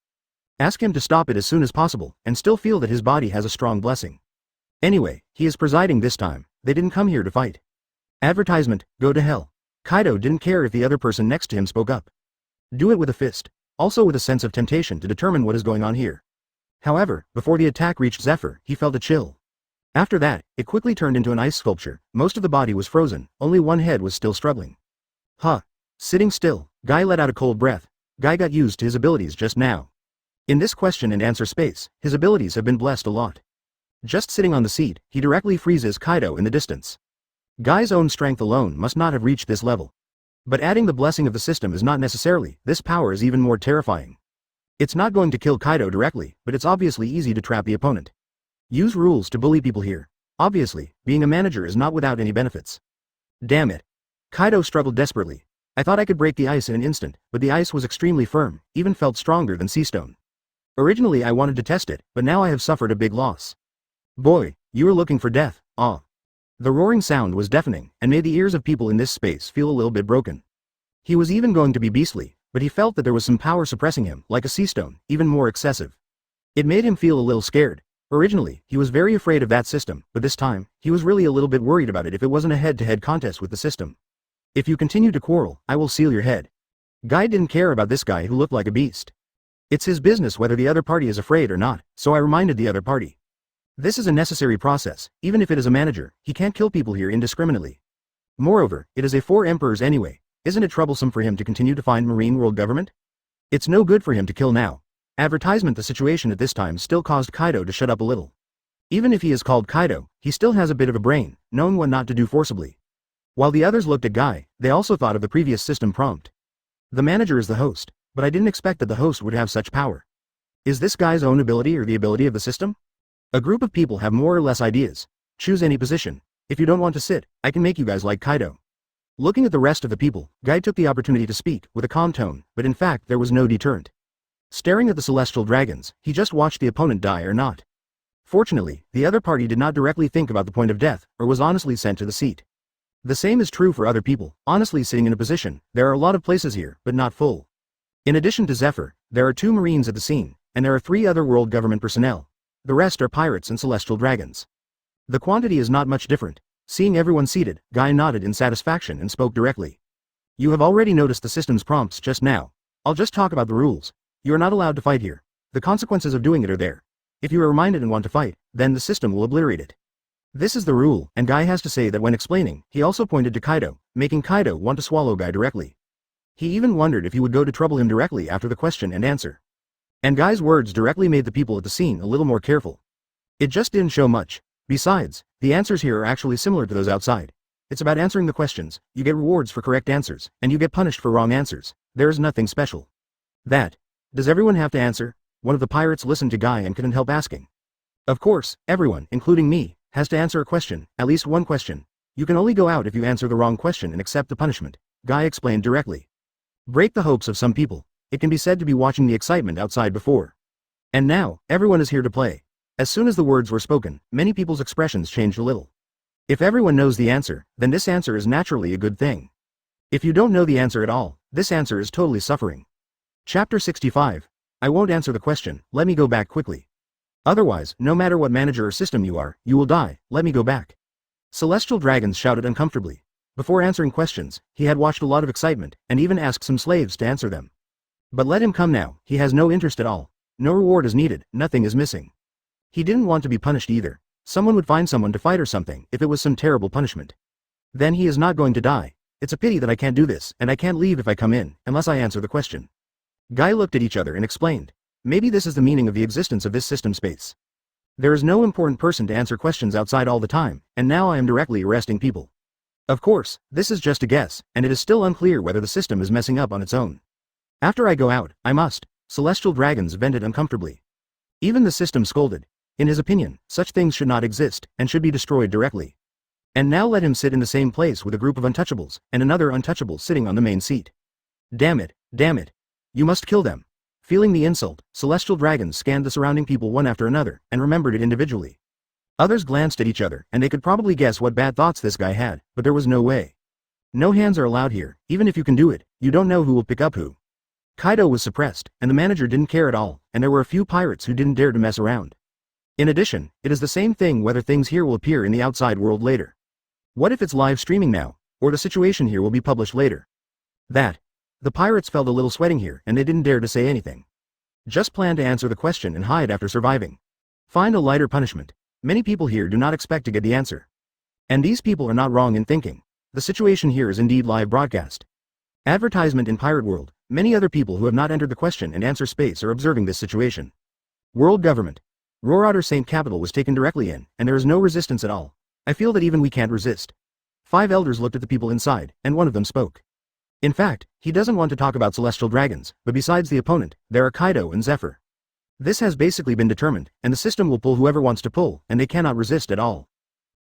Speaker 2: Ask him to stop it as soon as possible, and still feel that his body has a strong blessing. Anyway, he is presiding this time, they didn't come here to fight. Advertisement, go to hell. Kaido didn't care if the other person next to him spoke up. Do it with a fist. Also with a sense of temptation to determine what is going on here. However, before the attack reached Zephyr, he felt a chill. After that, it quickly turned into an ice sculpture. Most of the body was frozen, only one head was still struggling. Huh. Sitting still, Guy let out a cold breath. Guy got used to his abilities just now. In this question and answer space, his abilities have been blessed a lot. Just sitting on the seat, he directly freezes Kaido in the distance. Guy's own strength alone must not have reached this level. But adding the blessing of the system is not necessarily. This power is even more terrifying. It's not going to kill Kaido directly, but it's obviously easy to trap the opponent. Use rules to bully people here. Obviously, being a manager is not without any benefits. Damn it. Kaido struggled desperately. I thought I could break the ice in an instant, but the ice was extremely firm, even felt stronger than sea stone. Originally I wanted to test it, but now I have suffered a big loss. Boy, you were looking for death, ah. The roaring sound was deafening, and made the ears of people in this space feel a little bit broken. He was even going to be beastly, but he felt that there was some power suppressing him, like a sea stone, even more excessive. It made him feel a little scared. Originally, he was very afraid of that system, but this time, he was really a little bit worried about it if it wasn't a head-to-head contest with the system. If you continue to quarrel, I will seal your head. Guy didn't care about this guy who looked like a beast. It's his business whether the other party is afraid or not, so I reminded the other party. This is a necessary process. Even if it is a manager, he can't kill people here indiscriminately. Moreover, it is a 4 emperors anyway. Isn't it troublesome for him to continue to find Marine World Government? It's no good for him to kill now. Advertisement. The situation at this time still caused Kaido to shut up a little. Even if he is called Kaido, he still has a bit of a brain, knowing what not to do forcibly. While the others looked at Guy, they also thought of the previous system prompt. The manager is the host, but I didn't expect that the host would have such power. Is this Guy's own ability or the ability of the system? A group of people have more or less ideas. Choose any position. If you don't want to sit, I can make you guys like Kaido. Looking at the rest of the people, Guy took the opportunity to speak, with a calm tone, but in fact there was no deterrent. Staring at the celestial dragons, he just watched the opponent die or not. Fortunately, the other party did not directly think about the point of death, or was honestly sent to the seat. The same is true for other people, honestly sitting in a position. There are a lot of places here, but not full. In addition to Zephyr, there are 2 Marines at the scene, and there are 3 other world government personnel. The rest are pirates and celestial dragons. The quantity is not much different. Seeing everyone seated, Guy nodded in satisfaction and spoke directly. You have already noticed the system's prompts just now. I'll just talk about the rules. You are not allowed to fight here. The consequences of doing it are there. If you are reminded and want to fight, then the system will obliterate it. This is the rule, and Guy has to say that when explaining, he also pointed to Kaido, making Kaido want to swallow Guy directly. He even wondered if he would go to trouble him directly after the question and answer. And Guy's words directly made the people at the scene a little more careful. It just didn't show much. Besides, the answers here are actually similar to those outside. It's about answering the questions. You get rewards for correct answers, and you get punished for wrong answers. There is nothing special. Does everyone have to answer? One of the pirates listened to Guy and couldn't help asking. Of course, everyone, including me, has to answer a question, at least one question. You can only go out if you answer the wrong question and accept the punishment, Guy explained directly. Break the hopes of some people. It can be said to be watching the excitement outside before. And now, everyone is here to play. As soon as the words were spoken, many people's expressions changed a little. If everyone knows the answer, then this answer is naturally a good thing. If you don't know the answer at all, this answer is totally suffering. Chapter 65. I won't answer the question, let me go back quickly. Otherwise, no matter what manager or system you are, you will die, let me go back. Celestial dragons shouted uncomfortably. Before answering questions, he had watched a lot of excitement, and even asked some slaves to answer them. But let him come now, he has no interest at all. No reward is needed, nothing is missing. He didn't want to be punished either. Someone would find someone to fight or something, if it was some terrible punishment. Then he is not going to die. It's a pity that I can't do this, and I can't leave if I come in, unless I answer the question. Guy looked at each other and explained. Maybe this is the meaning of the existence of this system space. There is no important person to answer questions outside all the time, and now I am directly arresting people. Of course, this is just a guess, and it is still unclear whether the system is messing up on its own. After I go out, I must. Celestial dragons vented uncomfortably. Even the system scolded. In his opinion, such things should not exist, and should be destroyed directly. And now let him sit in the same place with a group of untouchables, and another untouchable sitting on the main seat. Damn it, damn it. You must kill them. Feeling the insult, celestial dragons scanned the surrounding people one after another, and remembered it individually. Others glanced at each other, and they could probably guess what bad thoughts this guy had, but there was no way. No hands are allowed here, even if you can do it, you don't know who will pick up who. Kaido was suppressed, and the manager didn't care at all, and there were a few pirates who didn't dare to mess around. In addition, it is the same thing whether things here will appear in the outside world later. What if it's live streaming now, or the situation here will be published later? The pirates felt a little sweating here, and they didn't dare to say anything. Just plan to answer the question and hide after surviving. Find a lighter punishment. Many people here do not expect to get the answer. And these people are not wrong in thinking. The situation here is indeed live broadcast. Advertisement in Pirate World. Many other people who have not entered the question and answer space are observing this situation. World government. Rorader Saint Capital was taken directly in, and there is no resistance at all. I feel that even we can't resist. 5 elders looked at the people inside, and one of them spoke. In fact, he doesn't want to talk about celestial dragons, but besides the opponent, there are Kaido and Zephyr. This has basically been determined, and the system will pull whoever wants to pull, and they cannot resist at all.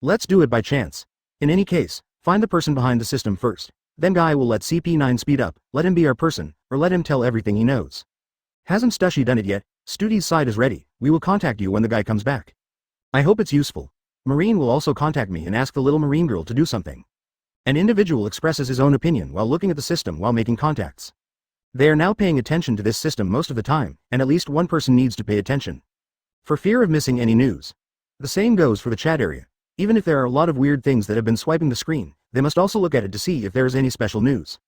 Speaker 2: Let's do it by chance. In any case, find the person behind the system first. Then Guy will let CP9 speed up, let him be our person, or let him tell everything he knows. Hasn't Stushy done it yet? Studi's side is ready. We will contact you when the guy comes back. I hope it's useful. Marine will also contact me and ask the little marine girl to do something. An individual expresses his own opinion while looking at the system while making contacts. They are now paying attention to this system most of the time, and at least one person needs to pay attention. For fear of missing any news. The same goes for the chat area. Even if there are a lot of weird things that have been swiping the screen, they must also look at it to see if there is any special news.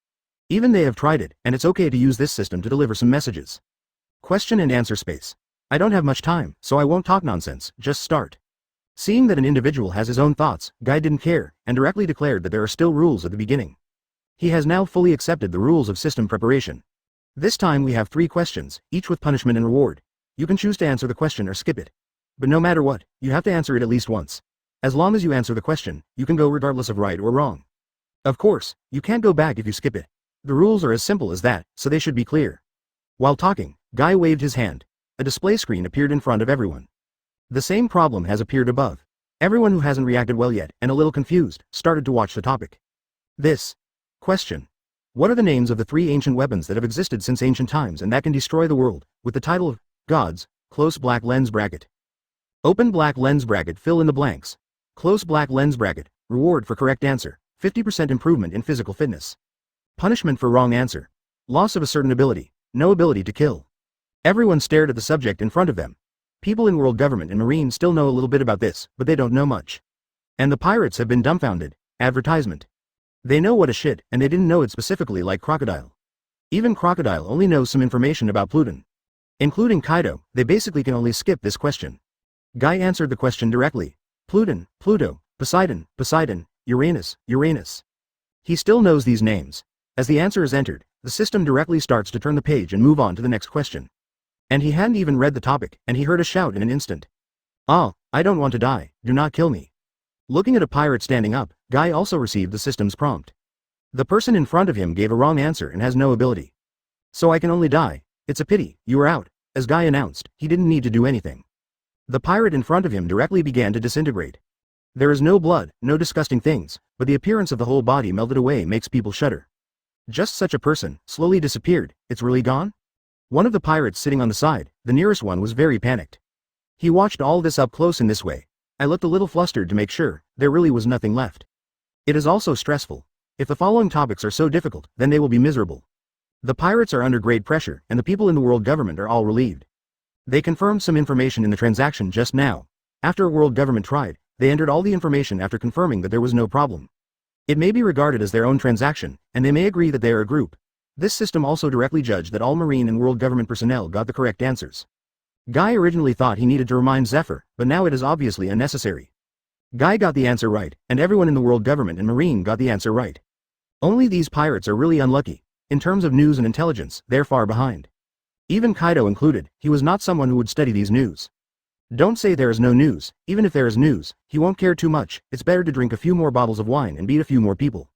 Speaker 2: Even they have tried it, and it's okay to use this system to deliver some messages. Question and answer space. I don't have much time, so I won't talk nonsense, just start. Seeing that an individual has his own thoughts, Guy didn't care, and directly declared that there are still rules at the beginning. He has now fully accepted the rules of system preparation. This time we have 3 questions, each with punishment and reward. You can choose to answer the question or skip it. But no matter what, you have to answer it at least once. As long as you answer the question, you can go regardless of right or wrong. Of course, you can't go back if you skip it. The rules are as simple as that, so they should be clear. While talking, Guy waved his hand. A display screen appeared in front of everyone. The same problem has appeared above. Everyone who hasn't reacted well yet, and a little confused, started to watch the topic. This question. What are the names of the 3 ancient weapons that have existed since ancient times and that can destroy the world, with the title of Gods, close black lens bracket. Open black lens bracket, fill in the blanks. Close black lens bracket, reward for correct answer, 50% improvement in physical fitness. Punishment for wrong answer. Loss of a certain ability, no ability to kill. Everyone stared at the subject in front of them. People in world government and marine still know a little bit about this, but they don't know much. And the pirates have been dumbfounded. Advertisement. They know what a shit, and they didn't know it specifically like Crocodile. Even Crocodile only knows some information about Pluton. Including Kaido, they basically can only skip this question. Guy answered the question directly. Pluton, Pluto, Poseidon, Poseidon, Uranus, Uranus. He still knows these names. As the answer is entered, the system directly starts to turn the page and move on to the next question. And he hadn't even read the topic, and he heard a shout in an instant. Ah, I don't want to die, do not kill me. Looking at a pirate standing up, Guy also received the system's prompt. The person in front of him gave a wrong answer and has no ability. So I can only die. It's a pity, you are out. As Guy announced, he didn't need to do anything. The pirate in front of him directly began to disintegrate. There is no blood, no disgusting things, but the appearance of the whole body melted away makes people shudder. Just such a person, slowly disappeared, it's really gone? One of the pirates sitting on the side, the nearest one, was very panicked. He watched all this up close in this way. I looked a little flustered to make sure, there really was nothing left. It is also stressful. If the following topics are so difficult, then they will be miserable. The pirates are under great pressure, and the people in the world government are all relieved. They confirmed some information in the transaction just now. After a world government tried, they entered all the information after confirming that there was no problem. It may be regarded as their own transaction, and they may agree that they are a group. This system also directly judged that all marine and world government personnel got the correct answers. Guy originally thought he needed to remind Zephyr, but now it is obviously unnecessary. Guy got the answer right, and everyone in the world government and marine got the answer right. Only these pirates are really unlucky. In terms of news and intelligence, they're far behind. Even Kaido included, he was not someone who would study these news. Don't say there is no news, even if there is news, he won't care too much. It's better to drink a few more bottles of wine and beat a few more people.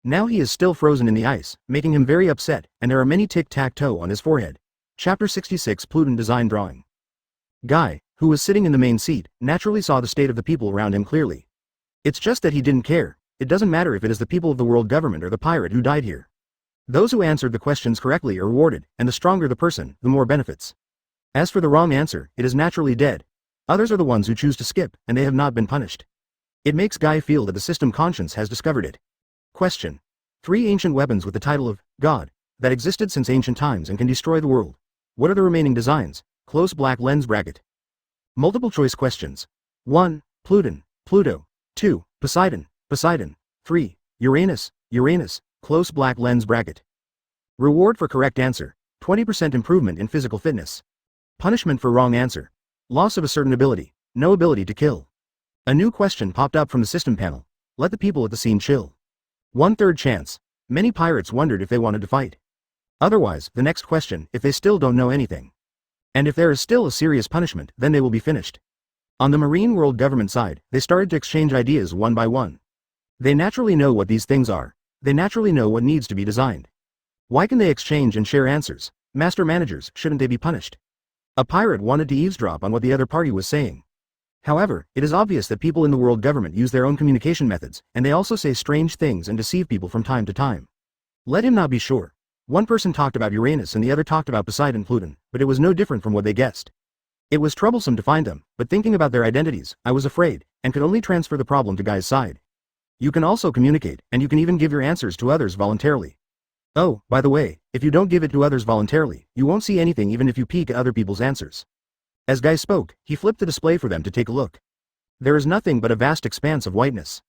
Speaker 2: Now he is still frozen in the ice, making him very upset, and there are many tic-tac-toe on his forehead. Chapter 66 Pluton Design Drawing. Guy, who was sitting in the main seat, naturally saw the state of the people around him clearly. It's just that he didn't care. It doesn't matter if it is the people of the world government or the pirate who died here. Those who answered the questions correctly are rewarded, and the stronger the person, the more benefits. As for the wrong answer, it is naturally dead. Others are the ones who choose to skip, and they have not been punished. It makes Guy feel that the system conscience has discovered it. Question. 3 ancient weapons with the title of God that existed since ancient times and can destroy the world. What are the remaining designs? Close black lens bracket. Multiple choice questions. 1. Pluton, Pluto. 2. Poseidon, Poseidon. 3. Uranus, Uranus. Close black lens bracket. Reward for correct answer. 20% improvement in physical fitness. Punishment for wrong answer. Loss of a certain ability. No ability to kill. A new question popped up from the system panel. Let the people at the scene chill. 1/3 chance. Many pirates wondered if they wanted to fight. Otherwise, the next question, if they still don't know anything. And if there is still a serious punishment, then they will be finished. On the marine world government side, they started to exchange ideas one by one. They naturally know what these things are. They naturally know what needs to be designed. Why can they exchange and share answers? Master managers, shouldn't they be punished? A pirate wanted to eavesdrop on what the other party was saying. However, it is obvious that people in the world government use their own communication methods, and they also say strange things and deceive people from time to time. Let him not be sure. One person talked about Uranus and the other talked about Poseidon Pluton, but it was no different from what they guessed. It was troublesome to find them, but thinking about their identities, I was afraid, and could only transfer the problem to Guy's side. You can also communicate, and you can even give your answers to others voluntarily. Oh, by the way, if you don't give it to others voluntarily, you won't see anything even if you peek at other people's answers. As Guy spoke, he flipped the display for them to take a look. There is nothing but a vast expanse of whiteness.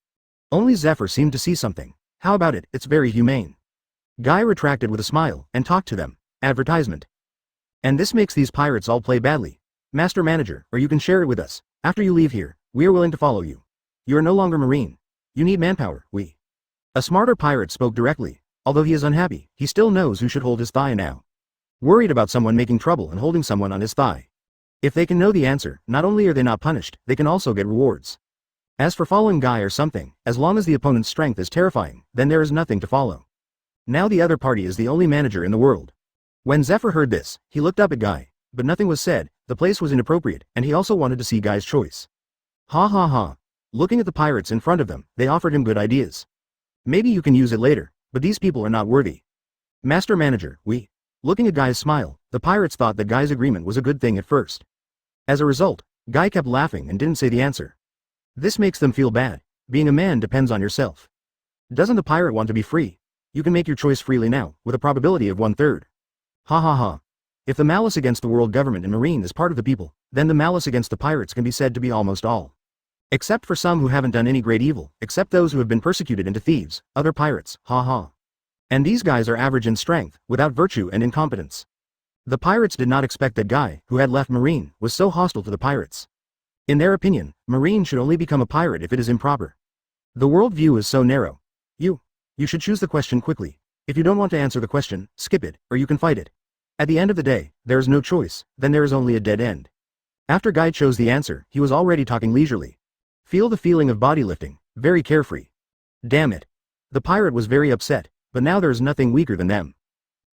Speaker 2: Only Zephyr seemed to see something. How about it? It's very humane. Guy retracted with a smile, and talked to them. Advertisement. And this makes these pirates all play badly. Master Manager, or you can share it with us. After you leave here, we are willing to follow you. You are no longer marine. You need manpower, we. A smarter pirate spoke directly. Although he is unhappy, he still knows who should hold his thigh now. Worried about someone making trouble and holding someone on his thigh. If they can know the answer, not only are they not punished, they can also get rewards. As for following Guy or something, as long as the opponent's strength is terrifying, then there is nothing to follow. Now the other party is the only manager in the world. When Zephyr heard this, he looked up at Guy, but nothing was said. The place was inappropriate, and he also wanted to see Guy's choice. Ha ha ha. Looking at the pirates in front of them, they offered him good ideas. Maybe you can use it later, but these people are not worthy. Master Manager, we. Looking at Guy's smile, the pirates thought that Guy's agreement was a good thing at first. As a result, Guy kept laughing and didn't say the answer. This makes them feel bad. Being a man depends on yourself. Doesn't the pirate want to be free? You can make your choice freely now, with a probability of 1/3. Ha ha ha. If the malice against the world government and marine is part of the people, then the malice against the pirates can be said to be almost all. Except for some who haven't done any great evil, except those who have been persecuted into thieves, other pirates, ha ha. And these guys are average in strength, without virtue and incompetence. The pirates did not expect that Guy, who had left marine, was so hostile to the pirates. In their opinion, marine should only become a pirate if it is improper. The world view is so narrow. You should choose the question quickly. If you don't want to answer the question, skip it, or you can fight it. At the end of the day, there is no choice, then there is only a dead end. After Guy chose the answer, he was already talking leisurely. Feel the feeling of body lifting, very carefree. Damn it. The pirate was very upset, but now there is nothing weaker than them.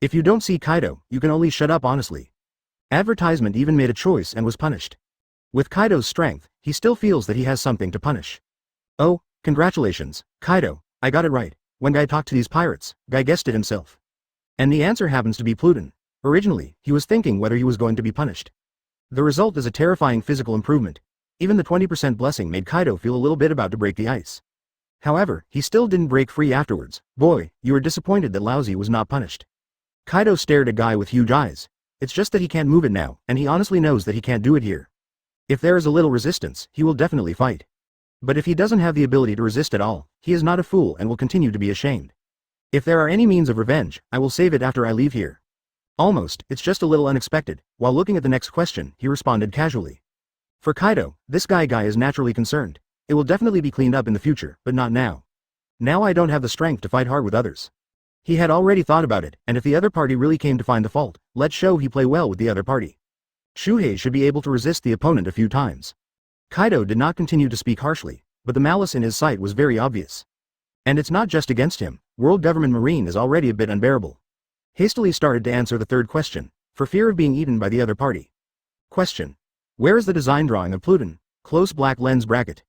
Speaker 2: If you don't see Kaido, you can only shut up honestly. Advertisement even made a choice and was punished. With Kaido's strength, he still feels that he has something to punish. Oh, congratulations, Kaido, I got it right. When Guy talked to these pirates, Guy guessed it himself. And the answer happens to be Pluton. Originally, he was thinking whether he was going to be punished. The result is a terrifying physical improvement. Even the 20% blessing made Kaido feel a little bit about to break the ice. However, he still didn't break free afterwards. Boy, you are disappointed that Lousy was not punished. Kaido stared at Guy with huge eyes. It's just that he can't move it now, and he honestly knows that he can't do it here. If there is a little resistance, he will definitely fight. But if he doesn't have the ability to resist at all, he is not a fool and will continue to be ashamed. If there are any means of revenge, I will save it after I leave here. Almost, it's just a little unexpected. While looking at the next question, he responded casually. For Kaido, this guy is naturally concerned. It will definitely be cleaned up in the future, but not now. Now I don't have the strength to fight hard with others. He had already thought about it, and if the other party really came to find the fault, let's show he play well with the other party. Shuhei should be able to resist the opponent a few times. Kaido did not continue to speak harshly, but the malice in his sight was very obvious. And it's not just against him, world government marine is already a bit unbearable. Hastily started to answer the third question, for fear of being eaten by the other party. Question. Where is the design drawing of Pluton? Close black lens bracket.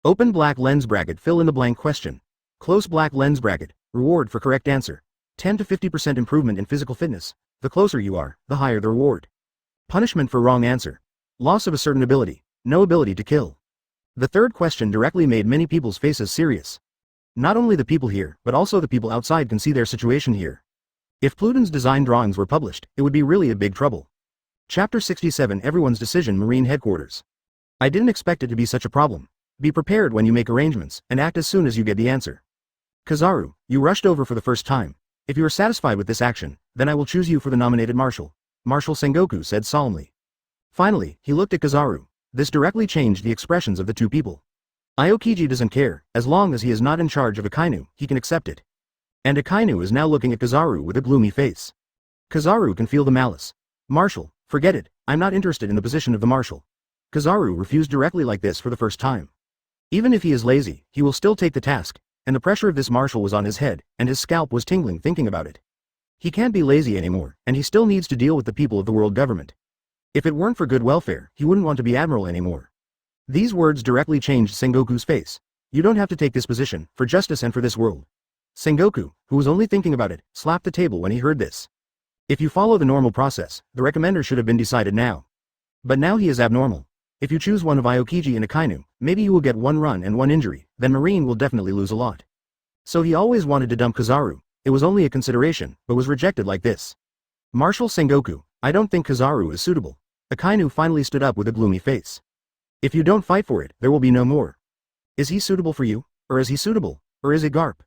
Speaker 2: Open black lens bracket, fill in the blank question. Close black lens bracket, reward for correct answer. 10 to 50% improvement in physical fitness. The closer you are, the higher the reward. Punishment for wrong answer. Loss of a certain ability. No ability to kill. The third question directly made many people's faces serious. Not only the people here, but also the people outside can see their situation here. If Pluton's design drawings were published, it would be really a big trouble. Chapter 67 Everyone's Decision Marine Headquarters. I didn't expect it to be such a problem. Be prepared when you make arrangements, and act as soon as you get the answer. Kizaru, you rushed over for the first time. If you are satisfied with this action, then I will choose you for the nominated marshal. Marshal Sengoku said solemnly. Finally, he looked at Kizaru. This directly changed the expressions of the two people. Aokiji doesn't care, as long as he is not in charge of Akainu, he can accept it. And Akainu is now looking at Kizaru with a gloomy face. Kizaru can feel the malice. Marshal, forget it, I'm not interested in the position of the marshal. Kizaru refused directly like this for the first time. Even if he is lazy, he will still take the task, and the pressure of this marshal was on his head, and his scalp was tingling thinking about it. He can't be lazy anymore, and he still needs to deal with the people of the world government. If it weren't for good welfare, he wouldn't want to be admiral anymore. These words directly changed Sengoku's face. You don't have to take this position, for justice and for this world. Sengoku, who was only thinking about it, slapped the table when he heard this. If you follow the normal process, the recommender should have been decided now. But now he is abnormal. If you choose one of Aokiji and Akainu, maybe you will get 1 run and 1 injury, then Marine will definitely lose a lot. So he always wanted to dump Kizaru. It was only a consideration, but was rejected like this. Marshal Sengoku, I don't think Kizaru is suitable. Akainu finally stood up with a gloomy face. If you don't fight for it, there will be no more. Is he suitable for you? Or is he suitable? Or is it Garp?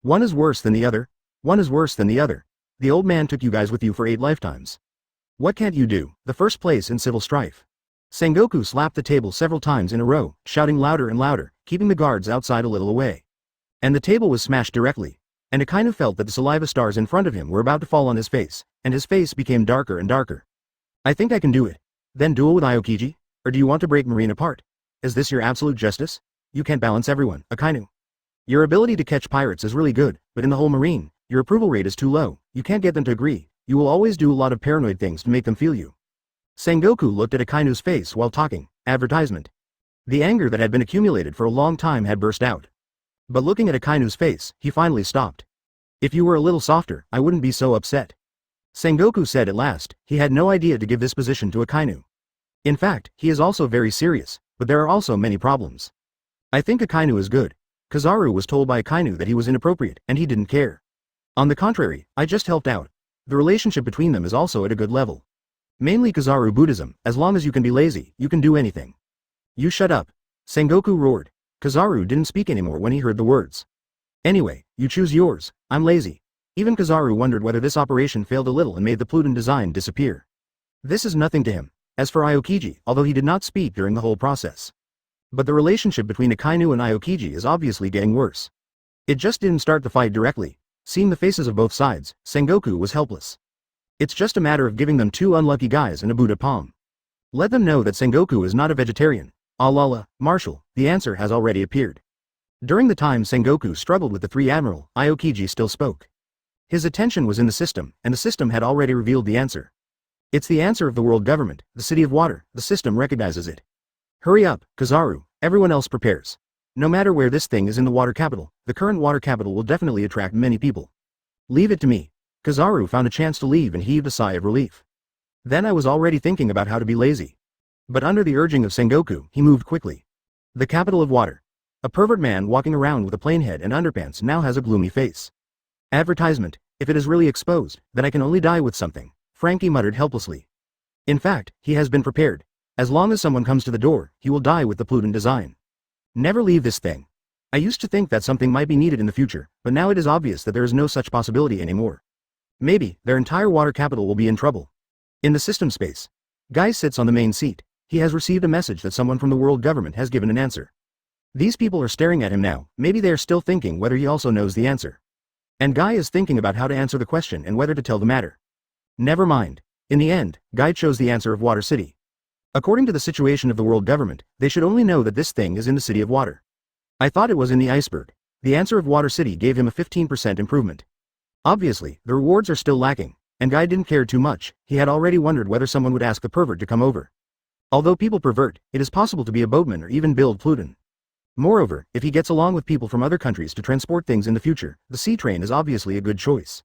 Speaker 2: One is worse than the other. One is worse than the other. The old man took you guys with you for 8 lifetimes. What can't you do? The first place in civil strife. Sengoku slapped the table several times in a row, shouting louder and louder, keeping the guards outside a little away. And the table was smashed directly. And Akainu felt that the saliva stars in front of him were about to fall on his face, and his face became darker and darker. I think I can do it. Then duel with Aokiji? Or do you want to break Marine apart? Is this your absolute justice? You can't balance everyone, Akainu. Your ability to catch pirates is really good, but in the whole Marine, your approval rate is too low. You can't get them to agree. You will always do a lot of paranoid things to make them feel you. Sengoku looked at Akainu's face while talking. Advertisement. The anger that had been accumulated for a long time had burst out. But looking at Akainu's face, he finally stopped. If you were a little softer, I wouldn't be so upset. Sengoku said at last. He had no idea to give this position to Akainu. In fact, he is also very serious, but there are also many problems. I think Akainu is good. Kizaru was told by Akainu that he was inappropriate, and he didn't care. On the contrary, I just helped out. The relationship between them is also at a good level. Mainly Kizaru Buddhism, as long as you can be lazy, you can do anything. You shut up. Sengoku roared. Kizaru didn't speak anymore when he heard the words. Anyway, you choose yours, I'm lazy. Even Kizaru wondered whether this operation failed a little and made the Pluton design disappear. This is nothing to him. As for Aokiji, although he did not speak during the whole process. But the relationship between Akainu and Aokiji is obviously getting worse. It just didn't start the fight directly. Seeing the faces of both sides, Sengoku was helpless. It's just a matter of giving them 2 unlucky guys and a Buddha palm. Let them know that Sengoku is not a vegetarian. Alala, Marshal, the answer has already appeared. During the time Sengoku struggled with the 3 Admiral, Aokiji still spoke. His attention was in the system, and the system had already revealed the answer. It's the answer of the world government, the city of water, the system recognizes it. Hurry up, Kizaru, everyone else prepares. No matter where this thing is in the water capital, the current water capital will definitely attract many people. Leave it to me. Kizaru found a chance to leave and heaved a sigh of relief. Then I was already thinking about how to be lazy. But under the urging of Sengoku, he moved quickly. The capital of water. A pervert man walking around with a plain head and underpants now has a gloomy face. Advertisement. If it is really exposed, then I can only die with something, Frankie muttered helplessly. In fact, he has been prepared. As long as someone comes to the door, he will die with the Pluton design. Never leave this thing. I used to think that something might be needed in the future, but now it is obvious that there is no such possibility anymore. Maybe, their entire water capital will be in trouble. In the system space. Guy sits on the main seat. He has received a message that someone from the world government has given an answer. These people are staring at him now, maybe they are still thinking whether he also knows the answer. And Guy is thinking about how to answer the question and whether to tell the matter. Never mind. In the end, Guy chose the answer of Water City. According to the situation of the world government, they should only know that this thing is in the city of water. I thought it was in the iceberg. The answer of Water City gave him a 15% improvement. Obviously, the rewards are still lacking, and Guy didn't care too much. He had already wondered whether someone would ask the pervert to come over. Although people pervert, it is possible to be a boatman or even build Pluton. Moreover, if he gets along with people from other countries to transport things in the future, the sea train is obviously a good choice.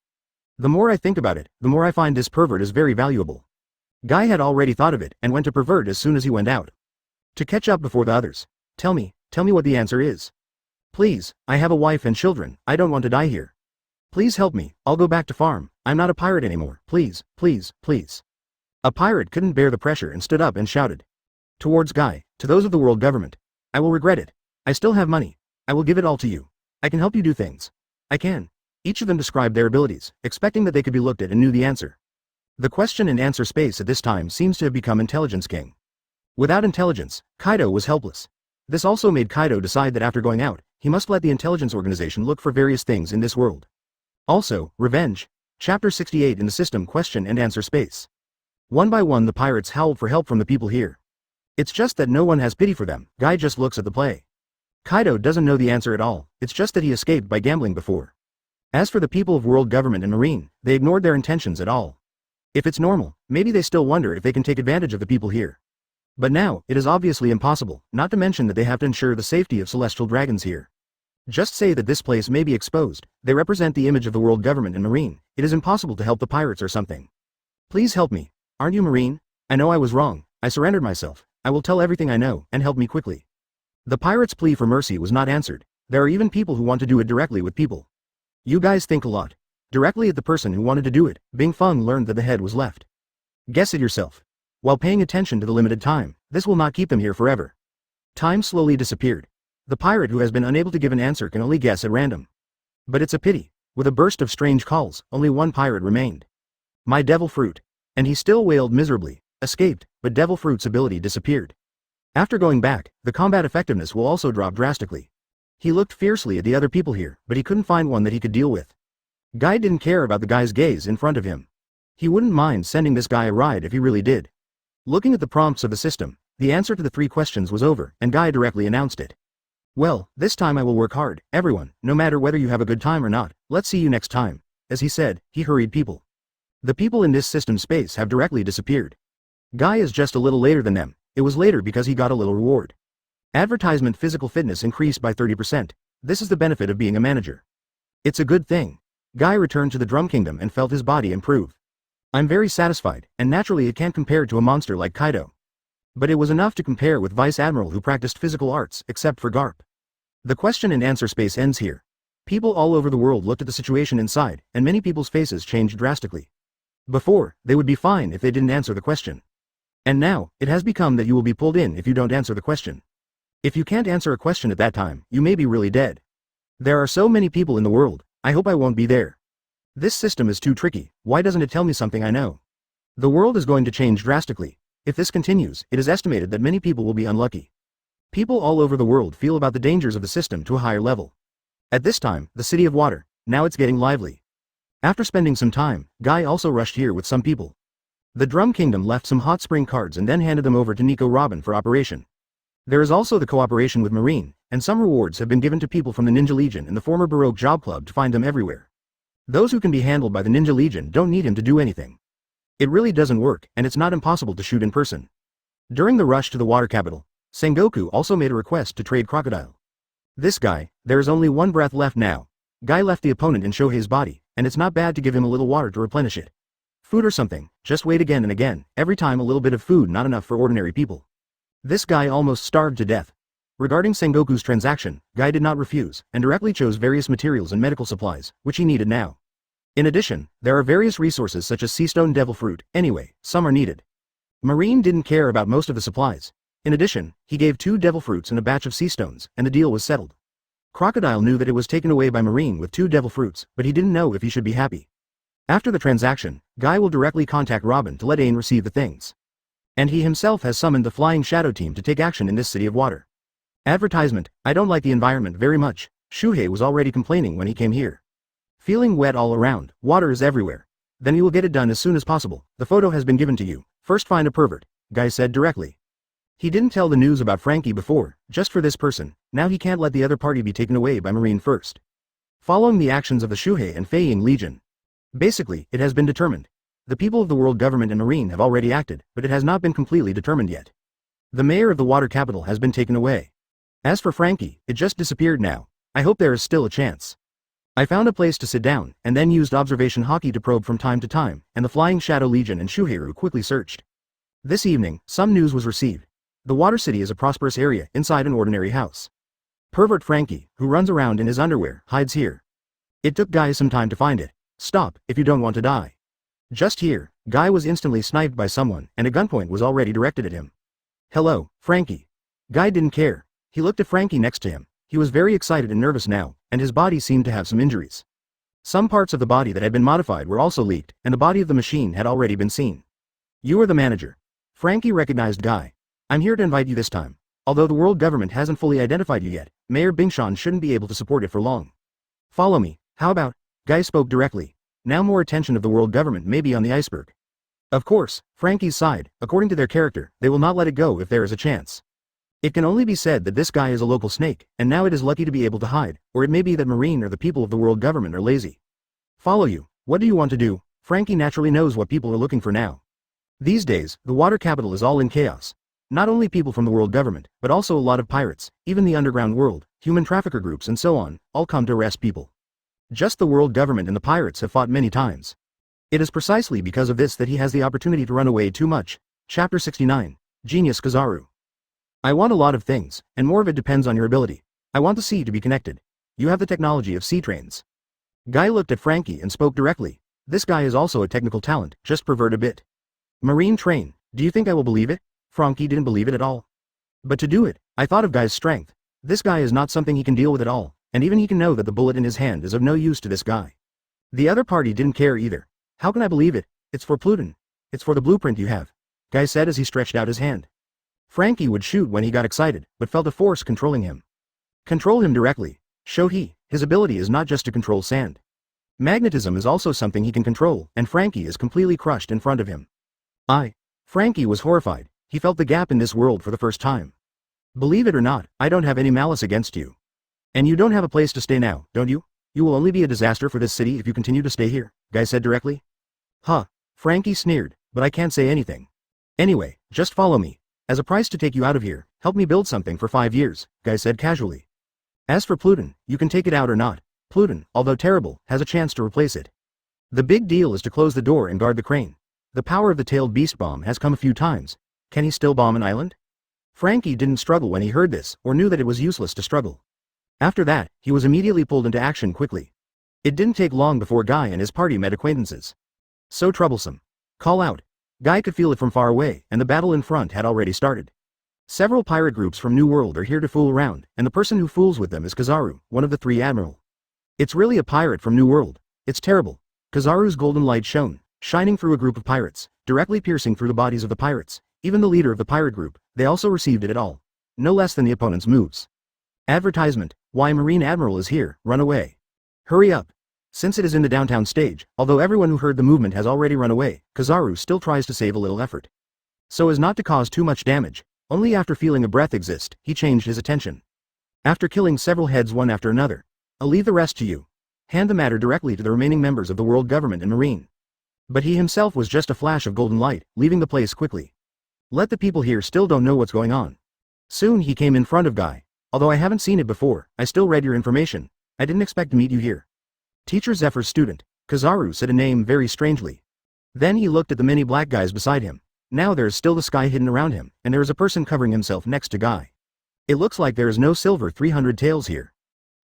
Speaker 2: The more I think about it, the more I find this pervert is very valuable. Guy had already thought of it and went to pervert as soon as he went out. To catch up before the others. Tell me what the answer is. Please, I have a wife and children, I don't want to die here. Please help me, I'll go back to farm, I'm not a pirate anymore, please, please, please. A pirate couldn't bear the pressure and stood up and shouted. Towards Guy, to those of the world government. I will regret it. I still have money. I will give it all to you. I can help you do things. I can. Each of them described their abilities, expecting that they could be looked at and knew the answer. The question and answer space at this time seems to have become Intelligence King. Without intelligence, Kaido was helpless. This also made Kaido decide that after going out, he must let the intelligence organization look for various things in this world. Also, revenge. Chapter 68 in the system question and answer space. One by one the pirates howled for help from the people here. It's just that no one has pity for them. Guy just looks at the play. Kaido doesn't know the answer at all, it's just that he escaped by gambling before. As for the people of world government and marine, they ignored their intentions at all. If it's normal, maybe they still wonder if they can take advantage of the people here. But now, it is obviously impossible, not to mention that they have to ensure the safety of celestial dragons here. Just say that this place may be exposed, they represent the image of the world government and marine, it is impossible to help the pirates or something. Please help me. Aren't you marine? I know I was wrong, I surrendered myself, I will tell everything I know, and help me quickly. The pirates' plea for mercy was not answered. There are even people who want to do it directly with people. You guys think a lot. Directly at the person who wanted to do it, Bing Feng learned that the head was left. Guess it yourself. While paying attention to the limited time, this will not keep them here forever. Time slowly disappeared. The pirate who has been unable to give an answer can only guess at random. But it's a pity. With a burst of strange calls, only one pirate remained. My devil fruit. And he still wailed miserably. Escaped, but devil fruit's ability disappeared. After going back, the combat effectiveness will also drop drastically. He looked fiercely at the other people here, but he couldn't find one that he could deal with. Guy didn't care about the guy's gaze in front of him. He wouldn't mind sending this guy a ride if he really did. Looking at the prompts of the system, the answer to the 3 questions was over, and Guy directly announced it. Well, this time I will work hard, everyone, no matter whether you have a good time or not, let's see you next time. As he said, he hurried people. The people in this system space have directly disappeared. Guy is just a little later than them. It was later because he got a little reward. Advertisement physical fitness increased by 30%. This is the benefit of being a manager. It's a good thing. Guy returned to the Drum Kingdom and felt his body improve. I'm very satisfied, and naturally it can't compare to a monster like Kaido. But it was enough to compare with Vice Admiral who practiced physical arts, except for Garp. The question and answer space ends here. People all over the world looked at the situation inside, and many people's faces changed drastically. Before, they would be fine if they didn't answer the question. And now, it has become that you will be pulled in if you don't answer the question. If you can't answer a question at that time, you may be really dead. There are so many people in the world, I hope I won't be there. This system is too tricky, why doesn't it tell me something I know? The world is going to change drastically. If this continues, it is estimated that many people will be unlucky. People all over the world feel about the dangers of the system to a higher level. At this time, the City of Water, now it's getting lively. After spending some time, Guy also rushed here with some people. The Drum Kingdom left some hot spring cards and then handed them over to Nico Robin for operation. There is also the cooperation with Marine, and some rewards have been given to people from the Ninja Legion and the former Baroque Job Club to find them everywhere. Those who can be handled by the Ninja Legion don't need him to do anything. It really doesn't work, and it's not impossible to shoot in person. During the rush to the water capital, Sengoku also made a request to trade Crocodile. This guy, there is only one breath left now. Guy left the opponent in Shohei's body, and it's not bad to give him a little water to replenish it. Food or something, just wait again and again, every time a little bit of food not enough for ordinary people. This guy almost starved to death. Regarding Sengoku's transaction, Guy did not refuse, and directly chose various materials and medical supplies, which he needed now. In addition, there are various resources such as Seastone Devil Fruit, anyway, some are needed. Marine didn't care about most of the supplies. In addition, he gave 2 Devil Fruits and a batch of Seastones, and the deal was settled. Crocodile knew that it was taken away by Marine with 2 Devil Fruits, but he didn't know if he should be happy. After the transaction, Guy will directly contact Robin to let Ain receive the things. And he himself has summoned the Flying Shadow team to take action in this City of Water. Advertisement, I don't like the environment very much. Shuhei was already complaining when he came here. Feeling wet all around, water is everywhere. Then you will get it done as soon as possible, the photo has been given to you, first find a pervert, Guy said directly. He didn't tell the news about Frankie before, just for this person, now he can't let the other party be taken away by Marine first. Following the actions of the Shuhei and Feiying Legion. Basically, it has been determined. The people of the world government and Marine have already acted, but it has not been completely determined yet. The mayor of the water capital has been taken away. As for Frankie, it just disappeared now. I hope there is still a chance. I found a place to sit down, and then used observation hockey to probe from time to time, and the Flying Shadow Legion and Shuheiru quickly searched. This evening, some news was received. The Water City is a prosperous area inside an ordinary house. Pervert Frankie, who runs around in his underwear, hides here. It took Guy some time to find it. Stop, if you don't want to die. Just here, Guy was instantly sniped by someone, and a gunpoint was already directed at him. Hello, Frankie. Guy didn't care. He looked at Frankie next to him. He was very excited and nervous now, and his body seemed to have some injuries. Some parts of the body that had been modified were also leaked, and the body of the machine had already been seen. You are the manager. Frankie recognized Guy. I'm here to invite you this time. Although the world government hasn't fully identified you yet, Mayor Bingshan shouldn't be able to support it for long. Follow me. How about? Guy spoke directly. Now more attention of the world government may be on the iceberg. Of course, Frankie's side, according to their character, they will not let it go if there is a chance. It can only be said that this guy is a local snake, and now it is lucky to be able to hide, or it may be that Marine or the people of the world government are lazy. Follow you. What do you want to do? Frankie naturally knows what people are looking for now. These days, the water capital is all in chaos. Not only people from the world government, but also a lot of pirates, even the underground world, human trafficker groups and so on, all come to arrest people. Just the world government and the pirates have fought many times. It is precisely because of this that he has the opportunity to run away too much. Chapter 69. Genius Kizaru. I want a lot of things, and more of it depends on your ability. I want the sea to be connected. You have the technology of sea trains. Guy looked at Frankie and spoke directly. This guy is also a technical talent, just pervert a bit. Marine train, do you think I will believe it? Frankie didn't believe it at all. But to do it, I thought of Guy's strength. This guy is not something he can deal with at all, and even he can know that the bullet in his hand is of no use to this guy. The other party didn't care either. How can I believe it? It's for Pluton. It's for the blueprint you have, Guy said as he stretched out his hand. Frankie would shoot when he got excited, but felt a force controlling him. Control him directly. His ability is not just to control sand. Magnetism is also something he can control, and Frankie is completely crushed in front of him. Frankie was horrified. He felt the gap in this world for the first time. Believe it or not, I don't have any malice against you. And you don't have a place to stay now, don't you? You will only be a disaster for this city if you continue to stay here, Guy said directly. Frankie sneered, but I can't say anything. Anyway, just follow me. As a price to take you out of here, help me build something for 5 years, Guy said casually. As for Pluton, you can take it out or not. Pluton, although terrible, has a chance to replace it. The big deal is to close the door and guard the crane. The power of the tailed beast bomb has come a few times. Can he still bomb an island? Frankie didn't struggle when he heard this, or knew that it was useless to struggle. After that, he was immediately pulled into action quickly. It didn't take long before Guy and his party met acquaintances. So troublesome. Call out. Guy could feel it from far away, and the battle in front had already started. Several pirate groups from New World are here to fool around, and the person who fools with them is Kizaru, one of the 3 admiral. It's really a pirate from New World. It's terrible. Kizaru's golden light shone, shining through a group of pirates, directly piercing through the bodies of the pirates. Even the leader of the pirate group, they also received it at all. No less than the opponent's moves. Advertisement. Why Marine Admiral is here, run away. Hurry up. Since it is in the downtown stage, although everyone who heard the movement has already run away, Kizaru still tries to save a little effort. So as not to cause too much damage, only after feeling a breath exist, he changed his attention. After killing several heads one after another, I'll leave the rest to you. Hand the matter directly to the remaining members of the world government and Marine. But he himself was just a flash of golden light, leaving the place quickly. Let the people here still don't know what's going on. Soon he came in front of Guy. Although I haven't seen it before, I still read your information. I didn't expect to meet you here. Teacher Zephyr's student, Kizaru said a name very strangely. Then he looked at the many black guys beside him. Now there is still the sky hidden around him, and there is a person covering himself next to Guy. It looks like there is no silver 300 taels here.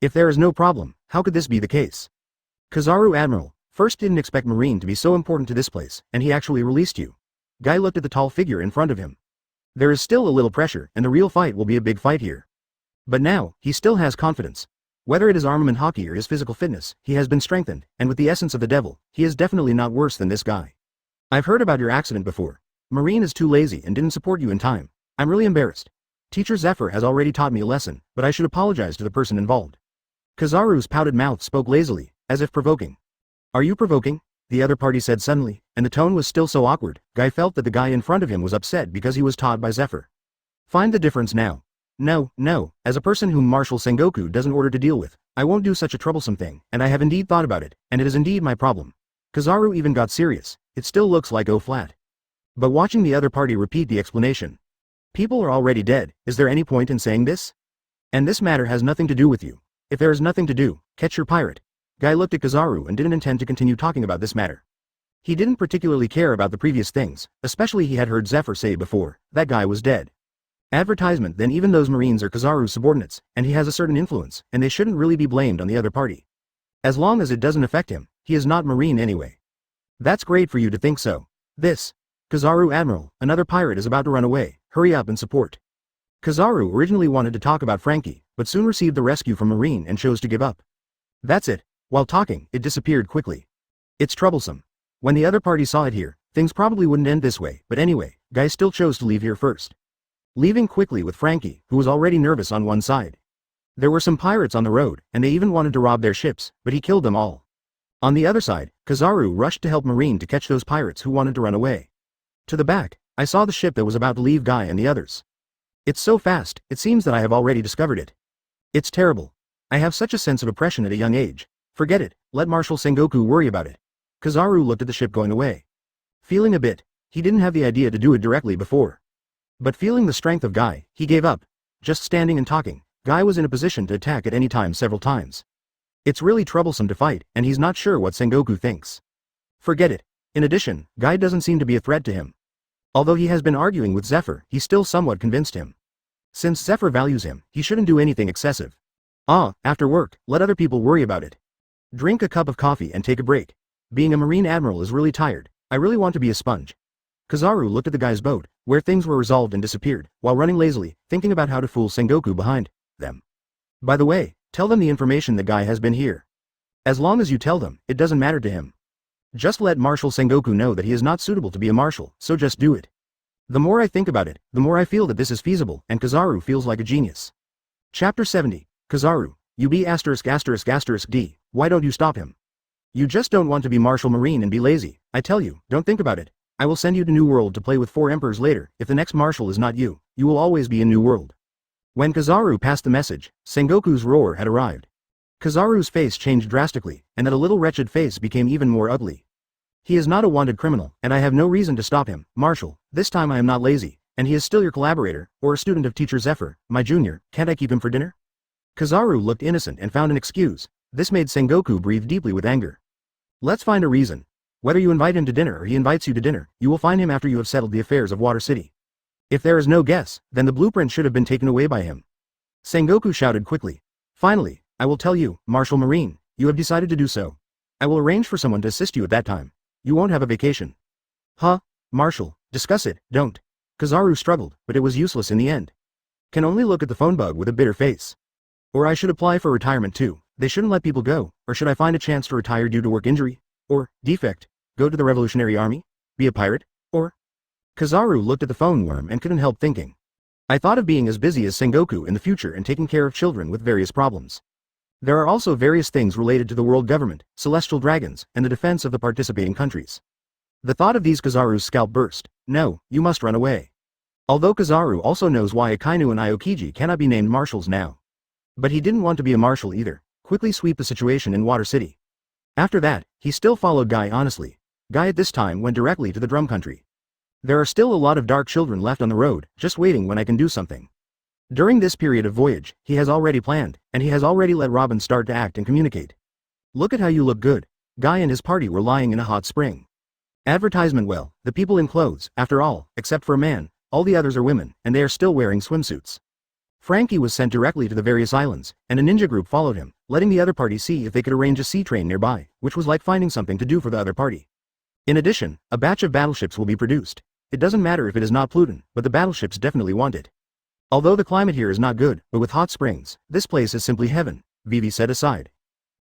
Speaker 2: If there is no problem, how could this be the case? Kizaru Admiral, first didn't expect Marine to be so important to this place, and he actually released you. Guy looked at the tall figure in front of him. There is still a little pressure, and the real fight will be a big fight here. But now, he still has confidence. Whether it is armament hockey or his physical fitness, he has been strengthened, and with the essence of the devil, he is definitely not worse than this guy. I've heard about your accident before. Marine is too lazy and didn't support you in time. I'm really embarrassed. Teacher Zephyr has already taught me a lesson, but I should apologize to the person involved. Kizaru's pouted mouth spoke lazily, as if provoking. Are you provoking? The other party said suddenly, and the tone was still so awkward. Guy felt that the guy in front of him was upset because he was taught by Zephyr. Find the difference now. No, as a person whom Marshal Sengoku doesn't order to deal with, I won't do such a troublesome thing, and I have indeed thought about it, and it is indeed my problem. Kizaru even got serious. It still looks like O flat. But watching the other party repeat the explanation. People are already dead, is there any point in saying this? And this matter has nothing to do with you. If there is nothing to do, catch your pirate. Guy looked at Kizaru and didn't intend to continue talking about this matter. He didn't particularly care about the previous things, especially he had heard Zephyr say before, that guy was dead. Advertisement. Then even those Marines are Kizaru's subordinates, and he has a certain influence, and they shouldn't really be blamed on the other party. As long as it doesn't affect him, he is not Marine anyway. That's great for you to think so. This. Kizaru Admiral, another pirate is about to run away, hurry up and support. Kizaru originally wanted to talk about Frankie, but soon received the rescue from Marine and chose to give up. That's it. While talking, it disappeared quickly. It's troublesome. When the other party saw it here, things probably wouldn't end this way, but anyway, Guy still chose to leave here first. Leaving quickly with Frankie, who was already nervous on one side. There were some pirates on the road, and they even wanted to rob their ships, but he killed them all. On the other side, Kizaru rushed to help Marine to catch those pirates who wanted to run away. To the back, I saw the ship that was about to leave Guy and the others. It's so fast, it seems that I have already discovered it. It's terrible. I have such a sense of oppression at a young age. Forget it, let Marshal Sengoku worry about it. Kizaru looked at the ship going away. Feeling a bit, he didn't have the idea to do it directly before. But feeling the strength of Guy, he gave up. Just standing and talking, Guy was in a position to attack at any time several times. It's really troublesome to fight, and he's not sure what Sengoku thinks. Forget it. In addition, Guy doesn't seem to be a threat to him. Although he has been arguing with Zephyr, he still somewhat convinced him. Since Zephyr values him, he shouldn't do anything excessive. After work, let other people worry about it. Drink a cup of coffee and take a break. Being a Marine Admiral is really tired. I really want to be a sponge. Kizaru looked at the guy's boat, where things were resolved and disappeared, while running lazily, thinking about how to fool Sengoku behind them. By the way, tell them the information the guy has been here. As long as you tell them, it doesn't matter to him. Just let Marshal Sengoku know that he is not suitable to be a marshal, so just do it. The more I think about it, the more I feel that this is feasible, and Kizaru feels like a genius. Chapter 70, Kizaru, you be ****D, why don't you stop him? You just don't want to be Marshal Marine and be lazy, I tell you, don't think about it. I will send you to New World to play with 4 emperors later. If the next marshal is not you, you will always be in New World. When Kizaru passed the message, Sengoku's roar had arrived. Kizaru's face changed drastically, and that a little wretched face became even more ugly. He is not a wanted criminal, and I have no reason to stop him, Marshal. This time I am not lazy, and he is still your collaborator, or a student of Teacher Zephyr, my junior. Can't I keep him for dinner? Kizaru looked innocent and found an excuse. This made Sengoku breathe deeply with anger. Let's find a reason. Whether you invite him to dinner or he invites you to dinner, you will find him after you have settled the affairs of Water City. If there is no guess, then the blueprint should have been taken away by him. Sengoku shouted quickly. Finally, I will tell you, Marshal Marine, you have decided to do so. I will arrange for someone to assist you at that time. You won't have a vacation. Marshal, discuss it, don't. Kizaru struggled, but it was useless in the end. Can only look at the phone bug with a bitter face. Or I should apply for retirement too. They shouldn't let people go, or should I find a chance to retire due to work injury? Or, defect, go to the Revolutionary Army? Be a pirate? Or? Kizaru looked at the phone worm and couldn't help thinking. I thought of being as busy as Sengoku in the future and taking care of children with various problems. There are also various things related to the world government, celestial dragons, and the defense of the participating countries. The thought of these Kizaru's scalp burst. No, you must run away. Although Kizaru also knows why Akainu and Aokiji cannot be named marshals now. But he didn't want to be a marshal either. Quickly sweep the situation in Water City. After that, he still followed Guy honestly. Guy at this time went directly to the drum country. There are still a lot of dark children left on the road, just waiting when I can do something. During this period of voyage, he has already planned, and he has already let Robin start to act and communicate. Look at how you look good. Guy and his party were lying in a hot spring. Advertisement. Well, the people in clothes, after all, except for a man, all the others are women, and they are still wearing swimsuits. Frankie was sent directly to the various islands, and a ninja group followed him, letting the other party see if they could arrange a sea train nearby, which was like finding something to do for the other party. In addition, a batch of battleships will be produced. It doesn't matter if it is not Pluton, but the battleships definitely want it. Although the climate here is not good, but with hot springs, this place is simply heaven, Vivi said aside.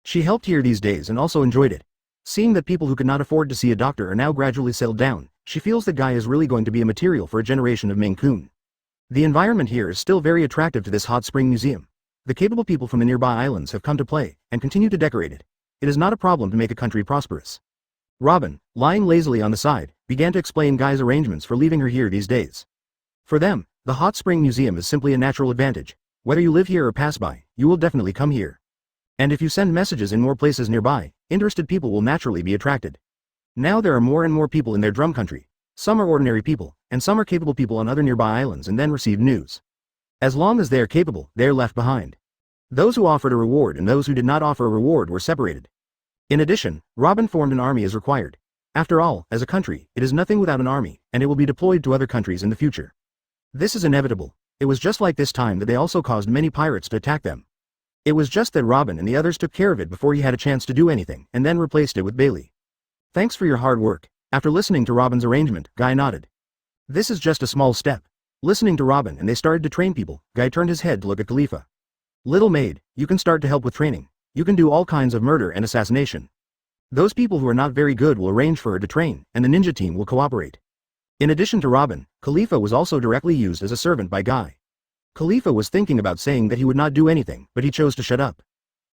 Speaker 2: She helped here these days and also enjoyed it. Seeing that people who could not afford to see a doctor are now gradually settled down, she feels that Guy is really going to be a material for a generation of Maine-kun. The environment here is still very attractive to this hot spring museum. The capable people from the nearby islands have come to play, and continue to decorate it. It is not a problem to make a country prosperous. Robin, lying lazily on the side, began to explain Guy's arrangements for leaving her here these days. For them, the hot spring museum is simply a natural advantage. Whether you live here or pass by, you will definitely come here. And if you send messages in more places nearby, interested people will naturally be attracted. Now there are more and more people in their drum country. Some are ordinary people, and some are capable people on other nearby islands and then receive news. As long as they are capable, they are left behind. Those who offered a reward and those who did not offer a reward were separated. In addition, Robin formed an army as required. After all, as a country, it is nothing without an army, and it will be deployed to other countries in the future. This is inevitable. It was just like this time that they also caused many pirates to attack them. It was just that Robin and the others took care of it before he had a chance to do anything, and then replaced it with Bailey. Thanks for your hard work. After listening to Robin's arrangement, Guy nodded. This is just a small step. Listening to Robin and they started to train people, Guy turned his head to look at Khalifa. Little maid, you can start to help with training.
Speaker 1: You can do all kinds of murder and assassination. Those people who are not very good will arrange for her to train, and the ninja team will cooperate. In addition to Robin, Khalifa was also directly used as a servant by Guy. Khalifa was thinking about saying that he would not do anything, but he chose to shut up.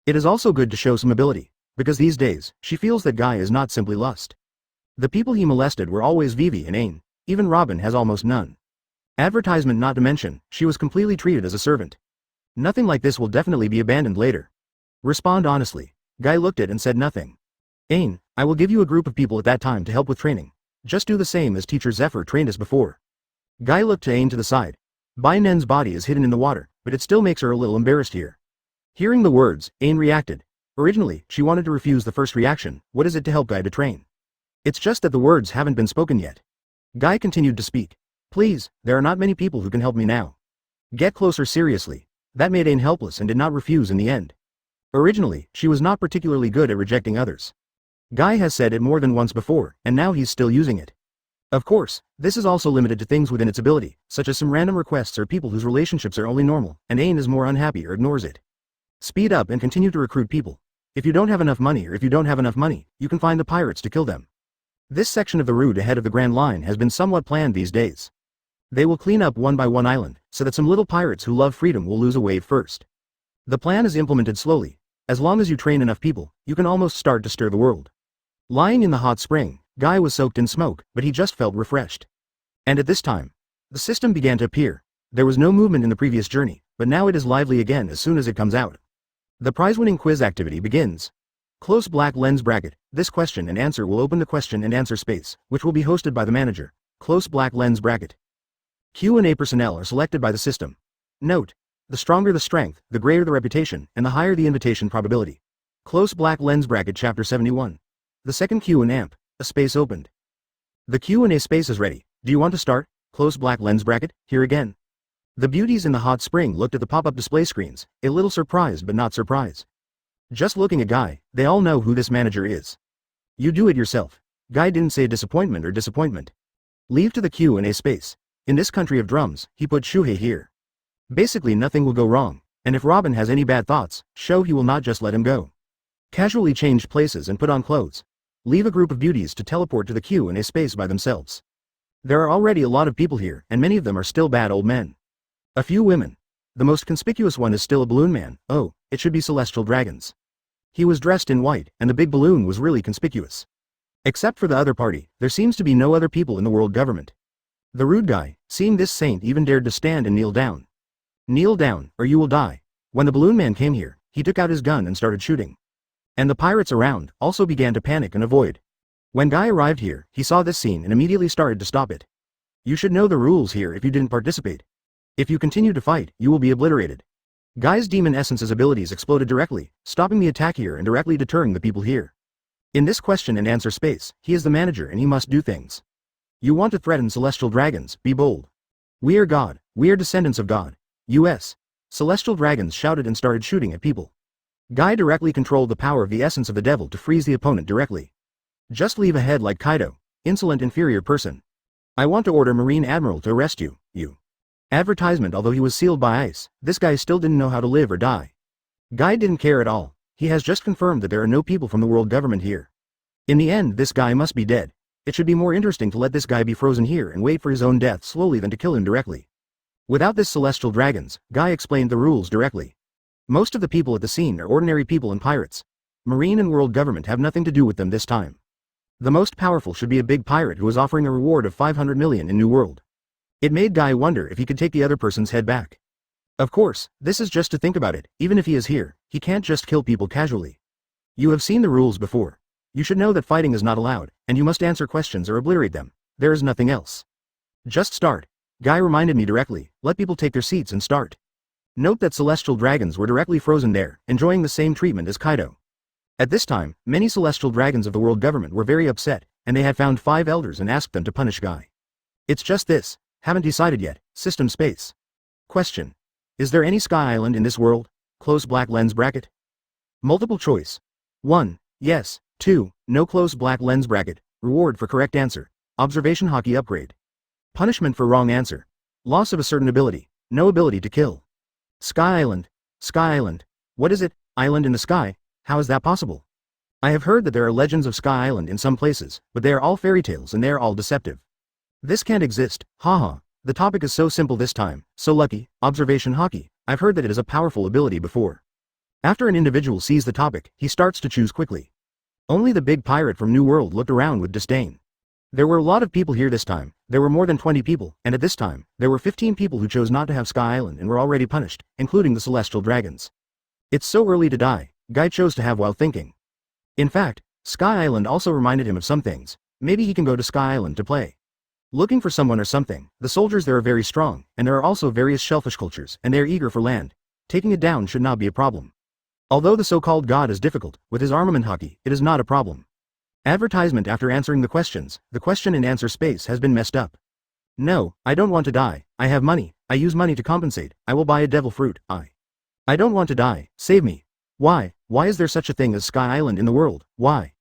Speaker 1: It is also good to show some ability, because these days, she feels that Guy is not simply lust. The people he molested were always Vivi and Ain, even Robin has almost none. Advertisement not to mention, she was completely treated as a servant. Nothing like this will definitely be abandoned later. Respond honestly. Guy looked at and said nothing. Ain, I will give you a group of people at that time to help with training. Just do the same as teacher Zephyr trained us before. Guy looked to Ain to the side. Bai Nen's body is hidden in the water, but it still makes her a little embarrassed here. Hearing the words, Ain reacted. Originally, she wanted to refuse the first reaction, what is it to help Guy to train? It's just that the words haven't been spoken yet. Guy continued to speak. Please, there are not many people who can help me now. Get closer seriously. That made Ain helpless and did not refuse in the end. Originally, she was not particularly good at rejecting others. Guy has said it more than once before, and now he's still using it. Of course, this is also limited to things within its ability, such as some random requests or people whose relationships are only normal, and Ain is more unhappy or ignores it. Speed up and continue to recruit people. If you don't have enough money or if you don't have enough money, you can find the pirates to kill them. This section of the route ahead of the Grand Line has been somewhat planned these days. They will clean up one by one island, so that some little pirates who love freedom will lose a wave first. The plan is implemented slowly. As long as you train enough people, you can almost start to stir the world. Lying in the hot spring, Guy was soaked in smoke, but he just felt refreshed. And at this time, the system began to appear. There was no movement in the previous journey, but now it is lively again as soon as it comes out. The prize-winning quiz activity begins. Close black lens bracket. This question and answer will open the question and answer space, which will be hosted by the manager. Close black lens bracket. Q&A personnel are selected by the system. Note: the stronger the strength, the greater the reputation, and the higher the invitation probability. Close black lens bracket chapter 71. The second Q&A. A space opened. The Q&A space is ready. Do you want to start? Close black lens bracket. Here again. The beauties in the hot spring looked at the pop-up display screens, a little surprised but not surprised. Just looking at Guy, they all know who this manager is. You do it yourself. Guy didn't say disappointment or disappointment. Leave to the Q&A space. In this country of drums, he put Shuhei here. Basically nothing will go wrong, and if Robin has any bad thoughts, show he will not just let him go. Casually change places and put on clothes. Leave a group of beauties to teleport to the Q&A space by themselves. There are already a lot of people here, and many of them are still bad old men. A few women. The most conspicuous one is still a balloon man. Oh, it should be celestial dragons. He was dressed in white, and the big balloon was really conspicuous. Except for the other party, there seems to be no other people in the world government. The rude guy, seeing this saint, even dared to stand and kneel down. Kneel down, or you will die. When the balloon man came here, he took out his gun and started shooting. And the pirates around also began to panic and avoid. When Guy arrived here, he saw this scene and immediately started to stop it. You should know the rules here if you didn't participate. If you continue to fight, you will be obliterated. Guy's demon essence's abilities exploded directly, stopping the attack here and directly deterring the people here. In this question and answer space, he is the manager and he must do things. You want to threaten celestial dragons, be bold. We are God, we are descendants of God. U.S. Celestial dragons shouted and started shooting at people. Guy directly controlled the power of the essence of the devil to freeze the opponent directly. Just leave ahead like Kaido, insolent inferior person. I want to order Marine Admiral to arrest you, you. Advertisement. Although he was sealed by ice, this guy still didn't know how to live or die. Guy didn't care at all. He has just confirmed that there are no people from the world government here. In the end, this guy must be dead. It should be more interesting to let this guy be frozen here and wait for his own death slowly than to kill him directly. Without this celestial dragons, Guy explained the rules directly. Most of the people at the scene are ordinary people and pirates. Marine and world government have nothing to do with them this time. The most powerful should be a big pirate who is offering a reward of 500 million in New World. It made Guy wonder if he could take the other person's head back. Of course, this is just to think about it. Even if he is here, he can't just kill people casually. You have seen the rules before. You should know that fighting is not allowed, and you must answer questions or obliterate them. There is nothing else. Just start. Guy reminded me directly, let people take their seats and start. Note that celestial dragons were directly frozen there, enjoying the same treatment as Kaido. At this time, many celestial dragons of the world government were very upset, and they had found 5 elders and asked them to punish Guy. It's just this. Haven't decided yet. System space. Question. Is there any Sky Island in this world? Close black lens bracket. Multiple choice. 1. Yes. 2. No. Close black lens bracket. Reward for correct answer. Observation hockey upgrade. Punishment for wrong answer. Loss of a certain ability. No ability to kill. Sky Island. Sky Island. What is it? Island in the sky? How is that possible? I have heard that there are legends of Sky Island in some places, but they are all fairy tales and they are all deceptive. This can't exist, haha. The topic is so simple this time, so lucky. Observation hockey. I've heard that it is a powerful ability before. After an individual sees the topic, he starts to choose quickly. Only the big pirate from New World looked around with disdain. There were a lot of people here this time. There were more than 20 people, and at this time, there were 15 people who chose not to have Sky Island and were already punished, including the celestial dragons. It's so early to die, Guy chose to have while thinking. In fact, Sky Island also reminded him of some things. Maybe he can go to Sky Island to play. Looking for someone or something, the soldiers there are very strong, and there are also various shellfish cultures, and they are eager for land. Taking it down should not be a problem. Although the so-called god is difficult, with his armament hockey, it is not a problem. Advertisement after answering the questions, the question and answer space has been messed up. No, I don't want to die, I have money, I use money to compensate, I will buy a devil fruit, I don't want to die, save me. Why is there such a thing as Sky Island in the world, why?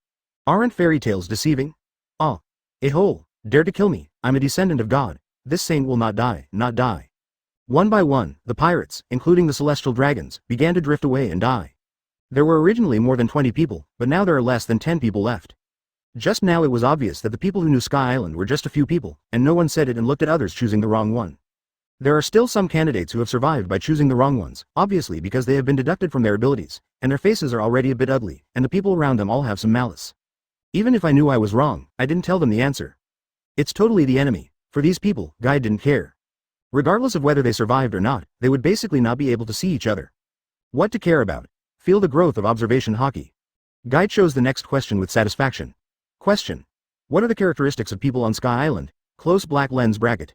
Speaker 1: Aren't fairy tales deceiving? Ah. A hole, dare to kill me, I'm a descendant of God, this saint will not die, not die. One by one, the pirates, including the celestial dragons, began to drift away and die. There were originally more than 20 people, but now there are less than 10 people left. Just now it was obvious that the people who knew Sky Island were just a few people, and no one said it and looked at others choosing the wrong one. There are still some candidates who have survived by choosing the wrong ones, obviously because they have been deducted from their abilities, and their faces are already a bit ugly, and the people around them all have some malice. Even if I knew I was wrong, I didn't tell them the answer. It's totally the enemy. For these people, Guy didn't care. Regardless of whether they survived or not, they would basically not be able to see each other. What to care about? Feel the growth of observation hockey. Guy chose the next question with satisfaction. Question. What are the characteristics of people on Sky Island? Close black lens bracket.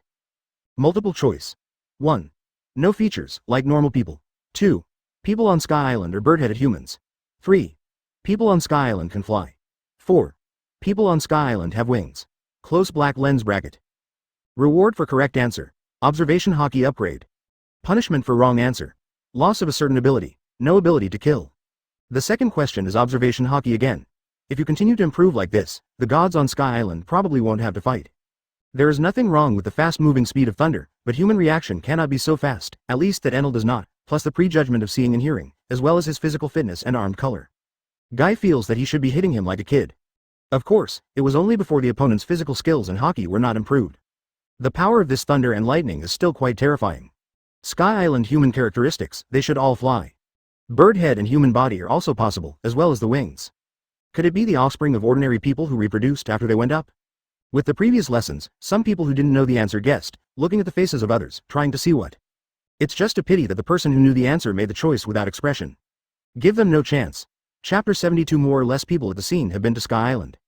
Speaker 1: Multiple choice. 1. No features, like normal people. 2. People on Sky Island are bird-headed humans. 3. People on Sky Island can fly. 4. People on Sky Island have wings. Close black lens bracket. Reward for correct answer. Observation hockey upgrade. Punishment for wrong answer. Loss of a certain ability. No ability to kill. The second question is observation hockey again. If you continue to improve like this, the gods on Sky Island probably won't have to fight. There is nothing wrong with the fast-moving speed of thunder, but human reaction cannot be so fast, at least that Enel does not, plus the prejudgment of seeing and hearing, as well as his physical fitness and armed color. Guy feels that he should be hitting him like a kid. Of course, it was only before the opponent's physical skills in hockey were not improved. The power of this thunder and lightning is still quite terrifying. Sky Island human characteristics, they should all fly. Bird head and human body are also possible, as well as the wings. Could it be the offspring of ordinary people who reproduced after they went up? With the previous lessons, some people who didn't know the answer guessed, looking at the faces of others, trying to see what. It's just a pity that the person who knew the answer made the choice without expression. Give them no chance. Chapter 72. More or less people at the scene have been to Sky Island.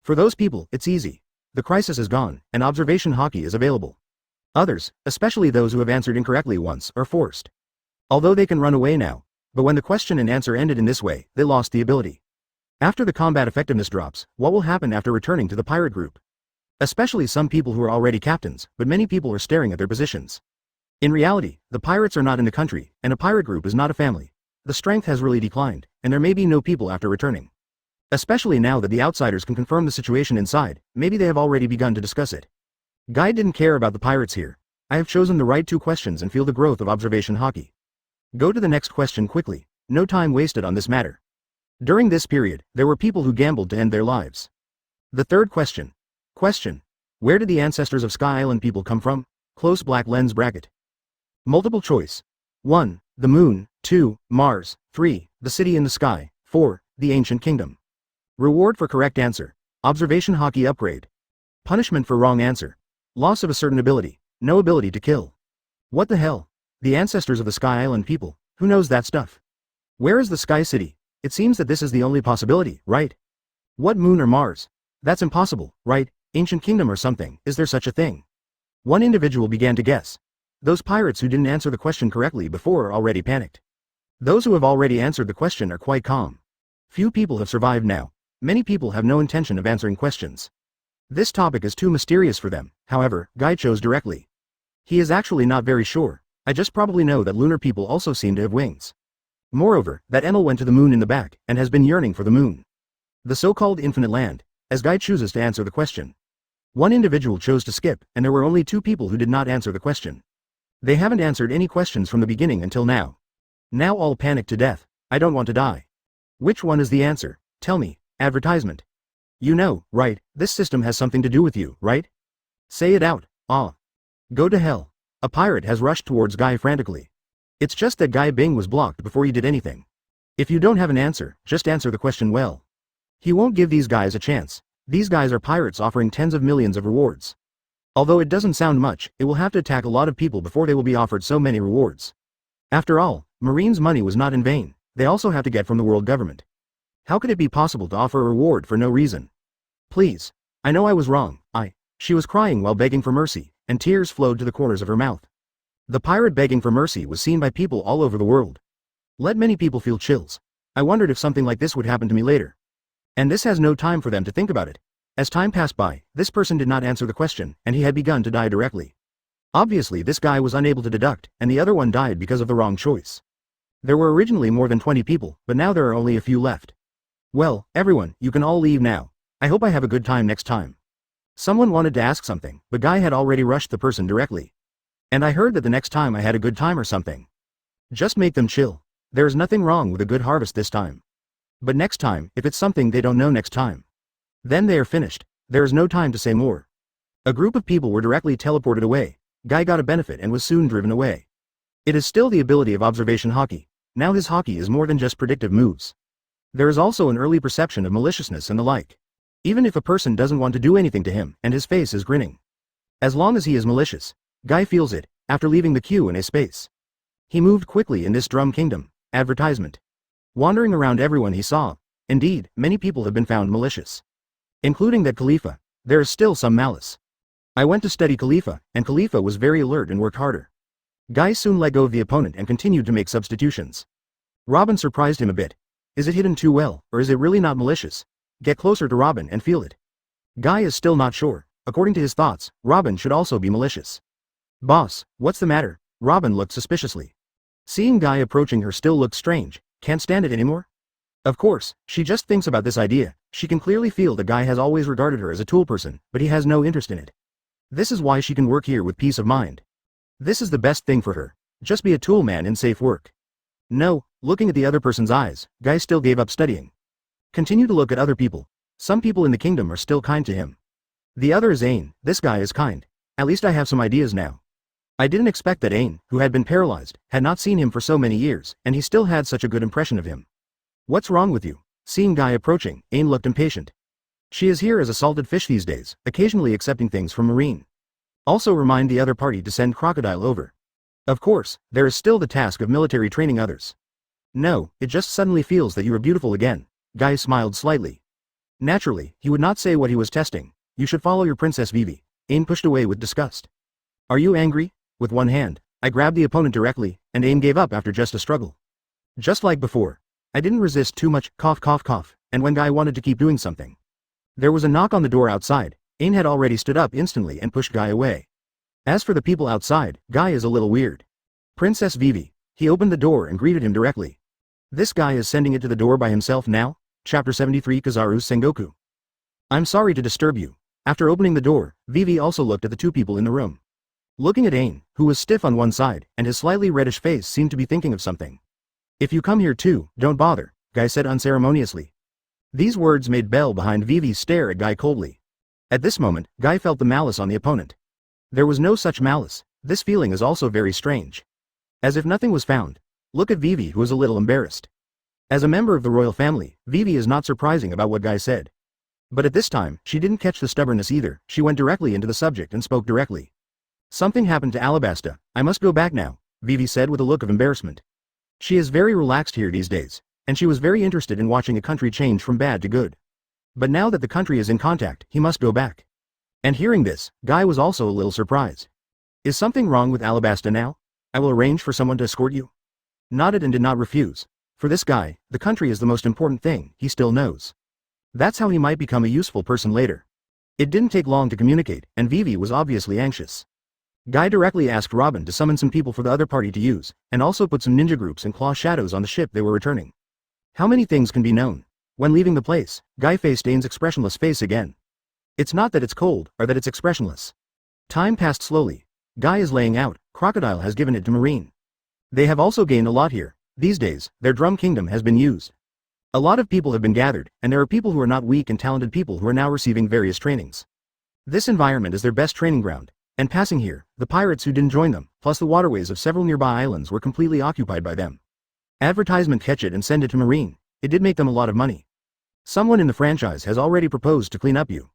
Speaker 1: For those people, it's easy. The crisis is gone, and observation hockey is available. Others, especially those who have answered incorrectly once, are forced. Although they can run away now, but when the question and answer ended in this way, they lost the ability. After the combat effectiveness drops, what will happen after returning to the pirate group? Especially some people who are already captains, but many people are staring at their positions. In reality, the pirates are not in the country, and a pirate group is not a family. The strength has really declined, and there may be no people after returning. Especially now that the outsiders can confirm the situation inside, maybe they have already begun to discuss it. Guy didn't care about the pirates here. I have chosen the right 2 questions and feel the growth of observation hockey. Go to the next question quickly, no time wasted on this matter. During this period, there were people who gambled to end their lives. The third question. Question. Where did the ancestors of Sky Island people come from? Close black lens bracket. Multiple choice. 1. The moon. 2. Mars. 3. The city in the sky. 4. The ancient kingdom. Reward for correct answer. Observation hockey upgrade. Punishment for wrong answer. Loss of a certain ability. No ability to kill. What the hell? The ancestors of the Sky Island people. Who knows that stuff? Where is the Sky City? It seems that this is the only possibility, right? What moon or Mars? That's impossible, right? Ancient kingdom or something, is there such a thing? One individual began to guess. Those pirates who didn't answer the question correctly before are already panicked. Those who have already answered the question are quite calm. Few people have survived now. Many people have no intention of answering questions. This topic is too mysterious for them, however, Guy chose directly. He is actually not very sure. I just probably know that lunar people also seem to have wings. Moreover, that Enel went to the moon in the back, and has been yearning for the moon. The so-called infinite land, as Guy chooses to answer the question. One individual chose to skip, and there were only 2 people who did not answer the question. They haven't answered any questions from the beginning until now. Now all panicked to death. I don't want to die.
Speaker 2: Which one is the answer? Tell me. Advertisement. You know, right, this system has something to do with you, right? Say it out. Ah. Go to hell. A pirate has rushed towards Guy frantically. It's just that Guy Bing was blocked before he did anything. If you don't have an answer, just answer the question well. He won't give these guys a chance. These guys are pirates offering tens of millions of rewards. Although it doesn't sound much, it will have to attack a lot of people before they will be offered so many rewards. After all, Marine's money was not in vain, they also have to get from the world government. How could it be possible to offer a reward for no reason? Please. I know I was wrong, She was crying while begging for mercy, and tears flowed to the corners of her mouth. The pirate begging for mercy was seen by people all over the world. Let many people feel chills. I wondered if something like this would happen to me later. And this has no time for them to think about it. As time passed by, this person did not answer the question, and he had begun to die directly. Obviously this guy was unable to deduct, and the other one died because of the wrong choice. There were originally more than 20 people, but now there are only a few left. Well, everyone, you can all leave now. I hope I have a good time next time. Someone wanted to ask something, but Guy had already rushed the person directly. And I heard that the next time I had a good time or something. Just make them chill. There is nothing wrong with a good harvest this time. But next time, if it's something they don't know next time, then they are finished. There is no time to say more. A group of people were directly teleported away. Guy got a benefit and was soon driven away. It is still the ability of observation hockey. Now his hockey is more than just predictive moves. There is also an early perception of maliciousness and the like. Even if a person doesn't want to do anything to him, and his face is grinning. As long as he is malicious, Guy feels it, after leaving the Q&A space. He moved quickly in this drum kingdom. Advertisement. Wandering around everyone he saw. Indeed, many people have been found malicious. Including that Khalifa. There is still some malice. I went to study Khalifa, and Khalifa was very alert and worked harder. Guy soon let go of the opponent and continued to make substitutions. Robin surprised him a bit. Is it hidden too well, or is it really not malicious? Get closer to Robin and feel it. Guy is still not sure. According to his thoughts, Robin should also be malicious. Boss, what's the matter? Robin looked suspiciously. Seeing Guy approaching her still looked strange. Can't stand it anymore? Of course, she just thinks about this idea. She can clearly feel that Guy has always regarded her as a tool person, but he has no interest in it. This is why she can work here with peace of mind. This is the best thing for her. Just be a tool man in safe work. No, looking at the other person's eyes, Guy still gave up studying. Continue to look at other people. Some people in the kingdom are still kind to him. The other is Ain. This guy is kind. At least I have some ideas now. I didn't expect that Ain, who had been paralyzed, had not seen him for so many years, and he still had such a good impression of him. What's wrong with you? Seeing Guy approaching, Ain looked impatient. She is here as a salted fish these days, occasionally accepting things from Marine. Also remind the other party to send Crocodile over. Of course, there is still the task of military training others. No, it just suddenly feels that you are beautiful again. Guy smiled slightly. Naturally, he would not say what he was testing. You should follow your Princess Vivi. Ain pushed away with disgust. Are you angry? With one hand, I grabbed the opponent directly, and Ain gave up after just a struggle. Just like before. I didn't resist too much, cough cough cough, and when Guy wanted to keep doing something. There was a knock on the door outside. Ain had already stood up instantly and pushed Guy away. As for the people outside, Guy is a little weird. Princess Vivi. He opened the door and greeted him directly. This guy is sending it to the door by himself now? Chapter 73 Kizaru's Sengoku. I'm sorry to disturb you. After opening the door, Vivi also looked at the two people in the room. Looking at Ain, who was stiff on one side, and his slightly reddish face seemed to be thinking of something. If you come here too, don't bother, Guy said unceremoniously. These words made Belle behind Vivi stare at Guy coldly. At this moment, Guy felt the malice on the opponent. There was no such malice. This feeling is also very strange. As if nothing was found. Look at Vivi, who is a little embarrassed. As a member of the royal family, Vivi is not surprising about what Guy said. But at this time, she didn't catch the stubbornness either. She went directly into the subject and spoke directly. Something happened to Alabasta. I must go back now, Vivi said with a look of embarrassment. She is very relaxed here these days, and she was very interested in watching a country change from bad to good. But now that the country is in contact, he must go back. And hearing this, Guy was also a little surprised. Is something wrong with Alabasta now? I will arrange for someone to escort you. Nodded and did not refuse. For this guy, the country is the most important thing, he still knows. That's how he might become a useful person later. It didn't take long to communicate, and Vivi was obviously anxious. Guy directly asked Robin to summon some people for the other party to use, and also put some ninja groups and claw shadows on the ship they were returning. How many things can be known? When leaving the place, Guy faced Ain's expressionless face again. It's not that it's cold, or that it's expressionless. Time passed slowly. Guy is laying out, Crocodile has given it to Marine. They have also gained a lot here. These days, their drum kingdom has been used. A lot of people have been gathered, and there are people who are not weak and talented people who are now receiving various trainings. This environment is their best training ground, and passing here, the pirates who didn't join them, plus the waterways of several nearby islands were completely occupied by them. Advertisement catch it and send it to Marine, it did make them a lot of money. Someone in the franchise has already proposed to clean up you.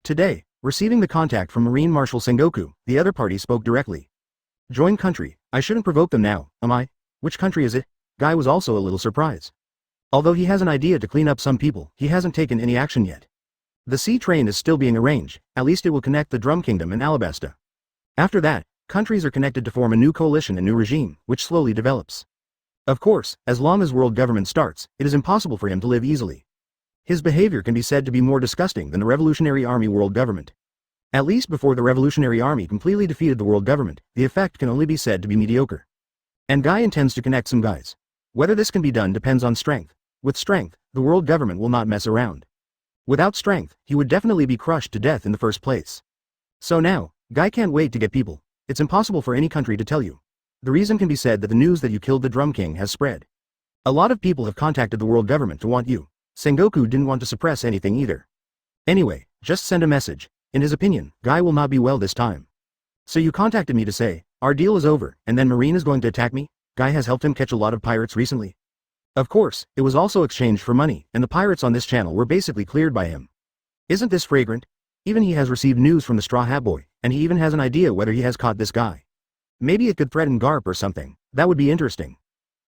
Speaker 2: Today, receiving the contact from Marine Marshal Sengoku, the other party spoke directly. Join country, I shouldn't provoke them now, am I? Which country is it? Guy was also a little surprised. Although he has an idea to clean up some people, he hasn't taken any action yet. The sea train is still being arranged, at least it will connect the Drum Kingdom and Alabasta. After that, countries are connected to form a new coalition and new regime, which slowly develops. Of course, as long as world government starts, it is impossible for him to live easily. His behavior can be said to be more disgusting than the Revolutionary Army world government. At least before the Revolutionary Army completely defeated the world government, the effect can only be said to be mediocre. And Guy intends to connect some guys. Whether this can be done depends on strength. With strength, the world government will not mess around. Without strength, he would definitely be crushed to death in the first place. So now, Guy can't wait to get people. It's impossible for any country to tell you. The reason can be said that the news that you killed the Drum King has spread. A lot of people have contacted the world government to want you. Sengoku didn't want to suppress anything either. Anyway, just send a message. In his opinion, Guy will not be well this time. So you contacted me to say, our deal is over, and then Marine is going to attack me? Guy has helped him catch a lot of pirates recently. Of course, it was also exchanged for money, and the pirates on this channel were basically cleared by him. Isn't this fragrant? Even he has received news from the Straw Hat Boy, and he even has an idea whether he has caught this guy. Maybe it could threaten Garp or something. That would be interesting.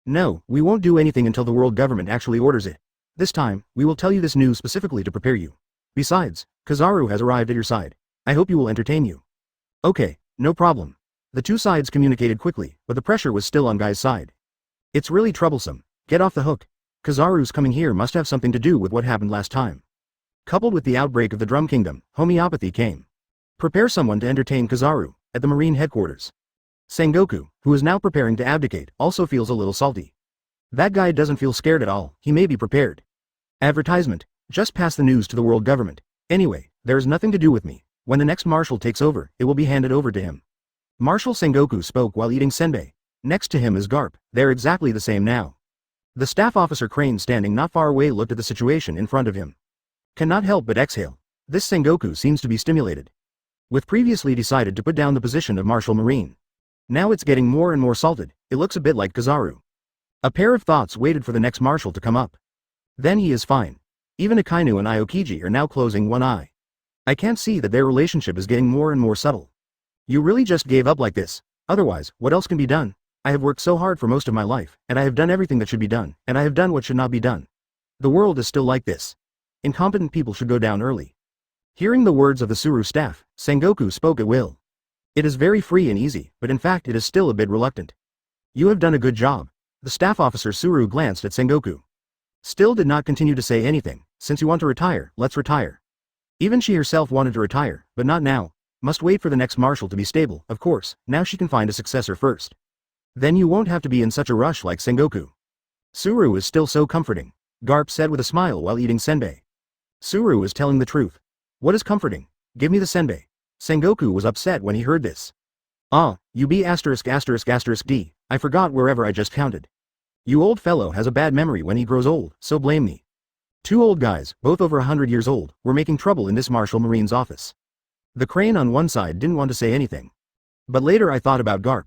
Speaker 2: No, we won't do anything until the world government actually orders it. This time, we will tell you this news specifically to prepare you. Besides, Kizaru has arrived at your side. I hope you will entertain you. Okay, no problem. The two sides communicated quickly, but the pressure was still on Guy's side. It's really troublesome. Get off the hook. Kizaru's coming here must have something to do with what happened last time. Coupled with the outbreak of the Drum Kingdom, homeopathy came. Prepare someone to entertain Kizaru, at the Marine headquarters. Sengoku, who is now preparing to abdicate, also feels a little salty. That guy doesn't feel scared at all, he may be prepared. Advertisement, just pass the news to the world government. Anyway, there is nothing to do with me. When the next marshal takes over, it will be handed over to him. Marshal Sengoku spoke while eating senbei. Next to him is Garp, they're exactly the same now. The staff officer Crane standing not far away looked at the situation in front of him. Cannot help but exhale. This Sengoku seems to be stimulated. With previously decided to put down the position of Marshal Marine. Now it's getting more and more salted, it looks a bit like Kizaru. A pair of thoughts waited for the next marshal to come up. Then he is fine. Even Akainu and Aokiji are now closing one eye. I can't see that their relationship is getting more and more subtle. You really just gave up like this. Otherwise, what else can be done? I have worked so hard for most of my life, and I have done everything that should be done, and I have done what should not be done. The world is still like this. Incompetent people should go down early. Hearing the words of the Suru staff, Sengoku spoke at will. It is very free and easy, but in fact it is still a bit reluctant. You have done a good job. The staff officer Suru glanced at Sengoku. Still did not continue to say anything. Since you want to retire, let's retire. Even she herself wanted to retire, but not now. Must wait for the next marshal to be stable, of course, now she can find a successor first. Then you won't have to be in such a rush like Sengoku. Suru is still so comforting, Garp said with a smile while eating senbei. Suru is telling the truth. What is comforting? Give me the senbei. Sengoku was upset when he heard this. Ah, you be asterisk asterisk asterisk D, I forgot wherever I just counted. You old fellow has a bad memory when he grows old, so blame me. Two old guys, both over 100 years old, were making trouble in this Marshal Marine's office. The Crane on one side didn't want to say anything. But later I thought about Garp.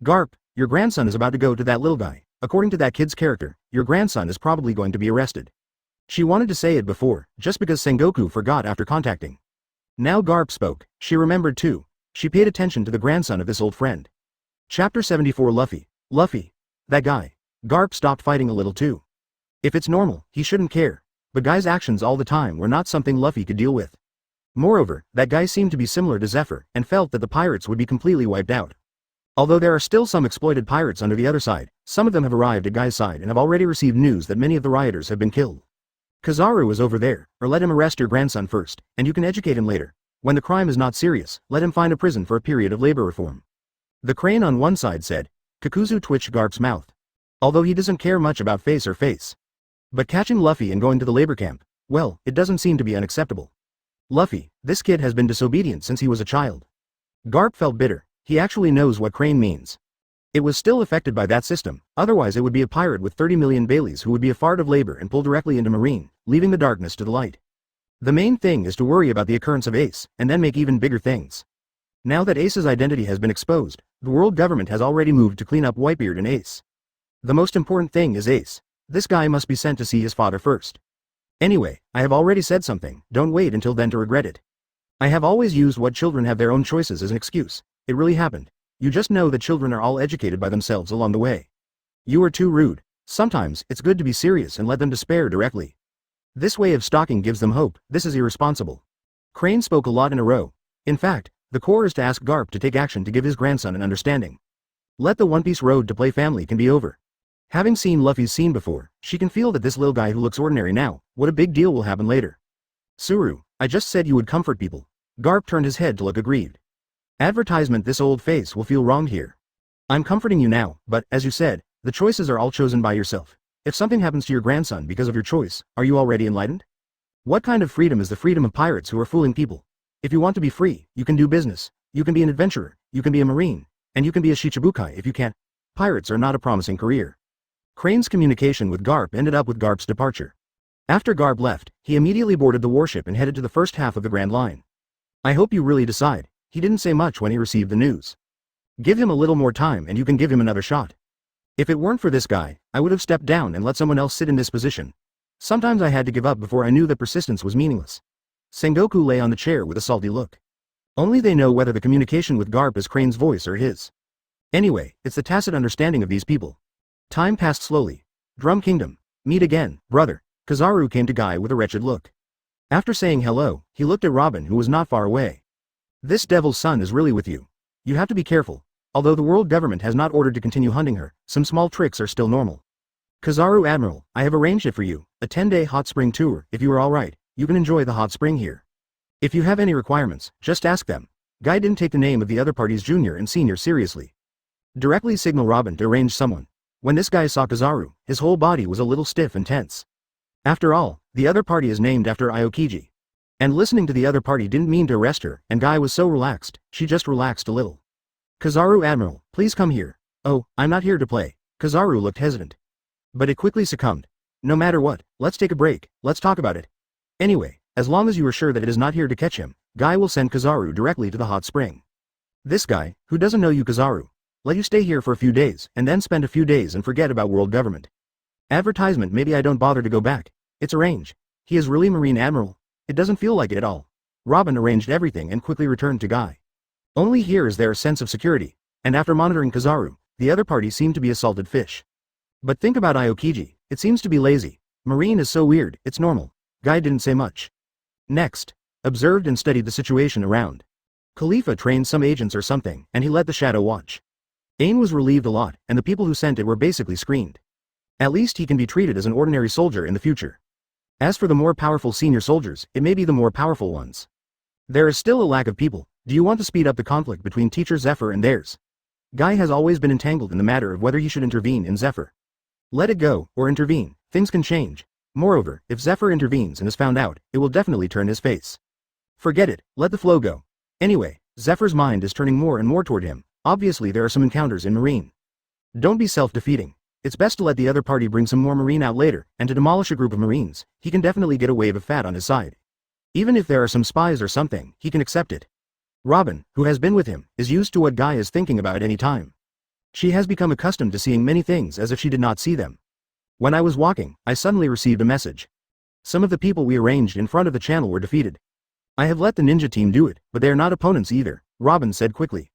Speaker 2: Garp, your grandson is about to go to that little guy. According to that kid's character, your grandson is probably going to be arrested. She wanted to say it before, just because Sengoku forgot after contacting. Now Garp spoke, she remembered too. She paid attention to the grandson of this old friend. Chapter 74 Luffy. Luffy. That guy. Garp stopped fighting a little too. If it's normal, he shouldn't care. But Guy's actions all the time were not something Luffy could deal with. Moreover, that guy seemed to be similar to Zephyr, and felt that the pirates would be completely wiped out. Although there are still some exploited pirates under the other side, some of them have arrived at Guy's side and have already received news that many of the rioters have been killed. Kizaru is over there, or let him arrest your grandson first, and you can educate him later. When the crime is not serious, let him find a prison for a period of labor reform. The Crane on one side said. Kakuzu twitched Garp's mouth. Although he doesn't care much about face or face. But catching Luffy and going to the labor camp, well, it doesn't seem to be unacceptable. Luffy, this kid has been disobedient since he was a child. Garp felt bitter, he actually knows what Crane means. It was still affected by that system, otherwise it would be a pirate with 30 million Baileys who would be a fart of labor and pull directly into Marine, leaving the darkness to the light. The main thing is to worry about the occurrence of Ace, and then make even bigger things. Now that Ace's identity has been exposed, the world government has already moved to clean up Whitebeard and Ace. The most important thing is Ace. This guy must be sent to see his father first. Anyway, I have already said something, don't wait until then to regret it. I have always used what children have their own choices as an excuse. It really happened. You just know that children are all educated by themselves along the way. You are too rude. Sometimes, it's good to be serious and let them despair directly. This way of stalking gives them hope. This is irresponsible. Crane spoke a lot in a row. In fact, the core is to ask Garp to take action to give his grandson an understanding. Let the One Piece road to play family can be over. Having seen Luffy's scene before, she can feel that this little guy who looks ordinary now, what a big deal will happen later. Suru, I just said you would comfort people. Garp turned his head to look aggrieved. Advertisement, this old face will feel wronged here. I'm comforting you now, but, as you said, the choices are all chosen by yourself. If something happens to your grandson because of your choice, are you already enlightened? What kind of freedom is the freedom of pirates who are fooling people? If you want to be free, you can do business, you can be an adventurer, you can be a marine, and you can be a Shichibukai if you can't. Pirates are not a promising career. Crane's communication with Garp ended up with Garp's departure. After Garp left, he immediately boarded the warship and headed to the first half of the Grand Line. I hope you really decide. He didn't say much when he received the news. Give him a little more time and you can give him another shot. If it weren't for this guy, I would have stepped down and let someone else sit in this position. Sometimes I had to give up before I knew that persistence was meaningless. Sengoku lay on the chair with a salty look. Only they know whether the communication with Garp is Crane's voice or his. Anyway, it's the tacit understanding of these people. Time passed slowly. Drum Kingdom. Meet again, brother. Kizaru came to Guy with a wretched look. After saying hello, he looked at Robin who was not far away. This devil's son is really with you. You have to be careful. Although the world government has not ordered to continue hunting her, some small tricks are still normal. Kizaru Admiral, I have arranged it for you, a 10-day hot spring tour. If you are alright, you can enjoy the hot spring here. If you have any requirements, just ask them. Guy didn't take the name of the other party's junior and senior seriously. Directly signal Robin to arrange someone. When this guy saw Kizaru, his whole body was a little stiff and tense. After all, the other party is named after Aokiji. And listening to the other party didn't mean to arrest her, and Guy was so relaxed, she just relaxed a little. Kizaru Admiral, please come here. Oh, I'm not here to play. Kizaru looked hesitant. But it quickly succumbed. No matter what, let's take a break, let's talk about it. Anyway, as long as you are sure that it is not here to catch him, Guy will send Kizaru directly to the hot spring. This guy, who doesn't know you Kizaru, let you stay here for a few days, and then spend a few days and forget about world government. Advertisement, maybe I don't bother to go back. It's arranged. He is really Marine Admiral. It doesn't feel like it at all. Robin arranged everything and quickly returned to Guy. Only here is there a sense of security, and after monitoring Kizaru, the other party seemed to be a salted fish. But think about Aokiji, it seems to be lazy. Marine is so weird, it's normal. Guy didn't say much. Next, observed and studied the situation around. Khalifa trained some agents or something, and he led the shadow watch. Ain was relieved a lot, and the people who sent it were basically screened. At least he can be treated as an ordinary soldier in the future. As for the more powerful senior soldiers, it may be the more powerful ones. There is still a lack of people. Do you want to speed up the conflict between Teacher Zephyr and theirs? Guy has always been entangled in the matter of whether he should intervene in Zephyr. Let it go, or intervene, things can change. Moreover, if Zephyr intervenes and is found out, it will definitely turn his face. Forget it, let the flow go. Anyway, Zephyr's mind is turning more and more toward him. Obviously there are some encounters in Marine. Don't be self-defeating. It's best to let the other party bring some more Marine out later, and to demolish a group of Marines, he can definitely get a wave of fat on his side. Even if there are some spies or something, he can accept it. Robin, who has been with him, is used to what Guy is thinking about at any time. She has become accustomed to seeing many things as if she did not see them. When I was walking, I suddenly received a message. Some of the people we arranged in front of the channel were defeated. I have let the ninja team do it, but they are not opponents either, Robin said quickly.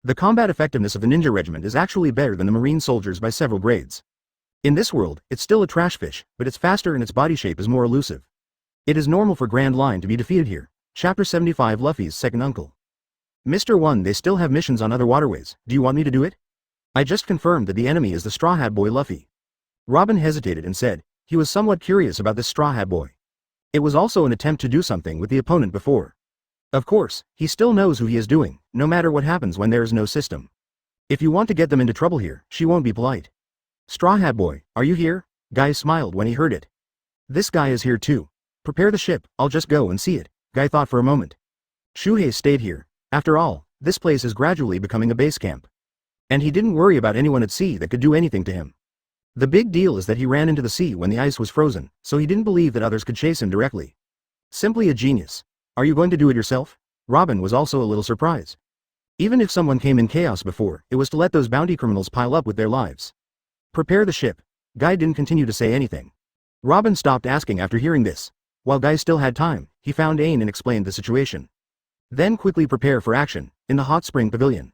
Speaker 2: The combat effectiveness of the ninja regiment is actually better than the Marine soldiers by several grades. In this world, it's still a trash fish, but it's faster and its body shape is more elusive. It is normal for Grand Line to be defeated here. Chapter 75 Luffy's second uncle. Mr. 1, they still have missions on other waterways, do you want me to do it? I just confirmed that the enemy is the Straw Hat Boy Luffy. Robin hesitated and said, he was somewhat curious about this Straw Hat Boy. It was also an attempt to do something with the opponent before. Of course, he still knows who he is doing, no matter what happens when there is no system. If you want to get them into trouble here, she won't be polite. Straw Hat Boy, are you here? Guy smiled when he heard it. This guy is here too. Prepare the ship, I'll just go and see it, Guy thought for a moment. Shuhei stayed here. After all, this place is gradually becoming a base camp. And he didn't worry about anyone at sea that could do anything to him. The big deal is that he ran into the sea when the ice was frozen, so he didn't believe that others could chase him directly. Simply a genius. Are you going to do it yourself? Robin was also a little surprised. Even if someone came in chaos before, it was to let those bounty criminals pile up with their lives. Prepare the ship. Guy didn't continue to say anything. Robin stopped asking after hearing this. While Guy still had time, he found Ain and explained the situation. Then quickly prepare for action, in the hot spring pavilion.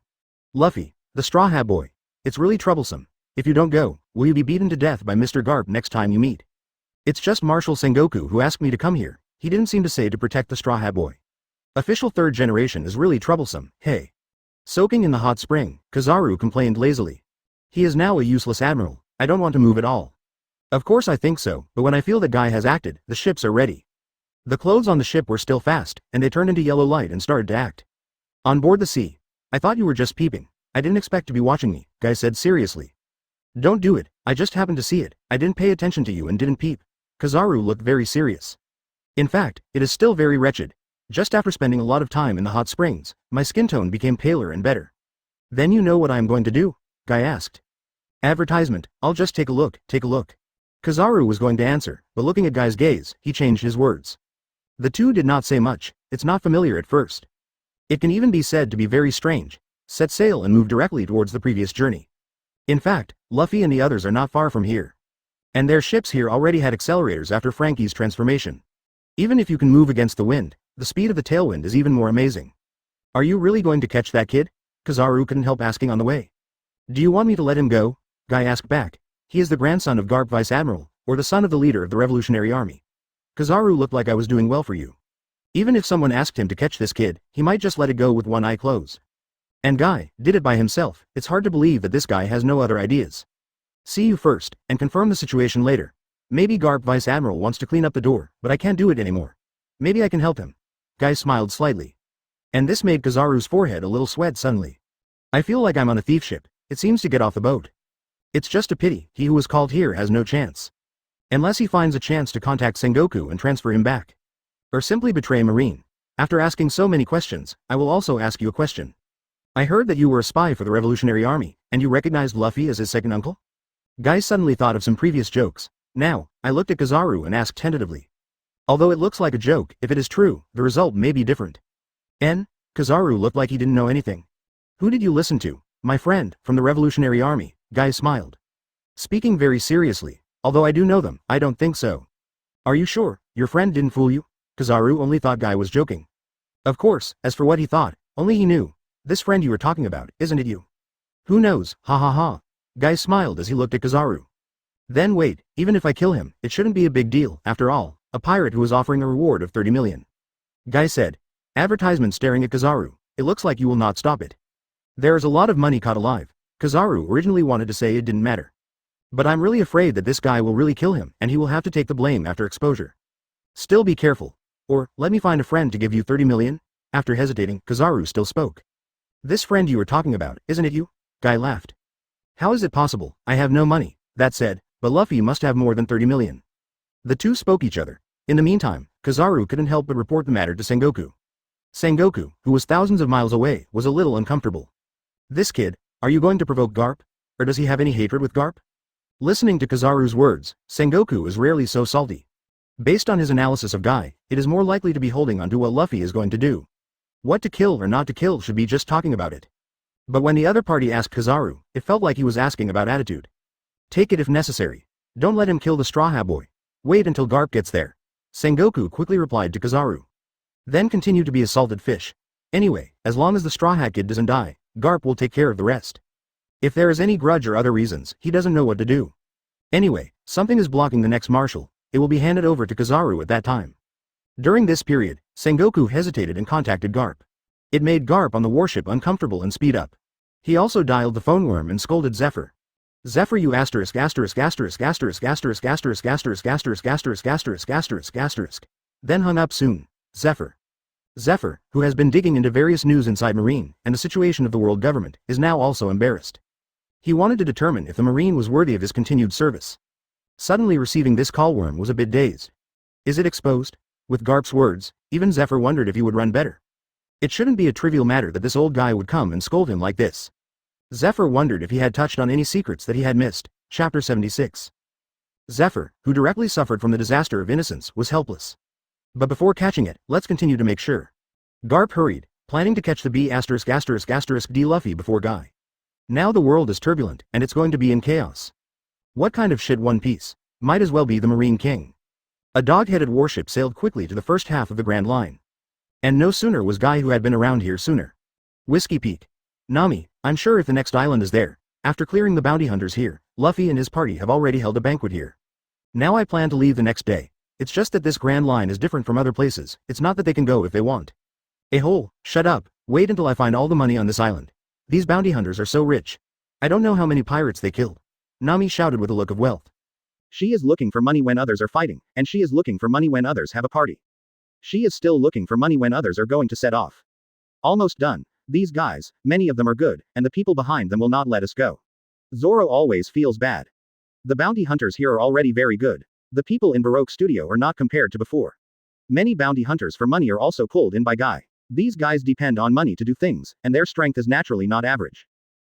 Speaker 2: Luffy, the Straw Hat Boy. It's really troublesome. If you don't go, will you be beaten to death by Mr. Garp next time you meet? It's just Marshal Sengoku who asked me to come here. He didn't seem to say to protect the Straw Hat Boy. Official third generation is really troublesome, hey. Soaking in the hot spring, Kizaru complained lazily. He is now a useless admiral. I don't want to move at all. Of course I think so, but when I feel that Guy has acted, the ships are ready. The clothes on the ship were still fast, and they turned into yellow light and started to act. On board the sea. I thought you were just peeping. I didn't expect to be watching me, Guy said seriously. Don't do it, I just happened to see it. I didn't pay attention to you and didn't peep. Kizaru looked very serious. In fact, it is still very wretched. Just after spending a lot of time in the hot springs, my skin tone became paler and better. Then you know what I am going to do? Guy asked. Advertisement, I'll just take a look. Kizaru was going to answer, but looking at Guy's gaze, he changed his words. The two did not say much. It's not familiar at first. It can even be said to be very strange. Set sail and move directly towards the previous journey. In fact, Luffy and the others are not far from here. And their ships here already had accelerators after Frankie's transformation. Even if you can move against the wind, the speed of the tailwind is even more amazing. Are you really going to catch that kid? Kizaru couldn't help asking on the way. Do you want me to let him go? Guy asked back. He is the grandson of Garp Vice Admiral, or the son of the leader of the Revolutionary Army. Kizaru looked like I was doing well for you. Even if someone asked him to catch this kid, he might just let it go with one eye closed. And Guy did it by himself. It's hard to believe that this guy has no other ideas. See you first, and confirm the situation later. Maybe Garp Vice Admiral wants to clean up the door, but I can't do it anymore. Maybe I can help him. Guy smiled slightly. And this made Kizaru's forehead a little sweat suddenly. I feel like I'm on a thief ship. It seems to get off the boat. It's just a pity, he who was called here has no chance. Unless he finds a chance to contact Sengoku and transfer him back. Or simply betray Marine. After asking so many questions, I will also ask you a question. I heard that you were a spy for the Revolutionary Army, and you recognized Luffy as his second uncle? Guy suddenly thought of some previous jokes. Now, I looked at Kizaru and asked tentatively. Although it looks like a joke, if it is true, the result may be different. Kizaru looked like he didn't know anything. Who did you listen to? My friend, from the Revolutionary Army, Guy smiled. Speaking very seriously, although I do know them, I don't think so. Are you sure, your friend didn't fool you? Kizaru only thought Guy was joking. Of course, as for what he thought, only he knew. This friend you were talking about, isn't it you? Who knows, ha ha ha. Guy smiled as he looked at Kizaru. Then wait, even if I kill him, it shouldn't be a big deal, after all, a pirate who is offering a reward of 30 million. Guy said. Advertisement staring at Kizaru, it looks like you will not stop it. There is a lot of money caught alive. Kizaru originally wanted to say it didn't matter. But I'm really afraid that this guy will really kill him and he will have to take the blame after exposure. Still be careful. Or, let me find a friend to give you 30 million? After hesitating, Kizaru still spoke. This friend you were talking about, isn't it you? Guy laughed. How is it possible? I have no money. That said, but Luffy must have more than 30 million. The two spoke each other. In the meantime, Kizaru couldn't help but report the matter to Sengoku. Sengoku, who was thousands of miles away, was a little uncomfortable. This kid, are you going to provoke Garp? Or does he have any hatred with Garp? Listening to Kizaru's words, Sengoku is rarely so salty. Based on his analysis of Guy, it is more likely to be holding on to what Luffy is going to do. What to kill or not to kill should be just talking about it. But when the other party asked Kizaru, it felt like he was asking about attitude. Take it if necessary. Don't let him kill the Straw Hat Boy. Wait until Garp gets there. Sengoku quickly replied to Kizaru. Then continue to be a salted fish. Anyway, as long as the Straw Hat Kid doesn't die, Garp will take care of the rest. If there is any grudge or other reasons, he doesn't know what to do. Anyway, something is blocking the next marshal. It will be handed over to Kizaru at that time. During this period, Sengoku hesitated and contacted Garp. It made Garp on the warship uncomfortable and speed up. He also dialed the phone worm and scolded Zephyr. Zephyr you asterisk asterisk asterisk asterisk asterisk asterisk asterisk asterisk asterisk asterisk asterisk asterisk. Then hung up soon. Zephyr. Zephyr, who has been digging into various news inside Marine and the situation of the world government, is now also embarrassed. He wanted to determine if the Marine was worthy of his continued service. Suddenly receiving this call worm was a bit dazed. Is it exposed? With Garp's words, even Zephyr wondered if he would run better. It shouldn't be a trivial matter that this old guy would come and scold him like this.
Speaker 1: Zephyr wondered if he had touched on any secrets that he had missed. Chapter 76. Zephyr, who directly suffered from the disaster of innocence, was helpless. But before catching it, let's continue to make sure. Garp hurried, planning to catch the B******D Luffy before Guy. Now the world is turbulent, and it's going to be in chaos. What kind of shit One Piece? Might as well be the Marine King. A dog-headed warship sailed quickly to the first half of the Grand Line. And no sooner was Guy, who had been around here sooner. Whiskey Peak. Nami, I'm sure if the next island is there, after clearing the bounty hunters here, Luffy and his party have already held a banquet here. Now I plan to leave the next day. It's just that this Grand Line is different from other places. It's not that they can go if they want. A-hole, shut up, wait until I find all the money on this island. These bounty hunters are so rich. I don't know how many pirates they killed. Nami shouted with a look of wealth.
Speaker 2: She is looking for money when others are fighting, and she is looking for money when others have a party. She is still looking for money when others are going to set off. Almost done. These guys, many of them are good, and the people behind them will not let us go. Zoro always feels bad. The bounty hunters here are already very good. The people in Baroque Studio are not compared to before. Many bounty hunters for money are also pulled in by Guy. These guys depend on money to do things, and their strength is naturally not average.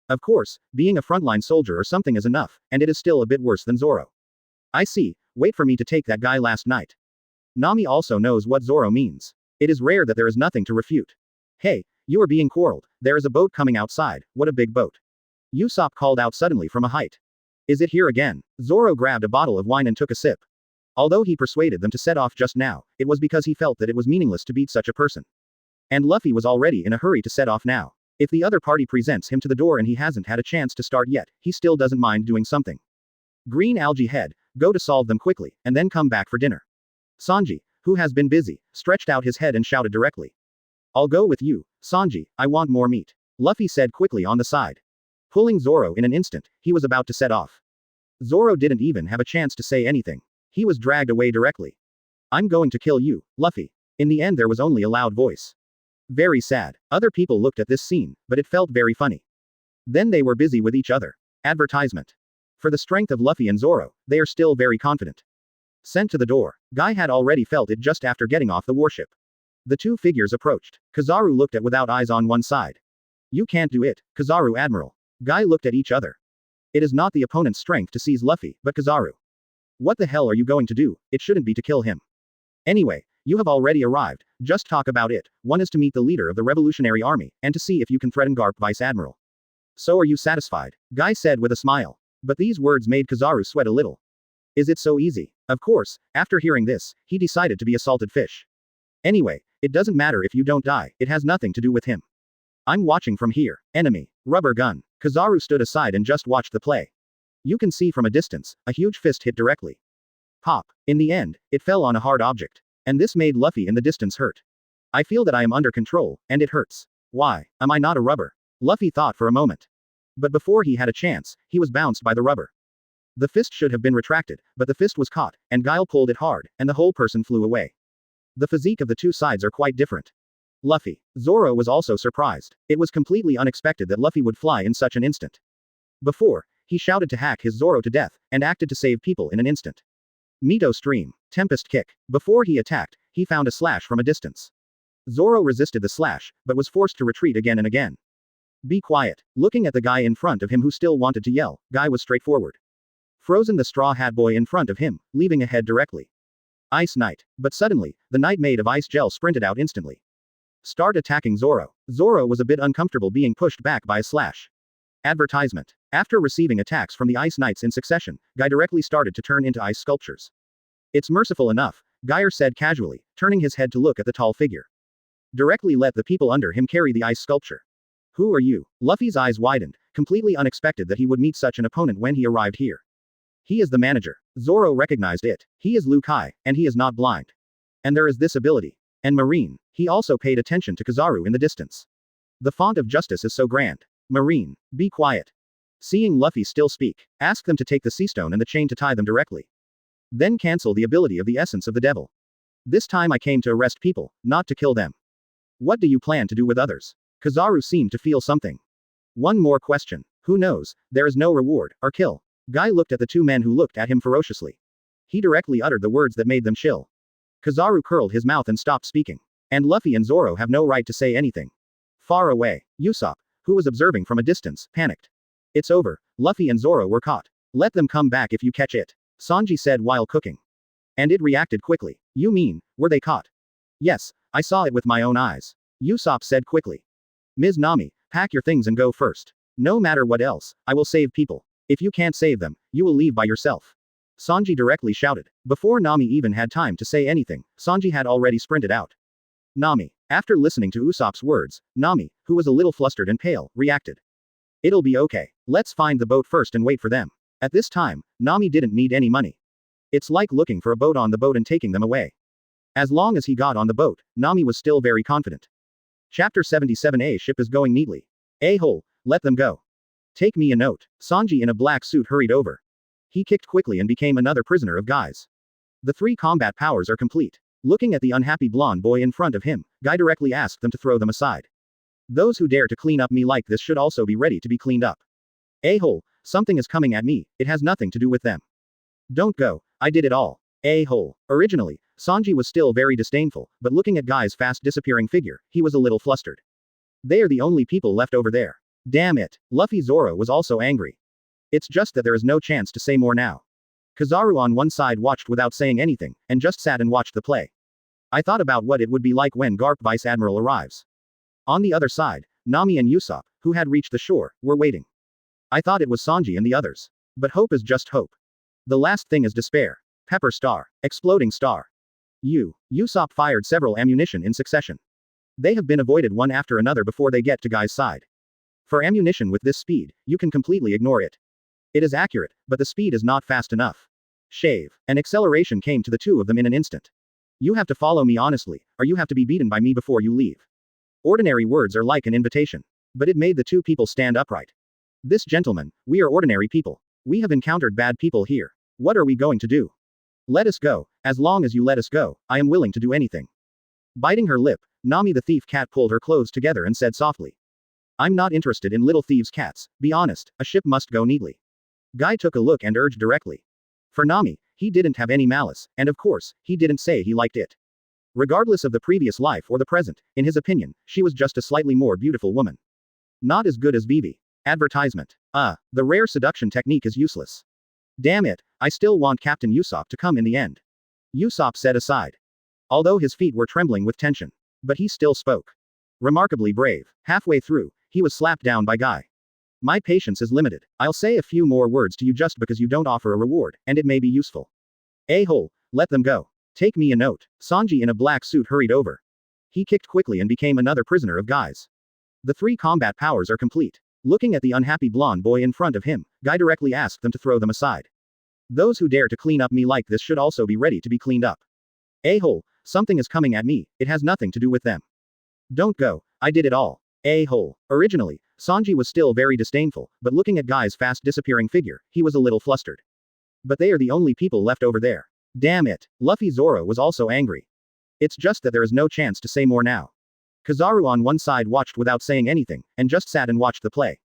Speaker 2: Of course, being a frontline soldier or something is enough, and it is still a bit worse than Zoro. I see, wait for me to take that guy last night. Nami also knows what Zoro means. It is rare that there is nothing to refute. Hey, you are being quarreled, there is a boat coming outside, what a big boat. Usopp called out suddenly from a height. Is it here again? Zoro grabbed a bottle of wine and took a sip. Although he persuaded them to set off just now, it was because he felt that it was meaningless to beat such a person. And Luffy was already in a hurry to set off now. If the other party presents him to the door and he hasn't had a chance to start yet, he still doesn't mind doing something. Green Algae Head, go to solve them quickly, and then come back for dinner. Sanji, who has been busy, stretched out his head and shouted directly. I'll go with you, Sanji, I want more meat. Luffy said quickly on the side. Pulling Zoro in an instant, he was about to set off. Zoro didn't even have a chance to say anything. He was dragged away directly. I'm going to kill you, Luffy. In the end there was only a loud voice. Very sad. Other people looked at this scene, but it felt very funny. Then they were busy with each other. Advertisement. For the strength of Luffy and Zoro, they are still very confident. Sent to the door. Guy had already felt it just after getting off the warship. The two figures approached. Kizaru looked at without eyes on one side. You can't do it, Kizaru Admiral. Guy looked at each other. It is not the opponent's strength to seize Luffy, but Kizaru. What the hell are you going to do? It shouldn't be to kill him. Anyway, you have already arrived, just talk about it. One is to meet the leader of the Revolutionary Army, and to see if you can threaten Garp Vice Admiral. So are you satisfied? Guy said with a smile. But these words made Kizaru sweat a little. Is it so easy? Of course, after hearing this, he decided to be a salted fish. Anyway, it doesn't matter if you don't die, it has nothing to do with him. I'm watching from here. Enemy. Rubber gun. Kizaru stood aside and just watched the play. You can see from a distance, a huge fist hit directly. Pop. In the end, it fell on a hard object. And this made Luffy in the distance hurt. I feel that I am under control, and it hurts. Why, am I not a rubber? Luffy thought for a moment. But before he had a chance, he was bounced by the rubber. The fist should have been retracted, but the fist was caught, and Guile pulled it hard, and the whole person flew away. The physique of the two sides are quite different. Luffy. Zoro was also surprised. It was completely unexpected that Luffy would fly in such an instant. Before, he shouted to hack his Zoro to death, and acted to save people in an instant. Mito Stream. Tempest Kick. Before he attacked, he found a slash from a distance. Zoro resisted the slash, but was forced to retreat again and again. Be quiet. Looking at the guy in front of him who still wanted to yell, Guy was straightforward. Frozen the Straw Hat Boy in front of him, leaving ahead directly. Ice Knight. But suddenly, the knight made of ice gel sprinted out instantly. Start attacking Zoro. Zoro was a bit uncomfortable being pushed back by a slash. Advertisement. After receiving attacks from the Ice Knights in succession, Guy directly started to turn into ice sculptures. It's merciful enough, Geyer said casually, turning his head to look at the tall figure. Directly let the people under him carry the ice sculpture. Who are you? Luffy's eyes widened, completely unexpected that he would meet such an opponent when he arrived here. He is the manager. Zoro recognized it. He is Liu Kai, and he is not blind. And there is this ability. And Marine. He also paid attention to Kizaru in the distance. The font of justice is so grand. Marine. Be quiet. Seeing Luffy still speak, ask them to take the sea stone and the chain to tie them directly. Then cancel the ability of the essence of the devil. This time I came to arrest people, not to kill them. What do you plan to do with others? Kizaru seemed to feel something. One more question. Who knows, there is no reward, or kill. Guy looked at the two men who looked at him ferociously. He directly uttered the words that made them chill. Kizaru curled his mouth and stopped speaking. And Luffy and Zoro have no right to say anything. Far away. Usopp, who was observing from a distance, panicked. It's over. Luffy and Zoro were caught. Let them come back if you catch it, Sanji said while cooking. And it reacted quickly. You mean, were they caught? Yes, I saw it with my own eyes, Usopp said quickly. Ms. Nami, pack your things and go first. No matter what else, I will save people. If you can't save them, you will leave by yourself, Sanji directly shouted. Before Nami even had time to say anything, Sanji had already sprinted out. Nami. After listening to Usopp's words, Nami, who was a little flustered and pale, reacted. It'll be okay. Let's find the boat first and wait for them. At this time, Nami didn't need any money. It's like looking for a boat on the boat and taking them away. As long as he got on the boat, Nami was still very confident. Chapter 77. Ship is going neatly. A-hole, let them go. Take me a note. Sanji in a black suit hurried over. He kicked quickly and became another prisoner of Guy's. The 3 combat powers are complete. Looking at the unhappy blonde boy in front of him, Guy directly asked them to throw them aside. Those who dare to clean up me like this should also be ready to be cleaned up. A-hole, something is coming at me, it has nothing to do with them. Don't go, I did it all. A-hole. Originally, Sanji was still very disdainful, but looking at Guy's fast disappearing figure, he was a little flustered. They are the only people left over there. Damn it. Luffy Zoro was also angry. It's just that there is no chance to say more now. Kizaru on one side watched without saying anything, and just sat and watched the play. I thought about what it would be like when Garp Vice Admiral arrives. On the other side, Nami and Usopp, who had reached the shore, were waiting. I thought it was Sanji and the others. But hope is just hope. The last thing is despair. Pepper star. Exploding star. Usopp fired several ammunition in succession. They have been avoided one after another before they get to Guy's side. For ammunition with this speed, you can completely ignore it. It is accurate, but the speed is not fast enough. Shave. An acceleration came to the 2 of them in an instant. You have to follow me honestly, or you have to be beaten by me before you leave. Ordinary words are like an invitation. But it made the 2 people stand upright. This gentleman, we are ordinary people. We have encountered bad people here. What are we going to do? Let us go. As long as you let us go, I am willing to do anything. Biting her lip, Nami the thief cat pulled her clothes together and said softly. I'm not interested in little thieves' cats, be honest, a ship must go neatly. Guy took a look and urged directly. For Nami, he didn't have any malice, and of course, he didn't say he liked it. Regardless of the previous life or the present, in his opinion, she was just a slightly more beautiful woman. Not as good as Vivi. Advertisement. The rare seduction technique is useless. Damn it, I still want Captain Usopp to come in the end. Usopp said aside. Although his feet were trembling with tension. But he still spoke. Remarkably brave. Halfway through, he was slapped down by Guy. My patience is limited. I'll say a few more words to you just because you don't offer a reward, and it may be useful. A-hole, let them go. Take me a note. Sanji in a black suit hurried over. He kicked quickly and became another prisoner of Guy's. The 3 combat powers are complete. Looking at the unhappy blonde boy in front of him, Guy directly asked them to throw them aside. Those who dare to clean up me like this should also be ready to be cleaned up. A-hole, something is coming at me, it has nothing to do with them. Don't go, I did it all. A-hole. Originally, Sanji was still very disdainful, but looking at Guy's fast disappearing figure, he was a little flustered. But they are the only people left over there. Damn it. Luffy Zoro was also angry. It's just that there is no chance to say more now. Kizaru on one side watched without saying anything, and just sat and watched the play.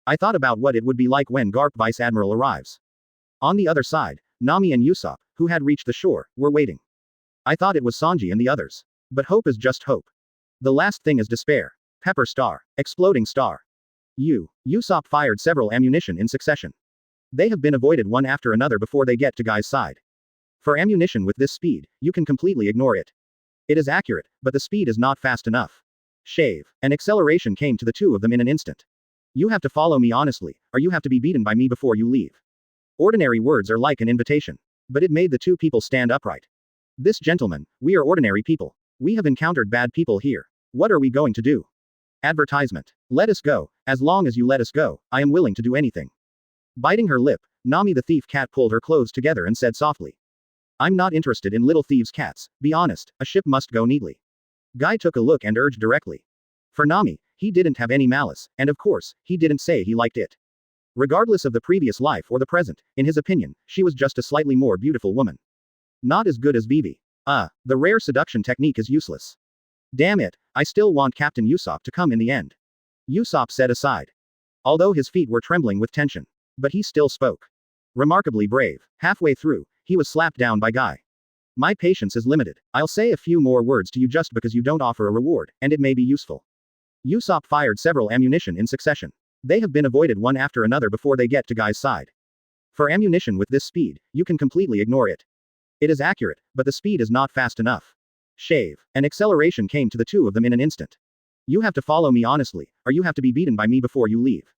Speaker 2: I thought about what it would be like when Garp Vice Admiral arrives. On the other side, Nami and Usopp, who had reached the shore, were waiting. I thought it was Sanji and the others. But hope is just hope. The last thing is despair. Pepper star. Exploding star. Usopp fired several ammunition in succession. They have been avoided one after another before they get to Guy's side. For ammunition with this speed, you can completely ignore it. It is accurate, but the speed is not fast enough. Shave. An acceleration came to the 2 of them in an instant. You have to follow me honestly, or you have to be beaten by me before you leave. Ordinary words are like an invitation. But it made the 2 people stand upright. This gentleman, we are ordinary people. We have encountered bad people here. What are we going to do? Advertisement. Let us go. As long as you let us go, I am willing to do anything. Biting her lip, Nami the thief cat pulled her clothes together and said softly. I'm not interested in little thieves' cats, be honest, a ship must go neatly. Guy took a look and urged directly. For Nami, he didn't have any malice, and of course, he didn't say he liked it. Regardless of the previous life or the present, in his opinion, she was just a slightly more beautiful woman. Not as good as Vivi. The rare seduction technique is useless. Damn it, I still want Captain Usopp to come in the end. Usopp said aside. Although his feet were trembling with tension. But he still spoke. Remarkably brave. Halfway through, he was slapped down by Guy. My patience is limited. I'll say a few more words to you just because you don't offer a reward, and it may be useful. Usopp fired several ammunition in succession. They have been avoided one after another before they get to Guy's side. For ammunition with this speed, you can completely ignore it. It is accurate, but the speed is not fast enough. Shave. An acceleration came to the two of them in an instant. You have to follow me honestly, or you have to be beaten by me before you leave.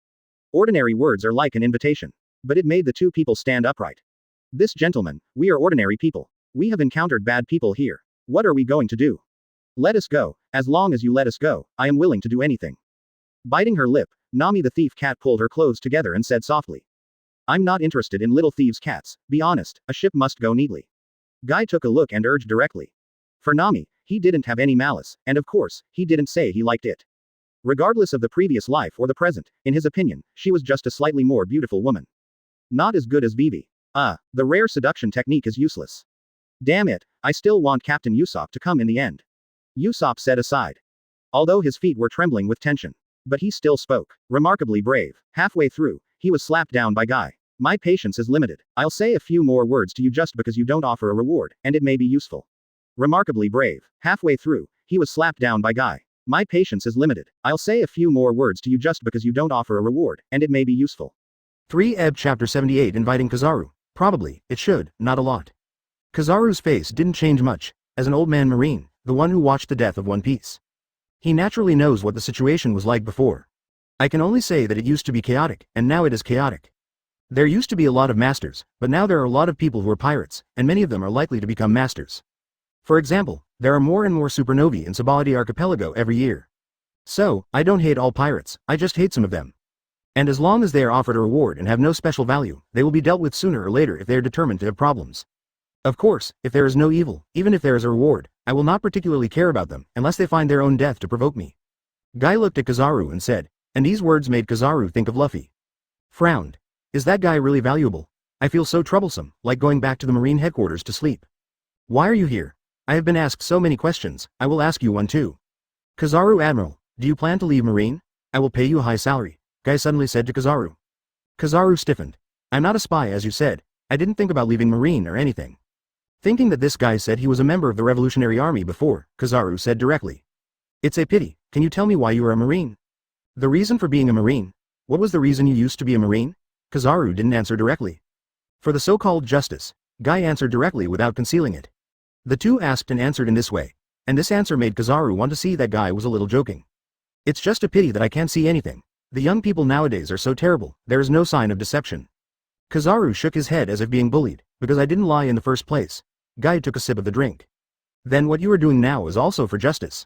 Speaker 2: Ordinary words are like an invitation. But it made the two people stand upright. This gentleman, we are ordinary people. We have encountered bad people here. What are we going to do? Let us go. As long as you let us go, I am willing to do anything. Biting her lip, Nami the thief cat pulled her clothes together and said softly. I'm not interested in little thieves' cats. Be honest, a ship must go neatly. Guy took a look and urged directly. For Nami, he didn't have any malice, and of course, he didn't say he liked it. Regardless of the previous life or the present, in his opinion, she was just a slightly more beautiful woman. Not as good as Vivi. The rare seduction technique is useless. Damn it, I still want Captain Usopp to come in the end. Usopp said aside. Although his feet were trembling with tension. But he still spoke. Remarkably brave. Halfway through, he was slapped down by Guy. My patience is limited. I'll say a few more words to you just because you don't offer a reward, and it may be useful. Remarkably brave. Halfway through, he was slapped down by Guy. My patience is limited. I'll say a few more words to you just because you don't offer a reward, and it may be useful.
Speaker 1: 3 Eb Chapter 78 Inviting Kizaru. Probably, it should, not a lot. Kizaru's face didn't change much, as an old man marine, the one who watched the death of One Piece. He naturally knows what the situation was like before. I can only say that it used to be chaotic, and now it is chaotic. There used to be a lot of masters, but now there are a lot of people who are pirates, and many of them are likely to become masters. For example, there are more and more supernovae in Sabaody Archipelago every year. So, I don't hate all pirates, I just hate some of them. And as long as they are offered a reward and have no special value, they will be dealt with sooner or later if they are determined to have problems. Of course, if there is no evil, even if there is a reward, I will not particularly care about them, unless they find their own death to provoke me. Guy looked at Kizaru and said, and these words made Kizaru think of Luffy. Frowned. Is that guy really valuable? I feel so troublesome, like going back to the Marine headquarters to sleep. Why are you here? I have been asked so many questions, I will ask you one too. Kizaru Admiral, do you plan to leave Marine? I will pay you a high salary, Guy suddenly said to Kizaru. Kizaru stiffened. I'm not a spy as you said, I didn't think about leaving Marine or anything. Thinking that this guy said he was a member of the Revolutionary Army before, Kizaru said directly. It's a pity, can you tell me why you are a Marine? The reason for being a Marine? What was the reason you used to be a Marine? Kizaru didn't answer directly. For the so-called justice, Guy answered directly without concealing it. The two asked and answered in this way, and this answer made Kizaru want to see that Guy was a little joking. It's just a pity that I can't see anything. The young people nowadays are so terrible, there is no sign of deception. Kizaru shook his head as if being bullied, because I didn't lie in the first place. Guy took a sip of the drink. Then what you are doing now is also for justice.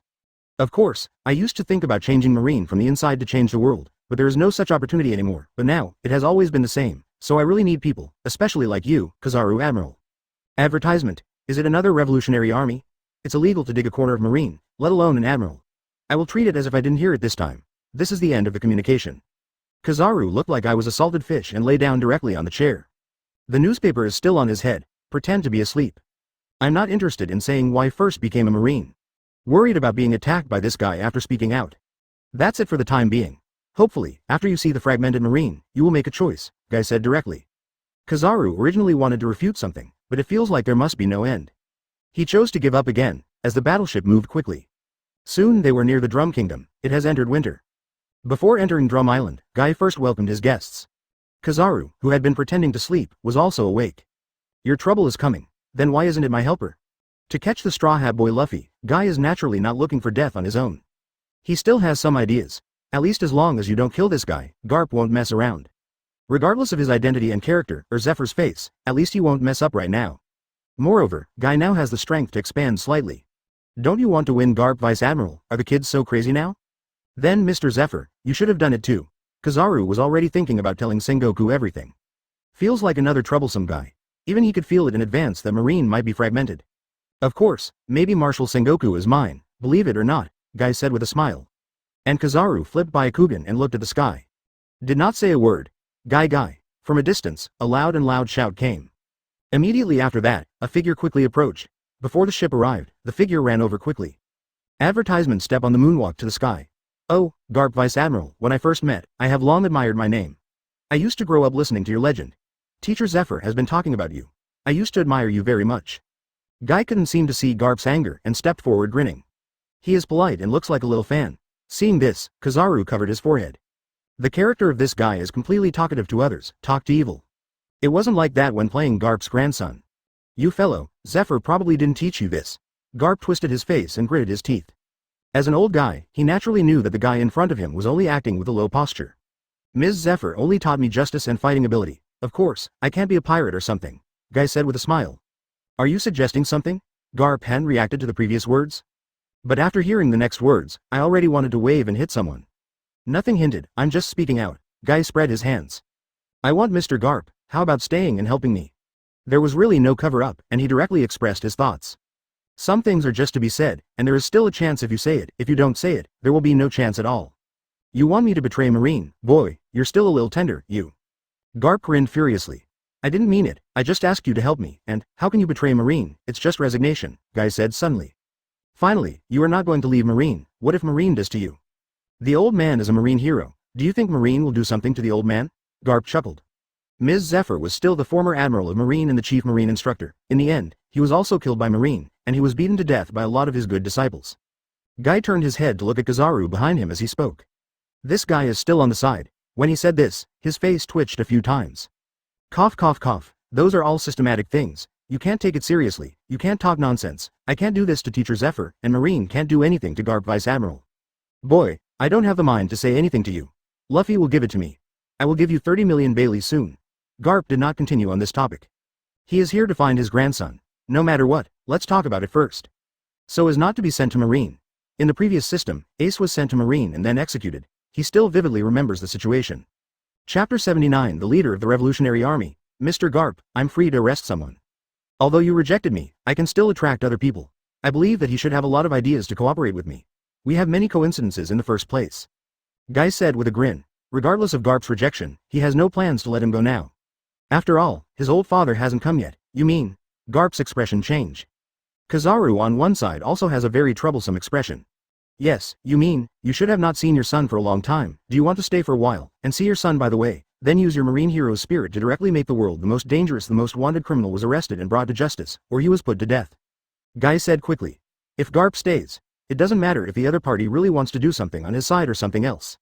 Speaker 1: Of course, I used to think about changing Marine from the inside to change the world, but there is no such opportunity anymore, but now, it has always been the same, so I really need people, especially like you, Kizaru Admiral. Advertisement. Is it another Revolutionary Army? It's illegal to dig a corner of Marine, let alone an Admiral. I will treat it as if I didn't hear it this time. This is the end of the communication. Kizaru looked like I was a salted fish and lay down directly on the chair. The newspaper is still on his head, pretend to be asleep. I'm not interested in saying why I first became a Marine. Worried about being attacked by this guy after speaking out. That's it for the time being. Hopefully, after you see the fragmented Marine, you will make a choice, Guy said directly. Kizaru originally wanted to refute something, but it feels like there must be no end. He chose to give up again, as the battleship moved quickly. Soon they were near the Drum Kingdom, it has entered winter. Before entering Drum Island, Guy first welcomed his guests. Kizaru, who had been pretending to sleep, was also awake. Your trouble is coming. Then why isn't it my helper? To catch the Straw Hat Boy Luffy, Guy is naturally not looking for death on his own. He still has some ideas. At least as long as you don't kill this guy, Garp won't mess around. Regardless of his identity and character, or Zephyr's face, at least he won't mess up right now. Moreover, Guy now has the strength to expand slightly. Don't you want to win Garp Vice Admiral? Are the kids so crazy now? Then Mr. Zephyr, you should have done it too. Kizaru was already thinking about telling Sengoku everything. Feels like another troublesome guy. Even he could feel it in advance that Marine might be fragmented. Of course, maybe Marshal Sengoku is mine, believe it or not, Guy said with a smile. And Kizaru flipped by Akugan and looked at the sky. Did not say a word. Guy. From a distance, a loud and loud shout came. Immediately after that, a figure quickly approached. Before the ship arrived, the figure ran over quickly. Advertisement step on the moonwalk to the sky. Oh, Garp Vice Admiral, when I first met, I have long admired my name. I used to grow up listening to your legend. Teacher Zephyr has been talking about you. I used to admire you very much. Guy couldn't seem to see Garp's anger and stepped forward grinning. He is polite and looks like a little fan. Seeing this, Kizaru covered his forehead. The character of this guy is completely talkative to others, talk to evil. It wasn't like that when playing Garp's grandson. You fellow, Zephyr probably didn't teach you this. Garp twisted his face and gritted his teeth. As an old guy, he naturally knew that the guy in front of him was only acting with a low posture. Ms. Zephyr only taught me justice and fighting ability. Of course, I can't be a pirate or something. Guy said with a smile. Are you suggesting something? Garp hadn't reacted to the previous words. But after hearing the next words, I already wanted to wave and hit someone. Nothing hinted, I'm just speaking out. Guy spread his hands. I want Mr. Garp, how about staying and helping me? There was really no cover-up, and he directly expressed his thoughts. Some things are just to be said, and there is still a chance if you say it. If you don't say it, there will be no chance at all. You want me to betray Marine? Boy, you're still a little tender, you. Garp grinned furiously. I didn't mean it, I just asked you to help me, and, how can you betray Marine? It's just resignation, Guy said suddenly. Finally, you are not going to leave Marine. What if Marine does to you? The old man is a Marine hero. Do you think Marine will do something to the old man? Garp chuckled. Ms. Zephyr was still the former admiral of Marine and the chief Marine instructor. In the end, he was also killed by Marine, and he was beaten to death by a lot of his good disciples. Guy turned his head to look at Kizaru behind him as he spoke. This guy is still on the side. When he said this, his face twitched a few times. Cough cough cough, those are all systematic things. You can't take it seriously, you can't talk nonsense. I can't do this to Teacher Zephyr, and Marine can't do anything to Garp Vice Admiral. Boy, I don't have the mind to say anything to you. Luffy will give it to me. I will give you 30 million Baileys soon. Garp did not continue on this topic. He is here to find his grandson. No matter what, let's talk about it first. So as not to be sent to Marine. In the previous system, Ace was sent to Marine and then executed. He still vividly remembers the situation. Chapter 79 The leader of the Revolutionary Army. Mr. Garp, I'm free to arrest someone. Although you rejected me, I can still attract other people. I believe that he should have a lot of ideas to cooperate with me. We have many coincidences in the first place. Guy said with a grin. Regardless of Garp's rejection, he has no plans to let him go now. After all, his old father hasn't come yet. You mean? Garp's expression changed. Kizaru on one side also has a very troublesome expression. Yes, you mean, you should have not seen your son for a long time. Do you want to stay for a while, and see your son by the way, then use your Marine hero's spirit to directly make the world the most dangerous, the most wanted criminal was arrested and brought to justice, or he was put to death. Guy said quickly. If Garp stays, it doesn't matter if the other party really wants to do something on his side or something else.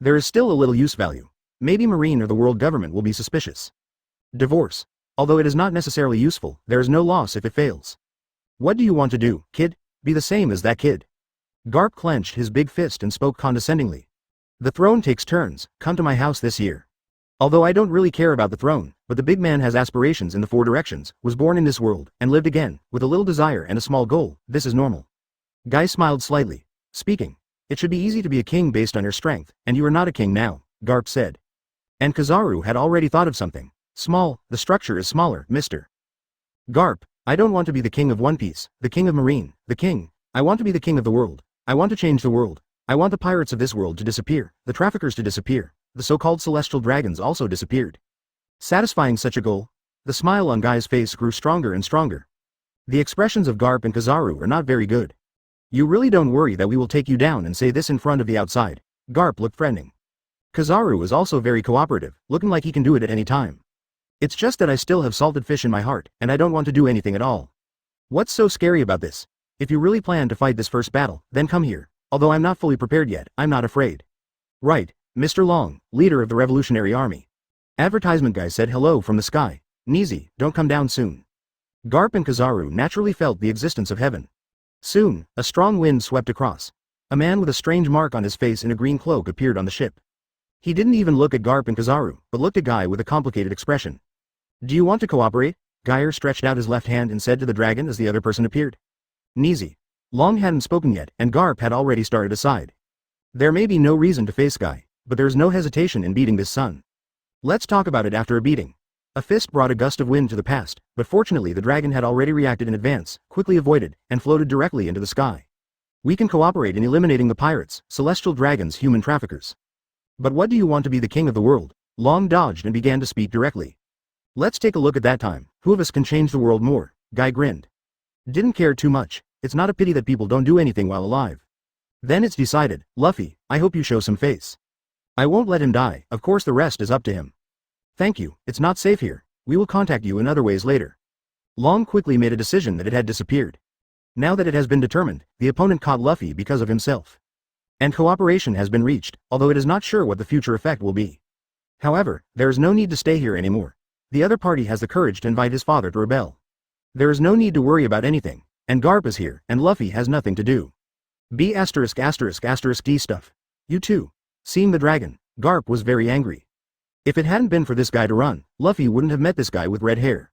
Speaker 1: There is still a little use value. Maybe Marine or the world government will be suspicious. Divorce. Although it is not necessarily useful, there is no loss if it fails. What do you want to do, kid? Be the same as that kid. Garp clenched his big fist and spoke condescendingly. The throne takes turns, come to my house this year. Although I don't really care about the throne, but the big man has aspirations in the four directions, was born in this world, and lived again, with a little desire and a small goal, this is normal. Guy smiled slightly. Speaking. It should be easy to be a king based on your strength, and you are not a king now, Garp said. And Kizaru had already thought of something. Small, the structure is smaller, Mr. Garp, I don't want to be the king of One Piece, the king of Marine, the king. I want to be the king of the world. I want to change the world. I want the pirates of this world to disappear, the traffickers to disappear. The so-called celestial dragons also disappeared. Satisfying such a goal, the smile on Guy's face grew stronger and stronger. The expressions of Garp and Kizaru are not very good. You really don't worry that we will take you down and say this in front of the outside. Garp looked threatening. Kizaru is also very cooperative, looking like he can do it at any time. It's just that I still have salted fish in my heart, and I don't want to do anything at all. What's so scary about this? If you really plan to fight this first battle, then come here. Although I'm not fully prepared yet, I'm not afraid. Right. Mr. Long, leader of the Revolutionary Army. Advertisement guy said hello from the sky. Nizi, don't come down soon. Garp and Kizaru naturally felt the existence of heaven. Soon, a strong wind swept across. A man with a strange mark on his face in a green cloak appeared on the ship. He didn't even look at Garp and Kizaru, but looked at Guy with a complicated expression. Do you want to cooperate? Geyer stretched out his left hand and said to the dragon as the other person appeared. Nizi. Long hadn't spoken yet, and Garp had already started aside. There may be no reason to face Guy, but there's no hesitation in beating this son. Let's talk about it after a beating. A fist brought a gust of wind to the past, but fortunately the dragon had already reacted in advance, quickly avoided, and floated directly into the sky. We can cooperate in eliminating the pirates, celestial dragons, human traffickers. But what do you want to be the king of the world? Long dodged and began to speak directly. Let's take a look at that time. Who of us can change the world more? Guy grinned. Didn't care too much. It's not a pity that people don't do anything while alive. Then it's decided. Luffy, I hope you show some face. I won't let him die, of course the rest is up to him. Thank you, it's not safe here. We will contact you in other ways later. Long quickly made a decision that it had disappeared. Now that it has been determined, the opponent caught Luffy because of himself. And cooperation has been reached, although it is not sure what the future effect will be. However, there is no need to stay here anymore. The other party has the courage to invite his father to rebel. There is no need to worry about anything, and Garp is here, and Luffy has nothing to do. B******** D stuff. You too. Seeing the dragon, Garp was very angry. If it hadn't been for this guy to run, Luffy wouldn't have met this guy with red hair.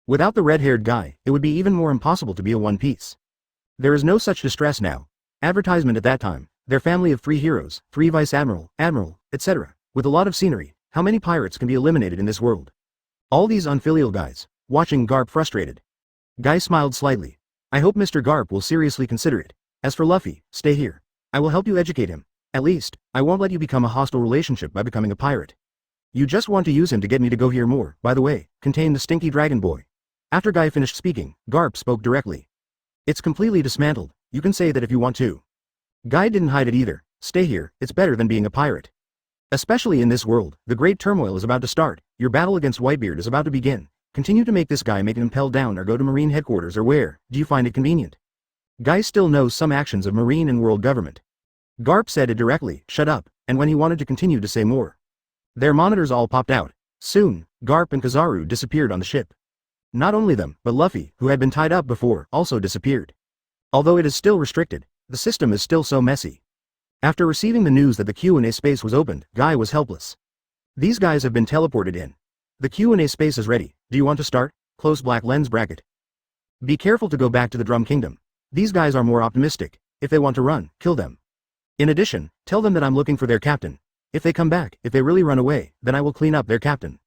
Speaker 1: Without the red-haired guy, it would be even more impossible to be a One Piece. There is no such distress now. Advertisement at that time, their family of 3 heroes, 3 vice admiral, etc. With a lot of scenery, how many pirates can be eliminated in this world? All these unfilial guys, watching Garp frustrated. Guy smiled slightly. I hope Mr. Garp will seriously consider it. As for Luffy, stay here. I will help you educate him. At least, I won't let you become a hostile relationship by becoming a pirate. You just want to use him to get me to go here more, by the way, contain the stinky dragon boy. After Guy finished speaking, Garp spoke directly. It's completely dismantled, you can say that if you want to. Guy didn't hide it either. Stay here, it's better than being a pirate. Especially in this world, the great turmoil is about to start, your battle against Whitebeard is about to begin. Continue to make this guy make him impel down or go to Marine headquarters or where, do you find it convenient? Guy still knows some actions of Marine and world government. Garp said it directly, shut up, and when he wanted to continue to say more. Their monitors all popped out. Soon, Garp and Kizaru disappeared on the ship. Not only them, but Luffy, who had been tied up before, also disappeared. Although it is still restricted, the system is still so messy. After receiving the news that the Q&A space was opened, Guy was helpless. These guys have been teleported in. The Q&A space is ready, do you want to start? Close black lens bracket. Be careful to go back to the Drum Kingdom. These guys are more optimistic. If they want to run, kill them. In addition, tell them that I'm looking for their captain. If they come back, if they really run away, then I will clean up their captain.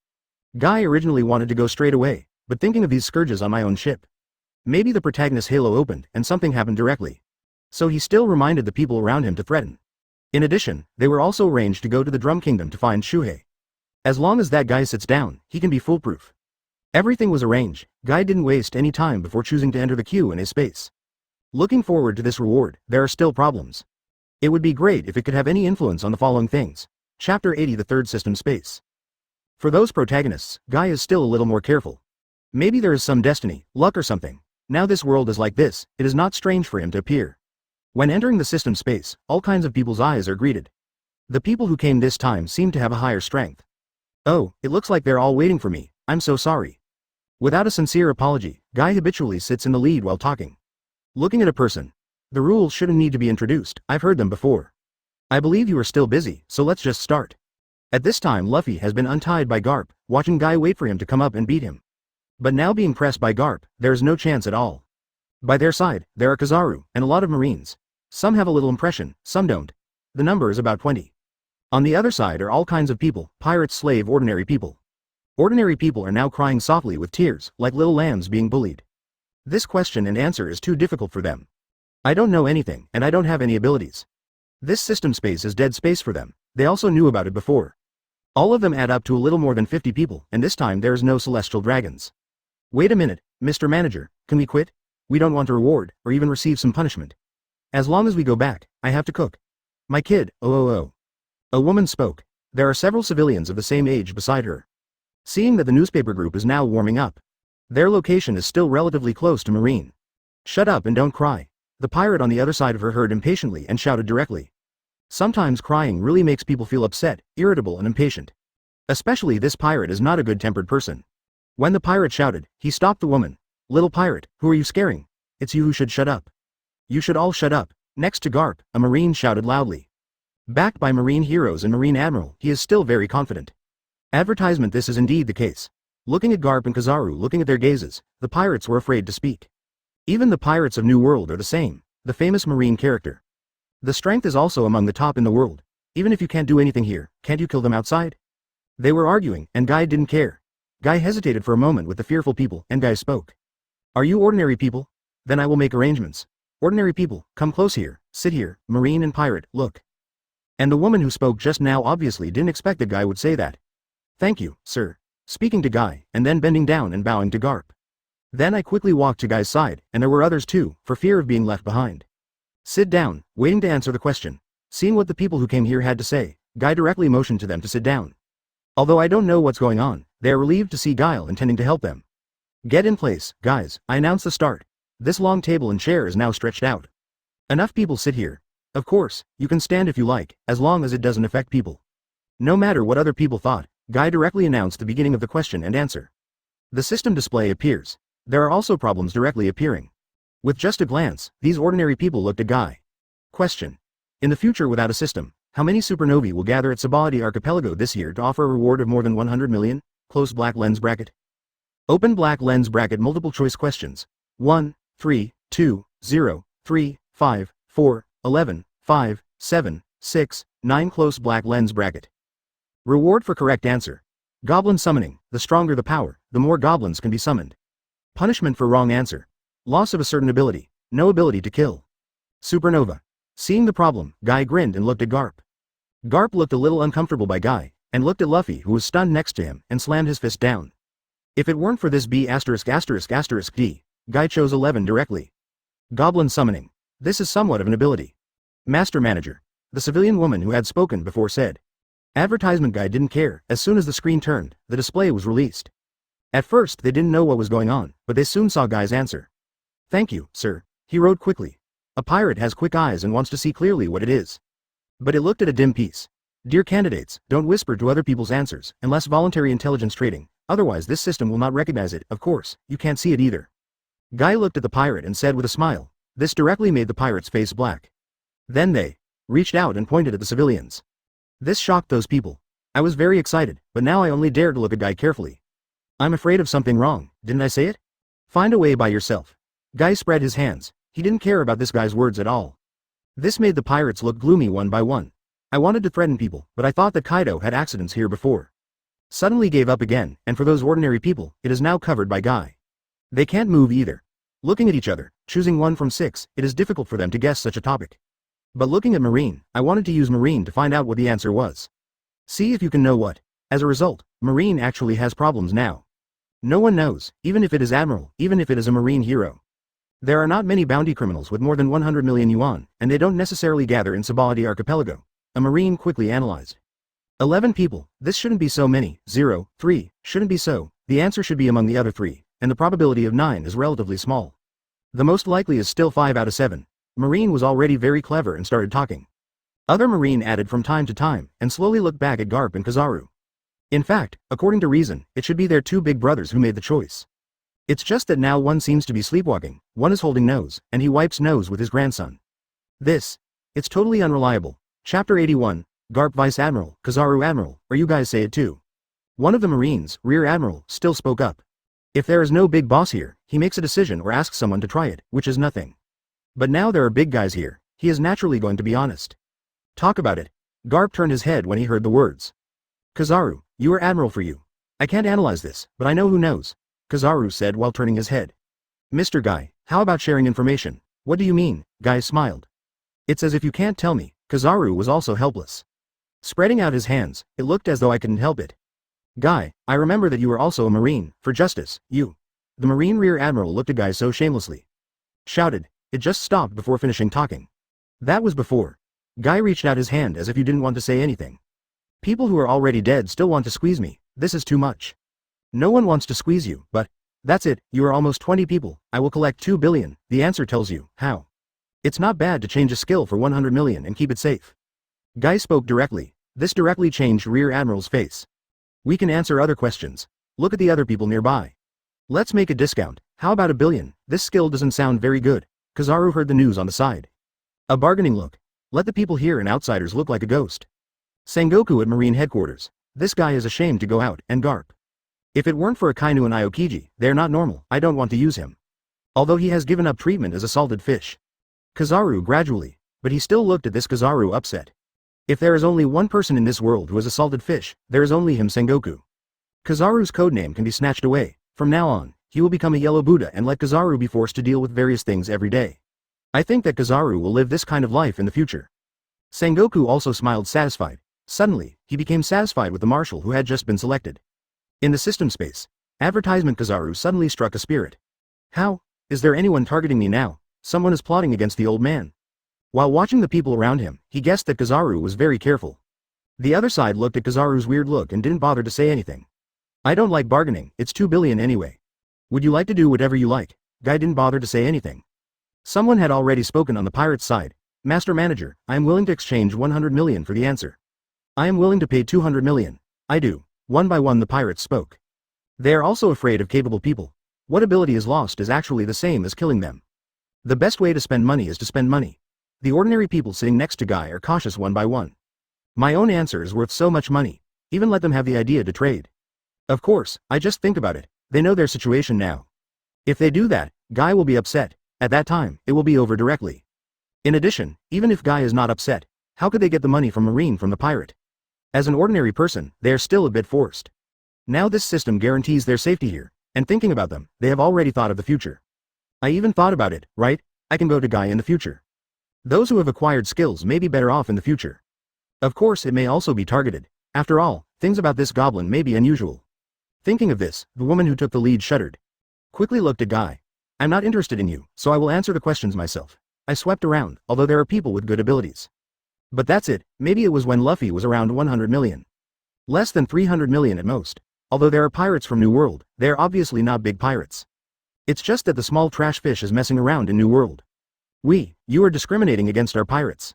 Speaker 1: Guy originally wanted to go straight away, but thinking of these scourges on my own ship. Maybe the protagonist's halo opened and something happened directly. So he still reminded the people around him to threaten. In addition, they were also arranged to go to the Drum Kingdom to find Shuhei. As long as that guy sits down, he can be foolproof. Everything was arranged. Guy didn't waste any time before choosing to enter the Q&A space. Looking forward to this reward, there are still problems. It would be great if it could have any influence on the following things. Chapter 80 The Third System Space. For those protagonists, Guy is still a little more careful. Maybe there is some destiny, luck or something. Now this world is like this, it is not strange for him to appear. When entering the system space, all kinds of people's eyes are greeted. The people who came this time seem to have a higher strength. Oh, it looks like they're all waiting for me, I'm so sorry. Without a sincere apology, Guy habitually sits in the lead while talking. Looking at a person. The rules shouldn't need to be introduced, I've heard them before. I believe you are still busy, so let's just start. At this time Luffy has been untied by Garp, watching Guy wait for him to come up and beat him. But now being pressed by Garp, there is no chance at all. By their side, there are Kizaru, and a lot of Marines. Some have a little impression, some don't. The number is about 20. On the other side are all kinds of people, pirates, slave, ordinary people. Ordinary people are now crying softly with tears, like little lambs being bullied. This question and answer is too difficult for them. I don't know anything, and I don't have any abilities. This system space is dead space for them, they also knew about it before. All of them add up to a little more than 50 people, and this time there is no celestial dragons. Wait a minute, Mr. Manager, can we quit? We don't want a reward, or even receive some punishment. As long as we go back, I have to cook. My kid, oh. A woman spoke. There are several civilians of the same age beside her. Seeing that the newspaper group is now warming up. Their location is still relatively close to Marine. Shut up and don't cry. The pirate on the other side of her heard impatiently and shouted directly. Sometimes crying really makes people feel upset, irritable and impatient. Especially this pirate is not a good-tempered person. When the pirate shouted, he stopped the woman. Little pirate, who are you scaring? It's you who should shut up. You should all shut up. Next to Garp, a Marine shouted loudly. Backed by Marine heroes and Marine Admiral, he is still very confident. Advertisement. This is indeed the case. Looking at Garp and Kizaru, looking at their gazes, the pirates were afraid to speak. Even the pirates of New World are the same, the famous Marine character. The strength is also among the top in the world. Even if you can't do anything here, can't you kill them outside? They were arguing, and Guy didn't care. Guy hesitated for a moment with the fearful people, and Guy spoke. Are you ordinary people? Then I will make arrangements. Ordinary people, come close here, sit here, Marine and pirate, look. And the woman who spoke just now obviously didn't expect that Guy would say that. Thank you, sir. Speaking to Guy, and then bending down and bowing to Garp. Then I quickly walked to Guy's side, and there were others too, for fear of being left behind. Sit down, waiting to answer the question. Seeing what the people who came here had to say, Guy directly motioned to them to sit down. Although I don't know what's going on, they are relieved to see Guile intending to help them. Get in place, guys, I announce the start. This long table and chair is now stretched out. Enough people sit here.
Speaker 2: Of course, you can stand if you like, as long as it doesn't affect people. No matter what other people thought, Guy directly announced the beginning of the question and answer. The system display appears. There are also problems directly appearing. With just a glance, these ordinary people looked at Guy. Question. In the future without a system, how many supernovae will gather at Sabaody Archipelago this year to offer a reward of more than 100 million? Close black lens bracket. Open black lens bracket multiple choice questions. 1, 3, 2, 0, 3, 5, 4, 11, 5, 7, 6, 9 close black lens bracket. Reward for correct answer. Goblin summoning. The stronger the power, the more goblins can be summoned. Punishment for wrong answer. Loss of a certain ability. No ability to kill. Supernova. Seeing the problem, Guy grinned and looked at Garp. Garp looked a little uncomfortable by Guy, and looked at Luffy who was stunned next to him and slammed his fist down. If it weren't for this B********, D, Guy chose 11 directly. Goblin summoning. This is somewhat of an ability. Master Manager. The civilian woman who had spoken before said. Advertisement Guy didn't care. As soon as the screen turned, the display was released. At first they didn't know what was going on, but they soon saw Guy's answer. Thank you, sir. He wrote quickly. A pirate has quick eyes and wants to see clearly what it is. But it looked at a dim piece. Dear candidates, don't whisper to other people's answers, unless voluntary intelligence trading, otherwise this system will not recognize it. Of course, you can't see it either. Guy looked at the pirate and said with a smile. This directly made the pirate's face black. Then they reached out and pointed at the civilians. This shocked those people. I was very excited, but now I only dare to look at Guy carefully. I'm afraid of something wrong, didn't I say it? Find a way by yourself. Guy spread his hands. He didn't care about this guy's words at all. This made the pirates look gloomy one by one. I wanted to threaten people, but I thought that Kaido had accidents here before. Suddenly gave up again, and for those ordinary people, it is now covered by Guy. They can't move either. Looking at each other, choosing one from 6, it is difficult for them to guess such a topic. But looking at Marine, I wanted to use Marine to find out what the answer was. See if you can know what. As a result, Marine actually has problems now. No one knows, even if it is Admiral, even if it is a Marine hero. There are not many bounty criminals with more than 100 million yuan, and they don't necessarily gather in Sabaody Archipelago. A Marine quickly analyzed. 11 people, this shouldn't be so many. 0, 3, shouldn't be so. The answer should be among the other 3, and the probability of 9 is relatively small. The most likely is still 5 out of 7. Marine was already very clever and started talking. Other Marine added from time to time, and slowly looked back at Garp and Kizaru. In fact, according to reason, it should be their 2 big brothers who made the choice. It's just that now one seems to be sleepwalking, one is holding nose, and he wipes nose with his grandson. It's totally unreliable. Chapter 81, Garp Vice Admiral, Kizaru Admiral, or you guys say it too. One of the Marines, Rear Admiral, still spoke up. If there is no big boss here, he makes a decision or asks someone to try it, which is nothing. But now there are big guys here, he is naturally going to be honest. Talk about it. Garp turned his head when he heard the words. Kizaru, you are Admiral for you. I can't analyze this, but I know who knows. Kizaru said while turning his head. Mr. Guy, how about sharing information? What do you mean? Guy smiled. It's as if you can't tell me. Kizaru was also helpless. Spreading out his hands, it looked as though I couldn't help it. Guy, I remember that you were also a Marine, for justice, you. The Marine Rear Admiral looked at Guy so shamelessly. Shouted. It just stopped before finishing talking. That was before. Guy reached out his hand as if you didn't want to say anything. People who are already dead still want to squeeze me, this is too much. No one wants to squeeze you, but, that's it, you are almost 20 people, I will collect 2 billion, the answer tells you, how. It's not bad to change a skill for 100 million and keep it safe. Guy spoke directly, this directly changed Rear Admiral's face. We can answer other questions. Look at the other people nearby. Let's make a discount, how about 1 billion, this skill doesn't sound very good. Kizaru heard the news on the side. A bargaining look. Let the people here and outsiders look like a ghost. Sengoku at Marine Headquarters. This guy is ashamed to go out, and Garp. If it weren't for Akainu and Aokiji, they're not normal, I don't want to use him. Although he has given up treatment as a salted fish. Kizaru gradually, but he still looked at this Kizaru upset. If there is only one person in this world who is a salted fish, there is only him Sengoku. Kizaru's codename can be snatched away. From now on, he will become a yellow Buddha and let Kizaru be forced to deal with various things every day. I think that Kizaru will live this kind of life in the future. Sengoku also smiled satisfied. Suddenly, he became satisfied with the marshal who had just been selected. In the system space, advertisement Kizaru suddenly struck a spirit. How? Is there anyone targeting me now? Someone is plotting against the old man. While watching the people around him, he guessed that Kizaru was very careful. The other side looked at Kizaru's weird look and didn't bother to say anything. I don't like bargaining, it's 2 billion anyway. Would you like to do whatever you like? Guy didn't bother to say anything. Someone had already spoken on the pirate's side.
Speaker 1: Master Manager, I am willing to exchange 100 million for the answer. I am willing to pay 200 million. I do. One by one the pirates spoke. They are also afraid of capable people. What ability is lost is actually the same as killing them. The best way to spend money is to spend money. The ordinary people sitting next to Guy are cautious one by one. My own answer is worth so much money. Even let them have the idea to trade. Of course, I just think about it. They know their situation now. If they do that, Guy will be upset. At that time, it will be over directly. In addition, even if Guy is not upset, how could they get the money from Marine from the pirate? As an ordinary person, they are still a bit forced. Now this system guarantees their safety here, and thinking about them, they have already thought of the future. I even thought about it, right? I can go to Guy in the future. Those who have acquired skills may be better off in the future. Of course it may also be targeted. After all, things about this goblin may be unusual. Thinking of this, the woman who took the lead shuddered. Quickly looked at Guy. I'm not interested in you, so I will answer the questions myself. I swept around, although there are people with good abilities. But that's it, maybe it was when Luffy was around 100 million. Less than 300 million at most. Although there are pirates from New World, they are obviously not big pirates. It's just that the small trash fish is messing around in New World. You are discriminating against our pirates.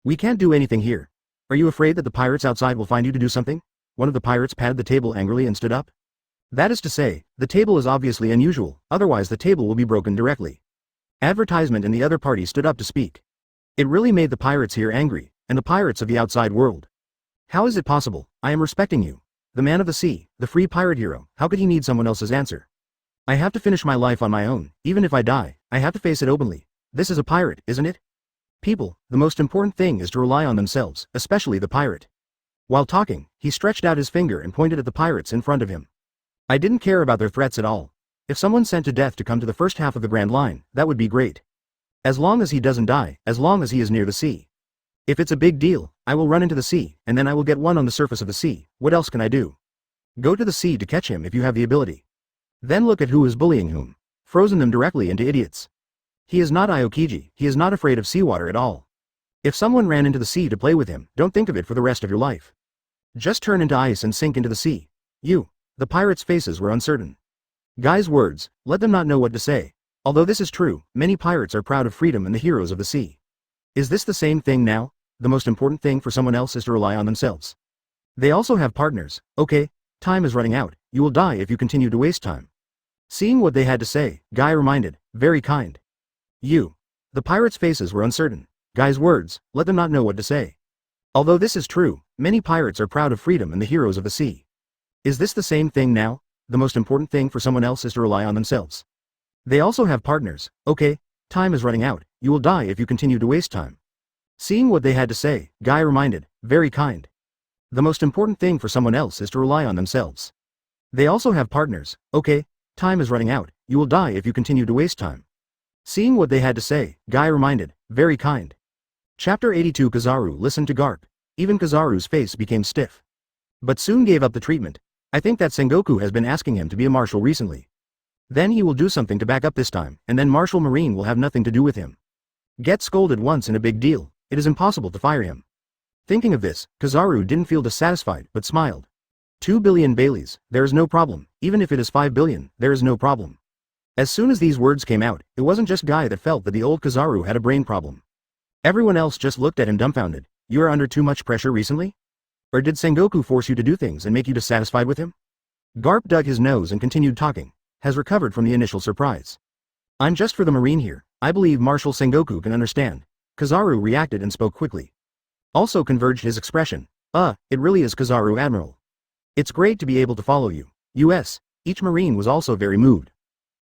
Speaker 1: We can't do anything here. Are you afraid that the pirates outside will find you to do something? One of the pirates patted the table angrily and stood up. That is to say, the table is obviously unusual, otherwise the table will be broken directly. Advertisement and the other party stood up to speak. It really made the pirates here angry, and the pirates of the outside world. How is it possible? I am respecting you. The man of the sea, the free pirate hero, how could he need someone else's answer? I have to finish my life on my own, even if I die, I have to face it openly. This is a pirate, isn't it? People, the most important thing is to rely on themselves, especially the pirate. While talking, he stretched out his finger and pointed at the pirates in front of him. I didn't care about their threats at all. If someone sent to death to come to the first half of the Grand Line, that would be great. As long as he doesn't die, as long as he is near the sea. If it's a big deal, I will run into the sea, and then I will get one on the surface of the sea. What else can I do? Go to the sea to catch him if you have the ability. Then look at who is bullying whom. Frozen them directly into idiots. He is not Aokiji, he is not afraid of seawater at all. If someone ran into the sea to play with him, don't think of it for the rest of your life. Just turn into ice and sink into the sea. The pirates' faces were uncertain. Guy's words, let them not know what to say. Although this is true, many pirates are proud of freedom and the heroes of the sea. Is this the same thing now? The most important thing for someone else is to rely on themselves. They also have partners. Okay, time is running out, you will die if you continue to waste time. Seeing what they had to say, Guy reminded, very kind. The pirates' faces were uncertain. Guy's words, let them not know what to say. Although this is true, many pirates are proud of freedom and the heroes of the sea. Is this the same thing now? The most important thing for someone else is to rely on themselves. They also have partners. Okay, time is running out, you will die if you continue to waste time. Seeing what they had to say, Guy reminded, very kind. The most important thing for someone else is to rely on themselves. They also have partners. Okay, time is running out, you will die if you continue to waste time. Seeing what they had to say, Guy reminded, very kind. Chapter 82 Kizaru listened to Garp. Even Kizaru's face became stiff. But soon gave up the treatment. I think that Sengoku has been asking him to be a marshal recently. Then he will do something to back up this time, and then Marshal Marine will have nothing to do with him. Get scolded once in a big deal, it is impossible to fire him. Thinking of this, Kizaru didn't feel dissatisfied, but smiled. 2 billion Baileys, there is no problem, even if it is 5 billion, there is no problem. As soon as these words came out, it wasn't just Guy that felt that the old Kizaru had a brain problem. Everyone else just looked at him dumbfounded. You are under too much pressure recently? Or did Sengoku force you to do things and make you dissatisfied with him? Garp dug his nose and continued talking, has recovered from the initial surprise. I'm just for the marine here, I believe Marshal Sengoku can understand. Kizaru reacted and spoke quickly. Also converged his expression. It really is Kizaru Admiral. It's great to be able to follow you. Each marine was also very moved.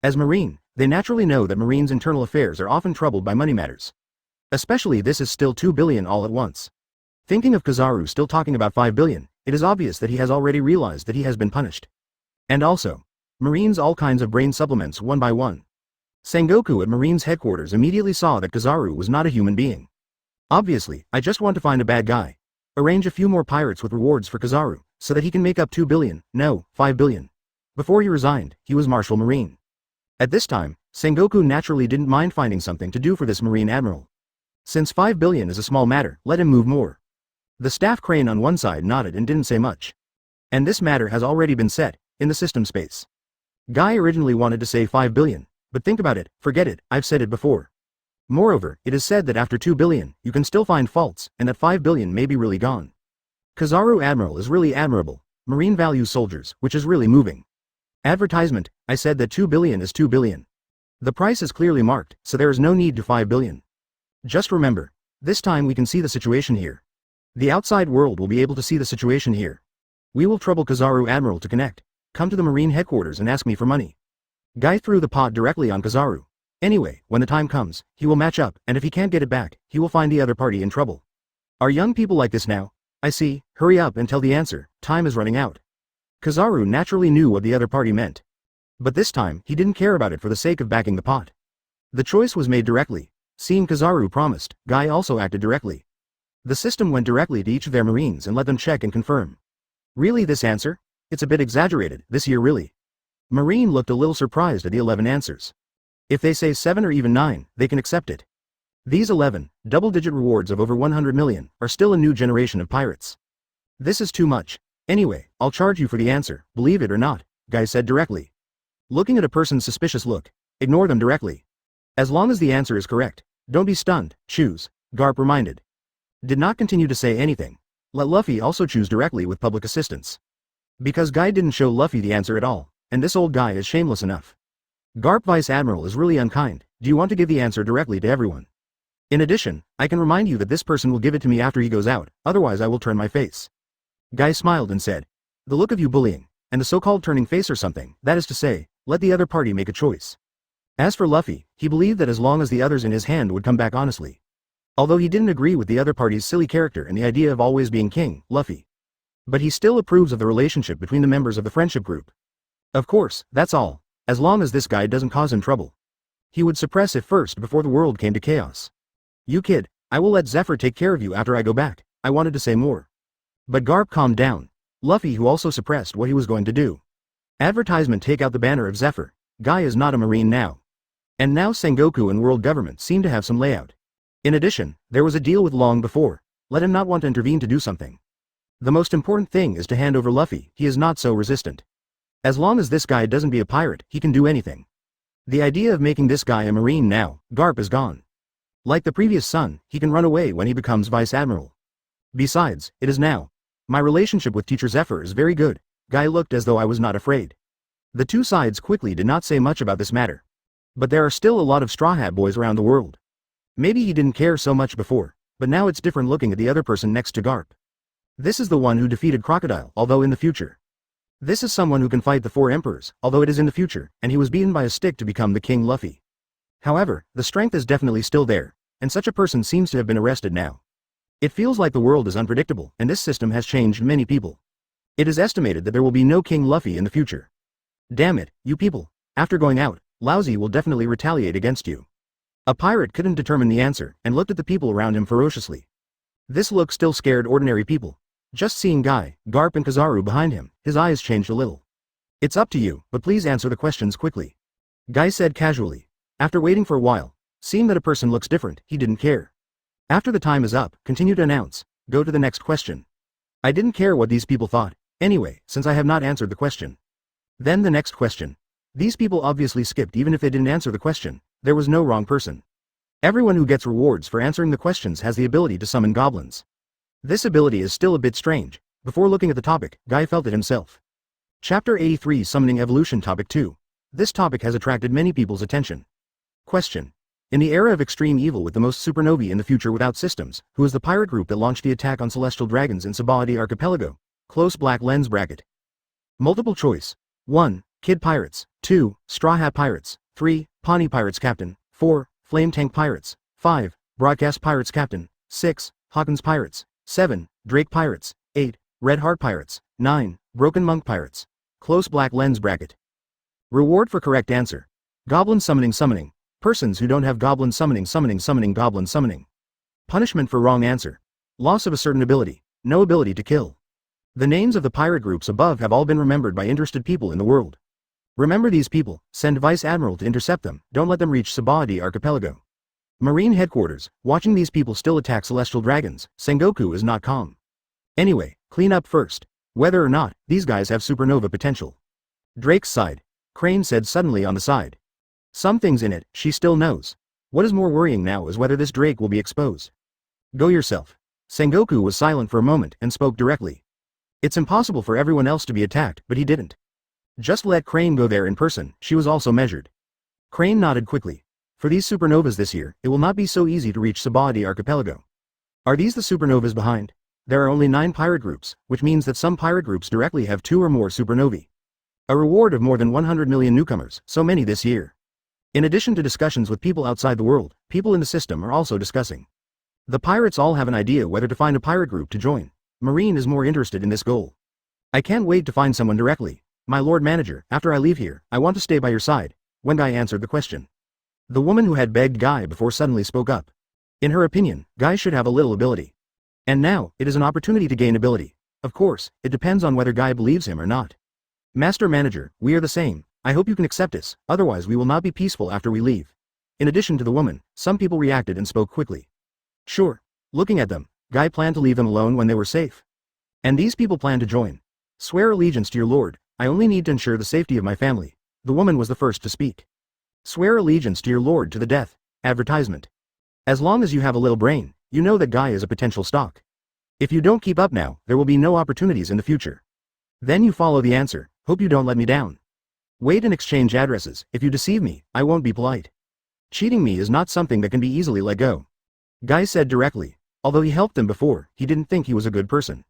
Speaker 1: As marine, they naturally know that marine's internal affairs are often troubled by money matters. Especially this is still 2 billion all at once. Thinking of Kizaru still talking about 5 billion, it is obvious that he has already realized that he has been punished. And also, marines all kinds of brain supplements one by one. Sengoku at Marine's headquarters immediately saw that Kizaru was not a human being. Obviously, I just want to find a bad guy. Arrange a few more pirates with rewards for Kizaru, so that he can make up 2 billion, no, 5 billion. Before he resigned, he was Marshal Marine. At this time, Sengoku naturally didn't mind finding something to do for this Marine Admiral. Since 5 billion is a small matter, let him move more. The staff crane on one side nodded and didn't say much. And this matter has already been set, in the system space. Guy originally wanted to say 5 billion, but think about it, forget it, I've said it before.
Speaker 2: Moreover, it is said that after 2 billion, you can still find faults, and that 5 billion may be really gone. Kizaru Admiral is really admirable. Marine values soldiers, which is really moving. Advertisement, I said that 2 billion is 2 billion. The price is clearly marked, so there is no need to 5 billion. Just remember, this time we can see the situation here. The outside world will be able to see the situation here. We will trouble Kizaru Admiral to connect. Come to the Marine headquarters and ask me for money. Guy threw the pot directly on Kizaru. Anyway, when the time comes, he will match up, and if he can't get it back, he will find the other party in trouble. Are young people like this now? I see, hurry up and tell the answer, time is running out. Kizaru naturally knew what the other party meant. But this time, he didn't care about it for the sake of backing the pot. The choice was made directly. Seeing Kizaru promised, Guy also acted directly. The system went directly to each of their Marines and let them check and confirm. Really this answer? It's a bit exaggerated, this year really. Marine looked a little surprised at the 11 answers. If they say 7 or even 9, they can accept it. These 11, double-digit rewards of over 100 million, are still a new generation of pirates. This is too much. Anyway, I'll charge you for the answer, believe it or not, Guy said directly. Looking at a person's suspicious look, ignore them directly. As long as the answer is correct, don't be stunned, choose, Garp reminded. Did not continue to say anything. Let Luffy also choose directly with public assistance. Because Guy didn't show Luffy the answer at all, and this old guy is shameless enough. Garp Vice Admiral is really unkind, do you want to give the answer directly to everyone? In addition, I can remind you that this person will give it to me after he goes out, otherwise I will turn my face. Guy smiled and said, the look of you bullying, and the so-called turning face or something, that is to say, let the other party make a choice. As for Luffy, he believed that as long as the others in his hand would come back honestly. Although he didn't agree with the other party's silly character and the idea of always being king, Luffy. But he still approves of the relationship between the members of the friendship group. Of course, that's all, as long as this guy doesn't cause him trouble. He would suppress it first before the world came to chaos. You kid, I will let Zephyr take care of you after I go back, I wanted to say more. But Garp calmed down. Luffy who also suppressed what he was going to do. Advertisement take out the banner of Zephyr, Guy is not a Marine now. And now Sengoku and world government seem to have some layout. In addition, there was a deal with Long before, let him not want to intervene to do something. The most important thing is to hand over Luffy, he is not so resistant. As long as this guy doesn't be a pirate, he can do anything. The idea of making this guy a Marine now, Garp is gone. Like the previous son, he can run away when he becomes Vice Admiral. Besides, it is now. My relationship with Teacher Zephyr is very good, Guy looked as though I was not afraid. The two sides quickly did not say much about this matter. But there are still a lot of Straw Hat Boys around the world. Maybe he didn't care so much before, but now it's different looking at the other person next to Garp. This is the one who defeated Crocodile, although in the future. This is someone who can fight the 4 emperors, although it is in the future, and he was beaten by a stick to become the King Luffy. However, the strength is definitely still there, and such a person seems to have been arrested now. It feels like the world is unpredictable, and this system has changed many people. It is estimated that there will be no King Luffy in the future. Damn it, you people, after going out, Lousy will definitely retaliate against you. A pirate couldn't determine the answer, and looked at the people around him ferociously. This look still scared ordinary people. Just seeing Guy, Garp and Kizaru behind him, his eyes changed a little. It's up to you, but please answer the questions quickly. Guy said casually. After waiting for a while, seeing that a person looks different, he didn't care. After the time is up, continue to announce, go to the next question. I didn't care what these people thought, anyway, since I have not answered the question. Then the next question. These people obviously skipped even if they didn't answer the question, there was no wrong person. Everyone who gets rewards for answering the questions has the ability to summon goblins. This ability is still a bit strange. Before looking at the topic, Guy felt it himself. Chapter 83 Summoning Evolution Topic 2. This topic has attracted many people's attention. Question. In the era of extreme evil with the most supernovae in the future without systems, who is the pirate group that launched the attack on celestial dragons in Sabaody Archipelago? Close black lens bracket. Multiple choice. 1. Kid Pirates. 2. Straw Hat Pirates. 3. Pawnee Pirates Captain. 4. Flame Tank Pirates. 5. Broadcast Pirates Captain. 6. Hawkins Pirates. 7. Drake Pirates. 8. Red Heart Pirates. 9. Broken Monk Pirates. Close black lens bracket. Reward for correct answer. Goblin summoning. Persons who don't have goblin summoning goblin summoning. Punishment for wrong answer. Loss of a certain ability. No ability to kill. The names of the pirate groups above have all been remembered by interested people in the world. Remember these people, send Vice Admiral to intercept them, don't let them reach Sabaody Archipelago. Marine headquarters, watching these people still attack celestial dragons, Sengoku is not calm. Anyway, clean up first. Whether or not, these guys have supernova potential. Drake's side. Crane said suddenly on the side. Some things in it, she still knows.
Speaker 1: What is more worrying now is whether this Drake will be exposed. Go yourself. Sengoku was silent for a moment and spoke directly. It's impossible for everyone else to be attacked, but he didn't. Just let Crane go there in person, she was also measured. Crane nodded quickly. For these supernovas this year, it will not be so easy to reach Sabaody Archipelago. Are these the supernovas behind? There are only 9 pirate groups, which means that some pirate groups directly have 2 or more supernovae. A reward of more than 100 million newcomers, so many this year. In addition to discussions with people outside the world, people in the system are also discussing. The pirates all have an idea whether to find a pirate group to join. Marine is more interested in this goal. I can't wait to find someone directly. My Lord Manager, after I leave here, I want to stay by your side. When Guy answered the question. The woman who had begged Guy before suddenly spoke up. In her opinion, Guy should have a little ability. And now, it is an opportunity to gain ability. Of course, it depends on whether Guy believes him or not. Master Manager, we are the same. I hope you can accept us, otherwise we will not be peaceful after we leave. In addition to the woman, some people reacted and spoke quickly. Sure. Looking at them, Guy planned to leave them alone when they were safe. And these people plan to join. Swear allegiance to your lord. I only need to ensure the safety of my family. The woman was the first to speak. Swear allegiance to your lord to the death. Advertisement. As long as you have a little brain, you know that Guy is a potential stock. If you don't keep up now, there will be no opportunities in the future. Then you follow the answer. Hope you don't let me down. Wait and exchange addresses. If you deceive me, I won't be polite. Cheating me is not something that can be easily let go. Guy said directly. Although he helped them before, he didn't think he was a good person.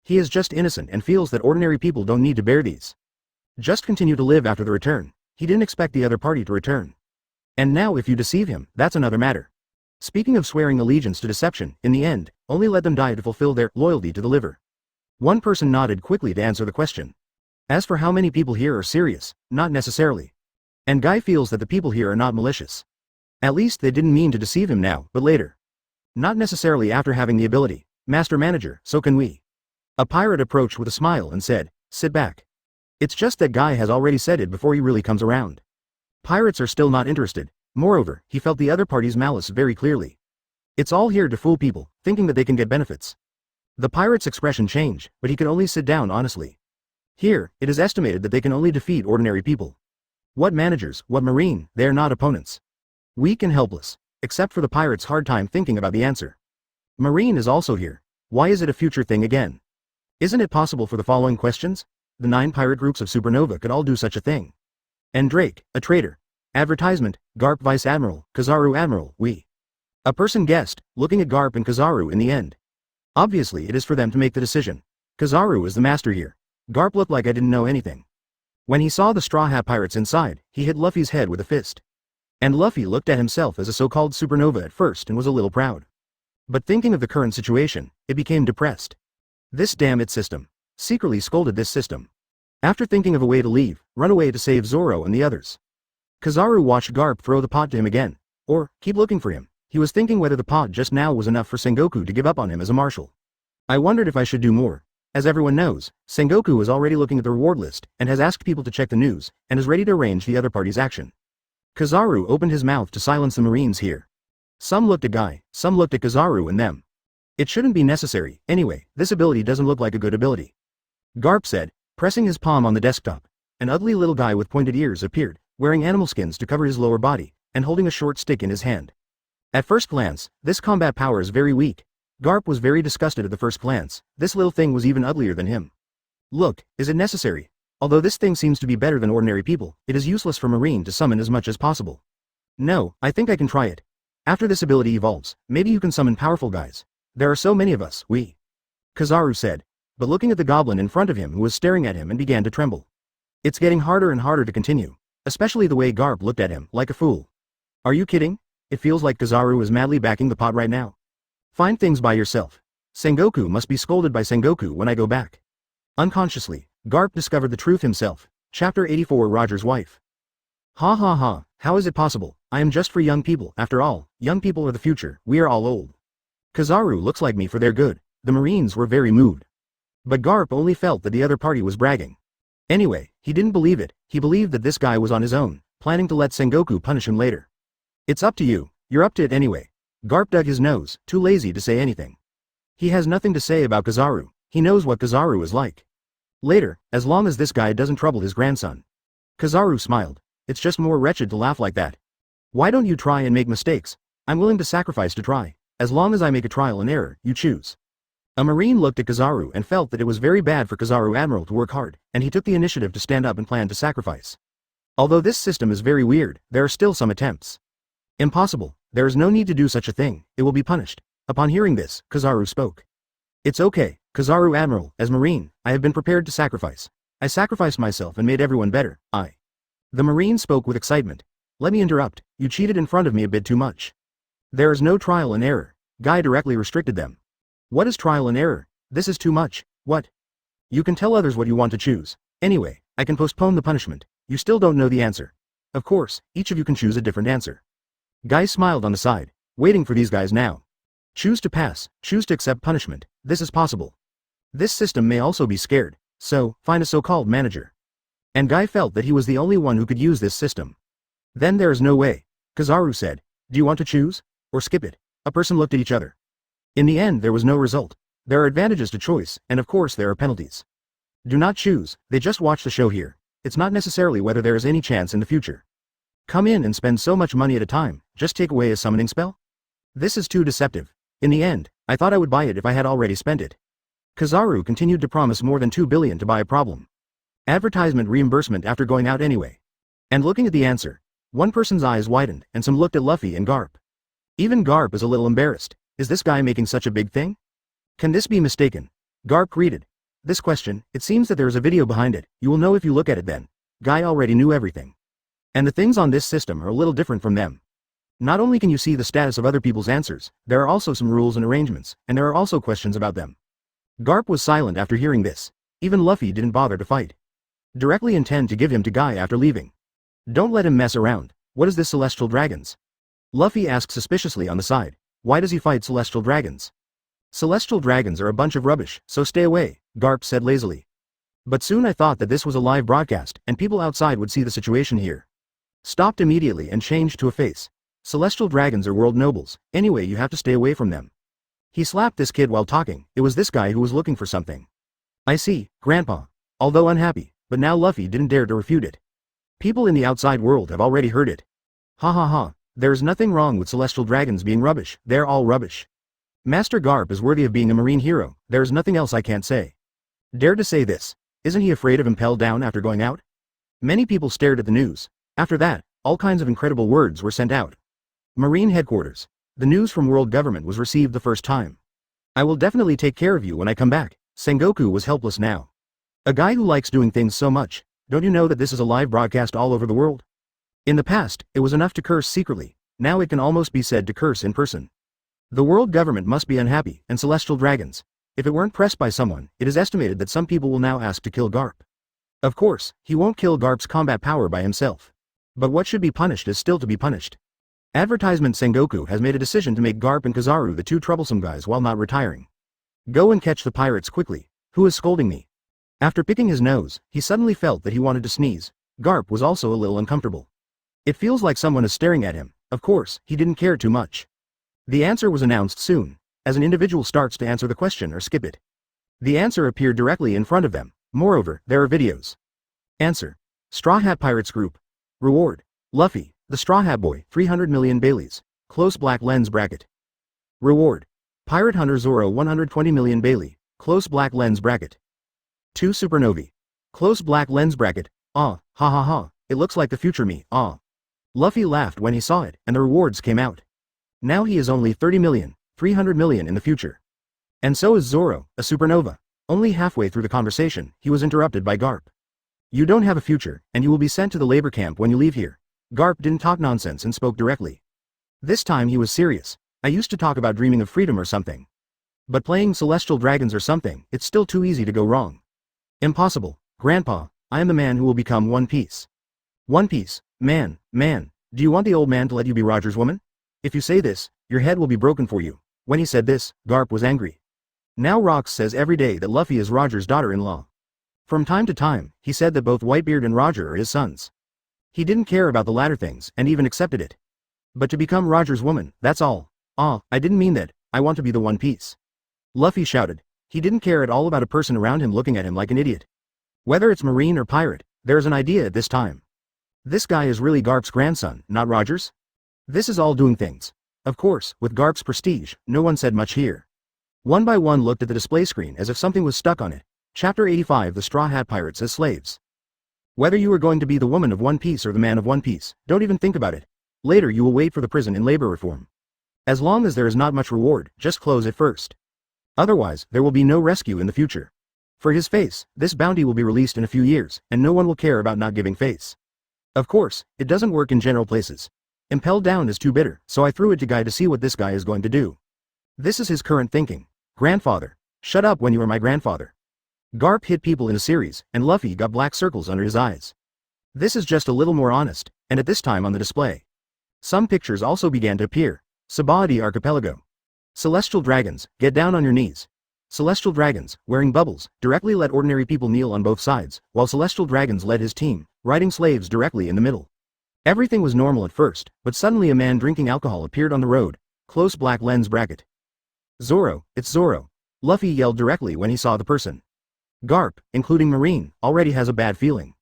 Speaker 1: He is just innocent and feels that ordinary people don't need to bear these. Just continue to live after the return. He didn't expect the other party to return. And now if you deceive him, that's another matter. Speaking of swearing allegiance to deception, in the end, only let them die to fulfill their loyalty to the liver. One person nodded quickly to answer the question. As for how many people here are serious, not necessarily. And Guy feels that the people here are not malicious. At least they didn't mean to deceive him now, but later. Not necessarily after having the ability. Master Manager, so can we. A pirate approached with a smile and said, sit back. It's just that Guy has already said it before he really comes around. Pirates are still not interested. Moreover, he felt the other party's malice very clearly. It's all here to fool people, thinking that they can get benefits. The pirate's expression changed, but he could only sit down honestly. Here, it is estimated that they can only defeat ordinary people. What managers, what marine, they are not opponents. Weak and helpless, except for the pirate's hard time thinking about the answer. Marine is also here. Why is it a future thing again? Isn't it possible for the following questions? The 9 pirate groups of Supernova could all do such a thing. And Drake, a traitor. Advertisement, Garp Vice Admiral, Kizaru Admiral, we. A person guessed, looking at Garp and Kizaru in the end. Obviously it is for them to make the decision. Kizaru is the master here. Garp looked like I didn't know anything. When he saw the Straw Hat Pirates inside, he hit Luffy's head with a fist. And Luffy looked at himself as a so-called supernova at first and was a little proud. But thinking of the current situation, it became depressed. This damn it system. Secretly scolded this system. After thinking of a way to leave, run away to save Zoro and the others. Kizaru watched Garp throw the pot to him again. Or, keep looking for him. He was thinking whether the pot just now was enough for Sengoku to give up on him as a marshal. I wondered if I should do more. As everyone knows, Sengoku is already looking at the reward list and has asked people to check the news and is ready to arrange the other party's action. Kizaru opened his mouth to silence the Marines here. Some looked at Guy, some looked at Kizaru and them. It shouldn't be necessary, anyway, this ability doesn't look like a good ability. Garp said, pressing his palm on the desktop. An ugly little guy with pointed ears appeared, wearing animal skins to cover his lower body, and holding a short stick in his hand. At first glance, this combat power is very weak. Garp was very disgusted at the first glance. This little thing was even uglier than him. Look, is it necessary? Although this thing seems to be better than ordinary people, it is useless for Marine to summon as much as possible. No, I think I can try it. After this ability evolves, maybe you can summon powerful guys. There are so many of us, we. Kizaru said, but looking at the goblin in front of him who was staring at him and began to tremble. It's getting harder and harder to continue, especially the way Garp looked at him, like a fool. Are you kidding? It feels like Kizaru is madly backing the pot right now. Find things by yourself. Sengoku must be scolded by Sengoku when I go back. Unconsciously, Garp discovered the truth himself. Chapter 84 Roger's Wife. Ha ha ha, how is it possible? I am just for young people, after all, young people are the future, we are all old. Kizaru looks like me for their good. The Marines were very moved. But Garp only felt that the other party was bragging. Anyway, he didn't believe it, he believed that this guy was on his own, planning to let Sengoku punish him later. It's up to you, you're up to it anyway. Garp dug his nose, too lazy to say anything. He has nothing to say about Kizaru, he knows what Kizaru is like. Later, as long as this guy doesn't trouble his grandson. Kizaru smiled. It's just more wretched to laugh like that.
Speaker 2: Why don't you try and make mistakes? I'm willing to sacrifice to try. As long as I make a trial and error, you choose. A Marine looked at Kizaru and felt that it was very bad for Kizaru Admiral to work hard, and he took the initiative to stand up and plan to sacrifice. Although this system is very weird, there are still some attempts. Impossible. There is no need to do such a thing, it will be punished. Upon hearing this, Kizaru spoke. It's okay, Kizaru Admiral, as Marine, I have been prepared to sacrifice. I sacrificed myself and made everyone better, The Marine spoke with excitement. Let me interrupt, you cheated in front of me a bit too much. There is no trial and error. Guy directly restricted them. What is trial and error? This is too much. What? You can tell others what you want to choose. Anyway, I can postpone the punishment. You still don't know the answer. Of course, each of you can choose a different answer. Guy smiled on the side, waiting for these guys now. Choose to pass, choose to accept punishment. This is possible. This system may also be scared, so, find a so-called manager. And Guy felt that he was the only one who could use this system. Then there is no way. Kizaru said, do you want to choose? Or skip it? A person looked at each other. In the end there was no result. There are advantages to choice, and of course there are penalties. Do not choose, they just watch the show here. It's not necessarily whether there is any chance in the future. Come in and spend so much money at a time, just take away a summoning spell? This is too deceptive. In the end, I thought I would buy it if I had already spent it. Kizaru continued to promise more than 2 billion to buy a problem. Advertisement reimbursement after going out anyway. And looking at the answer, one person's eyes widened and some looked at Luffy and Garp. Even Garp is a little embarrassed. Is this guy making such a big thing? Can this be mistaken? Garp greeted. This question, it seems that there is a video behind it, you will know if you look at it then. Guy already knew everything. And the things on this system are a little different from them. Not only can you see the status of other people's answers, there are also some rules and arrangements, and there are also questions about them. Garp was silent after hearing this. Even Luffy didn't bother to fight. Directly intend to give him to Guy after leaving. Don't let him mess around. What is this celestial dragons? Luffy asked suspiciously on the side. Why does he fight celestial dragons? Celestial dragons are a bunch of rubbish, so stay away, Garp said lazily. But soon I thought that this was a live broadcast, and people outside would see the situation here. Stopped immediately and changed to a face. Celestial dragons are world nobles, anyway you have to stay away from them. He slapped this kid while talking, it was this guy who was looking for something. I see, Grandpa. Although unhappy, but now Luffy didn't dare to refute it. People in the outside world have already heard it. Ha ha ha. There's nothing wrong with celestial dragons being rubbish, they're all rubbish. Master Garp is worthy of being a marine hero, there's nothing else I can't say. Dare to say this. Isn't he afraid of impelled down after going out? Many people stared at the news. After that, all kinds of incredible words were sent out. Marine headquarters. The news from world government was received the first time. I will definitely take care of you when I come back. Sengoku was helpless now. A guy who likes doing things so much, don't you know that this is a live broadcast all over the world? In the past, it was enough to curse secretly, now it can almost be said to curse in person. The world government must be unhappy, and celestial dragons. If it weren't pressed by someone, it is estimated that some people will now ask to kill Garp. Of course, he won't kill Garp's combat power by himself. But what should be punished is still to be punished. Advertisement Sengoku has made a decision to make Garp and Kizaru the two troublesome guys while not retiring. Go and catch the pirates quickly. Who is scolding me? After picking his nose, he suddenly felt that he wanted to sneeze. Garp was also a little uncomfortable. It feels like someone is staring at him. Of course, he didn't care too much. The answer was announced soon, as an individual starts to answer the question or skip it. The answer appeared directly in front of them. Moreover, there are videos. Answer. Straw Hat Pirates Group. Reward. Luffy, the Straw Hat Boy, 300 million Baileys. Close black lens bracket. Reward. Pirate Hunter Zoro 120 million Bailey. Close black lens bracket. 2 Supernovae. Close black lens bracket. Ha ha ha, it looks like the future me, Luffy laughed when he saw it, and the rewards came out. Now he is only 30 million, 300 million in the future. And so is Zoro, a supernova. Only halfway through the conversation, he was interrupted by Garp. You don't have a future, and you will be sent to the labor camp when you leave here. Garp didn't talk nonsense and spoke directly. This time he was serious. I used to talk about dreaming of freedom or something. But playing celestial dragons or something, it's still too easy to go wrong. Impossible, Grandpa, I am the man who will become One Piece. One Piece, man, do you want the old man to let you be Roger's woman? If you say this, your head will be broken for you. When he said this, Garp was angry. Now Rox says every day that Luffy is Roger's daughter-in-law. From time to time, he said that both Whitebeard and Roger are his sons. He didn't care about the latter things, and even accepted it. But to become Roger's woman, that's all. I didn't mean that, I want to be the One Piece. Luffy shouted. He didn't care at all about a person around him looking at him like an idiot. Whether it's marine or pirate, there is an idea at this time. This guy is really Garp's grandson, not Roger's? This is all doing things. Of course, with Garp's prestige, no one said much here. One by one looked at the display screen as if something was stuck on it. Chapter 85: The Straw Hat Pirates as Slaves. Whether you are going to be the woman of One Piece or the man of One Piece, don't even think about it. Later you will wait for the prison in labor reform. As long as there is not much reward, just close it first. Otherwise, there will be no rescue in the future. For his face, this bounty will be released in a few years, and no one will care about not giving face. Of course, it doesn't work in general places. Impelled down is too bitter, so I threw it to Guy to see what this guy is going to do. This is his current thinking. Grandfather. Shut up when you are my grandfather. Garp hit people in a series, and Luffy got black circles under his eyes. This is just a little more honest, and at this time on the display. Some pictures also began to appear. Sabaody Archipelago. Celestial dragons, get down on your knees. Celestial dragons, wearing bubbles, directly let ordinary people kneel on both sides, while celestial dragons led his team, riding slaves directly in the middle. Everything was normal at first, but suddenly a man drinking alcohol appeared on the road. Close black lens bracket. Zoro, it's Zoro. Luffy yelled directly when he saw the person. Garp, including Marine, already has a bad feeling.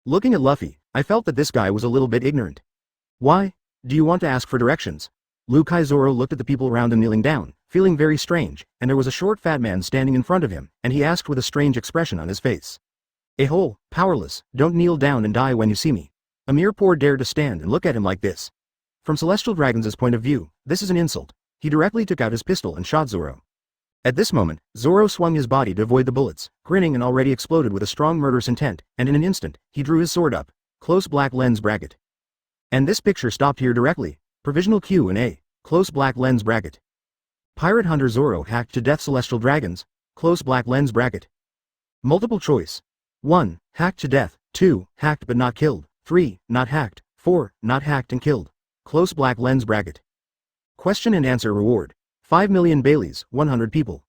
Speaker 2: Looking at Luffy, I felt that this guy was a little bit ignorant. Why? Do you want to ask for directions? Lukai. Zoro looked at the people around him kneeling down, feeling very strange, and there was a short fat man standing in front of him, and he asked with a strange expression on his face. A-hole, powerless, don't kneel down and die when you see me. A mere poor dared to stand and look at him like this. From Celestial Dragon's point of view, this is an insult. He directly took out his pistol and shot Zoro. At this moment, Zoro swung his body to avoid the bullets, grinning and already exploded with a strong murderous intent, and in an instant, he drew his sword up. Close black lens bracket. And this picture stopped here directly. Provisional Q&A. Close black lens bracket. Pirate Hunter Zoro hacked to death Celestial Dragons. Close black lens bracket. Multiple choice. 1. Hacked to death. 2. Hacked but not killed. 3. Not hacked. 4. Not hacked and killed. Close black lens bracket. Question and answer reward. 5 million Baileys, 100 people.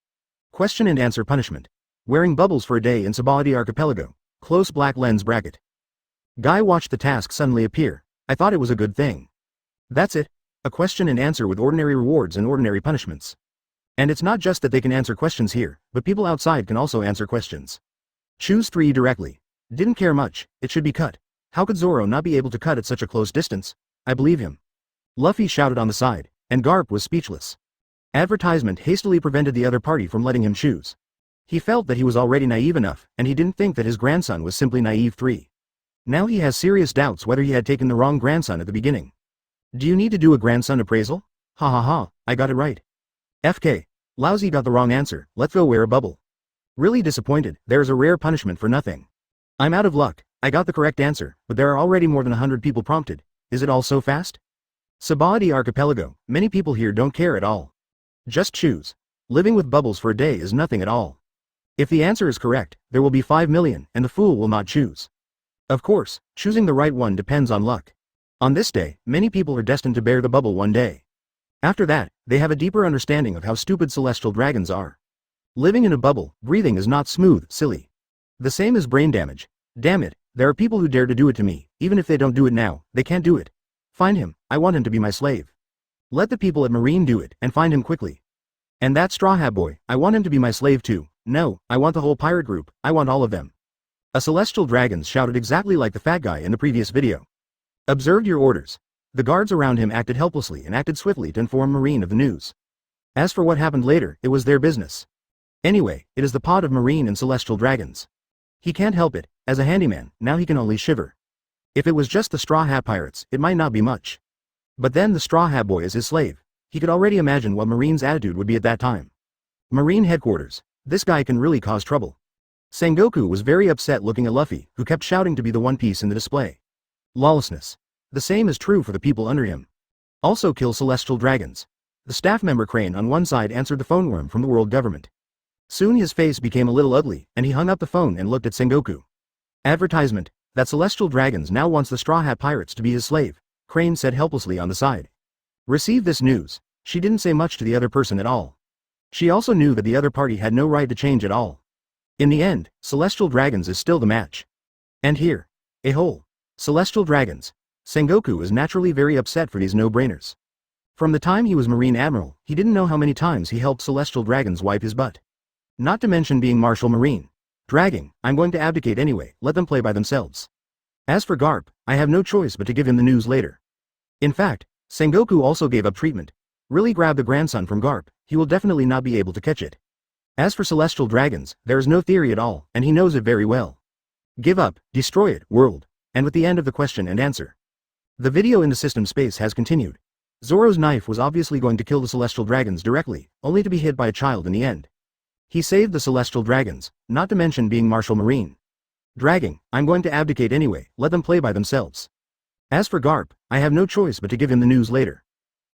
Speaker 2: Question and answer punishment. Wearing bubbles for a day in Sabaody Archipelago. Close black lens bracket. Guy watched the task suddenly appear. I thought it was a good thing. That's it. A question and answer with ordinary rewards and ordinary punishments. And it's not just that they can answer questions here, but people outside can also answer questions. Choose 3 directly. Didn't care much, it should be cut. How could Zoro not be able to cut at such a close distance? I believe him. Luffy shouted on the side, and Garp was speechless. Advertisement hastily prevented the other party from letting him choose. He felt that he was already naive enough, and he didn't think that his grandson was simply naive 3. Now he has serious doubts whether he had taken the wrong grandson at the beginning. Do you need to do a grandson appraisal? Ha ha ha, I got it right. FK. Lousy got the wrong answer, let's go wear a bubble. Really disappointed, there's a rare punishment for nothing. I'm out of luck, I got the correct answer, but there are already more than 100 people prompted. Is it all so fast? Sabaody Archipelago, many people here don't care at all. Just choose. Living with bubbles for a day is nothing at all. If the answer is correct, there will be 5 million, and the fool will not choose. Of course, choosing the right one depends on luck. On this day, many people are destined to bear the bubble one day. After that, they have a deeper understanding of how stupid celestial dragons are. Living in a bubble, breathing is not smooth, silly. The same as brain damage. Damn it, there are people who dare to do it to me, even if they don't do it now, they can't do it. Find him, I want him to be my slave. Let the people at Marine do it, and find him quickly. And that Straw Hat Boy, I want him to be my slave too. No, I want the whole pirate group, I want all of them. A Celestial Dragons shouted exactly like the fat guy in the previous video. Observed your orders. The guards around him acted helplessly and acted swiftly to inform Marine of the news. As for what happened later, it was their business. Anyway, it is the pod of Marine and Celestial Dragons. He can't help it, as a handyman, now he can only shiver. If it was just the Straw Hat Pirates, it might not be much. But then the Straw Hat Boy is his slave. He could already imagine what Marine's attitude would be at that time. Marine headquarters. This guy can really cause trouble. Sengoku was very upset looking at Luffy, who kept shouting to be the one piece in the display. Lawlessness. The same is true for the people under him. Also kill Celestial Dragons. The staff member Crane on one side answered the phone worm from the world government. Soon his face became a little ugly, and he hung up the phone and looked at Sengoku. Advertisement, that Celestial Dragons now wants the Straw Hat Pirates to be his slave, Crane said helplessly on the side. Receive this news. She didn't say much to the other person at all. She also knew that the other party had no right to change at all. In the end, Celestial Dragons is still the match. And here. A-hole. Celestial Dragons. Sengoku is naturally very upset for these no-brainers. From the time he was Marine Admiral, he didn't know how many times he helped Celestial Dragons wipe his butt. Not to mention being Marshal Marine. Dragging, I'm going to abdicate anyway, let them play by themselves. As for Garp, I have no choice but to give him the news later. In fact, Sengoku also gave up treatment. Really grab the grandson from Garp, he will definitely not be able to catch it. As for celestial dragons, there is no theory at all, and he knows it very well. Give up, destroy it, world. And with the end of the question and answer. The video in the system space has continued. Zoro's knife was obviously going to kill the celestial dragons directly, only to be hit by a child in the end. He saved the celestial dragons, not to mention being Martial Marine. Dragging, I'm going to abdicate anyway, let them play by themselves. As for Garp, I have no choice but to give him the news later.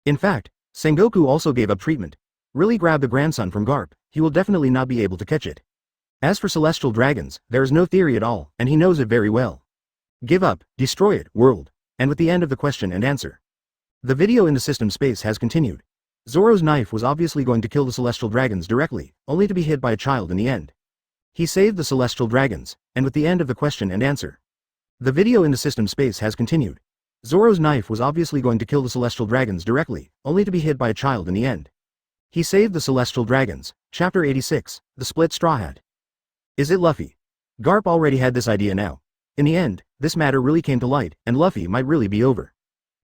Speaker 2: In fact, Sengoku also gave up treatment. Really grab the grandson from Garp, he will definitely not be able to catch it. As for celestial dragons, there is no theory at all, and he knows it very well. Give up, destroy it, world. And with the end of the question and answer. The video in the system space has continued. Zoro's knife was obviously going to kill the celestial dragons directly, only to be hit by a child in the end. He saved the celestial dragons, and with the end of the question and answer. The video in the system space has continued. Zoro's knife was obviously going to kill the celestial dragons directly, only to be hit by a child in the end. He saved the celestial dragons. Chapter 86, The Split Straw Hat. Is it Luffy? Garp already had this idea now. In the end, this matter really came to light, and Luffy might really be over.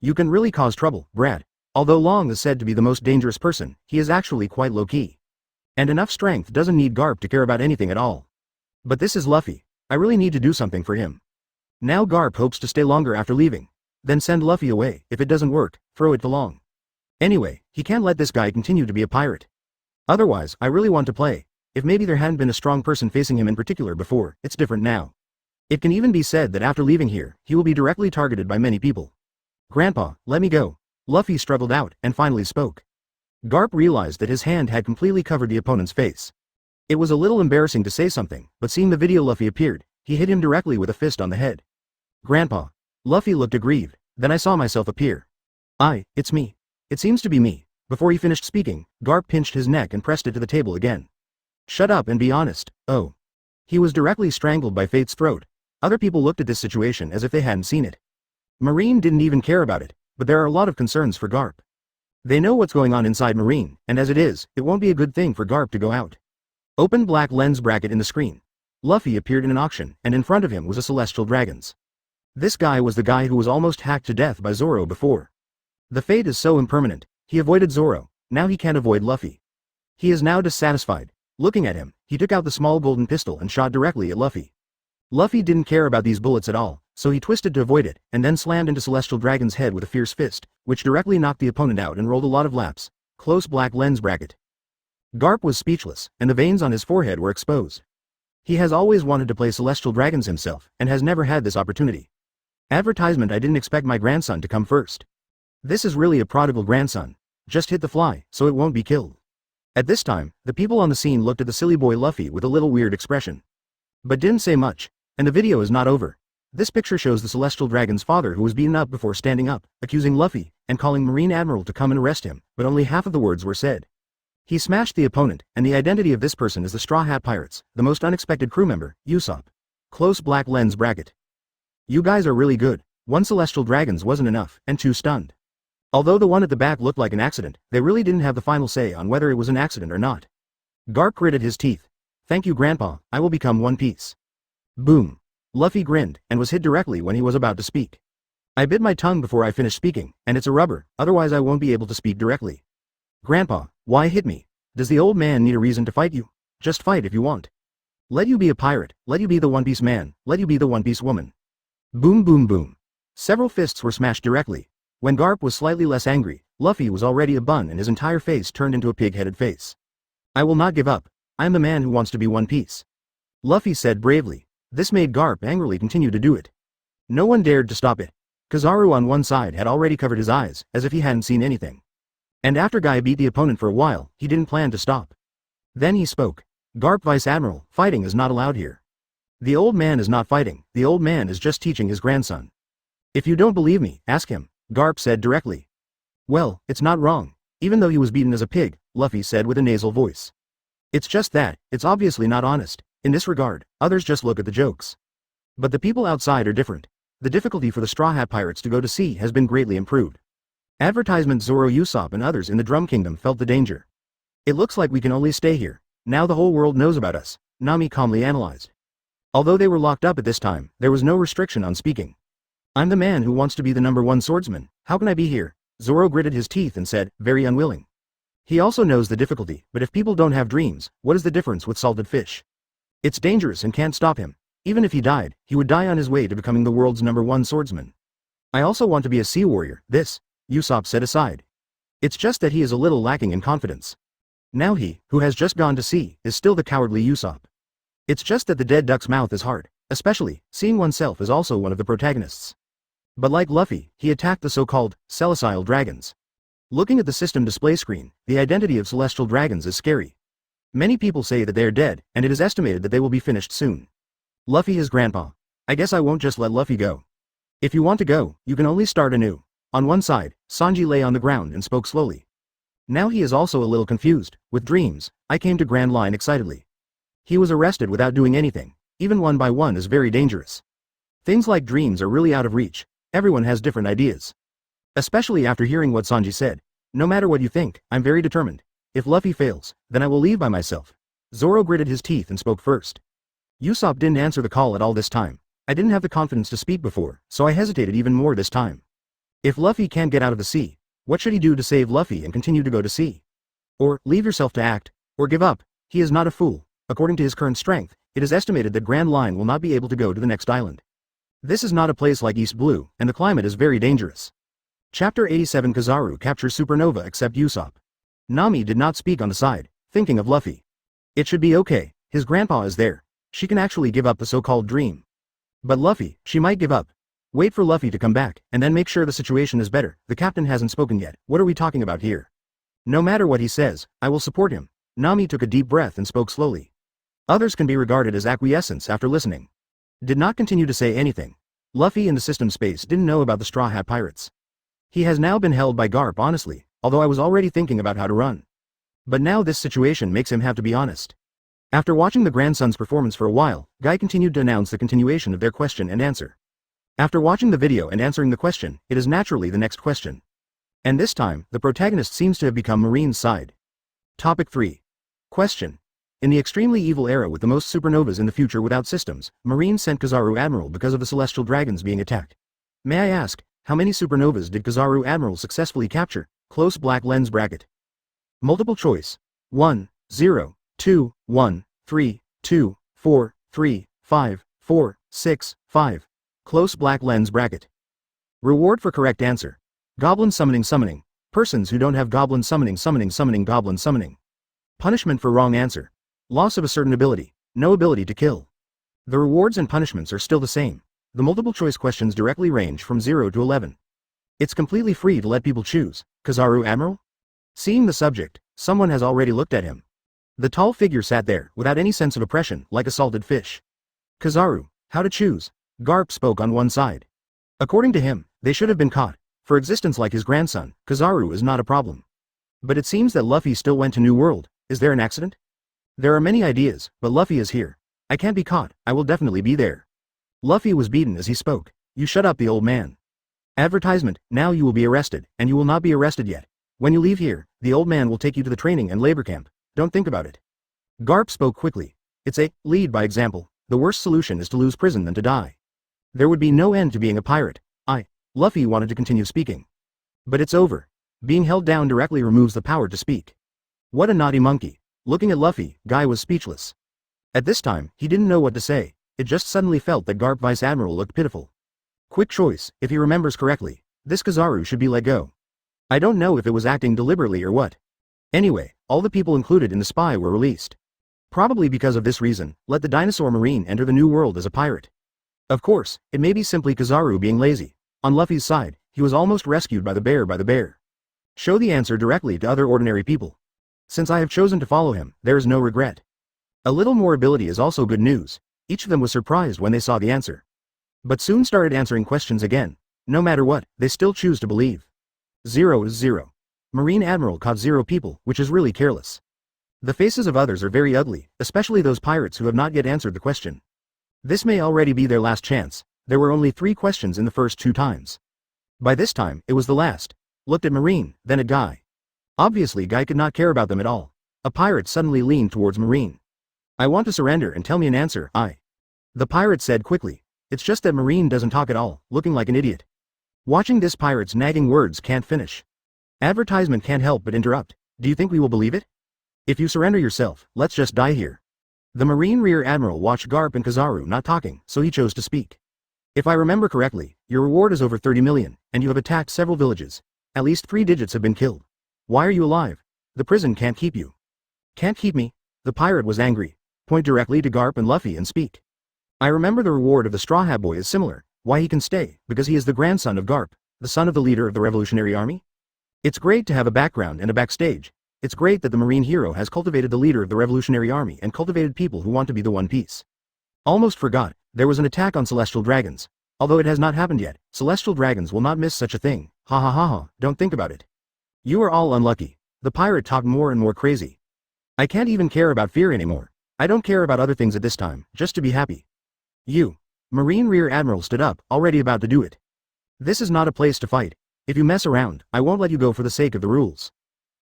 Speaker 2: You can really cause trouble, Brad. Although Long is said to be the most dangerous person, he is actually quite low-key. And enough strength doesn't need Garp to care about anything at all. But this is Luffy. I really need to do something for him. Now Garp hopes to stay longer after leaving. Then send Luffy away. If it doesn't work, throw it to Long. Anyway, he can't let this guy continue to be a pirate. Otherwise, I really want to play. If maybe there hadn't been a strong person facing him in particular before, it's different now. It can even be said that after leaving here, he will be directly targeted by many people. Grandpa, let me go. Luffy struggled out, and finally spoke. Garp realized that his hand had completely covered the opponent's face. It was a little embarrassing to say something, but seeing the video Luffy appeared, he hit him directly with a fist on the head. Grandpa. Luffy looked aggrieved, then I saw myself appear. It's me. It seems to be me. Before he finished speaking, Garp pinched his neck and pressed it to the table again. Shut up and be honest. Oh. He was directly strangled by Fate's throat. Other people looked at this situation as if they hadn't seen it. Marine didn't even care about it, but there are a lot of concerns for Garp. They know what's going on inside Marine, and as it is, it won't be a good thing for Garp to go out. Open black lens bracket in the screen. Luffy appeared in an auction, and in front of him was a celestial dragons. This guy was the guy who was almost hacked to death by Zoro before. The Fate is so impermanent. He avoided Zoro, now he can't avoid Luffy. He is now dissatisfied. Looking at him, he took out the small golden pistol and shot directly at Luffy. Luffy didn't care about these bullets at all, so he twisted to avoid it, and then slammed into Celestial Dragon's head with a fierce fist, which directly knocked the opponent out and rolled a lot of laps. Close black lens bracket. Garp was speechless, and the veins on his forehead were exposed. He has always wanted to play Celestial Dragons himself, and has never had this opportunity. Advertisement. I didn't expect my grandson to come first. This is really a prodigal grandson. Just hit the fly, so it won't be killed. At this time, the people on the scene looked at the silly boy Luffy with a little weird expression. But didn't say much, and the video is not over. This picture shows the Celestial Dragon's father who was beaten up before standing up, accusing Luffy, and calling Marine Admiral to come and arrest him, but only half of the words were said. He smashed the opponent, and the identity of this person is the Straw Hat Pirates, the most unexpected crew member, Usopp. Close black lens bracket. You guys are really good. 1 Celestial Dragons wasn't enough, and 2 stunned. Although the one at the back looked like an accident, they really didn't have the final say on whether it was an accident or not. Garp gritted his teeth. Thank you Grandpa, I will become one piece. Boom. Luffy grinned, and was hit directly when he was about to speak. I bit my tongue before I finished speaking, and it's a rubber, otherwise I won't be able to speak directly. Grandpa, why hit me? Does the old man need a reason to fight you? Just fight if you want. Let you be a pirate, let you be the One Piece man, let you be the One Piece woman. Boom boom boom. Several fists were smashed directly. When Garp was slightly less angry, Luffy was already a bun and his entire face turned into a pig-headed face. I will not give up. I am the man who wants to be One Piece. Luffy said bravely. This made Garp angrily continue to do it. No one dared to stop it. Kizaru on one side had already covered his eyes, as if he hadn't seen anything. And after Guy beat the opponent for a while, he didn't plan to stop. Then he spoke. Garp Vice Admiral, fighting is not allowed here. The old man is not fighting, the old man is just teaching his grandson. If you don't believe me, ask him, Garp said directly. Well, it's not wrong. Even though he was beaten as a pig, Luffy said with a nasal voice. It's just that, it's obviously not honest. In this regard, others just look at the jokes. But the people outside are different. The difficulty for the Straw Hat Pirates to go to sea has been greatly improved. Advertisement. Zoro, Usopp and others in the Drum Kingdom felt the danger. It looks like we can only stay here. Now the whole world knows about us, Nami calmly analyzed. Although they were locked up at this time, there was no restriction on speaking. I'm the man who wants to be the #1 swordsman, how can I be here?
Speaker 1: Zoro gritted his teeth and said, very unwilling. He also knows the difficulty, but if people don't have dreams, what is the difference with salted fish? It's dangerous and can't stop him. Even if he died, he would die on his way to becoming the world's #1 swordsman. I also want to be a sea warrior, Usopp said aside. It's just that he is a little lacking in confidence. Now he, who has just gone to sea, is still the cowardly Usopp. It's just that the dead duck's mouth is hard, especially, seeing oneself is also one of the protagonists. But like Luffy, he attacked the so-called celestial dragons. Looking at the system display screen, the identity of celestial dragons is scary. Many people say that they are dead, and it is estimated that they will be finished soon. Luffy his grandpa. I guess I won't just let Luffy go. If you want to go, you can only start anew. On one side, Sanji lay on the ground and spoke slowly. Now he is also a little confused. With dreams, I came to Grand Line excitedly. He was arrested without doing anything. Even one by one is very dangerous. Things like dreams are really out of reach. Everyone has different ideas. Especially after hearing what Sanji said. No matter what you think, I'm very determined. If Luffy fails, then I will leave by myself. Zoro gritted his teeth and spoke first. Usopp didn't answer the call at all this time. I didn't have the confidence to speak before, so I hesitated even more this time. If Luffy can't get out of the sea, what should he do to save Luffy and continue to go to sea? Or, leave yourself to act, or give up. He is not a fool. According to his current strength, it is estimated that Grand Line will not be able to go to the next island. This is not a place like East Blue, and the climate is very dangerous. Chapter 87 Kizaru captures Supernova except Usopp. Nami did not speak on the side, thinking of Luffy. It should be okay, his grandpa is there. She can actually give up the so-called dream. But Luffy, she might give up. Wait for Luffy to come back, and then make sure the situation is better. The captain hasn't spoken yet. What are we talking about here? No matter what he says, I will support him. Nami took a deep breath and spoke slowly. Others can be regarded as acquiescence after listening. Did not continue to say anything. Luffy in the system space didn't know about the Straw Hat Pirates. He has now been held by Garp honestly, although I was already thinking about how to run. But now this situation makes him have to be honest. After watching the grandson's performance for a while, Guy continued to announce the continuation of their question and answer. After watching the video and answering the question, it is naturally the next question. And this time, the protagonist seems to have become Marine's side. Topic 3. Question. In the extremely evil era with the most supernovas in the future without systems, Marine sent Kizaru Admiral because of the celestial dragons being attacked. May I ask, how many supernovas did Kizaru Admiral successfully capture? Close black lens bracket. Multiple choice. 1, 0, 2, 1, 3, 2, 4, 3, 5, 4, 6, 5. Close black lens bracket. Reward for correct answer. Goblin summoning. Persons who don't have goblin summoning goblin summoning. Punishment for wrong answer. Loss of a certain ability. No ability to kill. The rewards and punishments are still the same. The multiple choice questions directly range from 0 to 11. It's completely free to let people choose. Kizaru Admiral? Seeing the subject, someone has already looked at him. The tall figure sat there, without any sense of oppression, like a salted fish. Kizaru, how to choose? Garp spoke on one side. According to him, they should have been caught. For existence like his grandson, Kizaru is not a problem. But it seems that Luffy still went to New World. Is there an accident? There are many ideas, but Luffy is here. I can't be caught, I will definitely be there. Luffy was beaten as he spoke. You shut up, the old man. Advertisement, now you will be arrested, and you will not be arrested yet. When you leave here, the old man will take you to the training and labor camp. Don't think about it. Garp spoke quickly. It's a lead by example. The worst solution is to lose prison than to die. There would be no end to being a pirate. Luffy wanted to continue speaking. But it's over. Being held down directly removes the power to speak. What a naughty monkey. Looking at Luffy, Guy was speechless. At this time, he didn't know what to say. It just suddenly felt that Garp Vice Admiral looked pitiful. Quick choice, if he remembers correctly. This Kizaru should be let go. I don't know if it was acting deliberately or what. Anyway, all the people included in the spy were released. Probably because of this reason, let the dinosaur Marine enter the new world as a pirate. Of course, it may be simply Kizaru being lazy. On Luffy's side, he was almost rescued by the bear. Show the answer directly to other ordinary people. Since I have chosen to follow him, there is no regret. A little more ability is also good news. Each of them was surprised when they saw the answer. But soon started answering questions again. No matter what, they still choose to believe. 0 is 0. Marine Admiral caught 0 people, which is really careless. The faces of others are very ugly, especially those pirates who have not yet answered the question. This may already be their last chance. There were only 3 questions in the first 2 times. By this time, it was the last. Looked at Marine, then at Guy. Obviously Guy could not care about them at all. A pirate suddenly leaned towards Marine. I want to surrender and tell me an answer, The pirate said quickly. It's just that Marine doesn't talk at all, looking like an idiot. Watching this pirate's nagging words can't finish.
Speaker 2: Advertisement can't help but interrupt. Do you think we will believe it? If you surrender yourself, let's just die here. The Marine Rear Admiral watched Garp and Kizaru not talking, so he chose to speak. If I remember correctly, your reward is over 30 million, and you have attacked several villages. At least 3 digits have been killed. Why are you alive? The prison can't keep you. Can't keep me? The pirate was angry. Point directly to Garp and Luffy and speak. I remember the reward of the Straw Hat Boy is similar. Why he can stay? Because he is the grandson of Garp, the son of the leader of the Revolutionary Army? It's great to have a background and a backstage. It's great that the Marine hero has cultivated the leader of the Revolutionary Army and cultivated people who want to be the One Piece. Almost forgot, there was an attack on Celestial Dragons. Although it has not happened yet, Celestial Dragons will not miss such a thing. Ha ha ha ha, don't think about it. You are all unlucky. The pirate talked more and more crazy. I can't even care about fear anymore. I don't care about other things at this time, just to be happy. You. Marine Rear Admiral stood up, already about to do it. This is not a place to fight. If you mess around, I won't let you go for the sake of the rules.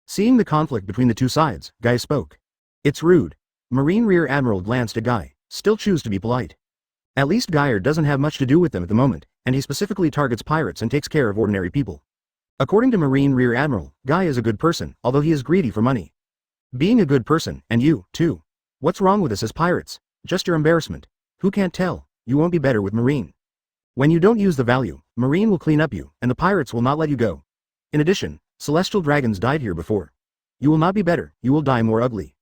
Speaker 2: Seeing the conflict between the two sides, Guy spoke. It's rude. Marine Rear Admiral glanced at Guy, still choose to be polite. At least Geyer doesn't have much to do with them at the moment, and he specifically targets pirates and takes care of ordinary people. According to Marine Rear Admiral, Guy is a good person, although he is greedy for money. Being a good person, and you, too. What's wrong with us as pirates? Just your embarrassment. Who can't tell? You won't be better with Marine. When you don't use the value, Marine will clean up you, and the pirates will not let you go. In addition, Celestial Dragons died here before. You will not be better, you will die more ugly.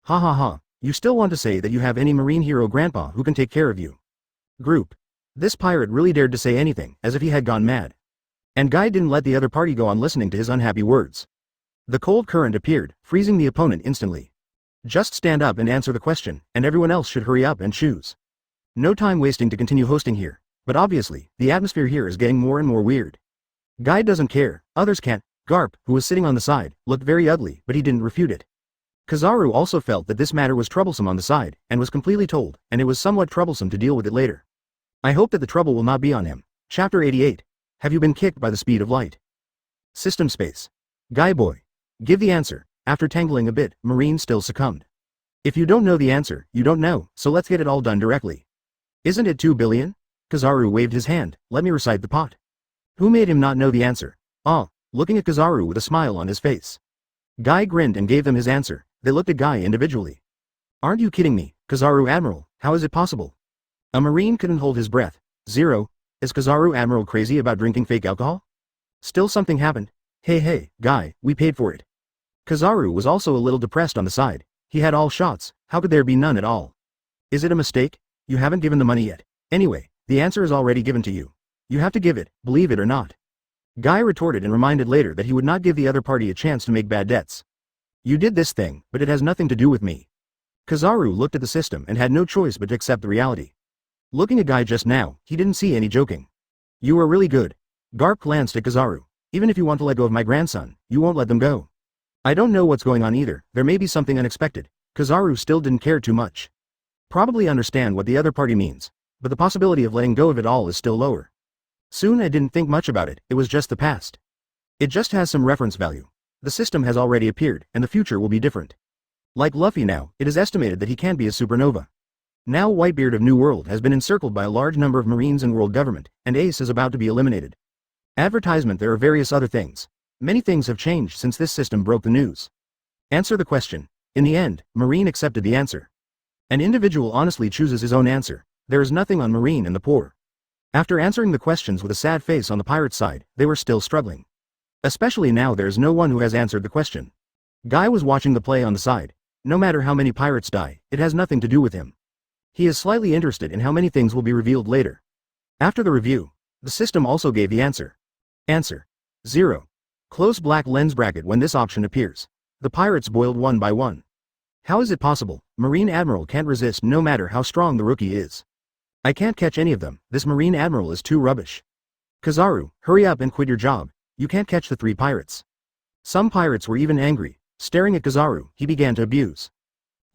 Speaker 2: Ha ha ha, you still want to say that you have any Marine hero grandpa who can take care of you. Group. This pirate really dared to say anything, as if he had gone mad. And Guy didn't let the other party go on listening to his unhappy words. The cold current appeared, freezing the opponent instantly. Just stand up and answer the question, and everyone else should hurry up and choose. No time wasting to continue hosting here, but obviously, the atmosphere here is getting more and more weird. Guy doesn't care, others can't. Garp, who was sitting on the side, looked very ugly, but he didn't refute it. Kizaru also felt that this matter was troublesome on the side, and was completely told, and it was somewhat troublesome to deal with it later. I hope that the trouble will not be on him. Chapter 88. Have you been kicked by the speed of light? System space. Guy boy. Give the answer. After tangling a bit, Marine still succumbed. If you don't know the answer, you don't know, so let's get it all done directly. Isn't it 2 billion? Kizaru waved his hand. Let me recite the pot. Who made him not know the answer? Ah. Looking at Kizaru with a smile on his face. Guy grinned and gave them his answer. They looked at Guy individually. Aren't you kidding me, Kizaru Admiral? How is it possible? A Marine couldn't hold his breath. 0. Is Kizaru Admiral crazy about drinking fake alcohol? Still something happened. Hey, Guy, we paid for it. Kizaru was also a little depressed on the side. He had all shots, how could there be none at all? Is it a mistake? You haven't given the money yet. Anyway, the answer is already given to you. You have to give it, believe it or not. Guy retorted and reminded later that he would not give the other party a chance to make bad debts. You did this thing, but it has nothing to do with me. Kizaru looked at the system and had no choice but to accept the reality. Looking at Guy just now, he didn't see any joking. You are really good. Garp glanced at Kizaru. Even if you want to let go of my grandson, you won't let them go. I don't know what's going on either, there may be something unexpected. Kizaru still didn't care too much. Probably understand what the other party means, but the possibility of letting go of it all is still lower. Soon I didn't think much about it, it was just the past. It just has some reference value. The system has already appeared, and the future will be different. Like Luffy now, it is estimated that he can be a supernova. Now Whitebeard of New World has been encircled by a large number of Marines and world government, and Ace is about to be eliminated. Advertisement. There are various other things. Many things have changed since this system broke the news. Answer the question. In the end, Marine accepted the answer. An individual honestly chooses his own answer. There is nothing on Marine and the poor. After answering the questions with a sad face on the pirate's side, they were still struggling. Especially now there is no one who has answered the question. Guy was watching the play on the side. No matter how many pirates die, it has nothing to do with him. He is slightly interested in how many things will be revealed later. After the review, the system also gave the answer. Answer. 0. Close black lens bracket. When this option appears, the pirates boiled one by one. How is it possible? Marine Admiral can't resist no matter how strong the rookie is. I can't catch any of them, this Marine Admiral is too rubbish. Kizaru, hurry up and quit your job, you can't catch the 3 pirates. Some pirates were even angry. Staring at Kizaru, he began to abuse.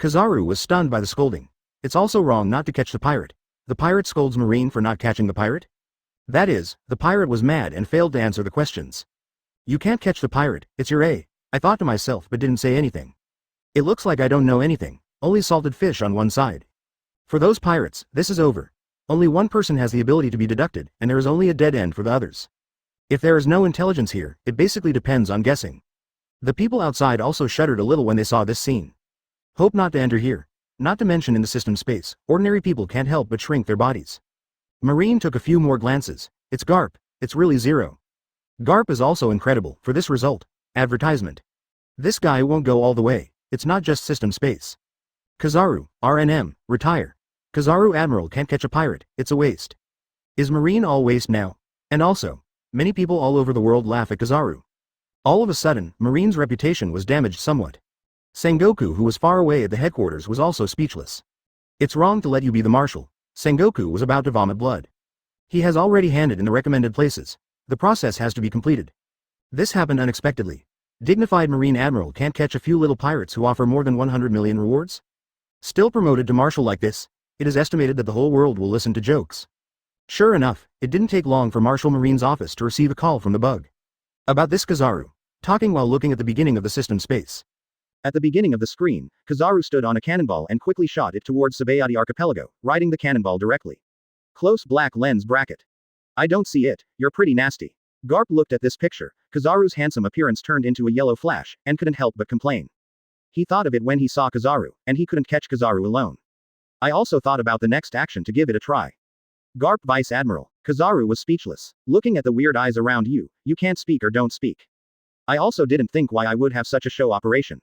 Speaker 2: Kizaru was stunned by the scolding. It's also wrong not to catch the pirate. The pirate scolds Marine for not catching the pirate? That is, the pirate was mad and failed to answer the questions. You can't catch the pirate, it's your A. I thought to myself but didn't say anything. It looks like I don't know anything, only salted fish on one side. For those pirates, this is over. Only one person has the ability to be deducted, and there is only a dead end for the others.
Speaker 1: If there is no intelligence here, it basically depends on guessing. The people outside also shuddered a little when they saw this scene. Hope not to enter here. Not to mention in the system space, ordinary people can't help but shrink their bodies. Marine took a few more glances. It's Garp, it's really zero. Garp is also incredible for this result. Advertisement. This guy won't go all the way, it's not just system space. Kizaru, RNM, retire. Kizaru Admiral can't catch a pirate, it's a waste. Is Marine all waste now? And also, many people all over the world laugh at Kizaru. All of a sudden, Marine's reputation was damaged somewhat. Sengoku, who was far away at the headquarters, was also speechless. It's wrong to let you be the marshal. Sengoku was about to vomit blood. He has already handed in the recommended places. The process has to be completed. This happened unexpectedly. Dignified Marine Admiral can't catch a few little pirates who offer more than 100 million rewards? Still promoted to marshal like this, it is estimated that the whole world will listen to jokes. Sure enough, it didn't take long for Marshal Marine's office to receive a call from the bug. About this Kizaru. Talking while looking at the beginning of the system space. At the beginning of the screen, Kizaru stood on a cannonball and quickly shot it towards Sabayati Archipelago, riding the cannonball directly. Close black lens bracket. I don't see it, you're pretty nasty. Garp looked at this picture. Kizaru's handsome appearance turned into a yellow flash, and couldn't help but complain. He thought of it when he saw Kizaru, and he couldn't catch Kizaru alone. I also thought about the next action to give it a try. Garp Vice Admiral. Kizaru was speechless. Looking at the weird eyes around you, you can't speak or don't speak. I also didn't think why I would have such a show operation.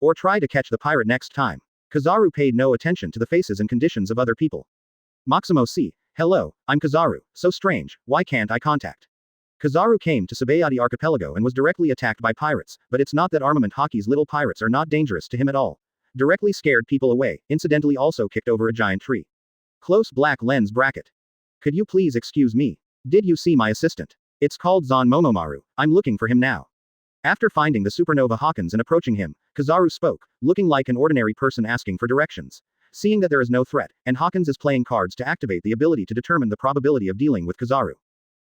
Speaker 1: Or try to catch the pirate next time. Kizaru paid no attention to the faces and conditions of other people. Maximo C. Hello, I'm Kizaru, so strange, why can't I contact? Kizaru came to Sabayati Archipelago and was directly attacked by pirates, but it's not that Armament Hockey's little pirates are not dangerous to him at all. Directly scared people away, incidentally also kicked over a giant tree. Close black lens bracket. Could you please excuse me? Did you see my assistant? It's called Zon Momomaru, I'm looking for him now. After finding the supernova Hawkins and approaching him, Kizaru spoke, looking like an ordinary person asking for directions. Seeing that there is no threat, and Hawkins is playing cards to activate the ability to determine the probability of dealing with Kizaru.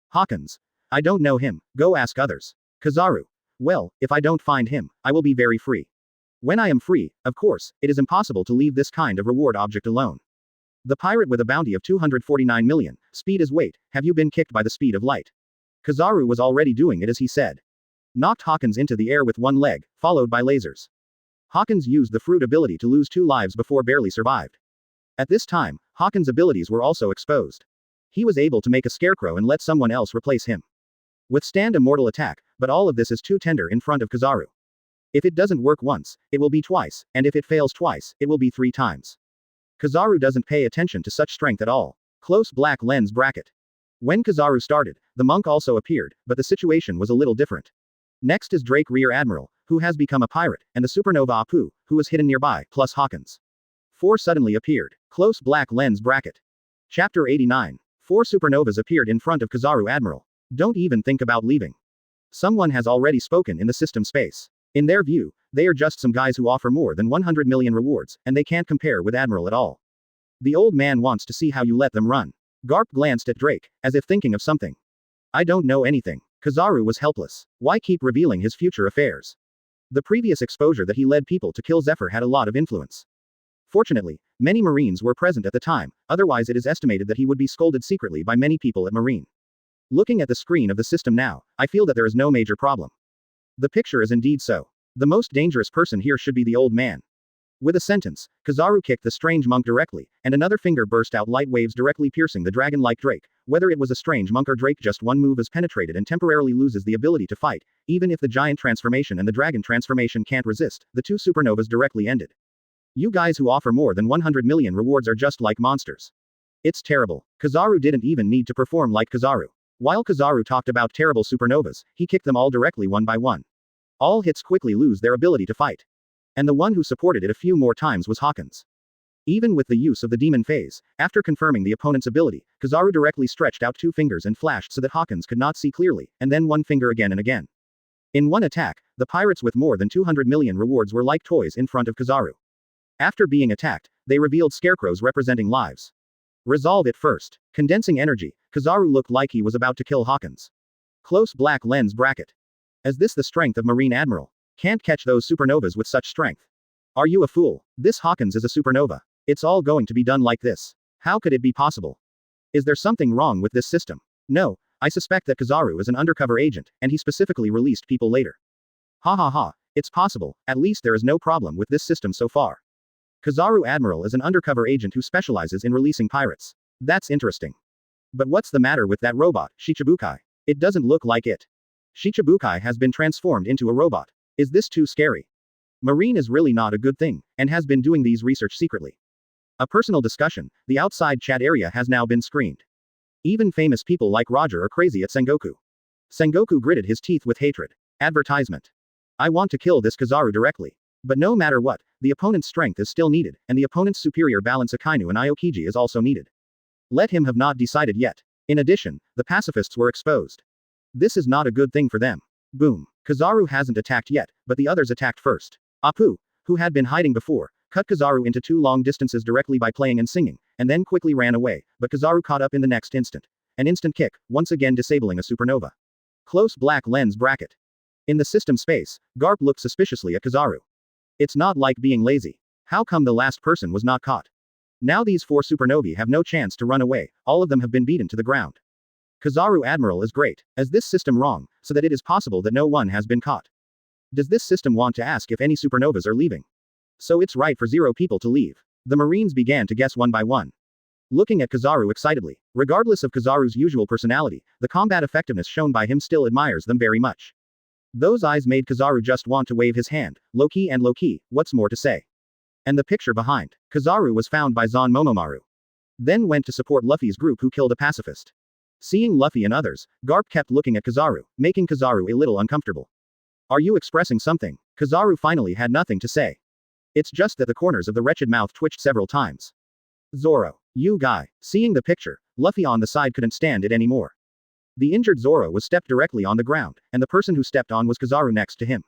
Speaker 1: Hawkins. I don't know him, go ask others. Kizaru. Well, if I don't find him, I will be very free. When I am free, of course, it is impossible to leave this kind of reward object alone. The pirate with a bounty of 249 million, speed is weight, have you been kicked by the speed of light? Kizaru was already doing it as he said. Knocked Hawkins into the air with one leg, followed by lasers. Hawkins used the fruit ability to lose 2 lives before barely survived. At this time, Hawkins' abilities were also exposed. He was able to make a scarecrow and let someone else replace him. Withstand a mortal attack, but all of this is too tender in front of Kizaru. If it doesn't work once, it will be twice, and if it fails twice, it will be 3 times. Kizaru doesn't pay attention to such strength at all. Close black lens bracket. When Kizaru started, the monk also appeared, but the situation was a little different. Next is Drake Rear Admiral, who has become a pirate, and the supernova Apu, who was hidden nearby, plus Hawkins. 4 suddenly appeared. Close black lens bracket. Chapter 89. 4 supernovas appeared in front of Kizaru Admiral. Don't even think about leaving. Someone has already spoken in the system space. In their view, they are just some guys who offer more than 100 million rewards, and they can't compare with Admiral at all. The old man wants to see how you let them run. Garp glanced at Drake, as if thinking of something. I don't know anything. Kizaru was helpless. Why keep revealing his future affairs? The previous exposure that he led people to kill Zephyr had a lot of influence. Fortunately, many Marines were present at the time, otherwise it is estimated that he would be scolded secretly by many people at Marine. Looking at the screen of the system now, I feel that there is no major problem. The picture is indeed so. The most dangerous person here should be the old man. With a sentence, Kizaru kicked the strange monk directly, and another finger burst out light waves directly piercing the dragon-like Drake. Whether it was a strange monk or Drake, just one move is penetrated and temporarily loses the ability to fight. Even if the giant transformation and the dragon transformation can't resist, the 2 supernovas directly ended. You guys who offer more than 100 million rewards are just like monsters. It's terrible. Kizaru didn't even need to perform like Kizaru. While Kizaru talked about terrible supernovas, he kicked them all directly one by one. All hits quickly lose their ability to fight. And the one who supported it a few more times was Hawkins. Even with the use of the demon phase, after confirming the opponent's ability, Kizaru directly stretched out 2 fingers and flashed so that Hawkins could not see clearly, and then 1 finger again and again. In one attack, the pirates with more than 200 million rewards were like toys in front of Kizaru. After being attacked, they revealed scarecrows representing lives. Resolve it first. Condensing energy, Kizaru looked like he was about to kill Hawkins. Close black lens bracket. Is this the strength of Marine Admiral? Can't catch those supernovas with such strength. Are you a fool? This Hawkins is a supernova. It's all going to be done like this. How could it be possible? Is there something wrong with this system? No,
Speaker 2: I suspect that Kizaru is an undercover agent, and he specifically released people later. Ha ha ha, it's possible, at least there is no problem with this system so far. Kizaru Admiral is an undercover agent who specializes in releasing pirates. That's interesting. But what's the matter with that robot, Shichibukai? It doesn't look like it. Shichibukai has been transformed into a robot. Is this too scary? Marine is really not a good thing, and has been doing these research secretly. A personal discussion, the outside chat area has now been screened. Even famous people like Roger are crazy at Sengoku. Sengoku gritted his teeth with hatred. Advertisement. I want to kill this Kizaru directly. But no matter what, the opponent's strength is still needed, and the opponent's superior balance Akainu and Aokiji is also needed. Let him have not decided yet. In addition, the pacifists were exposed. This is not a good thing for them. Boom. Kizaru hasn't attacked yet, but the others attacked first. Apu, who had been hiding before, cut Kizaru into 2 long distances directly by playing and singing, and then quickly ran away, but Kizaru caught up in the next instant. An instant kick, once again disabling a supernova. Close black lens bracket. In the system space, Garp looked suspiciously at Kizaru. It's not like being lazy. How come the last person was not caught? Now these 4 supernovae have no chance to run away, all of them have been beaten to the ground. Kizaru Admiral is great. Is this system wrong, so that it is possible that no one has been caught? Does this system want to ask if any supernovas are leaving? So it's right for 0 people to leave. The Marines began to guess one by one. Looking at Kizaru excitedly. Regardless of Kizaru's usual personality, the combat effectiveness shown by him still admires them very much. Those eyes made Kizaru just want to wave his hand. Low-key and low-key, what's more to say? And the picture behind. Kizaru was found by Zan Momomaru. Then went to support Luffy's group who killed a pacifist. Seeing Luffy and others, Garp kept looking at Kizaru, making Kizaru a little uncomfortable. Are you expressing something? Kizaru finally had nothing to say. It's just that the corners of the wretched mouth twitched several times. Zoro. You guy. Seeing the picture, Luffy on the side couldn't stand it anymore. The injured Zoro was stepped directly on the ground, and the person who stepped on was Kizaru next to him.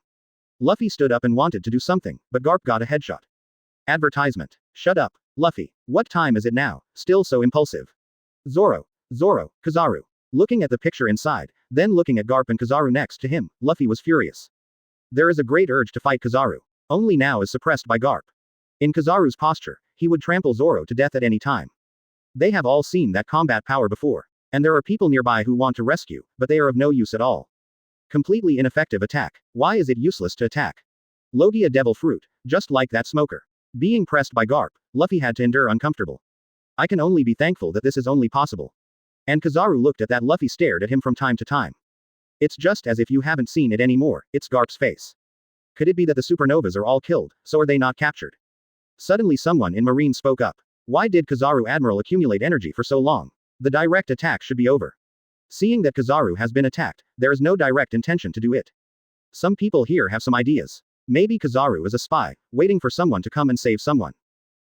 Speaker 2: Luffy stood up and wanted to do something, but Garp got a headshot. Advertisement. Shut up, Luffy. What time is it now? Still so impulsive. Zoro, Kizaru. Looking at the picture inside, then looking at Garp and Kizaru next to him, Luffy was furious. There is a great urge to fight Kizaru. Only now is suppressed by Garp. In Kizaru's posture, he would trample Zoro to death at any time. They have all seen that combat power before. And there are people nearby who want to rescue, but they are of no use at all. Completely ineffective attack. Why is it useless to attack? Logia devil fruit, just like that smoker. Being pressed by Garp, Luffy had to endure uncomfortable. I can only be thankful that this is only possible. And Kizaru looked at that. Luffy stared at him from time to time. It's just as if you haven't seen it anymore, it's Garp's face. Could it be that the supernovas are all killed, so are they not captured? Suddenly someone in Marine spoke up. Why did Kizaru Admiral accumulate energy for so long? The direct attack should be over. Seeing that Kizaru has been attacked, there is no direct intention to do it. Some people here have some ideas. Maybe Kizaru is a spy, waiting for someone to come and save someone.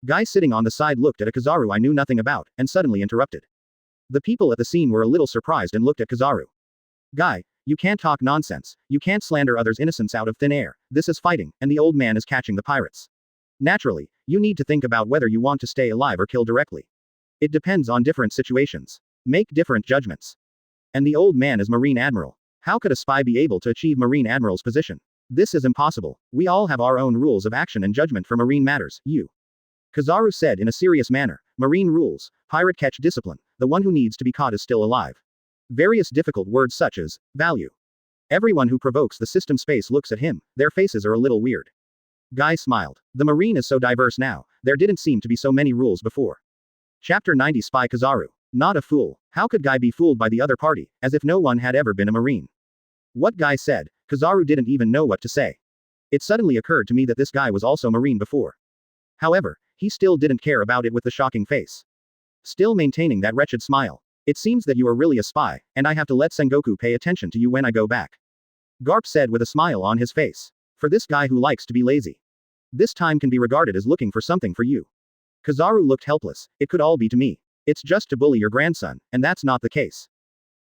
Speaker 2: Guy sitting on the side looked at a Kizaru I knew nothing about, and suddenly interrupted. The people at the scene were a little surprised and looked at Kizaru. Guy, you can't talk nonsense, you can't slander others' innocence out of thin air, this is fighting, and the old man is catching the pirates. Naturally, you need to think about whether you want to stay alive or kill directly. It depends on different situations. Make different judgments. And the old man is Marine Admiral. How could a spy be able to achieve Marine Admiral's position? This is impossible. We all have our own rules of action and judgment for marine matters, Kizaru said in a serious manner. Marine rules, pirate catch discipline, the one who needs to be caught is still alive. Various difficult words such as, value. Everyone who provokes the system space looks at him, their faces are a little weird. Guy smiled. The Marine is so diverse now, there didn't seem to be so many rules before. Chapter 90 Spy Kizaru. Not a fool. How could Guy be fooled by the other party, as if no one had ever been a Marine? What Guy said, Kizaru didn't even know what to say. It suddenly occurred to me that this guy was also Marine before. However, he still didn't care about it with the shocking face. Still maintaining that wretched smile. It seems that you are really a spy, and I have to let Sengoku pay attention to you when I go back. Garp said with a smile on his face. For this guy who likes to be lazy. This time can be regarded as looking for something for you. Kizaru looked helpless. It could all be to me. It's just to bully your grandson, and that's not the case.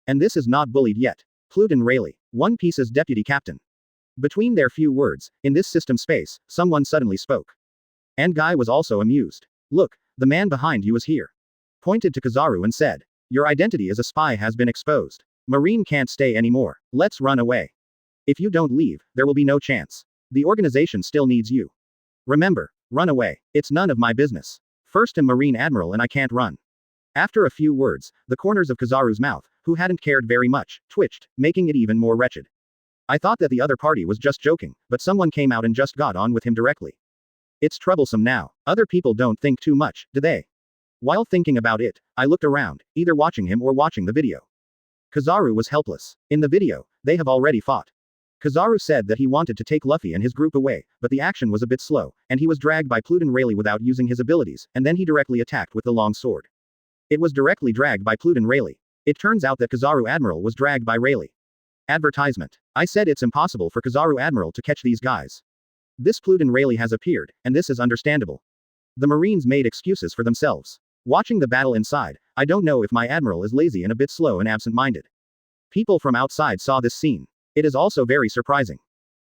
Speaker 2: And this is not bullied yet. Pluton Rayleigh, One Piece's deputy captain. Between their few words, in this system space, someone suddenly spoke. And Guy was also amused. Look, the man behind you is here. Pointed to Kizaru and said, your identity as a spy has been exposed. Marine can't stay anymore. Let's run away. If you don't leave, there will be no chance. The organization still needs you. Remember, run away. It's none of my business. First I'm Marine Admiral and I can't run. After a few words, the corners of Kizaru's mouth, who hadn't cared very much, twitched, making it even more wretched. I thought that the other party was just joking, but someone came out and just got on with him directly. It's troublesome now. Other people don't think too much, do they? While thinking about it, I looked around, either watching him or watching the video. Kizaru was helpless. In the video, they have already fought. Kizaru said that he wanted to take Luffy and his group away, but the action was a bit slow, and he was dragged by Pluten Rayleigh without using his abilities, and then he directly attacked with the long sword. It was directly dragged by Pluten Rayleigh. It turns out that Kizaru Admiral was dragged by Rayleigh. Advertisement. I said it's impossible for Kizaru Admiral to catch these guys. This Pluten Rayleigh has appeared, and this is understandable. The Marines made excuses for themselves. Watching the battle inside, I don't know if my Admiral is lazy and a bit slow and absent-minded. People from outside saw this scene. It is also very surprising.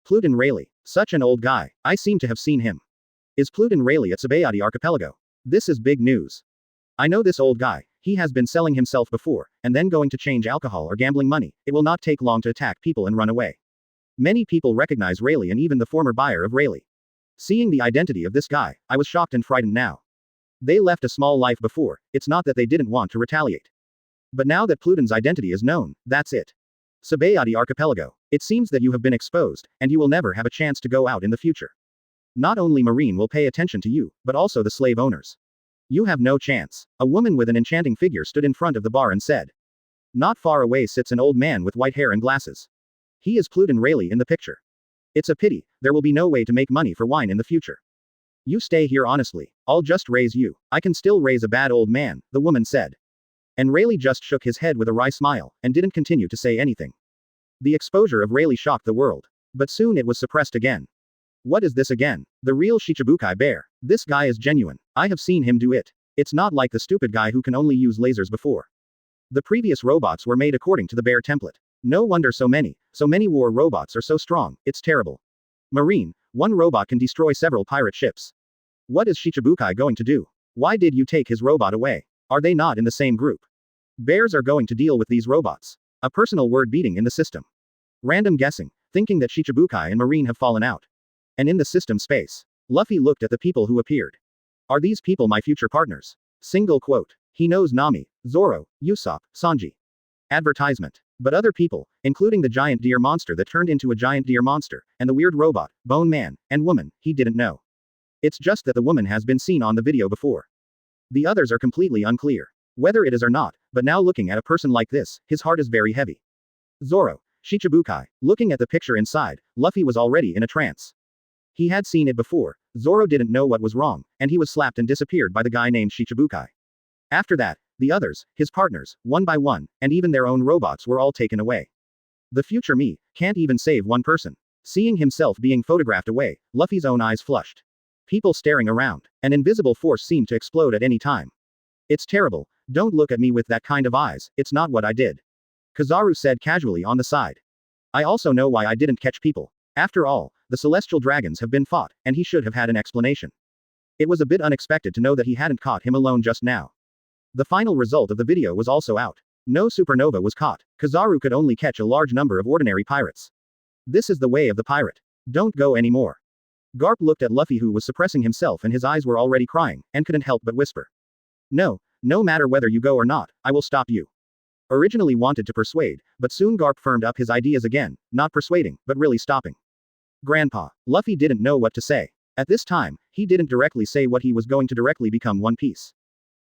Speaker 2: Pluten Rayleigh. Such an old guy. I seem to have seen him. Is Pluten Rayleigh at Tsubayati Archipelago? This is big news. I know this old guy. He has been selling himself before, and then going to change alcohol or gambling money. It will not take long to attack people and run away. Many people recognize Rayleigh and even the former buyer of Rayleigh. Seeing the identity of this guy, I was shocked and frightened now. They left a small life before, it's not that they didn't want to retaliate. But now that Pluten's identity is known, that's it. Tsubayati Archipelago. It seems that you have been exposed, and you will never have a chance to go out in the future. Not only Marine will pay attention to you, but also the slave owners. You have no chance. A woman with an enchanting figure stood in front of the bar and said. Not far away sits an old man with white hair and glasses. He is Pluten Rayleigh in the picture. It's a pity, there will be no way to make money for wine in the future. You stay here honestly, I'll just raise you. I can still raise a bad old man, the woman said. And Rayleigh just shook his head with a wry smile, and didn't continue to say anything. The exposure of Rayleigh shocked the world. But soon it was suppressed again. What is this again? The real Shichibukai bear. This guy is genuine. I have seen him do it. It's not like the stupid guy who can only use lasers before. The previous robots were made according to the bear template. No wonder so many war robots are so strong, it's terrible. Marine, one robot can destroy several pirate ships. What is Shichibukai going to do? Why did you take his robot away? Are they not in the same group? Bears are going to deal with these robots. A personal word beating in the system. Random guessing, thinking that Shichibukai and Marine have fallen out. And in the system space, Luffy looked at the people who appeared. Are these people my future partners? Single quote. He knows Nami, Zoro, Usopp, Sanji. Advertisement. But other people, including the giant deer monster that turned into a giant deer monster, and the weird robot, bone man, and woman, he didn't know. It's just that the woman has been seen on the video before. The others are completely unclear. Whether it is or not, but now looking at a person like this, his heart is very heavy. Zoro, Shichibukai. Looking at the picture inside, Luffy was already in a trance. He had seen it before. Zoro didn't know what was wrong, and he was slapped and disappeared by the guy named Shichibukai. After that, the others, his partners, one by one, and even their own robots were all taken away. The future me can't even save one person. Seeing himself being photographed away, Luffy's own eyes flushed. People staring around. An invisible force seemed to explode at any time. It's terrible. Don't look at me with that kind of eyes, it's not what I did. Kizaru said casually on the side. I also know why I didn't catch people. After all, the celestial dragons have been fought, and he should have had an explanation. It was a bit unexpected to know that he hadn't caught him alone just now. The final result of the video was also out. No supernova was caught. Kizaru could only catch a large number of ordinary pirates. This is the way of the pirate. Don't go anymore. Garp looked at Luffy, who was suppressing himself, and his eyes were already crying, and couldn't help but whisper. No matter whether you go or not, I will stop you. Originally wanted to persuade, but soon Garp firmed up his ideas again, not persuading, but really stopping. Grandpa. Luffy didn't know what to say. At this time, he didn't directly say what he was going to directly become One Piece.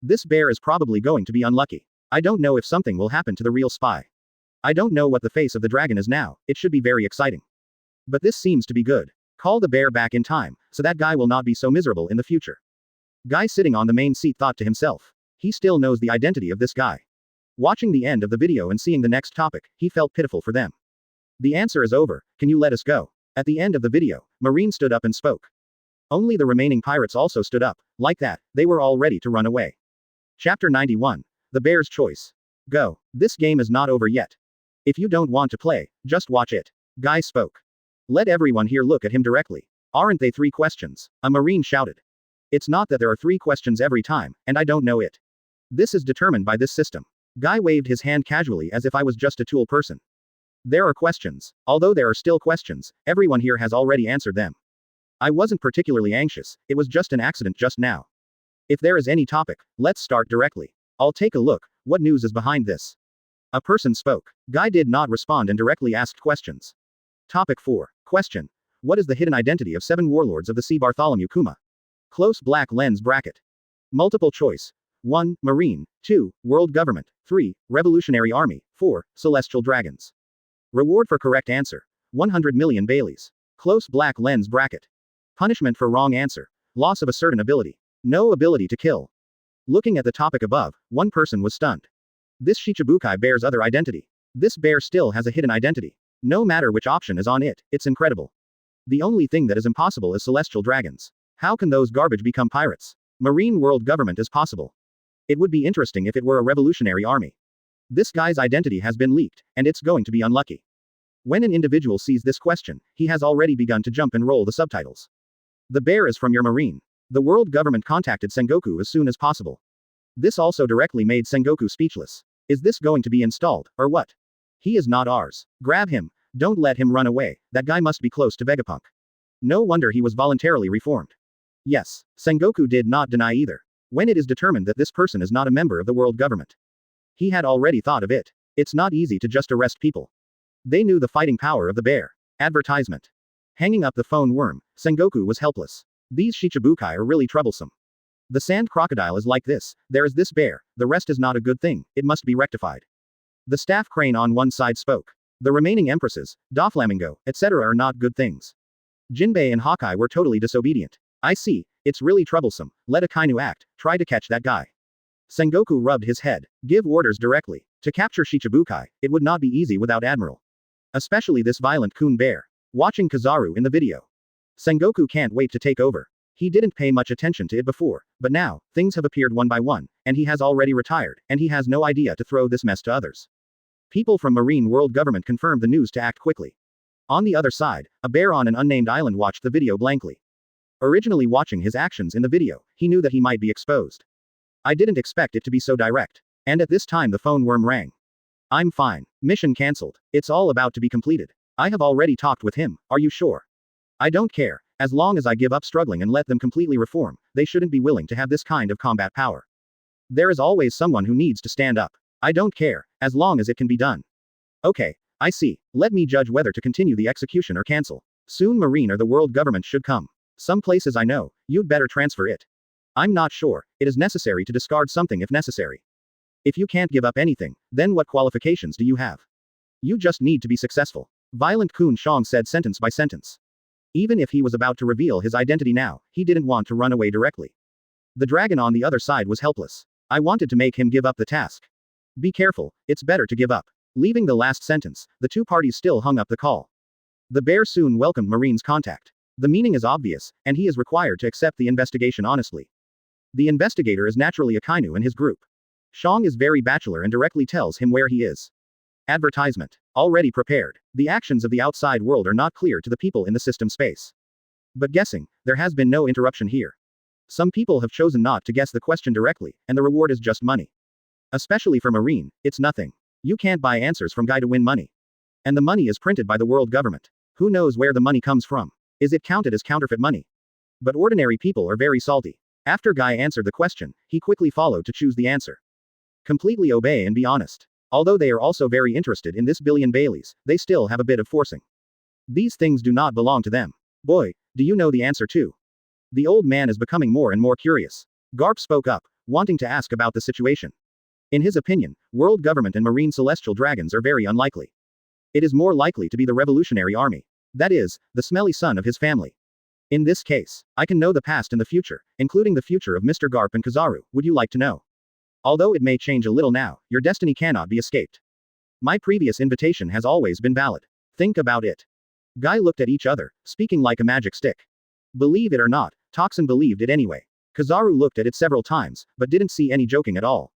Speaker 2: This bear is probably going to be unlucky. I don't know if something will happen to the real spy. I don't know what the face of the dragon is now, it should be very exciting. But this seems to be good. Call the bear back in time, so that guy will not be so miserable in the future. Guy sitting on the main seat thought to himself. He still knows the identity of this guy. Watching the end of the video and seeing the next topic, he felt pitiful for them. The answer is over, can you let us go? At the end of the video, Marine stood up and spoke. Only the remaining pirates also stood up. Like that, they were all ready to run away. Chapter 91. The Bear's Choice. Go. This game is not over yet. If you don't want to play, just watch it. Guy spoke. Let everyone here look at him directly. Aren't they 3 questions? A Marine shouted. It's not that there are 3 questions every time, and I don't know it. This is determined by this system. Guy waved his hand casually as if I was just a tool person. There are questions. Although there are still questions, everyone here has already answered them. I wasn't particularly anxious, it was just an accident just now. If there is any topic, let's start directly. I'll take a look, what news is behind this? A person spoke. Guy did not respond and directly asked questions. Topic 4. Question. What is the hidden identity of 7 warlords of the sea? Bartholomew Kuma. Close black lens bracket. Multiple choice. 1. Marine. 2. World Government. 3. Revolutionary Army. 4. Celestial Dragons. Reward for correct answer. 100 million Baileys. Close black lens bracket. Punishment for wrong answer. Loss of a certain ability. No ability to kill. Looking at the topic above, one person was stunned. This Shichibukai bear's other identity. This bear still has a hidden identity. No matter which option is on it, it's incredible. The only thing that is impossible is celestial dragons. How can those garbage become pirates? Marine world government is possible. It would be interesting if it were a revolutionary army. This guy's identity has been leaked, and it's going to be unlucky. When an individual sees this question, he has already begun to jump and roll the subtitles. The bear is from your marine. The world government contacted Sengoku as soon as possible. This also directly made Sengoku speechless. Is this going to be installed, or what? He is not ours. Grab him. Don't let him run away. That guy must be close to Vegapunk. No wonder he was voluntarily reformed. Yes, Sengoku did not deny either. When it is determined that this person is not a member of the world government. He had already thought of it. It's not easy to just arrest people. They knew the fighting power of the bear. Advertisement. Hanging up the phone worm, Sengoku was helpless. These Shichibukai are really troublesome. The sand crocodile is like this, there is this bear, the rest is not a good thing, it must be rectified. The staff crane on one side spoke. The remaining empresses, Doflamingo, etc. are not good things. Jinbei and Hawkeye were totally disobedient. I see, it's really troublesome, let Akainu act, try to catch that guy. Sengoku rubbed his head. Give orders directly. To capture Shichibukai, it would not be easy without Admiral. Especially this violent coon bear. Watching Kizaru in the video. Sengoku can't wait to take over. He didn't pay much attention to it before, but now, things have appeared one by one, and he has already retired, and he has no idea to throw this mess to others. People from Marine World Government confirmed the news to act quickly. On the other side, a bear on an unnamed island watched the video blankly. Originally watching his actions in the video, he knew that he might be exposed. I didn't expect it to be so direct. And at this time the phone worm rang. I'm fine. Mission cancelled. It's all about to be completed. I have already talked with him, are you sure? I don't care. As long as I give up struggling and let them completely reform, they shouldn't be willing to have this kind of combat power. There is always someone who needs to stand up. I don't care, as long as it can be done. Okay, I see. Let me judge whether to continue the execution or cancel. Soon Marine or the world government should come. Some places I know, you'd better transfer it. I'm not sure, it is necessary to discard something if necessary. If you can't give up anything, then what qualifications do you have? You just need to be successful. Violent Kun Shang said sentence by sentence. Even if he was about to reveal his identity now, he didn't want to run away directly. The dragon on the other side was helpless. I wanted to make him give up the task. Be careful, it's better to give up. Leaving the last sentence, the two parties still hung up the call. The bear soon welcomed Marine's contact. The meaning is obvious, and he is required to accept the investigation honestly. The investigator is naturally Akainu and his group. Shang is very bachelor and directly tells him where he is. Advertisement. Already prepared. The actions of the outside world are not clear to the people in the system space. But guessing, there has been no interruption here. Some people have chosen not to guess the question directly, and the reward is just money. Especially for Marine, it's nothing. You can't buy answers from Guy to win money. And the money is printed by the world government. Who knows where the money comes from? Is it counted as counterfeit money? But ordinary people are very salty. After Guy answered the question, he quickly followed to choose the answer. Completely obey and be honest. Although they are also very interested in this billion Baileys, they still have a bit of forcing. These things do not belong to them. Boy, do you know the answer too? The old man is becoming more and more curious. Garp spoke up, wanting to ask about the situation. In his opinion, world government and marine celestial dragons are very unlikely. It is more likely to be the revolutionary army. That is, the smelly son of his family. In this case, I can know the past and the future, including the future of Mr. Garp and Kizaru, would you like to know? Although it may change a little now, your destiny cannot be escaped. My previous invitation has always been valid. Think about it. Guy looked at each other, speaking like a magic stick. Believe it or not, Toxin believed it anyway. Kizaru looked at it several times, but didn't see any joking at all.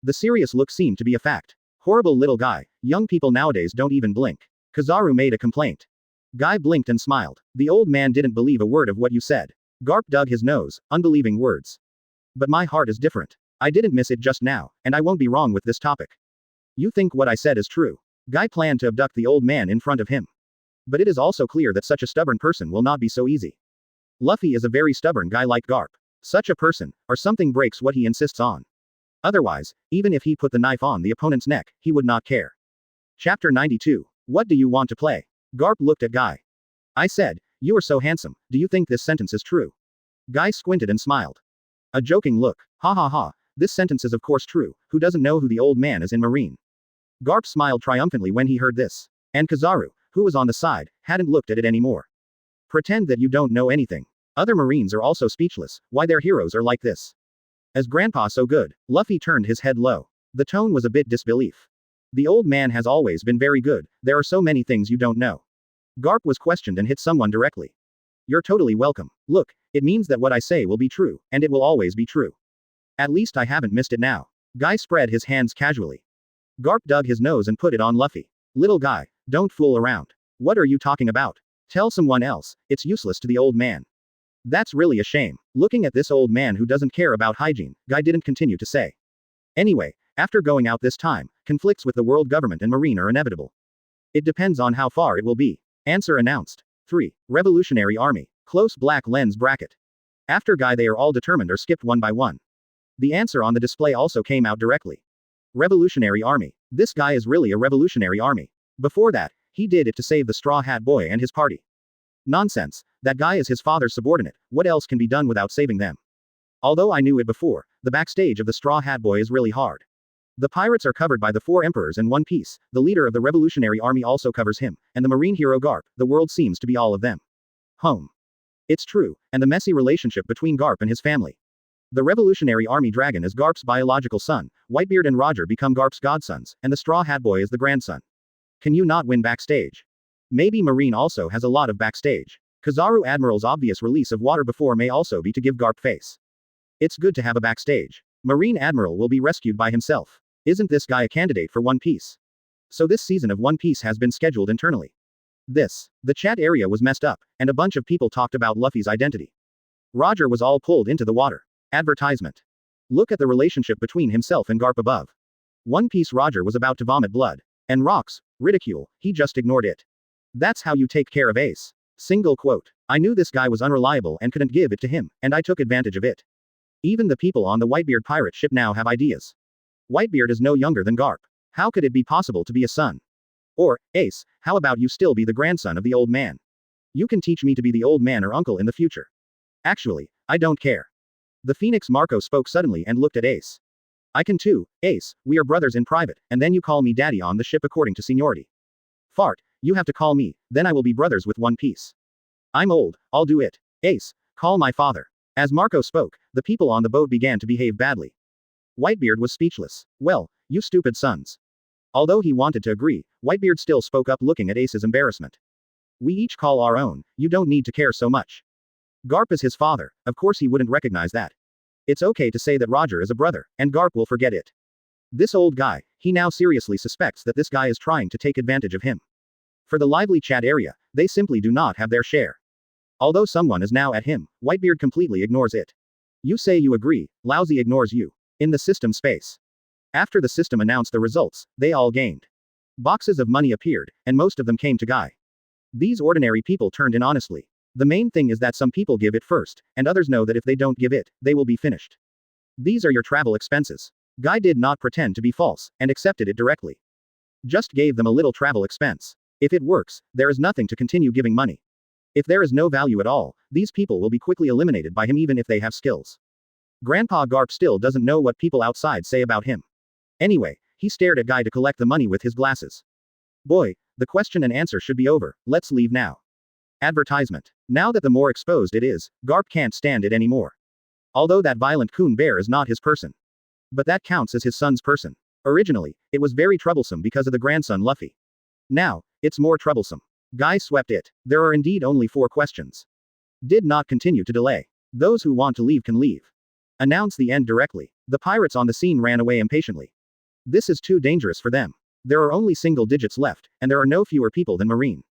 Speaker 2: The serious look seemed to be a fact. Horrible little guy, young people nowadays don't even blink. Kizaru made a complaint. Guy blinked and smiled. The old man didn't believe a word of what you said. Garp dug his nose, unbelieving words. But my heart is different. I didn't miss it just now, and I won't be wrong with this topic. You think what I said is true. Guy planned to abduct the old man in front of him. But it is also clear that such a stubborn person will not be so easy. Luffy is a very stubborn guy like Garp. Such a person, or something breaks what he insists on. Otherwise, even if he put the knife on the opponent's neck, he would not care. Chapter 92. What do you want to play? Garp looked at Guy. I said, you are so handsome, do you think this sentence is true? Guy squinted and smiled. A joking look. Ha ha ha, this sentence is of course true, who doesn't know who the old man is in Marine? Garp smiled triumphantly when he heard this. And Kizaru, who was on the side, hadn't looked at it anymore. Pretend that you don't know anything. Other Marines are also speechless, why their heroes are like this. As Grandpa so good, Luffy turned his head low. The tone was a bit disbelief. The old man has always been very good, there are so many things you don't know. Garp was questioned and hit someone directly. You're totally welcome. Look, it means that what I say will be true, and it will always be true. At least I haven't missed it now. Guy spread his hands casually. Garp dug his nose and put it on Luffy. Little guy, don't fool around. What are you talking about? Tell someone else, it's useless to the old man. That's really a shame. Looking at this old man who doesn't care about hygiene, Guy didn't continue to say. Anyway, after going out this time, conflicts with the world government and Marine are inevitable. It depends on how far it will be. Answer announced. 3. Revolutionary Army. Close black lens bracket. After Guy they are all determined or skipped one by one. The answer on the display also came out directly. Revolutionary Army. This guy is really a revolutionary army. Before that, he did it to save the Straw Hat Boy and his party. Nonsense, that guy is his father's subordinate, what else can be done without saving them? Although I knew it before, the backstage of the Straw Hat Boy is really hard. The pirates are covered by the 4 emperors and One Piece, the leader of the Revolutionary Army also covers him, and the Marine hero Garp, the world seems to be all of them. Home. It's true, and the messy relationship between Garp and his family. The Revolutionary Army Dragon is Garp's biological son, Whitebeard and Roger become Garp's godsons, and the Straw Hat Boy is the grandson. Can you not win backstage? Maybe Marine also has a lot of backstage. Kizaru Admiral's obvious release of water before may also be to give Garp face. It's good to have a backstage. Marine Admiral will be rescued by himself. Isn't this guy a candidate for One Piece? So this season of One Piece has been scheduled internally. The chat area was messed up, and a bunch of people talked about Luffy's identity. Roger was all pulled into the water. Advertisement. Look at the relationship between himself and Garp above. One Piece Roger was about to vomit blood. And rocks, ridicule, he just ignored it. That's how you take care of Ace. Single quote. I knew this guy was unreliable and couldn't give it to him, and I took advantage of it. Even the people on the Whitebeard pirate ship now have ideas. Whitebeard is no younger than Garp. How could it be possible to be a son? Or, Ace, how about you still be the grandson of the old man? You can teach me to be the old man or uncle in the future. Actually, I don't care. The Phoenix Marco spoke suddenly and looked at Ace. I can too, Ace, we are brothers in private, and then you call me daddy on the ship according to seniority. Fart, you have to call me, then I will be brothers with One Piece. I'm old, I'll do it. Ace, call my father. As Marco spoke, the people on the boat began to behave badly. Whitebeard was speechless. Well, you stupid sons. Although he wanted to agree, Whitebeard still spoke up looking at Ace's embarrassment. We each call our own, you don't need to care so much. Garp is his father, of course he wouldn't recognize that. It's okay to say that Roger is a brother, and Garp will forget it. This old guy, he now seriously suspects that this guy is trying to take advantage of him. For the lively chat area, they simply do not have their share. Although someone is now at him, Whitebeard completely ignores it. You say you agree, Lousy ignores you. In the system space. After the system announced the results, they all gained. Boxes of money appeared, and most of them came to Guy. These ordinary people turned in honestly. The main thing is that some people give it first, and others know that if they don't give it, they will be finished. These are your travel expenses. Guy did not pretend to be false, and accepted it directly. Just gave them a little travel expense. If it works, there is nothing to continue giving money. If there is no value at all, these people will be quickly eliminated by him even if they have skills. Grandpa Garp still doesn't know what people outside say about him. Anyway, he stared at Guy to collect the money with his glasses. Boy, the question and answer should be over, let's leave now. Advertisement. Now that the more exposed it is, Garp can't stand it anymore. Although that violent coon bear is not his person. But that counts as his son's person. Originally, it was very troublesome because of the grandson Luffy. Now, it's more troublesome. Guy swept it. There are indeed only 4 questions. Did not continue to delay. Those who want to leave can leave. Announce the end directly. The pirates on the scene ran away impatiently. This is too dangerous for them. There are only single digits left, and there are no fewer people than Marine.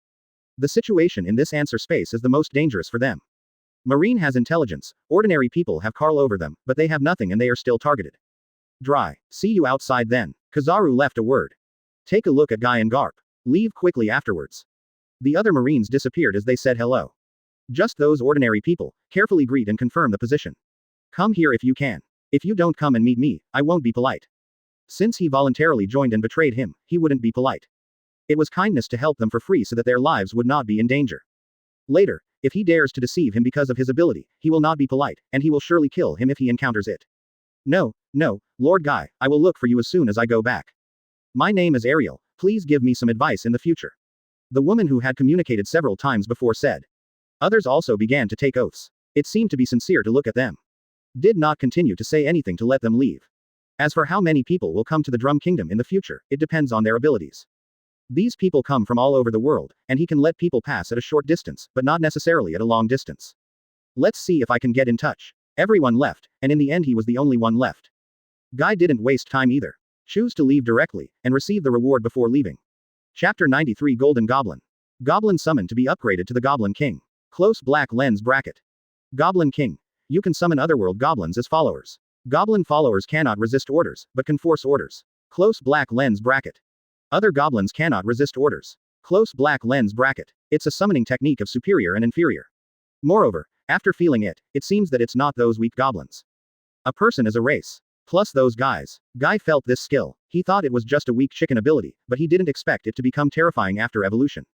Speaker 2: The situation in this answer space is the most dangerous for them. Marine has intelligence, ordinary people have Carl over them, but they have nothing and they are still targeted. Dry. See you outside then. Kizaru left a word. Take a look at Guy and Garp. Leave quickly afterwards. The other Marines disappeared as they said hello. Just those ordinary people, carefully greet and confirm the position. Come here if you can. If you don't come and meet me, I won't be polite. Since he voluntarily joined and betrayed him, he wouldn't be polite. It was kindness to help them for free so that their lives would not be in danger. Later, if he dares to deceive him because of his ability, he will not be polite, and he will surely kill him if he encounters it. No, no, Lord Guy, I will look for you as soon as I go back. My name is Ariel, please give me some advice in the future. The woman who had communicated several times before said. Others also began to take oaths. It seemed to be sincere to look at them. Did not continue to say anything to let them leave. As for how many people will come to the Drum Kingdom in the future, it depends on their abilities. These people come from all over the world, and he can let people pass at a short distance, but not necessarily at a long distance. Let's see if I can get in touch. Everyone left, and in the end he was the only one left. Guy didn't waste time either. Choose to leave directly, and receive the reward before leaving. Chapter 93 Golden Goblin. Goblin summoned to be upgraded to the Goblin King. Close black lens bracket. Goblin King. You can summon otherworld goblins as followers. Goblin followers cannot resist orders, but can force orders. Close black lens bracket. Other goblins cannot resist orders. Close black lens bracket. It's a summoning technique of superior and inferior. Moreover, after feeling it, it seems that it's not those weak goblins. A person is a race. Plus those guys. Guy felt this skill. He thought it was just a weak chicken ability, but he didn't expect it to become terrifying after evolution.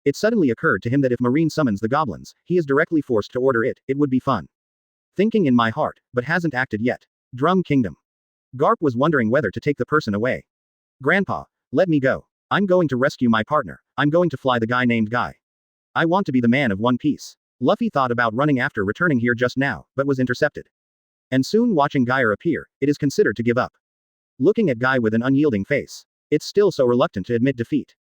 Speaker 2: It suddenly occurred to him that if Marine summons the goblins, he is directly forced to order it, it would be fun. Thinking in my heart, but hasn't acted yet. Drum Kingdom. Garp was wondering whether to take the person away. Grandpa, let me go. I'm going to rescue my partner. I'm going to fly the guy named Guy. I want to be the man of One Piece. Luffy thought about running after returning here just now, but was intercepted. And soon watching Guy appear, it is considered to give up. Looking at Guy with an unyielding face. It's still so reluctant to admit defeat.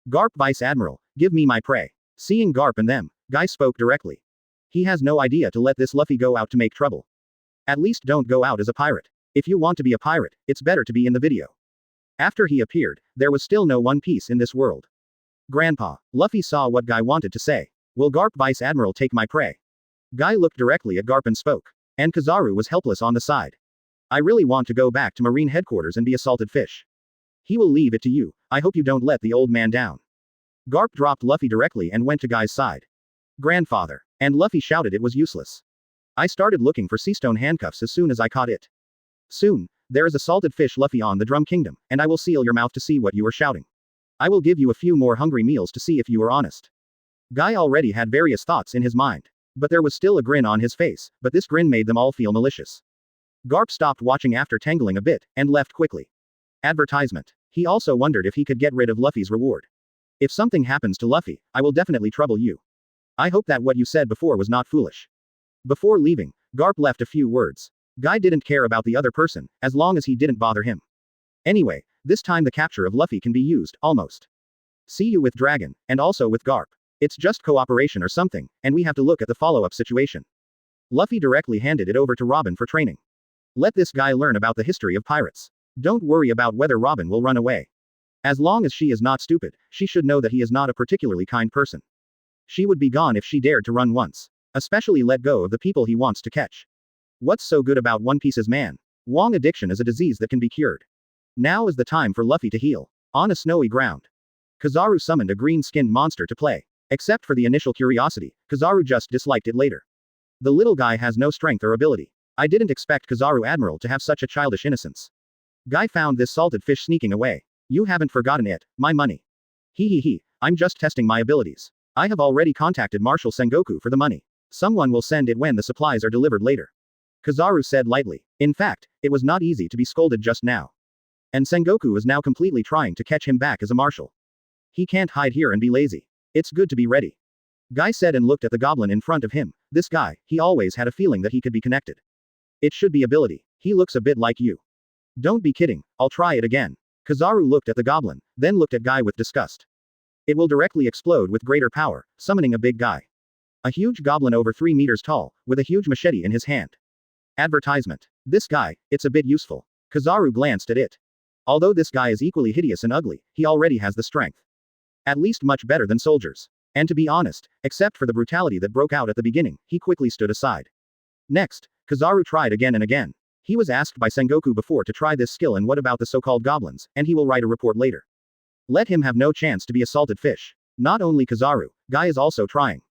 Speaker 2: Garp Vice Admiral, give me my prey. Seeing Garp and them, Guy spoke directly. He has no idea to let this Luffy go out to make trouble. At least don't go out as a pirate. If you want to be a pirate, it's better to be in the video. After he appeared, there was still no One Piece in this world. Grandpa, Luffy saw what Guy wanted to say. Will Garp Vice Admiral take my prey? Guy looked directly at Garp and spoke. And Kizaru was helpless on the side. I really want to go back to Marine headquarters and be a salted fish. He will leave it to you. I hope you don't let the old man down. Garp dropped Luffy directly and went to Guy's side. Grandfather. And Luffy shouted it was useless. I started looking for sea stone handcuffs as soon as I caught it. Soon, there is a salted fish Luffy on the Drum Kingdom, and I will seal your mouth to see what you are shouting. I will give you a few more hungry meals to see if you are honest. Guy already had various thoughts in his mind. But there was still a grin on his face, but this grin made them all feel malicious. Garp stopped watching after tangling a bit, and left quickly. Advertisement. He also wondered if he could get rid of Luffy's reward. If something happens to Luffy, I will definitely trouble you. I hope that what you said before was not foolish. Before leaving, Garp left a few words. Guy didn't care about the other person, as long as he didn't bother him. Anyway, this time the capture of Luffy can be used, almost. See you with Dragon, and also with Garp. It's just cooperation or something, and we have to look at the follow-up situation. Luffy directly handed it over to Robin for training. Let this guy learn about the history of pirates. Don't worry about whether Robin will run away. As long as she is not stupid, she should know that he is not a particularly kind person. She would be gone if she dared to run once. Especially let go of the people he wants to catch. What's so good about One Piece's man? Wong addiction is a disease that can be cured. Now is the time for Luffy to heal. On a snowy ground. Kizaru summoned a green-skinned monster to play. Except for the initial curiosity, Kizaru just disliked it later. The little guy has no strength or ability. I didn't expect Kizaru Admiral to have such a childish innocence. Guy found this salted fish sneaking away. You haven't forgotten it, my money. He, I'm just testing my abilities. I have already contacted Marshal Sengoku for the money. Someone will send it when the supplies are delivered later. Kizaru said lightly. In fact, it was not easy to be scolded just now. And Sengoku is now completely trying to catch him back as a marshal. He can't hide here and be lazy. It's good to be ready. Guy said and looked at the goblin in front of him. This guy, he always had a feeling that he could be connected. It should be ability. He looks a bit like you. Don't be kidding, I'll try it again. Kizaru looked at the goblin, then looked at Guy with disgust. It will directly explode with greater power, summoning a big guy. A huge goblin over 3 meters tall, with a huge machete in his hand. Advertisement. This guy, it's a bit useful. Kizaru glanced at it. Although this guy is equally hideous and ugly, he already has the strength. At least much better than soldiers. And to be honest, except for the brutality that broke out at the beginning, he quickly stood aside. Next, Kizaru tried again and again. He was asked by Sengoku before to try this skill and what about the so-called goblins, and he will write a report later. Let him have no chance to be a salted fish. Not only Kizaru, Guy is also trying.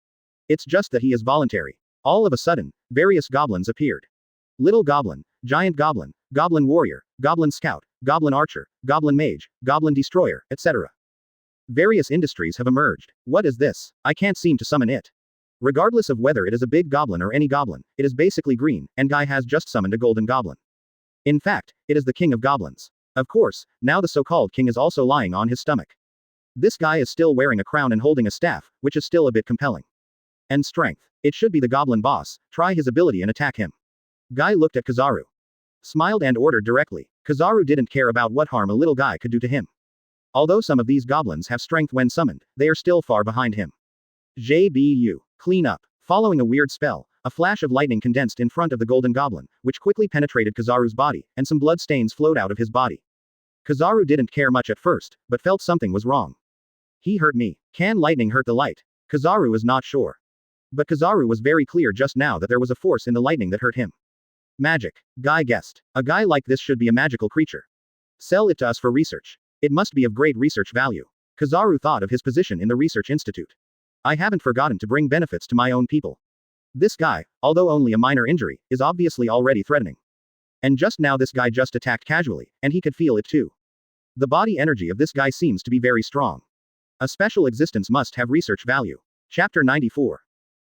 Speaker 2: It's just that he is voluntary. All of a sudden, various goblins appeared. Little Goblin, Giant Goblin, Goblin Warrior, Goblin Scout, Goblin Archer, Goblin Mage, Goblin Destroyer, etc. Various industries have emerged. What is this? I can't seem to summon it. Regardless of whether it is a big goblin or any goblin, it is basically green, and Guy has just summoned a golden goblin. In fact, it is the king of goblins. Of course, now the so-called king is also lying on his stomach. This guy is still wearing a crown and holding a staff, which is still a bit compelling. And strength. It should be the goblin boss. Try his ability and attack him. Guy looked at Kizaru. Smiled and ordered directly. Kizaru didn't care about what harm a little guy could do to him. Although some of these goblins have strength when summoned, they are still far behind him. JBU. Clean up. Following a weird spell, a flash of lightning condensed in front of the golden goblin, which quickly penetrated Kizaru's body, and some blood stains flowed out of his body. Kizaru didn't care much at first, but felt something was wrong. He hurt me. Can lightning hurt the light? Kizaru was not sure. But Kizaru was very clear just now that there was a force in the lightning that hurt him. Magic. Guy guessed. A guy like this should be a magical creature. Sell it to us for research. It must be of great research value. Kizaru thought of his position in the research institute. I haven't forgotten to bring benefits to my own people. This guy, although only a minor injury, is obviously already threatening. And just now this guy just attacked casually, and he could feel it too. The body energy of this guy seems to be very strong. A special existence must have research value. Chapter 94.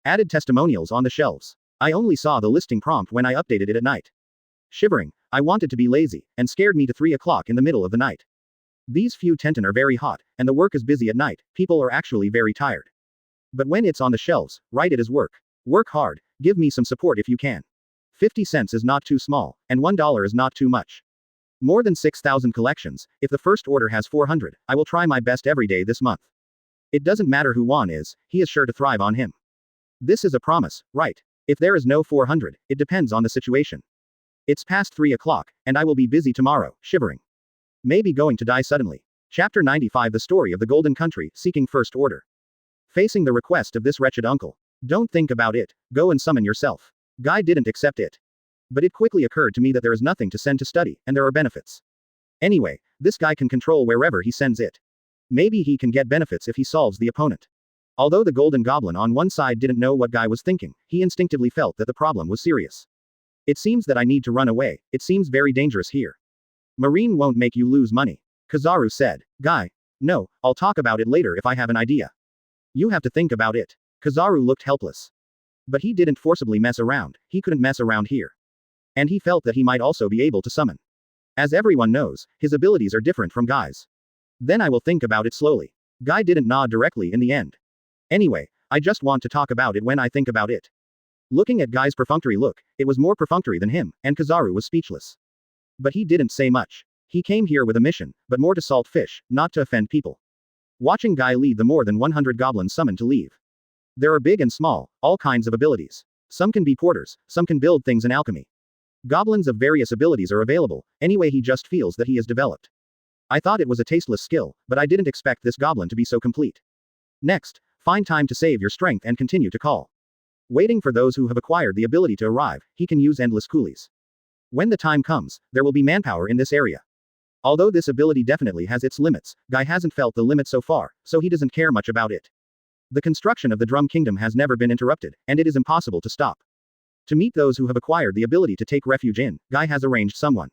Speaker 2: Added testimonials on the shelves. I only saw the listing prompt when I updated it at night. Shivering, I wanted to be lazy, and scared me to 3 o'clock in the middle of the night. These few Tenten are very hot, and the work is busy at night, people are actually very tired. But when it's on the shelves, write it as work. Work hard, give me some support if you can. 50 cents is not too small, and $1 is not too much. More than 6,000 collections, if the first order has 400, I will try my best every day this month. It doesn't matter who Juan is, he is sure to thrive on him. This is a promise, right? If there is no 400, it depends on the situation. It's past 3 o'clock, and I will be busy tomorrow, shivering. Maybe going to die suddenly. Chapter 95. The story of the Golden Country, seeking first order. Facing the request of this wretched uncle. Don't think about it, go and summon yourself. Guy didn't accept it. But it quickly occurred to me that there is nothing to send to study, and there are benefits. Anyway, this guy can control wherever he sends it. Maybe he can get benefits if he solves the opponent. Although the golden goblin on one side didn't know what Guy was thinking, he instinctively felt that the problem was serious. It seems that I need to run away, it seems very dangerous here. Marine won't make you lose money. Kizaru said. Guy. No, I'll talk about it later if I have an idea. You have to think about it. Kizaru looked helpless. But he didn't forcibly mess around, he couldn't mess around here. And he felt that he might also be able to summon. As everyone knows, his abilities are different from Guy's. Then I will think about it slowly. Guy didn't nod directly in the end. Anyway, I just want to talk about it when I think about it. Looking at Guy's perfunctory look, it was more perfunctory than him, and Kizaru was speechless. But he didn't say much. He came here with a mission, but more to salt fish, not to offend people. Watching Guy lead the more than 100 goblins summoned to leave. There are big and small, all kinds of abilities. Some can be porters, some can build things in alchemy. Goblins of various abilities are available, anyway he just feels that he is developed. I thought it was a tasteless skill, but I didn't expect this goblin to be so complete. Next, find time to save your strength and continue to call. Waiting for those who have acquired the ability to arrive, he can use endless coolies. When the time comes, there will be manpower in this area. Although this ability definitely has its limits, Guy hasn't felt the limit so far, so he doesn't care much about it. The construction of the Drum Kingdom has never been interrupted, and it is impossible to stop. To meet those who have acquired the ability to take refuge in, Guy has arranged someone.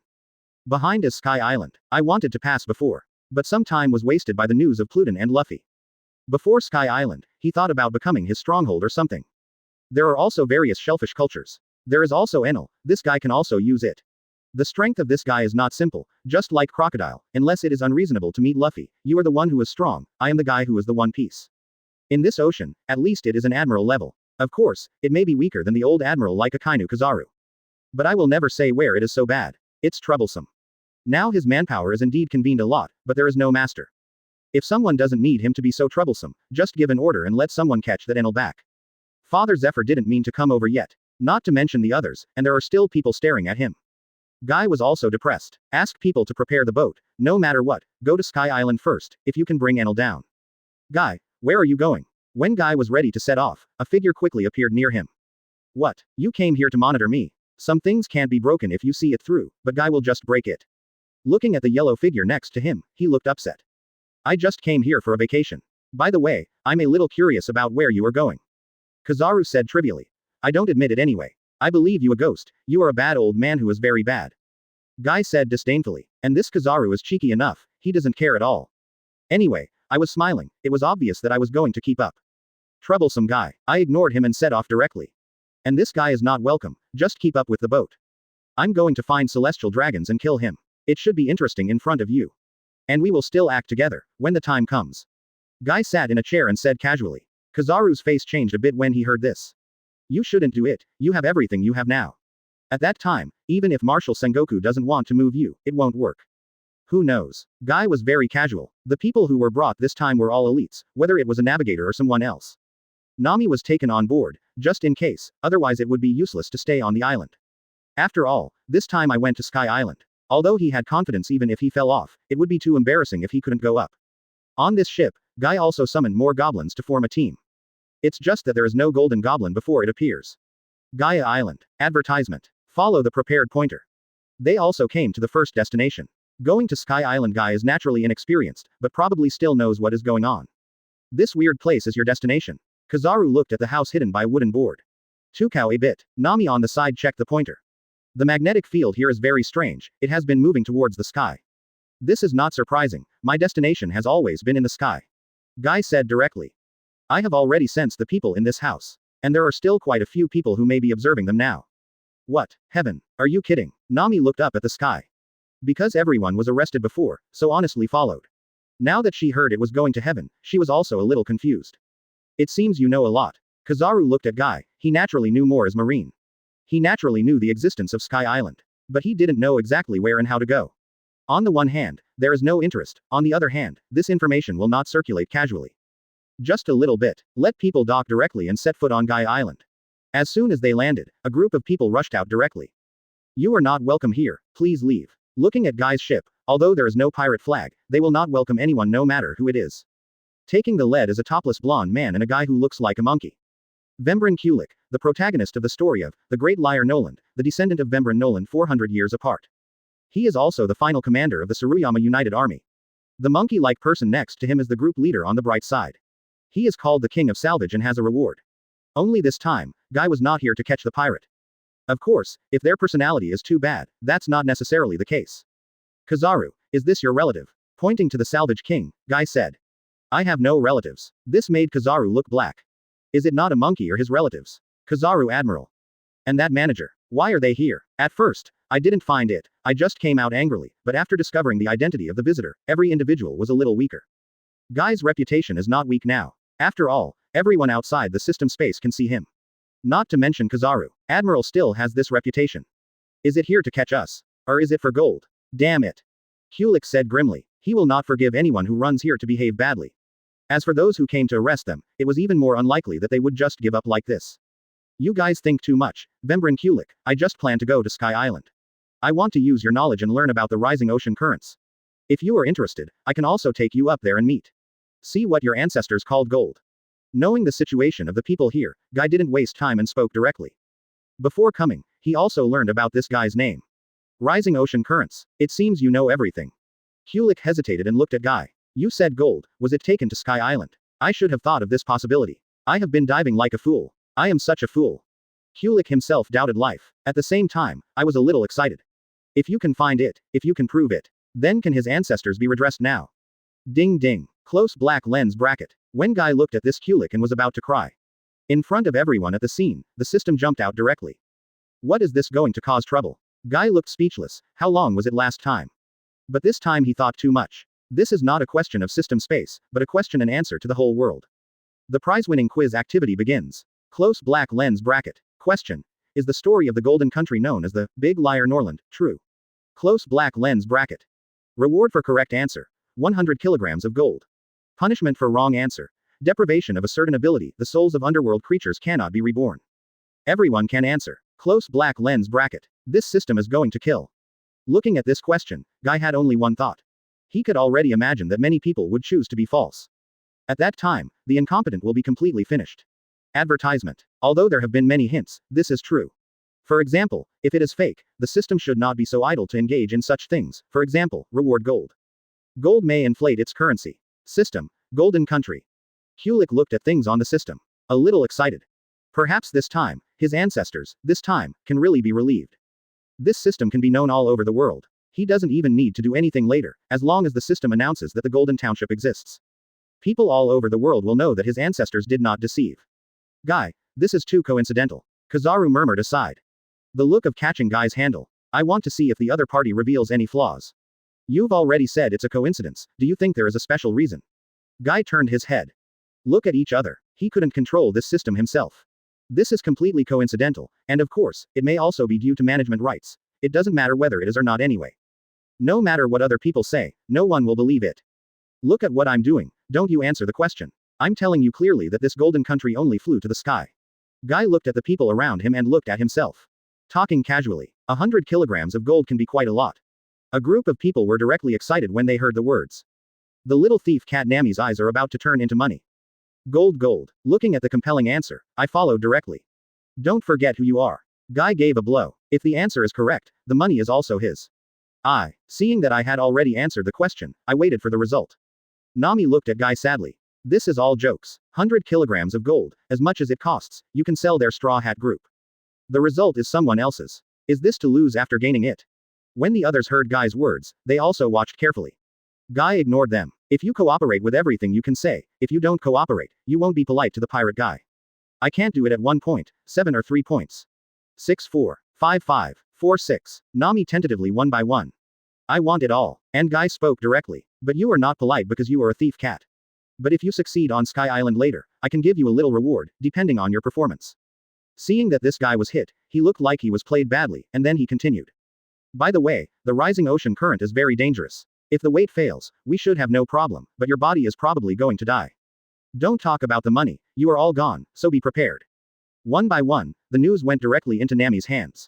Speaker 2: Behind is Sky Island. I wanted to pass before. But some time was wasted by the news of Pluton and Luffy. Before Sky Island, he thought about becoming his stronghold or something. There are also various shellfish cultures. There is also Enel, this guy can also use it. The strength of this guy is not simple, just like Crocodile, unless it is unreasonable to meet Luffy, you are the one who is strong, I am the guy who is the One Piece. In this ocean, at least it is an admiral level. Of course, it may be weaker than the old admiral like Akainu Kizaru. But I will never say where it is so bad. It's troublesome. Now his manpower is indeed convened a lot, but there is no master. If someone doesn't need him to be so troublesome, just give an order and let someone catch that Enel back. Father Zephyr didn't mean to come over yet. Not to mention the others, and there are still people staring at him. Guy was also depressed. Ask people to prepare the boat. No matter what, go to Sky Island first, if you can bring Enel down. Guy, where are you going? When Guy was ready to set off, a figure quickly appeared near him. What? You came here to monitor me. Some things can't be broken if you see it through, but Guy will just break it. Looking at the yellow figure next to him, he looked upset. I just came here for a vacation. By the way, I'm a little curious about where you are going. Kizaru said trivially. I don't admit it anyway. I believe you a ghost, you are a bad old man who is very bad. Guy said disdainfully. And this Kizaru is cheeky enough, he doesn't care at all. Anyway, I was smiling, it was obvious that I was going to keep up. Troublesome guy. I ignored him and set off directly. And this guy is not welcome, just keep up with the boat. I'm going to find celestial dragons and kill him. It should be interesting in front of you. And we will still act together, when the time comes. Guy sat in a chair and said casually. Kizaru's face changed a bit when he heard this. You shouldn't do it, you have everything you have now. At that time, even if Marshal Sengoku doesn't want to move you, it won't work. Who knows? Guy was very casual. The people who were brought this time were all elites, whether it was a navigator or someone else. Nami was taken on board, just in case, otherwise it would be useless to stay on the island. After all, this time I went to Sky Island. Although he had confidence even if he fell off, it would be too embarrassing if he couldn't go up. On this ship, Guy also summoned more goblins to form a team. It's just that there is no golden goblin before it appears. Gaia Island. Advertisement. Follow the prepared pointer. They also came to the first destination. Going to Sky Island. Guy is naturally inexperienced, but probably still knows what is going on. This weird place is your destination. Kizaru looked at the house hidden by a wooden board. Tukao a bit. Nami on the side checked the pointer. The magnetic field here is very strange, it has been moving towards the sky. This is not surprising, my destination has always been in the sky. Guy said directly. I have already sensed the people in this house. And there are still quite a few people who may be observing them now. What, heaven, are you kidding? Nami looked up at the sky. Because everyone was arrested before, so honestly followed. Now that she heard it was going to heaven, she was also a little confused. It seems you know a lot. Kizaru looked at Guy, he naturally knew more as Marine. He naturally knew the existence of Sky Island. But he didn't know exactly where and how to go. On the one hand, there is no interest, on the other hand, this information will not circulate casually. Just a little bit. Let people dock directly and set foot on Gaia Island. As soon as they landed, a group of people rushed out directly. You are not welcome here, please leave. Looking at Guy's ship, although there is no pirate flag, they will not welcome anyone no matter who it is. Taking the lead is a topless blonde man and a guy who looks like a monkey. Vembran Kulik, the protagonist of the story of The Great Liar Noland, the descendant of Vembran Noland 400 years apart. He is also the final commander of the Tsuruyama United Army. The monkey-like person next to him is the group leader on the bright side. He is called the King of Salvage and has a reward. Only this time, Guy was not here to catch the pirate. Of course, if their personality is too bad, that's not necessarily the case. Kizaru, is this your relative? Pointing to the Salvage King, Guy said. I have no relatives. This made Kizaru look black. Is it not a monkey or his relatives? Kizaru Admiral. And that manager. Why are they here? At first, I didn't find it, I just came out angrily, but after discovering the identity of the visitor, every individual was a little weaker. Guy's reputation is not weak now. After all, everyone outside the system space can see him. Not to mention Kizaru. Admiral still has this reputation. Is it here to catch us? Or is it for gold? Damn it. Kulik said grimly. He will not forgive anyone who runs here to behave badly. As for those who came to arrest them, it was even more unlikely that they would just give up like this. You guys think too much, Vembran Kulik, I just plan to go to Sky Island. I want to use your knowledge and learn about the rising ocean currents. If you are interested, I can also take you up there and meet. See what your ancestors called gold. Knowing the situation of the people here, Guy didn't waste time and spoke directly. Before coming, he also learned about this guy's name. Rising ocean currents. It seems you know everything. Kulik hesitated and looked at Guy. You said gold, was it taken to Sky Island? I should have thought of this possibility. I have been diving like a fool. I am such a fool. Kulik himself doubted life. At the same time, I was a little excited. If you can find it, if you can prove it, then can his ancestors be redressed now? Ding ding. Close black lens bracket. When Guy looked at this Kulik and was about to cry. In front of everyone at the scene, the system jumped out directly. What is this going to cause trouble? Guy looked speechless, how long was it last time? But this time he thought too much. This is not a question of system space, but a question and answer to the whole world. The prize-winning quiz activity begins. Close black lens bracket. Question. Is the story of the Golden Country known as the Big Liar Norland true? Close black lens bracket. Reward for correct answer. 100 kilograms of gold. Punishment for wrong answer. Deprivation of a certain ability, the souls of underworld creatures cannot be reborn. Everyone can answer. Close black lens bracket. This system is going to kill. Looking at this question, Guy had only one thought. He could already imagine that many people would choose to be false. At that time, the incompetent will be completely finished. Advertisement. Although there have been many hints, this is true. For example, if it is fake, the system should not be so idle to engage in such things, for example, reward gold. Gold may inflate its currency. System. Golden Country. Kulik looked at things on the system. A little excited. Perhaps this time, His ancestors, this time, can really be relieved. This system can be known all over the world. He doesn't even need to do anything later, as long as the system announces that the Golden Township exists. People all over the world will know that his ancestors did not deceive. Guy, this is too coincidental. Kizaru murmured aside. The look of catching Guy's handle. I want to see if the other party reveals any flaws. You've already said it's a coincidence, do you think there is a special reason? Guy turned his head. Look at each other. He couldn't control this system himself. This is completely coincidental, and of course, it may also be due to management rights. It doesn't matter whether it is or not anyway. No matter what other people say, no one will believe it. Look at what I'm doing, don't you answer the question. I'm telling you clearly that this golden country only flew to the sky. Guy looked at the people around him and looked at himself. Talking casually, 100 kilograms of gold can be quite a lot. A group of people were directly excited when they heard the words. The little thief cat Nami's eyes are about to turn into money. Gold, gold. Looking at the compelling answer, I followed directly. Don't forget who you are. Guy gave a blow. If the answer is correct, the money is also his. Seeing that I had already answered the question, I waited for the result. Nami looked at Guy sadly. This is all jokes. 100 kilograms of gold, as much as it costs, you can sell their Straw Hat Group. The result is someone else's. Is this to lose after gaining it? When the others heard Guy's words, they also watched carefully. Guy ignored them. If you cooperate with everything you can say, if you don't cooperate, you won't be polite to the pirate guy. I can't do it at 1 point, 7 or 3 points. 6-4, 5-5, 4-6. Nami tentatively 1 by 1. I want it all. And Guy spoke directly. But you are not polite because you are a thief cat. But if you succeed on Sky Island later, I can give you a little reward, depending on your performance. Seeing that this guy was hit, he looked like he was played badly, and then he continued. By the way, the rising ocean current is very dangerous. If the weight fails, we should have no problem, but your body is probably going to die. Don't talk about the money, you are all gone, so be prepared. 1 by 1, the news went directly into Nami's hands.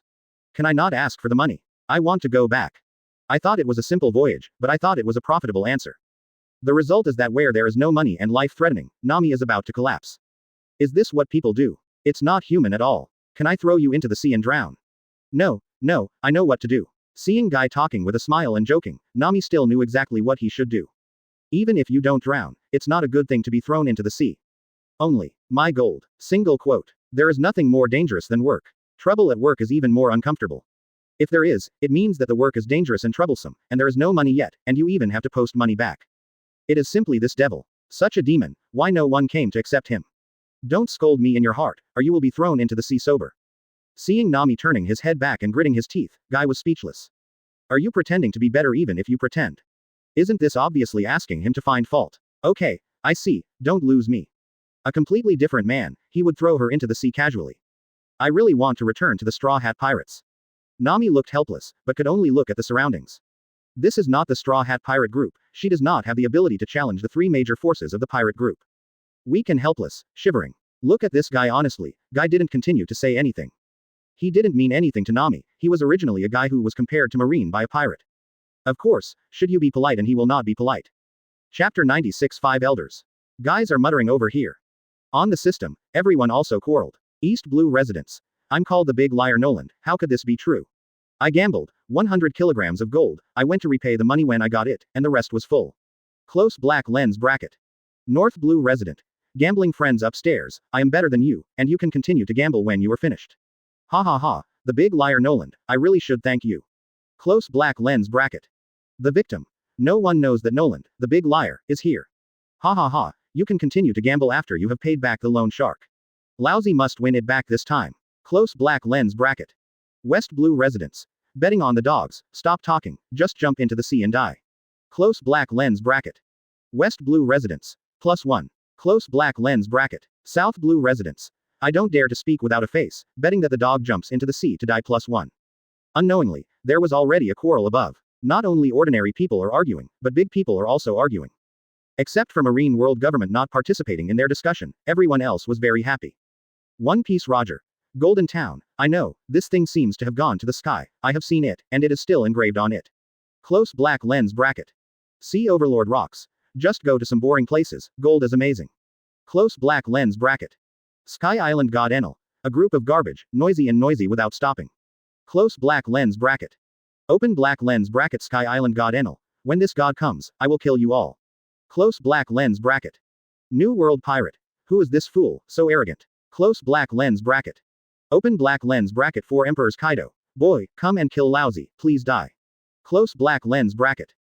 Speaker 2: Can I not ask for the money? I want to go back. I thought it was a simple voyage, but I thought it was a profitable answer. The result is that where there is no money and life-threatening, Nami is about to collapse. Is this what people do? It's not human at all. Can I throw you into the sea and drown? No, I know what to do. Seeing Guy talking with a smile and joking, Nami still knew exactly what he should do. Even if you don't drown, it's not a good thing to be thrown into the sea. Only, my gold. Single quote. There is nothing more dangerous than work. Trouble at work is even more uncomfortable. If there is, it means that the work is dangerous and troublesome, and there is no money yet, and you even have to post money back. It is simply this devil. Such a demon, why no one came to accept him? Don't scold me in your heart, or you will be thrown into the sea sober. Seeing Nami turning his head back and gritting his teeth, Guy was speechless. Are you pretending to be better even if you pretend? Isn't this obviously asking him to find fault? Okay, I see, don't lose me. A completely different man, he would throw her into the sea casually. I really want to return to the Straw Hat Pirates. Nami looked helpless, but could only look at the surroundings. This is not the Straw Hat Pirate Group, she does not have the ability to challenge the 3 major forces of the pirate group. Weak and helpless, shivering. Look at this guy honestly, Guy didn't continue to say anything. He didn't mean anything to Nami, he was originally a guy who was compared to Marine by a pirate. Of course, should you be polite and he will not be polite. Chapter 96 5 Elders. Guys are muttering over here. On the system, everyone also quarreled. East Blue residents. I'm called the Big Liar Noland, how could this be true? I gambled, 100 kilograms of gold, I went to repay the money when I got it, and the rest was full. Close black lens bracket. North Blue resident. Gambling friends upstairs, I am better than you, and you can continue to gamble when you are finished. Ha ha ha, the Big Liar Noland, I really should thank you. Close black lens bracket. The victim. No one knows that Noland, the Big Liar, is here. Ha ha ha, you can continue to gamble after you have paid back the loan shark. Lousy must win it back this time. Close black lens bracket. West Blue residents. Betting on the dogs, stop talking, just jump into the sea and die. Close black lens bracket. West Blue residents. +1. Close black lens bracket. South Blue residents. I don't dare to speak without a face, betting that the dog jumps into the sea to die +1. Unknowingly, there was already a quarrel above. Not only ordinary people are arguing, but big people are also arguing. Except for Marine World Government not participating in their discussion, everyone else was very happy. One Piece Roger. Golden Town. I know, this thing seems to have gone to the sky, I have seen it, and it is still engraved on it. Close black lens bracket. Sea Overlord rocks. Just go to some boring places, gold is amazing. Close black lens bracket. Sky Island God Enel. A group of garbage, noisy without stopping. Close black lens bracket. Open black lens bracket Sky Island God Enel. When this god comes, I will kill you all. Close black lens bracket. New World Pirate. Who is this fool, so arrogant? Close black lens bracket. Open black lens bracket for Emperor's Kaido. Boy, come and kill lousy, please die. Close black lens bracket.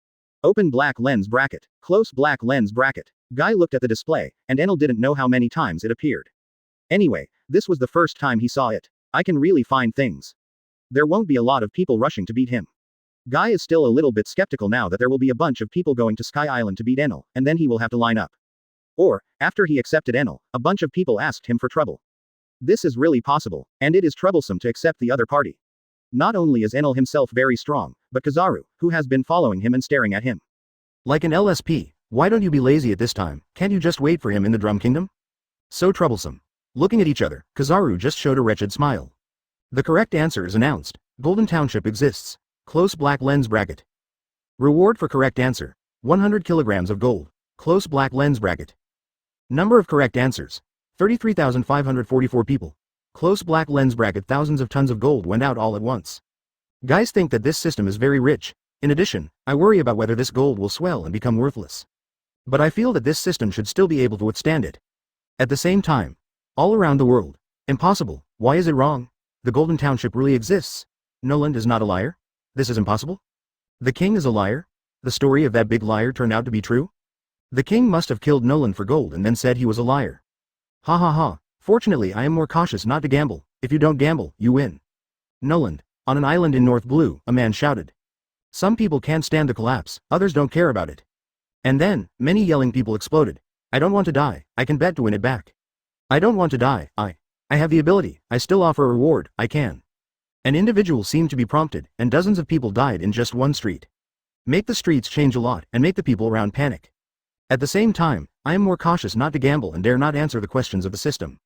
Speaker 2: Open black lens bracket. Close black lens bracket. Guy looked at the display, and Enel didn't know how many times it appeared. Anyway, this was the first time he saw it. I can really find things. There won't be a lot of people rushing to beat him. Guy is still a little bit skeptical now that there will be a bunch of people going to Sky Island to beat Enel, and then he will have to line up. Or, after he accepted Enel, a bunch of people asked him for trouble. This is really possible, and it is troublesome to accept the other party. Not only is Enel himself very strong, but Kizaru, who has been following him and staring at him.
Speaker 1: Like an LSP, why don't you be lazy at this time? Can't you just wait for him in the Drum Kingdom? So troublesome. Looking at each other, Kizaru just showed a wretched smile. The correct answer is announced. Golden Township exists. Close black lens bracket. Reward for correct answer. 100 kilograms of gold. Close black lens bracket. Number of correct answers. 33,544 people. Close black lens bracket. Thousands of tons of gold went out all at once. Guys think that this system is very rich. In addition, I worry about whether this gold will swell and become worthless. But I feel that this system should still be able to withstand it. At the same time, all around the world. Impossible. Why is it wrong? The Golden Township really exists. Noland is not a liar? This is impossible? The king is a liar? The story of that big liar turned out to be true? The king must have killed Noland for gold and then said he was a liar. Ha ha ha. Fortunately I am more cautious not to gamble. If you don't gamble, you win. Noland. On an island in North Blue, a man shouted. Some people can't stand the collapse, others don't care about it. And then, many yelling people exploded. I don't want to die, I can bet to win it back. I don't want to die, I have the ability, I still offer a reward, I can. An individual seemed to be prompted, and dozens of people died in just one street. Make the streets change a lot, and make the people around panic. At the same time, I am more cautious not to gamble and dare not answer the questions of the system.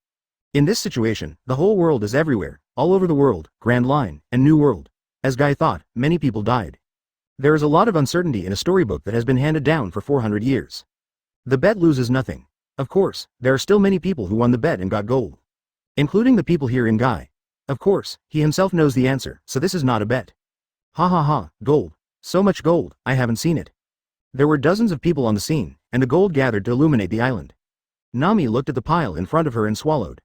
Speaker 1: In this situation, the whole world is everywhere, all over the world, Grand Line, and New World. As Guy thought, many people died. There is a lot of uncertainty in a storybook that has been handed down for 400 years. The bet loses nothing. Of course, there are still many people who won the bet and got gold. Including the people here in Guy. Of course, he himself knows the answer, so this is not a bet. Ha ha ha, gold. So much gold, I haven't seen it. There were dozens of people on the scene, and the gold gathered to illuminate the island. Nami looked at the pile in front of her and swallowed.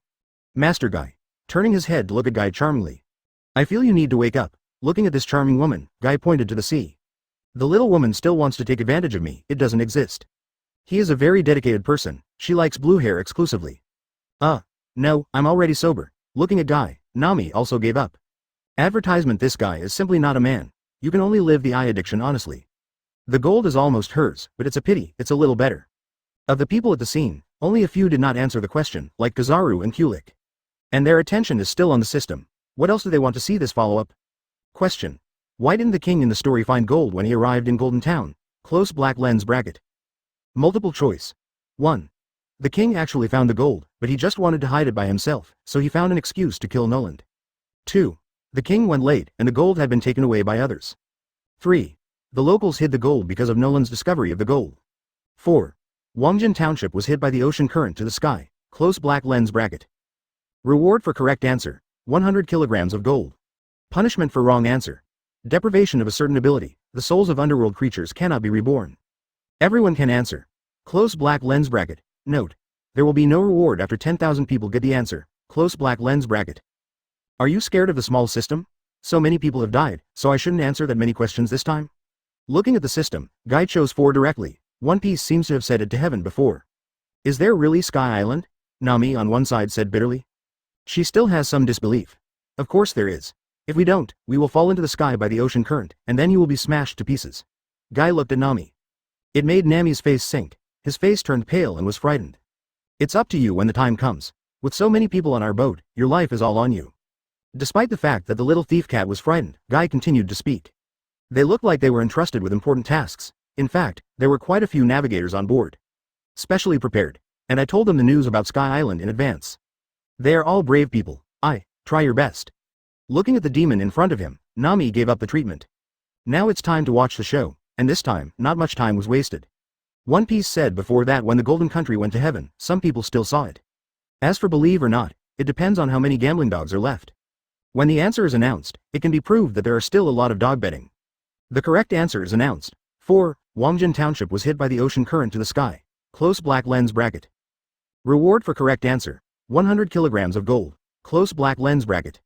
Speaker 1: Master Guy. Turning his head to look at Guy charmingly. I feel you need to wake up. Looking at this charming woman, Guy pointed to the sea. The little woman still wants to take advantage of me, it doesn't exist. He is a very dedicated person, she likes blue hair exclusively. No, I'm already sober. Looking at Guy, Nami also gave up. Advertisement. This guy is simply not a man. You can only live the eye addiction honestly. The gold is almost hers, but it's a pity, it's a little better. Of the people at the scene, only a few did not answer the question, like Kizaru and Kulik. And their attention is still on the system. What else do they want to see this follow-up? Question. Why didn't the king in the story find gold when he arrived in Golden Town? Close black lens bracket. Multiple choice. 1. The king actually found the gold, but he just wanted to hide it by himself, so he found an excuse to kill Noland. 2. The king went late, and the gold had been taken away by others. 3. The locals hid the gold because of Noland's discovery of the gold. 4. Wongjin Township was hit by the ocean current to the sky. Close black lens bracket. Reward for correct answer. 100 kilograms of gold. Punishment for wrong answer. Deprivation of a certain ability. The souls of underworld creatures cannot be reborn. Everyone can answer. Close black lens bracket. Note. There will be no reward after 10,000 people get the answer. Close black lens bracket. Are you scared of the small system? So many people have died, so I shouldn't answer that many questions this time? Looking at the system, Guy chose 4 directly. One Piece seems to have said it to heaven before. Is there really Sky Island? Nami on one side said bitterly. She still has some disbelief. Of course there is. If we don't, we will fall into the sky by the ocean current, and then you will be smashed to pieces. Guy looked at Nami. It made Nami's face sink. His face turned pale and was frightened. It's up to you when the time comes. With so many people on our boat, your life is all on you. Despite the fact that the little thief cat was frightened, Guy continued to speak. They looked like they were entrusted with important tasks. In fact, there were quite a few navigators on board. Specially prepared. And I told them the news about Sky Island in advance. They are all brave people. Try your best. Looking at the demon in front of him, Nami gave up the treatment. Now it's time to watch the show, and this time, not much time was wasted. One Piece said before that when the Golden Country went to heaven, some people still saw it. As for believe or not, it depends on how many gambling dogs are left. When the answer is announced, it can be proved that there are still a lot of dog betting. The correct answer is announced. 4. Wongjin Township was hit by the ocean current to the sky. Close black lens bracket. Reward for correct answer. 100 kilograms of gold.
Speaker 2: Close black lens bracket.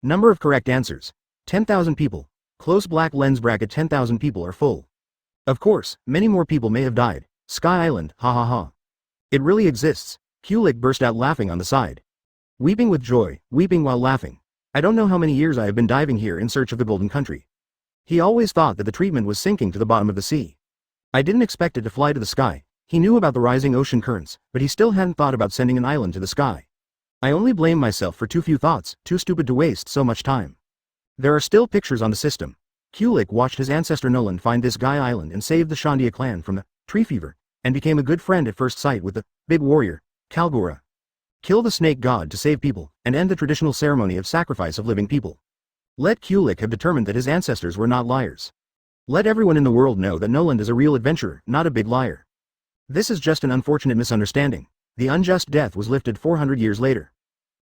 Speaker 2: Number of correct answers. 10,000 people. Close black lens bracket 10,000 people are full. Of course, many more people may have died. Sky Island, ha ha ha. It really exists. Kulik burst out laughing on the side. Weeping with joy, weeping while laughing. I don't know how many years I have been diving here in search of the Golden Country. He always thought that the treatment was sinking to the bottom of the sea. I didn't expect it to fly to the sky. He knew about the rising ocean currents, but he still hadn't thought about sending an island to the sky. I only blame myself for too few thoughts, too stupid to waste so much time. There are still pictures on the system. Kulik watched his ancestor Nolan find this Guy Island and save the Shandia clan from the tree fever, and became a good friend at first sight with the big warrior, Kalgora. Kill the snake god to save people, and end the traditional ceremony of sacrifice of living people. Let Kulik have determined that his ancestors were not liars. Let everyone in the world know that Nolan is a real adventurer, not a big liar. This is just an unfortunate misunderstanding. The unjust death was lifted 400 years later.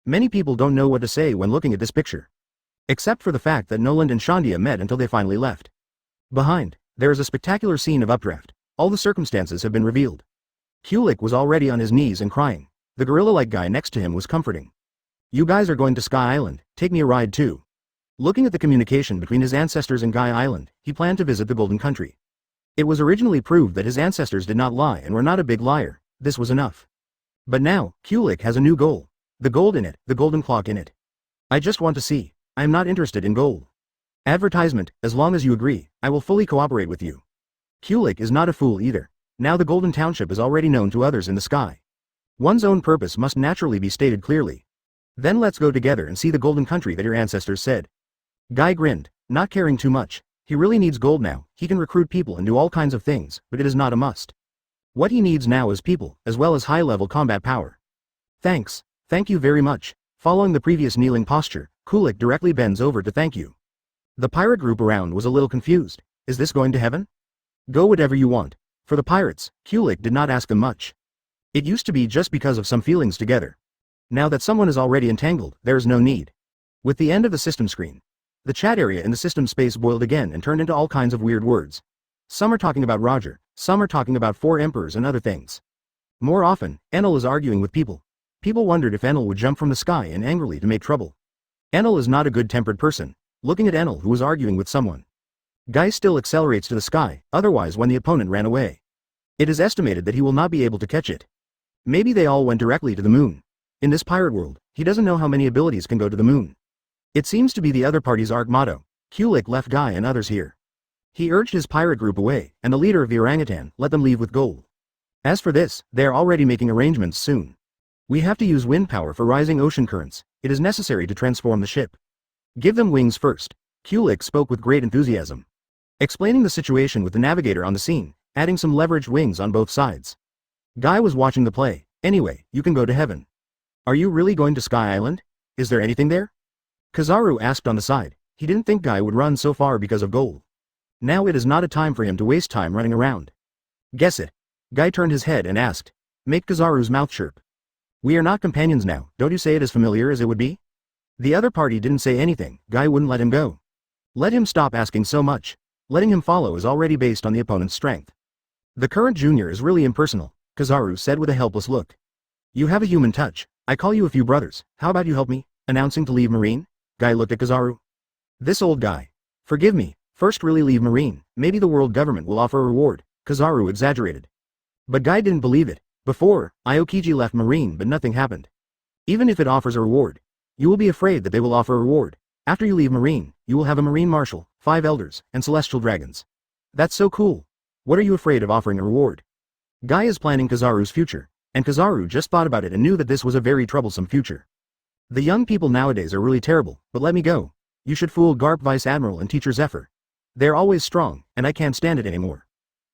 Speaker 2: Many people don't know what to say when looking at this picture. Except for the fact that Nolan and Shandia met until they finally left. Behind, there is a spectacular scene of updraft. All the circumstances have been revealed. Kulik was already on his knees and crying. The gorilla-like guy next to him was comforting. You guys are going to Sky Island, take me a ride too. Looking at the communication between his ancestors and Guy Island, he planned to visit the Golden Country. It was originally proved that his ancestors did not lie and were not a big liar. This was enough. But now, Kulik has a new goal. The gold in it, the golden clock in it. I just want to see. I am not interested in gold. Advertisement, as long as you agree, I will fully cooperate with you. Kulik is not a fool either. Now the Golden Township is already known to others in the sky. One's own purpose must naturally be stated clearly. Then let's go together and see the Golden Country that your ancestors said. Guy grinned, not caring too much. He really needs gold now. He can recruit people and do all kinds of things, but it is not a must. What he needs now is people, as well as high-level combat power. Thanks. Thank you very much. Following the previous kneeling posture, Kulik directly bends over to thank you. The pirate group around was a little confused. Is this going to heaven? Go whatever you want. For the pirates, Kulik did not ask them much. It used to be just because of some feelings together. Now that someone is already entangled, there is no need. With the end of the system screen, the chat area in the system space boiled again and turned into all kinds of weird words. Some are talking about Roger, some are talking about 4 emperors and other things. More often, Enel is arguing with people. People wondered if Enel would jump from the sky and angrily to make trouble. Enel is not a good-tempered person. Looking at Enel who was arguing with someone. Guy still accelerates to the sky, otherwise when the opponent ran away. It is estimated that he will not be able to catch it. Maybe they all went directly to the moon. In this pirate world, he doesn't know how many abilities can go to the moon. It seems to be the other party's arc motto. Kulik left Guy and others here. He urged his pirate group away, and the leader of the orangutan let them leave with gold. As for this, they are already making arrangements soon. We have to use wind power for rising ocean currents. It is necessary to transform the ship. Give them wings first. Kulik spoke with great enthusiasm. Explaining the situation with the navigator on the scene, adding some leveraged wings on both sides. Guy was watching the play. Anyway, you can go to heaven. Are you really going to Sky Island? Is there anything there? Kizaru asked on the side. He didn't think Guy would run so far because of gold. Now it is not a time for him to waste time running around. Guess it. Guy turned his head and asked. Make Kizaru's mouth chirp. We are not companions now, don't you say it as familiar as it would be? The other party didn't say anything. Guy wouldn't let him go. Let him stop asking so much. Letting him follow is already based on the opponent's strength. The current junior is really impersonal, Kizaru said with a helpless look. You have a human touch. I call you a few brothers. How about you help me? Announcing to leave Marine? Guy looked at Kizaru. This old guy. Forgive me. First really leave Marine. Maybe the world government will offer a reward. Kizaru exaggerated. But Guy didn't believe it. Before, Aokiji left Marine but nothing happened. Even if it offers a reward, you will be afraid that they will offer a reward. After you leave Marine, you will have a Marine Marshal, 5 Elders, and Celestial Dragons. That's so cool. What are you afraid of offering a reward? Guy is planning Kizaru's future, and Kizaru just thought about it and knew that this was a very troublesome future. The young people nowadays are really terrible, but let me go. You should fool Garp Vice Admiral and Teacher Zephyr. They're always strong, and I can't stand it anymore.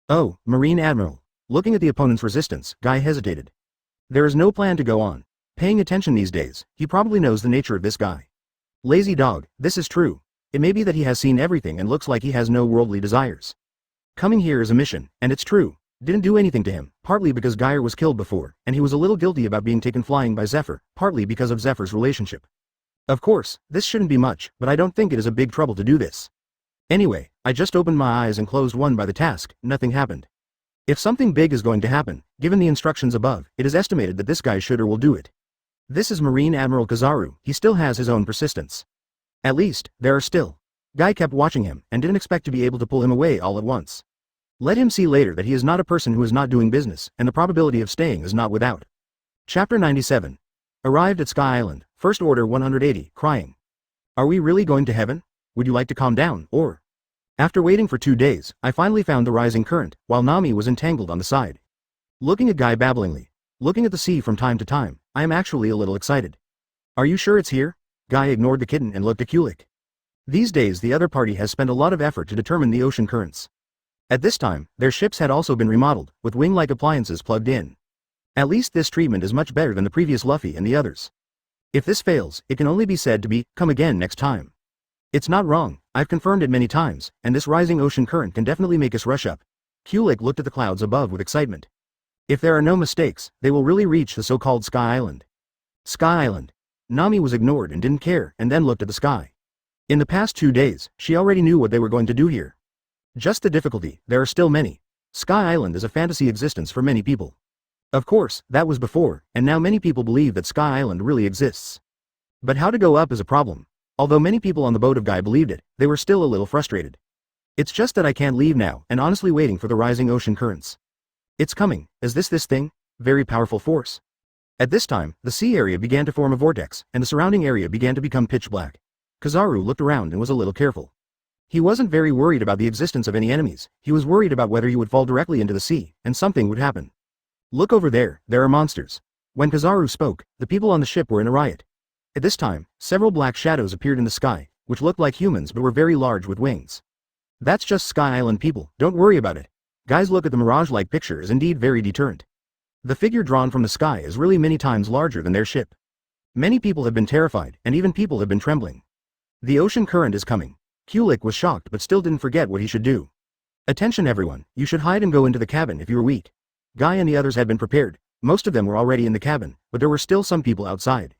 Speaker 2: Oh, Marine Admiral. Looking at the opponent's resistance, Guy hesitated. There is no plan to go on. Paying attention these days, he probably knows the nature of this guy. Lazy dog, this is true. It may be that he has seen everything and looks like he has no worldly desires. Coming here is a mission, and it's true. Didn't do anything to him, partly because Geyer was killed before, and he was a little guilty about being taken flying by Zephyr, partly because of Zephyr's relationship. Of course, this shouldn't be much, but I don't think it is a big trouble to do this. Anyway, I just opened my eyes and closed one by the task, nothing happened. If something big is going to happen, given the instructions above, it is estimated that this guy should or will do it. This is Marine Admiral Kizaru, he still has his own persistence. At least, there are still. Guy kept watching him, and didn't expect to be able to pull him away all at once. Let him see later that he is not a person who is not doing business, and the probability of staying is not without. Chapter 97. Arrived at Sky Island, First Order 180, crying. Are we really going to heaven? Would you like to calm down, or? After waiting for 2 days, I finally found the rising current, while Nami was entangled on the side. Looking at Guy babblingly. Looking at the sea from time to time, I am actually a little excited. Are you sure it's here? Guy ignored the kitten and looked at Kulik. These days the other party has spent a lot of effort to determine the ocean currents. At this time, their ships had also been remodeled, with wing-like appliances plugged in. At least this treatment is much better than the previous Luffy and the others. If this fails, it can only be said to be, come again next time. It's not wrong, I've confirmed it many times, and this rising ocean current can definitely make us rush up. Kulik looked at the clouds above with excitement. If there are no mistakes, they will really reach the so-called Sky Island. Sky Island. Nami was ignored and didn't care, and then looked at the sky. In the past 2 days, she already knew what they were going to do here. Just the difficulty, there are still many. Sky Island is a fantasy existence for many people. Of course, that was before, and now many people believe that Sky Island really exists. But how to go up is a problem. Although many people on the boat of Guy believed it, they were still a little frustrated. It's just that I can't leave now, and honestly waiting for the rising ocean currents. It's coming. Is this thing? Very powerful force. At this time, the sea area began to form a vortex, and the surrounding area began to become pitch black. Kizaru looked around and was a little careful. He wasn't very worried about the existence of any enemies, he was worried about whether he would fall directly into the sea, and something would happen. Look over there are monsters. When Kizaru spoke, the people on the ship were in a riot. At this time, several black shadows appeared in the sky, which looked like humans but were very large with wings. That's just Sky Island people, don't worry about it. Guys, look at the mirage-like picture is indeed very deterrent. The figure drawn from the sky is really many times larger than their ship. Many people have been terrified, and even people have been trembling. The ocean current is coming. Kulik was shocked but still didn't forget what he should do. Attention everyone, you should hide and go into the cabin if you are weak. Guy and the others had been prepared, most of them were already in the cabin, but there were still some people outside.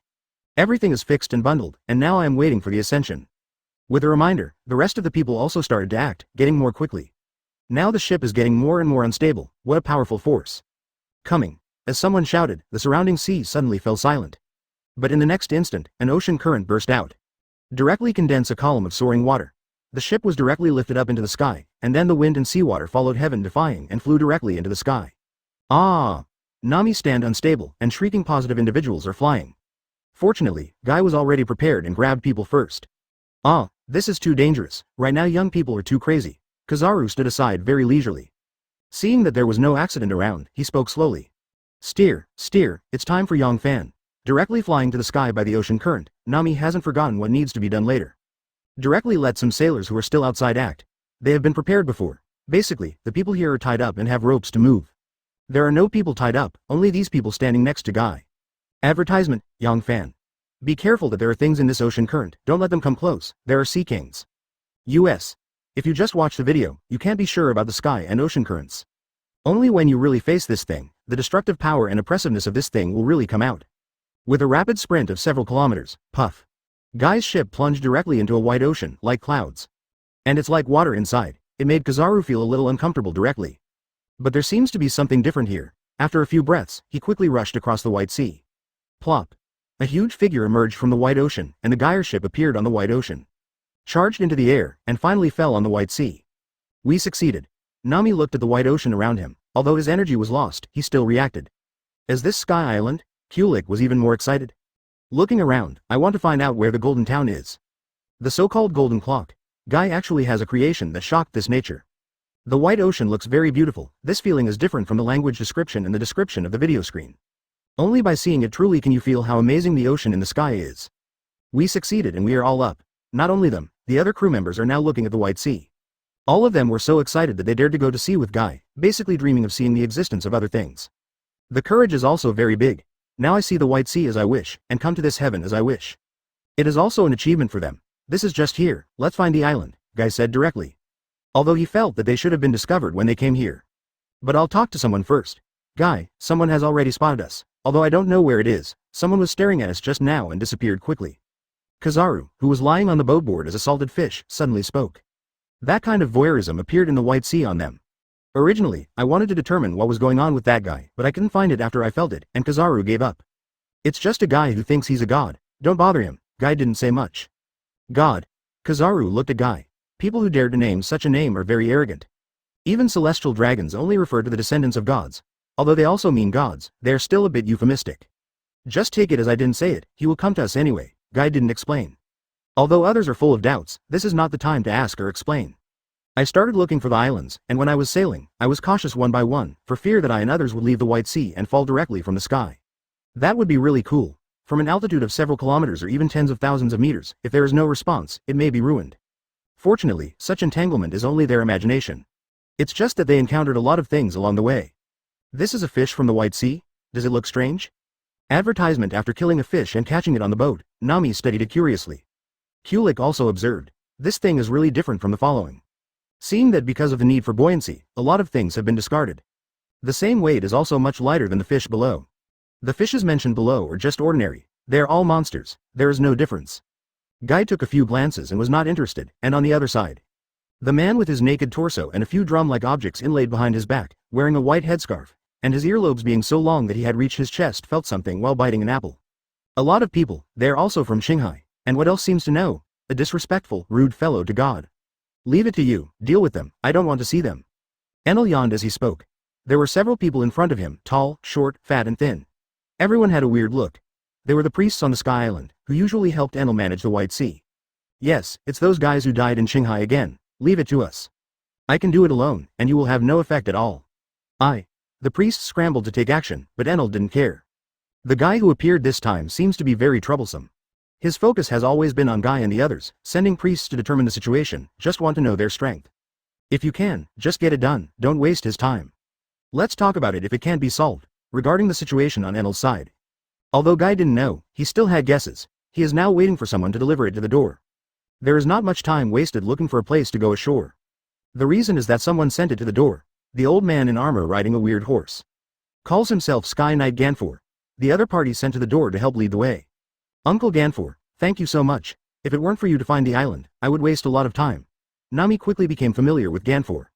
Speaker 2: Everything is fixed and bundled, and now I am waiting for the ascension. With a reminder, the rest of the people also started to act, getting more quickly. Now the ship is getting more and more unstable, what a powerful force. Coming. As someone shouted, the surrounding sea suddenly fell silent. But in the next instant, an ocean current burst out. Directly condense a column of soaring water. The ship was directly lifted up into the sky, and then the wind and seawater followed heaven defying and flew directly into the sky. Ah! Nami stand unstable, and shrieking positive individuals are flying. Fortunately, Guy was already prepared and grabbed people first. Ah, this is too dangerous, right now young people are too crazy. Kizaru stood aside very leisurely. Seeing that there was no accident around, he spoke slowly. Steer, it's time for Yang Fan. Directly flying to the sky by the ocean current, Nami hasn't forgotten what needs to be done later. Directly let some sailors who are still outside act. They have been prepared before. Basically, the people here are tied up and have ropes to move. There are no people tied up, only these people standing next to Guy. Advertisement, Yang Fan. Be careful that there are things in this ocean current, don't let them come close, there are sea kings. US. If you just watch the video, you can't be sure about the sky and ocean currents. Only when you really face this thing, the destructive power and oppressiveness of this thing will really come out. With a rapid sprint of several kilometers, puff. Guy's ship plunged directly into a wide ocean, like clouds. And it's like water inside, it made Kizaru feel a little uncomfortable directly. But there seems to be something different here. After a few breaths, he quickly rushed across the white sea. Plop. A huge figure emerged from the white ocean, and the Geyer ship appeared on the white ocean. Charged into the air, and finally fell on the white sea. We succeeded. Nami looked at the white ocean around him. Although his energy was lost, he still reacted. Is this Sky Island? Kulik was even more excited. Looking around, I want to find out where the Golden Town is. The so-called Golden Clock. Guy actually has a creation that shocked this nature. The white ocean looks very beautiful, this feeling is different from the language description and the description of the video screen. Only by seeing it truly can you feel how amazing the ocean in the sky is. We succeeded and we are all up. Not only them, the other crew members are now looking at the white sea. All of them were so excited that they dared to go to sea with Guy, basically dreaming of seeing the existence of other things. The courage is also very big. Now I see the white sea as I wish, and come to this heaven as I wish. It is also an achievement for them. This is just here, let's find the island, Guy said directly. Although he felt that they should have been discovered when they came here. But I'll talk to someone first. Guy, someone has already spotted us. Although I don't know where it is, someone was staring at us just now and disappeared quickly. Kizaru, who was lying on the boatboard as a salted fish, suddenly spoke. That kind of voyeurism appeared in the white sea on them. Originally, I wanted to determine what was going on with that guy, but I couldn't find it after I felt it, and Kizaru gave up. It's just a guy who thinks he's a god. Don't bother him. Guy didn't say much. God. Kizaru looked at Guy. People who dared to name such a name are very arrogant. Even celestial dragons only refer to the descendants of gods. Although they also mean gods, they are still a bit euphemistic. Just take it as I didn't say it, he will come to us anyway, Guy didn't explain. Although others are full of doubts, this is not the time to ask or explain. I started looking for the islands, and when I was sailing, I was cautious one by one, for fear that I and others would leave the White Sea and fall directly from the sky. That would be really cool. From an altitude of several kilometers or even tens of thousands of meters, if there is no response, it may be ruined. Fortunately, such entanglement is only their imagination. It's just that they encountered a lot of things along the way. This is a fish from the White Sea? Does it look strange? Advertisement after killing a fish and catching it on the boat, Nami studied it curiously. Kulik also observed. This thing is really different from the following. Seeing that because of the need for buoyancy, a lot of things have been discarded. The same weight is also much lighter than the fish below. The fishes mentioned below are just ordinary. They are all monsters. There is no difference. Guy took a few glances and was not interested, and on the other side. The man with his naked torso and a few drum-like objects inlaid behind his back, wearing a white headscarf, and his earlobes being so long that he had reached his chest felt something while biting an apple. A lot of people, they are also from Shanghai, and what else seems to know? A disrespectful, rude fellow to God. Leave it to you, deal with them, I don't want to see them. Enel yawned as he spoke. There were several people in front of him, tall, short, fat and thin. Everyone had a weird look. They were the priests on the Sky Island, who usually helped Enel manage the White Sea. Yes, it's those guys who died in Shanghai again, leave it to us. I can do it alone, and you will have no effect at all. The priests scrambled to take action, but Enel didn't care. The guy who appeared this time seems to be very troublesome. His focus has always been on Guy and the others, sending priests to determine the situation, just want to know their strength. If you can, just get it done, don't waste his time. Let's talk about it if it can't be solved. Regarding the situation on Enel's side. Although Guy didn't know, he still had guesses. He is now waiting for someone to deliver it to the door. There is not much time wasted looking for a place to go ashore. The reason is that someone sent it to the door. The old man in armor riding a weird horse. Calls himself Sky Knight Ganfor. The other party sent to the door to help lead the way. Uncle Ganfor, thank you so much. If it weren't for you to find the island, I would waste a lot of time. Nami quickly became familiar with Ganfor.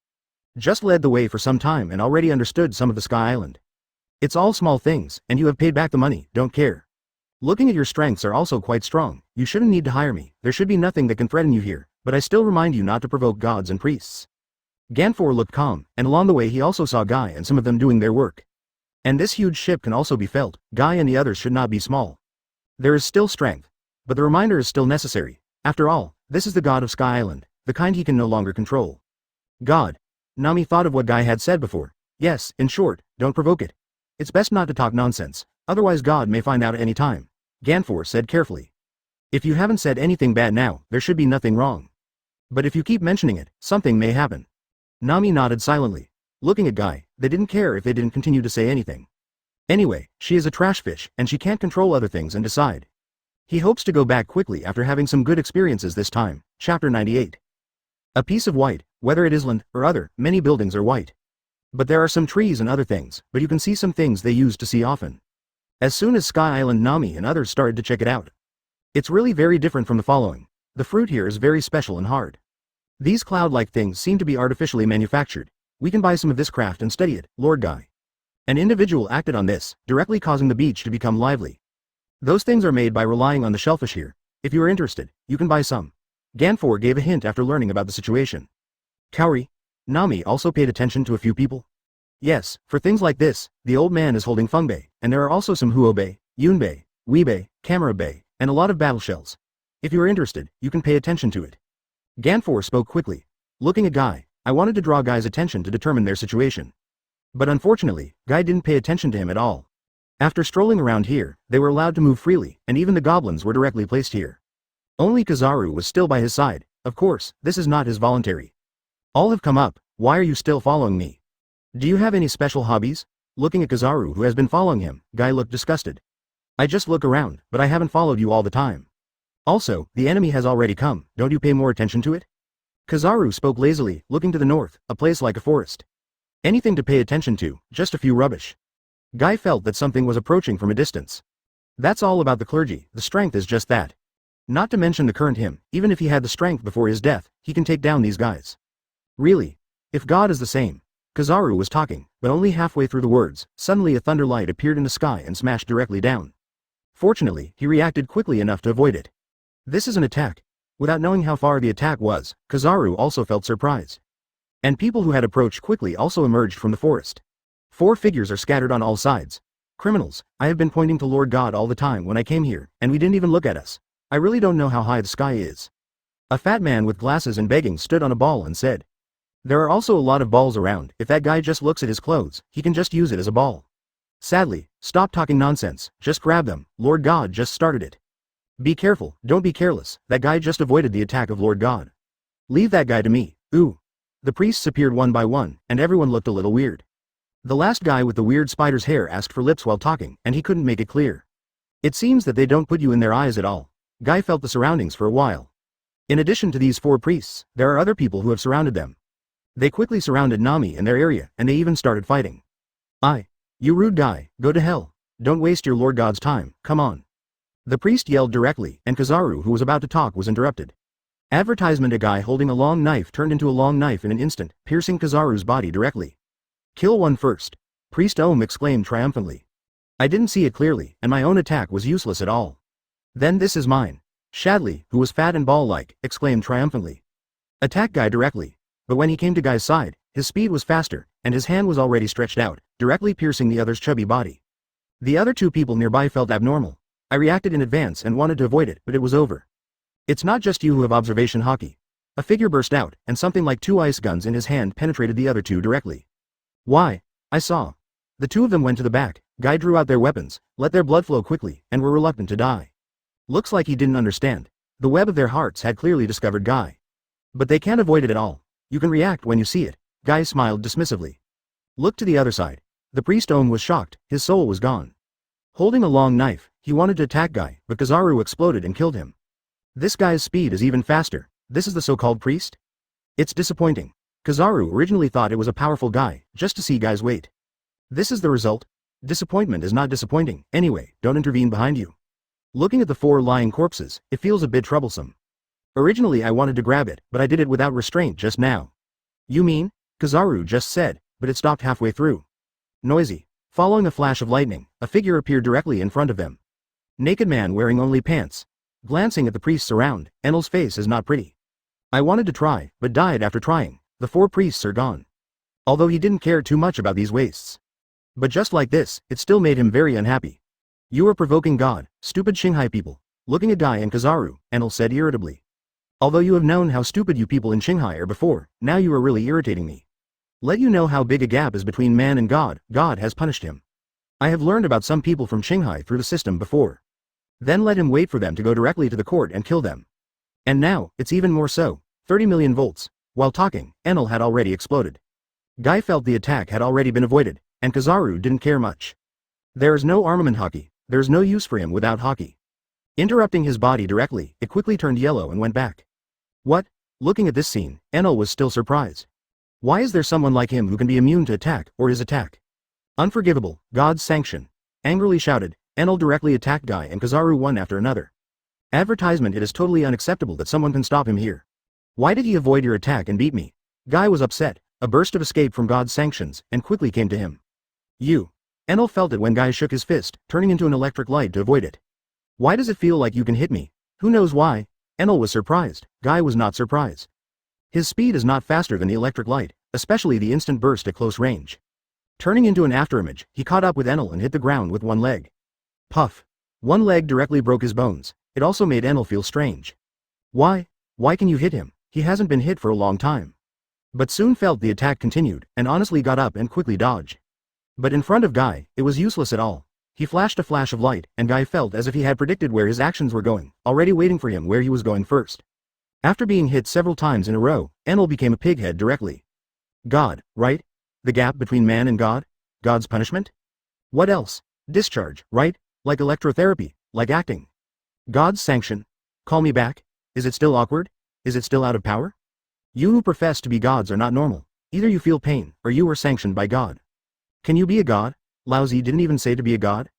Speaker 2: Just led the way for some time and already understood some of the Sky Island. It's all small things, and you have paid back the money, don't care. Looking at your strengths are also quite strong, you shouldn't need to hire me, there should be nothing that can threaten you here, but I still remind you not to provoke gods and priests. Ganfor looked calm, and along the way he also saw Guy and some of them doing their work. And this huge ship can also be felt, Guy and the others should not be small. There is still strength. But the reminder is still necessary. After all, this is the god of Sky Island, the kind he can no longer control. God. Nami thought of what Guy had said before. Yes, in short, don't provoke it. It's best not to talk nonsense, otherwise God may find out at any time, Ganfor said carefully. If you haven't said anything bad now, there should be nothing wrong. But if you keep mentioning it, something may happen. Nami nodded silently. Looking at Guy, they didn't care if they didn't continue to say anything. Anyway, she is a trash fish, and she can't control other things and decide. He hopes to go back quickly after having some good experiences this time. Chapter 98. A piece of white, whether it is land or other, many buildings are white. But there are some trees and other things, but you can see some things they used to see often. As soon as Sky Island Nami and others started to check it out. It's really very different from the following. The fruit here is very special and hard. These cloud-like things seem to be artificially manufactured. We can buy some of this craft and study it, Lord Guy. An individual acted on this, directly causing the beach to become lively. Those things are made by relying on the shellfish here. If you are interested, you can buy some. Ganfor gave a hint after learning about the situation. Kaori. Nami also paid attention to a few people. Yes, for things like this, the old man is holding Fungbei, and there are also some Huobei, Yunbei, Weebei, Camerabei, and a lot of battle shells. If you are interested, you can pay attention to it. Ganfor spoke quickly. Looking at Guy, I wanted to draw Guy's attention to determine their situation. But unfortunately, Guy didn't pay attention to him at all. After strolling around here, they were allowed to move freely, and even the goblins were directly placed here. Only Kizaru was still by his side. Of course, this is not his voluntary. All have come up, why are you still following me? Do you have any special hobbies? Looking at Kizaru who has been following him, Guy looked disgusted. I just look around, but I haven't followed you all the time. Also, the enemy has already come, don't you pay more attention to it? Kizaru spoke lazily, looking to the north, a place like a forest. Anything to pay attention to, just a few rubbish. Guy felt that something was approaching from a distance. That's all about the clergy, the strength is just that. Not to mention the current him, even if he had the strength before his death, he can take down these guys. Really? If God is the same. Kizaru was talking, but only halfway through the words, suddenly a thunder light appeared in the sky and smashed directly down. Fortunately, he reacted quickly enough to avoid it. This is an attack. Without knowing how far the attack was, Kizaru also felt surprise. And people who had approached quickly also emerged from the forest. 4 figures are scattered on all sides. Criminals, I have been pointing to Lord God all the time when I came here, and we didn't even look at us. I really don't know how high the sky is. A fat man with glasses and begging stood on a ball and said. There are also a lot of balls around. If that guy just looks at his clothes, he can just use it as a ball. Sadly, stop talking nonsense, just grab them, Lord God just started it. Be careful, don't be careless, that guy just avoided the attack of Lord God. Leave that guy to me, ooh. The priests appeared one by one, and everyone looked a little weird. The last guy with the weird spider's hair asked for lips while talking, and he couldn't make it clear. It seems that they don't put you in their eyes at all. Guy felt the surroundings for a while. In addition to these 4 priests, there are other people who have surrounded them. They quickly surrounded Nami in their area, and they even started fighting. You rude guy, go to hell. Don't waste your Lord God's time, come on. The priest yelled directly, and Kizaru, who was about to talk, was interrupted. Advertisement: a guy holding a long knife turned into a long knife in an instant, piercing Kizaru's body directly. Kill one first. Priest Ohm exclaimed triumphantly. I didn't see it clearly, and my own attack was useless at all. Then this is mine. Shadley, who was fat and ball-like, exclaimed triumphantly. Attack guy directly. But when he came to Guy's side, his speed was faster, and his hand was already stretched out, directly piercing the other's chubby body. The other 2 people nearby felt abnormal. I reacted in advance and wanted to avoid it, but it was over. It's not just you who have observation hockey. A figure burst out, and something like 2 ice guns in his hand penetrated the other 2 directly. Why? I saw. The 2 of them went to the back. Guy drew out their weapons, let their blood flow quickly, and were reluctant to die. Looks like he didn't understand. The web of their hearts had clearly discovered Guy. But they can't avoid it at all. You can react when you see it. Guy smiled dismissively. Look to the other side. The priest Ohm was shocked, his soul was gone. Holding a long knife, he wanted to attack Guy, but Kizaru exploded and killed him. This guy's speed is even faster. This is the so-called priest? It's disappointing. Kizaru originally thought it was a powerful guy, just to see Guy's weight. This is the result. Disappointment is not disappointing. Anyway, don't intervene behind you. Looking at the 4 lying corpses, it feels a bit troublesome. Originally I wanted to grab it, but I did it without restraint just now. You mean? Kizaru just said, but it stopped halfway through. Noisy. Following a flash of lightning, a figure appeared directly in front of them. Naked man wearing only pants. Glancing at the priests around, Enel's face is not pretty. I wanted to try, but died after trying. The 4 priests are gone. Although he didn't care too much about these wastes. But just like this, it still made him very unhappy. You are provoking God, stupid Shanghai people. Looking at Guy and Kizaru, Enel said irritably. Although you have known how stupid you people in Shanghai are before, now you are really irritating me. Let you know how big a gap is between man and God. God has punished him. I have learned about some people from Shanghai through the system before. Then let him wait for them to go directly to the court and kill them. And now, it's even more so. 30 million volts. While talking, Enel had already exploded. Guy felt the attack had already been avoided, and Kizaru didn't care much. There is no armament hockey. There is no use for him without hockey. Interrupting his body directly, it quickly turned yellow and went back. What? Looking at this scene, Enel was still surprised. Why is there someone like him who can be immune to attack, or his attack? Unforgivable, God's sanction. Angrily shouted, Enel directly attacked Guy and Kizaru one after another. Advertisement: it is totally unacceptable that someone can stop him here. Why did he avoid your attack and beat me? Guy was upset, a burst of escape from God's sanctions, and quickly came to him. You. Enel felt it when Guy shook his fist, turning into an electric light to avoid it. Why does it feel like you can hit me? Who knows why? Enel was surprised. Guy was not surprised. His speed is not faster than the electric light, especially the instant burst at close range. Turning into an afterimage, he caught up with Enel and hit the ground with one leg. Puff. One leg directly broke his bones. It also made Enel feel strange. Why? Why can you hit him? He hasn't been hit for a long time. But soon felt the attack continued, and honestly got up and quickly dodged. But in front of Guy, it was useless at all. He flashed a flash of light, and Guy felt as if he had predicted where his actions were going, already waiting for him where he was going first. After being hit several times in a row, Enel became a pighead directly. God, right? The gap between man and God? God's punishment? What else? Discharge, right? Like electrotherapy, like acting. God's sanction? Call me back? Is it still awkward? Is it still out of power? You who profess to be gods are not normal. Either you feel pain, or you are sanctioned by God. Can you be a god? Lousy didn't even say to be a god.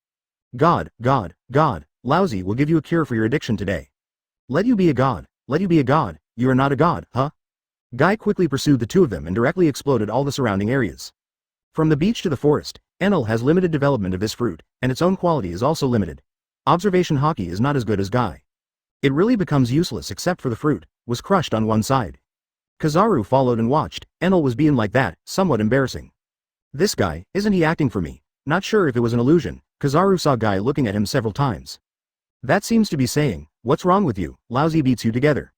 Speaker 2: God, God, God, Lousy will give you a cure for your addiction today. Let you be a god, let you be a god, you are not a god, huh? Guy quickly pursued the 2 of them and directly exploded all the surrounding areas. From the beach to the forest, Enel has limited development of this fruit, and its own quality is also limited. Observation hockey is not as good as Guy. It really becomes useless except for the fruit, was crushed on one side. Kizaru followed and watched. Enel was being like that, somewhat embarrassing. This guy, isn't he acting for me? Not sure if it was an illusion. Kizaru saw Guy looking at him several times. That seems to be saying, what's wrong with you, lousy beats you together.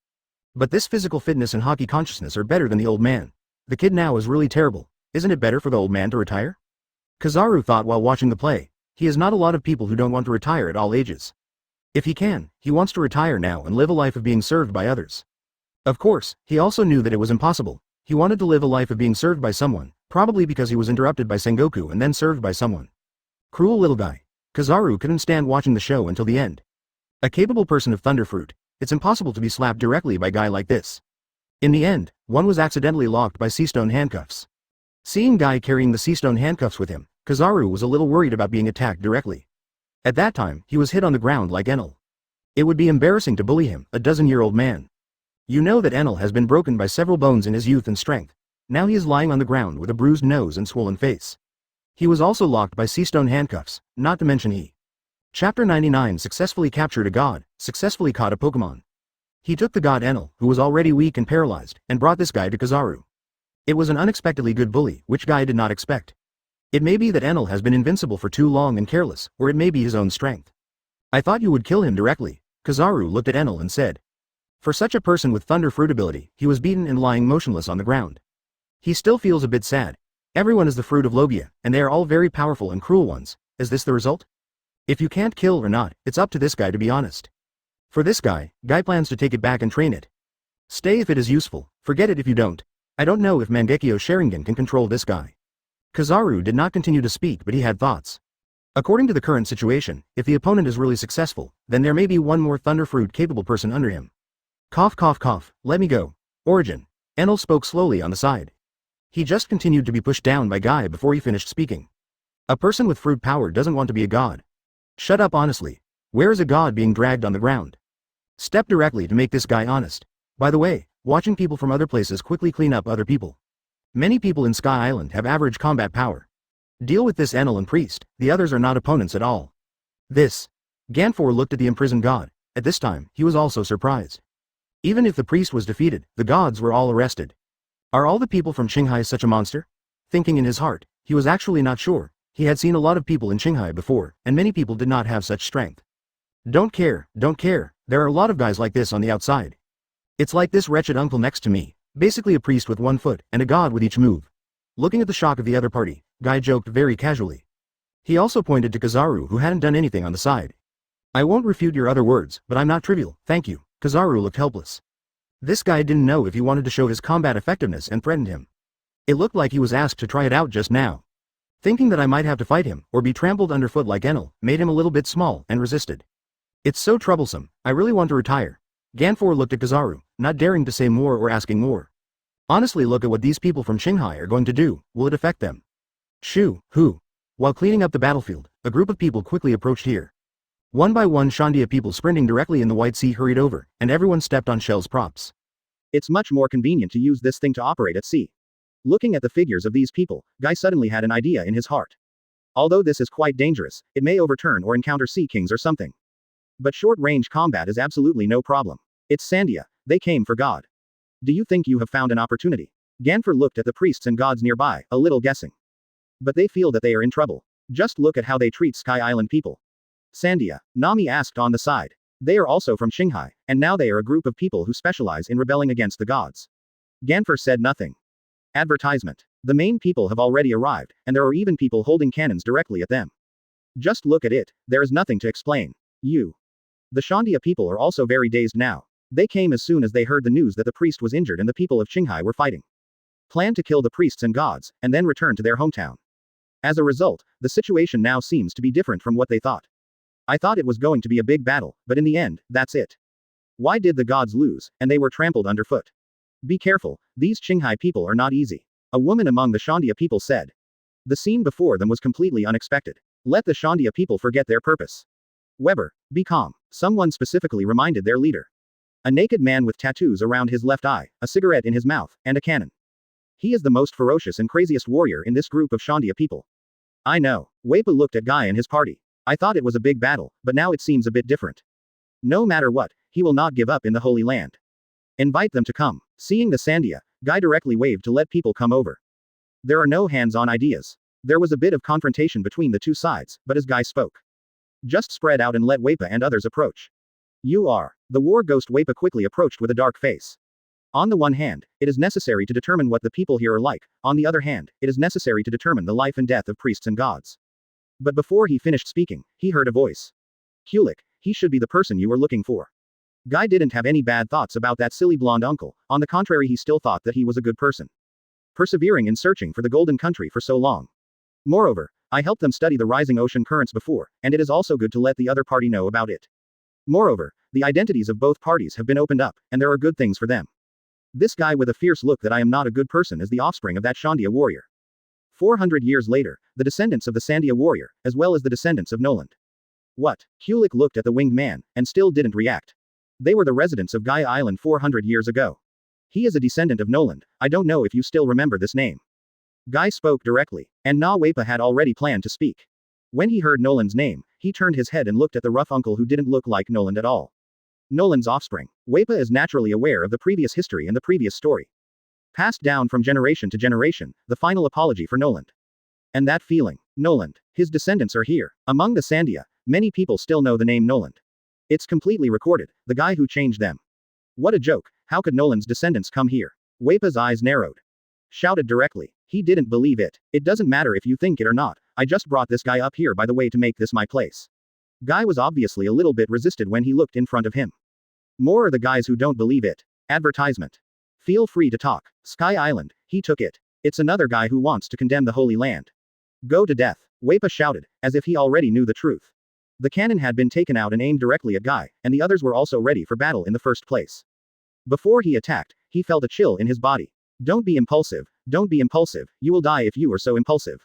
Speaker 2: But this physical fitness and hockey consciousness are better than the old man. The kid now is really terrible. Isn't it better for the old man to retire? Kizaru thought while watching the play. He has not a lot of people who don't want to retire at all ages. If he can, he wants to retire now and live a life of being served by others. Of course, he also knew that it was impossible. He wanted to live a life of being served by someone, probably because he was interrupted by Sengoku and then served by someone. Cruel little guy. Kizaru couldn't stand watching the show until the end. A capable person of Thunderfruit, it's impossible to be slapped directly by a guy like this. In the end, one was accidentally locked by Seastone handcuffs. Seeing Guy carrying the Seastone handcuffs with him, Kizaru was a little worried about being attacked directly. At that time, he was hit on the ground like Enel. It would be embarrassing to bully him, a dozen-year-old man. You know that Enel has been broken by several bones in his youth and strength. Now he is lying on the ground with a bruised nose and swollen face. He was also locked by Seastone handcuffs, not to mention he. Chapter 99 successfully captured a god, successfully caught a Pokemon. He took the god Enel, who was already weak and paralyzed, and brought this guy to Kizaru. It was an unexpectedly good bully, which Guy did not expect. It may be that Enel has been invincible for too long and careless, or it may be his own strength. I thought you would kill him directly. Kizaru looked at Enel and said. For such a person with Thunder Fruit ability, he was beaten and lying motionless on the ground. He still feels a bit sad. Everyone is the fruit of Logia, and they are all very powerful and cruel ones. Is this the result? If you can't kill or not, it's up to this guy to be honest. For this guy, Guy plans to take it back and train it. Stay if it is useful, forget it if you don't. I don't know if Mangekyo Sharingan can control this guy. Kizaru did not continue to speak, but he had thoughts. According to the current situation, if the opponent is really successful, then there may be one more Thunder Fruit capable person under him. Cough cough cough, let me go. Origin. Enel spoke slowly on the side. He just continued to be pushed down by Guy before he finished speaking. A person with fruit power doesn't want to be a god. Shut up honestly. Where is a god being dragged on the ground? Step directly to make this guy honest. By the way, watching people from other places quickly clean up other people. Many people in Sky Island have average combat power. Deal with this Enel and Priest, the others are not opponents at all. This. Ganfor looked at the imprisoned god. At this time, he was also surprised. Even if the priest was defeated, the gods were all arrested. Are all the people from Qinghai such a monster? Thinking in his heart, he was actually not sure. He had seen a lot of people in Qinghai before, and many people did not have such strength. Don't care, there are a lot of guys like this on the outside. It's like this wretched uncle next to me, basically a priest with one foot, and a god with each move. Looking at the shock of the other party, Guy joked very casually. He also pointed to Kizaru who hadn't done anything on the side. I won't refute your other words, but I'm not trivial, thank you. Kizaru looked helpless. This guy didn't know if he wanted to show his combat effectiveness and threatened him. It looked like he was asked to try it out just now. Thinking that I might have to fight him, or be trampled underfoot like Enel, made him a little bit small, and resisted. It's so troublesome, I really want to retire. Ganfor looked at Kizaru, not daring to say more or asking more. Honestly, look at what these people from Qinghai are going to do, will it affect them? Shoo, who? While cleaning up the battlefield, a group of people quickly approached here. One by one Shandia people sprinting directly in the White Sea hurried over, and everyone stepped on Shell's props. It's much more convenient to use this thing to operate at sea. Looking at the figures of these people, Guy suddenly had an idea in his heart. Although this is quite dangerous, it may overturn or encounter sea kings or something. But short-range combat is absolutely no problem. It's Sandia, they came for God. Do you think you have found an opportunity? Ganfor looked at the priests and gods nearby, a little guessing. But they feel that they are in trouble. Just look at how they treat Sky Island people. Sandia, Nami asked on the side. They are also from Qinghai, and now they are a group of people who specialize in rebelling against the gods. Ganfor said nothing. Advertisement. The main people have already arrived, and there are even people holding cannons directly at them. Just look at it, there is nothing to explain. You. The Shandia people are also very dazed now. They came as soon as they heard the news that the priest was injured and the people of Qinghai were fighting. Planned to kill the priests and gods, and then return to their hometown. As a result, the situation now seems to be different from what they thought. I thought it was going to be a big battle, but in the end, that's it. Why did the gods lose, and they were trampled underfoot? Be careful, these Qinghai people are not easy. A woman among the Shandia people said. The scene before them was completely unexpected. Let the Shandia people forget their purpose. Weber, be calm, someone specifically reminded their leader. A naked man with tattoos around his left eye, a cigarette in his mouth, and a cannon. He is the most ferocious and craziest warrior in this group of Shandia people. I know. Wepa looked at Guy and his party. I thought it was a big battle, but now it seems a bit different. No matter what, he will not give up in the Holy Land. Invite them to come. Seeing the Sandia, Guy directly waved to let people come over. There are no hands-on ideas. There was a bit of confrontation between the two sides, but as Guy spoke, just spread out and let Wepa and others approach. You are. The war ghost Wepa quickly approached with a dark face. On the one hand, it is necessary to determine what the people here are like, on the other hand, it is necessary to determine the life and death of priests and gods. But before he finished speaking, he heard a voice. Kulik, he should be the person you were looking for. Guy didn't have any bad thoughts about that silly blonde uncle, on the contrary he still thought that he was a good person. Persevering in searching for the Golden Country for so long. Moreover, I helped them study the rising ocean currents before, and it is also good to let the other party know about it. Moreover, the identities of both parties have been opened up, and there are good things for them. This guy with a fierce look that I am not a good person is the offspring of that Shandia warrior. 400 years later, the descendants of the Sandia warrior, as well as the descendants of Noland. What? Kulik looked at the winged man, and still didn't react. They were the residents of Gaia Island 400 years ago. He is a descendant of Noland, I don't know if you still remember this name. Guy spoke directly, and Na Wepa had already planned to speak. When he heard Noland's name, he turned his head and looked at the rough uncle who didn't look like Noland at all. Noland's offspring. Wepa is naturally aware of the previous history and the previous story. Passed down from generation to generation, the final apology for Noland. And that feeling. Noland. His descendants are here. Among the Sandia, many people still know the name Noland. It's completely recorded, the guy who changed them. What a joke, how could Noland's descendants come here? Wepa's eyes narrowed. Shouted directly. He didn't believe it. It doesn't matter if you think it or not, I just brought this guy up here by the way to make this my place. Guy was obviously a little bit resisted when he looked in front of him. More are the guys who don't believe it. Advertisement. Feel free to talk. Sky Island, he took it. It's another guy who wants to condemn the Holy Land. Go to death. Wepa shouted, as if he already knew the truth. The cannon had been taken out and aimed directly at Guy, and the others were also ready for battle in the first place. Before he attacked, he felt a chill in his body. Don't be impulsive, you will die if you are so impulsive.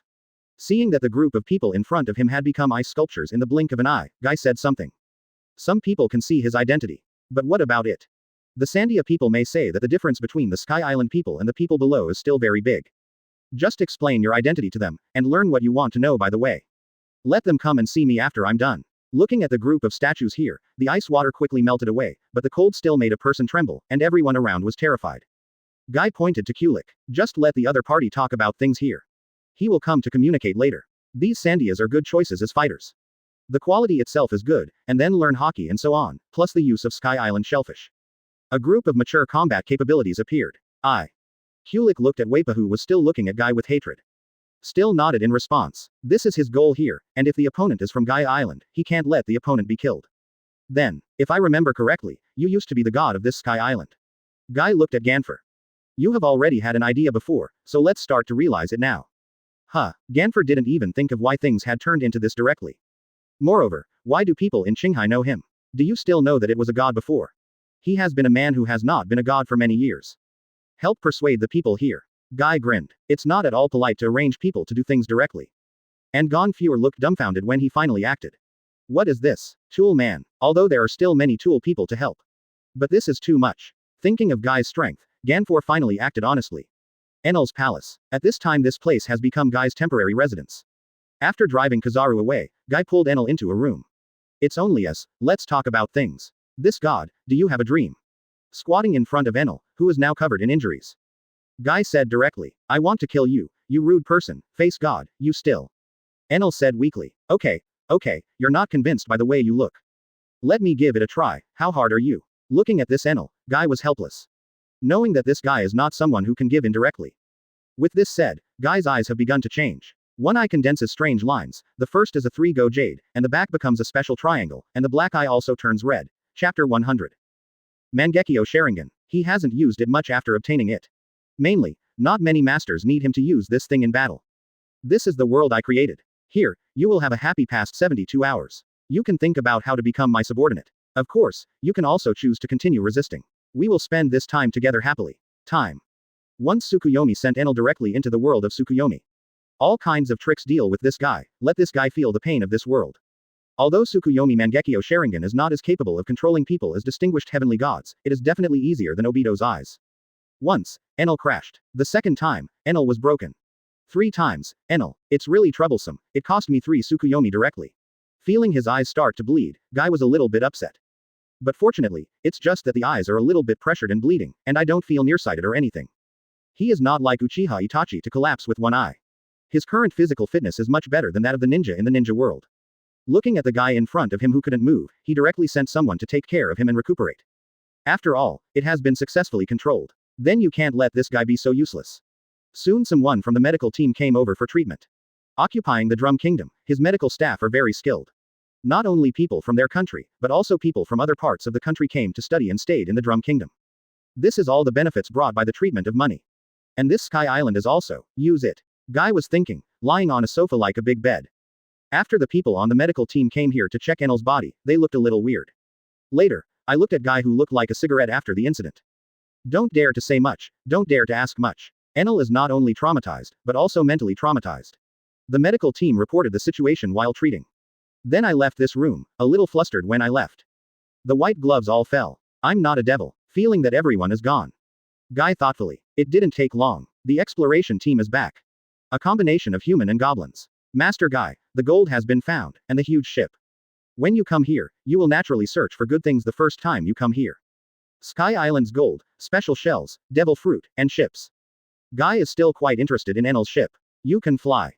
Speaker 2: Seeing that the group of people in front of him had become ice sculptures in the blink of an eye, Guy said something. Some people can see his identity. But what about it? The Sandia people may say that the difference between the Sky Island people and the people below is still very big. Just explain your identity to them, and learn what you want to know by the way. Let them come and see me after I'm done. Looking at the group of statues here, the ice water quickly melted away, but the cold still made a person tremble, and everyone around was terrified. Guy pointed to Kulik. Just let the other party talk about things here. He will come to communicate later. These Sandias are good choices as fighters. The quality itself is good, and then learn hockey and so on, plus the use of Sky Island shellfish. A group of mature combat capabilities appeared. Kulik looked at Wepa who was still looking at Guy with hatred. Still nodded in response. This is his goal here, and if the opponent is from Gaia Island, he can't let the opponent be killed. Then, if I remember correctly, you used to be the god of this Sky Island. Guy looked at Ganfer. You have already had an idea before, so let's start to realize it now. Ganfer didn't even think of why things had turned into this directly. Moreover, why do people in Qinghai know him? Do you still know that it was a god before? He has been a man who has not been a god for many years. Help persuade the people here. Guy grinned. It's not at all polite to arrange people to do things directly. And Gonfuer looked dumbfounded when he finally acted. What is this? Tool man. Although there are still many tool people to help. But this is too much. Thinking of Guy's strength, Ganfor finally acted honestly. Enel's palace. At this time this place has become Guy's temporary residence. After driving Kizaru away, Guy pulled Enel into a room. It's only us, let's talk about things. This god, do you have a dream? Squatting in front of Enel, who is now covered in injuries. Guy said directly, I want to kill you, you rude person, face god, you still. Enel said weakly, okay, you're not convinced by the way you look. Let me give it a try, how hard are you? Looking at this Enel, Guy was helpless. Knowing that this guy is not someone who can give in directly. With this said, Guy's eyes have begun to change. One eye condenses strange lines, the first is a 3-go jade, and the back becomes a special triangle, and the black eye also turns red. Chapter 100. Mangekyo Sharingan. He hasn't used it much after obtaining it. Mainly, not many masters need him to use this thing in battle. This is the world I created. Here, you will have a happy past 72 hours. You can think about how to become my subordinate. Of course, you can also choose to continue resisting. We will spend this time together happily. Time. Once Tsukuyomi sent Enel directly into the world of Tsukuyomi. All kinds of tricks deal with this guy, let this guy feel the pain of this world. Although Tsukuyomi Mangekyo Sharingan is not as capable of controlling people as distinguished heavenly gods, it is definitely easier than Obito's eyes. Once, Enel crashed. The second time, Enel was broken. 3 times, Enel, it's really troublesome, it cost me 3 Tsukuyomi directly. Feeling his eyes start to bleed, Guy was a little bit upset. But fortunately, it's just that the eyes are a little bit pressured and bleeding, and I don't feel nearsighted or anything. He is not like Uchiha Itachi to collapse with one eye. His current physical fitness is much better than that of the ninja in the ninja world. Looking at the guy in front of him who couldn't move, he directly sent someone to take care of him and recuperate. After all, it has been successfully controlled. Then you can't let this guy be so useless. Soon someone from the medical team came over for treatment. Occupying the Drum Kingdom, his medical staff are very skilled. Not only people from their country, but also people from other parts of the country came to study and stayed in the Drum Kingdom. This is all the benefits brought by the treatment of money. And this Sky Island is also, use it. Guy was thinking, lying on a sofa like a big bed. After the people on the medical team came here to check Enel's body, they looked a little weird. Later, I looked at Guy who looked like a cigarette after the incident. Don't dare to say much, don't dare to ask much. Enel is not only traumatized, but also mentally traumatized. The medical team reported the situation while treating. Then I left this room, a little flustered when I left. The white gloves all fell. I'm not a devil, feeling that everyone is gone. Guy thoughtfully. It didn't take long. The exploration team is back. A combination of human and goblins. Master Guy, the gold has been found, and the huge ship. When you come here, you will naturally search for good things the first time you come here. Sky Island's gold, special shells, devil fruit, and ships. Guy is still quite interested in Enel's ship. You can fly.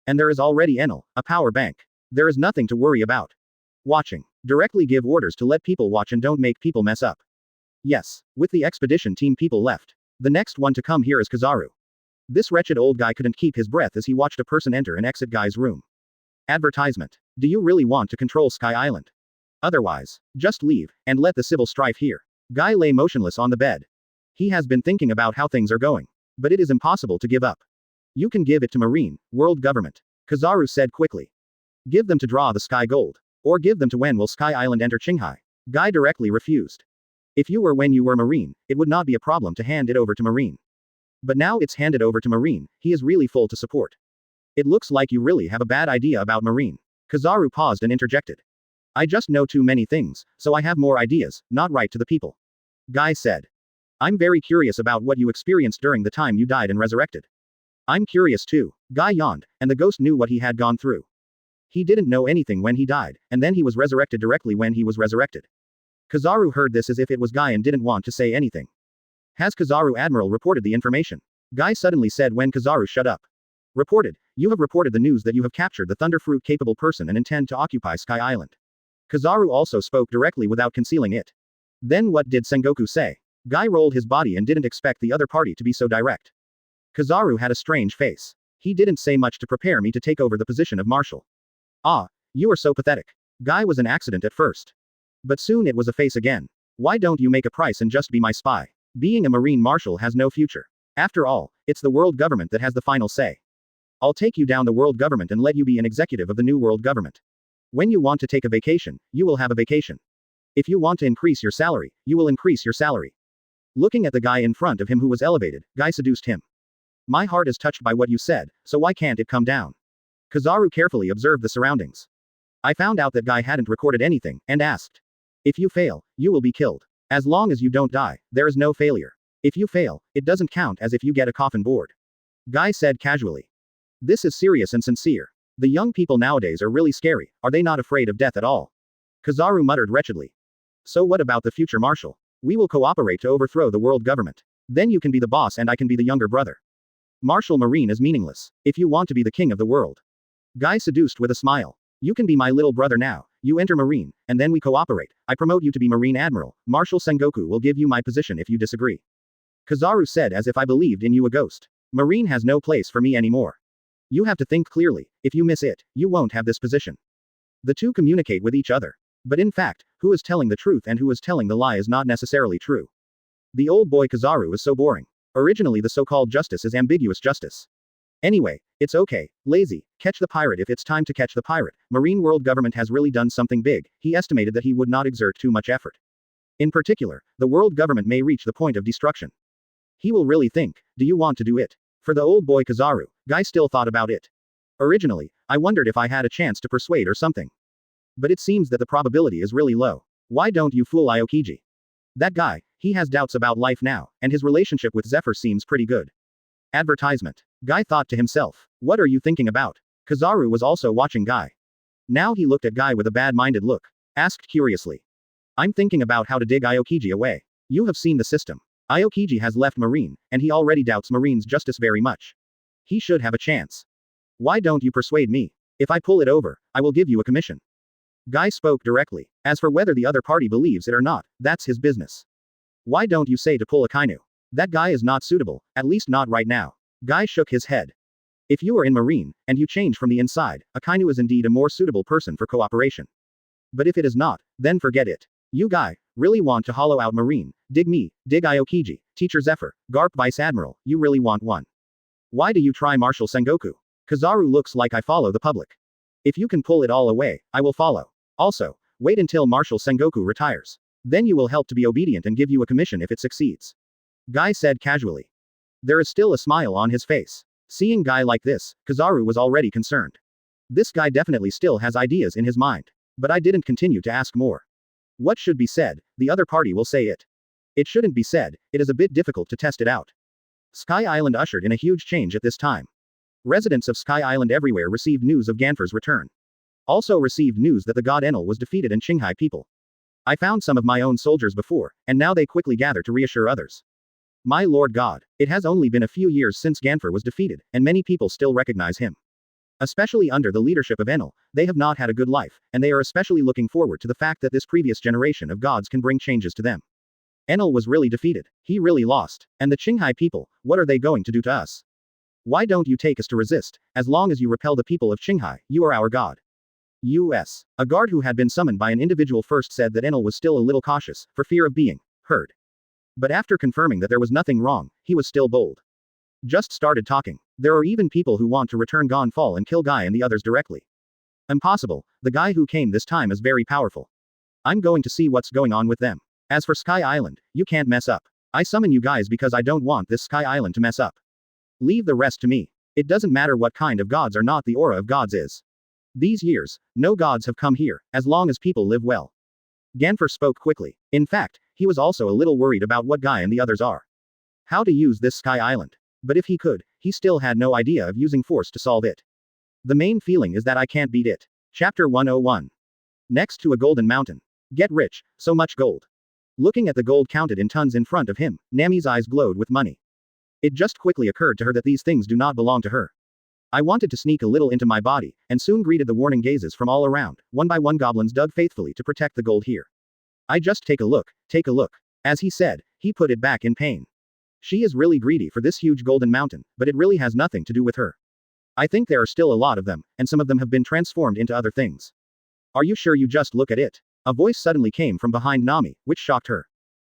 Speaker 2: And there is already Enel, a power bank. There is nothing to worry about. Watching. Directly give orders to let people watch and don't make people mess up. Yes, with the expedition team people left. The next one to come here is Kizaru. This wretched old guy couldn't keep his breath as he watched a person enter and exit Guy's room. Advertisement. Do you really want to control Sky Island? Otherwise, just leave, and let the civil strife here. Guy lay motionless on the bed. He has been thinking about how things are going. But it is impossible to give up. You can give it to Marine, world government. Kizaru said quickly. Give them to draw the sky gold. Or give them to when will Sky Island enter Qinghai? Guy directly refused. If you were when you were Marine, it would not be a problem to hand it over to Marine. But now it's handed over to Marine, he is really full to support. It looks like you really have a bad idea about Marine. Kizaru paused and interjected. I just know too many things, so I have more ideas, not right to the people. Guy said. I'm very curious about what you experienced during the time you died and resurrected. I'm curious too. Guy yawned, and the ghost knew what he had gone through. He didn't know anything when he died, and then he was resurrected directly when he was resurrected. Kizaru heard this as if it was Guy and didn't want to say anything. Has Kizaru Admiral reported the information? Guy suddenly said when Kizaru shut up. Reported. You have reported the news that you have captured the Thunderfruit capable person and intend to occupy Sky Island. Kizaru also spoke directly without concealing it. Then what did Sengoku say? Guy rolled his body and didn't expect the other party to be so direct. Kizaru had a strange face. He didn't say much to prepare me to take over the position of marshal. Ah, you are so pathetic. Guy was an accident at first. But soon it was a face again. Why don't you make a price and just be my spy? Being a marine marshal has no future. After all, it's the world government that has the final say. I'll take you down the world government and let you be an executive of the new world government. When you want to take a vacation, you will have a vacation. If you want to increase your salary, you will increase your salary. Looking at the guy in front of him who was elevated, Guy seduced him. My heart is touched by what you said, so why can't it come down? Kizaru carefully observed the surroundings. I found out that Guy hadn't recorded anything, and asked. If you fail, you will be killed. As long as you don't die, there is no failure. If you fail, it doesn't count as if you get a coffin board. Guy said casually. This is serious and sincere. The young people nowadays are really scary, are they not afraid of death at all? Kizaru muttered wretchedly. So what about the future marshal? We will cooperate to overthrow the world government. Then you can be the boss and I can be the younger brother. Marshal Marine is meaningless, if you want to be the king of the world. Guy seduced with a smile. You can be my little brother now, you enter Marine, and then we cooperate. I promote you to be Marine Admiral. Marshal Sengoku will give you my position if you disagree. Kizaru said as if I believed in you a ghost. Marine has no place for me anymore. You have to think clearly, if you miss it, you won't have this position. The two communicate with each other. But in fact, who is telling the truth and who is telling the lie is not necessarily true. The old boy Kizaru is so boring. Originally the so-called justice is ambiguous justice. Anyway, it's okay, lazy, catch the pirate if it's time to catch the pirate. Marine world government has really done something big, he estimated that he would not exert too much effort. In particular, the world government may reach the point of destruction. He will really think, do you want to do it? For the old boy Kizaru, Guy still thought about it. Originally, I wondered if I had a chance to persuade or something. But it seems that the probability is really low. Why don't you fool Aokiji? That guy, he has doubts about life now, and his relationship with Zephyr seems pretty good. Advertisement. Guy thought to himself. What are you thinking about? Kizaru was also watching Guy. Now he looked at Guy with a bad-minded look. Asked curiously. I'm thinking about how to dig Aokiji away. You have seen the system. Aokiji has left Marine, and he already doubts Marine's justice very much. He should have a chance. Why don't you persuade me? If I pull it over, I will give you a commission. Guy spoke directly. As for whether the other party believes it or not, that's his business. Why don't you say to pull a Kainu? That guy is not suitable, at least not right now. Guy shook his head. If you are in Marine, and you change from the inside, a Kainu is indeed a more suitable person for cooperation. But if it is not, then forget it. You Guy, really want to hollow out Marine, dig me, dig Aokiji, Teacher Zephyr, Garp Vice Admiral, you really want one. Why do you try Marshal Sengoku? Kizaru looks like I follow the public. If you can pull it all away, I will follow. Also, wait until Marshal Sengoku retires. Then you will help to be obedient and give you a commission if it succeeds. Guy said casually. There is still a smile on his face. Seeing Guy like this, Kizaru was already concerned. This guy definitely still has ideas in his mind. But I didn't continue to ask more. What should be said, the other party will say it. It shouldn't be said, it is a bit difficult to test it out. Sky Island ushered in a huge change at this time. Residents of Sky Island everywhere received news of Ganfer's return. Also received news that the god Enel was defeated and Qinghai people. I found some of my own soldiers before, and now they quickly gather to reassure others. My lord god, it has only been a few years since Ganfer was defeated, and many people still recognize him. Especially under the leadership of Enel, they have not had a good life, and they are especially looking forward to the fact that this previous generation of gods can bring changes to them. Enel was really defeated. He really lost. And the Qinghai people, what are they going to do to us? Why don't you take us to resist? As long as you repel the people of Qinghai, you are our god. U.S. A guard who had been summoned by an individual first said that Enel was still a little cautious, for fear of being heard. But after confirming that there was nothing wrong, he was still bold. Just started talking. There are even people who want to return Gonfall and kill Guy and the others directly. Impossible, the guy who came this time is very powerful. I'm going to see what's going on with them. As for Sky Island, you can't mess up. I summon you guys because I don't want this Sky Island to mess up. Leave the rest to me. It doesn't matter what kind of gods are not, the aura of gods is. These years, no gods have come here, as long as people live well. Ganfer spoke quickly. In fact, he was also a little worried about what Guy and the others are. How to use this Sky Island. But if he could, he still had no idea of using force to solve it. The main feeling is that I can't beat it. Chapter 101. Next to a golden mountain. Get rich, so much gold. Looking at the gold counted in tons in front of him, Nami's eyes glowed with money. It just quickly occurred to her that these things do not belong to her. I wanted to sneak a little into my body, and soon greeted the warning gazes from all around. One by one goblins dug faithfully to protect the gold here. I just take a look, take a look. As he said, he put it back in pain. She is really greedy for this huge golden mountain, but it really has nothing to do with her. I think there are still a lot of them, and some of them have been transformed into other things. Are you sure you just look at it? A voice suddenly came from behind Nami, which shocked her.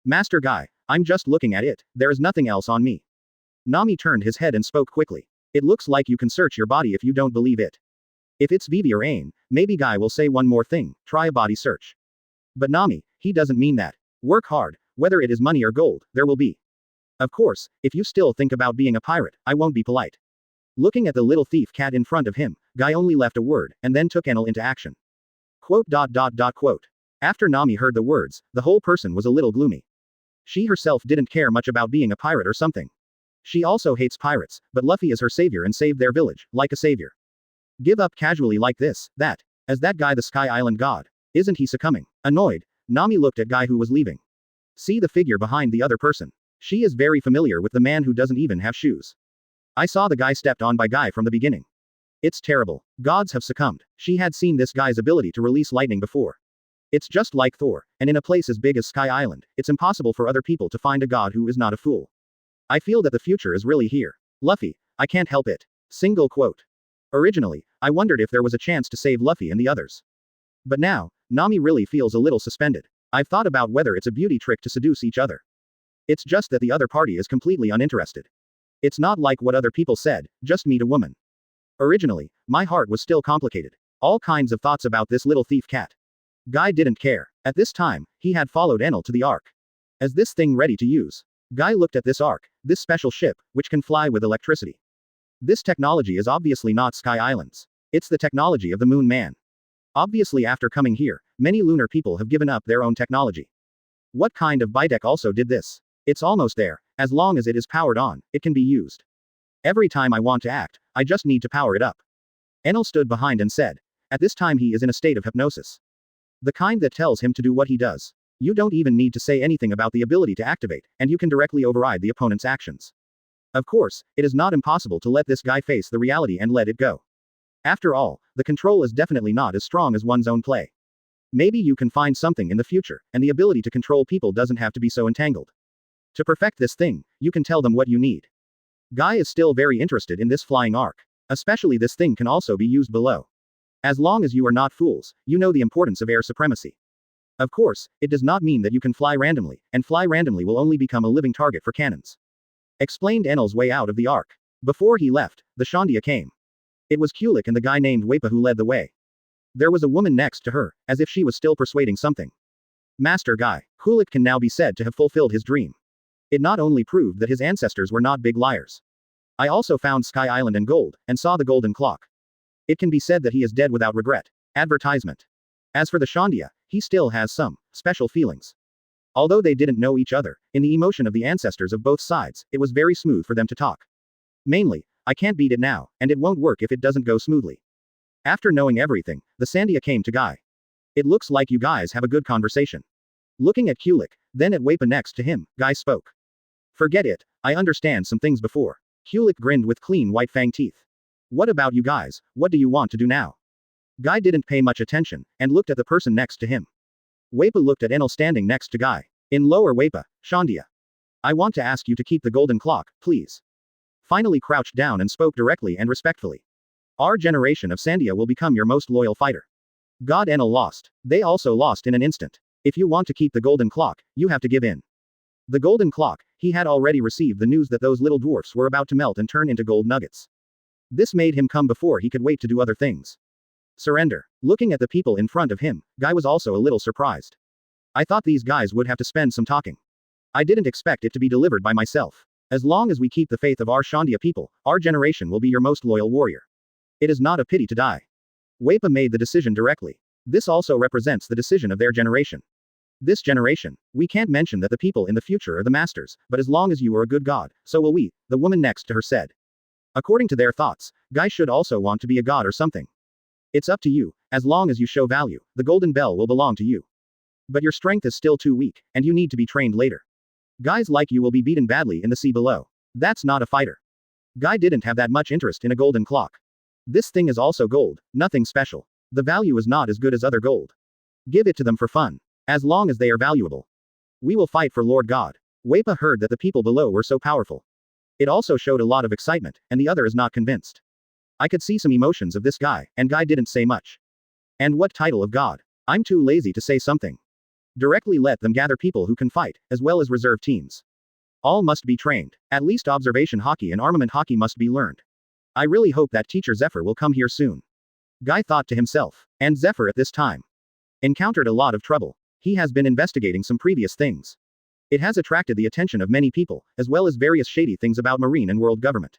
Speaker 2: Master Guy, I'm just looking at it, there is nothing else on me. Nami turned his head and spoke quickly. It looks like you can search your body if you don't believe it. If it's Vivi or Ain, maybe Guy will say one more thing, try a body search. But Nami, he doesn't mean that. Work hard, whether it is money or gold, there will be. Of course, if you still think about being a pirate, I won't be polite. Looking at the little thief cat in front of him, Guy only left a word, and then took Enel into action. Quote. After Nami heard the words, the whole person was a little gloomy. She herself didn't care much about being a pirate or something. She also hates pirates, but Luffy is her savior and saved their village, like a savior. Give up casually like this, that. As that guy the Sky Island god. Isn't he succumbing? Annoyed, Nami looked at Guy who was leaving. See the figure behind the other person. She is very familiar with the man who doesn't even have shoes. I saw the guy stepped on by Guy from the beginning. It's terrible. Gods have succumbed. She had seen this guy's ability to release lightning before. It's just like Thor, and in a place as big as Sky Island, it's impossible for other people to find a god who is not a fool. I feel that the future is really here. Luffy, I can't help it. Single quote. Originally, I wondered if there was a chance to save Luffy and the others. But now, Nami really feels a little suspended. I've thought about whether it's a beauty trick to seduce each other. It's just that the other party is completely uninterested. It's not like what other people said, just meet a woman. Originally, my heart was still complicated. All kinds of thoughts about this little thief cat. Guy didn't care. At this time, he had followed Enel to the Ark. As this thing ready to use. Guy looked at this Ark, this special ship, which can fly with electricity. This technology is obviously not Sky Island's. It's the technology of the Moon Man. Obviously after coming here, many lunar people have given up their own technology. What kind of Bidec also did this? It's almost there. As long as it is powered on, it can be used. Every time I want to act, I just need to power it up. Enel stood behind and said. At this time he is in a state of hypnosis. The kind that tells him to do what he does. You don't even need to say anything about the ability to activate, and you can directly override the opponent's actions. Of course, it is not impossible to let this guy face the reality and let it go. After all, the control is definitely not as strong as one's own play. Maybe you can find something in the future, and the ability to control people doesn't have to be so entangled. To perfect this thing, you can tell them what you need. Guy is still very interested in this flying arc. Especially this thing can also be used below. As long as you are not fools, you know the importance of air supremacy. Of course, it does not mean that you can fly randomly, and fly randomly will only become a living target for cannons. Explained Enel's way out of the arc. Before he left, the Shandia came. It was Kulik and the guy named Wepa who led the way. There was a woman next to her, as if she was still persuading something. Master Guy, Kulik can now be said to have fulfilled his dream. It not only proved that his ancestors were not big liars. I also found Sky Island and gold, and saw the golden clock. It can be said that he is dead without regret. Advertisement. As for the Shandia, he still has some special feelings. Although they didn't know each other, in the emotion of the ancestors of both sides, it was very smooth for them to talk. Mainly, I can't beat it now, and it won't work if it doesn't go smoothly. After knowing everything, the Sandia came to Guy. It looks like you guys have a good conversation. Looking at Kulik, then at Wepa next to him, Guy spoke. Forget it, I understand some things before. Kulik grinned with clean white fang teeth. What about you guys, what do you want to do now? Guy didn't pay much attention, and looked at the person next to him. Wepa looked at Enel standing next to Guy. In lower Wepa, Shandia. I want to ask you to keep the golden clock, please. Finally crouched down and spoke directly and respectfully. Our generation of Sandia will become your most loyal fighter. God Enel lost. They also lost in an instant. If you want to keep the golden clock, you have to give in. The golden clock, he had already received the news that those little dwarfs were about to melt and turn into gold nuggets. This made him come before he could wait to do other things. Surrender. Looking at the people in front of him, Guy was also a little surprised. I thought these guys would have to spend some talking. I didn't expect it to be delivered by myself. As long as we keep the faith of our Shandia people, our generation will be your most loyal warrior. It is not a pity to die. Wepa made the decision directly. This also represents the decision of their generation. This generation, we can't mention that the people in the future are the masters, but as long as you are a good god, so will we, the woman next to her said. According to their thoughts, Guy should also want to be a god or something. It's up to you, as long as you show value, the golden bell will belong to you. But your strength is still too weak, and you need to be trained later. Guys like you will be beaten badly in the sea below. That's not a fighter. Guy didn't have that much interest in a golden clock. This thing is also gold, nothing special. The value is not as good as other gold. Give it to them for fun. As long as they are valuable. We will fight for Lord God. Wepa heard that the people below were so powerful. It also showed a lot of excitement, and the other is not convinced. I could see some emotions of this guy, and Guy didn't say much. And what title of God? I'm too lazy to say something. Directly let them gather people who can fight, as well as reserve teams. All must be trained. At least observation hockey and armament hockey must be learned. I really hope that teacher Zephyr will come here soon. Guy thought to himself. And Zephyr at this time encountered a lot of trouble. He has been investigating some previous things. It has attracted the attention of many people, as well as various shady things about Marine and world government.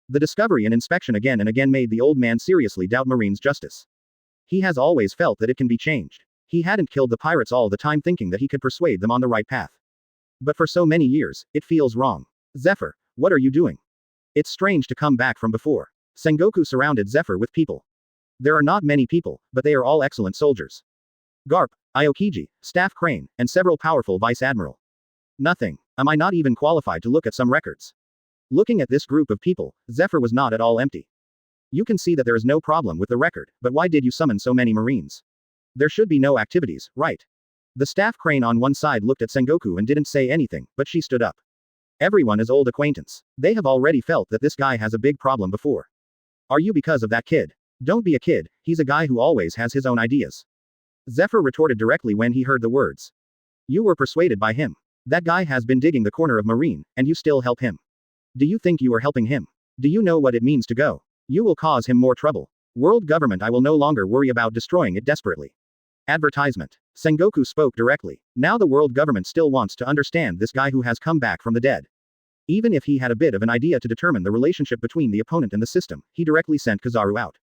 Speaker 2: The discovery and inspection again and again made the old man seriously doubt Marine's justice. He has always felt that it can be changed. He hadn't killed the pirates all the time thinking that he could persuade them on the right path. But for so many years, it feels wrong. Zephyr, what are you doing? It's strange to come back from before. Sengoku surrounded Zephyr with people. There are not many people, but they are all excellent soldiers. Garp, Aokiji, Staff Crane, and several powerful Vice Admiral. Nothing. Am I not even qualified to look at some records? Looking at this group of people, Zephyr was not at all empty. You can see that there is no problem with the record, but why did you summon so many Marines? There should be no activities, right? The Staff Crane on one side looked at Sengoku and didn't say anything, but she stood up. Everyone is old acquaintance. They have already felt that this guy has a big problem before. Are you because of that kid? Don't be a kid, he's a guy who always has his own ideas. Zephyr retorted directly when he heard the words. You were persuaded by him. That guy has been digging the corner of Marine, and you still help him. Do you think you are helping him? Do you know what it means to go? You will cause him more trouble. World government, I will no longer worry about destroying it desperately. Advertisement. Sengoku spoke directly. Now the world government still wants to understand this guy who has come back from the dead. Even if he had a bit of an idea to determine the relationship between the opponent and the system, he directly sent Kizaru out.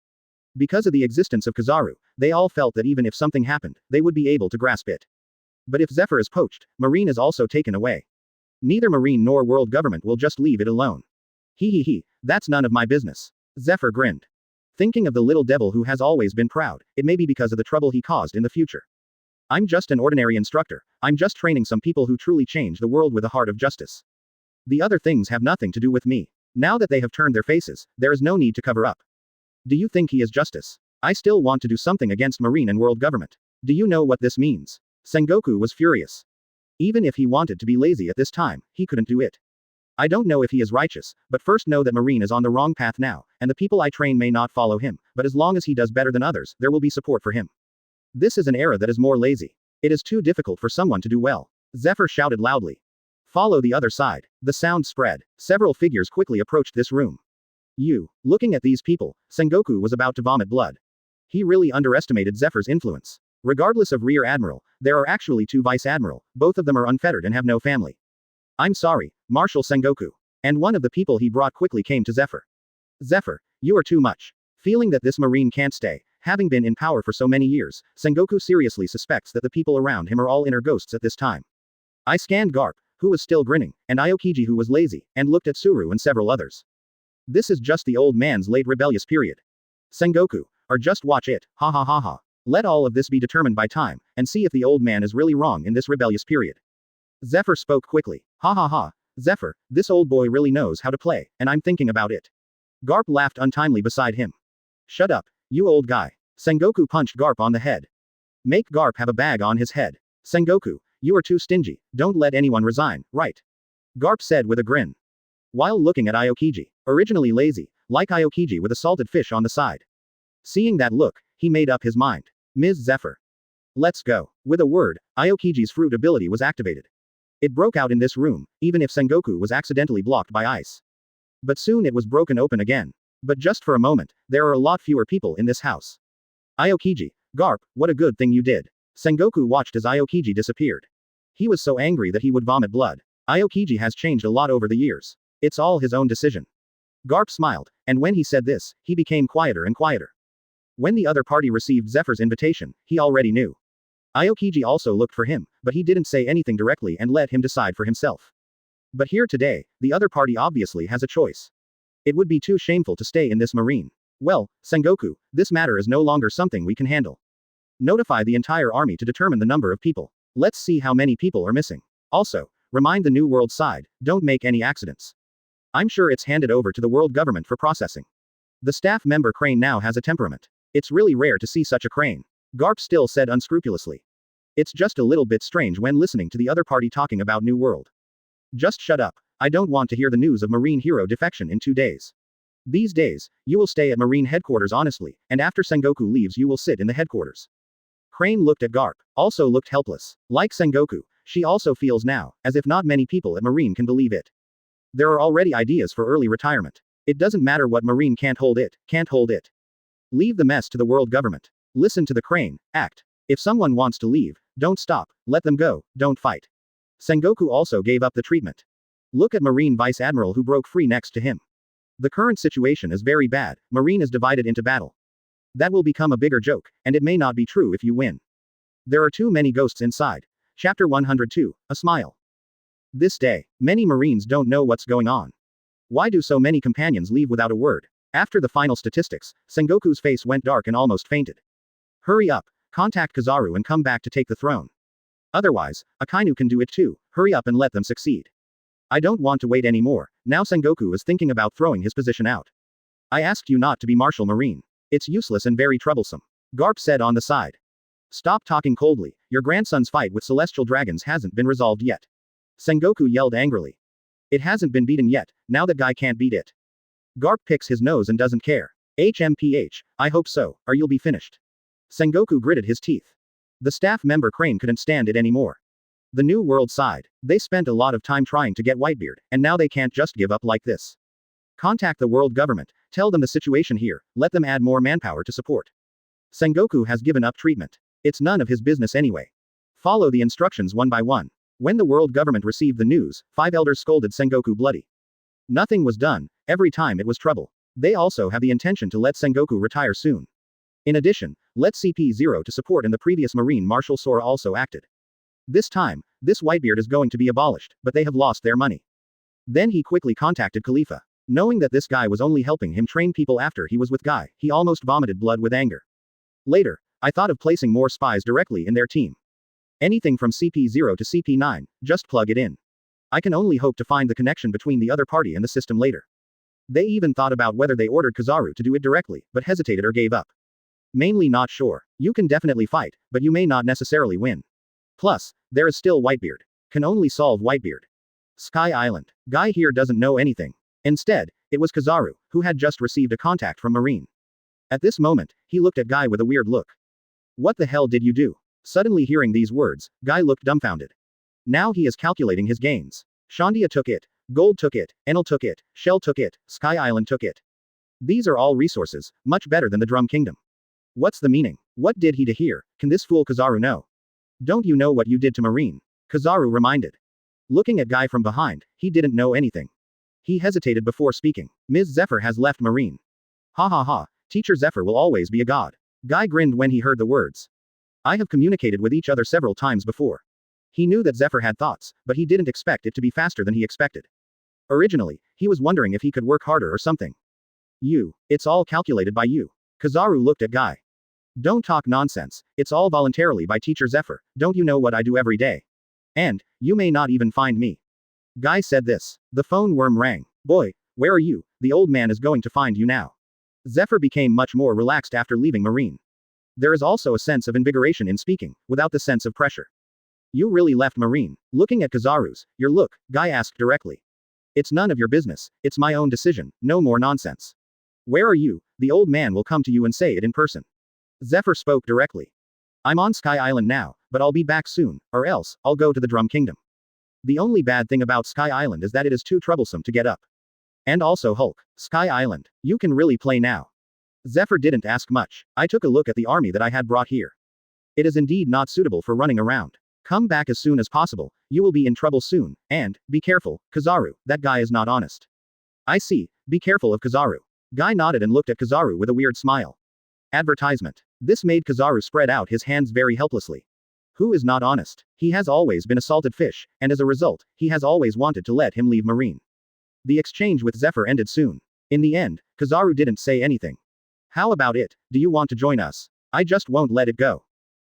Speaker 2: Because of the existence of Kizaru, they all felt that even if something happened, they would be able to grasp it. But if Zephyr is poached, Marine is also taken away. Neither Marine nor world government will just leave it alone. He, that's none of my business. Zephyr grinned. Thinking of the little devil who has always been proud, it may be because of the trouble he caused in the future. I'm just an ordinary instructor, I'm just training some people who truly change the world with a heart of justice. The other things have nothing to do with me. Now that they have turned their faces, there is no need to cover up. Do you think he is justice? I still want to do something against Marine and world government. Do you know what this means? Sengoku was furious. Even if he wanted to be lazy at this time, he couldn't do it. I don't know if he is righteous, but first know that Marine is on the wrong path now, and the people I train may not follow him, but as long as he does better than others, there will be support for him. This is an era that is more lazy. It is too difficult for someone to do well. Zephyr shouted loudly. Follow the other side. The sound spread. Several figures quickly approached this room. Looking at these people, Sengoku was about to vomit blood. He really underestimated Zephyr's influence. Regardless of Rear Admiral, there are actually 2 Vice Admiral, both of them are unfettered and have no family. I'm sorry, Marshal Sengoku. And one of the people he brought quickly came to Zephyr. Zephyr, you are too much. Feeling that this Marine can't stay, having been in power for so many years, Sengoku seriously suspects that the people around him are all inner ghosts at this time. I scanned Garp, who was still grinning, and Aokiji who was lazy, and looked at Suru and several others. This is just the old man's late rebellious period. Sengoku, or just watch it, ha ha ha ha. Let all of this be determined by time, and see if the old man is really wrong in this rebellious period. Zephyr spoke quickly. Ha ha ha. Zephyr, this old boy really knows how to play, and I'm thinking about it. Garp laughed untimely beside him. Shut up, you old guy. Sengoku punched Garp on the head. Make Garp have a bag on his head. Sengoku, you are too stingy, don't let anyone resign, right? Garp said with a grin. While looking at Aokiji, originally lazy, like Aokiji with a salted fish on the side. Seeing that look, he made up his mind. Ms. Zephyr. Let's go. With a word, Aokiji's fruit ability was activated. It broke out in this room, even if Sengoku was accidentally blocked by ice. But soon it was broken open again. But just for a moment, there are a lot fewer people in this house. Aokiji, Garp, what a good thing you did. Sengoku watched as Aokiji disappeared. He was so angry that he would vomit blood. Aokiji has changed a lot over the years. It's all his own decision. Garp smiled, and when he said this, he became quieter and quieter. When the other party received Zephyr's invitation, he already knew. Aokiji also looked for him, but he didn't say anything directly and let him decide for himself. But here today, the other party obviously has a choice. It would be too shameful to stay in this marine. Well, Sengoku, this matter is no longer something we can handle. Notify the entire army to determine the number of people. Let's see how many people are missing. Also, remind the New World side, don't make any accidents. I'm sure it's handed over to the world government for processing. The staff member Crane now has a temperament. It's really rare to see such a Crane. Garp still said unscrupulously. It's just a little bit strange when listening to the other party talking about New World. Just shut up. I don't want to hear the news of Marine hero defection in 2 days. These days, you will stay at Marine headquarters honestly, and after Sengoku leaves you will sit in the headquarters. Crane looked at Garp, also looked helpless. Like Sengoku, she also feels now, as if not many people at Marine can believe it. There are already ideas for early retirement. It doesn't matter what Marine can't hold it. Leave the mess to the world government. Listen to the Crane, act. If someone wants to leave, don't stop, let them go, don't fight. Sengoku also gave up the treatment. Look at Marine Vice Admiral who broke free next to him. The current situation is very bad, Marine is divided into battle. That will become a bigger joke, and it may not be true if you win. There are too many ghosts inside. Chapter 102, A Smile. This day, many Marines don't know what's going on. Why do so many companions leave without a word? After the final statistics, Sengoku's face went dark and almost fainted. Hurry up, contact Kizaru and come back to take the throne. Otherwise, Akainu can do it too, hurry up and let them succeed. I don't want to wait anymore, now Sengoku is thinking about throwing his position out. I asked you not to be Marshal Marine. It's useless and very troublesome. Garp said on the side. Stop talking coldly, your grandson's fight with celestial dragons hasn't been resolved yet. Sengoku yelled angrily. It hasn't been beaten yet, now that guy can't beat it. Garp picks his nose and doesn't care. HMPH, I hope so, or you'll be finished. Sengoku gritted his teeth. The staff member Crane couldn't stand it anymore. The New World sighed. They spent a lot of time trying to get Whitebeard, and now they can't just give up like this. Contact the world government, tell them the situation here, let them add more manpower to support. Sengoku has given up treatment. It's none of his business anyway. Follow the instructions one by one. When the world government received the news, 5 elders scolded Sengoku bloody. Nothing was done, every time it was trouble. They also have the intention to let Sengoku retire soon. In addition, let CP0 to support and the previous Marine Marshal Sora also acted. This time, this Whitebeard is going to be abolished, but they have lost their money. Then he quickly contacted Khalifa. Knowing that this guy was only helping him train people after he was with Guy, he almost vomited blood with anger. Later, I thought of placing more spies directly in their team. Anything from CP0 to CP9, just plug it in. I can only hope to find the connection between the other party and the system later. They even thought about whether they ordered Kizaru to do it directly, but hesitated or gave up. Mainly not sure. You can definitely fight, but you may not necessarily win. Plus, there is still Whitebeard. Can only solve Whitebeard. Sky Island. Guy here doesn't know anything. Instead, it was Kizaru, who had just received a contact from Marine. At this moment, he looked at Guy with a weird look. What the hell did you do? Suddenly hearing these words, Guy looked dumbfounded. Now he is calculating his gains. Shandia took it. Gold took it. Enel took it. Shell took it. Sky Island took it. These are all resources, much better than the Drum Kingdom. What's the meaning? What did he to hear? Can this fool Kizaru know? Don't you know what you did to Marine? Kizaru reminded. Looking at Guy from behind, he didn't know anything. He hesitated before speaking. Ms. Zephyr has left Marine. Ha ha ha, Teacher Zephyr will always be a god. Guy grinned when he heard the words. I have communicated with each other several times before. He knew that Zephyr had thoughts, but he didn't expect it to be faster than he expected. Originally, he was wondering if he could work harder or something. It's all calculated by you. Kizaru looked at Guy. Don't talk nonsense, it's all voluntarily by Teacher Zephyr, don't you know what I do every day? And, you may not even find me. Guy said this. The phone worm rang. Boy, where are you? The old man is going to find you now. Zephyr became much more relaxed after leaving Marine. There is also a sense of invigoration in speaking, without the sense of pressure. You really left Marine. Looking at Kizaru's, your look, Guy asked directly. It's none of your business, it's my own decision, no more nonsense. Where are you? The old man will come to you and say it in person. Zephyr spoke directly. I'm on Sky Island now, but I'll be back soon, or else, I'll go to the Drum Kingdom. The only bad thing about Sky Island is that it is too troublesome to get up. And also Hulk. Sky Island. You can really play now. Zephyr didn't ask much. I took a look at the army that I had brought here. It is indeed not suitable for running around. Come back as soon as possible, you will be in trouble soon, and, be careful, Kizaru, that guy is not honest. I see, be careful of Kizaru. Guy nodded and looked at Kizaru with a weird smile. Advertisement. This made Kizaru spread out his hands very helplessly. Who is not honest? He has always been a salted fish, and as a result, he has always wanted to let him leave Marine. The exchange with Zephyr ended soon. In the end, Kizaru didn't say anything. How about it? Do you want to join us? I just won't let it go.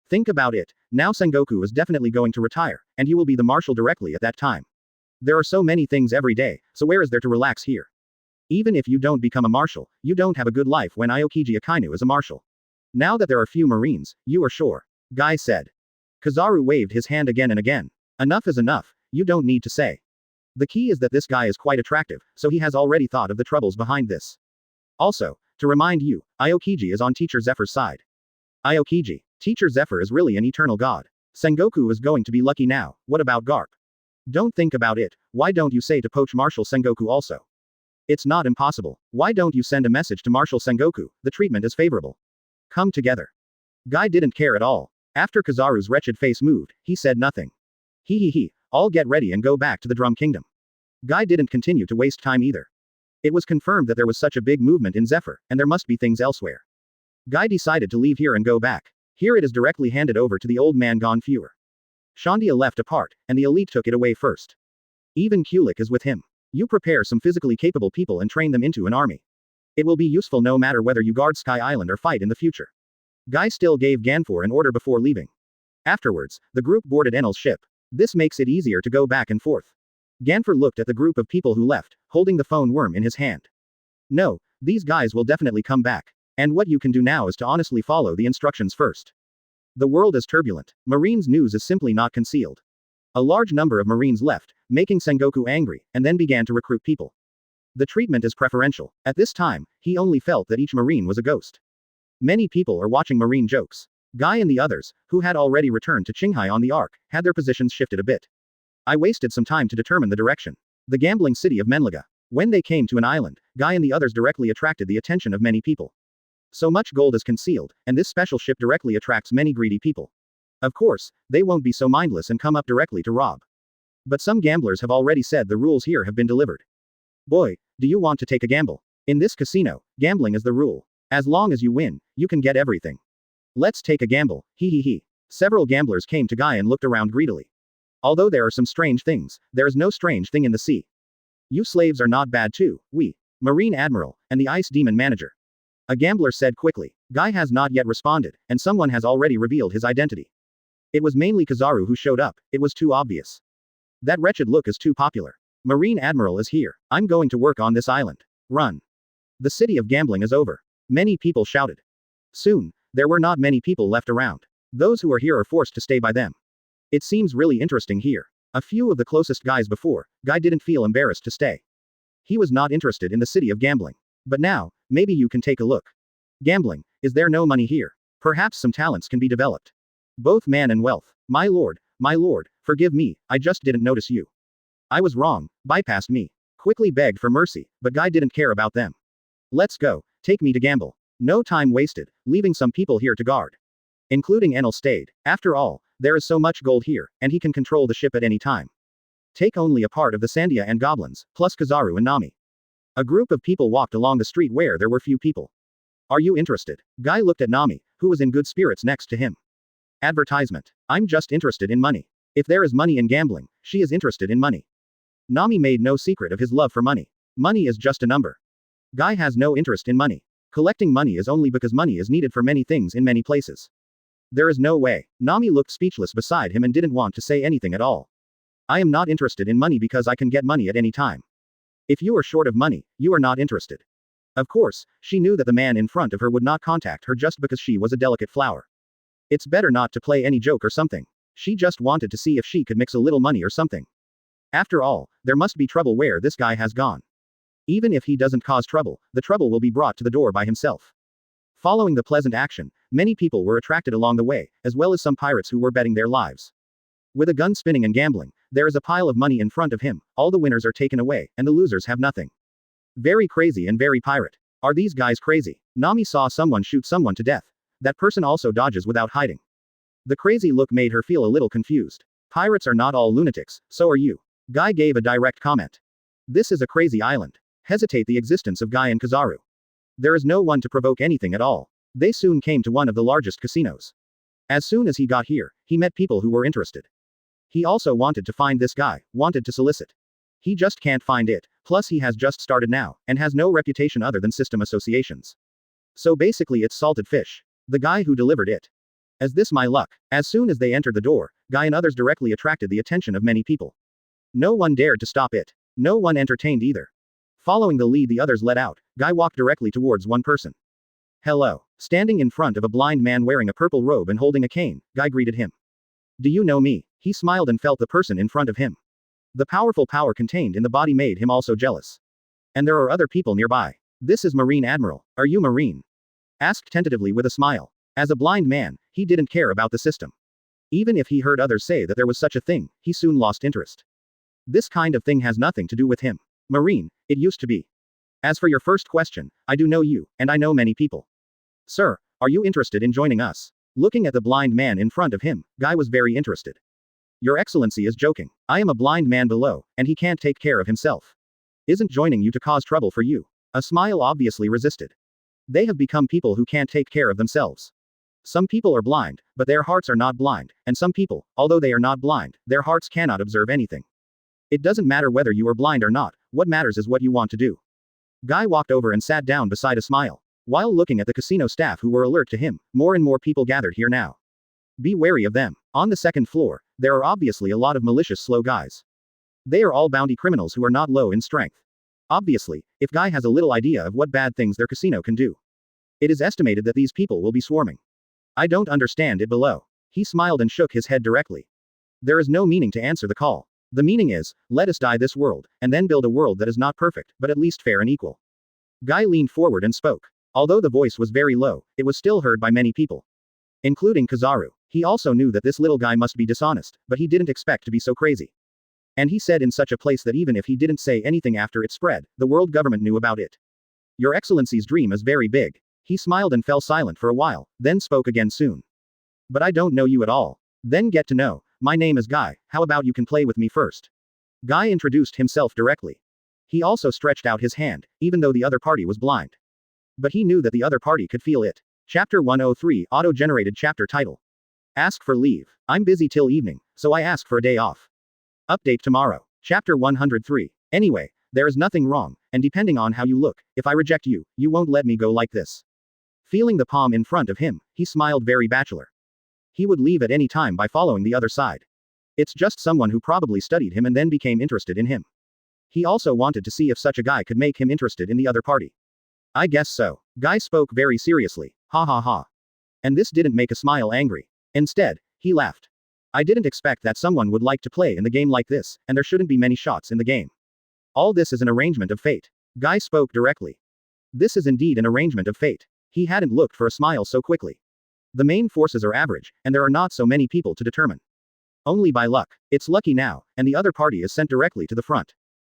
Speaker 2: Think about it, now Sengoku is definitely going to retire, and you will be the marshal directly at that time. There are so many things every day, so where is there to relax here? Even if you don't become a marshal, you don't have a good life when Aokiji Akainu is a marshal. Now that there are few Marines, you are sure. Guy said. Kizaru waved his hand again and again. Enough is enough, you don't need to say. The key is that this guy is quite attractive, so he has already thought of the troubles behind this. Also, to remind you, Aokiji is on Teacher Zephyr's side. Aokiji. Teacher Zephyr is really an eternal god. Sengoku is going to be lucky now, what about Garp? Don't think about it, why don't you say to poach Marshal Sengoku also? It's not impossible, why don't you send a message to Marshal Sengoku, the treatment is favorable. Come together. Guy didn't care at all. After Kizaru's wretched face moved, he said nothing. I'll get ready and go back to the Drum Kingdom. Guy didn't continue to waste time either. It was confirmed that there was such a big movement in Zephyr, and there must be things elsewhere. Guy decided to leave here and go back. Here it is directly handed over to the old man gone fewer. Shandia left apart, and the elite took it away first. Even Kulik is with him. You prepare some physically capable people and train them into an army. It will be useful no matter whether you guard Sky Island or fight in the future. Guy still gave Ganfor an order before leaving. Afterwards, the group boarded Enel's ship. This makes it easier to go back and forth. Ganfor looked at the group of people who left, holding the phone worm in his hand. No, these guys will definitely come back. And what you can do now is to honestly follow the instructions first. The world is turbulent. Marines' news is simply not concealed. A large number of Marines left, making Sengoku angry, and then began to recruit people. The treatment is preferential. At this time, he only felt that each Marine was a ghost. Many people are watching Marine jokes. Guy and the others, who had already returned to Qinghai on the Ark, had their positions shifted a bit. I wasted some time to determine the direction. The gambling city of Menliga. When they came to an island, Guy and the others directly attracted the attention of many people. So much gold is concealed, and this special ship directly attracts many greedy people. Of course, they won't be so mindless and come up directly to rob. But some gamblers have already said the rules here have been delivered. Boy, do you want to take a gamble? In this casino, gambling is the rule. As long as you win, you can get everything. Let's take a gamble, Several gamblers came to Guy and looked around greedily. Although there are some strange things, there is no strange thing in the sea. You slaves are not bad too, Marine Admiral, and the Ice Demon Manager. A gambler said quickly. Guy has not yet responded, and someone has already revealed his identity. It was mainly Kizaru who showed up, it was too obvious. That wretched look is too popular. Marine Admiral is here. I'm going to work on this island. Run. The city of gambling is over. Many people shouted. Soon, there were not many people left around. Those who are here are forced to stay by them. It seems really interesting here. A few of the closest guys before, Guy didn't feel embarrassed to stay. He was not interested in the city of gambling. But now, maybe you can take a look. Gambling, is there no money here? Perhaps some talents can be developed. Both man and wealth. My lord, forgive me, I just didn't notice you. I was wrong, bypassed me. Quickly begged for mercy, but Guy didn't care about them. Let's go, take me to gamble. No time wasted, leaving some people here to guard. Including Enel stayed. After all, there is so much gold here, and he can control the ship at any time. Take only a part of the Sandia and goblins, plus Kizaru and Nami. A group of people walked along the street where there were few people. Are you interested? Guy looked at Nami, who was in good spirits next to him. Advertisement. I'm just interested in money. If there is money in gambling, she is interested in money. Nami made no secret of his love for money. Money is just a number. Guy has no interest in money. Collecting money is only because money is needed for many things in many places. There is no way. Nami looked speechless beside him and didn't want to say anything at all. I am not interested in money because I can get money at any time. If you are short of money, you are not interested. Of course, she knew that the man in front of her would not contact her just because she was a delicate flower. It's better not to play any joke or something. She just wanted to see if she could mix a little money or something. After all, there must be trouble where this guy has gone. Even if he doesn't cause trouble, the trouble will be brought to the door by himself. Following the pleasant action, many people were attracted along the way, as well as some pirates who were betting their lives. With a gun spinning and gambling, there is a pile of money in front of him, all the winners are taken away, and the losers have nothing. Very crazy and very pirate. Are these guys crazy? Nami saw someone shoot someone to death. That person also dodges without hiding. The crazy look made her feel a little confused. Pirates are not all lunatics, so are you. Guy gave a direct comment. This is a crazy island. Hesitate the existence of Guy and Kizaru. There is no one to provoke anything at all. They soon came to one of the largest casinos. As soon as he got here, he met people who were interested. He also wanted to find this guy, wanted to solicit. He just can't find it, plus he has just started now, and has no reputation other than system associations. So basically it's salted fish. The guy who delivered it. As this my luck. As soon as they entered the door, Guy and others directly attracted the attention of many people. No one dared to stop it. No one entertained either. Following the lead the others let out, Guy walked directly towards one person. Hello. Standing in front of a blind man wearing a purple robe and holding a cane, Guy greeted him. Do you know me? He smiled and felt the person in front of him. The powerful power contained in the body made him also jealous. And there are other people nearby. This is Marine Admiral. Are you Marine? Asked tentatively with a smile. As a blind man, he didn't care about the system. Even if he heard others say that there was such a thing, he soon lost interest. This kind of thing has nothing to do with him. Marine, it used to be. As for your first question, I do know you, and I know many people. Sir, are you interested in joining us? Looking at the blind man in front of him, Guy was very interested. Your Excellency is joking. I am a blind man below, and he can't take care of himself. Isn't joining you to cause trouble for you? A smile obviously resisted. They have become people who can't take care of themselves. Some people are blind, but their hearts are not blind, and some people, although they are not blind, their hearts cannot observe anything. It doesn't matter whether you are blind or not, what matters is what you want to do. Guy walked over and sat down beside a smile. While looking at the casino staff who were alert to him, more and more people gathered here now. Be wary of them. On the second floor, there are obviously a lot of malicious slow guys. They are all bounty criminals who are not low in strength. Obviously, if Guy has a little idea of what bad things their casino can do. It is estimated that these people will be swarming. I don't understand it below. He smiled and shook his head directly. There is no meaning to answer the call. The meaning is, let us die this world, and then build a world that is not perfect, but at least fair and equal. Guy leaned forward and spoke. Although the voice was very low, it was still heard by many people. Including Kizaru. He also knew that this little guy must be dishonest, but he didn't expect to be so crazy. And he said in such a place that even if he didn't say anything after it spread, the world government knew about it. Your Excellency's dream is very big. He smiled and fell silent for a while, then spoke again soon. But I don't know you at all. Then get to know. My name is Guy, how about you can play with me first? Guy introduced himself directly. He also stretched out his hand, even though the other party was blind. But he knew that the other party could feel it. Chapter 103 Auto-generated chapter title. Ask for leave. I'm busy till evening, so I ask for a day off. Update tomorrow. Chapter 103. Anyway, There is nothing wrong, and depending on how you look, if I reject you, you won't let me go like this. Feeling the palm in front of him, he smiled very bachelor. He would leave at any time by following the other side. It's just someone who probably studied him and then became interested in him. He also wanted to see if such a guy could make him interested in the other party. I guess so. Guy spoke very seriously. Ha ha ha. And this didn't make a smile angry. Instead, he laughed. I didn't expect that someone would like to play in the game like this, and there shouldn't be many shots in the game. All this is an arrangement of fate. Guy spoke directly. This is indeed an arrangement of fate. He hadn't looked for a smile so quickly. The main forces are average, and there are not so many people to determine. Only by luck. It's lucky now, and the other party is sent directly to the front.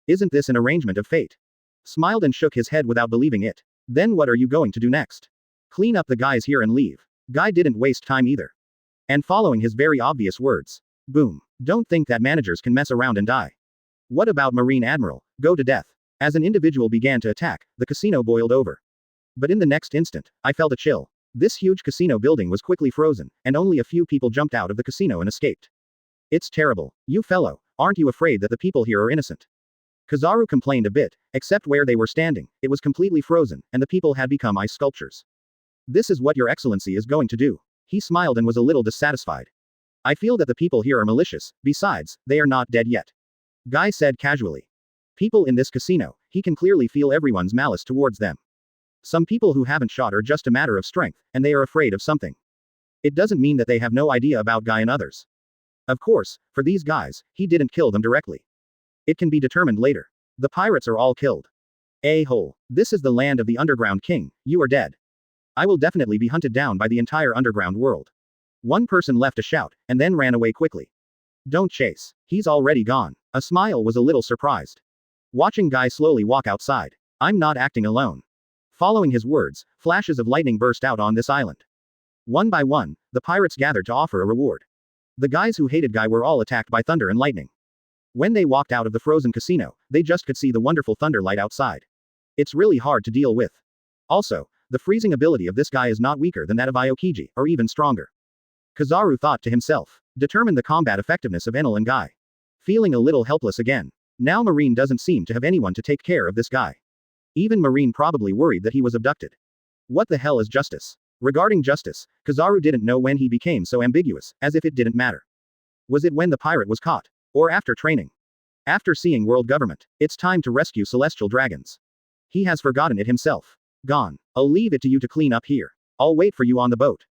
Speaker 2: Isn't this an arrangement of fate? Smiled and shook his head without believing it. Then what are you going to do next? Clean up the guys here and leave. Guy didn't waste time either. And following his very obvious words. Boom. Don't think that managers can mess around and die. What about Marine Admiral? Go to death. As an individual began to attack, the casino boiled over. But in the next instant, I felt a chill. This huge casino building was quickly frozen, and only a few people jumped out of the casino and escaped. It's terrible. You fellow, aren't you afraid that the people here are innocent? Kizaru complained a bit, except where they were standing, it was completely frozen, and the people had become ice sculptures. This is what your excellency is going to do. He smiled and was a little dissatisfied. I feel that the people here are malicious, besides, they are not dead yet. Guy said casually. People in this casino, he can clearly feel everyone's malice towards them. Some people who haven't shot are just a matter of strength, and they are afraid of something. It doesn't mean that they have no idea about Guy and others. Of course, for these guys, he didn't kill them directly. It can be determined later. The pirates are all killed. A-hole. This is the land of the underground king, you are dead. I will definitely be hunted down by the entire underground world. One person left a shout, and then ran away quickly. Don't chase. He's already gone. A smile was a little surprised. Watching Guy slowly walk outside. I'm not acting alone. Following his words, flashes of lightning burst out on this island. One by one, the pirates gathered to offer a reward. The guys who hated Guy were all attacked by thunder and lightning. When they walked out of the frozen casino, they just could see the wonderful thunder light outside. It's really hard to deal with. Also, the freezing ability of this guy is not weaker than that of Aokiji, or even stronger. Kizaru thought to himself. Determine the combat effectiveness of Enel and Guy. Feeling a little helpless again. Now Marine doesn't seem to have anyone to take care of this guy. Even Marine probably worried that he was abducted. What the hell is justice? Regarding justice, Kizaru didn't know when he became so ambiguous, as if it didn't matter. Was it when the pirate was caught? Or after training? After seeing world government, it's time to rescue celestial dragons. He has forgotten it himself. Gone. I'll leave it to you to clean up here. I'll wait for you on the boat.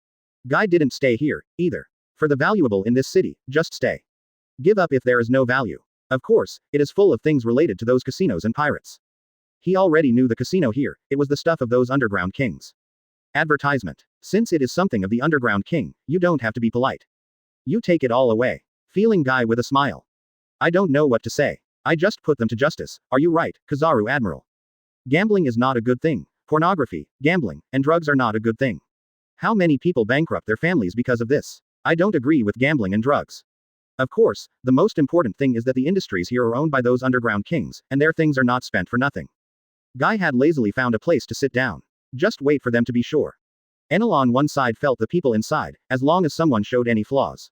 Speaker 2: Guy didn't stay here, either. For the valuable in this city, just stay. Give up if there is no value. Of course, it is full of things related to those casinos and pirates. He already knew the casino here, it was the stuff of those underground kings. Advertisement. Since it is something of the underground king, you don't have to be polite. You take it all away. Feeling Guy with a smile. I don't know what to say. I just put them to justice, are you right, Kizaru Admiral? Gambling is not a good thing. Pornography, gambling, and drugs are not a good thing. How many people bankrupt their families because of this? I don't agree with gambling and drugs. Of course, the most important thing is that the industries here are owned by those underground kings, and their things are not spent for nothing. Guy had lazily found a place to sit down. Just wait for them to be sure. Enel on one side felt the people inside, as long as someone showed any flaws.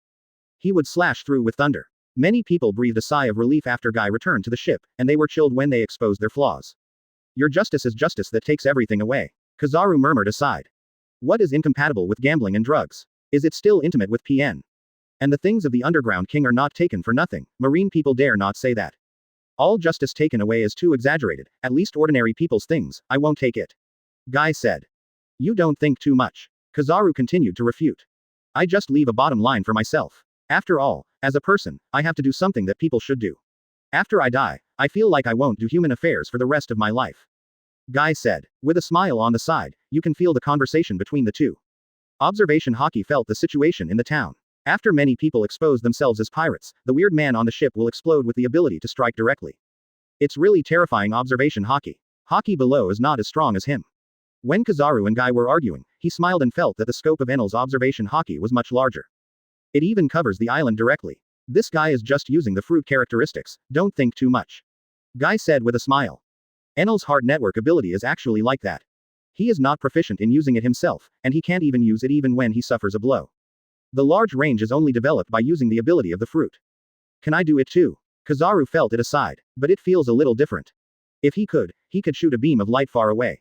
Speaker 2: He would slash through with thunder. Many people breathed a sigh of relief after Guy returned to the ship, and they were chilled when they exposed their flaws. Your justice is justice that takes everything away. Kizaru murmured aside. What is incompatible with gambling and drugs? Is it still intimate with PN? And the things of the underground king are not taken for nothing, Marine people dare not say that. All justice taken away is too exaggerated, at least ordinary people's things, I won't take it. Guy said. You don't think too much. Kizaru continued to refute. I just leave a bottom line for myself. After all, as a person, I have to do something that people should do. After I die, I feel like I won't do human affairs for the rest of my life. Guy said. With a smile on the side, you can feel the conversation between the two. Observation Hockey felt the situation in the town. After many people expose themselves as pirates, the weird man on the ship will explode with the ability to strike directly. It's really terrifying. Observation Hockey. Hockey below is not as strong as him. When Kizaru and Guy were arguing, he smiled and felt that the scope of Enel's observation Hockey was much larger. It even covers the island directly. This guy is just using the fruit characteristics, don't think too much. Guy said with a smile. Enel's heart network ability is actually like that. He is not proficient in using it himself, and he can't even use it even when he suffers a blow. The large range is only developed by using the ability of the fruit. Can I do it too? Kizaru felt it aside, but it feels a little different. If he could shoot a beam of light far away.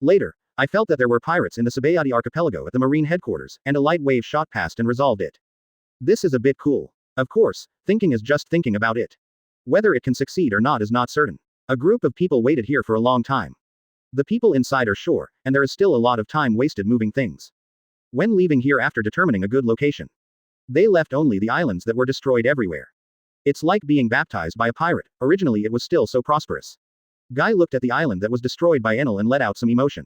Speaker 2: Later, I felt that there were pirates in the Sabayati archipelago at the marine headquarters, and a light wave shot past and resolved it. This is a bit cool. Of course, thinking is just thinking about it. Whether it can succeed or not is not certain. A group of people waited here for a long time. The people inside are sure, and there is still a lot of time wasted moving things. When leaving here after determining a good location, they left only the islands that were destroyed everywhere. It's like being baptized by a pirate. Originally it was still so prosperous. Guy looked at the island that was destroyed by Enel and let out some emotion.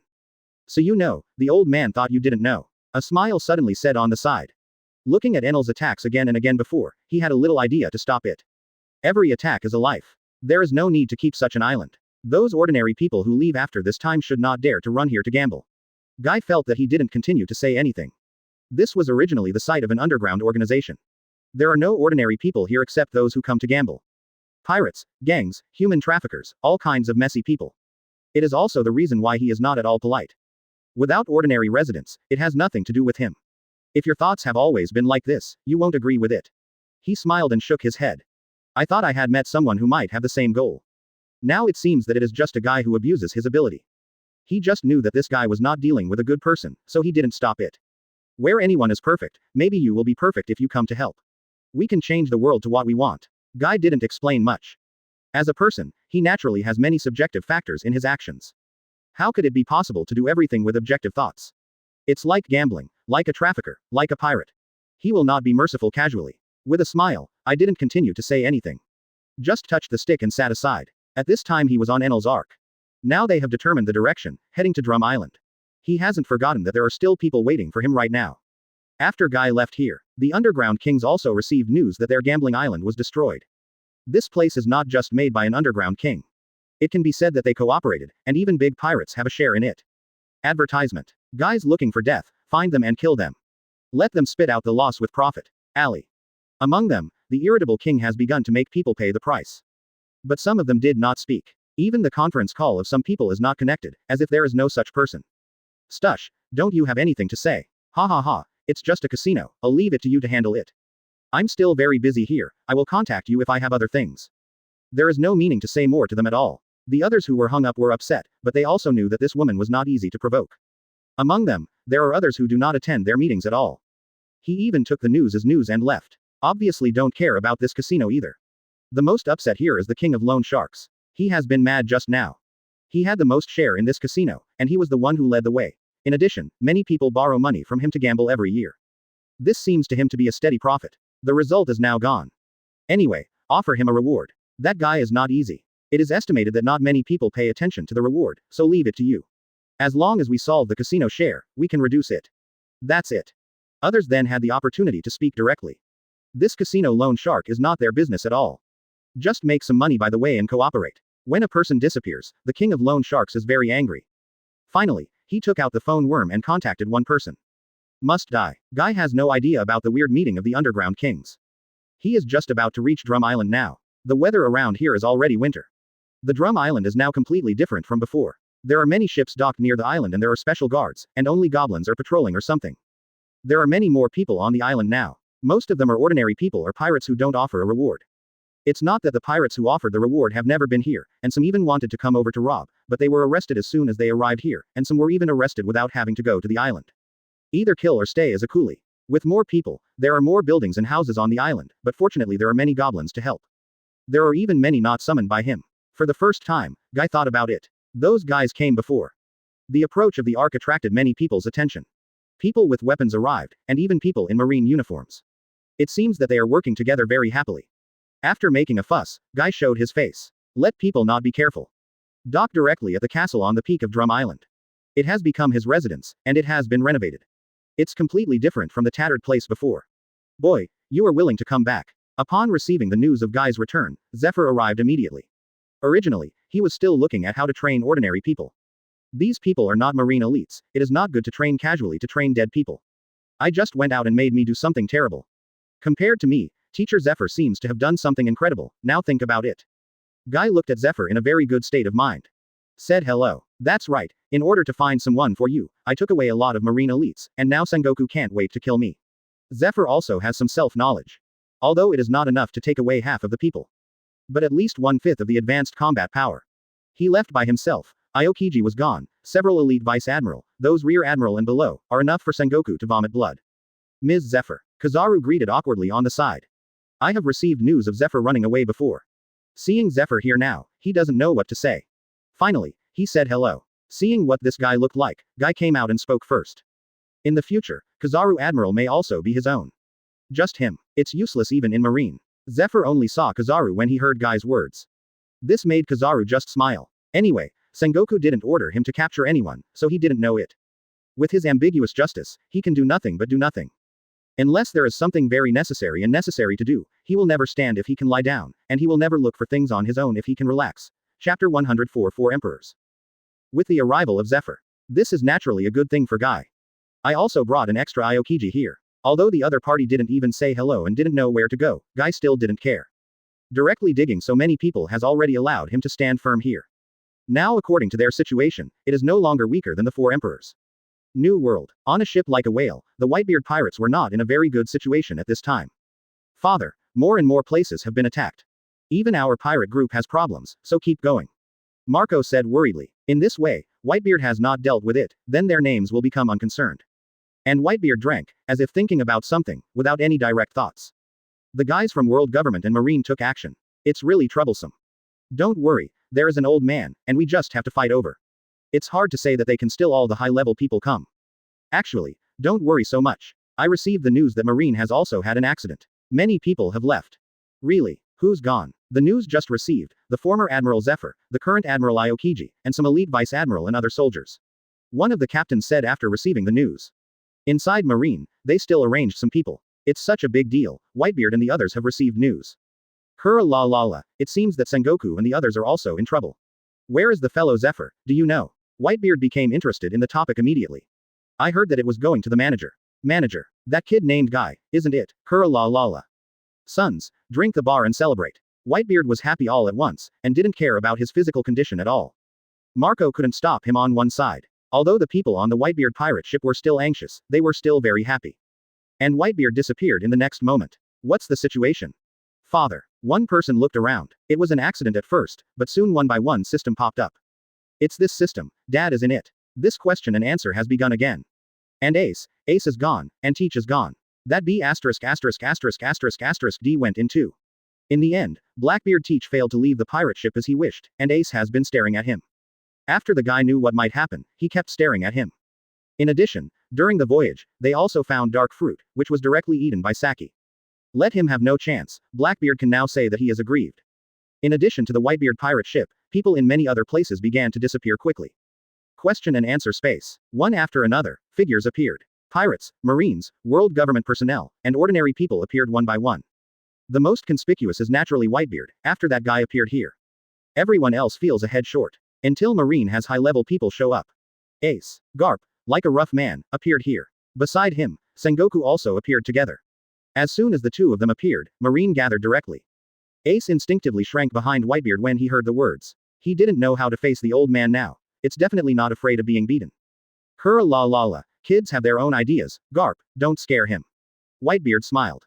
Speaker 2: So you know, the old man thought you didn't know. A smile suddenly said on the side. Looking at Enel's attacks again and again before, he had a little idea to stop it. Every attack is a life. There is no need to keep such an island. Those ordinary people who leave after this time should not dare to run here to gamble. Guy felt that he didn't continue to say anything. This was originally the site of an underground organization. There are no ordinary people here except those who come to gamble. Pirates, gangs, human traffickers, all kinds of messy people. It is also the reason why he is not at all polite. Without ordinary residents, it has nothing to do with him. If your thoughts have always been like this, you won't agree with it. He smiled and shook his head. I thought I had met someone who might have the same goal. Now it seems that it is just a guy who abuses his ability. He just knew that this guy was not dealing with a good person, so he didn't stop it. Where anyone is perfect, maybe you will be perfect if you come to help. We can change the world to what we want. Guy didn't explain much. As a person, he naturally has many subjective factors in his actions. How could it be possible to do everything with objective thoughts? It's like gambling, like a trafficker, like a pirate. He will not be merciful casually. With a smile, I didn't continue to say anything. Just touched the stick and sat aside. At this time he was on Enel's arc. Now they have determined the direction, heading to Drum Island. He hasn't forgotten that there are still people waiting for him right now. After Guy left here, the Underground Kings also received news that their gambling island was destroyed. This place is not just made by an Underground King. It can be said that they cooperated, and even big pirates have a share in it. Advertisement. Guys looking for death, find them and kill them. Let them spit out the loss with profit. Alley. Among them, the irritable king has begun to make people pay the price. But some of them did not speak. Even the conference call of some people is not connected, as if there is no such person. Stush, don't you have anything to say? Ha ha ha, it's just a casino, I'll leave it to you to handle it. I'm still very busy here, I will contact you if I have other things. There is no meaning to say more to them at all. The others who were hung up were upset, but they also knew that this woman was not easy to provoke. Among them, there are others who do not attend their meetings at all. He even took the news as news and left. Obviously don't care about this casino either. The most upset here is the king of loan sharks. He has been mad just now. He had the most share in this casino, and he was the one who led the way. In addition, many people borrow money from him to gamble every year. This seems to him to be a steady profit. The result is now gone. Anyway, offer him a reward. That guy is not easy. It is estimated that not many people pay attention to the reward, so leave it to you. As long as we solve the casino share, we can reduce it. That's it. Others then had the opportunity to speak directly. This casino loan shark is not their business at all. Just make some money by the way and cooperate. When a person disappears, the king of loan sharks is very angry. Finally, he took out the phone worm and contacted one person. Must die. Guy has no idea about the weird meeting of the Underground Kings. He is just about to reach Drum Island now. The weather around here is already winter. The Drum Island is now completely different from before. There are many ships docked near the island and there are special guards, and only goblins are patrolling or something. There are many more people on the island now. Most of them are ordinary people or pirates who don't offer a reward. It's not that the pirates who offered the reward have never been here, and some even wanted to come over to rob, but they were arrested as soon as they arrived here, and some were even arrested without having to go to the island. Either kill or stay as a coolie. With more people, there are more buildings and houses on the island, but fortunately there are many goblins to help. There are even many not summoned by him. For the first time, Guy thought about it. Those guys came before. The approach of the ark attracted many people's attention. People with weapons arrived, and even people in marine uniforms. It seems that they are working together very happily. After making a fuss, Guy showed his face. Let people not be careful. Dock directly at the castle on the peak of Drum Island. It has become his residence, and it has been renovated. It's completely different from the tattered place before. Boy, you are willing to come back. Upon receiving the news of Guy's return, Zephyr arrived immediately. Originally, he was still looking at how to train ordinary people. These people are not marine elites, it is not good to train casually to train dead people. I just went out and made me do something terrible. Compared to me, Teacher Zephyr seems to have done something incredible, now think about it. Guy looked at Zephyr in a very good state of mind. Said hello. That's right, in order to find someone for you, I took away a lot of marine elites, and now Sengoku can't wait to kill me. Zephyr also has some self-knowledge. Although it is not enough to take away half of the people. But at least 1/5 of the advanced combat power. He left by himself. Aokiji was gone. Several elite vice admiral, those rear admiral and below, are enough for Sengoku to vomit blood. Ms. Zephyr. Kizaru greeted awkwardly on the side. I have received news of Zephyr running away before. Seeing Zephyr here now, he doesn't know what to say. Finally, he said hello. Seeing what this guy looked like, Guy came out and spoke first. In the future, Kizaru Admiral may also be his own. Just him. It's useless even in Marine. Zephyr only saw Kizaru when he heard Guy's words. This made Kizaru just smile. Anyway, Sengoku didn't order him to capture anyone, so he didn't know it. With his ambiguous justice, he can do nothing but do nothing. Unless there is something very necessary to do, he will never stand if he can lie down, and he will never look for things on his own if he can relax. Chapter 104 Four Emperors. With the arrival of Zephyr. This is naturally a good thing for Guy. I also brought an extra Aokiji here. Although the other party didn't even say hello and didn't know where to go, Guy still didn't care. Directly digging so many people has already allowed him to stand firm here. Now according to their situation, it is no longer weaker than the Four Emperors. New World. On a ship like a whale, the Whitebeard pirates were not in a very good situation at this time. Father, more and more places have been attacked. Even our pirate group has problems, so keep going. Marco said worriedly. In this way, Whitebeard has not dealt with it, then their names will become unconcerned. And Whitebeard drank, as if thinking about something, without any direct thoughts. The guys from World Government and Marine took action. It's really troublesome. Don't worry, there is an old man, and we just have to fight over. It's hard to say that they can still all the high-level people come. Actually, don't worry so much. I received the news that Marine has also had an accident. Many people have left. Really? Who's gone? The news just received, the former Admiral Zephyr, the current Admiral Aokiji, and some elite Vice Admiral and other soldiers. One of the captains said after receiving the news. Inside Marine, they still arranged some people. It's such a big deal, Whitebeard and the others have received news. Hurrah la la la, it seems that Sengoku and the others are also in trouble. Where is the fellow Zephyr, do you know? Whitebeard became interested in the topic immediately. I heard that it was going to the manager. Manager. That kid named Guy, isn't it? Hurrah la la la. Sons, drink the bar and celebrate. Whitebeard was happy all at once, and didn't care about his physical condition at all. Marco couldn't stop him on one side. Although the people on the Whitebeard pirate ship were still anxious, they were still very happy. And Whitebeard disappeared in the next moment. What's the situation? Father. One person looked around. It was an accident at first, but soon one by one system popped up. It's this system, Dad is in it. This question and answer has begun again. And Ace is gone, and Teach is gone. That B asterisk asterisk asterisk asterisk asterisk D went in too. In the end, Blackbeard Teach failed to leave the pirate ship as he wished, and Ace has been staring at him. After the guy knew what might happen, he kept staring at him. In addition, during the voyage, they also found dark fruit, which was directly eaten by Saki. Let him have no chance, Blackbeard can now say that he is aggrieved. In addition to the Whitebeard pirate ship, people in many other places began to disappear quickly. Question and answer space. One after another, figures appeared. Pirates, Marines, World Government personnel, and ordinary people appeared one by one. The most conspicuous is naturally Whitebeard, after that guy appeared here. Everyone else feels a head short. Until Marine has high-level people show up. Ace, Garp, like a rough man, appeared here. Beside him, Sengoku also appeared together. As soon as the two of them appeared, Marine gathered directly. Ace instinctively shrank behind Whitebeard when he heard the words. He didn't know how to face the old man now. It's definitely not afraid of being beaten. Hurrah la la la, kids have their own ideas, Garp, don't scare him. Whitebeard smiled.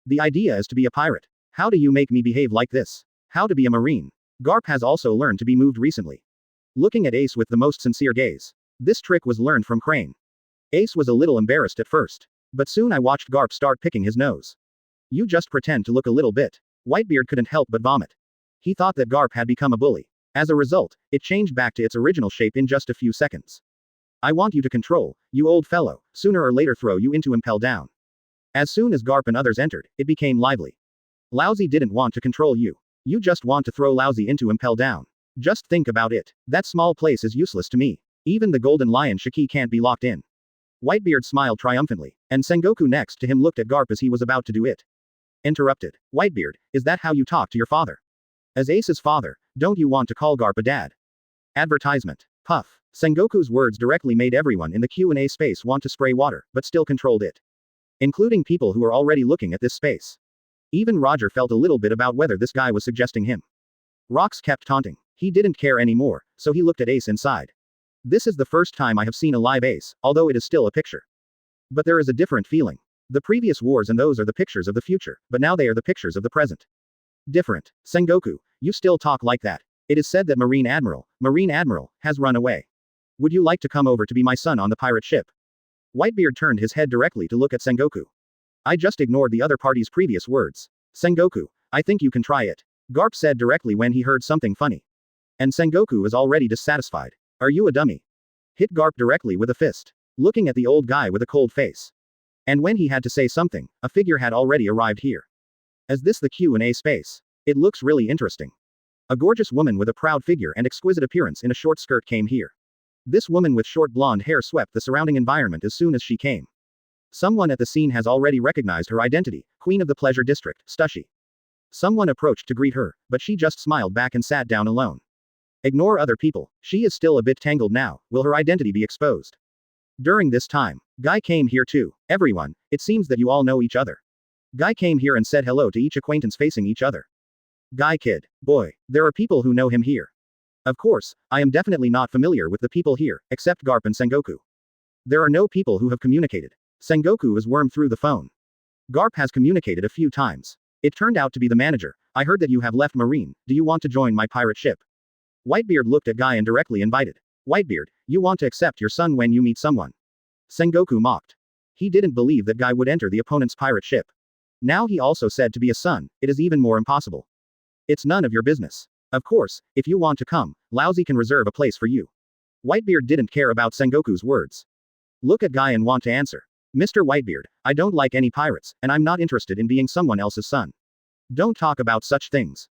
Speaker 2: The idea is to be a pirate. How do you make me behave like this? How to be a Marine? Garp has also learned to be moved recently. Looking at Ace with the most sincere gaze. This trick was learned from Crane. Ace was a little embarrassed at first. But soon I watched Garp start picking his nose. You just pretend to look a little bit. Whitebeard couldn't help but vomit. He thought that Garp had become a bully. As a result, it changed back to its original shape in just a few seconds. I want you to control, you old fellow, sooner or later throw you into impel down. As soon as Garp and others entered, it became lively. Lousy didn't want to control you. You just want to throw Lousy into impel down. Just think about it. That small place is useless to me. Even the golden lion Shiki can't be locked in. Whitebeard smiled triumphantly, and Sengoku next to him looked at Garp as he was about to do it. Interrupted. Whitebeard, is that how you talk to your father? As Ace's father, don't you want to call Garp a dad? Advertisement. Puff. Sengoku's words directly made everyone in the Q&A space want to spray water, but still controlled it. Including people who were already looking at this space. Even Roger felt a little bit about whether this guy was suggesting him. Rox kept taunting. He didn't care anymore, so he looked at Ace inside. This is the first time I have seen a live Ace, although it is still a picture. But there is a different feeling. The previous wars and those are the pictures of the future, but now they are the pictures of the present. Different. Sengoku, you still talk like that. It is said that Marine Admiral, has run away. Would you like to come over to be my son on the pirate ship? Whitebeard turned his head directly to look at Sengoku. I just ignored the other party's previous words. Sengoku, I think you can try it. Garp said directly when he heard something funny. And Sengoku is already dissatisfied. Are you a dummy? Hit Garp directly with a fist. Looking at the old guy with a cold face. And when he had to say something, a figure had already arrived here. Is this the Q&A space? It looks really interesting. A gorgeous woman with a proud figure and exquisite appearance in a short skirt came here. This woman with short blonde hair swept the surrounding environment as soon as she came. Someone at the scene has already recognized her identity, Queen of the Pleasure District, Stussy. Someone approached to greet her, but she just smiled back and sat down alone. Ignore other people, she is still a bit tangled now, will her identity be exposed? During this time, Guy came here too. Everyone, it seems that you all know each other. Guy came here and said hello to each acquaintance facing each other. Guy kid, boy, there are people who know him here. Of course, I am definitely not familiar with the people here, except Garp and Sengoku. There are no people who have communicated. Sengoku is wormed through the phone. Garp has communicated a few times. It turned out to be the manager. I heard that you have left Marine, do you want to join my pirate ship? Whitebeard looked at Guy and directly invited. Whitebeard, you want to accept your son when you meet someone. Sengoku mocked. He didn't believe that Guy would enter the opponent's pirate ship. Now he also said to be a son, it is even more impossible. It's none of your business. Of course, if you want to come, Lousy can reserve a place for you. Whitebeard didn't care about Sengoku's words. Look at Guy and want to answer. Mr. Whitebeard, I don't like any pirates, and I'm not interested in being someone else's son. Don't talk about such things.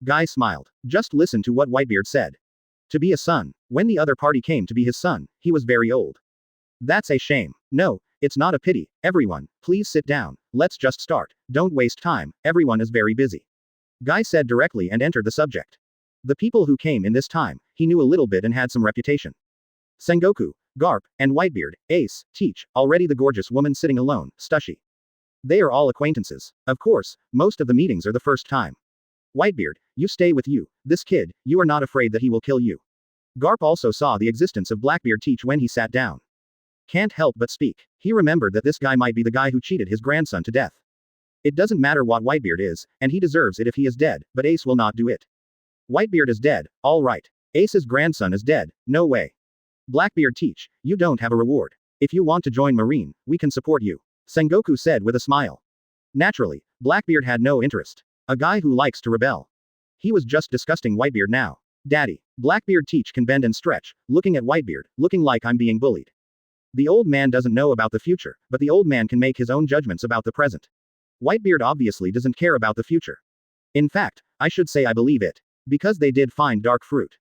Speaker 2: Guy smiled. Just listen to what Whitebeard said. To be a son. When the other party came to be his son, he was very old. That's a shame. No, it's not a pity. Everyone, please sit down. Let's just start. Don't waste time, everyone is very busy. Guy said directly and entered the subject. The people who came in this time, he knew a little bit and had some reputation. Sengoku, Garp, and Whitebeard, Ace, Teach, already the gorgeous woman sitting alone, Stussy. They are all acquaintances. Of course, most of the meetings are the first time. Whitebeard, you stay with you. This kid, you are not afraid that he will kill you. Garp also saw the existence of Blackbeard Teach when he sat down. Can't help but speak. He remembered that this guy might be the guy who cheated his grandson to death. It doesn't matter what Whitebeard is, and he deserves it if he is dead, but Ace will not do it. Whitebeard is dead, all right. Ace's grandson is dead, no way. Blackbeard Teach, you don't have a reward. If you want to join Marine, we can support you. Sengoku said with a smile. Naturally, Blackbeard had no interest. A guy who likes to rebel. He was just disgusting Whitebeard now. Daddy. Blackbeard Teach can bend and stretch, looking at Whitebeard, looking like I'm being bullied. The old man doesn't know about the future, but the old man can make his own judgments about the present. Whitebeard obviously doesn't care about the future. In fact, I should say I believe it. Because they did find dark fruit.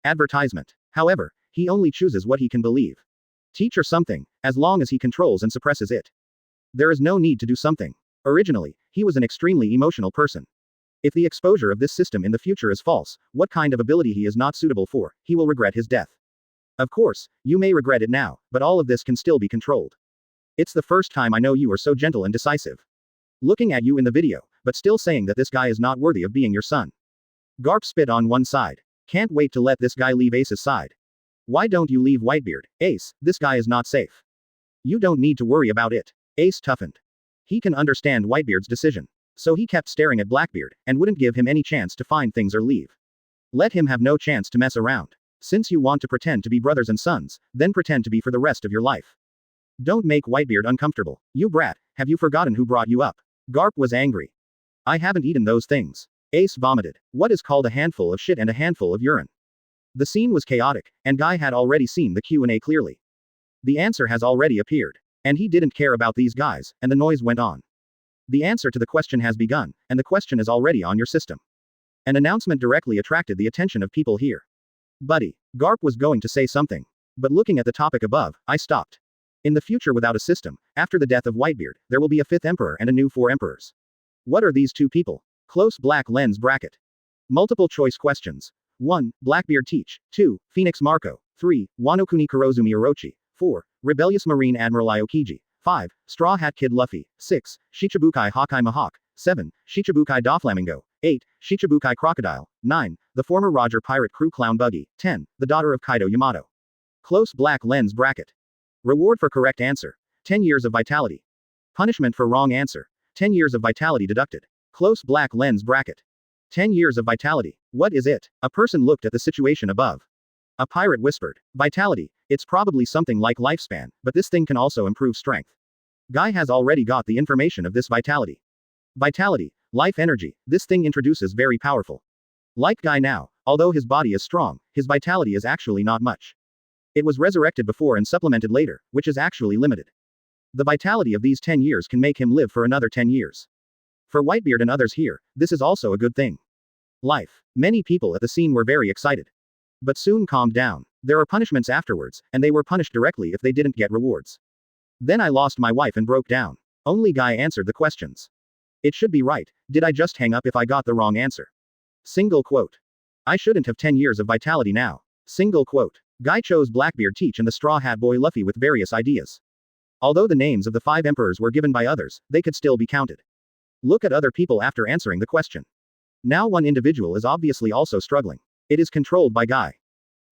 Speaker 2: Advertisement. However, he only chooses what he can believe. Teach or something, as long as he controls and suppresses it. There is no need to do something. Originally, he was an extremely emotional person. If the exposure of this system in the future is false, what kind of ability he is not suitable for, he will regret his death. Of course, you may regret it now, but all of this can still be controlled. It's the first time I know you are so gentle and decisive. Looking at you in the video, but still saying that this guy is not worthy of being your son. Garp spit on one side. Can't wait to let this guy leave Ace's side. Why don't you leave Whitebeard, Ace, this guy is not safe. You don't need to worry about it. Ace toughened. He can understand Whitebeard's decision. So he kept staring at Blackbeard, and wouldn't give him any chance to find things or leave. Let him have no chance to mess around. Since you want to pretend to be brothers and sons, then pretend to be for the rest of your life. Don't make Whitebeard uncomfortable. You brat, have you forgotten who brought you up? Garp was angry. I haven't eaten those things. Ace vomited. What is called a handful of shit and a handful of urine? The scene was chaotic, and Guy had already seen the Q&A clearly. The answer has already appeared. And he didn't care about these guys, and the noise went on. The answer to the question has begun, and the question is already on your system. An announcement directly attracted the attention of people here. Buddy. Garp was going to say something. But looking at the topic above, I stopped. In the future without a system, after the death of Whitebeard, there will be a 5th emperor and a new 4 emperors. What are these 2 people? Close black lens bracket. Multiple choice questions. 1. Blackbeard Teach. 2. Phoenix Marco. 3. Wanokuni Kurozumi Orochi. 4. Rebellious Marine Admiral Aokiji. 5. Straw Hat Kid Luffy. 6. Shichibukai Hawkeye Mahawk. 7. Shichibukai Doflamingo. 8. Shichibukai Crocodile. 9. The former Roger Pirate Crew Clown Buggy. 10. The daughter of Kaido Yamato. Close black lens bracket. Reward for correct answer. 10 years of vitality. Punishment for wrong answer. 10 years of vitality deducted. Close black lens bracket. 10 years of vitality. What is it? A person looked at the situation above. A pirate whispered. Vitality, it's probably something like lifespan, but this thing can also improve strength. Guy has already got the information of this vitality. Vitality, life energy, this thing introduces very powerful. Like Guy now, although his body is strong, his vitality is actually not much. It was resurrected before and supplemented later, which is actually limited. The vitality of these 10 years can make him live for another 10 years. For Whitebeard and others here, this is also a good thing. Life. Many people at the scene were very excited. But soon calmed down. There are punishments afterwards, and they were punished directly if they didn't get rewards. Then I lost my wife and broke down. Only Guy answered the questions. It should be right, did I just hang up if I got the wrong answer? Single quote. I shouldn't have 10 years of vitality now. Single quote. Guy chose Blackbeard Teach and the Straw Hat Boy Luffy with various ideas. Although the names of the 5 emperors were given by others, they could still be counted. Look at other people after answering the question. Now one individual is obviously also struggling. It is controlled by Guy.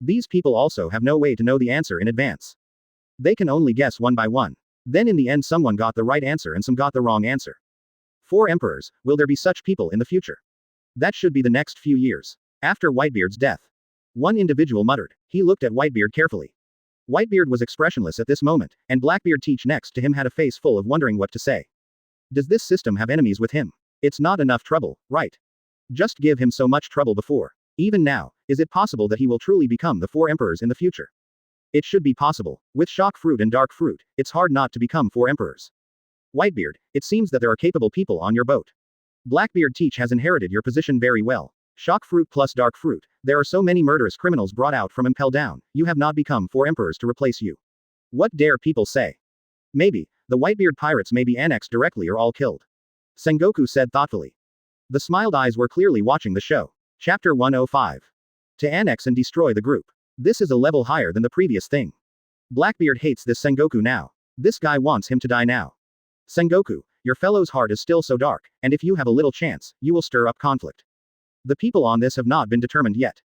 Speaker 2: These people also have no way to know the answer in advance. They can only guess one by one. Then in the end someone got the right answer and some got the wrong answer. 4 emperors, will there be such people in the future? That should be the next few years. After Whitebeard's death. One individual muttered. He looked at Whitebeard carefully. Whitebeard was expressionless at this moment, and Blackbeard Teach next to him had a face full of wondering what to say. Does this system have enemies with him? It's not enough trouble, right? Just give him so much trouble before. Even now, is it possible that he will truly become the 4 emperors in the future? It should be possible. With shock fruit and dark fruit, it's hard not to become 4 emperors. Whitebeard, it seems that there are capable people on your boat. Blackbeard Teach has inherited your position very well. Shock fruit plus dark fruit, there are so many murderous criminals brought out from Impel Down, you have not become 4 emperors to replace you. What dare people say? Maybe, the Whitebeard pirates may be annexed directly or all killed. Sengoku said thoughtfully. The smiled eyes were clearly watching the show. Chapter 105. To annex and destroy the group. This is a level higher than the previous thing. Blackbeard hates this Sengoku now. This guy wants him to die now. Sengoku, your fellow's heart is still so dark, and if you have a little chance, you will stir up conflict. The people on this have not been determined yet.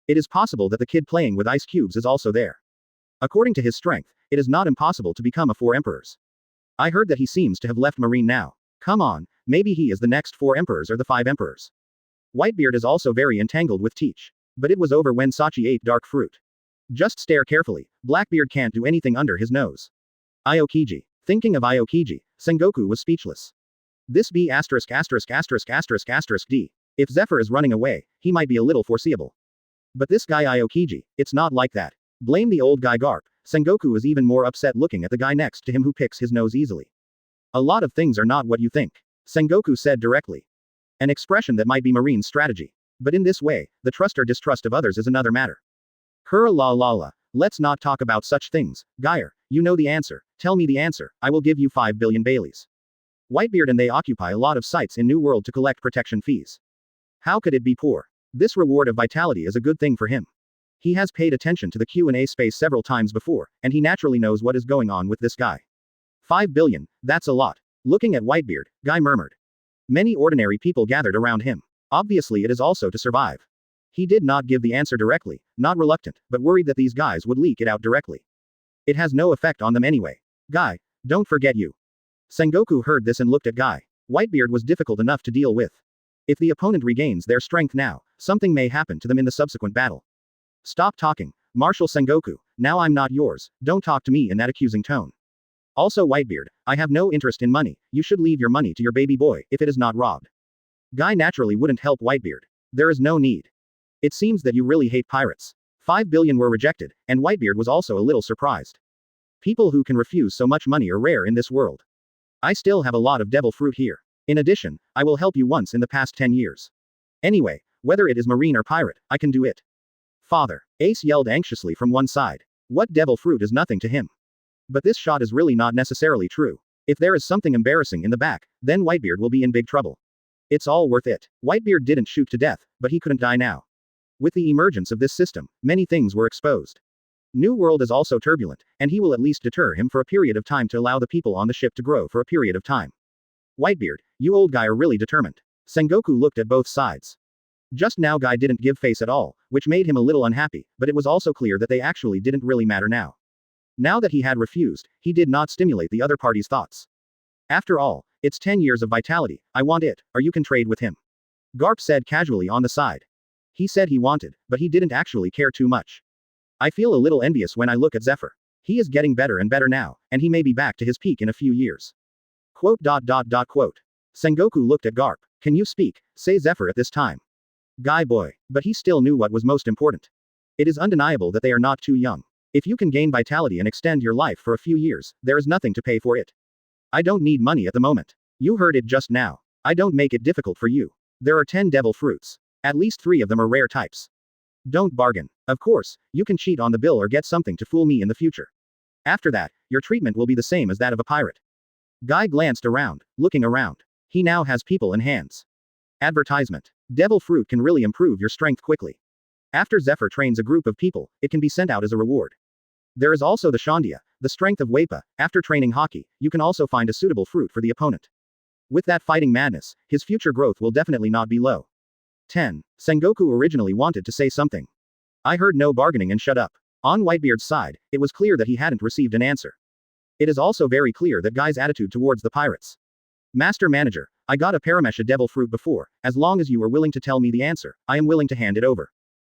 Speaker 2: It is possible that the kid playing with ice cubes is also there. According to his strength, it is not impossible to become a 4 emperors. I heard that he seems to have left Marine now. Come on, maybe he is the next 4 emperors or the 5 emperors. Whitebeard is also very entangled with Teach. But it was over when Sachi ate dark fruit. Just stare carefully, Blackbeard can't do anything under his nose. Aokiji. Thinking of Aokiji, Sengoku was speechless. This B ********** D. If Zephyr is running away, he might be a little foreseeable. But this guy Aokiji, it's not like that. Blame the old guy Garp. Sengoku is even more upset looking at the guy next to him who picks his nose easily. A lot of things are not what you think. Sengoku said directly. An expression that might be Marine's strategy. But in this way, the trust or distrust of others is another matter. Hurrah la la la. Let's not talk about such things. Geyer, you know the answer. Tell me the answer. I will give you 5 billion Baileys. Whitebeard and they occupy a lot of sites in New World to collect protection fees. How could it be poor? This reward of vitality is a good thing for him. He has paid attention to the Q&A space several times before, and he naturally knows what is going on with this guy. 5 billion, that's a lot. Looking at Whitebeard, Guy murmured. Many ordinary people gathered around him. Obviously it is also to survive. He did not give the answer directly, not reluctant, but worried that these guys would leak it out directly. It has no effect on them anyway. Guy, don't forget you. Sengoku heard this and looked at Guy. Whitebeard was difficult enough to deal with. If the opponent regains their strength now, something may happen to them in the subsequent battle. Stop talking, Marshal Sengoku, now I'm not yours, don't talk to me in that accusing tone. Also Whitebeard, I have no interest in money, you should leave your money to your baby boy, if it is not robbed. Guy naturally wouldn't help Whitebeard. There is no need. It seems that you really hate pirates. 5 billion were rejected, and Whitebeard was also a little surprised. People who can refuse so much money are rare in this world. I still have a lot of devil fruit here. In addition, I will help you once in the past 10 years. Anyway, whether it is marine or pirate, I can do it. Father, Ace yelled anxiously from one side. What devil fruit is nothing to him? But this shot is really not necessarily true. If there is something embarrassing in the back, then Whitebeard will be in big trouble. It's all worth it. Whitebeard didn't shoot to death, but he couldn't die now. With the emergence of this system, many things were exposed. New World is also turbulent, and he will at least deter him for a period of time to allow the people on the ship to grow for a period of time. Whitebeard, you old guy are really determined. Sengoku looked at both sides. Just now Guy didn't give face at all, which made him a little unhappy, but it was also clear that they actually didn't really matter now. Now that he had refused, he did not stimulate the other party's thoughts. After all, it's 10 years of vitality, I want it, or you can trade with him. Garp said casually on the side. He said he wanted, but he didn't actually care too much. I feel a little envious when I look at Zephyr. He is getting better and better now, and he may be back to his peak in a few years. Quote. Sengoku looked at Garp. Can you speak? Say Zephyr at this time. Guy boy. But he still knew what was most important. It is undeniable that they are not too young. If you can gain vitality and extend your life for a few years, there is nothing to pay for it. I don't need money at the moment. You heard it just now. I don't make it difficult for you. There are 10 devil fruits. At least 3 of them are rare types. Don't bargain. Of course, you can cheat on the bill or get something to fool me in the future. After that, your treatment will be the same as that of a pirate. Guy glanced around, looking around. He now has people in hands. Advertisement. Devil fruit can really improve your strength quickly. After Zephyr trains a group of people, it can be sent out as a reward. There is also the Shandia, the strength of Wapa. After training hockey, you can also find a suitable fruit for the opponent. With that fighting madness, his future growth will definitely not be low. 10. Sengoku originally wanted to say something. I heard no bargaining and shut up. On Whitebeard's side, it was clear that he hadn't received an answer. It is also very clear that Guy's attitude towards the pirates. Master Manager, I got a Paramesha devil fruit before, as long as you are willing to tell me the answer, I am willing to hand it over.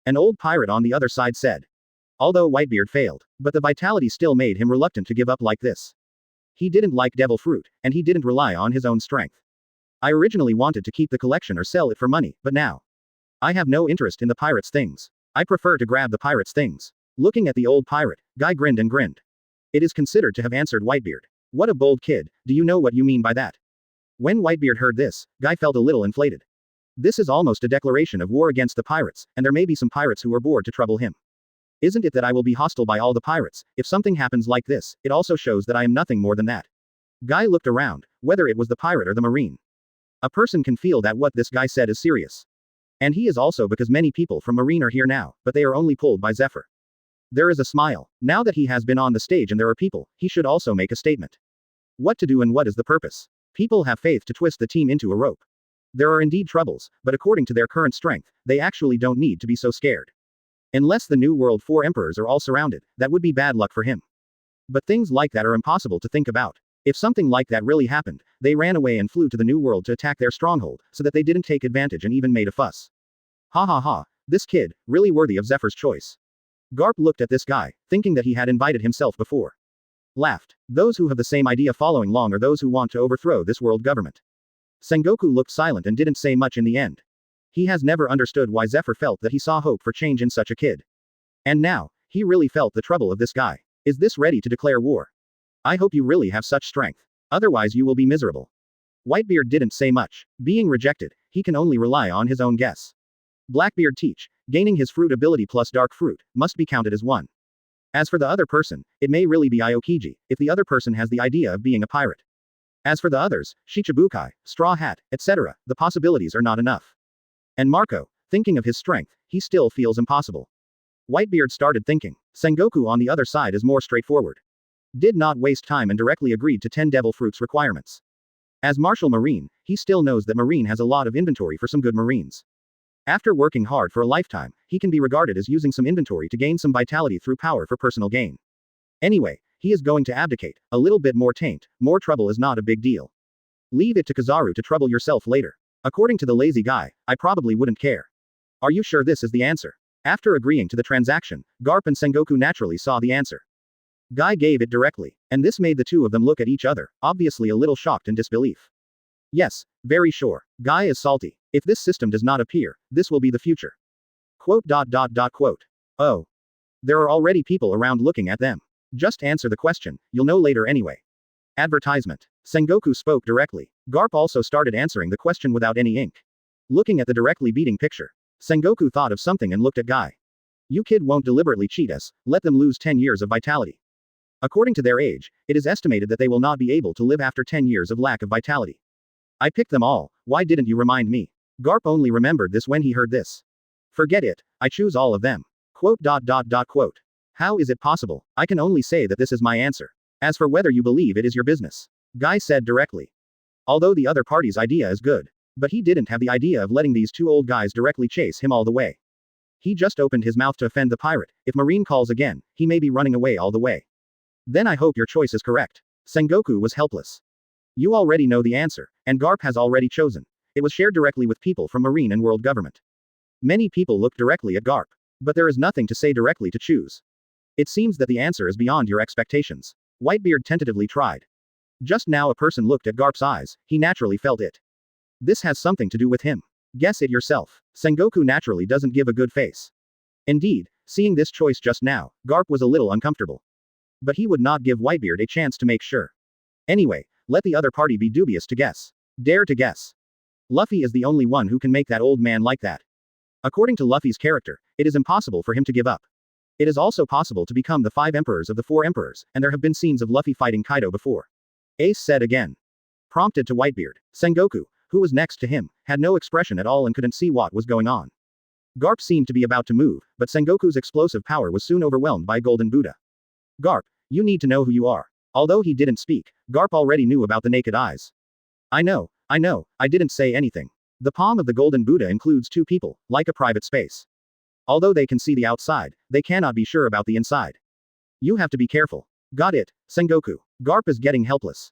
Speaker 2: An old pirate on the other side said. Although Whitebeard failed, but the vitality still made him reluctant to give up like this. He didn't like devil fruit, and he didn't rely on his own strength. I originally wanted to keep the collection or sell it for money, but now. I have no interest in the pirates' things. I prefer to grab the pirates' things. Looking at the old pirate, Guy grinned and grinned. It is considered to have answered Whitebeard. What a bold kid, do you know what you mean by that? When Whitebeard heard this, Guy felt a little inflated. This is almost a declaration of war against the pirates, and there may be some pirates who are bored to trouble him. Isn't it that I will be hostile by all the pirates? If something happens like this, it also shows that I am nothing more than that. Guy looked around, whether it was the pirate or the marine. A person can feel that what this guy said is serious. And he is also because many people from marine are here now, but they are only pulled by Zephyr. There is a smile. Now that he has been on the stage and there are people, he should also make a statement. What to do and what is the purpose? People have faith to twist the team into a rope. There are indeed troubles, but according to their current strength, they actually don't need to be so scared. Unless the New World 4 emperors are all surrounded, that would be bad luck for him. But things like that are impossible to think about. If something like that really happened, they ran away and flew to the New World to attack their stronghold, so that they didn't take advantage and even made a fuss. Ha ha ha, this kid, really worthy of Zephyr's choice. Garp looked at this guy, thinking that he had invited himself before. Laughed. Those who have the same idea following long are those who want to overthrow this world government. Sengoku looked silent and didn't say much in the end. He has never understood why Zephyr felt that he saw hope for change in such a kid. And now, he really felt the trouble of this guy. Is this ready to declare war? I hope you really have such strength. Otherwise you will be miserable. Whitebeard didn't say much. Being rejected, he can only rely on his own guess. Blackbeard teach, gaining his fruit ability plus dark fruit, must be counted as one. As for the other person, it may really be Aokiji, if the other person has the idea of being a pirate. As for the others, Shichibukai, Straw Hat, etc., the possibilities are not enough. And Marco, thinking of his strength, he still feels impossible. Whitebeard started thinking. Sengoku on the other side is more straightforward. Did not waste time and directly agreed to 10 devil fruits requirements. As Martial Marine, he still knows that Marine has a lot of inventory for some good Marines. After working hard for a lifetime, he can be regarded as using some inventory to gain some vitality through power for personal gain. Anyway, he is going to abdicate. A little bit more taint, more trouble is not a big deal. Leave it to Kizaru to trouble yourself later. According to the lazy guy, I probably wouldn't care. Are you sure this is the answer? After agreeing to the transaction, Garp and Sengoku naturally saw the answer. Guy gave it directly, and this made the two of them look at each other, obviously a little shocked in disbelief. Yes, very sure. Guy is salty. If this system does not appear, this will be the future. Quote. Oh. There are already people around looking at them. Just answer the question, you'll know later anyway. Advertisement. Sengoku spoke directly. Garp also started answering the question without any ink. Looking at the directly beating picture. Sengoku thought of something and looked at Guy. You kid won't deliberately cheat us, let them lose 10 years of vitality. According to their age, it is estimated that they will not be able to live after 10 years of lack of vitality. I picked them all, why didn't you remind me? Garp only remembered this when he heard this. Forget it, I choose all of them. Quote. How is it possible? I can only say that this is my answer. As for whether you believe it is your business. Guy said directly. Although the other party's idea is good. But he didn't have the idea of letting these two old guys directly chase him all the way. He just opened his mouth to offend the pirate. If Marine calls again, he may be running away all the way. Then I hope your choice is correct. Sengoku was helpless. You already know the answer, and Garp has already chosen. It was shared directly with people from Marine and world government. Many people looked directly at Garp. But there is nothing to say directly to choose. It seems that the answer is beyond your expectations. Whitebeard tentatively tried. Just now a person looked at Garp's eyes, he naturally felt it. This has something to do with him. Guess it yourself. Sengoku naturally doesn't give a good face. Indeed, seeing this choice just now, Garp was a little uncomfortable. But he would not give Whitebeard a chance to make sure. Anyway, let the other party be dubious to guess. Dare to guess. Luffy is the only one who can make that old man like that. According to Luffy's character, it is impossible for him to give up. It is also possible to become the 5 emperors of the 4 emperors, and there have been scenes of Luffy fighting Kaido before. Ace said again. Prompted to Whitebeard, Sengoku, who was next to him, had no expression at all and couldn't see what was going on. Garp seemed to be about to move, but Sengoku's explosive power was soon overwhelmed by Golden Buddha. Garp, you need to know who you are. Although he didn't speak, Garp already knew about the naked eyes. I know, I didn't say anything. The palm of the Golden Buddha includes 2 people, like a private space. Although they can see the outside, they cannot be sure about the inside. You have to be careful. Got it, Sengoku. Garp is getting helpless.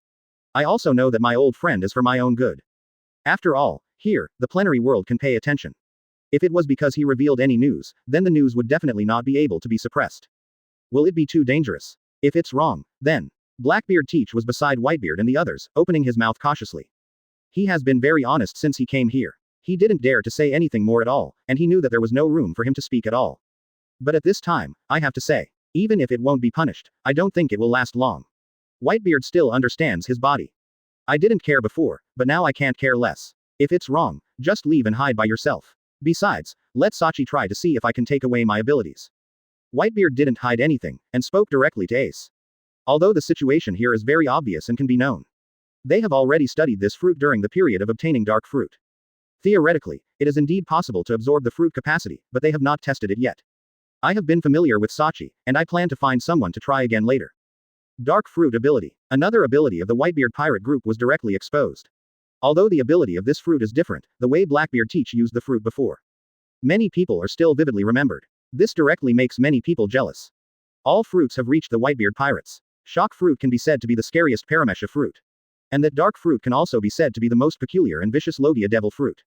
Speaker 2: I also know that my old friend is for my own good. After all, here, the plenary world can pay attention. If it was because he revealed any news, then the news would definitely not be able to be suppressed. Will it be too dangerous? If it's wrong, then. Blackbeard Teach was beside Whitebeard and the others, opening his mouth cautiously. He has been very honest since he came here. He didn't dare to say anything more at all, and he knew that there was no room for him to speak at all. But at this time, I have to say, even if it won't be punished, I don't think it will last long. Whitebeard still understands his body. I didn't care before, but now I can't care less. If it's wrong, just leave and hide by yourself. Besides, let Sachi try to see if I can take away my abilities. Whitebeard didn't hide anything, and spoke directly to Ace. Although the situation here is very obvious and can be known. They have already studied this fruit during the period of obtaining dark fruit. Theoretically, it is indeed possible to absorb the fruit capacity, but they have not tested it yet. I have been familiar with Sachi, and I plan to find someone to try again later. Dark fruit ability. Another ability of the Whitebeard pirate group was directly exposed. Although the ability of this fruit is different, the way Blackbeard Teach used the fruit before. Many people are still vividly remembered. This directly makes many people jealous. All fruits have reached the Whitebeard pirates. Shock fruit can be said to be the scariest paramesha fruit. And that dark fruit can also be said to be the most peculiar and vicious Logia devil fruit.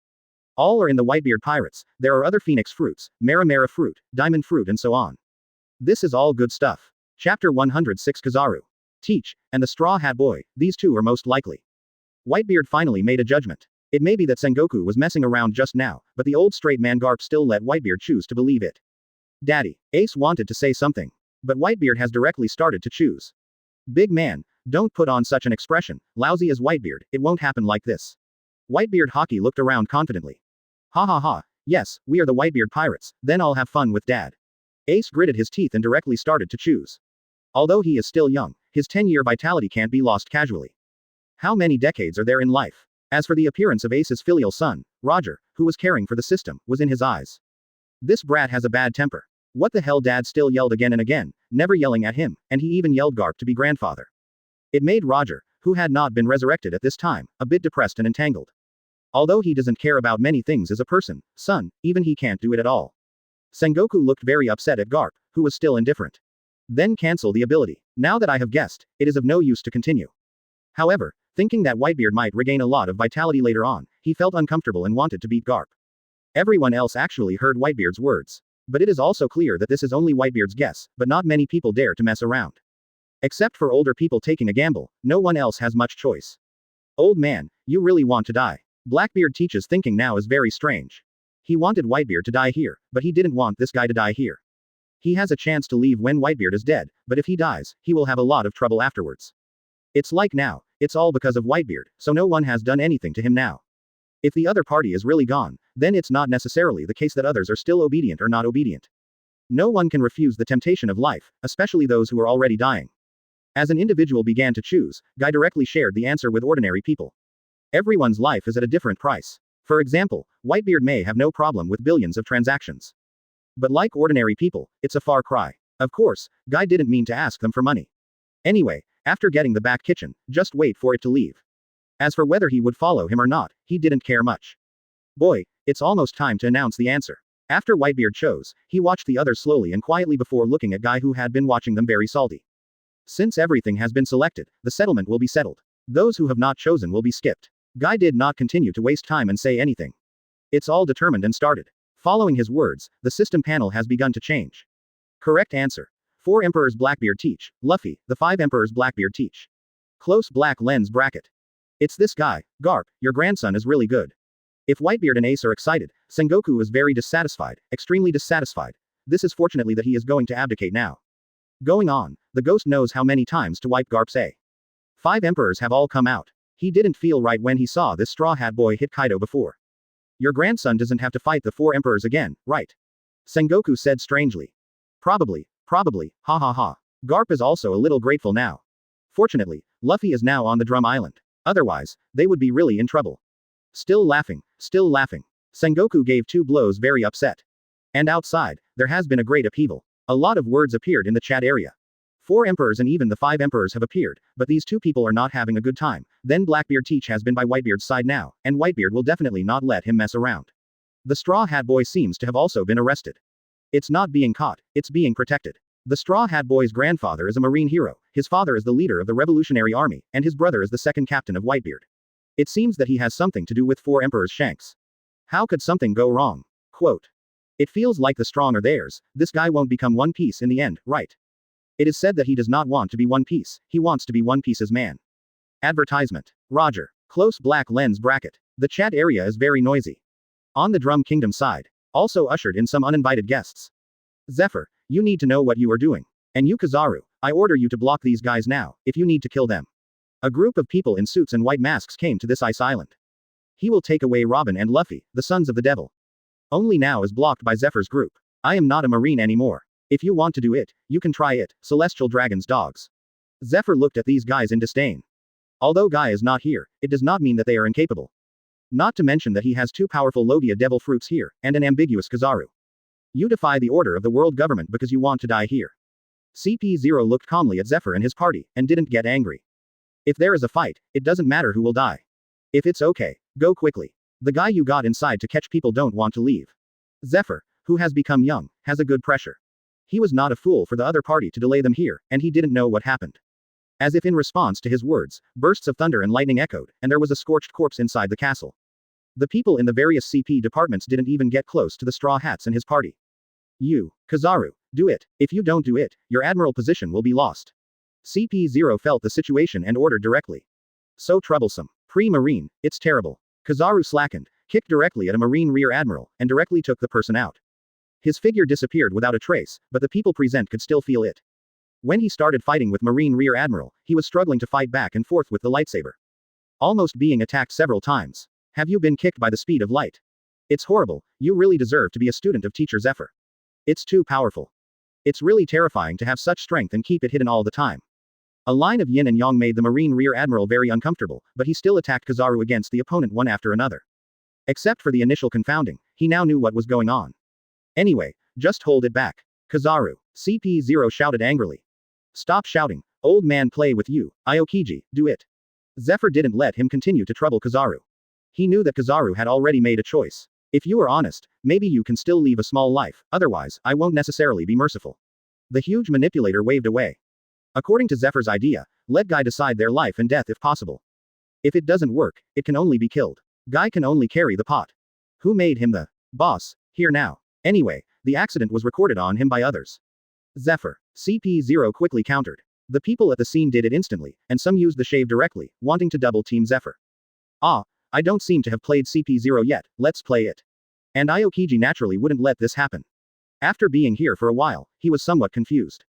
Speaker 2: All are in the Whitebeard pirates. There are other phoenix fruits, Mara fruit, diamond fruit and so on. This is all good stuff. Chapter 106 Kizaru. Teach, and the Straw Hat Boy, these 2 are most likely. Whitebeard finally made a judgment. It may be that Sengoku was messing around just now, but the old straight man Garp still let Whitebeard choose to believe it. Daddy. Ace wanted to say something. But Whitebeard has directly started to choose. Big man, don't put on such an expression, lousy as Whitebeard, it won't happen like this. Whitebeard Hockey looked around confidently. Ha ha ha, yes, we are the Whitebeard pirates, then I'll have fun with Dad. Ace gritted his teeth and directly started to choose. Although he is still young, his 10-year vitality can't be lost casually. How many decades are there in life? As for the appearance of Ace's filial son, Roger, who was caring for the system, was in his eyes. This brat has a bad temper. What the hell? Dad still yelled again and again, never yelling at him, and he even yelled Garp to be grandfather. It made Roger, who had not been resurrected at this time, a bit depressed and entangled. Although he doesn't care about many things as a person, son, even he can't do it at all. Sengoku looked very upset at Garp, who was still indifferent. Then cancel the ability. Now that I have guessed, it is of no use to continue. However, thinking that Whitebeard might regain a lot of vitality later on, he felt uncomfortable and wanted to beat Garp. Everyone else actually heard Whitebeard's words. But it is also clear that this is only Whitebeard's guess, but not many people dare to mess around. Except for older people taking a gamble, no one else has much choice. Old man, you really want to die. Blackbeard Teach's thinking now is very strange. He wanted Whitebeard to die here, but he didn't want this guy to die here. He has a chance to leave when Whitebeard is dead, but if he dies, he will have a lot of trouble afterwards. It's like now, it's all because of Whitebeard, so no one has done anything to him now. If the other party is really gone, then it's not necessarily the case that others are still obedient or not obedient. No one can refuse the temptation of life, especially those who are already dying. As an individual began to choose, Guy directly shared the answer with ordinary people. Everyone's life is at a different price. For example, Whitebeard may have no problem with billions of transactions. But like ordinary people, it's a far cry. Of course, Guy didn't mean to ask them for money. Anyway, after getting the back kitchen, just wait for it to leave. As for whether he would follow him or not, he didn't care much. Boy, it's almost time to announce the answer. After Whitebeard chose, he watched the others slowly and quietly before looking at Guy, who had been watching them very salty. Since everything has been selected, the settlement will be settled. Those who have not chosen will be skipped. Guy did not continue to waste time and say anything. It's all determined and started. Following his words, the system panel has begun to change. Correct answer. 4 Emperors Blackbeard teach, Luffy, the 5 Emperors Blackbeard teach. Close black lens bracket. It's this guy, Garp, your grandson is really good. If Whitebeard and Ace are excited, Sengoku is very dissatisfied, extremely dissatisfied. This is fortunately that he is going to abdicate now. Going on, the ghost knows how many times to wipe Garp's A. 5 Emperors have all come out. He didn't feel right when he saw this Straw Hat Boy hit Kaido before. Your grandson doesn't have to fight the 4 Emperors again, right? Sengoku said strangely. Probably, ha ha ha. Garp is also a little grateful now. Fortunately, Luffy is now on the Drum Island. Otherwise, they would be really in trouble. Still laughing. Sengoku gave 2 blows very upset. And outside, there has been a great upheaval. A lot of words appeared in the chat area. 4 Emperors and even the 5 Emperors have appeared, but these 2 people are not having a good time. Then Blackbeard Teach has been by Whitebeard's side now, and Whitebeard will definitely not let him mess around. The Straw Hat Boy seems to have also been arrested. It's not being caught, it's being protected. The Straw Hat Boy's grandfather is a Marine hero, his father is the leader of the Revolutionary Army, and his brother is the second captain of Whitebeard. It seems that he has something to do with 4 Emperors Shanks. How could something go wrong? Quote. It feels like the strong are theirs, this guy won't become One Piece in the end, right? It is said that he does not want to be One Piece, he wants to be One Piece's man. Advertisement. Roger. Close black lens bracket. The chat area is very noisy. On the Drum Kingdom side, also ushered in some uninvited guests. Zephyr, you need to know what you are doing. And you Kizaru, I order you to block these guys now, if you need to kill them. A group of people in suits and white masks came to this ice island. He will take away Robin and Luffy, the sons of the devil. Only now is blocked by Zephyr's group. I am not a Marine anymore. If you want to do it, you can try it, Celestial Dragon's dogs. Zephyr looked at these guys in disdain. Although Guy is not here, it does not mean that they are incapable. Not to mention that he has 2 powerful Logia devil fruits here, and an ambiguous Kizaru. You defy the order of the world government because you want to die here. CP0 looked calmly at Zephyr and his party, and didn't get angry. If there is a fight, it doesn't matter who will die. If it's okay, go quickly. The guy you got inside to catch people don't want to leave. Zephyr, who has become young, has a good pressure. He was not a fool for the other party to delay them here, and he didn't know what happened. As if in response to his words, bursts of thunder and lightning echoed, and there was a scorched corpse inside the castle. The people in the various CP departments didn't even get close to the Straw Hats and his party. You, Kizaru, do it. If you don't do it, your admiral position will be lost. CP0 felt the situation and ordered directly. So troublesome. Pre-Marine, it's terrible. Kizaru slackened, kicked directly at a Marine rear admiral, and directly took the person out. His figure disappeared without a trace, but the people present could still feel it. When he started fighting with Marine rear admiral, he was struggling to fight back and forth with the lightsaber. Almost being attacked several times. Have you been kicked by the speed of light? It's horrible, you really deserve to be a student of Teacher Zephyr. It's too powerful. It's really terrifying to have such strength and keep it hidden all the time. A line of yin and yang made the Marine rear admiral very uncomfortable, but he still attacked Kizaru against the opponent one after another. Except for the initial confounding, he now knew what was going on. Anyway, just hold it back. Kizaru, CP0 shouted angrily. Stop shouting, old man play with you, Aokiji, do it. Zephyr didn't let him continue to trouble Kizaru. He knew that Kizaru had already made a choice. If you are honest, maybe you can still leave a small life, otherwise, I won't necessarily be merciful. The huge manipulator waved away. According to Zephyr's idea, let Guy decide their life and death if possible. If it doesn't work, it can only be killed. Guy can only carry the pot. Who made him the boss? Here now. Anyway, the accident was recorded on him by others. Zephyr. CP0 quickly countered. The people at the scene did it instantly, and some used the shave directly, wanting to double team Zephyr. Ah, I don't seem to have played CP0 yet, let's play it. And Aokiji naturally wouldn't let this happen. After being here for a while, he was somewhat confused.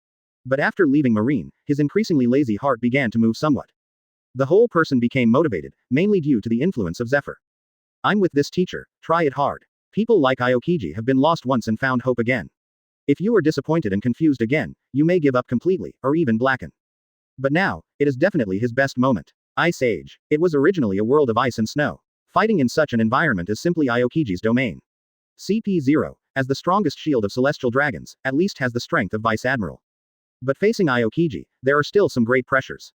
Speaker 2: But after leaving Marine, his increasingly lazy heart began to move somewhat. The whole person became motivated, mainly due to the influence of Zephyr. I'm with this teacher, try it hard. People like Aokiji have been lost once and found hope again. If you are disappointed and confused again, you may give up completely, or even blacken. But now, it is definitely his best moment. Ice Age. It was originally a world of ice and snow. Fighting in such an environment is simply Aokiji's domain. CP0, as the strongest shield of celestial dragons, at least has the strength of Vice Admiral. But facing Aokiji, there are still some great pressures.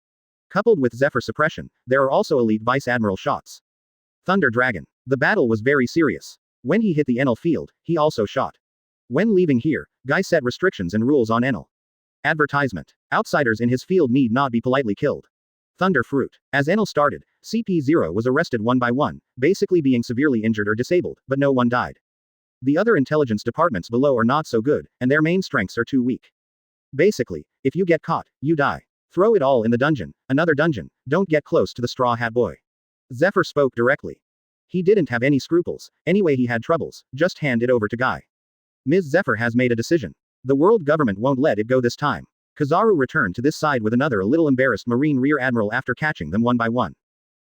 Speaker 2: Coupled with Zephyr suppression, there are also elite Vice Admiral shots. Thunder Dragon. The battle was very serious. When he hit the Enel field, he also shot. When leaving here, Guy set restrictions and rules on Enel. Advertisement. Outsiders in his field need not be politely killed. Thunder Fruit. As Enel started, CP0 was arrested one by one, basically being severely injured or disabled, but no one died. The other intelligence departments below are not so good, and their main strengths are too weak. Basically, if you get caught, you die. Throw it all in the dungeon, another dungeon, don't get close to the Straw Hat Boy. Zephyr spoke directly. He didn't have any scruples, anyway he had troubles, just hand it over to Guy. Ms. Zephyr has made a decision. The world government won't let it go this time. Kizaru returned to this side with another a little embarrassed Marine Rear Admiral after catching them one by one.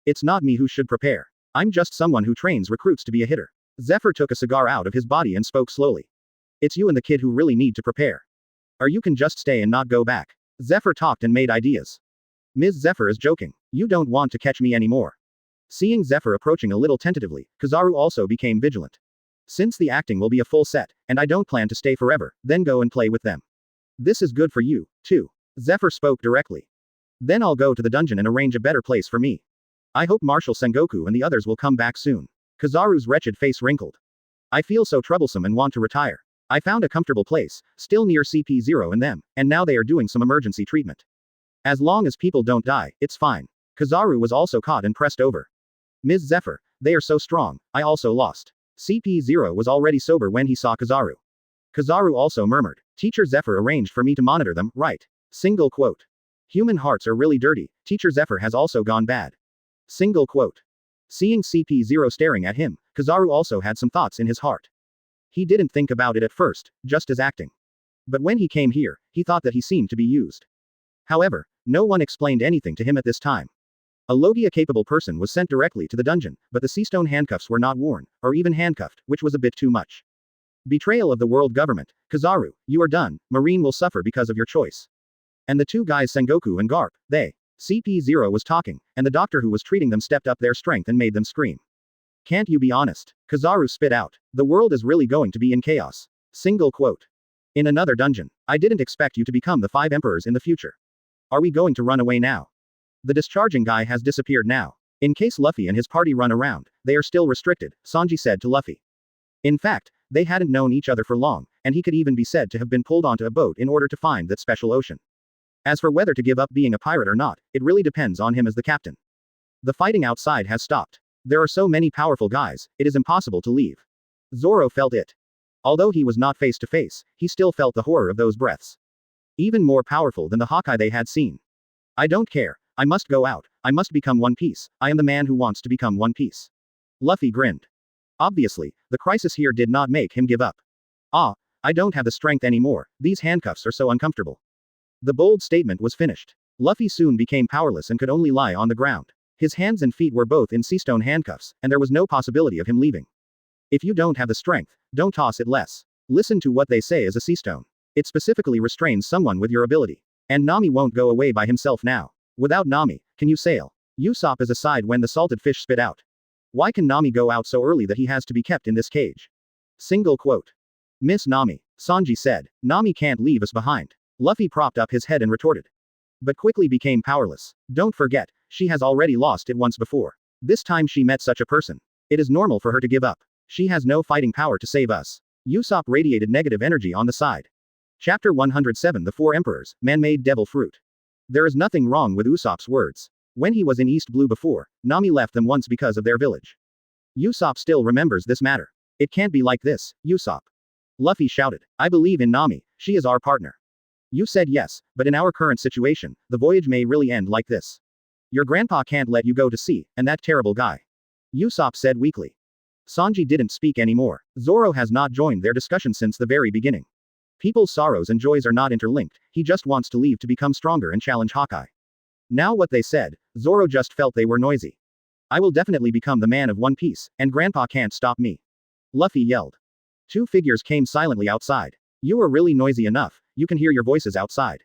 Speaker 2: It's not me who should prepare. I'm just someone who trains recruits to be a hitter. Zephyr took a cigar out of his body and spoke slowly. It's you and the kid who really need to prepare. Or you can just stay and not go back. Zephyr talked and made ideas. Ms. Zephyr is joking. You don't want to catch me anymore. Seeing Zephyr approaching a little tentatively, Kizaru also became vigilant. Since the acting will be a full set, and I don't plan to stay forever, then go and play with them. This is good for you, too. Zephyr spoke directly. Then I'll go to the dungeon and arrange a better place for me. I hope Marshal Sengoku and the others will come back soon. Kizaru's wretched face wrinkled. I feel so troublesome and want to retire. I found a comfortable place, still near CP0 and them, and now they are doing some emergency treatment. As long as people don't die, it's fine. Kizaru was also caught and pressed over. Ms. Zephyr, they are so strong, I also lost. CP0 was already sober when he saw Kizaru. Kizaru also murmured. Teacher Zephyr arranged for me to monitor them, right? Single quote. Human hearts are really dirty, Teacher Zephyr has also gone bad. Single quote. Seeing CP0 staring at him, Kizaru also had some thoughts in his heart. He didn't think about it at first, just as acting. But when he came here, he thought that he seemed to be used. However, no one explained anything to him at this time. A Logia-capable person was sent directly to the dungeon, but the seastone handcuffs were not worn, or even handcuffed, which was a bit too much. Betrayal of the world government. Kizaru, you are done, Marine will suffer because of your choice. And the two guys Sengoku and Garp, they. CP0 was talking, and the doctor who was treating them stepped up their strength and made them scream. Can't you be honest? Kizaru spit out. The world is really going to be in chaos. Single quote. In another dungeon. I didn't expect you to become the 5 emperors in the future. Are we going to run away now? The discharging guy has disappeared now. In case Luffy and his party run around, they are still restricted, Sanji said to Luffy. In fact, they hadn't known each other for long, and he could even be said to have been pulled onto a boat in order to find that special ocean. As for whether to give up being a pirate or not, it really depends on him as the captain. The fighting outside has stopped. There are so many powerful guys, it is impossible to leave. Zoro felt it. Although he was not face to face, he still felt the horror of those breaths. Even more powerful than the Hawkeye they had seen. I don't care. I must go out. I must become One Piece. I am the man who wants to become One Piece. Luffy grinned. Obviously, the crisis here did not make him give up. Ah, I don't have the strength anymore, these handcuffs are so uncomfortable. The bold statement was finished. Luffy soon became powerless and could only lie on the ground. His hands and feet were both in seastone handcuffs, and there was no possibility of him leaving. If you don't have the strength, don't toss it less. Listen to what they say as a seastone. It specifically restrains someone with your ability. And Nami won't go away by himself now. Without Nami, can you sail? Usopp is aside when the salted fish spit out. Why can Nami go out so early that he has to be kept in this cage? Single quote. Miss Nami, Sanji said. Nami can't leave us behind. Luffy propped up his head and retorted. But quickly became powerless. Don't forget, she has already lost it once before. This time she met such a person. It is normal for her to give up. She has no fighting power to save us. Usopp radiated negative energy on the side. Chapter 107 The Four Emperors, Man-Made Devil Fruit. There is nothing wrong with Usopp's words. When he was in East Blue before, Nami left them once because of their village. Usopp still remembers this matter. It can't be like this, Usopp. Luffy shouted. I believe in Nami, she is our partner. You said yes, but in our current situation, the voyage may really end like this. Your grandpa can't let you go to sea, and that terrible guy. Usopp said weakly. Sanji didn't speak anymore. Zoro has not joined their discussion since the very beginning. People's sorrows and joys are not interlinked, he just wants to leave to become stronger and challenge Hawkeye. Now what they said, Zoro just felt they were noisy. I will definitely become the man of One Piece, and Grandpa can't stop me. Luffy yelled. Two figures came silently outside. You are really noisy enough, you can hear your voices outside.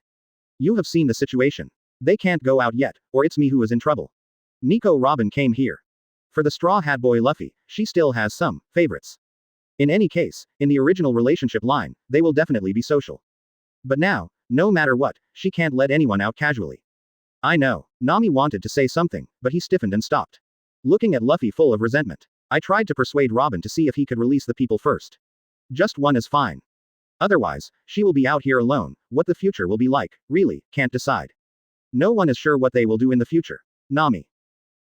Speaker 2: You have seen the situation. They can't go out yet, or it's me who is in trouble. Nico Robin came here. For the Straw Hat Boy Luffy, she still has some favorites. In any case, in the original relationship line, they will definitely be social. But now, no matter what, she can't let anyone out casually. I know. Nami wanted to say something, but he stiffened and stopped. Looking at Luffy full of resentment. I tried to persuade Robin to see if he could release the people first. Just one is fine. Otherwise, she will be out here alone, what the future will be like, really, can't decide. No one is sure what they will do in the future. Nami.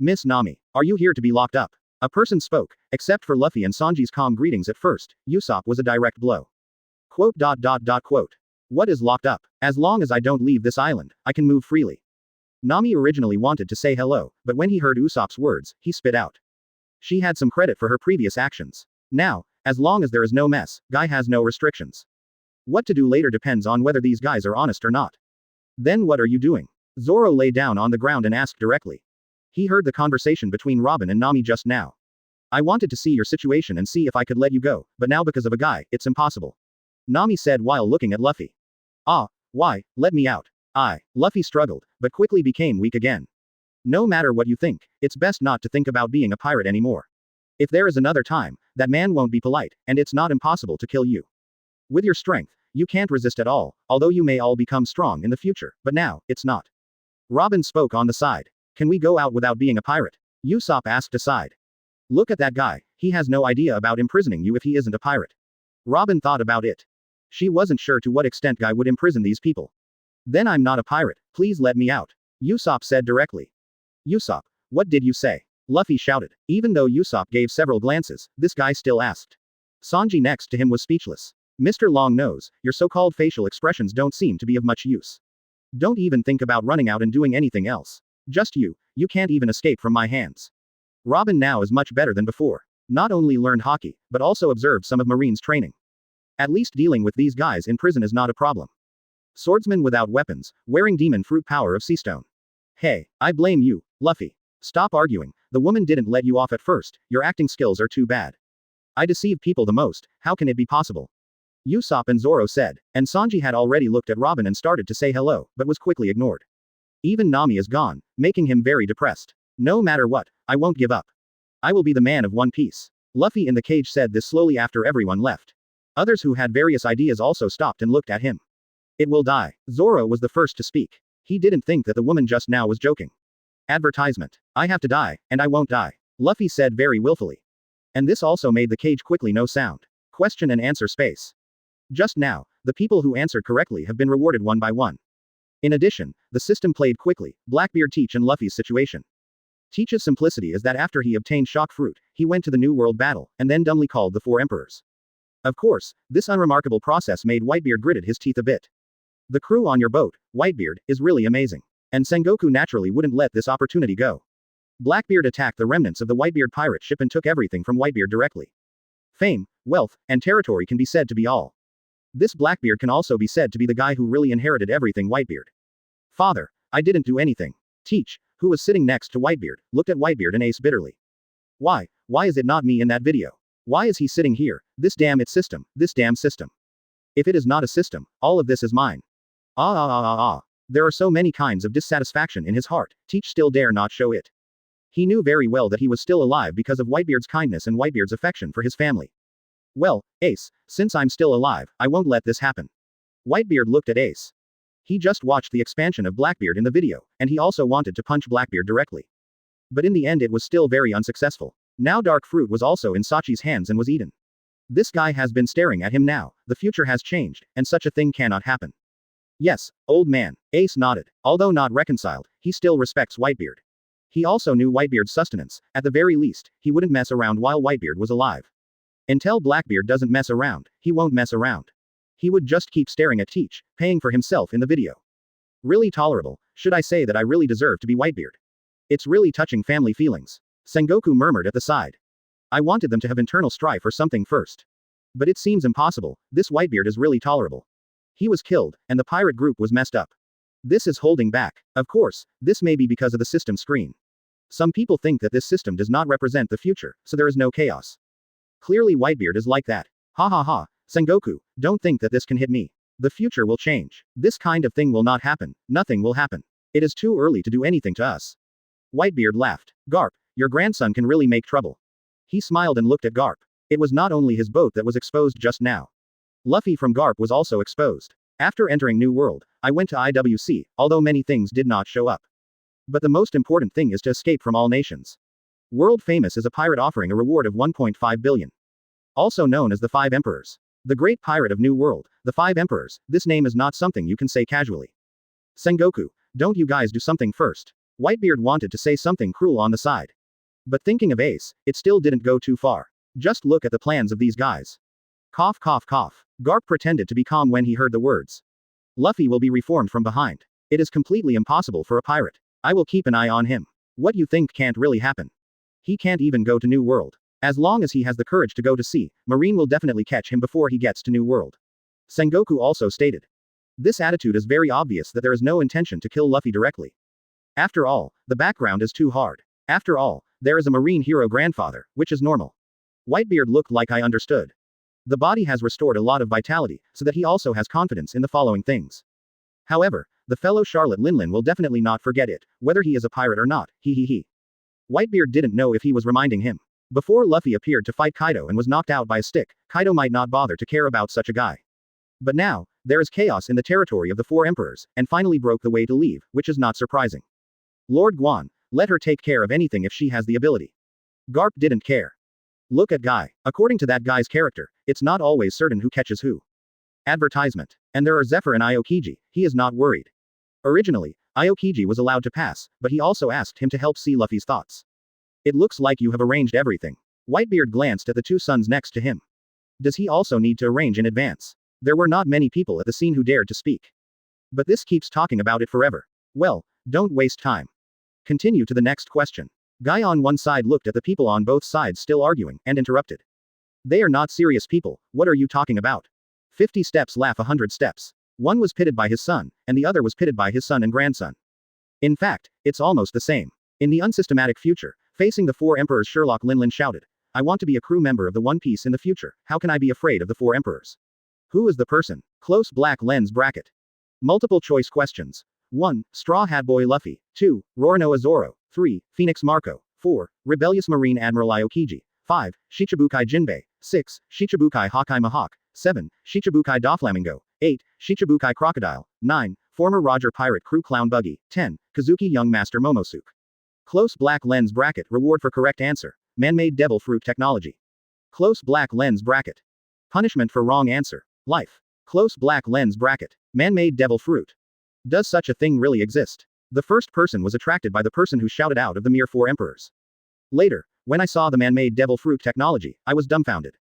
Speaker 2: Miss Nami, are you here to be locked up? A person spoke, except for Luffy and Sanji's calm greetings at first. Usopp was a direct blow. Quote. What is locked up? As long as I don't leave this island, I can move freely. Nami originally wanted to say hello, but when he heard Usopp's words, he spit out. She had some credit for her previous actions. Now, as long as there is no mess, Guy has no restrictions. What to do later depends on whether these guys are honest or not. Then what are you doing? Zoro lay down on the ground and asked directly. He heard the conversation between Robin and Nami just now. I wanted to see your situation and see if I could let you go, but now because of a guy, it's impossible. Nami said while looking at Luffy. Ah, why, let me out. Luffy struggled, but quickly became weak again. No matter what you think, it's best not to think about being a pirate anymore. If there is another time, that man won't be polite, and it's not impossible to kill you. With your strength, you can't resist at all, although you may all become strong in the future, but now, it's not. Robin spoke on the side. Can we go out without being a pirate? Usopp asked aside. Look at that guy, he has no idea about imprisoning you if he isn't a pirate. Robin thought about it. She wasn't sure to what extent Guy would imprison these people. Then I'm not a pirate, please let me out. Usopp said directly. Usopp, what did you say? Luffy shouted. Even though Usopp gave several glances, this guy still asked. Sanji next to him was speechless. Mr. Longnose, your so-called facial expressions don't seem to be of much use. Don't even think about running out and doing anything else. Just you can't even escape from my hands. Robin now is much better than before. Not only learned hockey, but also observed some of Marine's training. At least dealing with these guys in prison is not a problem. Swordsman without weapons, wearing demon fruit power of Seastone. Hey, I blame you, Luffy. Stop arguing, the woman didn't let you off at first, your acting skills are too bad. I deceive people the most, how can it be possible? Usopp and Zoro said, and Sanji had already looked at Robin and started to say hello, but was quickly ignored. Even Nami is gone, making him very depressed. No matter what, I won't give up. I will be the man of One Piece. Luffy in the cage said this slowly after everyone left. Others who had various ideas also stopped and looked at him. It will die. Zoro was the first to speak. He didn't think that the woman just now was joking. Advertisement. I have to die, and I won't die. Luffy said very willfully. And this also made the cage quickly no sound. Question and answer space. Just now, the people who answered correctly have been rewarded one by one. In addition, the system played quickly, Blackbeard Teach and Luffy's situation. Teach's simplicity is that after he obtained shock fruit, he went to the New World battle, and then dumbly called the four emperors. Of course, this unremarkable process made Whitebeard gritted his teeth a bit. The crew on your boat, Whitebeard, is really amazing. And Sengoku naturally wouldn't let this opportunity go. Blackbeard attacked the remnants of the Whitebeard pirate ship and took everything from Whitebeard directly. Fame, wealth, and territory can be said to be all. This Blackbeard can also be said to be the guy who really inherited everything Whitebeard. Father, I didn't do anything. Teach, who was sitting next to Whitebeard, looked at Whitebeard and Ace bitterly. Why is it not me in that video? Why is he sitting here? This damn system. If it is not a system, all of this is mine. There are so many kinds of dissatisfaction in his heart, Teach still dare not show it. He knew very well that he was still alive because of Whitebeard's kindness and Whitebeard's affection for his family. Well, Ace, since I'm still alive, I won't let this happen. Whitebeard looked at Ace. He just watched the expansion of Blackbeard in the video, and he also wanted to punch Blackbeard directly. But in the end it was still very unsuccessful. Now dark fruit was also in Sachi's hands and was eaten. This guy has been staring at him now, the future has changed, and such a thing cannot happen. Yes, old man, Ace nodded. Although not reconciled, he still respects Whitebeard. He also knew Whitebeard's sustenance, at the very least, he wouldn't mess around while Whitebeard was alive. Until Blackbeard doesn't mess around, he won't mess around. He would just keep staring at Teach, paying for himself in the video. Really tolerable, should I say that I really deserve to be Whitebeard? It's really touching family feelings. Sengoku murmured at the side. I wanted them to have internal strife or something first. But it seems impossible, this Whitebeard is really tolerable. He was killed, and the pirate group was messed up. This is holding back. Of course, this may be because of the system screen. Some people think that this system does not represent the future, so there is no chaos. Clearly Whitebeard is like that. Ha, Sengoku, don't think that this can hit me. The future will change. This kind of thing will not happen, nothing will happen. It is too early to do anything to us. Whitebeard laughed. Garp, your grandson can really make trouble. He smiled and looked at Garp. It was not only his boat that was exposed just now. Luffy from Garp was also exposed. After entering New World, I went to IWC, although many things did not show up. But the most important thing is to escape from all nations. World famous is a pirate offering a reward of 1.5 billion. Also known as the Five Emperors. The Great Pirate of New World, the Five Emperors, this name is not something you can say casually. Sengoku, don't you guys do something first? Whitebeard wanted to say something cruel on the side. But thinking of Ace, it still didn't go too far. Just look at the plans of these guys. Cough cough cough. Garp pretended to be calm when he heard the words. Luffy will be reformed from behind. It is completely impossible for a pirate. I will keep an eye on him. What you think can't really happen. He can't even go to New World. As long as he has the courage to go to sea, Marine will definitely catch him before he gets to New World. Sengoku also stated. This attitude is very obvious that there is no intention to kill Luffy directly. After all, the background is too hard. After all, there is a Marine hero grandfather, which is normal. Whitebeard looked like I understood. The body has restored a lot of vitality, so that he also has confidence in the following things. However, the fellow Charlotte Linlin will definitely not forget it, whether he is a pirate or not, he. Whitebeard didn't know if he was reminding him. Before Luffy appeared to fight Kaido and was knocked out by a stick, Kaido might not bother to care about such a guy. But now, there is chaos in the territory of the four emperors, and finally broke the way to leave, which is not surprising. Lord Guan, let her take care of anything if she has the ability. Garp didn't care. Look at Guy. According to that guy's character, it's not always certain who catches who. Advertisement. And there are Zephyr and Aokiji, he is not worried. Originally, Aokiji was allowed to pass, but he also asked him to help see Luffy's thoughts. It looks like you have arranged everything. Whitebeard glanced at the two sons next to him. Does he also need to arrange in advance? There were not many people at the scene who dared to speak. But this keeps talking about it forever. Well, don't waste time. Continue to the next question. Guy on one side looked at the people on both sides still arguing, and interrupted. They are not serious people, what are you talking about? 50 steps laugh 100 steps. One was pitted by his son, and the other was pitted by his son and grandson. In fact, it's almost the same. In the unsystematic future, facing the four emperors, Sherlock Linlin shouted, I want to be a crew member of the One Piece in the future, how can I be afraid of the four emperors? Who is the person? Close black lens bracket. Multiple choice questions. 1. Straw Hat Boy Luffy. 2. Roronoa Zoro. 3. Phoenix Marco. 4. Rebellious Marine Admiral Aokiji. 5. Shichibukai Jinbei. 6. Shichibukai Hawkeye Mihawk. 7. Shichibukai Doflamingo. 8. Shichibukai Crocodile. 9. Former Roger Pirate Crew Clown Buggy. 10. Kazuki Young Master Momosuke. Close black lens bracket. Reward for correct answer. Man-made devil fruit technology. Close black lens bracket. Punishment for wrong answer. Life. Close black lens bracket. Man-made devil fruit. Does such a thing really exist? The first person was attracted by the person who shouted out of the mere four emperors. Later, when I saw the man-made devil fruit technology, I was dumbfounded.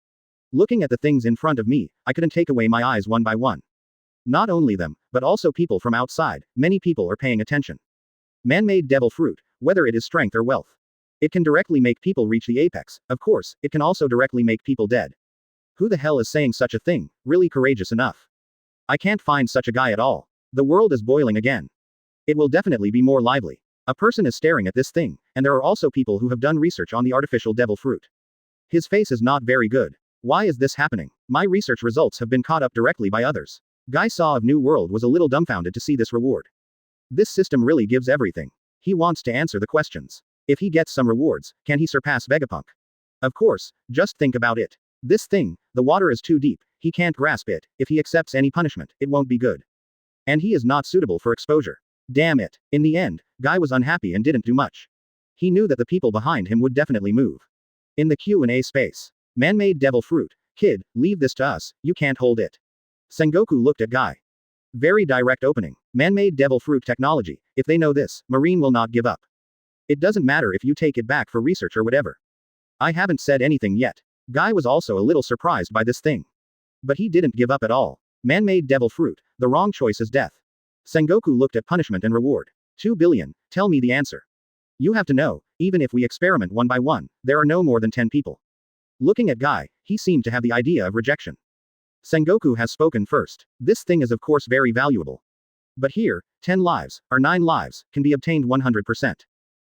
Speaker 2: Looking at the things in front of me, I couldn't take away my eyes one by one. Not only them, but also people from outside, many people are paying attention. Man-made devil fruit, whether it is strength or wealth. It can directly make people reach the apex, of course, it can also directly make people dead. Who the hell is saying such a thing, really courageous enough? I can't find such a guy at all. The world is boiling again. It will definitely be more lively. A person is staring at this thing, and there are also people who have done research on the artificial devil fruit. His face is not very good. Why is this happening? My research results have been caught up directly by others. Guy Saw of New World was a little dumbfounded to see this reward. This system really gives everything. He wants to answer the questions. If he gets some rewards, can he surpass Vegapunk? Of course, just think about it. This thing, the water is too deep, he can't grasp it, if he accepts any punishment, it won't be good. And he is not suitable for exposure. Damn it. In the end, Guy was unhappy and didn't do much. He knew that the people behind him would definitely move. In the Q&A space. Man-made devil fruit. Kid, leave this to us, you can't hold it. Sengoku looked at Guy. Very direct opening. Man-made devil fruit technology, if they know this, Marine will not give up. It doesn't matter if you take it back for research or whatever. I haven't said anything yet. Guy was also a little surprised by this thing. But he didn't give up at all. Man-made devil fruit, the wrong choice is death. Sengoku looked at punishment and reward. 2 billion, tell me the answer. You have to know, even if we experiment one by one, there are no more than 10 people. Looking at Guy, he seemed to have the idea of rejection. Sengoku has spoken first. This thing is of course very valuable. But here, 10 lives, or 9 lives, can be obtained 100%.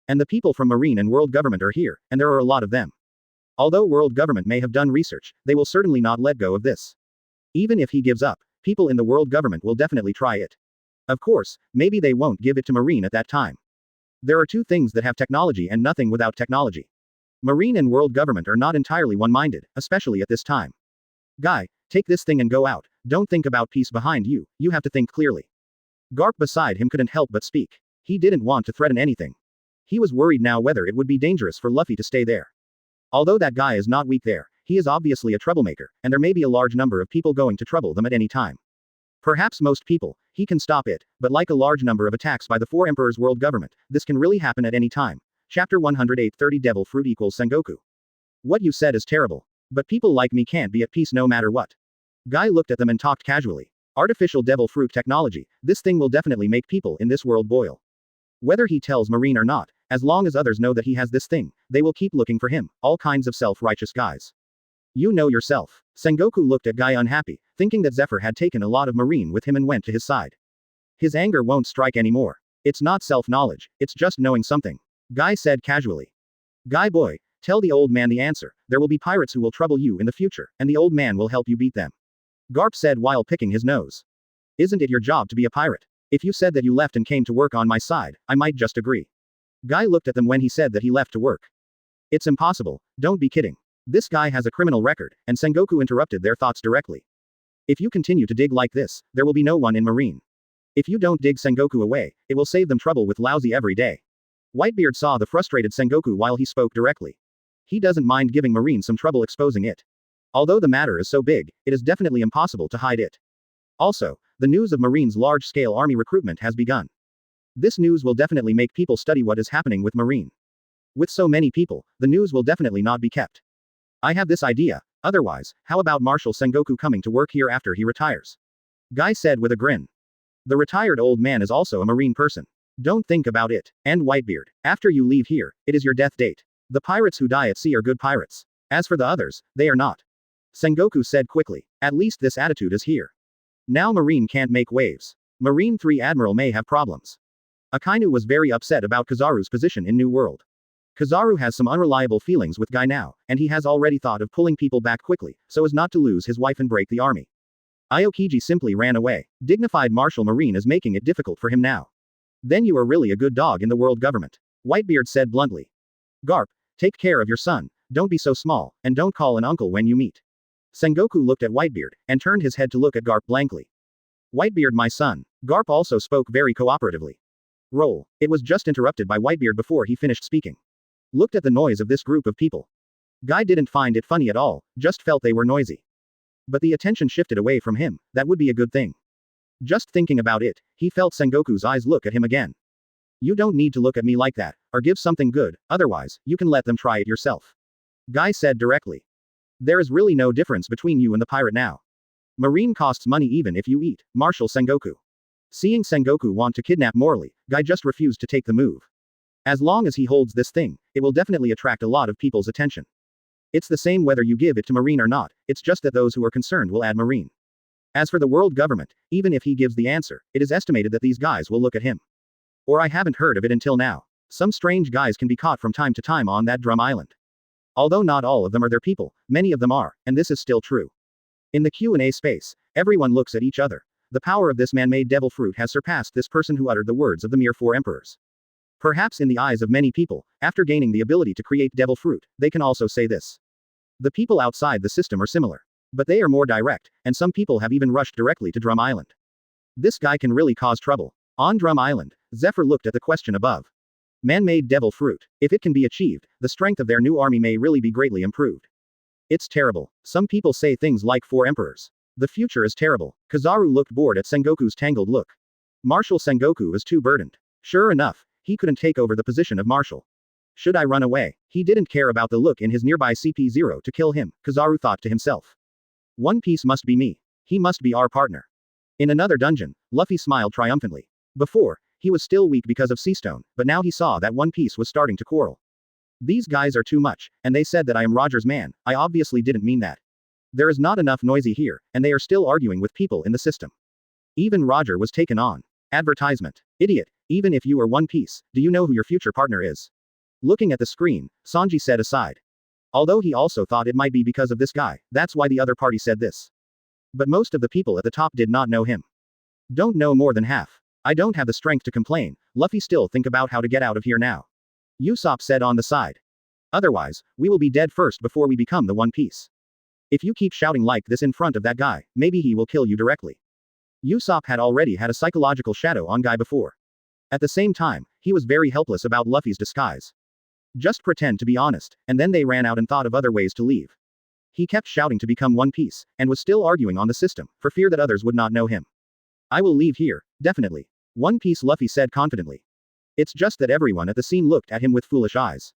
Speaker 2: And the people from Marine and World Government are here, and there are a lot of them. Although World Government may have done research, they will certainly not let go of this. Even if he gives up, people in the World Government will definitely try it. Of course, maybe they won't give it to Marine at that time. There are two things that have technology and nothing without technology. Marine and World Government are not entirely one-minded, especially at this time. Guy, take this thing and go out, don't think about peace behind you, you have to think clearly. Garp beside him couldn't help but speak. He didn't want to threaten anything. He was worried now whether it would be dangerous for Luffy to stay there. Although that guy is not weak there, he is obviously a troublemaker, and there may be a large number of people going to trouble them at any time. Perhaps most people, he can stop it, but like a large number of attacks by the Four Emperors world government, this can really happen at any time. Chapter 108 30 Devil Fruit equals Sengoku. What you said is terrible. But people like me can't be at peace no matter what. Guy looked at them and talked casually. Artificial devil fruit technology, this thing will definitely make people in this world boil. Whether he tells Marine or not, as long as others know that he has this thing, they will keep looking for him, all kinds of self-righteous guys. You know yourself. Sengoku looked at Guy unhappy, thinking that Zephyr had taken a lot of Marine with him and went to his side. His anger won't strike anymore. It's not self-knowledge, it's just knowing something. Guy said casually. Guy boy, tell the old man the answer, there will be pirates who will trouble you in the future, and the old man will help you beat them. Garp said while picking his nose. Isn't it your job to be a pirate? If you said that you left and came to work on my side, I might just agree. Guy looked at them when he said that he left to work. It's impossible, don't be kidding. This guy has a criminal record, and Sengoku interrupted their thoughts directly. If you continue to dig like this, there will be no one in Marine. If you don't dig Sengoku away, it will save them trouble with Lousy every day. Whitebeard saw the frustrated Sengoku while he spoke directly. He doesn't mind giving Marine some trouble exposing it. Although the matter is so big, it is definitely impossible to hide it. Also, the news of Marine's large-scale army recruitment has begun. This news will definitely make people study what is happening with Marine. With so many people, the news will definitely not be kept. I have this idea, otherwise, how about Marshal Sengoku coming to work here after he retires? Guy said with a grin. The retired old man is also a Marine person. Don't think about it. And Whitebeard, after you leave here, it is your death date. The pirates who die at sea are good pirates. As for the others, they are not. Sengoku said quickly. At least this attitude is here. Now Marine can't make waves. Marine 3 Admiral may have problems. Akainu was very upset about Kizaru's position in New World. Kizaru has some unreliable feelings with Guy now, and he has already thought of pulling people back quickly, so as not to lose his wife and break the army. Aokiji simply ran away. Dignified Marshal Marine is making it difficult for him now. Then you are really a good dog in the world government. Whitebeard said bluntly. Garp, take care of your son, don't be so small, and don't call an uncle when you meet. Sengoku looked at Whitebeard, and turned his head to look at Garp blankly. Whitebeard my son. Garp also spoke very cooperatively. Roll. It was just interrupted by Whitebeard before he finished speaking. Looked at the noise of this group of people. Guy didn't find it funny at all, just felt they were noisy. But the attention shifted away from him, that would be a good thing. Just thinking about it, he felt Sengoku's eyes look at him again. You don't need to look at me like that, or give something good, otherwise, you can let them try it yourself. Guy said directly. There is really no difference between you and the pirate now. Marine costs money even if you eat, Marshal Sengoku. Seeing Sengoku want to kidnap Morley, Guy just refused to take the move. As long as he holds this thing, it will definitely attract a lot of people's attention. It's the same whether you give it to Marine or not, it's just that those who are concerned will add Marine. As for the world government, even if he gives the answer, it is estimated that these guys will look at him. Or I haven't heard of it until now. Some strange guys can be caught from time to time on that drum island. Although not all of them are their people, many of them are, and this is still true. In the Q&A space, everyone looks at each other. The power of this man-made devil fruit has surpassed this person who uttered the words of the mere 4 emperors. Perhaps in the eyes of many people, after gaining the ability to create devil fruit, they can also say this. The people outside the system are similar. But they are more direct, and some people have even rushed directly to Drum Island. This guy can really cause trouble. On Drum Island, Zephyr looked at the question above. Man-made devil fruit. If it can be achieved, the strength of their new army may really be greatly improved. It's terrible. Some people say things like 4 emperors. The future is terrible. Kizaru looked bored at Sengoku's tangled look. Marshal Sengoku is too burdened. Sure enough, he couldn't take over the position of Marshal. Should I run away? He didn't care about the look in his nearby CP0 to kill him, Kizaru thought to himself. One Piece must be me. He must be our partner. In another dungeon, Luffy smiled triumphantly. Before, he was still weak because of Seastone, but now he saw that One Piece was starting to quarrel. These guys are too much, and they said that I am Roger's man, I obviously didn't mean that. There is not enough noisy here, and they are still arguing with people in the system. Even Roger was taken on. Advertisement. Idiot, even if you are One Piece, do you know who your future partner is? Looking at the screen, Sanji said aside. Although he also thought it might be because of this guy, that's why the other party said this. But most of the people at the top did not know him. Don't know more than half. I don't have the strength to complain, Luffy still think about how to get out of here now. Usopp said on the side. Otherwise, we will be dead first before we become the One Piece. If you keep shouting like this in front of that guy, maybe he will kill you directly. Usopp had already had a psychological shadow on Guy before. At the same time, he was very helpless about Luffy's disguise. Just pretend to be honest, and then they ran out and thought of other ways to leave. He kept shouting to become One Piece, and was still arguing on the system, for fear that others would not know him. I will leave here, definitely. One Piece Luffy said confidently. It's just that everyone at the scene looked at him with foolish eyes.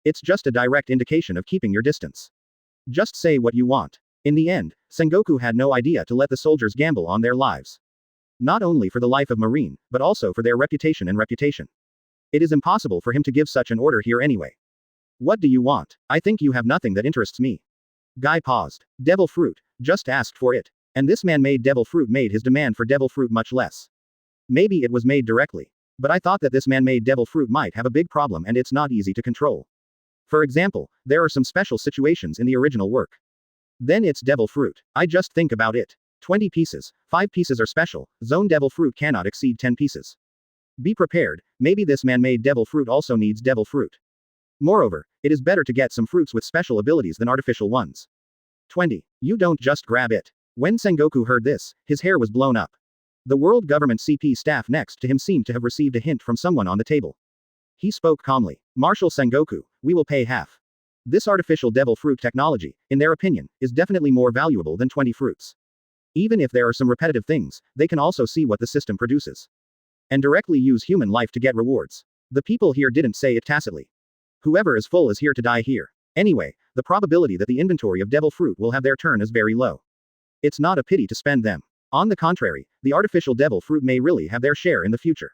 Speaker 2: It's just a direct indication of keeping your distance. Just say what you want. In the end, Sengoku had no idea to let the soldiers gamble on their lives. Not only for the life of Marine, but also for their reputation and reputation. It is impossible for him to give such an order here anyway. What do you want? I think you have nothing that interests me. Guy paused. Devil fruit, just asked for it. And this man-made devil fruit made his demand for devil fruit much less. Maybe it was made directly. But I thought that this man-made devil fruit might have a big problem and it's not easy to control. For example, there are some special situations in the original work. Then it's devil fruit. I just think about it. 20 pieces, 5 pieces are special, zone devil fruit cannot exceed 10 pieces. Be prepared, maybe this man-made devil fruit also needs devil fruit. Moreover, it is better to get some fruits with special abilities than artificial ones. 20. You don't just grab it. When Sengoku heard this, his hair was blown up. The World Government CP staff next to him seemed to have received a hint from someone on the table. He spoke calmly. Marshal Sengoku, we will pay half. This artificial devil fruit technology, in their opinion, is definitely more valuable than 20 fruits. Even if there are some repetitive things, they can also see what the system produces. And directly use human life to get rewards. The people here didn't say it tacitly. Whoever is full is here to die here. Anyway, the probability that the inventory of devil fruit will have their turn is very low. It's not a pity to spend them. On the contrary, the artificial devil fruit may really have their share in the future.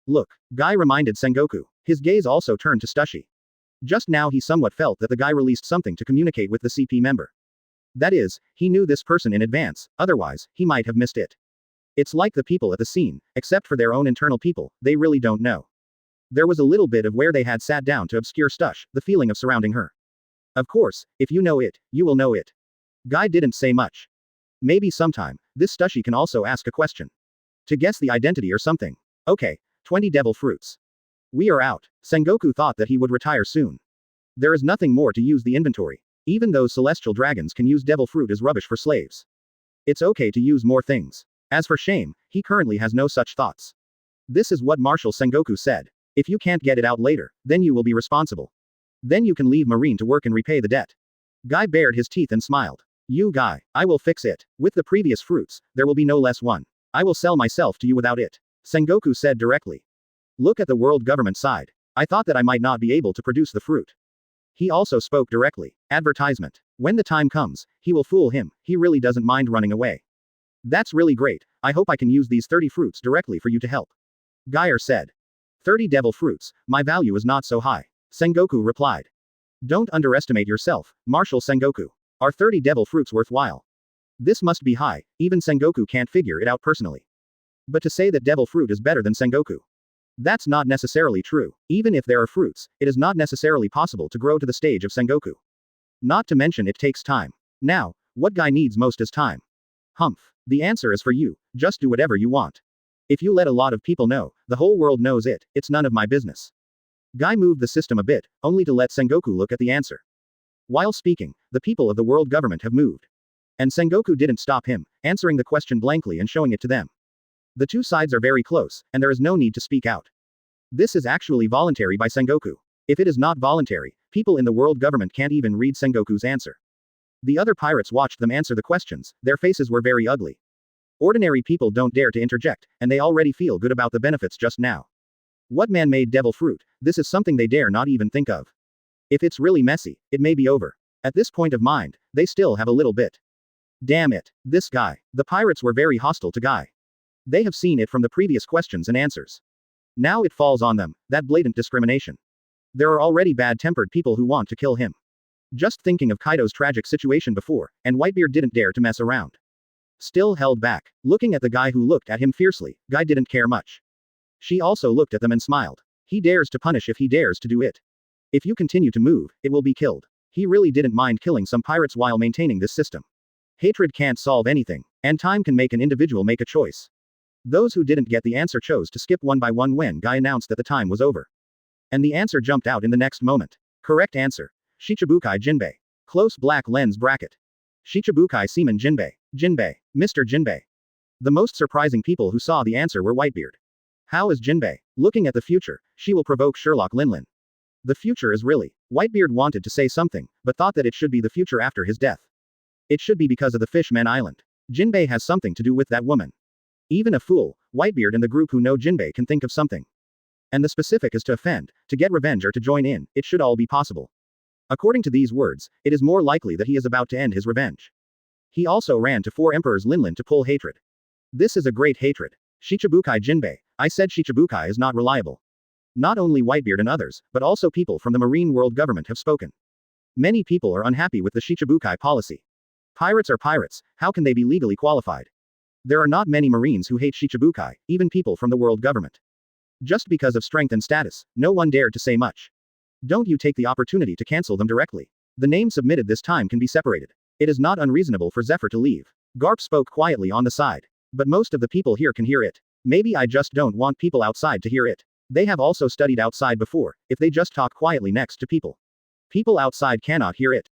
Speaker 2: Look, Guy reminded Sengoku. His gaze also turned to Stushi. Just now he somewhat felt that the guy released something to communicate with the CP member. That is, he knew this person in advance, otherwise, he might have missed it. It's like the people at the scene, except for their own internal people, they really don't know. There was a little bit of where they had sat down to obscure Stush, the feeling of surrounding her. Of course, if you know it, you will know it. Guy didn't say much. Maybe sometime, this Stushi can also ask a question. To guess the identity or something. Okay, 20 devil fruits. We are out. Sengoku thought that he would retire soon. There is nothing more to use the inventory. Even those celestial dragons can use devil fruit as rubbish for slaves. It's okay to use more things. As for shame, he currently has no such thoughts. This is what Marshal Sengoku said. If you can't get it out later, then you will be responsible. Then you can leave Marine to work and repay the debt. Guy bared his teeth and smiled. You Guy, I will fix it. With the previous fruits, there will be no less one. I will sell myself to you without it. Sengoku said directly. Look at the world government side. I thought that I might not be able to produce the fruit. He also spoke directly. Advertisement. When the time comes, he will fool him, he really doesn't mind running away. That's really great, I hope I can use these 30 fruits directly for you to help. Geyer said. 30 devil fruits, my value is not so high. Sengoku replied. Don't underestimate yourself, Marshal Sengoku. Are 30 devil fruits worthwhile? This must be high, even Sengoku can't figure it out personally. But to say that devil fruit is better than Sengoku. That's not necessarily true. Even if there are fruits, it is not necessarily possible to grow to the stage of Sengoku. Not to mention it takes time. Now, what Guy needs most is time. Humph. The answer is for you, just do whatever you want. If you let a lot of people know, the whole world knows it, it's none of my business. Guy moved the system a bit, only to let Sengoku look at the answer. While speaking, the people of the world government have moved. And Sengoku didn't stop him, answering the question blankly and showing it to them. The two sides are very close, and there is no need to speak out. This is actually voluntary by Sengoku. If it is not voluntary, people in the world government can't even read Sengoku's answer. The other pirates watched them answer the questions, their faces were very ugly. Ordinary people don't dare to interject, and they already feel good about the benefits just now. What man-made devil fruit, this is something they dare not even think of. If it's really messy, it may be over. At this point of mind, they still have a little bit. Damn it, this guy. The pirates were very hostile to Guy. They have seen it from the previous questions and answers. Now it falls on them, that blatant discrimination. There are already bad-tempered people who want to kill him. Just thinking of Kaido's tragic situation before, and Whitebeard didn't dare to mess around. Still held back. Looking at the guy who looked at him fiercely, Guy didn't care much. She also looked at them and smiled. He dares to punish if he dares to do it. If you continue to move, it will be killed. He really didn't mind killing some pirates while maintaining this system. Hatred can't solve anything, and time can make an individual make a choice. Those who didn't get the answer chose to skip one by one when Guy announced that the time was over. And the answer jumped out in the next moment. Correct answer. Shichibukai Jinbei. Close black lens bracket. Shichibukai Seaman Jinbei. Jinbei. Mr. Jinbei. The most surprising people who saw the answer were Whitebeard. How is Jinbei? Looking at the future, she will provoke Sherlock Linlin. The future is really. Whitebeard wanted to say something, but thought that it should be the future after his death. It should be because of the Fishman Island. Jinbei has something to do with that woman. Even a fool, Whitebeard and the group who know Jinbei can think of something. And the specific is to offend, to get revenge or to join in, it should all be possible. According to these words, it is more likely that he is about to end his revenge. He also ran to 4 Emperors Linlin to pull hatred. This is a great hatred. Shichibukai Jinbei, I said Shichibukai is not reliable. Not only Whitebeard and others, but also people from the Marine World government have spoken. Many people are unhappy with the Shichibukai policy. Pirates are pirates, how can they be legally qualified? There are not many Marines who hate Shichibukai, even people from the world government. Just because of strength and status, no one dared to say much. Don't you take the opportunity to cancel them directly. The name submitted this time can be separated. It is not unreasonable for Zephyr to leave. Garp spoke quietly on the side. But most of the people here can hear it. Maybe I just don't want people outside to hear it. They have also studied outside before, if they just talk quietly next to people. People outside cannot hear it.